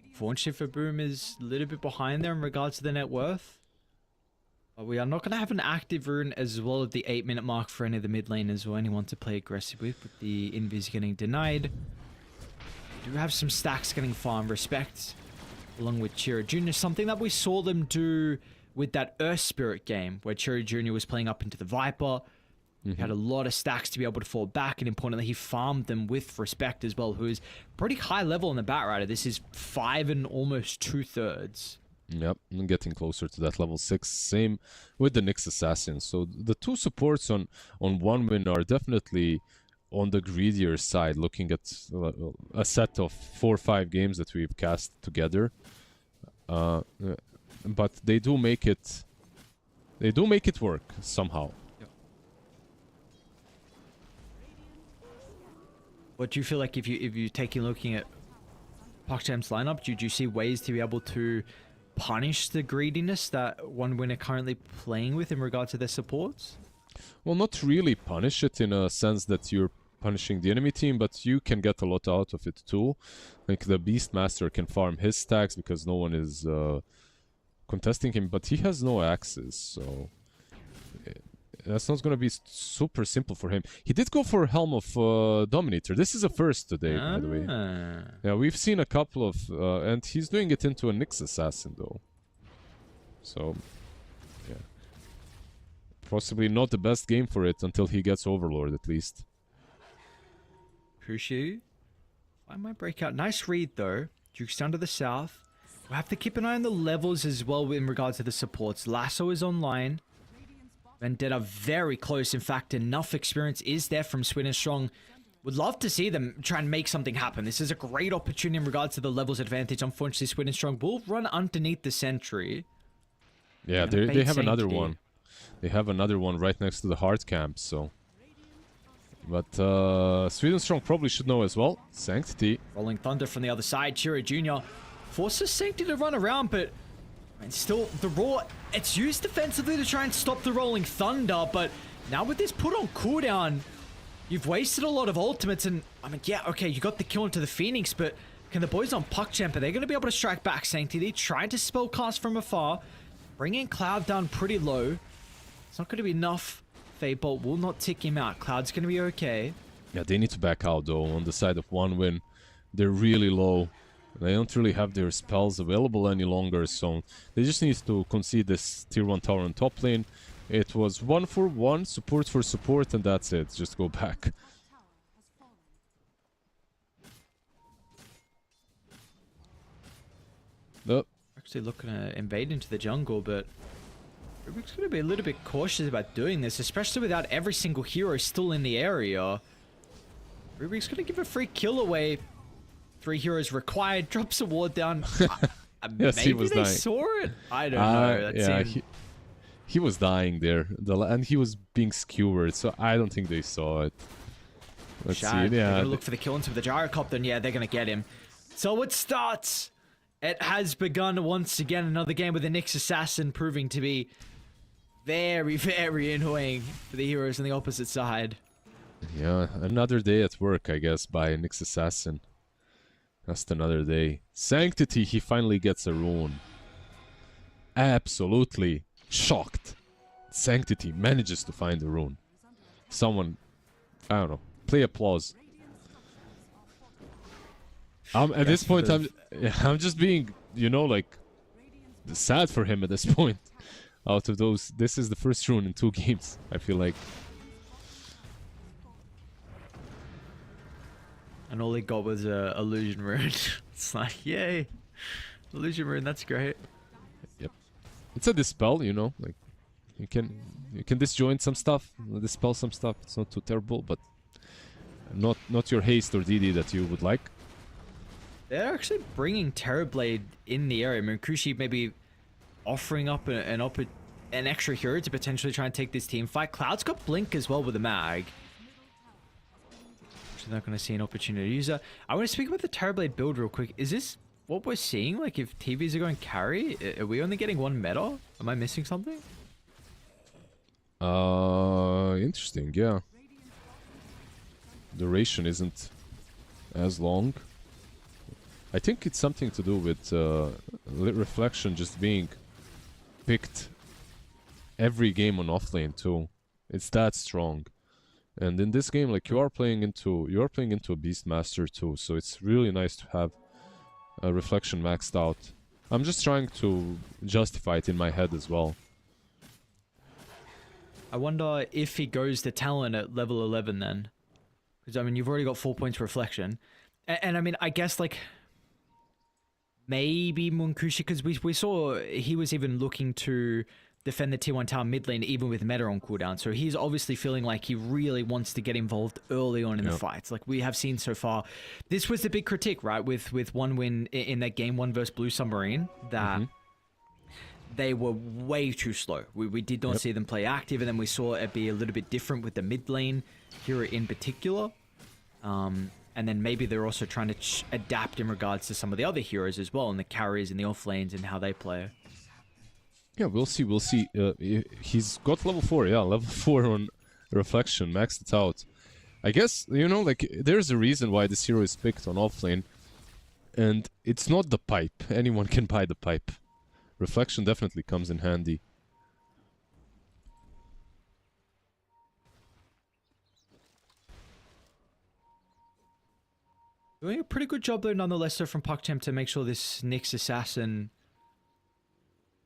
unfortunately for Boom, is a little bit behind there in regards to the net worth. But we are not going to have an active rune as well at the 8-minute mark for any of the mid laners or anyone to play aggressive with the invis getting denied. We do have some stacks getting farmed. Respect, along with Chiro Jr. Something that we saw them do with that Earth Spirit game, where Chiro Jr. was playing up into the Viper. He had a lot of stacks to be able to fall back, and importantly, he farmed them with Respect as well, who is pretty high level in the Batrider. This is 5 and almost 2/3. Yep, I'm getting closer to that level 6. Same with the Nyx Assassin. So the 2 supports on 1 win are definitely on the greedier side, looking at a set of 4 or 5 games that we've cast together. But they do make it work somehow. Yep. What do you feel like if you taking looking at PuckJam's lineup, do you see ways to be able to punish the greediness that 1 win are currently playing with in regard to their supports? Well, not really punish it in a sense that you're punishing the enemy team, but you can get a lot out of it too. Like the Beastmaster can farm his stacks because no one is contesting him, but he has no axes, so that's not going to be super simple for him. He did go for Helm of Dominator. This is a first today, by the way. Yeah, we've seen a couple of... and he's doing it into a Nyx Assassin, though. So, yeah. Possibly not the best game for it until he gets Overlord, at least. Pushu. I might break out. Nice read, though. Duke's down to the south. We'll have to keep an eye on the levels as well in regards to the supports. Lasso is online. Vendetta very close. In fact, enough experience is there from Sweden Strong. Would love to see them try and make something happen. This is a great opportunity in regards to the levels advantage. Unfortunately, Sweden Strong will run underneath the sentry. Yeah, they have another one. They have another one right next to the hard camp, so... But Sweden Strong probably should know as well. Sanctity. Rolling Thunder from the other side. Chiro Jr. forces Sanctity to run around, but... And still, the Raw, it's used defensively to try and stop the Rolling Thunder, but now with this put on cooldown, you've wasted a lot of ultimates, and I mean, yeah, okay, you got the kill into the Phoenix, but can the boys on PuckChamp, are they going to be able to strike back? Sanctity tried to spellcast from afar, bringing Cloud down pretty low. It's not going to be enough. Fadebolt will not tick him out. Cloud's going to be okay. Yeah, they need to back out though. On the side of One Win, they're really low. They don't really have their spells available any longer, so they just need to concede this tier 1 tower on top lane. It was 1 for 1, support for support, and that's it. Just go back. Actually looking to invade into the jungle, but Rubik's going to be a little bit cautious about doing this, especially without every single hero still in the area. Rubik's going to give a free kill away. 3 heroes required, drops a ward down. Yes, maybe he was they dying. saw it? I don't know. That yeah, seemed... he was dying there, and he was being skewered, so I don't think they saw it. Let's see. They're Yeah, going to look for the kill into the gyrocopter, and yeah, they're going to get him. So it starts. It has begun once again. Another game with the Nyx Assassin proving to be very, very annoying for the heroes on the opposite side. yeah, another day at work, I guess, by Nyx Assassin. Just another day. Sanctity, he finally gets a rune. Absolutely shocked. Sanctity manages to find the rune. Someone, I don't know, play applause. At this point, I'm just being, you know, like, sad for him at this point. Out of those, this is the first rune in 2 games, I feel like. And all he got was a illusion rune. It's like, yay, illusion rune, that's great. Yep, it's a dispel, you know, like you can disjoint some stuff, dispel some stuff. It's not too terrible, but not your haste or DD that you would like. They're actually bringing Terrorblade in the area. Munkushi maybe offering up an extra hero to potentially try and take this team fight. Cloud's got Blink as well with a mag. Not going to see an opportunity to use that. I want to speak about the Terrorblade build real quick. Is this what we're seeing? Like, if TVs are going carry, are we only getting 1 meta? Am I missing something? Interesting, yeah. Duration isn't as long. I think it's something to do with Reflection just being picked every game on offlane too. It's that strong. And in this game, like, you are playing into a Beastmaster too, so it's really nice to have a Reflection maxed out. I'm just trying to justify it in my head as well. I wonder if he goes to Talon at level 11 then. Because, I mean, you've already got 4 points Reflection. And I mean, I guess, like, maybe Munkushi, because we saw he was even looking to defend the tier 1 tower mid lane even with meta on cooldown, so he's obviously feeling like he really wants to get involved early on in the fights, like we have seen so far. This was the big critique, right, with One Win in that game 1 versus Blue Submarine, that they were way too slow. We did not see them play active, and then we saw it be a little bit different with the mid lane hero in particular. And then maybe they're also trying to adapt in regards to some of the other heroes as well, and the carries and the off lanes and how they play. Yeah, we'll see. We'll see. He's got level 4. Yeah, level 4 on Reflection, maxed it out. I guess, you know, like, there's a reason why this hero is picked on offlane, and it's not the pipe. Anyone can buy the pipe. Reflection definitely comes in handy. Doing a pretty good job though, nonetheless, though, from PuckChamp to make sure this Nyx Assassin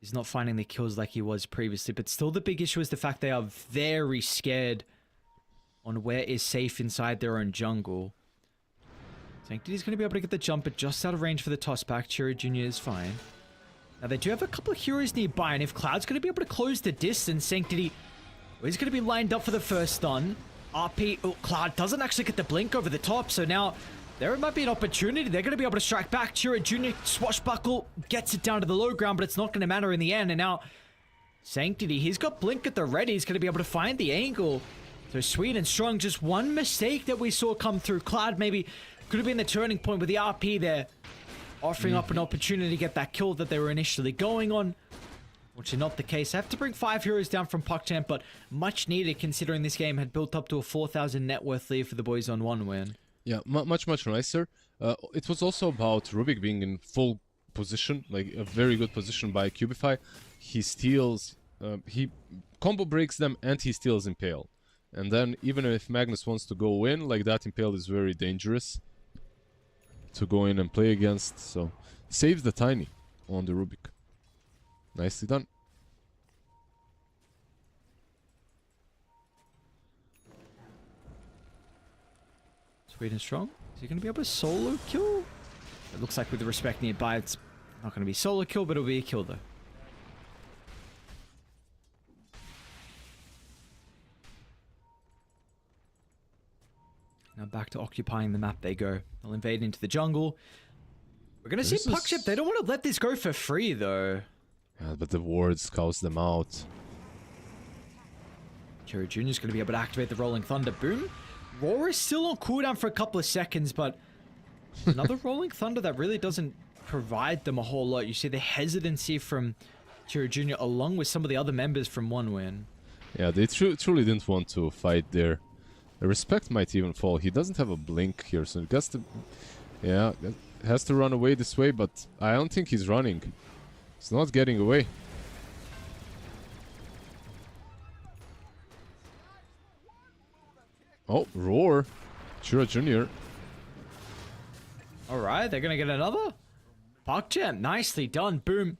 is not finding the kills like he was previously. But still, the big issue is the fact they are very scared on where is safe inside their own jungle. Sanctity's going to be able to get the jump, but just out of range for the toss back. Chiro Jr. is fine. Now, they do have a couple of heroes nearby, and if Cloud's going to be able to close the distance, Sanctity, he's going to be lined up for the first stun. RP, oh, Cloud doesn't actually get the blink over the top, so now there might be an opportunity. They're going to be able to strike back. Chira Jr. swashbuckle, gets it down to the low ground, but it's not going to matter in the end. And now, Sanctity, he's got blink at the ready. He's going to be able to find the angle. So sweet and strong, just one mistake that we saw come through. Cloud maybe could have been the turning point with the RP there, offering up an opportunity to get that kill that they were initially going on, which is not the case. I have to bring 5 heroes down from PuckChamp, but much needed considering this game had built up to a 4,000 net worth lead for the boys on 1 win. Yeah, much nicer. It was also about Rubik being in full position, like a very good position by Cubify. He steals, he combo breaks them and he steals Impale. And then even if Magnus wants to go in, like that Impale is very dangerous to go in and play against. So saves the Tiny on the Rubik. Nicely done. Sweet and strong. Is he going to be able to solo kill? It looks like with the respect nearby, it's not going to be solo kill, but it'll be a kill though. Now back to occupying the map they go. They'll invade into the jungle. We're going to see PuckChamp. They don't want to let this go for free though. Yeah, but the ward scouts them out. Chira Jr. is going to be able to activate the Rolling Thunder. Boom. Roar is still on cooldown for a couple of seconds, but another Rolling Thunder that really doesn't provide them a whole lot. You see the hesitancy from Chira Jr. along with some of the other members from 1 win. Yeah, they truly didn't want to fight there. The respect might even fall. He doesn't have a blink here, so he has to... Yeah, has to run away this way, but I don't think he's running. He's not getting away. Oh, Roar. Chira Jr. Alright, they're going to get another. PuckChamp, nicely done. Boom.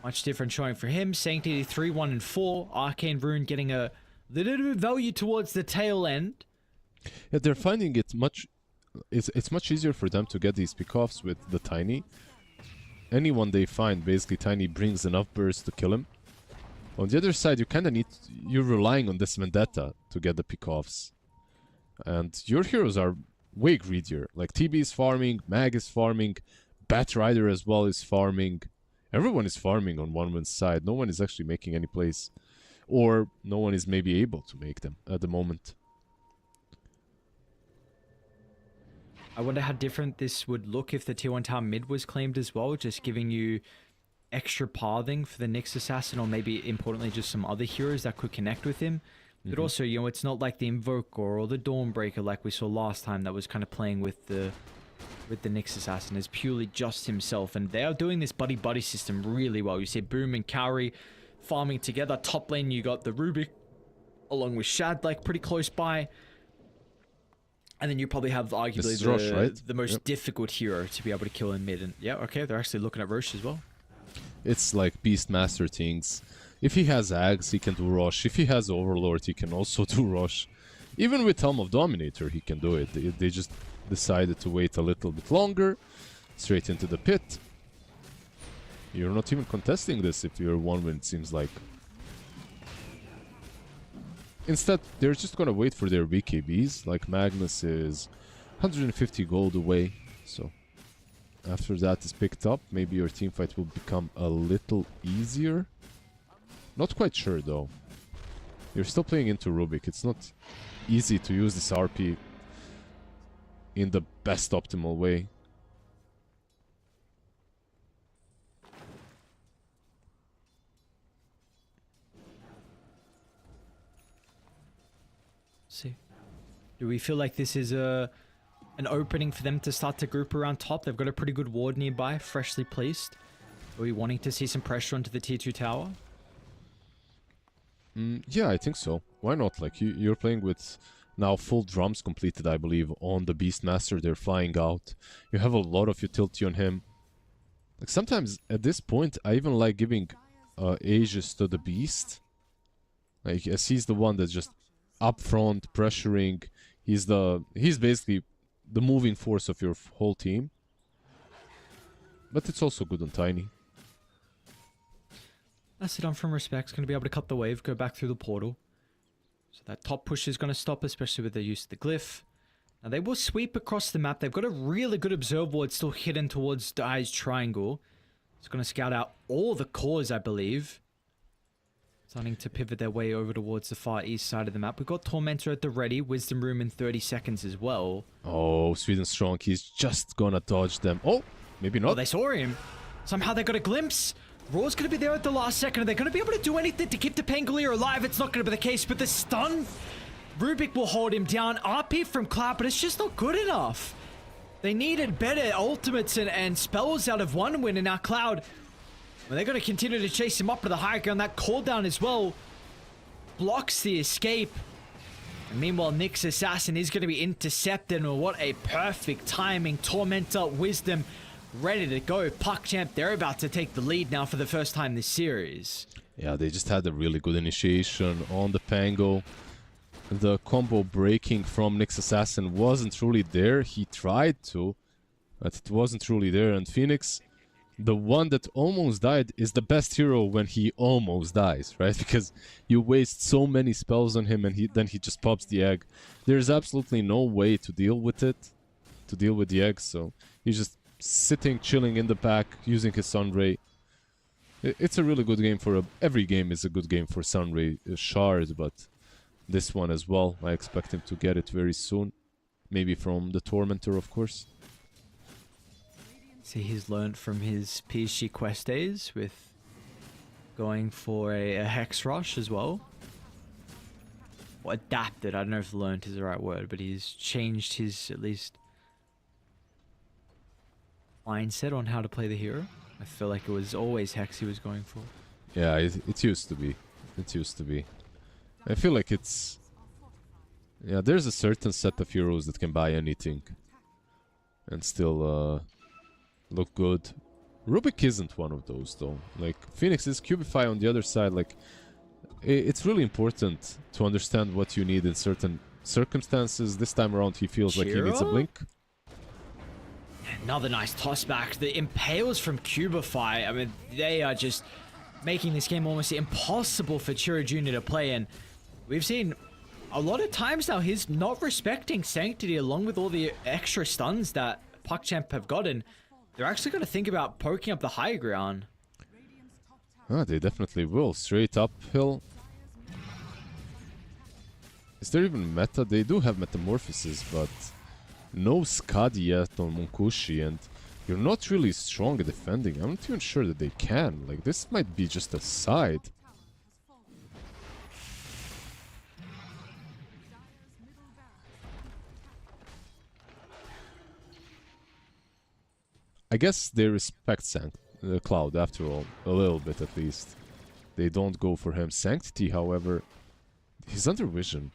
Much different showing for him. Sanctity 3, 1, and 4. Arcane Rune getting a little bit of value towards the tail end. Yeah, they're finding it much... It's much easier for them to get these pickoffs with the Tiny. Anyone they find, basically Tiny brings enough burst to kill him. On the other side, you kind of need... You're relying on this Vendetta to get the pickoffs. And your heroes are way greedier. Like TB is farming, Mag is farming, Bat Rider as well is farming. Everyone is farming on 1-win side. No one is actually making any plays. Or no one is maybe able to make them at the moment. I wonder how different this would look if the tier 1 tower mid was claimed as well, just giving you extra pathing for the Nyx Assassin, or maybe importantly just some other heroes that could connect with him. But also, you know, it's not like the Invoker or the Dawnbreaker like we saw last time that was kind of playing with the Nyx Assassin. It's purely just himself, and they are doing this buddy-buddy system really well. You see Boom and Kauri farming together. Top lane, you got the Rubik along with Shad, like pretty close by. And then you probably have arguably Roche, right? the most difficult hero to be able to kill in mid. And yeah, okay, they're actually looking at Roche as well. It's like Beastmaster things. If he has Ags, he can do Roche. If he has Overlord, he can also do Roche. Even with Helm of Dominator, he can do it. They just decided to wait a little bit longer. Straight into the pit. You're not even contesting this if you're 1-win, it seems like. Instead, they're just gonna wait for their BKBs. Like Magnus is 150 gold away. So after that is picked up, maybe your teamfight will become a little easier. Not quite sure though. You're still playing into Rubik. It's not easy to use this RP in the best optimal way. See, do we feel like this is an opening for them to start to group around top? They've got a pretty good ward nearby, freshly placed. Are we wanting to see some pressure onto the tier 2 tower? Yeah, I think so. Why not? Like, you're playing with now full drums completed, I believe, on the Beastmaster. They're flying out. You have a lot of utility on him. Like, sometimes at this point, I even like giving Aegis to the Beast. Like, as he's the one that's just up front, pressuring. He's basically the moving force of your whole team. but it's also good on Tiny. That's it on from Respect's going to be able to cut the wave, go back through the portal. So that top push is going to stop, especially with the use of the glyph. Now they will sweep across the map. They've got a really good observe ward still hidden towards Dai's triangle. It's going to scout out all the cores, I believe. Starting to pivot their way over towards the far east side of the map. We've got Tormentor at the ready. Wisdom Room in 30 seconds as well. Oh, Sweden Strong. He's just gonna dodge them. Oh, maybe not. Oh, they saw him. Somehow they got a glimpse. Raw's going to be there at the last second. Are they going to be able to do anything to keep the Pangolier alive? It's not going to be the case, but the stun, Rubik will hold him down. RP from Cloud, but it's just not good enough. They needed better ultimates and spells out of one win, and now Cloud, well, they're going to continue to chase him up to the high ground. That cooldown as well blocks the escape. And meanwhile, Nyx Assassin is going to be intercepted. And what a perfect timing. Tormentor, Wisdom, ready to go. PuckChamp, they're about to take the lead now for the first time this series. Yeah, they just had a really good initiation on the Pango. The combo breaking from Nyx Assassin wasn't really there. He tried to, but it wasn't really there. And Phoenix, the one that almost died, is the best hero when he almost dies, right? Because you waste so many spells on him and then he just pops the egg. There's absolutely no way to deal with it, to deal with the egg, so he's just sitting, chilling in the back, using his Sunray. It's a really good game for every game is a good game for Sunray Shard, but this one as well, I expect him to get it very soon. Maybe from the Tormentor, of course. See, he's learned from his PSG quest days with going for a Hex Rush as well. Or adapted, I don't know if learned is the right word, but he's changed his, at least, mindset on how to play the hero. I feel like it was always Hex he was going for. Yeah, it used to be. It used to be. I feel like it's... Yeah, there's a certain set of heroes that can buy anything and still look good. Rubik isn't one of those, though. Like, Phoenix is Cubify on the other side. Like, it's really important to understand what you need in certain circumstances. This time around, he feels like he needs a blink. Another nice toss back. The Impales from Cubify, I mean, they are just making this game almost impossible for Chiro Jr. to play. And we've seen a lot of times now he's not respecting Sanctity along with all the extra stuns that PuckChamp have gotten. They're actually going to think about poking up the high ground. Ah, they definitely will. Straight uphill. Is there even meta? They do have Metamorphosis, but no Skadi yet on Munkushi, and you're not really strong at defending. I'm not even sure that they can. Like, this might be just a side. I guess they respect Cloud, after all. A little bit, at least. They don't go for him. Sanctity, however, he's under vision.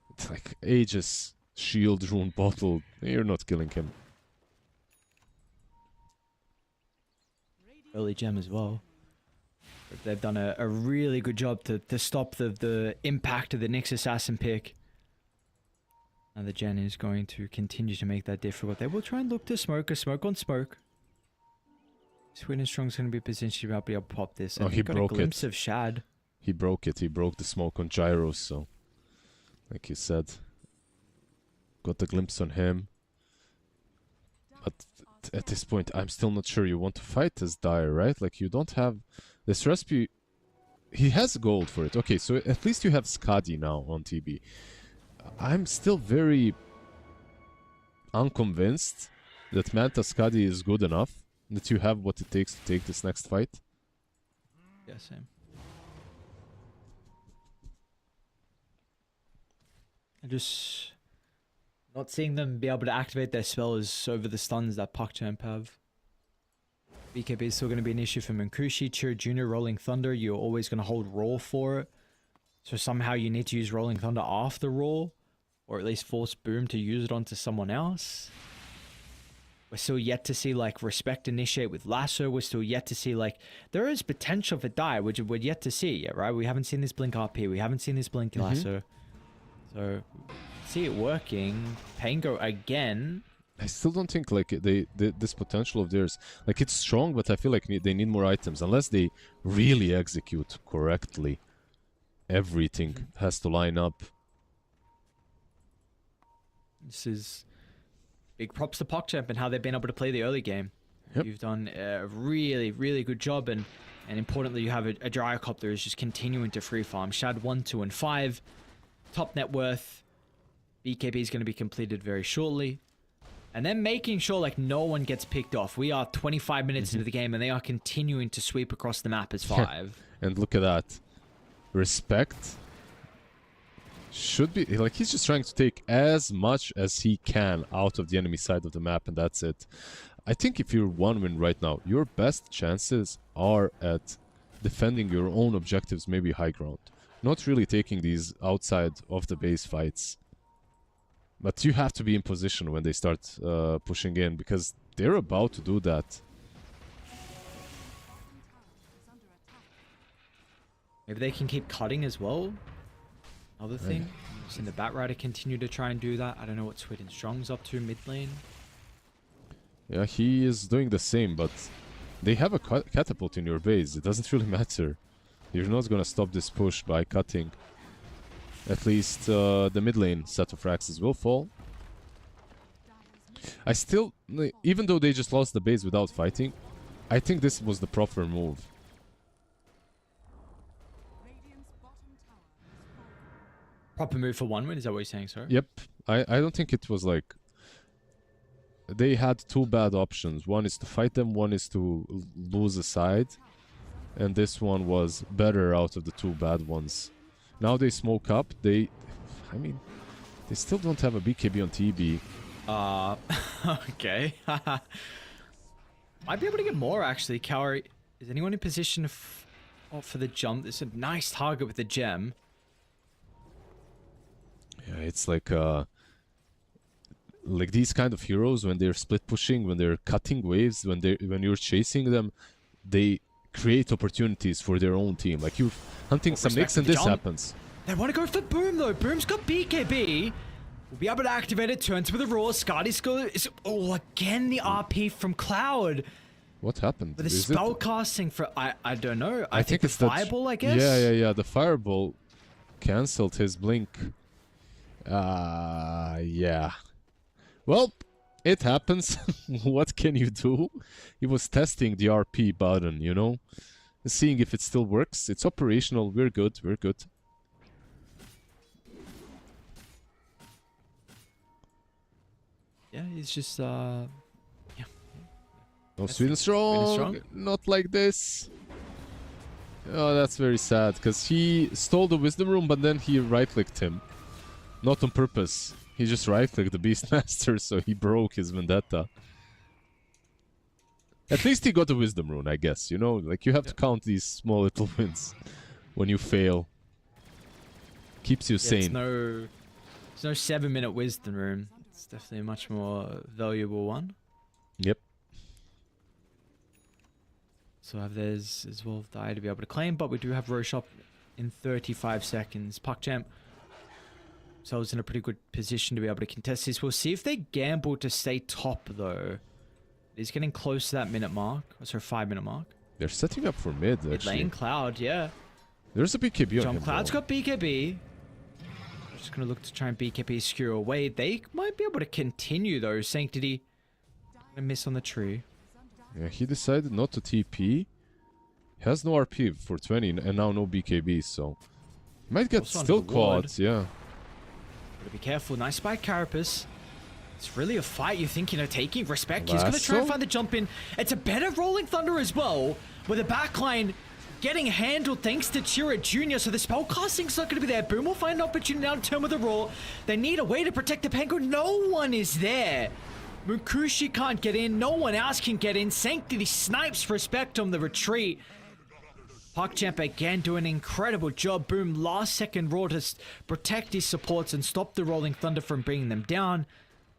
It's like Aegis, Shield, Rune, Bottle. You're not killing him. Early gem as well. But they've done a really good job to stop the impact of the Nyx Assassin pick. And the Gen is going to continue to make that difficult. They will try and look to smoke. A smoke on smoke. Sweden Strong's going to be positioned to be able to pop this. Oh, he got broke a glimpse it. of Shad. He broke it. He broke the smoke on Gyros, so... Like you said. Got the glimpse on him. But at this point, I'm still not sure you want to fight as Dire, right? Like, you don't have... This recipe... He has gold for it. Okay, so at least you have Skadi now on TB. I'm still very unconvinced that Manta Skadi is good enough, that you have what it takes to take this next fight. Yeah, same. I'm just not seeing them be able to activate their spells over the stuns that PuckChamp have. BKB is still going to be an issue for Munkushi. Chiro Jr. Rolling Thunder, you're always going to hold Raw for it. So somehow you need to use Rolling Thunder after Raw, or at least force Boom to use it onto someone else. We're still yet to see, like, Respect initiate with Lasso. We're still yet to see, like, there is potential for Die, which we're yet to see yet, right? We haven't seen this Blink RP. We haven't seen this Blink Lasso. So, see it working. Pango again. I still don't think like this potential of theirs, like it's strong, but I feel like they need more items unless they really execute correctly. Everything has to line up. This is big props to PogChamp and how they've been able to play the early game. Yep. You've done a really, really good job, and importantly, you have a Gyrocopter who's just continuing to free farm. Shad 1, 2, and 5. Top net worth. BKB is going to be completed very shortly. And then making sure like no one gets picked off. We are 25 minutes into the game, and they are continuing to sweep across the map as 5. And look at that. Respect. Should be like he's just trying to take as much as he can out of the enemy side of the map, and that's it. I think if you're 1-win right now, your best chances are at defending your own objectives, maybe high ground. Not really taking these outside of the base fights. But you have to be in position when they start pushing in, because they're about to do that. Maybe they can keep cutting as well. Another thing. I've seen the Batrider continue to try and do that. I don't know what Sweden Strong's up to mid lane. Yeah, he is doing the same, but they have a catapult in your base. It doesn't really matter. You're not gonna stop this push by cutting. At least the mid lane set of Raxes will fall. I still, even though they just lost the base without fighting, I think this was the proper move. Proper move for 1-win, is that what you're saying, sir? Yep. I don't think it was like... They had two bad options. One is to fight them, one is to lose a side. And this one was better out of the two bad ones. Now they smoke up. I mean, they still don't have a BKB on TB. Okay. Might be able to get more, actually. Cowrie, is anyone in position for the jump? There's a nice target with the gem. Yeah, it's like these kind of heroes, when they're split pushing, when they're cutting waves, when you're chasing them, they create opportunities for their own team. Like you're hunting some nicks and this happens. They want to go for Boom though. Boom's got BKB. We'll be able to activate it. Turns with a roar. Skadi's got... Oh, again the RP from Cloud. What happened? With the spell casting for... I don't know. I think it's the Fireball, I guess? Yeah. The Fireball cancelled his blink. Yeah. Well, it happens. What can you do? He was testing the RP button, you know? Seeing if it still works. It's operational. We're good. We're good. Yeah, he's just, yeah. No, Sweden strong. Not like this. Oh, that's very sad, because he stole the Wisdom Room, but then he right-clicked him. Not on purpose. He just right-clicked the Beastmaster, so he broke his Vendetta. At least he got the Wisdom Rune, I guess, you know? Like, you have to count these small little wins when you fail. Keeps you sane. It's no 7-minute Wisdom Rune. It's definitely a much more valuable one. Yep. So there's as well die to be able to claim, but we do have Roche up in 35 seconds. PogChamp themselves in a pretty good position to be able to contest this. We'll see if they gamble to stay top though. It's getting close to that minute mark. Oh, sorry, 5-minute mark. They're setting up for mid, Mid actually. lane Cloud, yeah. There's a BKB on him. Cloud's though. got BKB. Just gonna look to try and BKB skew away. They might be able to continue though. Sanctity gonna miss on the tree. Yeah, he decided not to TP. He has no RP for 20 and now no BKB, so he might get Also still under the ward. caught, yeah. Gotta be careful. Nice by Carapace. It's really a fight you think, you know, taking respect. He's gonna try and Lasso? find the jump in. It's a better Rolling Thunder as well, with the backline getting handled thanks to Chira Jr. So the spellcasting's not gonna be there. Boom will find an opportunity now to turn with a roar. They need a way to protect the Penguin. No one is there. Mukushi can't get in. No one else can get in. Sanctity snipes respect on the retreat. PogChamp again doing an incredible job. Boom, last second roar to protect his supports and stop the Rolling Thunder from bringing them down.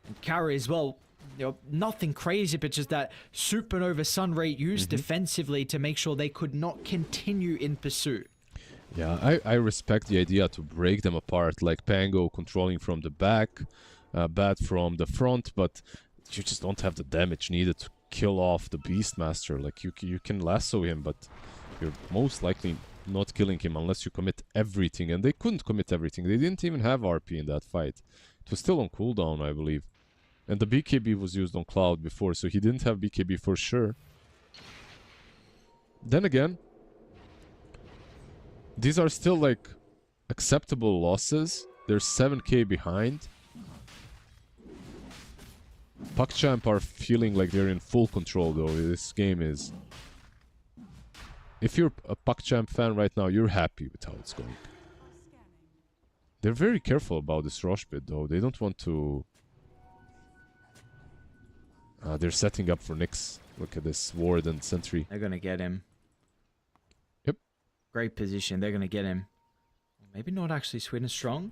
And Carry as well, you know, nothing crazy, but just that supernova sun ray used defensively to make sure they could not continue in pursuit. Yeah, I respect the idea to break them apart, like Pango controlling from the back, Bat from the front, but you just don't have the damage needed to kill off the Beastmaster. Like, you can lasso him, but you're most likely not killing him unless you commit everything. And they couldn't commit everything. They didn't even have RP in that fight. It was still on cooldown, I believe. And the BKB was used on Cloud before, so he didn't have BKB for sure. Then again, these are still like acceptable losses. They're 7k behind. PuckChamp are feeling like they're in full control though. This game is... If you're a PuckChamp fan right now, you're happy with how it's going. They're very careful about this rush bit though. They don't want to... they're setting up for Nyx. Look at this ward and sentry. They're gonna get him. Yep. Great position. They're gonna get him. Maybe not actually. Sweden strong.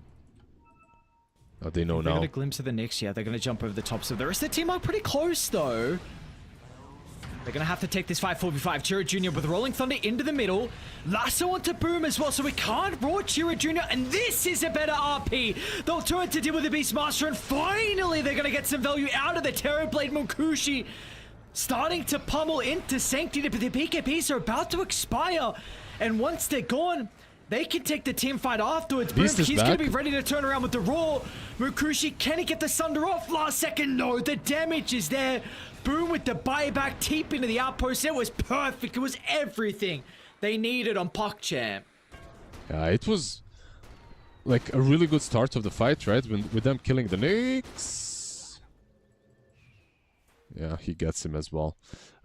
Oh, they know They now. got a glimpse of the Nyx. Yeah, they're gonna jump over the tops of the rest of the team. Are pretty close though. They're gonna have to take this fight 4v5. Chira Jr. with Rolling Thunder into the middle. Lasso onto Boom as well, so we can't raw Chira Jr. And this is a better RP. They'll turn to deal with the Beastmaster, and finally they're gonna get some value out of the Terrorblade. Munkushi starting to pummel into Sanctity, but the BKBs are about to expire. And once they're gone, they can take the team fight afterwards. Boom, he's going to be ready to turn around with the Raw. Mukushi, can he get the Sunder off? Last second, no. The damage is there. Boom with the buyback, teep into the outpost. It was perfect. It was everything they needed on PuckChamp. Yeah, it was like a really good start of the fight, right? With them killing the Nyx. Yeah, he gets him as well.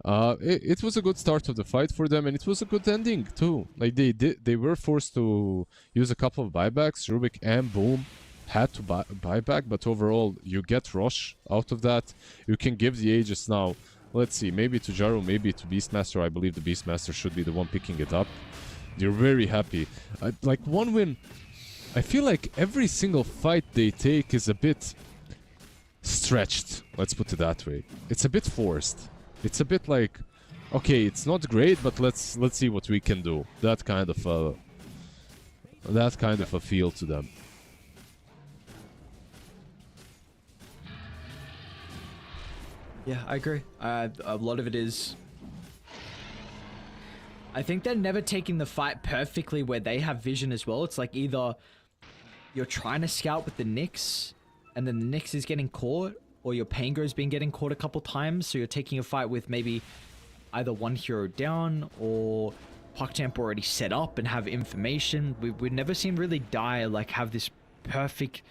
It was a good start of the fight for them, and it was a good ending too. Like they were forced to use a couple of buybacks. Rubik and Boom had to buy back, but overall you get Rush out of that. You can give the Aegis now. Let's see, maybe to Jaru, maybe to Beastmaster. I believe the Beastmaster should be the one picking it up. You're very happy. Like one win. I feel like every single fight they take is a bit stretched. Let's put it that way. It's a bit forced. It's a bit like, okay, it's not great, but let's see what we can do. That kind of a feel to them. Yeah, I agree. A lot of it is... I think they're never taking the fight perfectly where they have vision as well. It's like either you're trying to scout with the Nyx, and then the Nyx is getting caught, or your Pango's been getting caught a couple times, so you're taking a fight with maybe either one hero down, or PuckChamp already set up and have information. We've never seen really have this perfect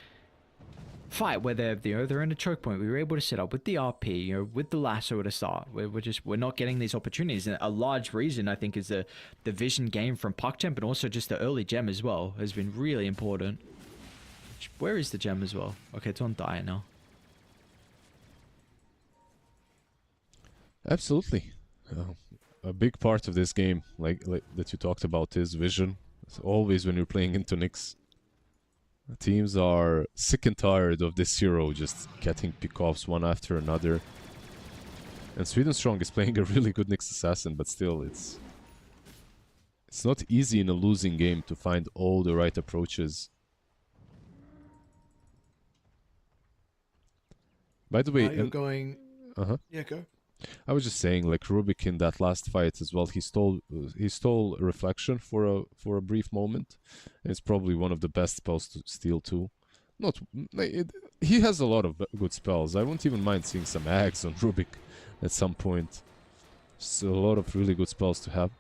fight where they're in a choke point. We were able to set up with the RP, with the lasso at a start. We're not getting these opportunities, and a large reason I think is the vision game from PuckChamp, and also just the early gem as well has been really important. Where is the gem as well? Okay, it's on Diet now. Absolutely. A big part of this game, like that you talked about, is vision. It's always when you're playing into Nyx. Teams are sick and tired of this hero just getting pick-offs one after another. And Sweden Strong is playing a really good Nyx Assassin, but still it's not easy in a losing game to find all the right approaches. By the way... you're going... Uh-huh. Yeah, go. I was just saying, like Rubik in that last fight as well, he stole Reflection for a brief moment. And it's probably one of the best spells to steal too. He has a lot of good spells. I wouldn't even mind seeing some Ags on Rubik at some point. Just a lot of really good spells to have.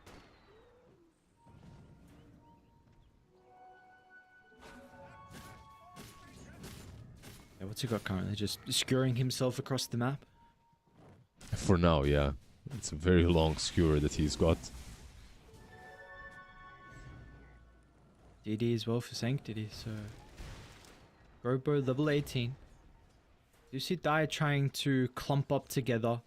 Yeah, what's he got currently? Just skewering himself across the map? For now, yeah. It's a very long skewer that he's got. DD as well for Sanctity, so... Robo level 18. You see Dia trying to clump up together.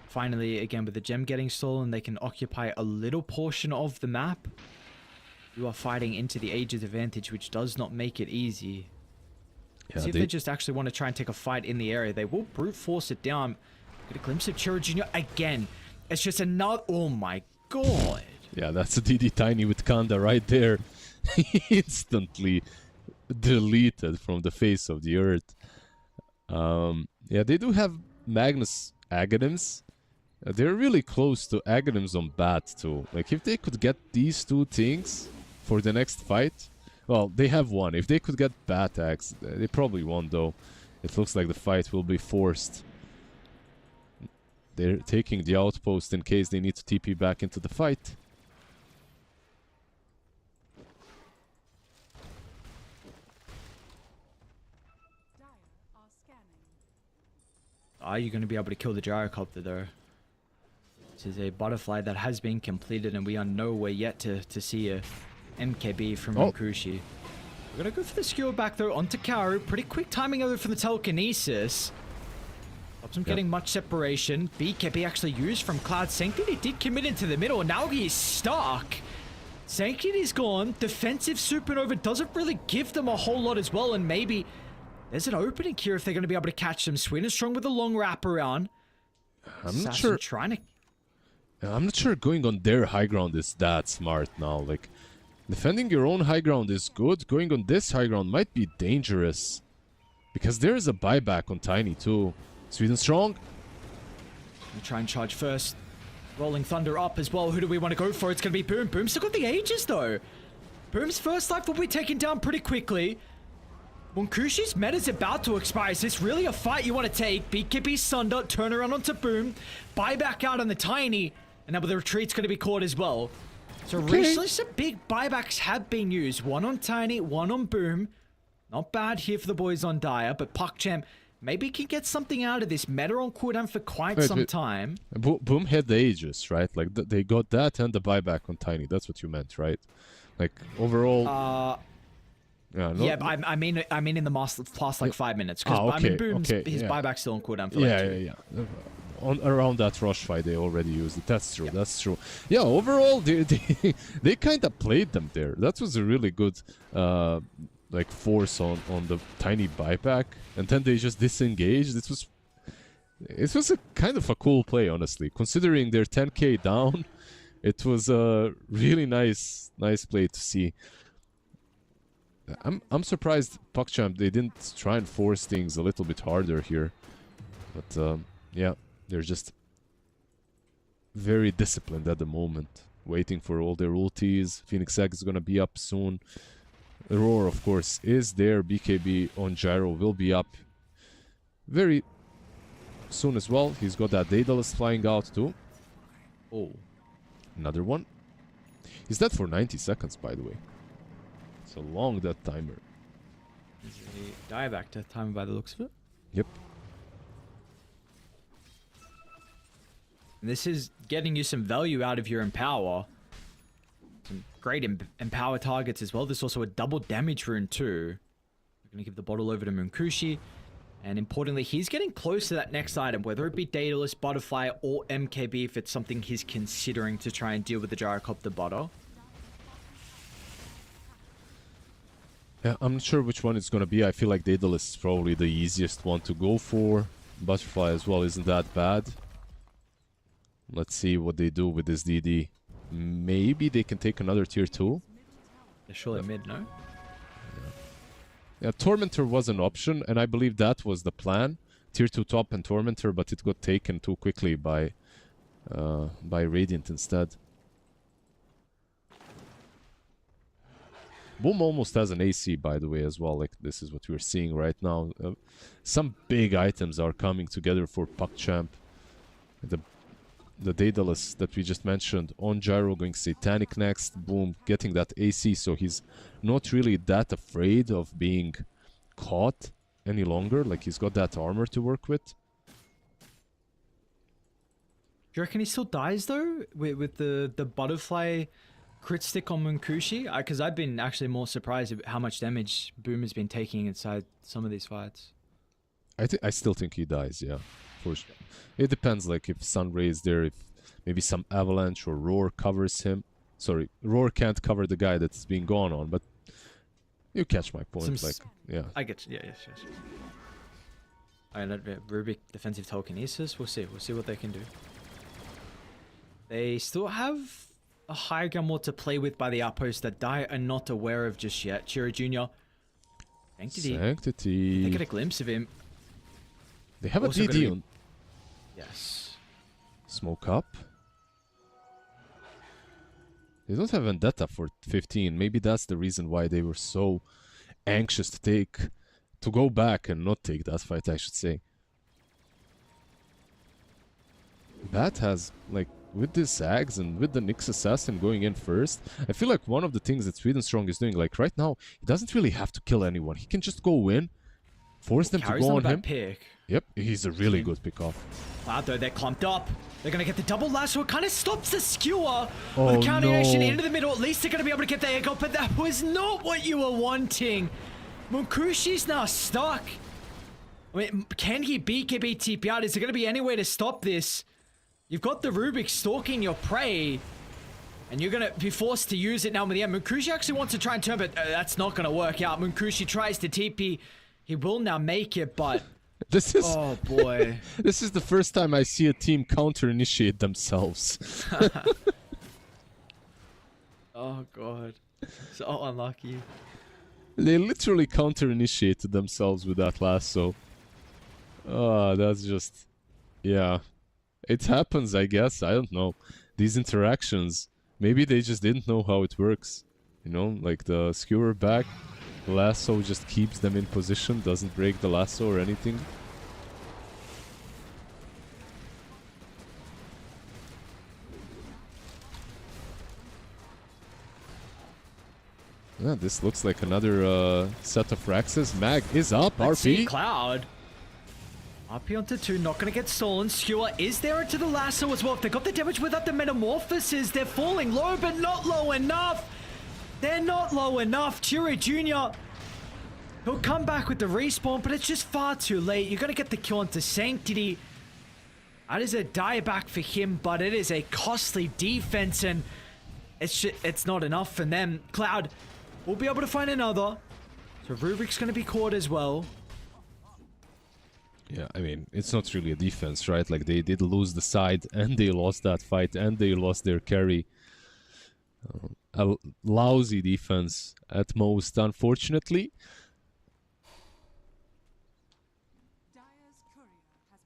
Finally, again, with the gem getting stolen, they can occupy a little portion of the map. You are fighting into the Aegis advantage, which does not make it easy. Yeah, see if they just actually want to try and take a fight in the area. They will brute force it down. Get a glimpse of Chiro Jr. again. It's just another... Oh my god. Yeah, that's a DD Tiny with Kanda right there. Instantly deleted from the face of the earth. Yeah, they do have Magnus Aghanim's. They're really close to Aghanim's on bat too. Like if they could get these two things for the next fight, well, they have one. If they could get Bat Axe, they probably won't though. It looks like the fight will be forced. They're taking the outpost in case they need to TP back into the fight. Are you going to be able to kill the gyrocopter though? This is a butterfly that has been completed and we are nowhere yet to see a MKB from Munkushi. We're going to go for the skewer back though onto Kaoru. Pretty quick timing over from the telekinesis. Stops him getting much separation. BKB actually used from Cloud. Sanctity did commit into the middle and now he is stuck. Sanctity is gone. Defensive Supernova doesn't really give them a whole lot as well, and maybe there's an opening here if they're going to be able to catch them. Swin is strong with a long wraparound. I'm not sure. I'm not sure going on their high ground is that smart now. Like, defending your own high ground is good. Going on this high ground might be dangerous. Because there is a buyback on Tiny too. Sweden strong. We try and charge first. Rolling Thunder up as well. Who do we want to go for? It's going to be Boom. Boom still got the Aegis though. Boom's first life will be taken down pretty quickly. Munkushi's meta's about to expire. Is this really a fight you want to take? BKB Sunder, turn around onto Boom, buy back out on the Tiny, and now the retreat's going to be caught as well. So recently some big buybacks have been used. One on Tiny, one on Boom. Not bad here for the boys on Dire, but PuckChamp maybe can get something out of this. Meta on cooldown for quite some time. Boom had the Aegis, right? Like they got that and the buyback on Tiny. That's what you meant, right? Like overall... Yeah, I mean in the past like 5 minutes. Because I mean, Boom's his buyback's still on cooldown for yeah. Around that rush fight, they already used it. That's true. That's true. Yeah, overall, they kind of played them there. That was a really good like force on the Tiny buyback, and then they just disengaged. It was a kind of a cool play, honestly, considering they're 10k down. It was a really nice play to see. I'm surprised PuckChamp they didn't try and force things a little bit harder here, but yeah, they're just very disciplined at the moment, waiting for all their ultis. Phoenix Egg is gonna be up soon. The Roar, of course, is there. BKB on Gyro will be up very soon as well. He's got that Daedalus flying out too. Oh, another one. He's dead for 90 seconds, by the way. So long, that timer. Dieback death timer by the looks of it. Yep. And this is getting you some value out of your Empower. Some great Empower targets as well. There's also a double damage rune too. We're going to give the bottle over to Munkushi. And importantly, he's getting close to that next item, whether it be Daedalus, Butterfly, or MKB, if it's something he's considering to try and deal with the Gyrocopter Butter. Yeah, I'm not sure which one it's gonna be. I feel like Daedalus is probably the easiest one to go for. Butterfly as well isn't that bad. Let's see what they do with this DD. Maybe they can take another tier 2. They're surely mid, no? Yeah, Tormentor was an option, and I believe that was the plan. Tier 2 top and Tormentor, but it got taken too quickly by Radiant instead. Boom almost has an AC, by the way, as well. Like, this is what we're seeing right now. Some big items are coming together for PuckChamp. The Daedalus that we just mentioned on Gyro going Satanic next. Boom, getting that AC, so he's not really that afraid of being caught any longer. Like, he's got that armor to work with. Do you reckon he still dies, though? With the Butterfly crit stick on Munkushi? Because I've been actually more surprised at how much damage Boom has been taking inside some of these fights. I still think he dies, yeah. For sure. It depends, like, if Sunray is there, if maybe some Avalanche or Roar covers him. Sorry, Roar can't cover the guy that's being gone on, but you catch my point, like, yeah. I get you, yes. Alright, Rubik defensive telekinesis, we'll see what they can do. They still have a higher ground more to play with by the outpost that Dire are not aware of just yet. Chiro Jr. Sanctity. They get a glimpse of him. They have a Also gonna DD be- on Yes. smoke up. They don't have Vendetta for 15. Maybe that's the reason why they were so anxious to go back and not take that fight, I should say. Bat has, like, with the Zags and with the Nyx Assassin going in first, I feel like one of the things that Sweden Strong is doing, like right now, he doesn't really have to kill anyone. He can just go in, force them to Carries go them on that him. pick. Yep, he's a really good pick-off. Wow, though, they're clumped up. They're going to get the double lasso. It kind of stops the skewer. Oh, With the counter action no. into the middle. At least they're going to be able to get the echo, but that was not what you were wanting. Munkushi's now stuck. I mean, can he BKB TP out? Is there going to be any way to stop this? You've got the Rubik stalking your prey. And you're going to be forced to use it now with the end. Munkushi actually wants to try and turn, but that's not going to work out. Munkushi tries to TP. He will now make it, but... This is Oh, boy. this is the first time I see a team counter-initiate themselves. Oh, God. So unlucky. They literally counter-initiated themselves with that lasso. Oh, that's just... Yeah. It happens, I guess. I don't know. These interactions, maybe they just didn't know how it works. You know, like the skewer back, the lasso just keeps them in position, doesn't break the lasso or anything. Yeah, this looks like another set of Raxes. Mag is up, Let's see RP. Cloud. RP onto 2, not going to get stolen. Skewer is there into the lasso as well. If they got the damage without the metamorphosis, they're falling low, but not low enough. They're not low enough. Chiro Jr. He'll come back with the respawn, but it's just far too late. You're going to get the kill into Sanctity. That is a dieback for him, but it is a costly defense, and it's not enough for them. Cloud will be able to find another. So Rubik's going to be caught as well. Yeah, I mean, it's not really a defense, right? Like, they did lose the side, and they lost that fight, and they lost their carry. A lousy defense at most, unfortunately.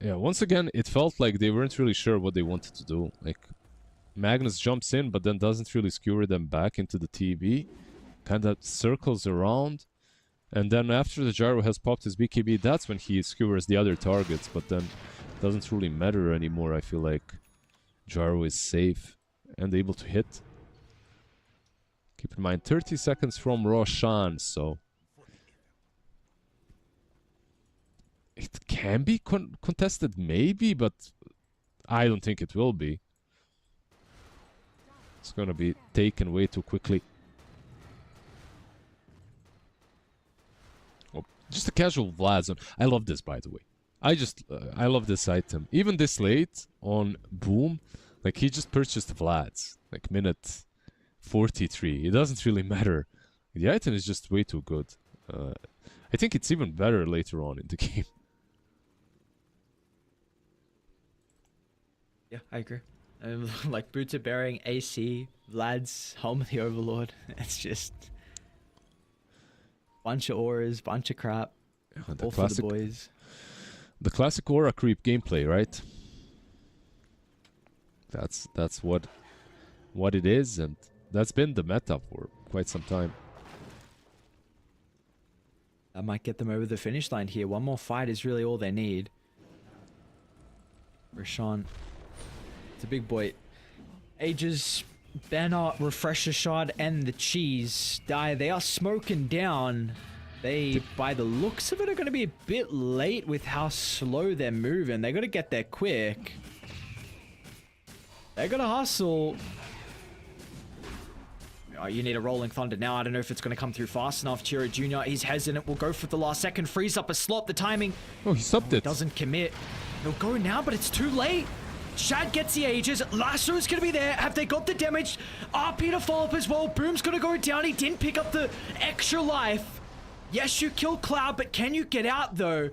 Yeah, once again, it felt like they weren't really sure what they wanted to do. Like, Magnus jumps in, but then doesn't really skewer them back into the TV. Kind of circles around. And then after the Gyro has popped his BKB, that's when he skewers the other targets. But then it doesn't really matter anymore. I feel like Gyro is safe and able to hit. Keep in mind, 30 seconds from Roshan, so... It can be contested, maybe, but I don't think it will be. It's gonna be taken way too quickly. Oh, just a casual Vlad zone. I love this, by the way. I love this item. Even this late on Boom, like, he just purchased Vlad's. Like, minute 43. It doesn't really matter. The item is just way too good. I think it's even better later on in the game. Yeah, I agree. Like, Boots are bearing AC, Vlad's Helm of the Overlord. It's just... bunch of auras, bunch of crap. Yeah, All for the boys. The classic aura creep gameplay, right? That's what it is, and that's been the meta for quite some time. That might get them over the finish line here. One more fight is really all they need. Roshan. It's a big boy. Aegis, banner, refresher shard, and the cheese die. They are smoking down. They, by the looks of it, are going to be a bit late with how slow they're moving. They got to get there quick. They're going to hustle. Oh, you need a Rolling Thunder now. I don't know if it's going to come through fast enough. Chiro Jr., he's hesitant. Will go for the last second. Frees up a slot. The timing. Oh, he stopped it. Doesn't commit. He'll go now, but it's too late. Shad gets the Aegis. Lasso's going to be there. Have they got the damage? RP to follow up as well. Boom's going to go down. He didn't pick up the extra life. Yes, you kill Cloud, but can you get out, though?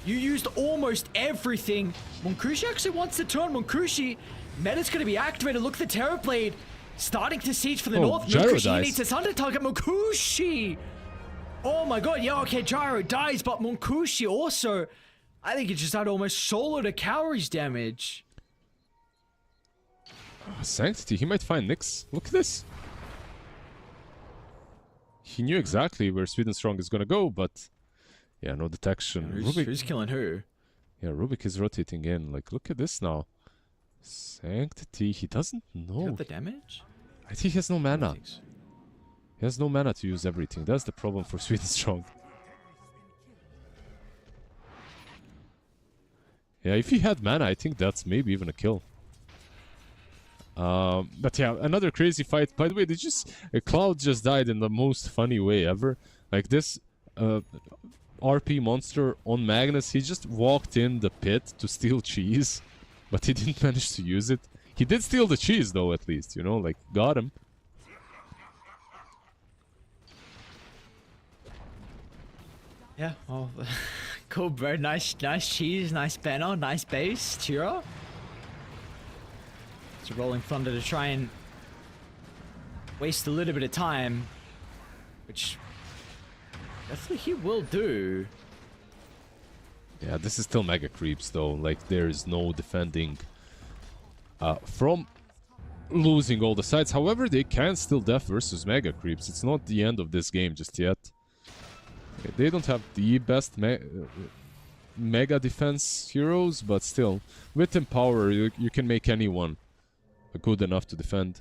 You used almost everything. Munkushi actually wants to turn. Munkushi, meta's going to be activated. Look, the Terror Blade starting to siege for the north. Gyro Munkushi dies. needs his hunter target. Munkushi! Oh my god, yeah, okay, Gyro dies, but Munkushi also I think he just had almost solo to calories damage. Sanctity, he might find Nyx. Look at this. He knew exactly where Sweden Strong is gonna go, but yeah, no detection. Who's killing who? Yeah, Rubik is rotating in. Like, look at this now. Sanctity, he doesn't know. Got the damage? I think he has no mana. He has no mana to use everything. That's the problem for Sweden Strong. Yeah, if he had mana, I think that's maybe even a kill. But yeah, another crazy fight. By the way, Cloud just died in the most funny way ever. Like this RP monster on Magnus, he just walked in the pit to steal cheese, but he didn't manage to use it. He did steal the cheese though, at least, you know, like got him. Yeah, well, cool, bro. Nice cheese, nice banner, nice base, Tira. It's a Rolling Thunder to try and waste a little bit of time, which definitely he will do. Yeah, this is still mega creeps though. Like there is no defending from losing all the sides. However, they can still def versus mega creeps. It's not the end of this game just yet. They don't have the best mega defense heroes, but still, with Empower, you can make anyone good enough to defend.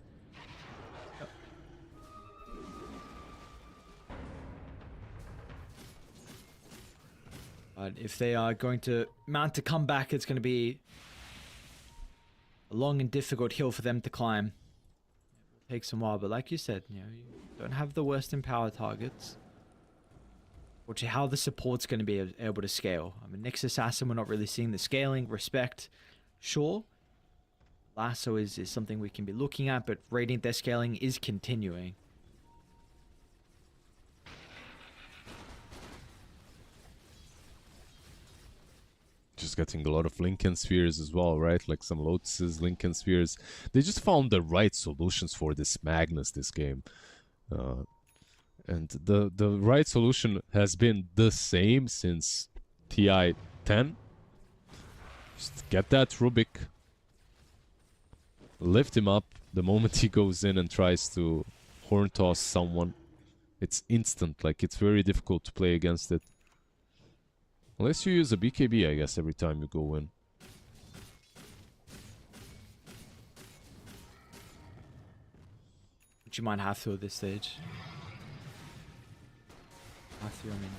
But if they are going to mount a comeback, it's going to be a long and difficult hill for them to climb. It will take some while, but like you said, you don't have the worst Empower targets. Which how the support's going to be able to scale. I mean, Nyx Assassin, we're not really seeing the scaling. Respect, sure. Lasso is something we can be looking at, but Radiant, their scaling is continuing. Just getting a lot of Lincoln Spheres as well, right? Like some Lotuses, Lincoln Spheres. They just found the right solutions for this Magnus this game. And the right solution has been the same since TI 10. Just get that Rubik. Lift him up the moment he goes in and tries to horn toss someone. It's instant, like it's very difficult to play against it. Unless you use a BKB, I guess, every time you go in. Which you might have to at this stage. I mean,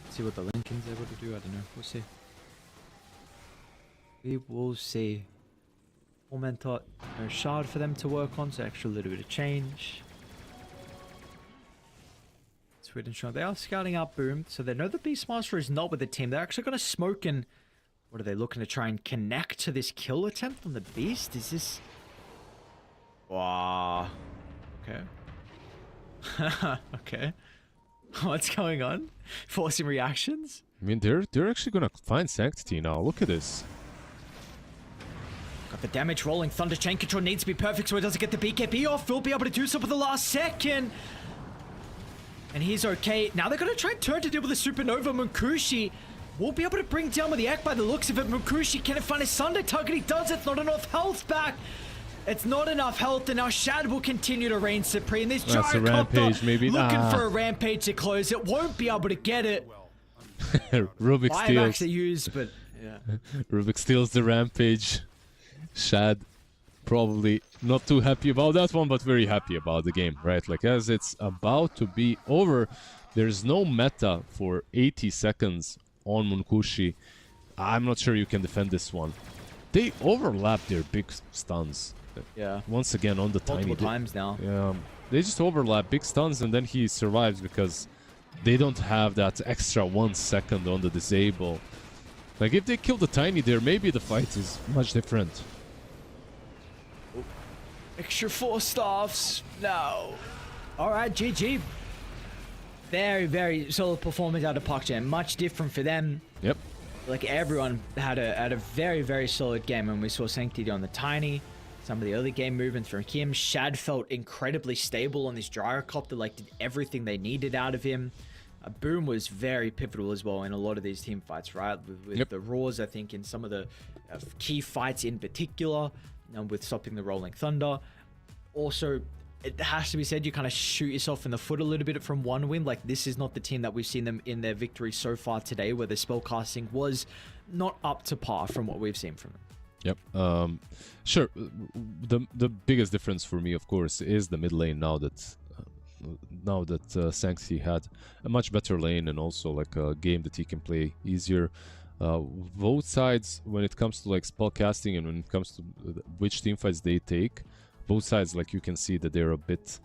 see what the Lincoln's able to do. I don't know. We'll see. We will see. Tormentor, no shard for them to work on, so extra little bit of change. Sweden Strong. They are scouting out Boom, so they know the Beastmaster is not with the team. They're actually going to smoke and... What are they looking to try and connect to this kill attempt on the Beast? Is this... Wow. Okay. Okay. What's going on? Forcing reactions? I mean, they're actually gonna find Sanctity now. Look at this. Got the damage rolling. Thunder chain control needs to be perfect so it doesn't get the BKB off. We'll be able to do so for the last second. And he's okay. Now they're gonna try and turn to deal with the Supernova. Munkushi will be able to bring down with the Ek by the looks of it. Munkushi can't find his Thunder target. He does. It's not enough health back. It's not enough health, and now Shad will continue to reign supreme. This That's a rampage, maybe. Looking for a rampage to close. It won't be able to get it. Rubik I've steals. actually used, but yeah. Rubik steals the rampage. Shad probably not too happy about that one, but very happy about the game, right? Like as it's about to be over, there's no meta for 80 seconds on Munkushi. I'm not sure you can defend this one. They overlap their big stuns. Yeah. Once again on the Multiple tiny times now. Yeah. They just overlap big stuns and then he survives because they don't have that extra 1 second on the disable. Like if they kill the tiny there, maybe the fight is much different. Extra 4 staffs. No. Alright, GG. Very, very solid performance out of PuckJam. Much different for them. Yep. Like everyone had a very, very solid game, and we saw Sanctity on the tiny. Some of the early game movements from him. Shad felt incredibly stable on this Gyrocopter, like did everything they needed out of him. Boom was very pivotal as well in a lot of these team fights, right? With the Raws, I think in some of the key fights in particular, with stopping the Rolling Thunder. Also, it has to be said, you kind of shoot yourself in the foot a little bit from one win. Like, this is not the team that we've seen them in their victory so far today, where the spellcasting was not up to par from what we've seen from them. Yep. Sure. The biggest difference for me, of course, is the mid lane now that Sanctity had a much better lane and also like a game that he can play easier. Both sides, when it comes to like spell casting and when it comes to which team fights they take, both sides, like you can see that they're a bit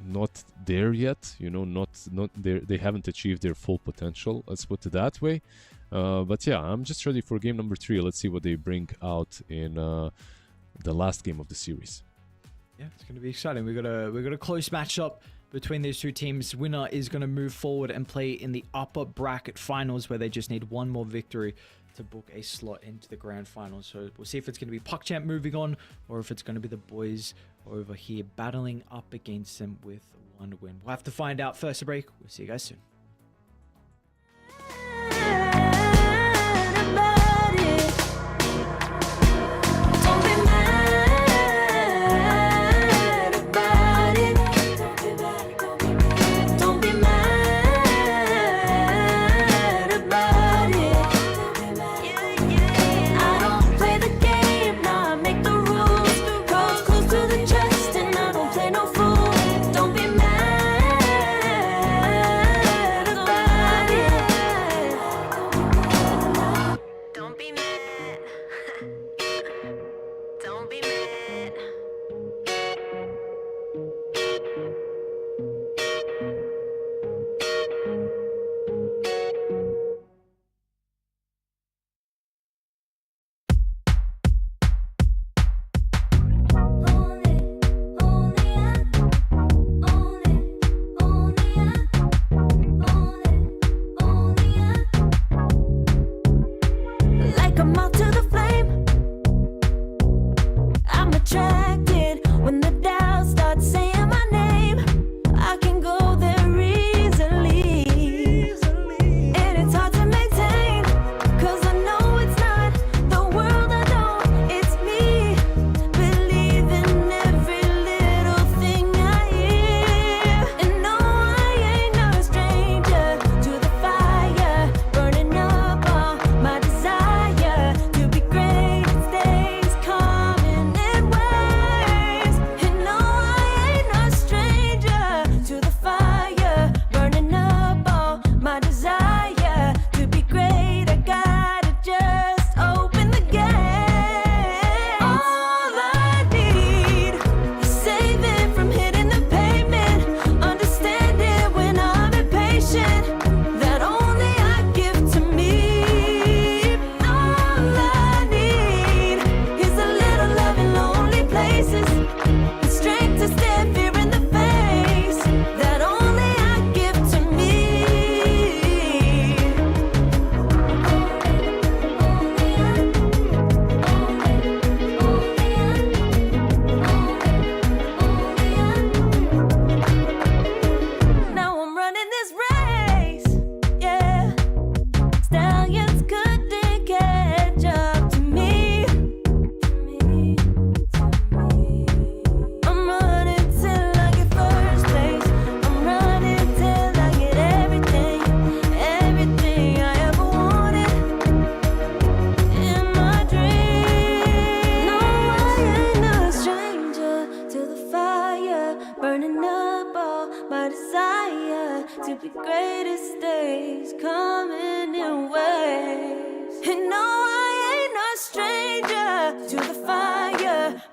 not there yet, you know, not there. They haven't achieved their full potential, let's put it that way. But yeah, I'm just ready for game number 3. Let's see what they bring out in the last game of the series. Yeah, it's going to be exciting. We got a close matchup between these two teams. Winner is going to move forward and play in the upper bracket finals, where they just need one more victory to book a slot into the grand final. So we'll see if it's going to be PuckChamp moving on, or if it's going to be the boys over here battling up against them with one win. We'll have to find out. First a break. We'll see you guys soon.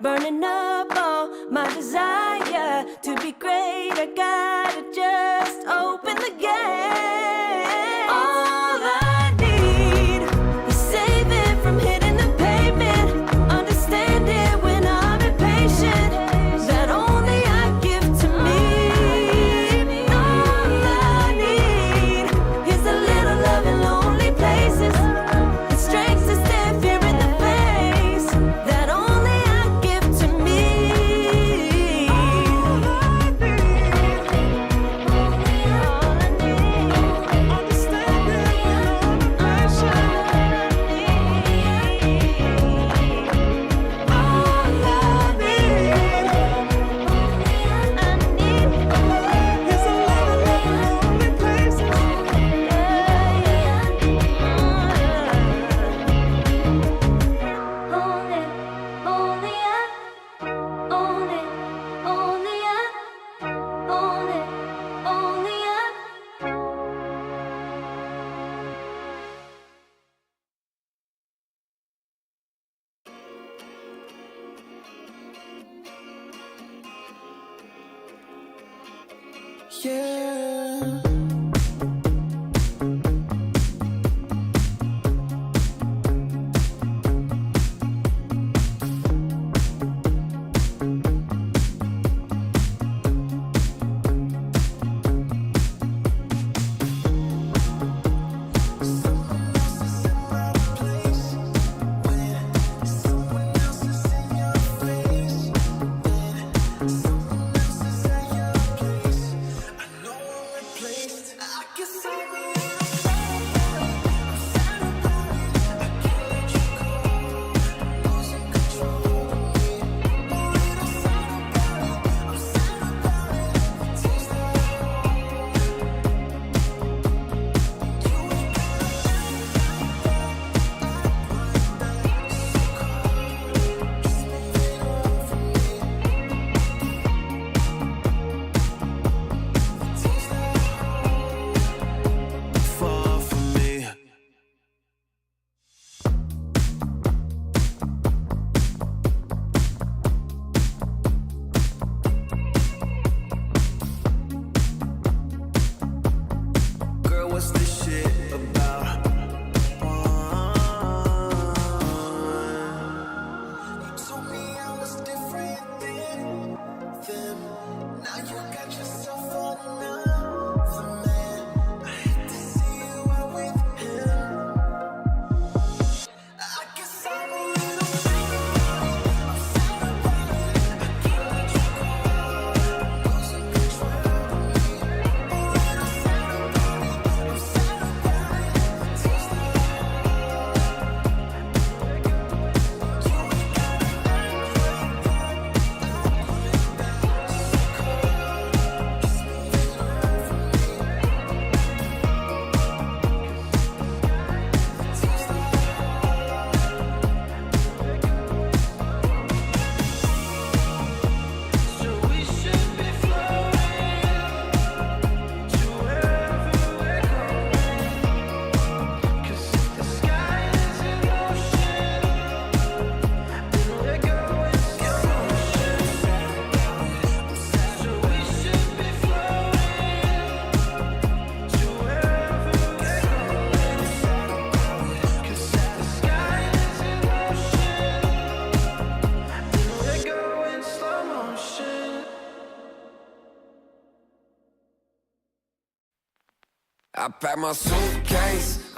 Burning up all my desire to be great. I gotta just open the gate. All I need is saving from hitting the pavement. Understand it when I'm impatient. That only I give to me. All I need is a little love in lonely places. The strength to stand fear in the face. That only I give to me. yeah. Far from me. Girl, what's this shit about? You told me I was different than them. Now you got yourself another man. I hate to see you out with him. I guess I'm a little sad about it. I can't let you go. Losing control of me. A little sad about it. I'm sad about it. Taste the I pack my suitcase,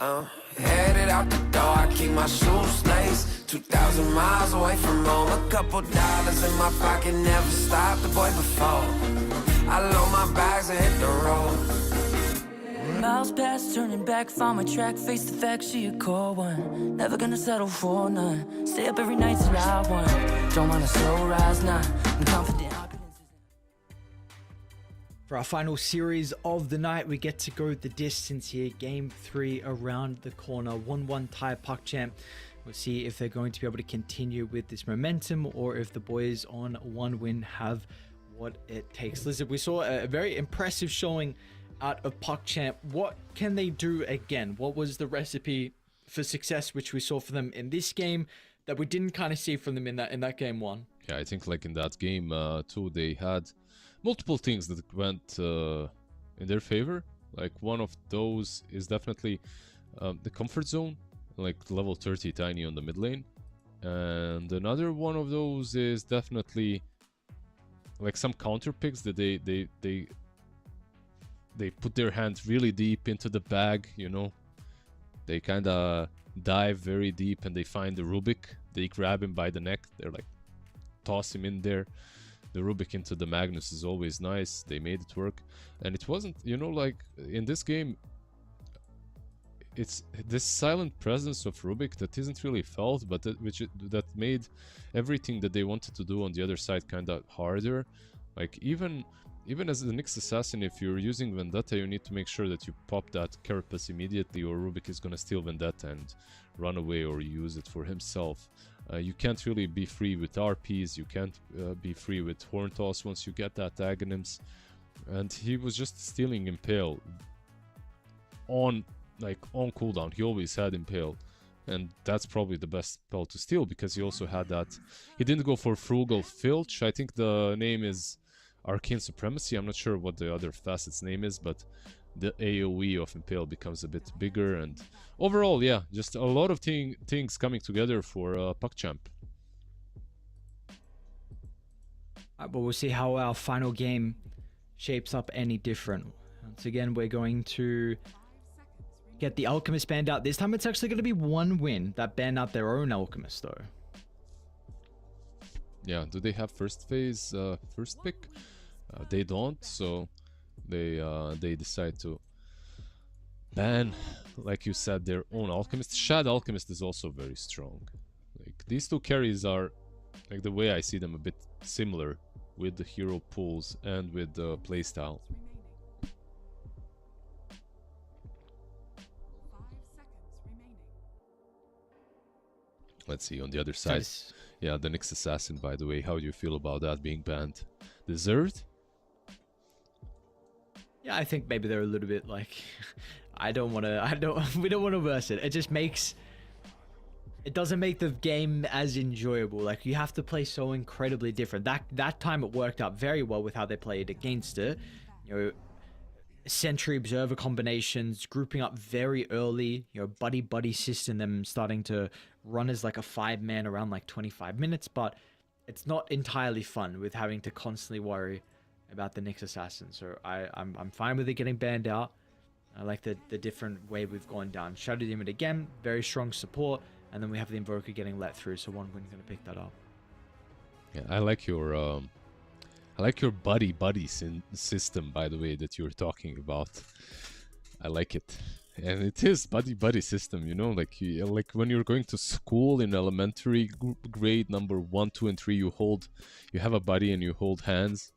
headed out the door. I keep my shoes laced. 2,000 miles away from home. A couple dollars in my pocket, never stopped the boy before. I load my bags and hit the road. Miles past, turning back, found my track, face the fact she a core one. Never gonna settle for none. Stay up every night till I won. Don't want a slow rise, nah. I'm confident. For our final series of the night, we get to go the distance here. Game 3 around the corner. 1-1 tie puck champ. We'll see if they're going to be able to continue with this momentum or if the boys on one win have what it takes. Listen, we saw a very impressive showing out of puck champ. What can they do again? What was the recipe for success which we saw for them in this game that we didn't kind of see from them in that game 1? Yeah, I think like in that game too, they had multiple things that went in their favor. Like one of those is definitely the comfort zone, like level 30 tiny on the mid lane. And another one of those is definitely like some counter picks that they put their hands really deep into the bag, you know. They kind of dive very deep and they find the Rubik. They grab him by the neck. They're like, toss him in there. The Rubik into the Magnus is always nice. They made it work. And it wasn't, you know, like in this game, it's this silent presence of Rubik that isn't really felt, but that made everything that they wanted to do on the other side kind of harder. Like even as the Nyx assassin, if you're using Vendetta, you need to make sure that you pop that Carapace immediately, or Rubik is gonna steal Vendetta and run away or use it for himself. You can't really be free with RPs, you can't be free with Horn Toss once you get that Aghanims. And he was just stealing Impale on cooldown. He always had Impale, and that's probably the best spell to steal, because he also had that. He didn't go for Frugal Filch. I think the name is Arcane Supremacy. I'm not sure what the other facet's name is, but the AoE of Impale becomes a bit bigger, and overall, yeah, just a lot of things coming together for PUCChamp. But we'll see how our final game shapes up any different. Once again, we're going to get the Alchemist banned out. This time it's actually going to be one win that banned out their own Alchemist, though. Yeah, do they have first phase, first pick? They don't, so they decide to ban, like you said, their own Alchemist. Shad Alchemist is also very strong. Like, these two carries are, like, the way I see them, a bit similar with the hero pools and with the playstyle. Let's see on the other side. Yeah, the Nyx Assassin, by the way. How do you feel about that being banned? Deserved? Yeah, I think maybe they're a little bit like, we don't want to verse it. It just makes, it doesn't make the game as enjoyable. Like, you have to play so incredibly different. That time it worked out very well with how they played against it. You know, Sentry Observer combinations, grouping up very early, you know, buddy system, them starting to run as like a 5-man around like 25 minutes, but it's not entirely fun with having to constantly worry about the Nyx Assassin. So I'm fine with it getting banned out. I like the different way we've gone down. Shadow Demon again, very strong support, and then we have the Invoker getting let through, so one win gonna pick that up. Yeah, I like your buddy system, by the way, that you're talking about. I like it. And it is buddy system, you know, like when you're going to school in elementary grade number 1, 2, and 3, you have a buddy and you hold hands,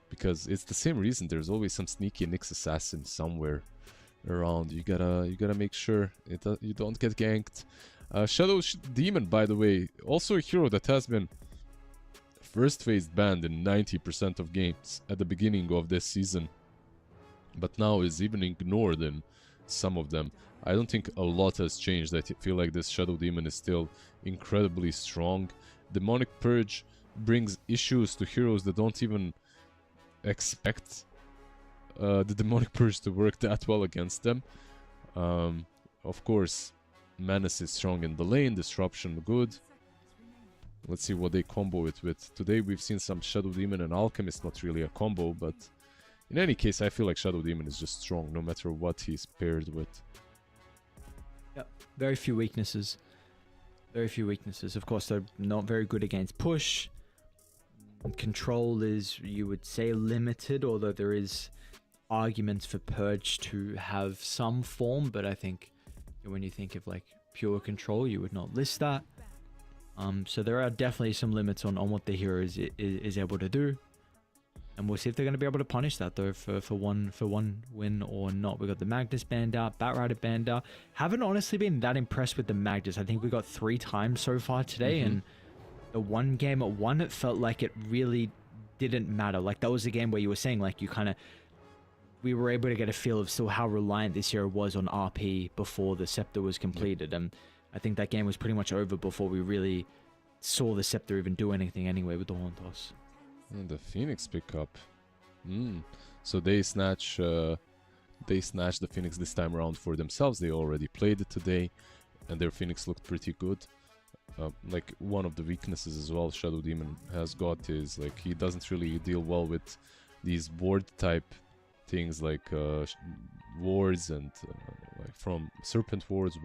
because it's the same reason. There's always some sneaky Nyx Assassin somewhere around. You gotta make sure you don't get ganked. Shadow Demon, by the way, also a hero that has been first phase banned in 90% of games at the beginning of this season, but now is even ignored in some of them. I don't think a lot has changed. I feel like this Shadow Demon is still incredibly strong. Demonic Purge brings issues to heroes that don't even expect the Demonic Purge to work that well against them. Of course, Menace is strong in the lane, Disruption good. Let's see what they combo it with. Today we've seen some Shadow Demon and Alchemist, not really a combo, but in any case, I feel like Shadow Demon is just strong, no matter what he's paired with. Yep, very few weaknesses. Very few weaknesses. Of course, they're not very good against push. Control is, you would say, limited, although there is arguments for Purge to have some form, but I think when you think of like pure control, you would not list that. So there are definitely some limits on what the hero is able to do. And we'll see if they're going to be able to punish that, though, for one win or not. We got the Magnus banned out, Batrider banned out. Haven't honestly been that impressed with the Magnus. I think we got 3 times so far today, and the one game at one, it felt like it really didn't matter. Like, that was a game where you were saying, like, we were able to get a feel of still how reliant this hero was on RP before the Scepter was completed. And I think that game was pretty much over before we really saw the Scepter even do anything anyway with the Horn Toss. And the Phoenix pickup. So they snatch the Phoenix this time around for themselves. They already played it today, and their Phoenix looked pretty good. Like, one of the weaknesses as well Shadow Demon has got is, like, he doesn't really deal well with these ward type things, like wards and like from Serpent wards,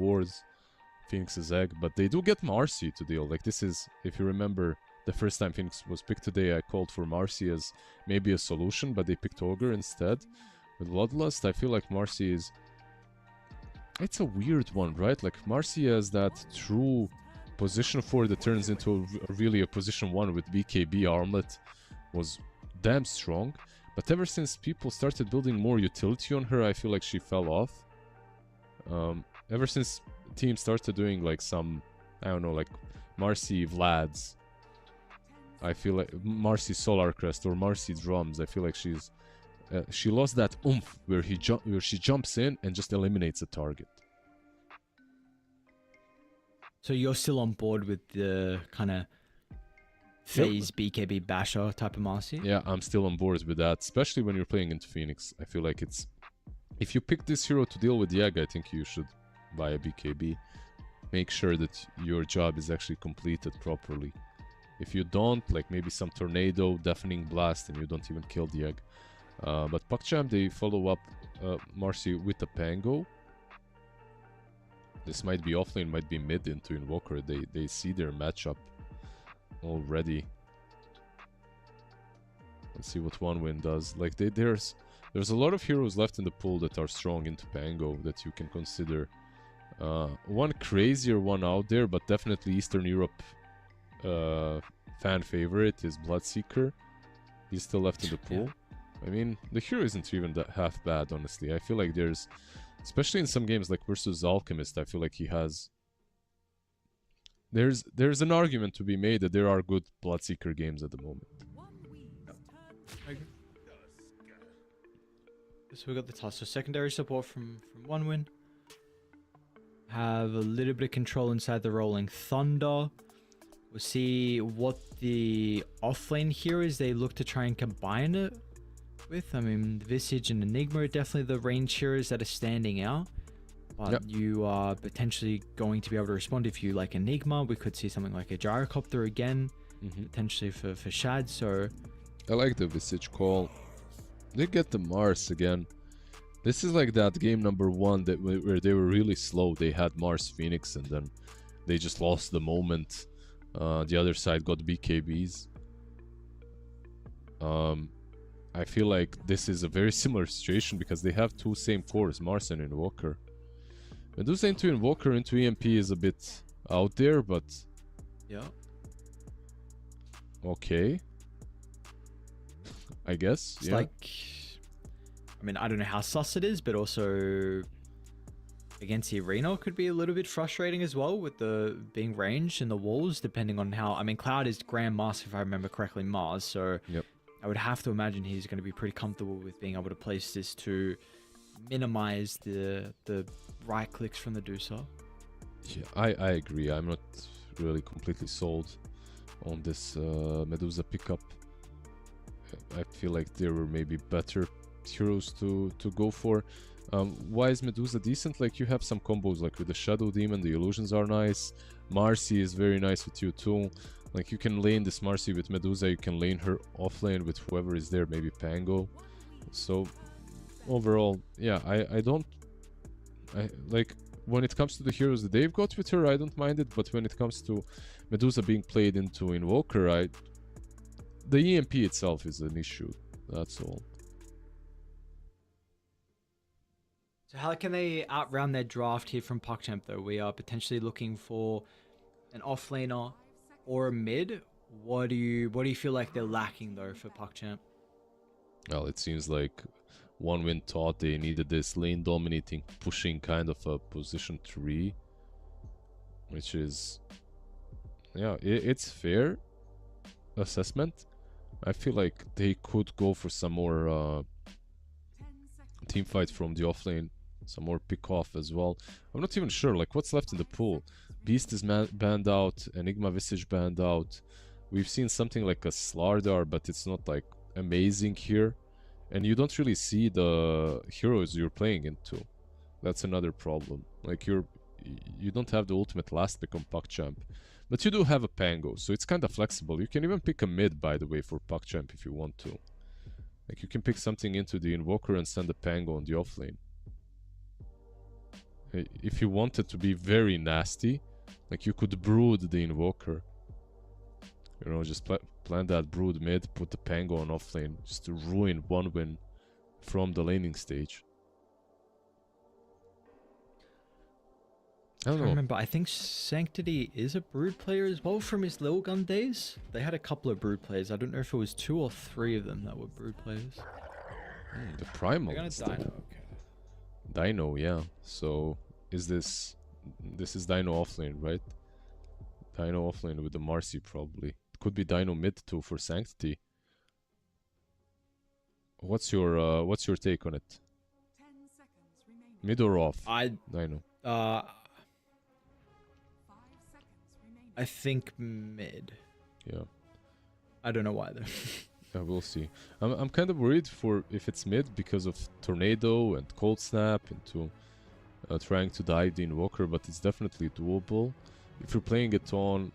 Phoenix's Egg, but they do get Marcy to deal. Like, this is, if you remember, the first time Phoenix was picked today, I called for Marcy as maybe a solution, but they picked Ogre instead. With Bloodlust, I feel like Marcy is... It's a weird one, right? Like, Marcy has that true position 4 that turns into really a position 1 with BKB Armlet was damn strong. But ever since people started building more utility on her, I feel like she fell off. Ever since teams started doing like some, I don't know, like Marcy Vlads, I feel like Marcy Solar Crest or Marcy Drums, I feel like she lost that oomph where she jumps in and just eliminates a target. So you're still on board with the kind of phase BKB basher type of Marcy. Yeah, I'm still on board with that, especially when you're playing into Phoenix. I feel like it's... If you pick this hero to deal with Yag, I think you should buy a BKB. Make sure that your job is actually completed properly. If you don't, like maybe some Tornado, Deafening Blast, and you don't even kill the Yag. But PuckChamp, they follow up Marcy with a Pango. This might be offlane, might be mid into Invoker. They see their matchup already. Let's see what One Win does. Like there's a lot of heroes left in the pool that are strong into Pango that you can consider. One crazier one out there, but definitely Eastern Europe fan favorite is Bloodseeker. He's still left in the pool. Yeah. I mean, the hero isn't even that half bad, honestly. I feel like there's, especially in some games like versus Alchemist, I feel like he has... There's an argument to be made that there are good Bloodseeker games at the moment. So we got the toss. So secondary support from One Win. Have a little bit of control inside the Rolling Thunder. We'll see what the offlane heroes they look to try and combine it with. I mean, Visage and Enigma are definitely the range heroes that are standing out. But you are potentially going to be able to respond if you like Enigma. We could see something like a Gyrocopter again, potentially for Shad. So I like the Visage call. They get the Mars again. This is like that game number 1 that where they were really slow. They had Mars Phoenix and then they just lost the moment. The other side got BKBs. I feel like this is a very similar situation because they have two same cores, Mars and Invoker. Medusa into Invoker into EMP is a bit out there, but yeah, okay. I guess. It's like, I mean, I don't know how sus it is, but also against the arena could be a little bit frustrating as well with the being ranged in the walls, depending on how. I mean, Cloud is Grand Master, if I remember correctly, Mars. So I would have to imagine he's going to be pretty comfortable with being able to place this to minimize the right clicks from the Dusa. Yeah, I agree. I'm not really completely sold on this Medusa pickup. I feel like there were maybe better heroes to go for. Why is Medusa decent? Like, you have some combos like with the Shadow Demon, the illusions are nice. Marcy is very nice with you too. Like, you can lane this Marcy with Medusa, you can lane her offlane with whoever is there, maybe Pango. So overall, yeah, I like, when it comes to the heroes that they've got with her, I don't mind it, but when it comes to Medusa being played into Invoker, the EMP itself is an issue, that's all. So how can they outround their draft here from PuckChamp though? We are potentially looking for an offlaner or a mid. What do you feel like they're lacking though for PuckChamp? Well, it seems like One Win thought they needed this lane dominating, pushing kind of a position 3, which is, yeah, it's fair assessment. I feel like they could go for some more team fight from the offlane, some more pick off as well. I'm not even sure, like, what's left in the pool. Beast is banned out, Enigma Visage banned out. We've seen something like a Slardar, but it's not like amazing here. And you don't really see the heroes you're playing into. That's another problem. Like, you don't have the ultimate last pick on PuckChamp. But you do have a Pango, so it's kind of flexible. You can even pick a mid, by the way, for PuckChamp if you want to. Like, you can pick something into the Invoker and send a Pango on the offlane. If you wanted to be very nasty, like, you could brood the Invoker. You know, just plan that brood mid, put the Pango on offlane, just to ruin One Win from the laning stage. I don't know. Remember, I think Sanctity is a brood player as well from his Lil Gun days. They had a couple of brood players. I don't know if it was 2 or 3 of them that were brood players. The Primal. They're gonna Dino, okay. Dino, yeah. So is this is Dino offlane, right? Dino offlane with the Marcy probably. Could be Dino mid too for Sanctity. What's your take on it? Mid or off? Dino. I think mid. Yeah. I don't know why though. Yeah, we'll see. I'm kind of worried for if it's mid because of Tornado and Cold Snap into trying to dive the Invoker, but it's definitely doable. If you're playing it on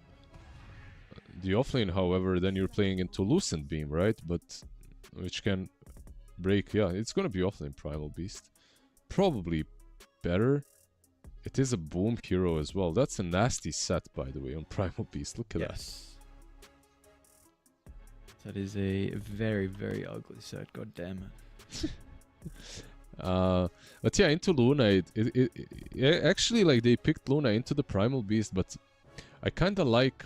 the offlane, however, then you're playing into Lucent Beam, right? But which can break. Yeah, it's gonna be offlane Primal Beast. Probably better. It is a boom hero as well. That's a nasty set, by the way, on Primal Beast. Look at Yes. That is a very, very ugly set. God damn it. But yeah, into Luna, actually, like, they picked Luna into the Primal Beast, but I kind of like...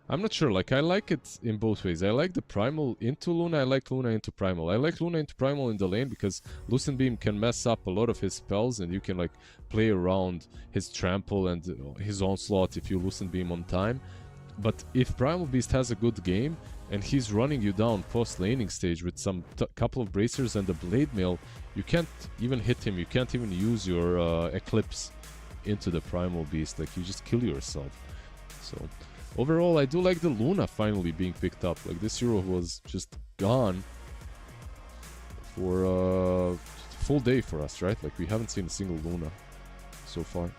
I'm not sure, like, I like it in both ways. I like the Primal into Luna, I like Luna into Primal. I like Luna into Primal in the lane because Lucent Beam can mess up a lot of his spells and you can, like, play around his Trample and his Onslaught if you Lucent Beam on time. But if Primal Beast has a good game and he's running you down post-laning stage with some couple of bracers and a Blade Mail, you can't even hit him, you can't even use your Eclipse into the Primal Beast, like, you just kill yourself. So... overall, I do like the Luna finally being picked up. Like, this hero was just gone for a full day for us, right? Like, we haven't seen a single Luna so far.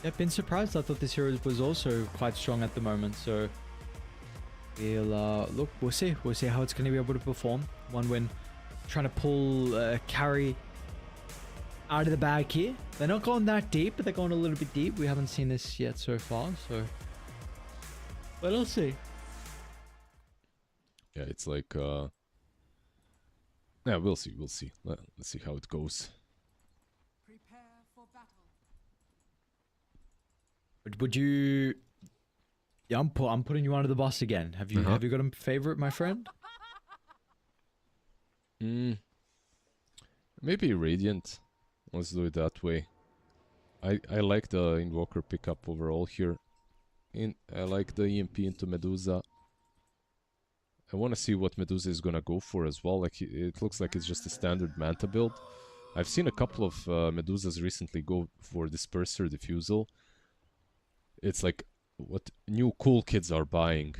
I've been surprised. I thought this hero was also quite strong at the moment. So we'll look. We'll see. We'll see how it's going to be able to perform. One win, trying to pull carry out of the bag here. They're not going that deep, but they're going a little bit deep. We haven't seen this yet so far, so but I'll see. Yeah, it's like yeah, we'll see. Let's see how it goes. Prepare for battle. Would you? Yeah, I'm putting you under the bus again. Have you got a favorite, my friend? Maybe Radiant. Let's do it that way. I like the Invoker pickup overall here. I like the EMP into Medusa. I want to see what Medusa is gonna go for as well. Like, it looks like it's just a standard Manta build. I've seen a couple of Medusas recently go for Disperser Diffusal. It's like what new cool kids are buying.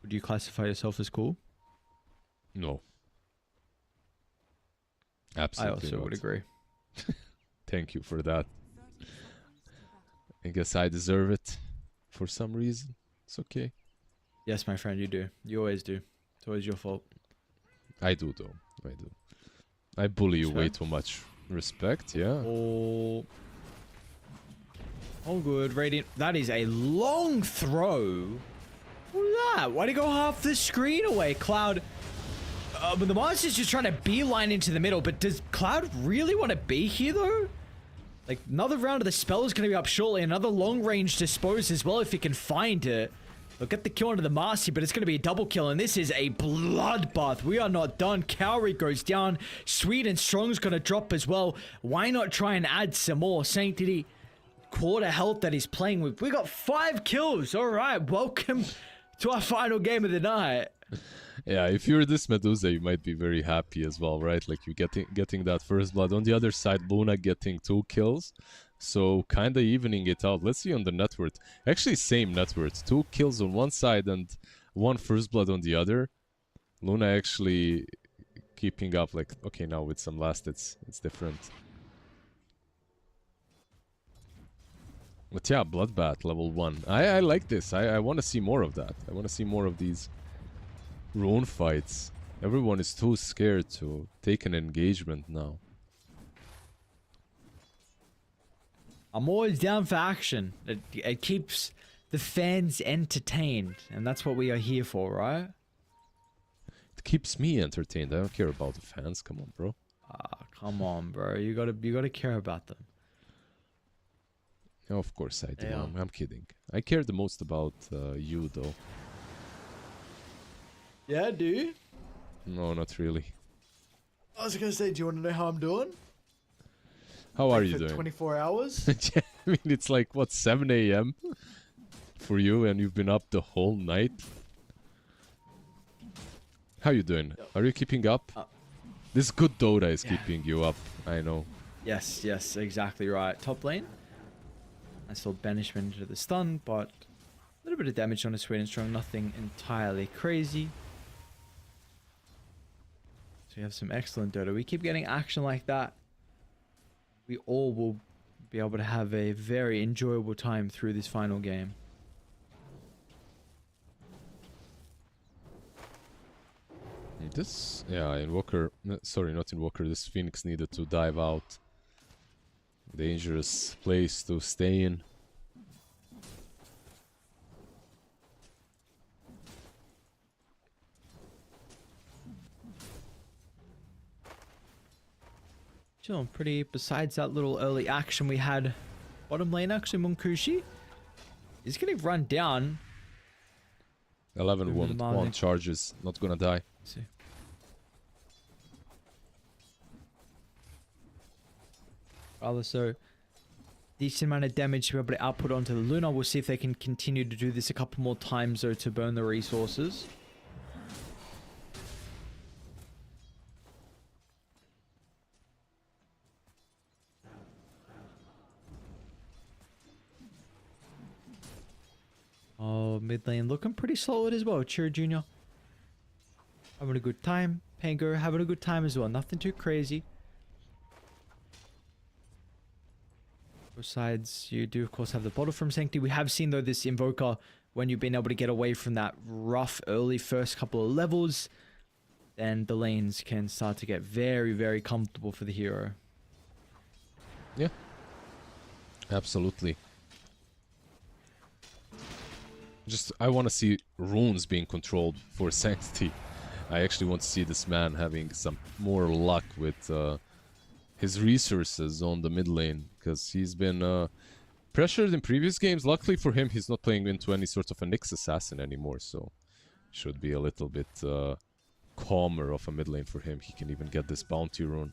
Would you classify yourself as cool? No. Absolutely I also not. would agree. Thank you for that. I guess I deserve it for some reason. It's okay. Yes, my friend, you do. You always do. It's always your fault. I do, though. I do. I bully you way too much. Respect, yeah. Oh. All good. Radiant. That is a long throw. What is that? Why'd he go half the screen away? Cloud. But the monster's just trying to beeline into the middle. But does Cloud really want to be here, though? Like, another round of the spell is going to be up shortly. Another long-range dispose as well if he can find it. They'll get the kill onto the Marcy, but it's going to be a double kill. And this is a bloodbath. We are not done. Cowrie goes down. Sweet and Strong's going to drop as well. Why not try and add some more? Sanctity, quarter health that he's playing with. We got 5 kills. All right, welcome to our final game of the night. Yeah, if you're this Medusa, you might be very happy as well, right? Like, you getting that first blood. On the other side, Luna getting 2 kills. So, kind of evening it out. Let's see on the net worth. Actually, same net worth. 2 kills on one side and 1 first blood on the other. Luna actually keeping up, like, okay, now with some last, it's different. But yeah, Bloodbath, level 1. I like this. I want to see more of that. I want to see more of these rune fights. Everyone is too scared to take an engagement now. I'm always down for action. It keeps the fans entertained, and that's what we are here for, right? It keeps me entertained. I don't care about the fans. Come on, bro. Ah, come on, bro. You gotta care about them. Yeah, of course I do. Yeah. I'm kidding. I care the most about you, though. Yeah, do you? No, not really. I was gonna say, do you want to know how I'm doing? How are you doing? 24 hours? I mean, it's like, what, 7 a.m. for you, and you've been up the whole night? How you doing? Are you keeping up? This good Dota is keeping you up, I know. Yes, exactly right. Top lane? Nice little banishment into the stun, but a little bit of damage on a Sweden Strong, nothing entirely crazy. So you have some excellent Dota. We keep getting action like that. We all will be able to have a very enjoyable time through this final game. This, yeah, Invoker, sorry, not Invoker, this Phoenix needed to dive out. Dangerous place to stay in. Chilling pretty. Besides that little early action we had, bottom lane actually, Munkushi is getting run down. 11 one charges, not gonna die. Let's see. Rather so, decent amount of damage to be able to output onto the Luna. We'll see if they can continue to do this a couple more times though to burn the resources. Oh, mid lane looking pretty solid as well. Cheer Jr. having a good time. Pango having a good time as well. Nothing too crazy. Besides, you do of course have the bottle from Sanctity. We have seen though this Invoker, when you've been able to get away from that rough early first couple of levels, then the lanes can start to get very, very comfortable for the hero. Yeah, absolutely. Just, I want to see runes being controlled for Sanctity. I actually want to see this man having some more luck with his resources on the mid lane, because he's been pressured in previous games. Luckily for him, he's not playing into any sort of a Nyx assassin anymore, so should be a little bit calmer of a mid lane for him. He can even get this bounty rune.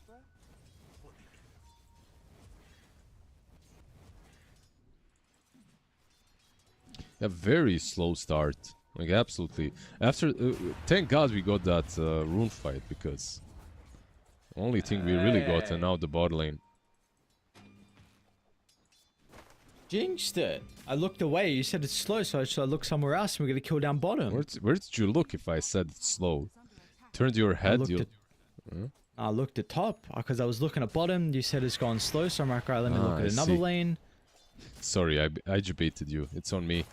A very slow start, like absolutely. After, thank God we got that rune fight, because only thing we really got, and now the bot lane. Jinxed it. I looked away. You said it's slow, so I looked somewhere else and we're going to kill down bottom. Where did you look if I said it's slow? Turned your head? I looked at top because I was looking at bottom. You said it's gone slow, so I'm like, right, let me look at another lane. Sorry, I baited you. It's on me.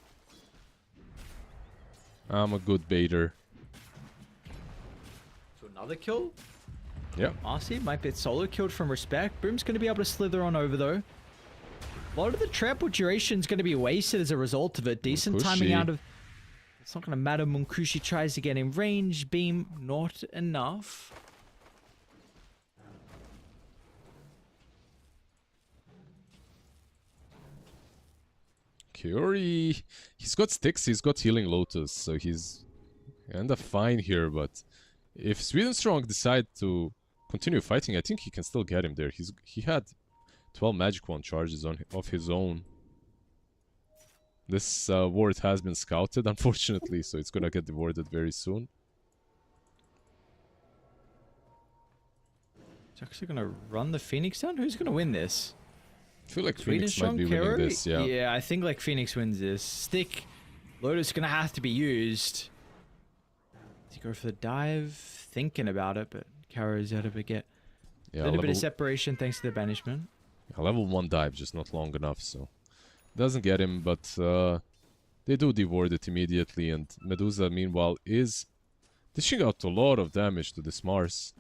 I'm a good baiter. So another kill? Yeah. Marcy might get solo killed from Respect. Boom's going to be able to slither on over though. A lot of the trample duration is going to be wasted as a result of it. Decent timing out of... It's not going to matter. Munkushi tries to get in range. Beam, not enough. Kyori, he's got sticks, he's got Healing Lotus, so he's kinda fine here, but if Sweden Strong decide to continue fighting, I think he can still get him there. He had 12 Magic Wand charges of his own. This ward has been scouted, unfortunately, so it's gonna get warded very soon. It's actually going to run the Phoenix down? Who's going to win this? I feel like Phoenix might be winning this, yeah. Yeah, I think like Phoenix wins this. Stick, Lotus gonna have to be used. Does he go for the dive? Thinking about it, but Karo's out of it. Get a little bit of separation thanks to the banishment. Yeah, level 1 dive, just not long enough, so doesn't get him, but they do deward it immediately, and Medusa meanwhile is dishing out a lot of damage to this Mars.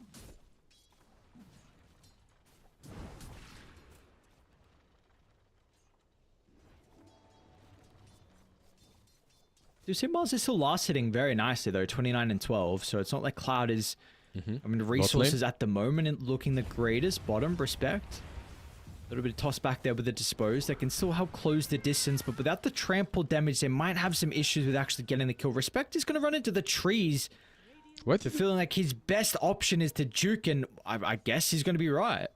You see, Mars is still last hitting very nicely though, 29 and 12. So it's not like Cloud is, I mean, resources at the moment and looking the greatest. Bottom, Respect. A little bit of toss back there with the Dispose. They can still help close the distance, but without the trample damage, they might have some issues with actually getting the kill. Respect is going to run into the trees. What? So feeling like his best option is to juke, and I guess he's going to be right.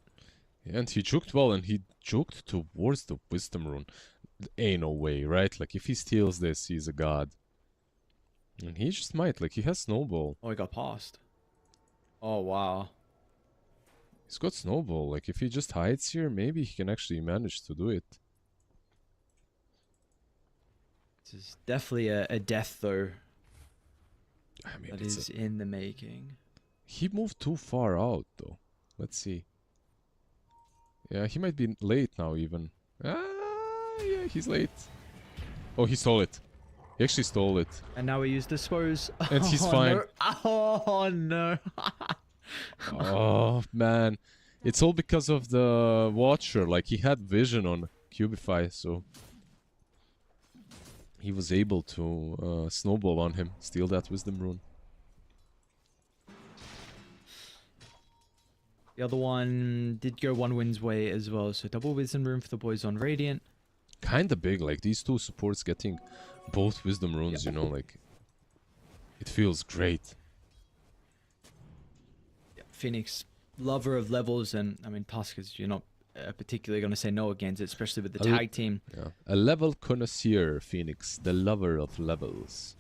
Yeah, and he juked well, and he juked towards the Wisdom Rune. Ain't no way, right? Like, if he steals this, he's a god. And he just might, like, he has Snowball. Oh, he got passed. Oh, wow. He's got Snowball, like, if he just hides here, maybe he can actually manage to do it. This is definitely a death, though, I mean, that it's is in the making. he moved too far out, though. Let's see. Yeah, he might be late now, even. Yeah, he's late. Oh, he stole it. He actually stole it. And now we use dispose. And he's Oh, fine. No. Oh, no. Oh, man. It's all because of the Watcher. Like, he had vision on Cubify, so... he was able to snowball on him, steal that Wisdom Rune. The other one did go one win's way as well, so double Wisdom Rune for the boys on Radiant. Kinda big, like, these two supports getting both Wisdom Runes, you know, like... it feels great. Yeah, Phoenix, lover of levels, and I mean, Tusk is, you're not particularly going to say no against it, especially with the tag team. Yeah. A level connoisseur, Phoenix, the lover of levels.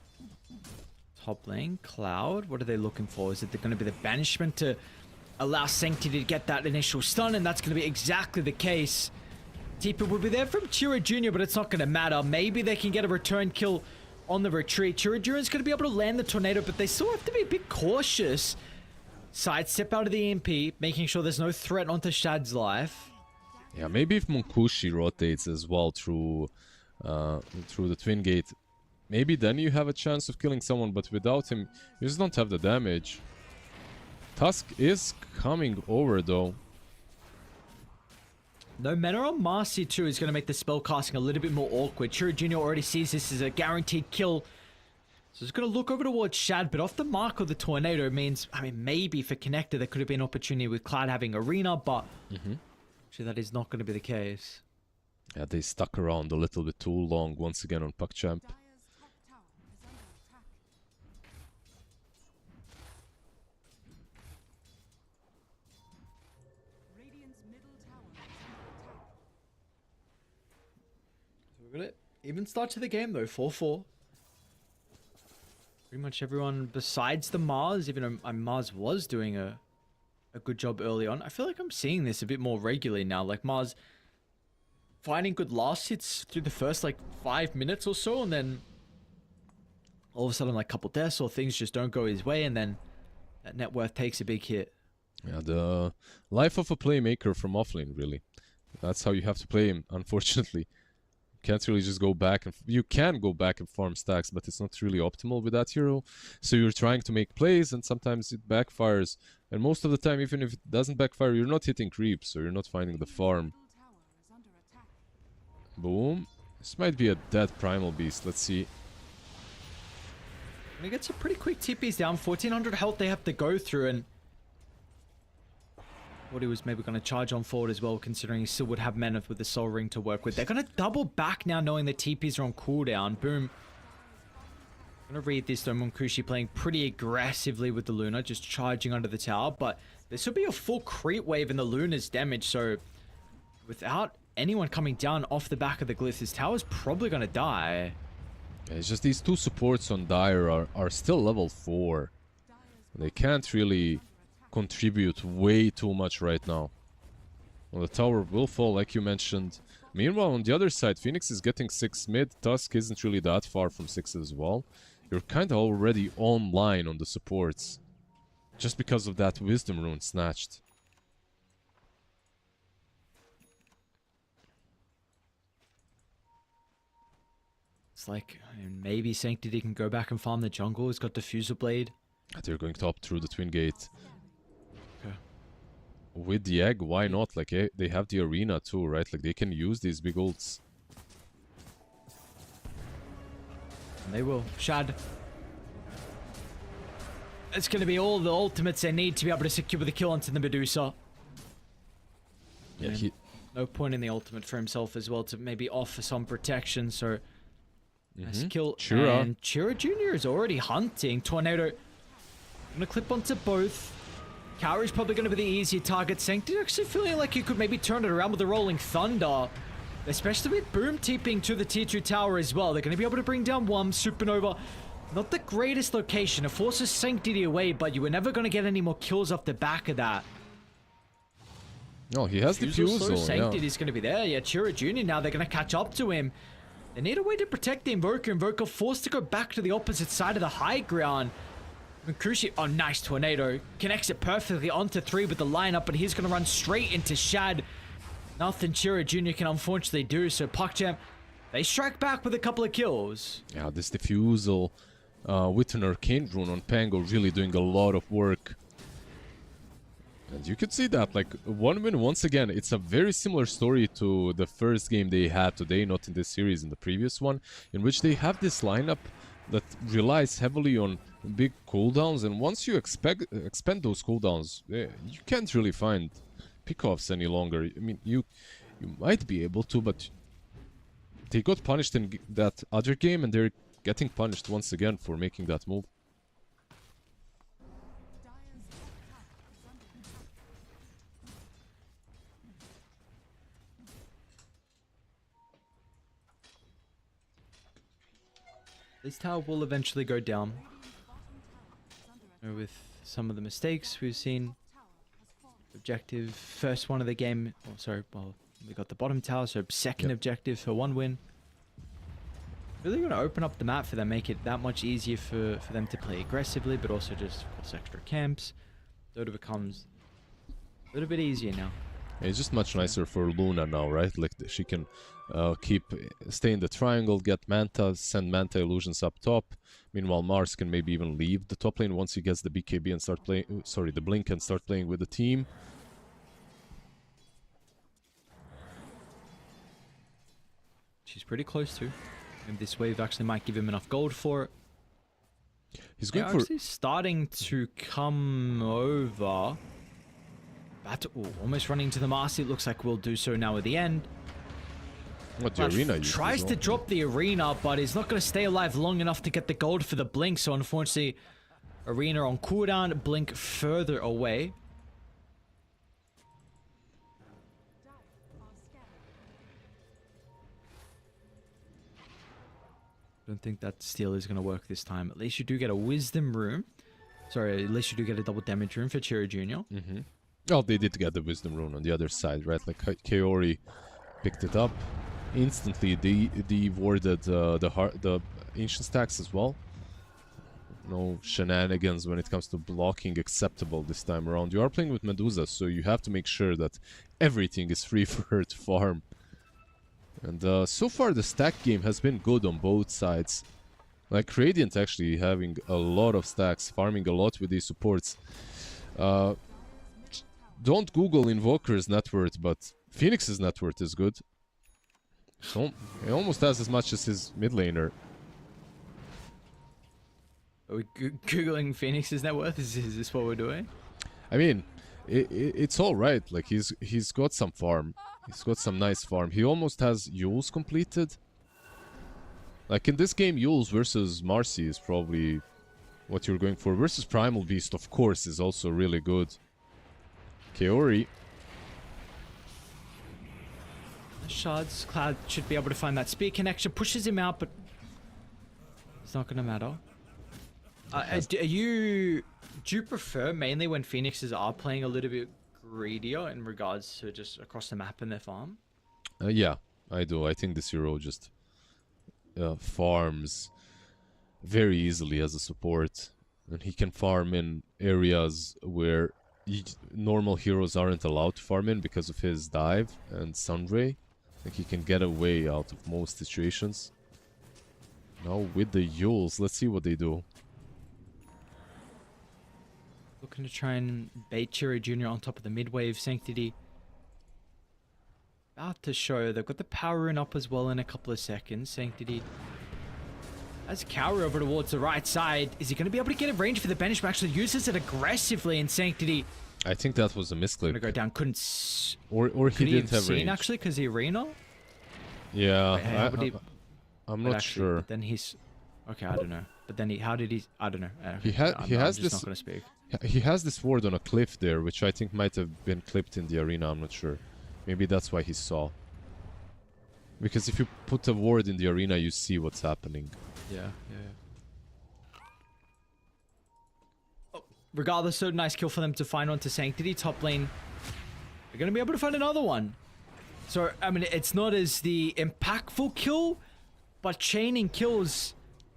Top lane, Cloud, what are they looking for? Is it going to be the banishment to allow Sanctity to get that initial stun? And that's going to be exactly the case. Tipa will be there from Chira Jr., but it's not going to matter. Maybe they can get a return kill on the retreat. Chira Jr. is going to be able to land the tornado, but they still have to be a bit cautious. Sidestep out of the EMP, making sure there's no threat onto Shad's life. Yeah, maybe if Munkushi rotates as well through the Twin Gate, maybe then you have a chance of killing someone, but without him, you just don't have the damage. Tusk is coming over, though. No mana on Marcy too is going to make the spell casting a little bit more awkward. Chira Jr. already sees this as a guaranteed kill. So he's going to look over towards Shad, but off the mark of the tornado means, I mean, maybe for Connector there could have been an opportunity with Cloud having Arena, but actually that is not going to be the case. Yeah, they stuck around a little bit too long once again on PuckChamp. We're going to even start to the game though, 4-4. Pretty much everyone besides the Mars, even though Mars was doing a good job early on. I feel like I'm seeing this a bit more regularly now. Like Mars finding good last hits through the first like 5 minutes or so, and then all of a sudden like a couple deaths or things just don't go his way, and then that net worth takes a big hit. Yeah, the life of a playmaker from offlane, really. That's how you have to play him, unfortunately. Can't really just go back and you can go back and farm stacks, but it's not really optimal with that hero. So you're trying to make plays and sometimes it backfires, and most of the time, even if it doesn't backfire, you're not hitting creeps, so you're not finding the farm. Boom. This might be a dead primal beast. Let's see. And he gets some pretty quick TPs down. 1400 health they have to go through, and what he was maybe going to charge on forward as well, considering he still would have mana with the Soul Ring to work with. They're going to double back now, knowing the TPs are on cooldown. Boom. I'm going to read this though. Munkushi playing pretty aggressively with the Luna, just charging under the tower. But this will be a full creep wave in the Luna's damage. So without anyone coming down off the back of the Glyph, his tower's probably going to die. Yeah, it's just these two supports on Dire are still level 4. They can't really contribute way too much right now. Well, the tower will fall, like you mentioned. Meanwhile, on the other side, Phoenix is getting 6 mid. Tusk isn't really that far from 6 as well. You're kind of already online on the supports, just because of that Wisdom Rune snatched. It's like, I mean, maybe Sanctity can go back and farm the jungle. He's got Diffuser Blade. They're going to opt through the Twin Gate. With the egg, why not? Like, they have the arena too, right? Like, they can use these big ults. And they will. Shad. It's going to be all the ultimates they need to be able to secure the kill onto the Medusa. Yeah, no point in the ultimate for himself as well to maybe offer some protection, so... Nice kill. Chira. And Chira Jr. is already hunting. Tornado. Gonna clip onto both. Kaori's probably going to be the easier target. Sanctity actually feeling like you could maybe turn it around with the Rolling Thunder. Especially with Boom TPing to the tier 2 tower as well. They're going to be able to bring down one. Supernova. Not the greatest location. It forces Sanctity away, but you were never going to get any more kills off the back of that. No, he has Diffusal. Sanctity's going to be there. Yeah, Chira Jr. now they're going to catch up to him. They need a way to protect the Invoker. Invoker forced to go back to the opposite side of the high ground. Cruci, oh, nice tornado. Connects it perfectly onto 3 with the lineup, but he's going to run straight into Shad. Nothing Chiro Jr. can unfortunately do, so PuckChamp, they strike back with a couple of kills. Yeah, this defusal with an Arcane Rune on Pango really doing a lot of work. And you can see that, like, 1 win once again. It's a very similar story to the first game they had today, not in this series, in the previous one, in which they have this lineup that relies heavily on big cooldowns, and once you expand those cooldowns, you can't really find pickoffs any longer. I mean, you might be able to, but they got punished in that other game, and they're getting punished once again for making that move. This tower will eventually go down. With some of the mistakes we've seen. Objective, first one of the game. Oh, sorry, well, we got the bottom tower, so second objective for 1 win. Really going to open up the map for them, make it that much easier for them to play aggressively, but also just, of course, extra camps. Dota becomes a little bit easier now. It's just much nicer for Luna now, right? Like, she can stay in the triangle, get Manta, send Manta illusions up top. Meanwhile, Mars can maybe even leave the top lane once he gets the BKB and start playing, sorry, the Blink, and start playing with the team. She's pretty close to. And this wave actually might give him enough gold for it. He's going They're actually starting to come over. Almost running to the Marcy. It looks like we'll do so now at the end. What, the arena tries to drop the arena, but he's not going to stay alive long enough to get the gold for the Blink. So unfortunately, arena on cooldown, Blink further away. Don't think that steal is going to work this time. At least you do get a wisdom room. Sorry, at least you do get a double damage room for Chiro Jr. Oh, they did get the wisdom rune on the other side, right? Like, Kaori picked it up. Instantly, they warded the ancient stacks as well. No shenanigans when it comes to blocking acceptable this time around. You are playing with Medusa, so you have to make sure that everything is free for her to farm. And so far, the stack game has been good on both sides. Like, Radiant actually having a lot of stacks, farming a lot with these supports. Don't Google Invoker's net worth, but Phoenix's net worth is good. So, he almost has as much as his mid laner. Are we Googling Phoenix's net worth? Is this what we're doing? I mean, it's alright. Like, he's got some farm. He's got some nice farm. He almost has Yules completed. Like, in this game, Yules versus Marcy is probably what you're going for. Versus Primal Beast, of course, is also really good. Kaori. Shards, Cloud should be able to find that spear connection. Pushes him out, but it's not going to matter. Do you prefer mainly when Phoenixes are playing a little bit greedier in regards to just across the map in their farm? Yeah, I do. I think this hero just farms very easily as a support. And he can farm in areas where normal heroes aren't allowed to farm in because of his dive and Sunray. I think he can get away out of most situations. Now with the Yules, let's see what they do. Looking to try and bait Chiro Jr. on top of the mid-wave Sanctity. About to show. They've got the power rune up as well in a couple of seconds. Sanctity has Kaori over towards the right side. Is he going to be able to get a range for the banishment? Actually uses it aggressively in Sanctity. I think that was a misclick. Gonna go down. Couldn't. Or he didn't have range. Actually, because the arena. Yeah, Wait, I'm not sure. Then he's. Okay, I don't know. But then how did he? I don't know. He has I'm this. Not gonna speak. He has this ward on a cliff there, which I think might have been clipped in the arena. I'm not sure. Maybe that's why he saw. Because if you put a ward in the arena, you see what's happening. Yeah. Regardless, so nice kill for them to find onto Sanctity. Top lane, they're going to be able to find another one. So, I mean, it's not as the impactful kill, but chaining kills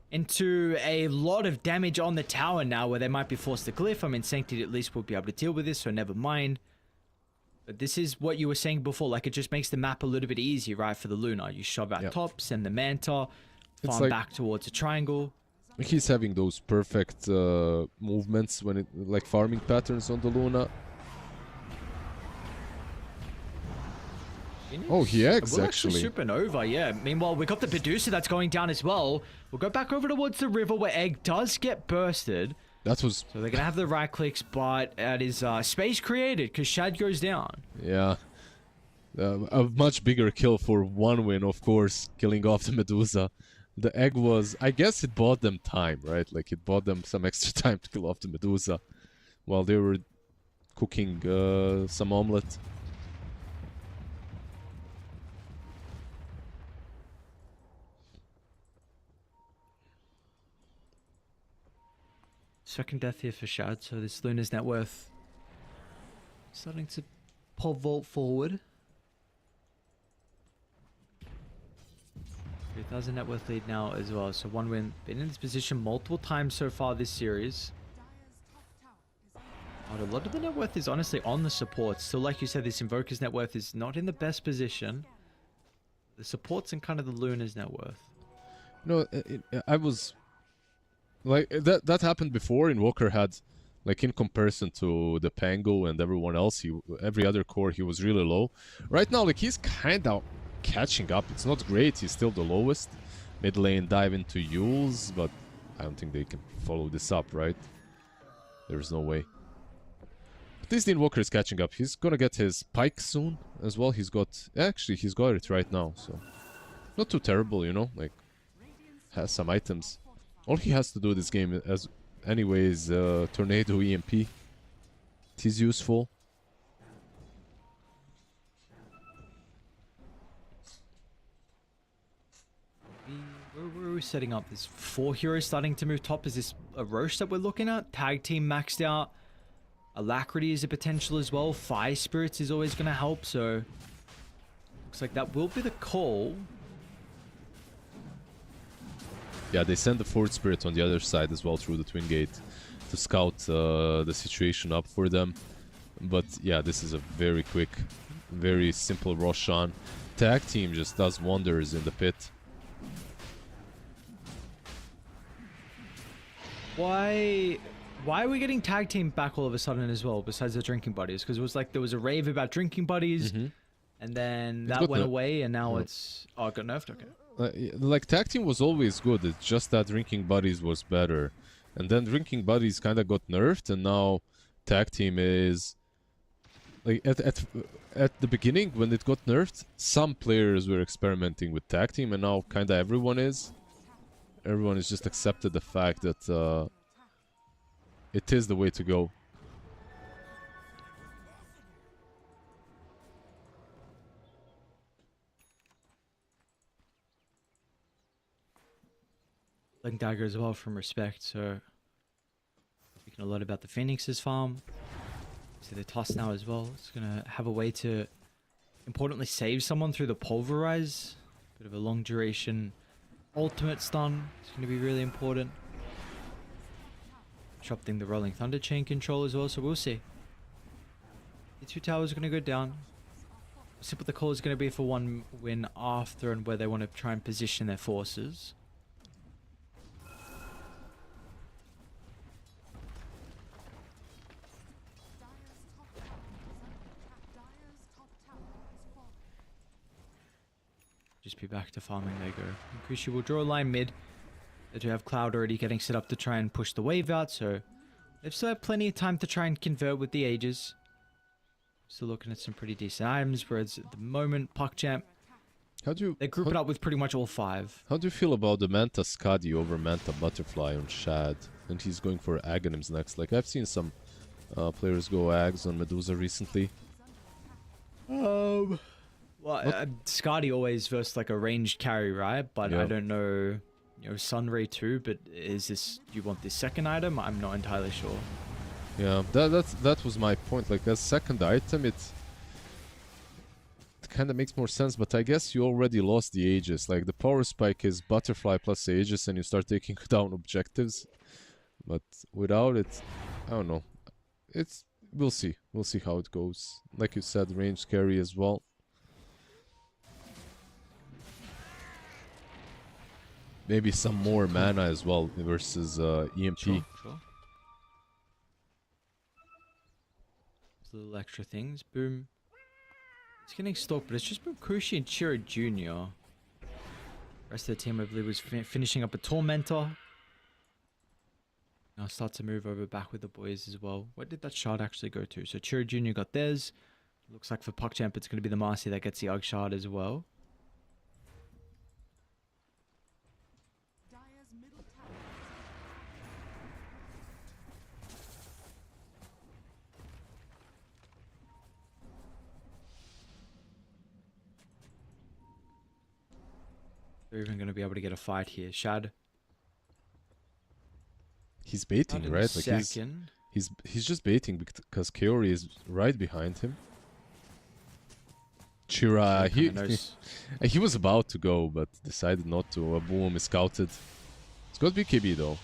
into a lot of damage on the tower now, where they might be forced to glyph. I mean, Sanctity at least will be able to deal with this, so never mind. But this is what you were saying before, like, it just makes the map a little bit easier, right, for the Luna. You shove out top, send the Manta, farm back towards a triangle. He's having those perfect movements when it, like farming patterns on the Luna. Oh, he eggs actually. Supernova, yeah. Meanwhile, we got the Medusa that's going down as well. We'll go back over towards the river where Egg does get bursted. That was... So they're going to have the right clicks, but it is space created because Shad goes down. Yeah. A much bigger kill for one win, of course, killing off the Medusa. The Egg was... I guess it bought them time, right? Like, it bought them some extra time to kill off the Medusa while they were cooking some omelette. Second death here for Shad, so this Luna's net worth starting to pole vault forward. 3,000 net worth lead now as well, so one win. Been in this position multiple times so far this series. But a lot of the net worth is honestly on the supports. Still, like you said, this Invoker's net worth is not in the best position. The supports and kind of the Luna's net worth. No, I was... Like, that happened before. Invoker had, like, in comparison to the Pango and everyone else, every other core, he was really low. Right now, like, he's kind of catching up. It's not great. He's still the lowest. Mid lane dive into Yules, but I don't think they can follow this up, right? There's no way. At least the Invoker is catching up. He's gonna get his Pike soon as well. He's got... Actually, he's got it right now, so... Not too terrible, you know? Like, has some items. All he has to do this game, as anyway, is Tornado EMP. It is useful. Where are we setting up? There's 4 heroes starting to move top. Is this a Roche that we're looking at? Tag team maxed out. Alacrity is a potential as well. Fire Spirits is always going to help, so... Looks like that will be the call. Yeah, they send the Fort Spirit on the other side as well through the Twin Gate to scout the situation up for them. But yeah, this is a very quick, very simple Roshan. Tag team just does wonders in the pit. Why are we getting tag team back all of a sudden as well, besides the drinking buddies? Because it was like there was a rave about drinking buddies, and then that went away, and now it's... Oh, it got nerfed? Okay. Like, tag team was always good, it's just that drinking buddies was better. And then drinking buddies kind of got nerfed, and now tag team is... Like, at the beginning, when it got nerfed, some players were experimenting with tag team, and now kind of everyone is. Everyone has just accepted the fact that it is the way to go. Link Dagger as well from Respect, so speaking a lot about the Phoenix's farm. So they're tossed now as well. It's gonna have a way to importantly save someone through the Pulverize. Bit of a long duration ultimate stun. It's gonna be really important. Disrupting the Rolling Thunder chain control as well, so we'll see. The 2 towers are gonna go down. We'll see what the call is gonna be for one win after and where they want to try and position their forces. Just be back to farming, they go. Kushi will draw a line mid. They do have Cloud already getting set up to try and push the wave out, so they've still had plenty of time to try and convert with the Aegis. Still looking at some pretty decent items, whereas at the moment, PuckChamp, they group it up with pretty much all 5. How do you feel about the Manta Skadi over Manta Butterfly on Shad? And he's going for Aghanims next. Like, I've seen some players go Ags on Medusa recently. Well, Skadi always versus like a ranged carry, right? But I don't know, you know, Sunray too. But is this, do you want this second item? I'm not entirely sure. Yeah, that was my point. Like, as second item, it kind of makes more sense, but I guess you already lost the Aegis. Like, the power spike is butterfly plus Aegis, and you start taking down objectives. But without it, I don't know. We'll see. We'll see how it goes. Like you said, range carry as well. Maybe some more mana as well versus EMP. Sure. Little extra things. Boom. It's getting stalked, but it's just been Kushi and Chiro Jr. Rest of the team, I believe, was finishing up a Tormentor. Now start to move over back with the boys as well. Where did that shard actually go to? So Chiro Jr. got theirs. Looks like for PuckChamp, it's going to be the Marcy that gets the Ugg shard as well. Dire's middle tower. They're even going to be able to get a fight here. Shad. He's baiting, right? Like he's just baiting because Kaori is right behind him. Chira, he was about to go, but decided not to. A boom is scouted. It's got BKB though.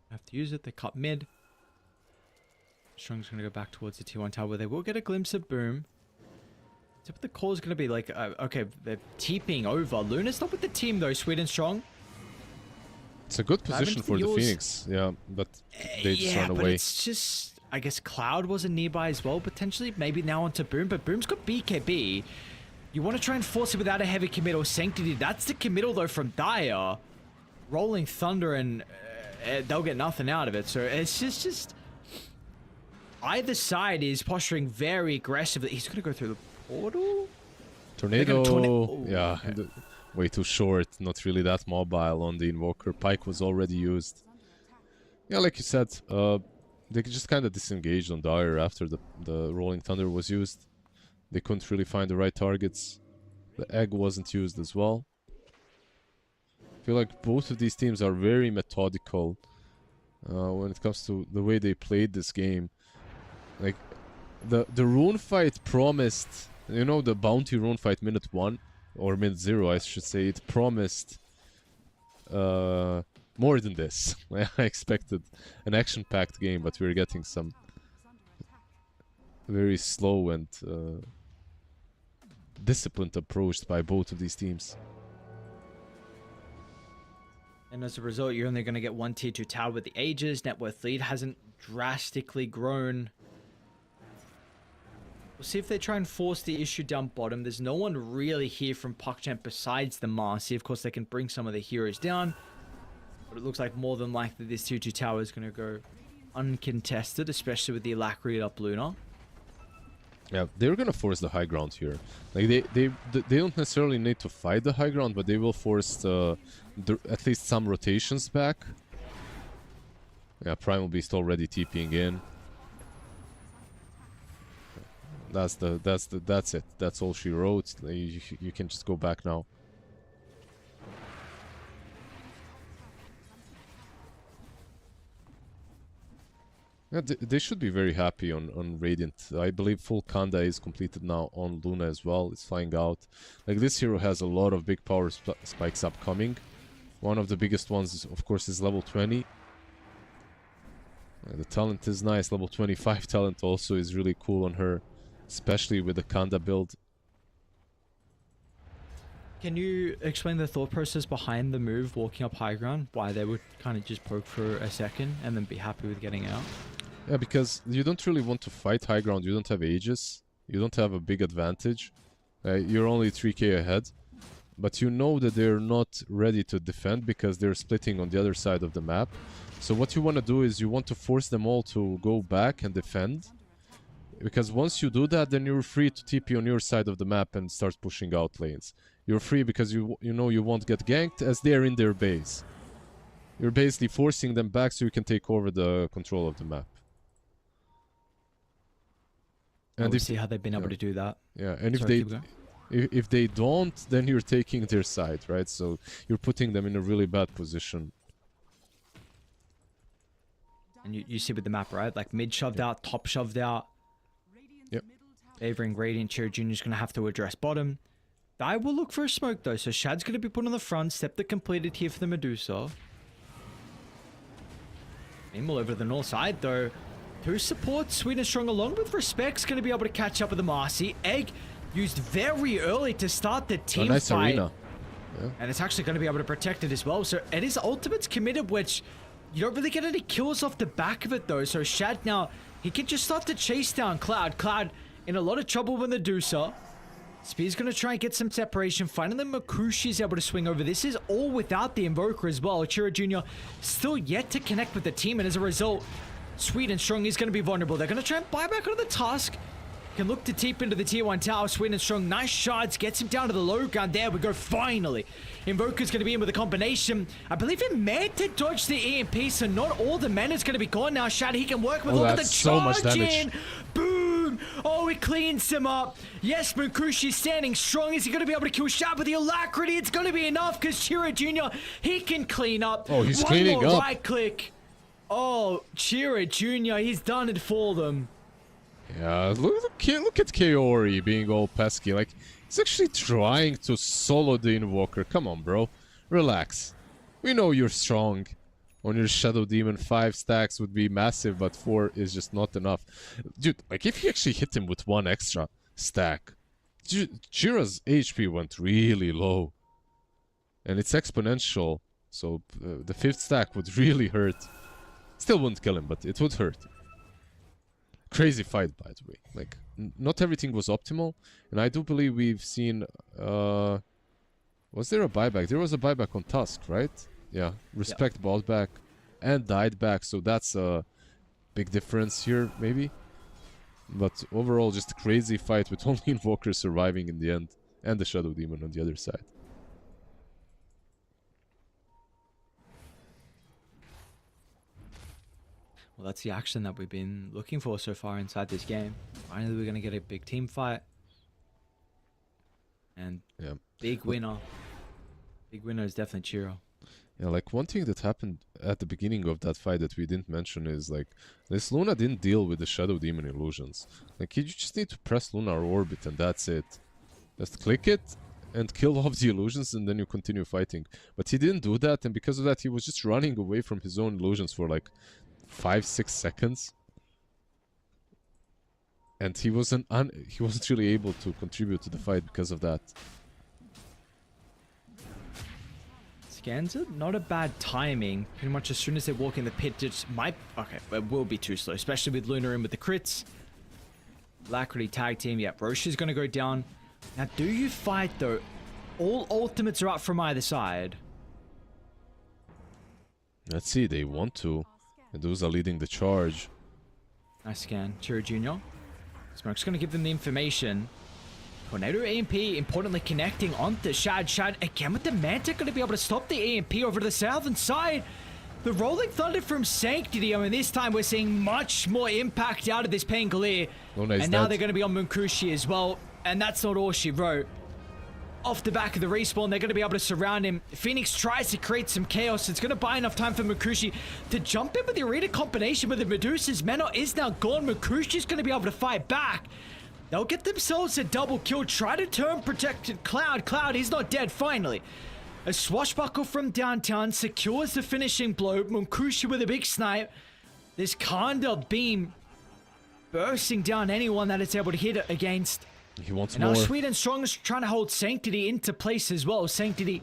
Have to use it. They cut mid. Strong's going to go back towards the T1 tower where they will get a glimpse of Boom. So what the call is going to be like, okay, they're TPing over. Luna's not with the team though, Sweet and Strong. It's a good position for the Phoenix, yeah, but they just run away. But it's just, I guess Cloud wasn't nearby as well, potentially. Maybe now onto Boom, but Boom's got BKB. You want to try and force it without a heavy commit or Sanctity. That's the committal though from Dire. Rolling Thunder and they'll get nothing out of it. So it's just either side is posturing very aggressively. He's going to go through the portal? Tornado, yeah, way too short, not really that mobile on the Invoker. Pike was already used. Yeah, like you said, they just kind of disengaged on Dire after the Rolling Thunder was used. They couldn't really find the right targets. The egg wasn't used as well. I feel like both of these teams are very methodical when it comes to the way they played this game. Like, the rune fight promised, you know, the bounty rune fight minute 1 or minute 0, I should say, it promised more than this. I expected an action-packed game, but we're getting some very slow and disciplined approach by both of these teams. And as a result, you're only going to get one tier 2 tower with the Aegis. Net worth lead hasn't drastically grown. We'll see if they try and force the issue down bottom. There's no one really here from PuckChamp besides the Marcy. Of course, they can bring some of the heroes down. But it looks like more than likely this tier 2 tower is going to go uncontested, especially with the Alacrity up Luna. Yeah, they're gonna force the high ground here. Like they don't necessarily need to fight the high ground, but they will force at least some rotations back. Yeah, Primal Beast already TPing in. That's it. That's all she wrote. You can just go back now. Yeah, they should be very happy on Radiant. I believe full Kanda is completed now on Luna as well. It's flying out. Like, this hero has a lot of big power spikes upcoming. One of the biggest ones, of course, is level 20. The talent is nice. Level 25 talent also is really cool on her, especially with the Kanda build. Can you explain the thought process behind the move, walking up high ground? Why they would kind of just poke for a second and then be happy with getting out? Yeah, because you don't really want to fight high ground. You don't have Aegis. You don't have a big advantage. You're only 3k ahead. But you know that they're not ready to defend because they're splitting on the other side of the map. So what you want to do is you want to force them all to go back and defend. Because once you do that, then you're free to TP on your side of the map and start pushing out lanes. You're free because you know you won't get ganked as they're in their base. You're basically forcing them back so you can take over the control of the map. And we see how they've been able to do that. Yeah, and if they don't, then you're taking their side, right? So you're putting them in a really bad position. And you see with the map, right? Like mid shoved out, top shoved out. Yep. Favoring Radiant. Cherry Jr.'s going to have to address bottom. I will look for a smoke though. So Shad's going to be put on the front. Step the completed here for the Medusa. Meanwhile, over to the north side though. Two supports, Sweet and Strong along with Respect's going to be able to catch up with the Marcy. Egg used very early to start the team nice fight. arena. Yeah. And it's actually going to be able to protect it as well. So it is ultimate's committed, which you don't really get any kills off the back of it though. So Shad now, he can just start to chase down Cloud. Cloud in a lot of trouble with Medusa. Spear's going to try and get some separation. Finally, Makushi's able to swing over. This is all without the Invoker as well. Chira Jr. still yet to connect with the team. And as a result, Sweet and Strong is going to be vulnerable. They're going to try and buy back onto the Tusk. Can look to teep into the tier 1 tower. Sweet and Strong, nice shots. Gets him down to the low ground. There we go, finally. Invoker's going to be in with a combination. I believe it meant to dodge the EMP, so not all the mana's going to be gone now. Shad, he can work with look at the so much charge damage. in. Boom! Oh, it cleans him up. Yes, Mukushi's standing strong. Is he going to be able to kill Shad with the alacrity? It's going to be enough because Chira Jr., he can clean up. Oh, he's One cleaning more up. right click. Oh, Chira Jr., he's done it for them. Yeah, look at Kaori being all pesky. Like, he's actually trying to solo the Invoker. Come on, bro. Relax. We know you're strong. On your Shadow Demon, 5 stacks would be massive, but 4 is just not enough. Dude, like, if you actually hit him with 1 extra stack, Jira's HP went really low. And it's exponential, so the 5th stack would really hurt. Still wouldn't kill him, but it would hurt. Crazy fight, by the way. Like, not everything was optimal, and I do believe we've seen... was there a buyback? There was a buyback on Tusk, right? Yeah, Respect bought back and died back, so that's a big difference here, maybe. But overall, just a crazy fight with only Invoker surviving in the end, and the Shadow Demon on the other side. Well, that's the action that we've been looking for so far inside this game. Finally, we're going to get a big team fight. And big winner. Big winner is definitely Chiro. Yeah, like one thing that happened at the beginning of that fight that we didn't mention is like this Luna didn't deal with the Shadow Demon illusions. Like you just need to press Lunar Orbit and that's it. Just click it and kill off the illusions and then you continue fighting. But he didn't do that, and because of that he was just running away from his own illusions for like 5-6 seconds. And he wasn't really able to contribute to the fight because of that. Scanza, not a bad timing. Pretty much as soon as they walk in the pit, just might... Okay, it will be too slow, especially with Luna in with the crits. Alacrity tag team. Yeah, Roche is going to go down. Now, do you fight, though? All ultimates are up from either side. Let's see, they want to. Medusa leading the charge. Nice scan. Chiro Jr. Smoke's going to give them the information. Tornado EMP, importantly connecting onto Shad. Shad again with the Manta, going to be able to stop the EMP over to the southern side. The Rolling Thunder from Sanctity. I mean, this time we're seeing much more impact out of this Pangolier. And now they're going to be on Munkushi as well. And that's not all she wrote. Off the back of the respawn, they're going to be able to surround him. Phoenix tries to create some chaos. It's going to buy enough time for Munkushi to jump in with the arena combination, but the Medusa's mana is now gone. Munkushi's going to be able to fight back. They'll get themselves a double kill. Try to turn protected Cloud. Cloud, he's not dead, finally. A swashbuckle from downtown secures the finishing blow. Munkushi with a big snipe. This Kanda beam bursting down anyone that it's able to hit it against. He wants and more. now Sweet and Strong is trying to hold Sanctity into place as well. Sanctity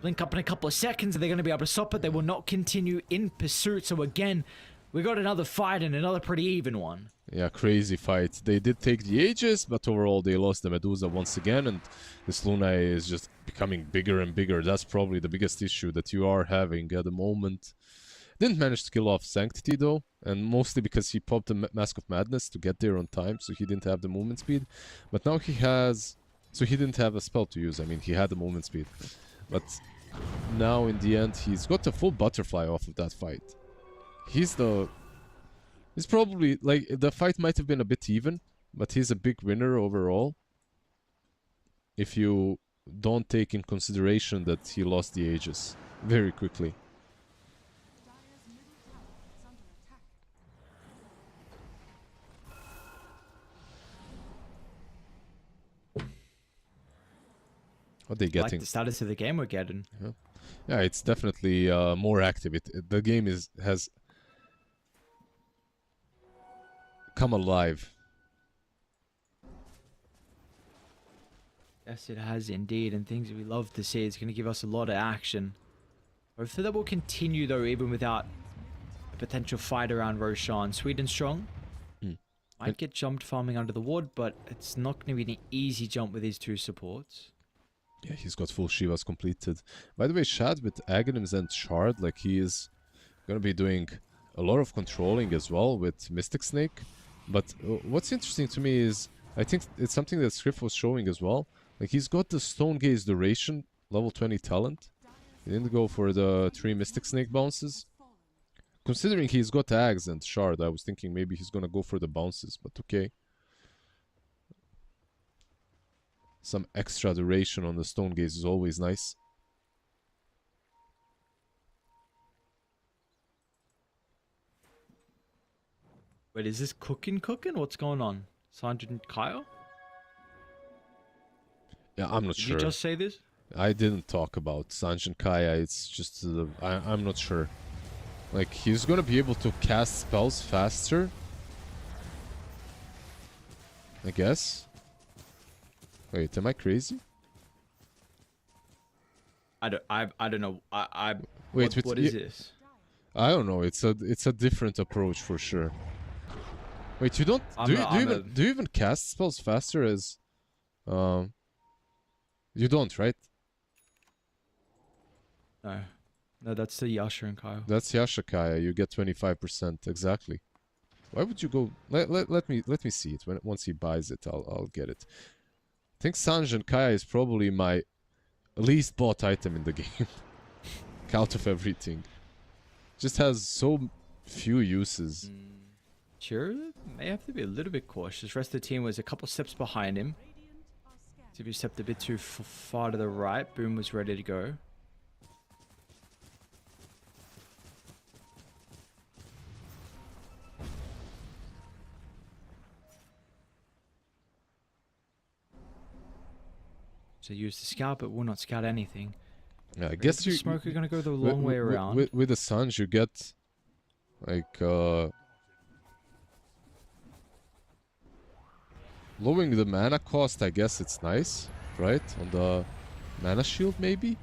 link up in a couple of seconds. They're going to be able to stop it. They will not continue in pursuit. So again, we got another fight and another pretty even one. Yeah, crazy fight. They did take the Aegis, but overall they lost the Medusa once again, and this Luna is just becoming bigger and bigger. That's probably the biggest issue that you are having at the moment. Didn't manage to kill off Sanctity though, and mostly because he popped the Mask of Madness to get there on time, so he didn't have the movement speed. But now he has... So he didn't have a spell to use. I mean, he had the movement speed. But now in the end, he's got a full butterfly off of that fight. He's probably, like, the fight might have been a bit even, but he's a big winner overall. If you don't take in consideration that he lost the Aegis very quickly. they Like getting? the status of the game we're getting. Yeah, it's definitely more active. The game has come alive. Yes, it has indeed, and things that we love to see. It's going to give us a lot of action. Hopefully that will continue though, even without a potential fight around Roshan. Sweden strong. Might get jumped farming under the ward, but it's not going to be an easy jump with these two supports. Yeah, he's got full Shivas completed. By the way, Shad with Aghanims and Shard, like he is going to be doing a lot of controlling as well with Mystic Snake. But what's interesting to me is, I think it's something that Scriff was showing as well. Like he's got the Stone Gaze Duration, level 20 talent. He didn't go for the 3 Mystic Snake bounces. Considering he's got Ags and Shard, I was thinking maybe he's going to go for the bounces, but okay. Some extra duration on the Stone Gaze is always nice. Wait, is this cooking? What's going on? Sanjay and Kyle? Yeah, I'm not Did sure. you just say this? I didn't talk about Sanj and Kaya, it's just... I'm not sure. Like, he's gonna be able to cast spells faster. I guess. Wait, am I crazy? I don't know. Wait, what is this? I don't know. It's a different approach for sure. Wait, you don't do you even cast spells faster as you don't, right? No, that's the Yasha and Kyle. That's Yasha Kaya. You get 25% exactly. Why would you go? Let me see it. Once he buys it, I'll get it. I think Sanj and Kaya is probably my least bought item in the game. Out of everything, just has so few uses. Sure, may have to be a little bit cautious. The rest of the team was a couple steps behind him. So if you stepped a bit too far to the right, Boom was ready to go. So use the scout, but will not scout anything. Yeah, I guess you Smoke are gonna go the long way around. With the Sanj, you get like lowering the mana cost. I guess it's nice, right? On the mana shield, maybe.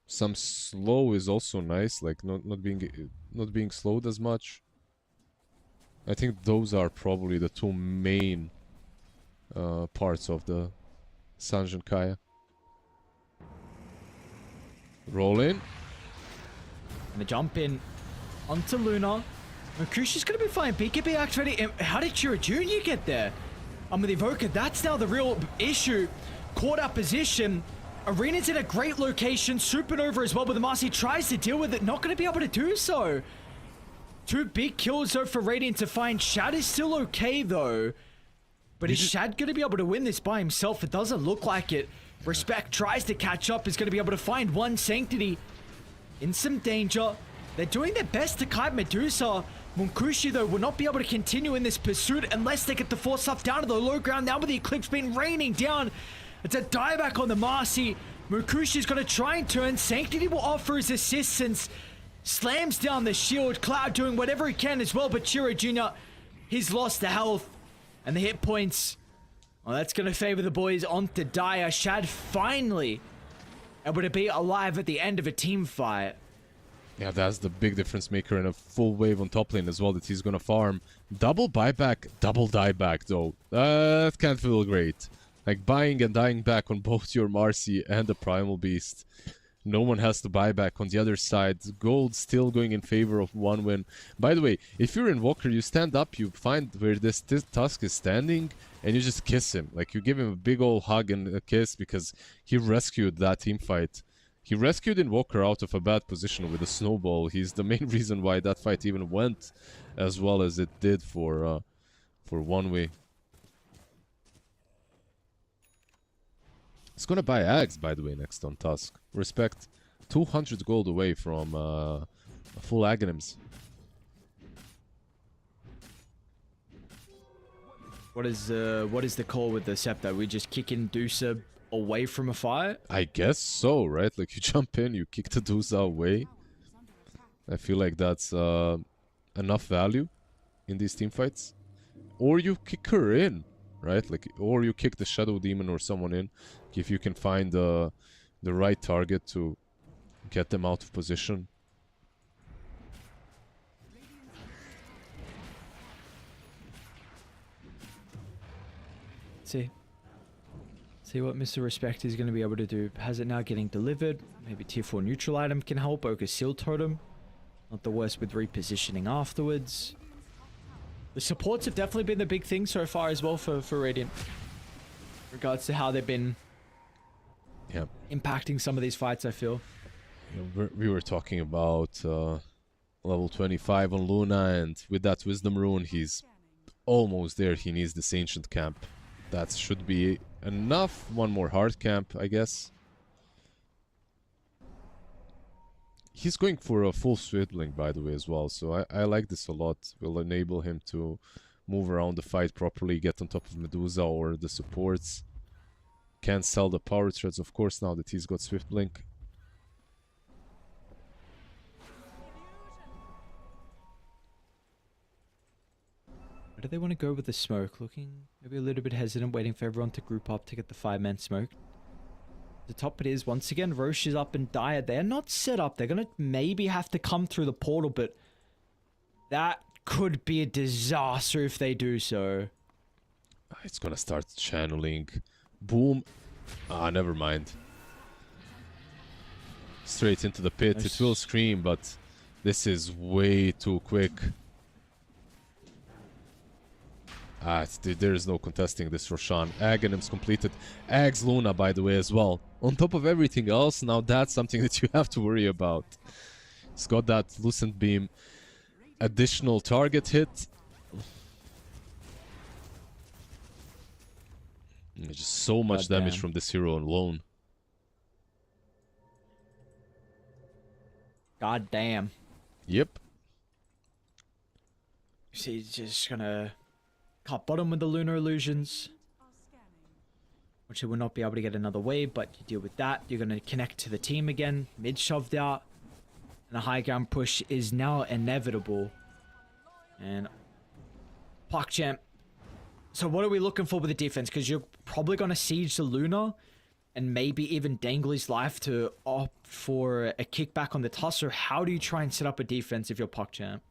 Some slow is also nice, like not being slowed as much. I think those are probably the two main parts of the Sanj and Kaya. Roll in. And the jump in onto Luna. Makushi's gonna be fine. BKB activated. How did Chira Jr. get there? With Evoker, that's now the real issue. Caught up position. Arena's in a great location. Supernova as well, but the Marcy tries to deal with it. Not gonna be able to do so. 2 big kills though for Radiant to find. Shad is still okay though. But is Shad gonna be able to win this by himself? It doesn't look like it. Respect tries to catch up, is going to be able to find one Sanctity in some danger. They're doing their best to kite Medusa. Munkushi, though, will not be able to continue in this pursuit unless they get the force stuff down to the low ground. Now with the Eclipse being raining down, it's a dieback on the Marcy. Munkushi's going to try and turn. Sanctity will offer his assistance. Slams down the shield. Cloud doing whatever he can as well, but Chiro Jr., he's lost the health and the hit points. Well, that's going to favor the boys onto Dire. Shad finally able to be alive at the end of a team fight. Yeah, that's the big difference maker in a full wave on top lane as well that he's going to farm. Double buyback, double dieback though. That can't feel great. Like buying and dying back on both your Marcy and the Primal Beast. No one has to buy back on the other side. Gold still going in favor of one win. By the way, if you're in Walker, you stand up, you find where this Tusk is standing, and you just kiss him. Like, you give him a big old hug and a kiss because he rescued that team fight. He rescued Invoker out of a bad position with a snowball. He's the main reason why that fight even went as well as it did for one way. It's gonna buy Ags, by the way, next on Tusk. Respect. 200 gold away from full Aghanims. What is the call with the Scepter? We just kick in Dusa away from a fight. I guess so, right? Like you jump in, you kick the Medusa away. I feel like that's enough value in these team fights. Or you kick her in, right? Like, or you kick the Shadow Demon or someone in, if you can find the right target to get them out of position. See what Mr. Respect is going to be able to do. Has it now getting delivered? Maybe tier 4 neutral item can help. Ochre Seal Totem. Not the worst with repositioning afterwards. The supports have definitely been the big thing so far as well for Radiant. In regards to how they've been impacting some of these fights, I feel. Yeah, we were talking about level 25 on Luna, and with that Wisdom Rune, he's almost there. He needs this Ancient Camp. That should be enough. One more hard camp, I guess. He's going for a full Swiftling, by the way, as well. So I like this a lot. Will enable him to move around the fight properly, get on top of Medusa or the supports. Can sell the power threads, of course, now that he's got Swiftling. Where do they want to go with the smoke? Looking maybe a little bit hesitant, waiting for everyone to group up to get the 5-man smoke. The top it is. Once again, Roche is up and Dire. They're not set up. They're going to maybe have to come through the portal, but that could be a disaster if they do so. It's going to start channeling. Boom. Ah, never mind. Straight into the pit. It will scream, but this is way too quick. There is no contesting this, Roshan. Aghanim's completed. Ag's Luna, by the way, as well. On top of everything else, now that's something that you have to worry about. He's got that Lucent Beam. Additional target hit. Just so much damage from this hero alone. God damn. Yep. See, he's just gonna cut bottom with the Lunar Illusions, which he will not be able to get another wave, but you deal with that. You're gonna connect to the team again. Mid shoved out, and a high ground push is now inevitable. And PogChamp. So what are we looking for with the defense? Because you're probably gonna siege the Luna, and maybe even dangle his life to opt for a kickback on the Tusser. How do you try and set up a defense if you're PogChamp?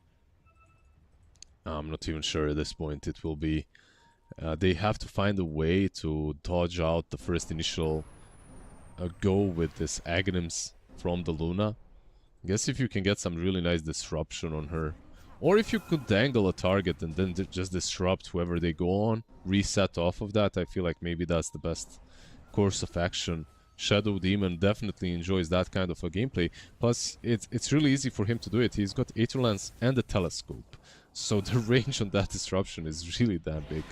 I'm not even sure at this point. It will be... they have to find a way to dodge out the first initial go with this Aghanims from the Luna. I guess if you can get some really nice disruption on her. Or if you could dangle a target and then just disrupt whoever they go on, reset off of that, I feel like maybe that's the best course of action. Shadow Demon definitely enjoys that kind of a gameplay. Plus, it's really easy for him to do it. He's got Aether Lance and a Telescope. So the range on that disruption is really damn big.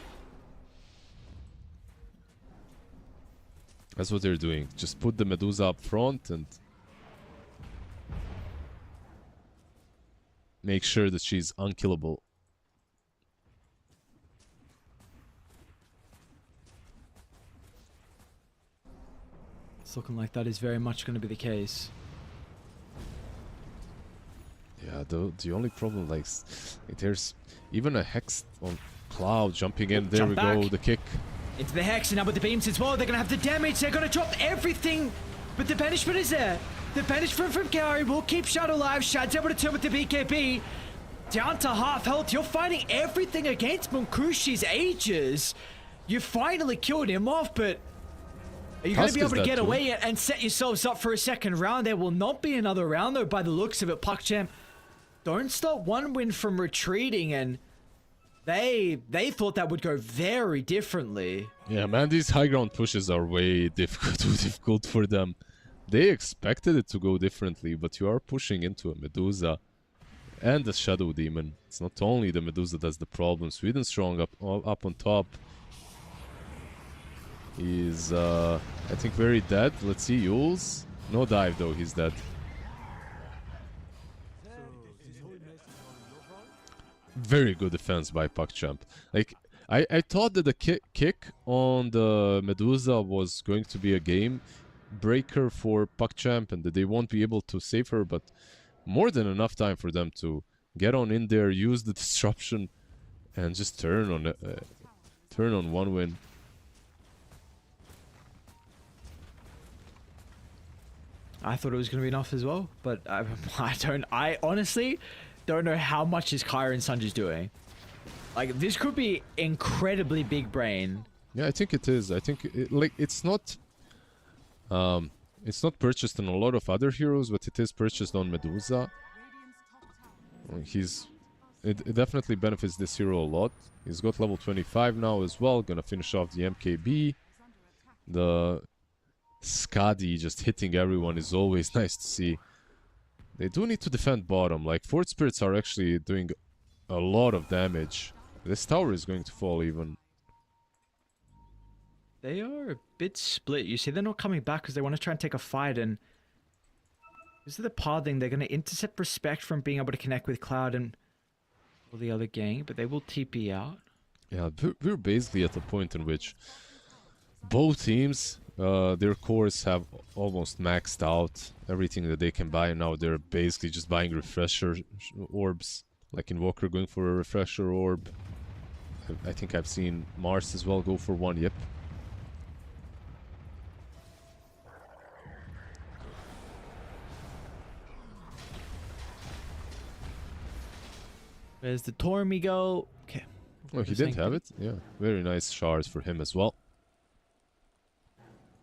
That's what they're doing. Just put the Medusa up front and make sure that she's unkillable. It's looking like that is very much going to be the case. Yeah, the only problem, like there's even a Hex on Cloud jumping in. There we go, the kick. Into the Hex, and now with the beams as well, they're going to have the damage. They're going to drop everything, but the banishment is there. The banishment from Gary will keep Shadow alive. Shad's able to turn with the BKB. Down to half health. You're fighting everything against Munkushi's Aegis. You finally killed him off, but are you going to be able to get away and set yourselves up for a second round? There will not be another round, though, by the looks of it. PogChamp don't stop one win from retreating, and they thought that would go very differently. Yeah, man, these high ground pushes are way too difficult for them. They expected it to go differently, but you are pushing into a Medusa and a Shadow Demon. It's not only the Medusa that's the problem. Sweden Strong up on top. He's, I think, very dead. Let's see, Yules. No dive, though. He's dead. Very good defense by PogChamp. Like, I thought that the kick on the Medusa was going to be a game breaker for PuckChamp and that they won't be able to save her, but more than enough time for them to get on in there, use the disruption, and just turn on one win. I thought it was going to be enough as well, but I honestly don't know how much is Kyra and Sanji's doing. Like, this could be incredibly big brain. Yeah, I think it is. I think it's not purchased on a lot of other heroes, but it is purchased on Medusa. It definitely benefits this hero a lot. He's got level 25 now as well. Gonna finish off the MKB. The Skadi just hitting everyone is always nice to see. They do need to defend bottom. Like, Fort Spirits are actually doing a lot of damage. This tower is going to fall even. They are a bit split. You see, they're not coming back because they want to try and take a fight, and this is the pathing. They're going to intercept Respect from being able to connect with Cloud and all the other gang, but they will TP out. Yeah, we're basically at the point in which both teams, their cores have almost maxed out everything that they can buy, and now they're basically just buying refresher orbs. Like Invoker going for a refresher orb. I think I've seen Mars as well go for one, yep. Where's the Tormy go? Okay. Oh, he did have it? Yeah. Very nice shards for him as well.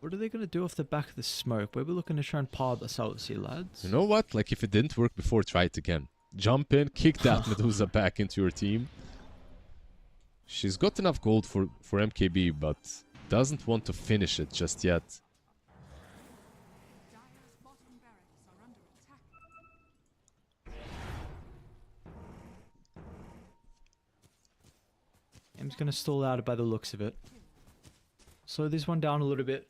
What are they going to do off the back of the smoke? We were looking to try and pod us out, see, lads. You know what? Like, if it didn't work before, try it again. Jump in, kick that Medusa back into your team. She's got enough gold for MKB, but doesn't want to finish it just yet. Dire's bottom barracks are under attack. Game's going to stall out by the looks of it. Slow this one down a little bit.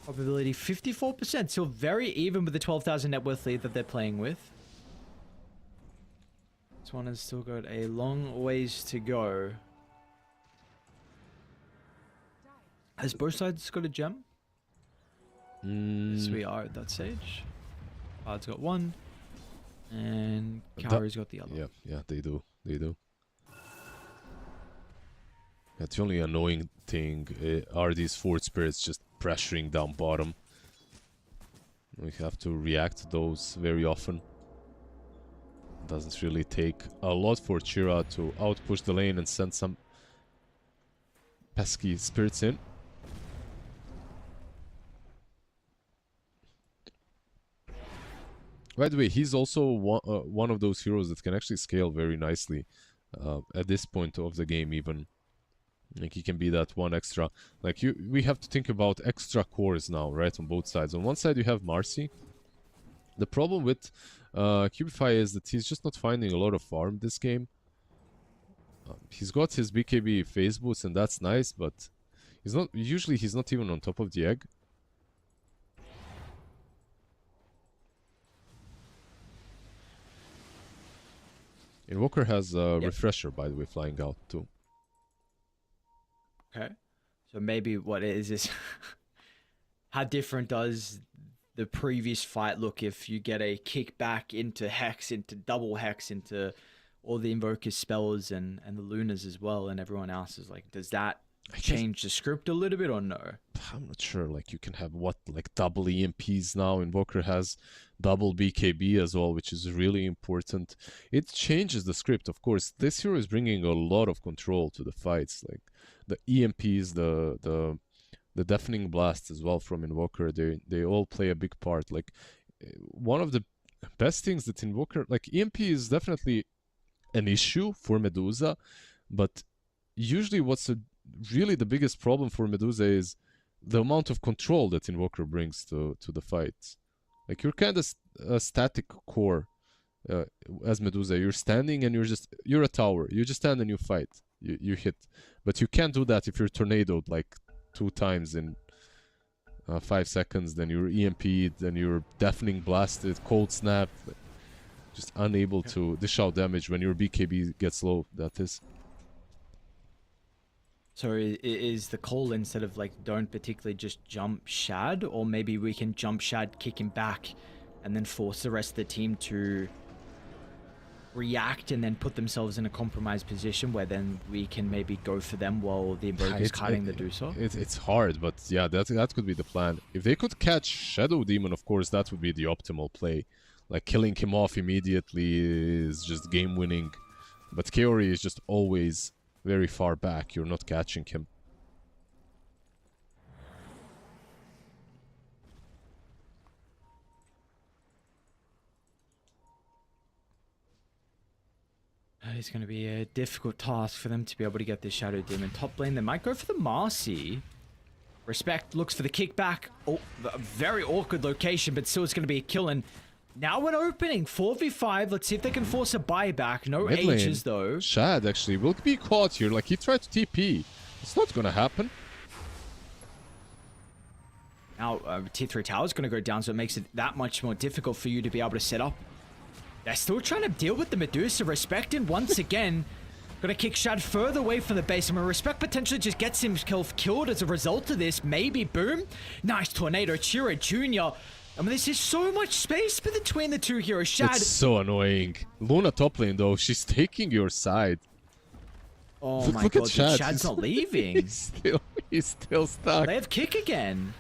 Probability 54%, still very even with the 12,000 net worth lead that they're playing with. This one has still got a long ways to go. Has both sides got a gem? Yes, we are at that stage. Cloud's got one, and Kaori's got the other. Yeah, yeah, they do. They do. Yeah, the only annoying thing are these Fort Spirits just pressuring down bottom. We have to react to those very often. Doesn't really take a lot for Chira to outpush the lane and send some pesky spirits in. By the way, he's also one of those heroes that can actually scale very nicely at this point of the game even. Like, he can be that one extra. Like, we have to think about extra cores now, right, on both sides. On one side you have Marcy. The problem with Cubify is that he's just not finding a lot of farm this game. He's got his BKB phase boost and that's nice, but he's not even on top of the egg. Invoker has a refresher, by the way, flying out too. Okay. So maybe what it is how different does the previous fight look if you get a kickback into Hex, into double Hex, into all the Invoker's spells and the Lunas as well, and everyone else is like, does that change the script a little bit or no? I'm not sure. Like, you can have what, like double EMPs now. Invoker has double BKB as well, which is really important. It changes the script, of course. This hero is bringing a lot of control to the fights. Like the EMPs, the deafening blast as well from Invoker. They all play a big part. Like, one of the best things that Invoker, like, EMP is definitely an issue for Medusa, but usually what's really the biggest problem for Medusa is the amount of control that Invoker brings to the fight. Like, you're kind of a static core as Medusa. You're standing and you're a tower. You just stand and you fight. You hit. But you can't do that if you're tornadoed like 2 times in 5 seconds. Then you're EMP'd, then you're deafening blasted, cold snap. Just unable to dish out damage when your BKB gets low, that is. So is the call instead of like don't particularly just jump Shad, or maybe we can jump Shad, kick him back, and then force the rest of the team to react and then put themselves in a compromised position where then we can maybe go for them while the Invoker's kiting the Doosa? It's hard, but yeah, that could be the plan. If they could catch Shadow Demon, of course, that would be the optimal play. Like killing him off immediately is just game winning. But Kaori is just always very far back. You're not catching him. It's going to be a difficult task for them to be able to get this Shadow Demon top lane. They might go for the Marcy. Respect looks for the kickback. Oh, a very awkward location, but still it's going to be a kill. And now an opening, 4v5. Let's see if they can force a buyback. No Mid lane, H's though. Shad actually will be caught here. Like he tried to TP. It's not going to happen. Now tier 3 tower is going to go down, so it makes it that much more difficult for you to be able to set up. They're still trying to deal with the Medusa. Respect, and once again, gonna kick Shad further away from the base. I mean, Respect potentially just gets himself killed as a result of this. Maybe, boom. Nice tornado, Chira Jr. I mean, this is so much space between the two heroes. Shad. It's so annoying. Luna top lane though, she's taking your side. Oh Look my at god, Shad. Shad's not leaving. he's still stuck. They have kick again.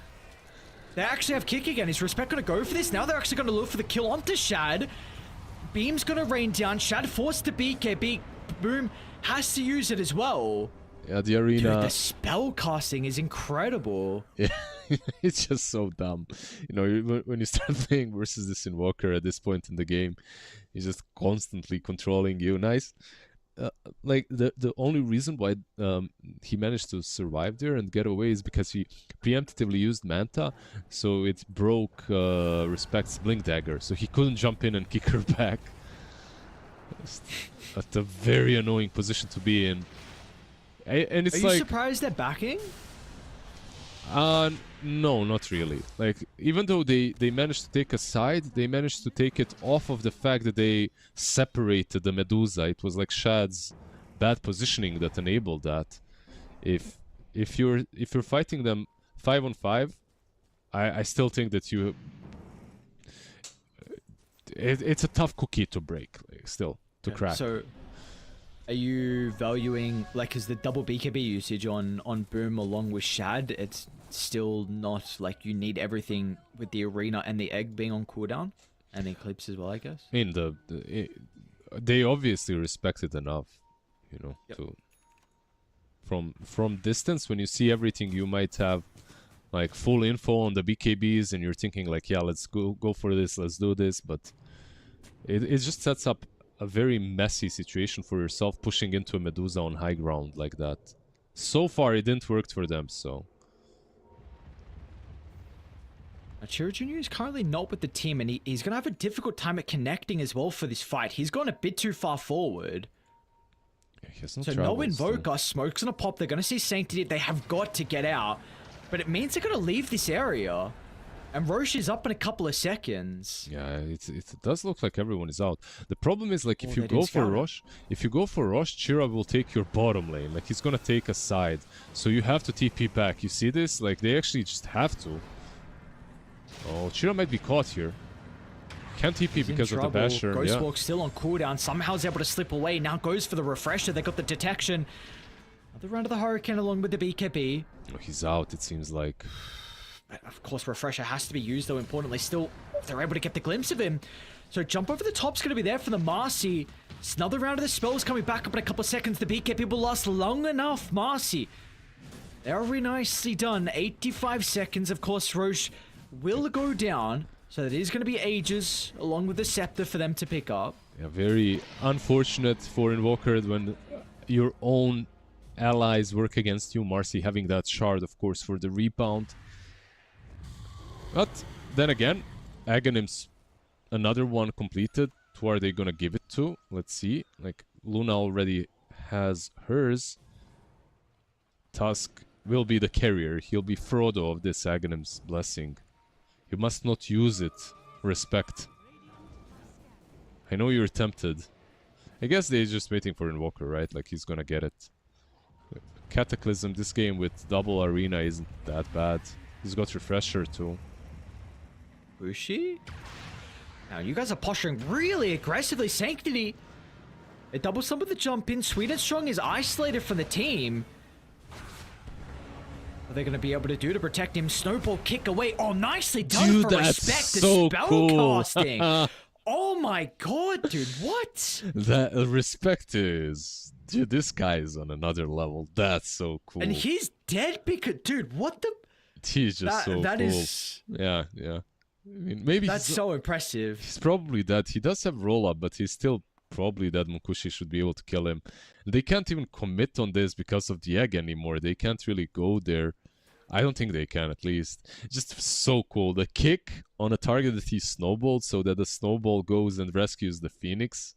They actually have kick again. Is Respect gonna go for this? Now they're actually gonna look for the kill onto Shad. Beam's gonna rain down. Shad forced to BKB. Boom has to use it as well. Yeah, the arena. Dude, the spell casting is incredible. Yeah, it's just so dumb. You know, when you start playing versus this Invoker at this point in the game, he's just constantly controlling you. Nice. Like the only reason why he managed to survive there and get away is because he preemptively used Manta, so it broke Respect's Blink Dagger, so he couldn't jump in and kick her back. That's a very annoying position to be in. And it's Are like, you surprised they're backing? no, not really. Like, even though they managed to take a side, they managed to take it off of the fact that they separated the Medusa. It was like Shad's bad positioning that enabled that. If you're fighting them 5-on-5, I still think that it's a tough cookie to break, like, still to crack. So, are you valuing, like, is the double BKB usage on Boom along with Shad? It's still not like you need everything with the arena and the egg being on cooldown and Eclipse as well, I guess. I mean, they obviously respect it enough, you know, to from distance when you see everything, you might have like full info on the BKBs and you're thinking like, yeah, let's go for this, let's do this, but it just sets up a very messy situation for yourself pushing into a Medusa on high ground like that. So far, it didn't work for them, so. Chiro Jr. is currently not with the team, and he's going to have a difficult time at connecting as well for this fight. He's gone a bit too far forward. Yeah, so no Invoker, Smoke's going to pop. They're going to see Sanctity. They have got to get out, but it means they're going to leave this area. And Roche is up in a couple of seconds. Yeah, it does look like everyone is out. The problem is, like, if you go for Roche, Chira will take your bottom lane. Like, he's gonna take a side. So you have to TP back. You see this? Like, they actually just have to. Oh, Chira might be caught here. Can't TP because of the Basher. Ghostwalk still on cooldown. Somehow is able to slip away. Now goes for the refresher. They got the detection. Another round of the Hurricane along with the BKB. Oh, he's out, it seems like. Of course, refresher has to be used, though. Importantly, still, they're able to get the glimpse of him. So jump over the top's going to be there for the Marcy. It's another round of the spells coming back up in a couple of seconds. The BKB will last long enough. Marcy, very nicely done. 85 seconds. Of course, Roche will go down. So it is going to be ages, along with the Scepter, for them to pick up. Yeah, very unfortunate for Invoker when your own allies work against you. Marcy having that shard, of course, for the rebound. But then again, Aghanim's another one completed. Who are they gonna give it to? Let's see. Like, Luna already has hers. Tusk will be the carrier. He'll be Frodo of this Aghanim's blessing. You must not use it. Respect. I know you're tempted. I guess they're just waiting for Invoker, right? Like, he's gonna get it. Cataclysm, this game with double arena isn't that bad. He's got refresher too. Bushi? Now you guys are posturing really aggressively. Sanctity. It doubles some of the jump in. Sweet and Strong is isolated from the team. What are they going to be able to do to protect him? Snowball kick away. Oh, nicely done. Dude, for that's respect so to spell cool. casting. Oh my god, dude. What? That respect is... Dude, this guy is on another level. That's so cool. And he's dead because... Dude, what the... He's just so that cool. is... Yeah, yeah. I mean, maybe That's so impressive. he's probably dead. He does have roll-up, but he's still probably dead. Mukushi should be able to kill him. They can't even commit on this because of the egg anymore. They can't really go there. I don't think they can, at least. Just so cool. The kick on a target that he snowballed so that the snowball goes and rescues the Phoenix.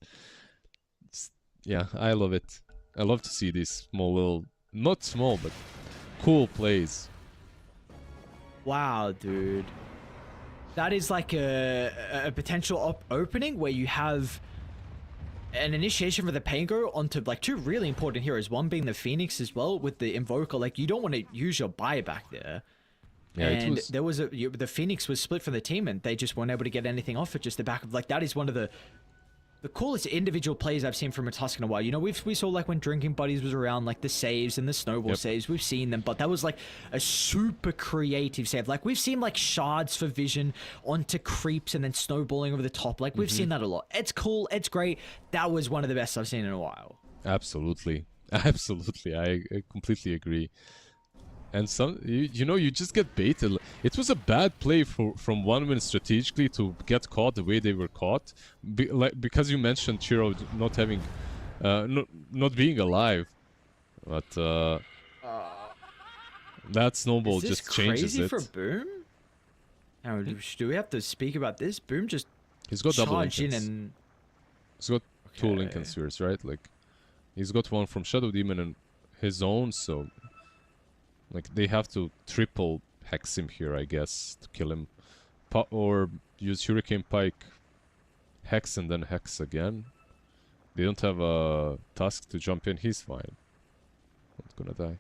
Yeah, I love it. I love to see these small little... Not small, but cool plays. Wow, dude. That is like a potential opening where you have an initiation for the Pango onto like two really important heroes. One being the Phoenix as well with the Invoker. Like you don't want to use your buyback there. Yeah, And there was the Phoenix was split from the team and they just weren't able to get anything off it. Just the back of like that is one of the coolest individual plays I've seen from a Tusk in a while. You know, we saw like when Drinking Buddies was around, like the saves and the snowball saves. We've seen them, but that was like a super creative save. Like we've seen like shards for vision onto creeps and then snowballing over the top. Like we've seen that a lot. It's cool. It's great. That was one of the best I've seen in a while. Absolutely. Absolutely. I completely agree. And some, you know, you just get baited. It was a bad play from one win strategically to get caught the way they were caught, because you mentioned Chiro not having, not being alive, but that snowball just changes it. Is this crazy for Boom? Now, do we have to speak about this? Boom just he's got double charged in Linkens. and He's got two Lincoln Spheres, right? Like he's got one from Shadow Demon and his own, so. Like, they have to triple hex him here, I guess, to kill him. Or use Hurricane Pike, hex and then hex again. They don't have a Tusk to jump in, he's fine. Not gonna die.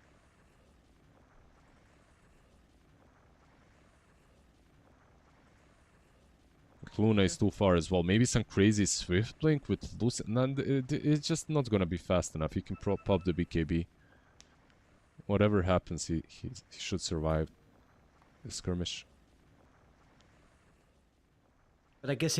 Luna is too far as well. Maybe some crazy Swift Blink with Lucent. It's just not gonna be fast enough. He can pop the BKB. Whatever happens, he should survive the skirmish. but I guess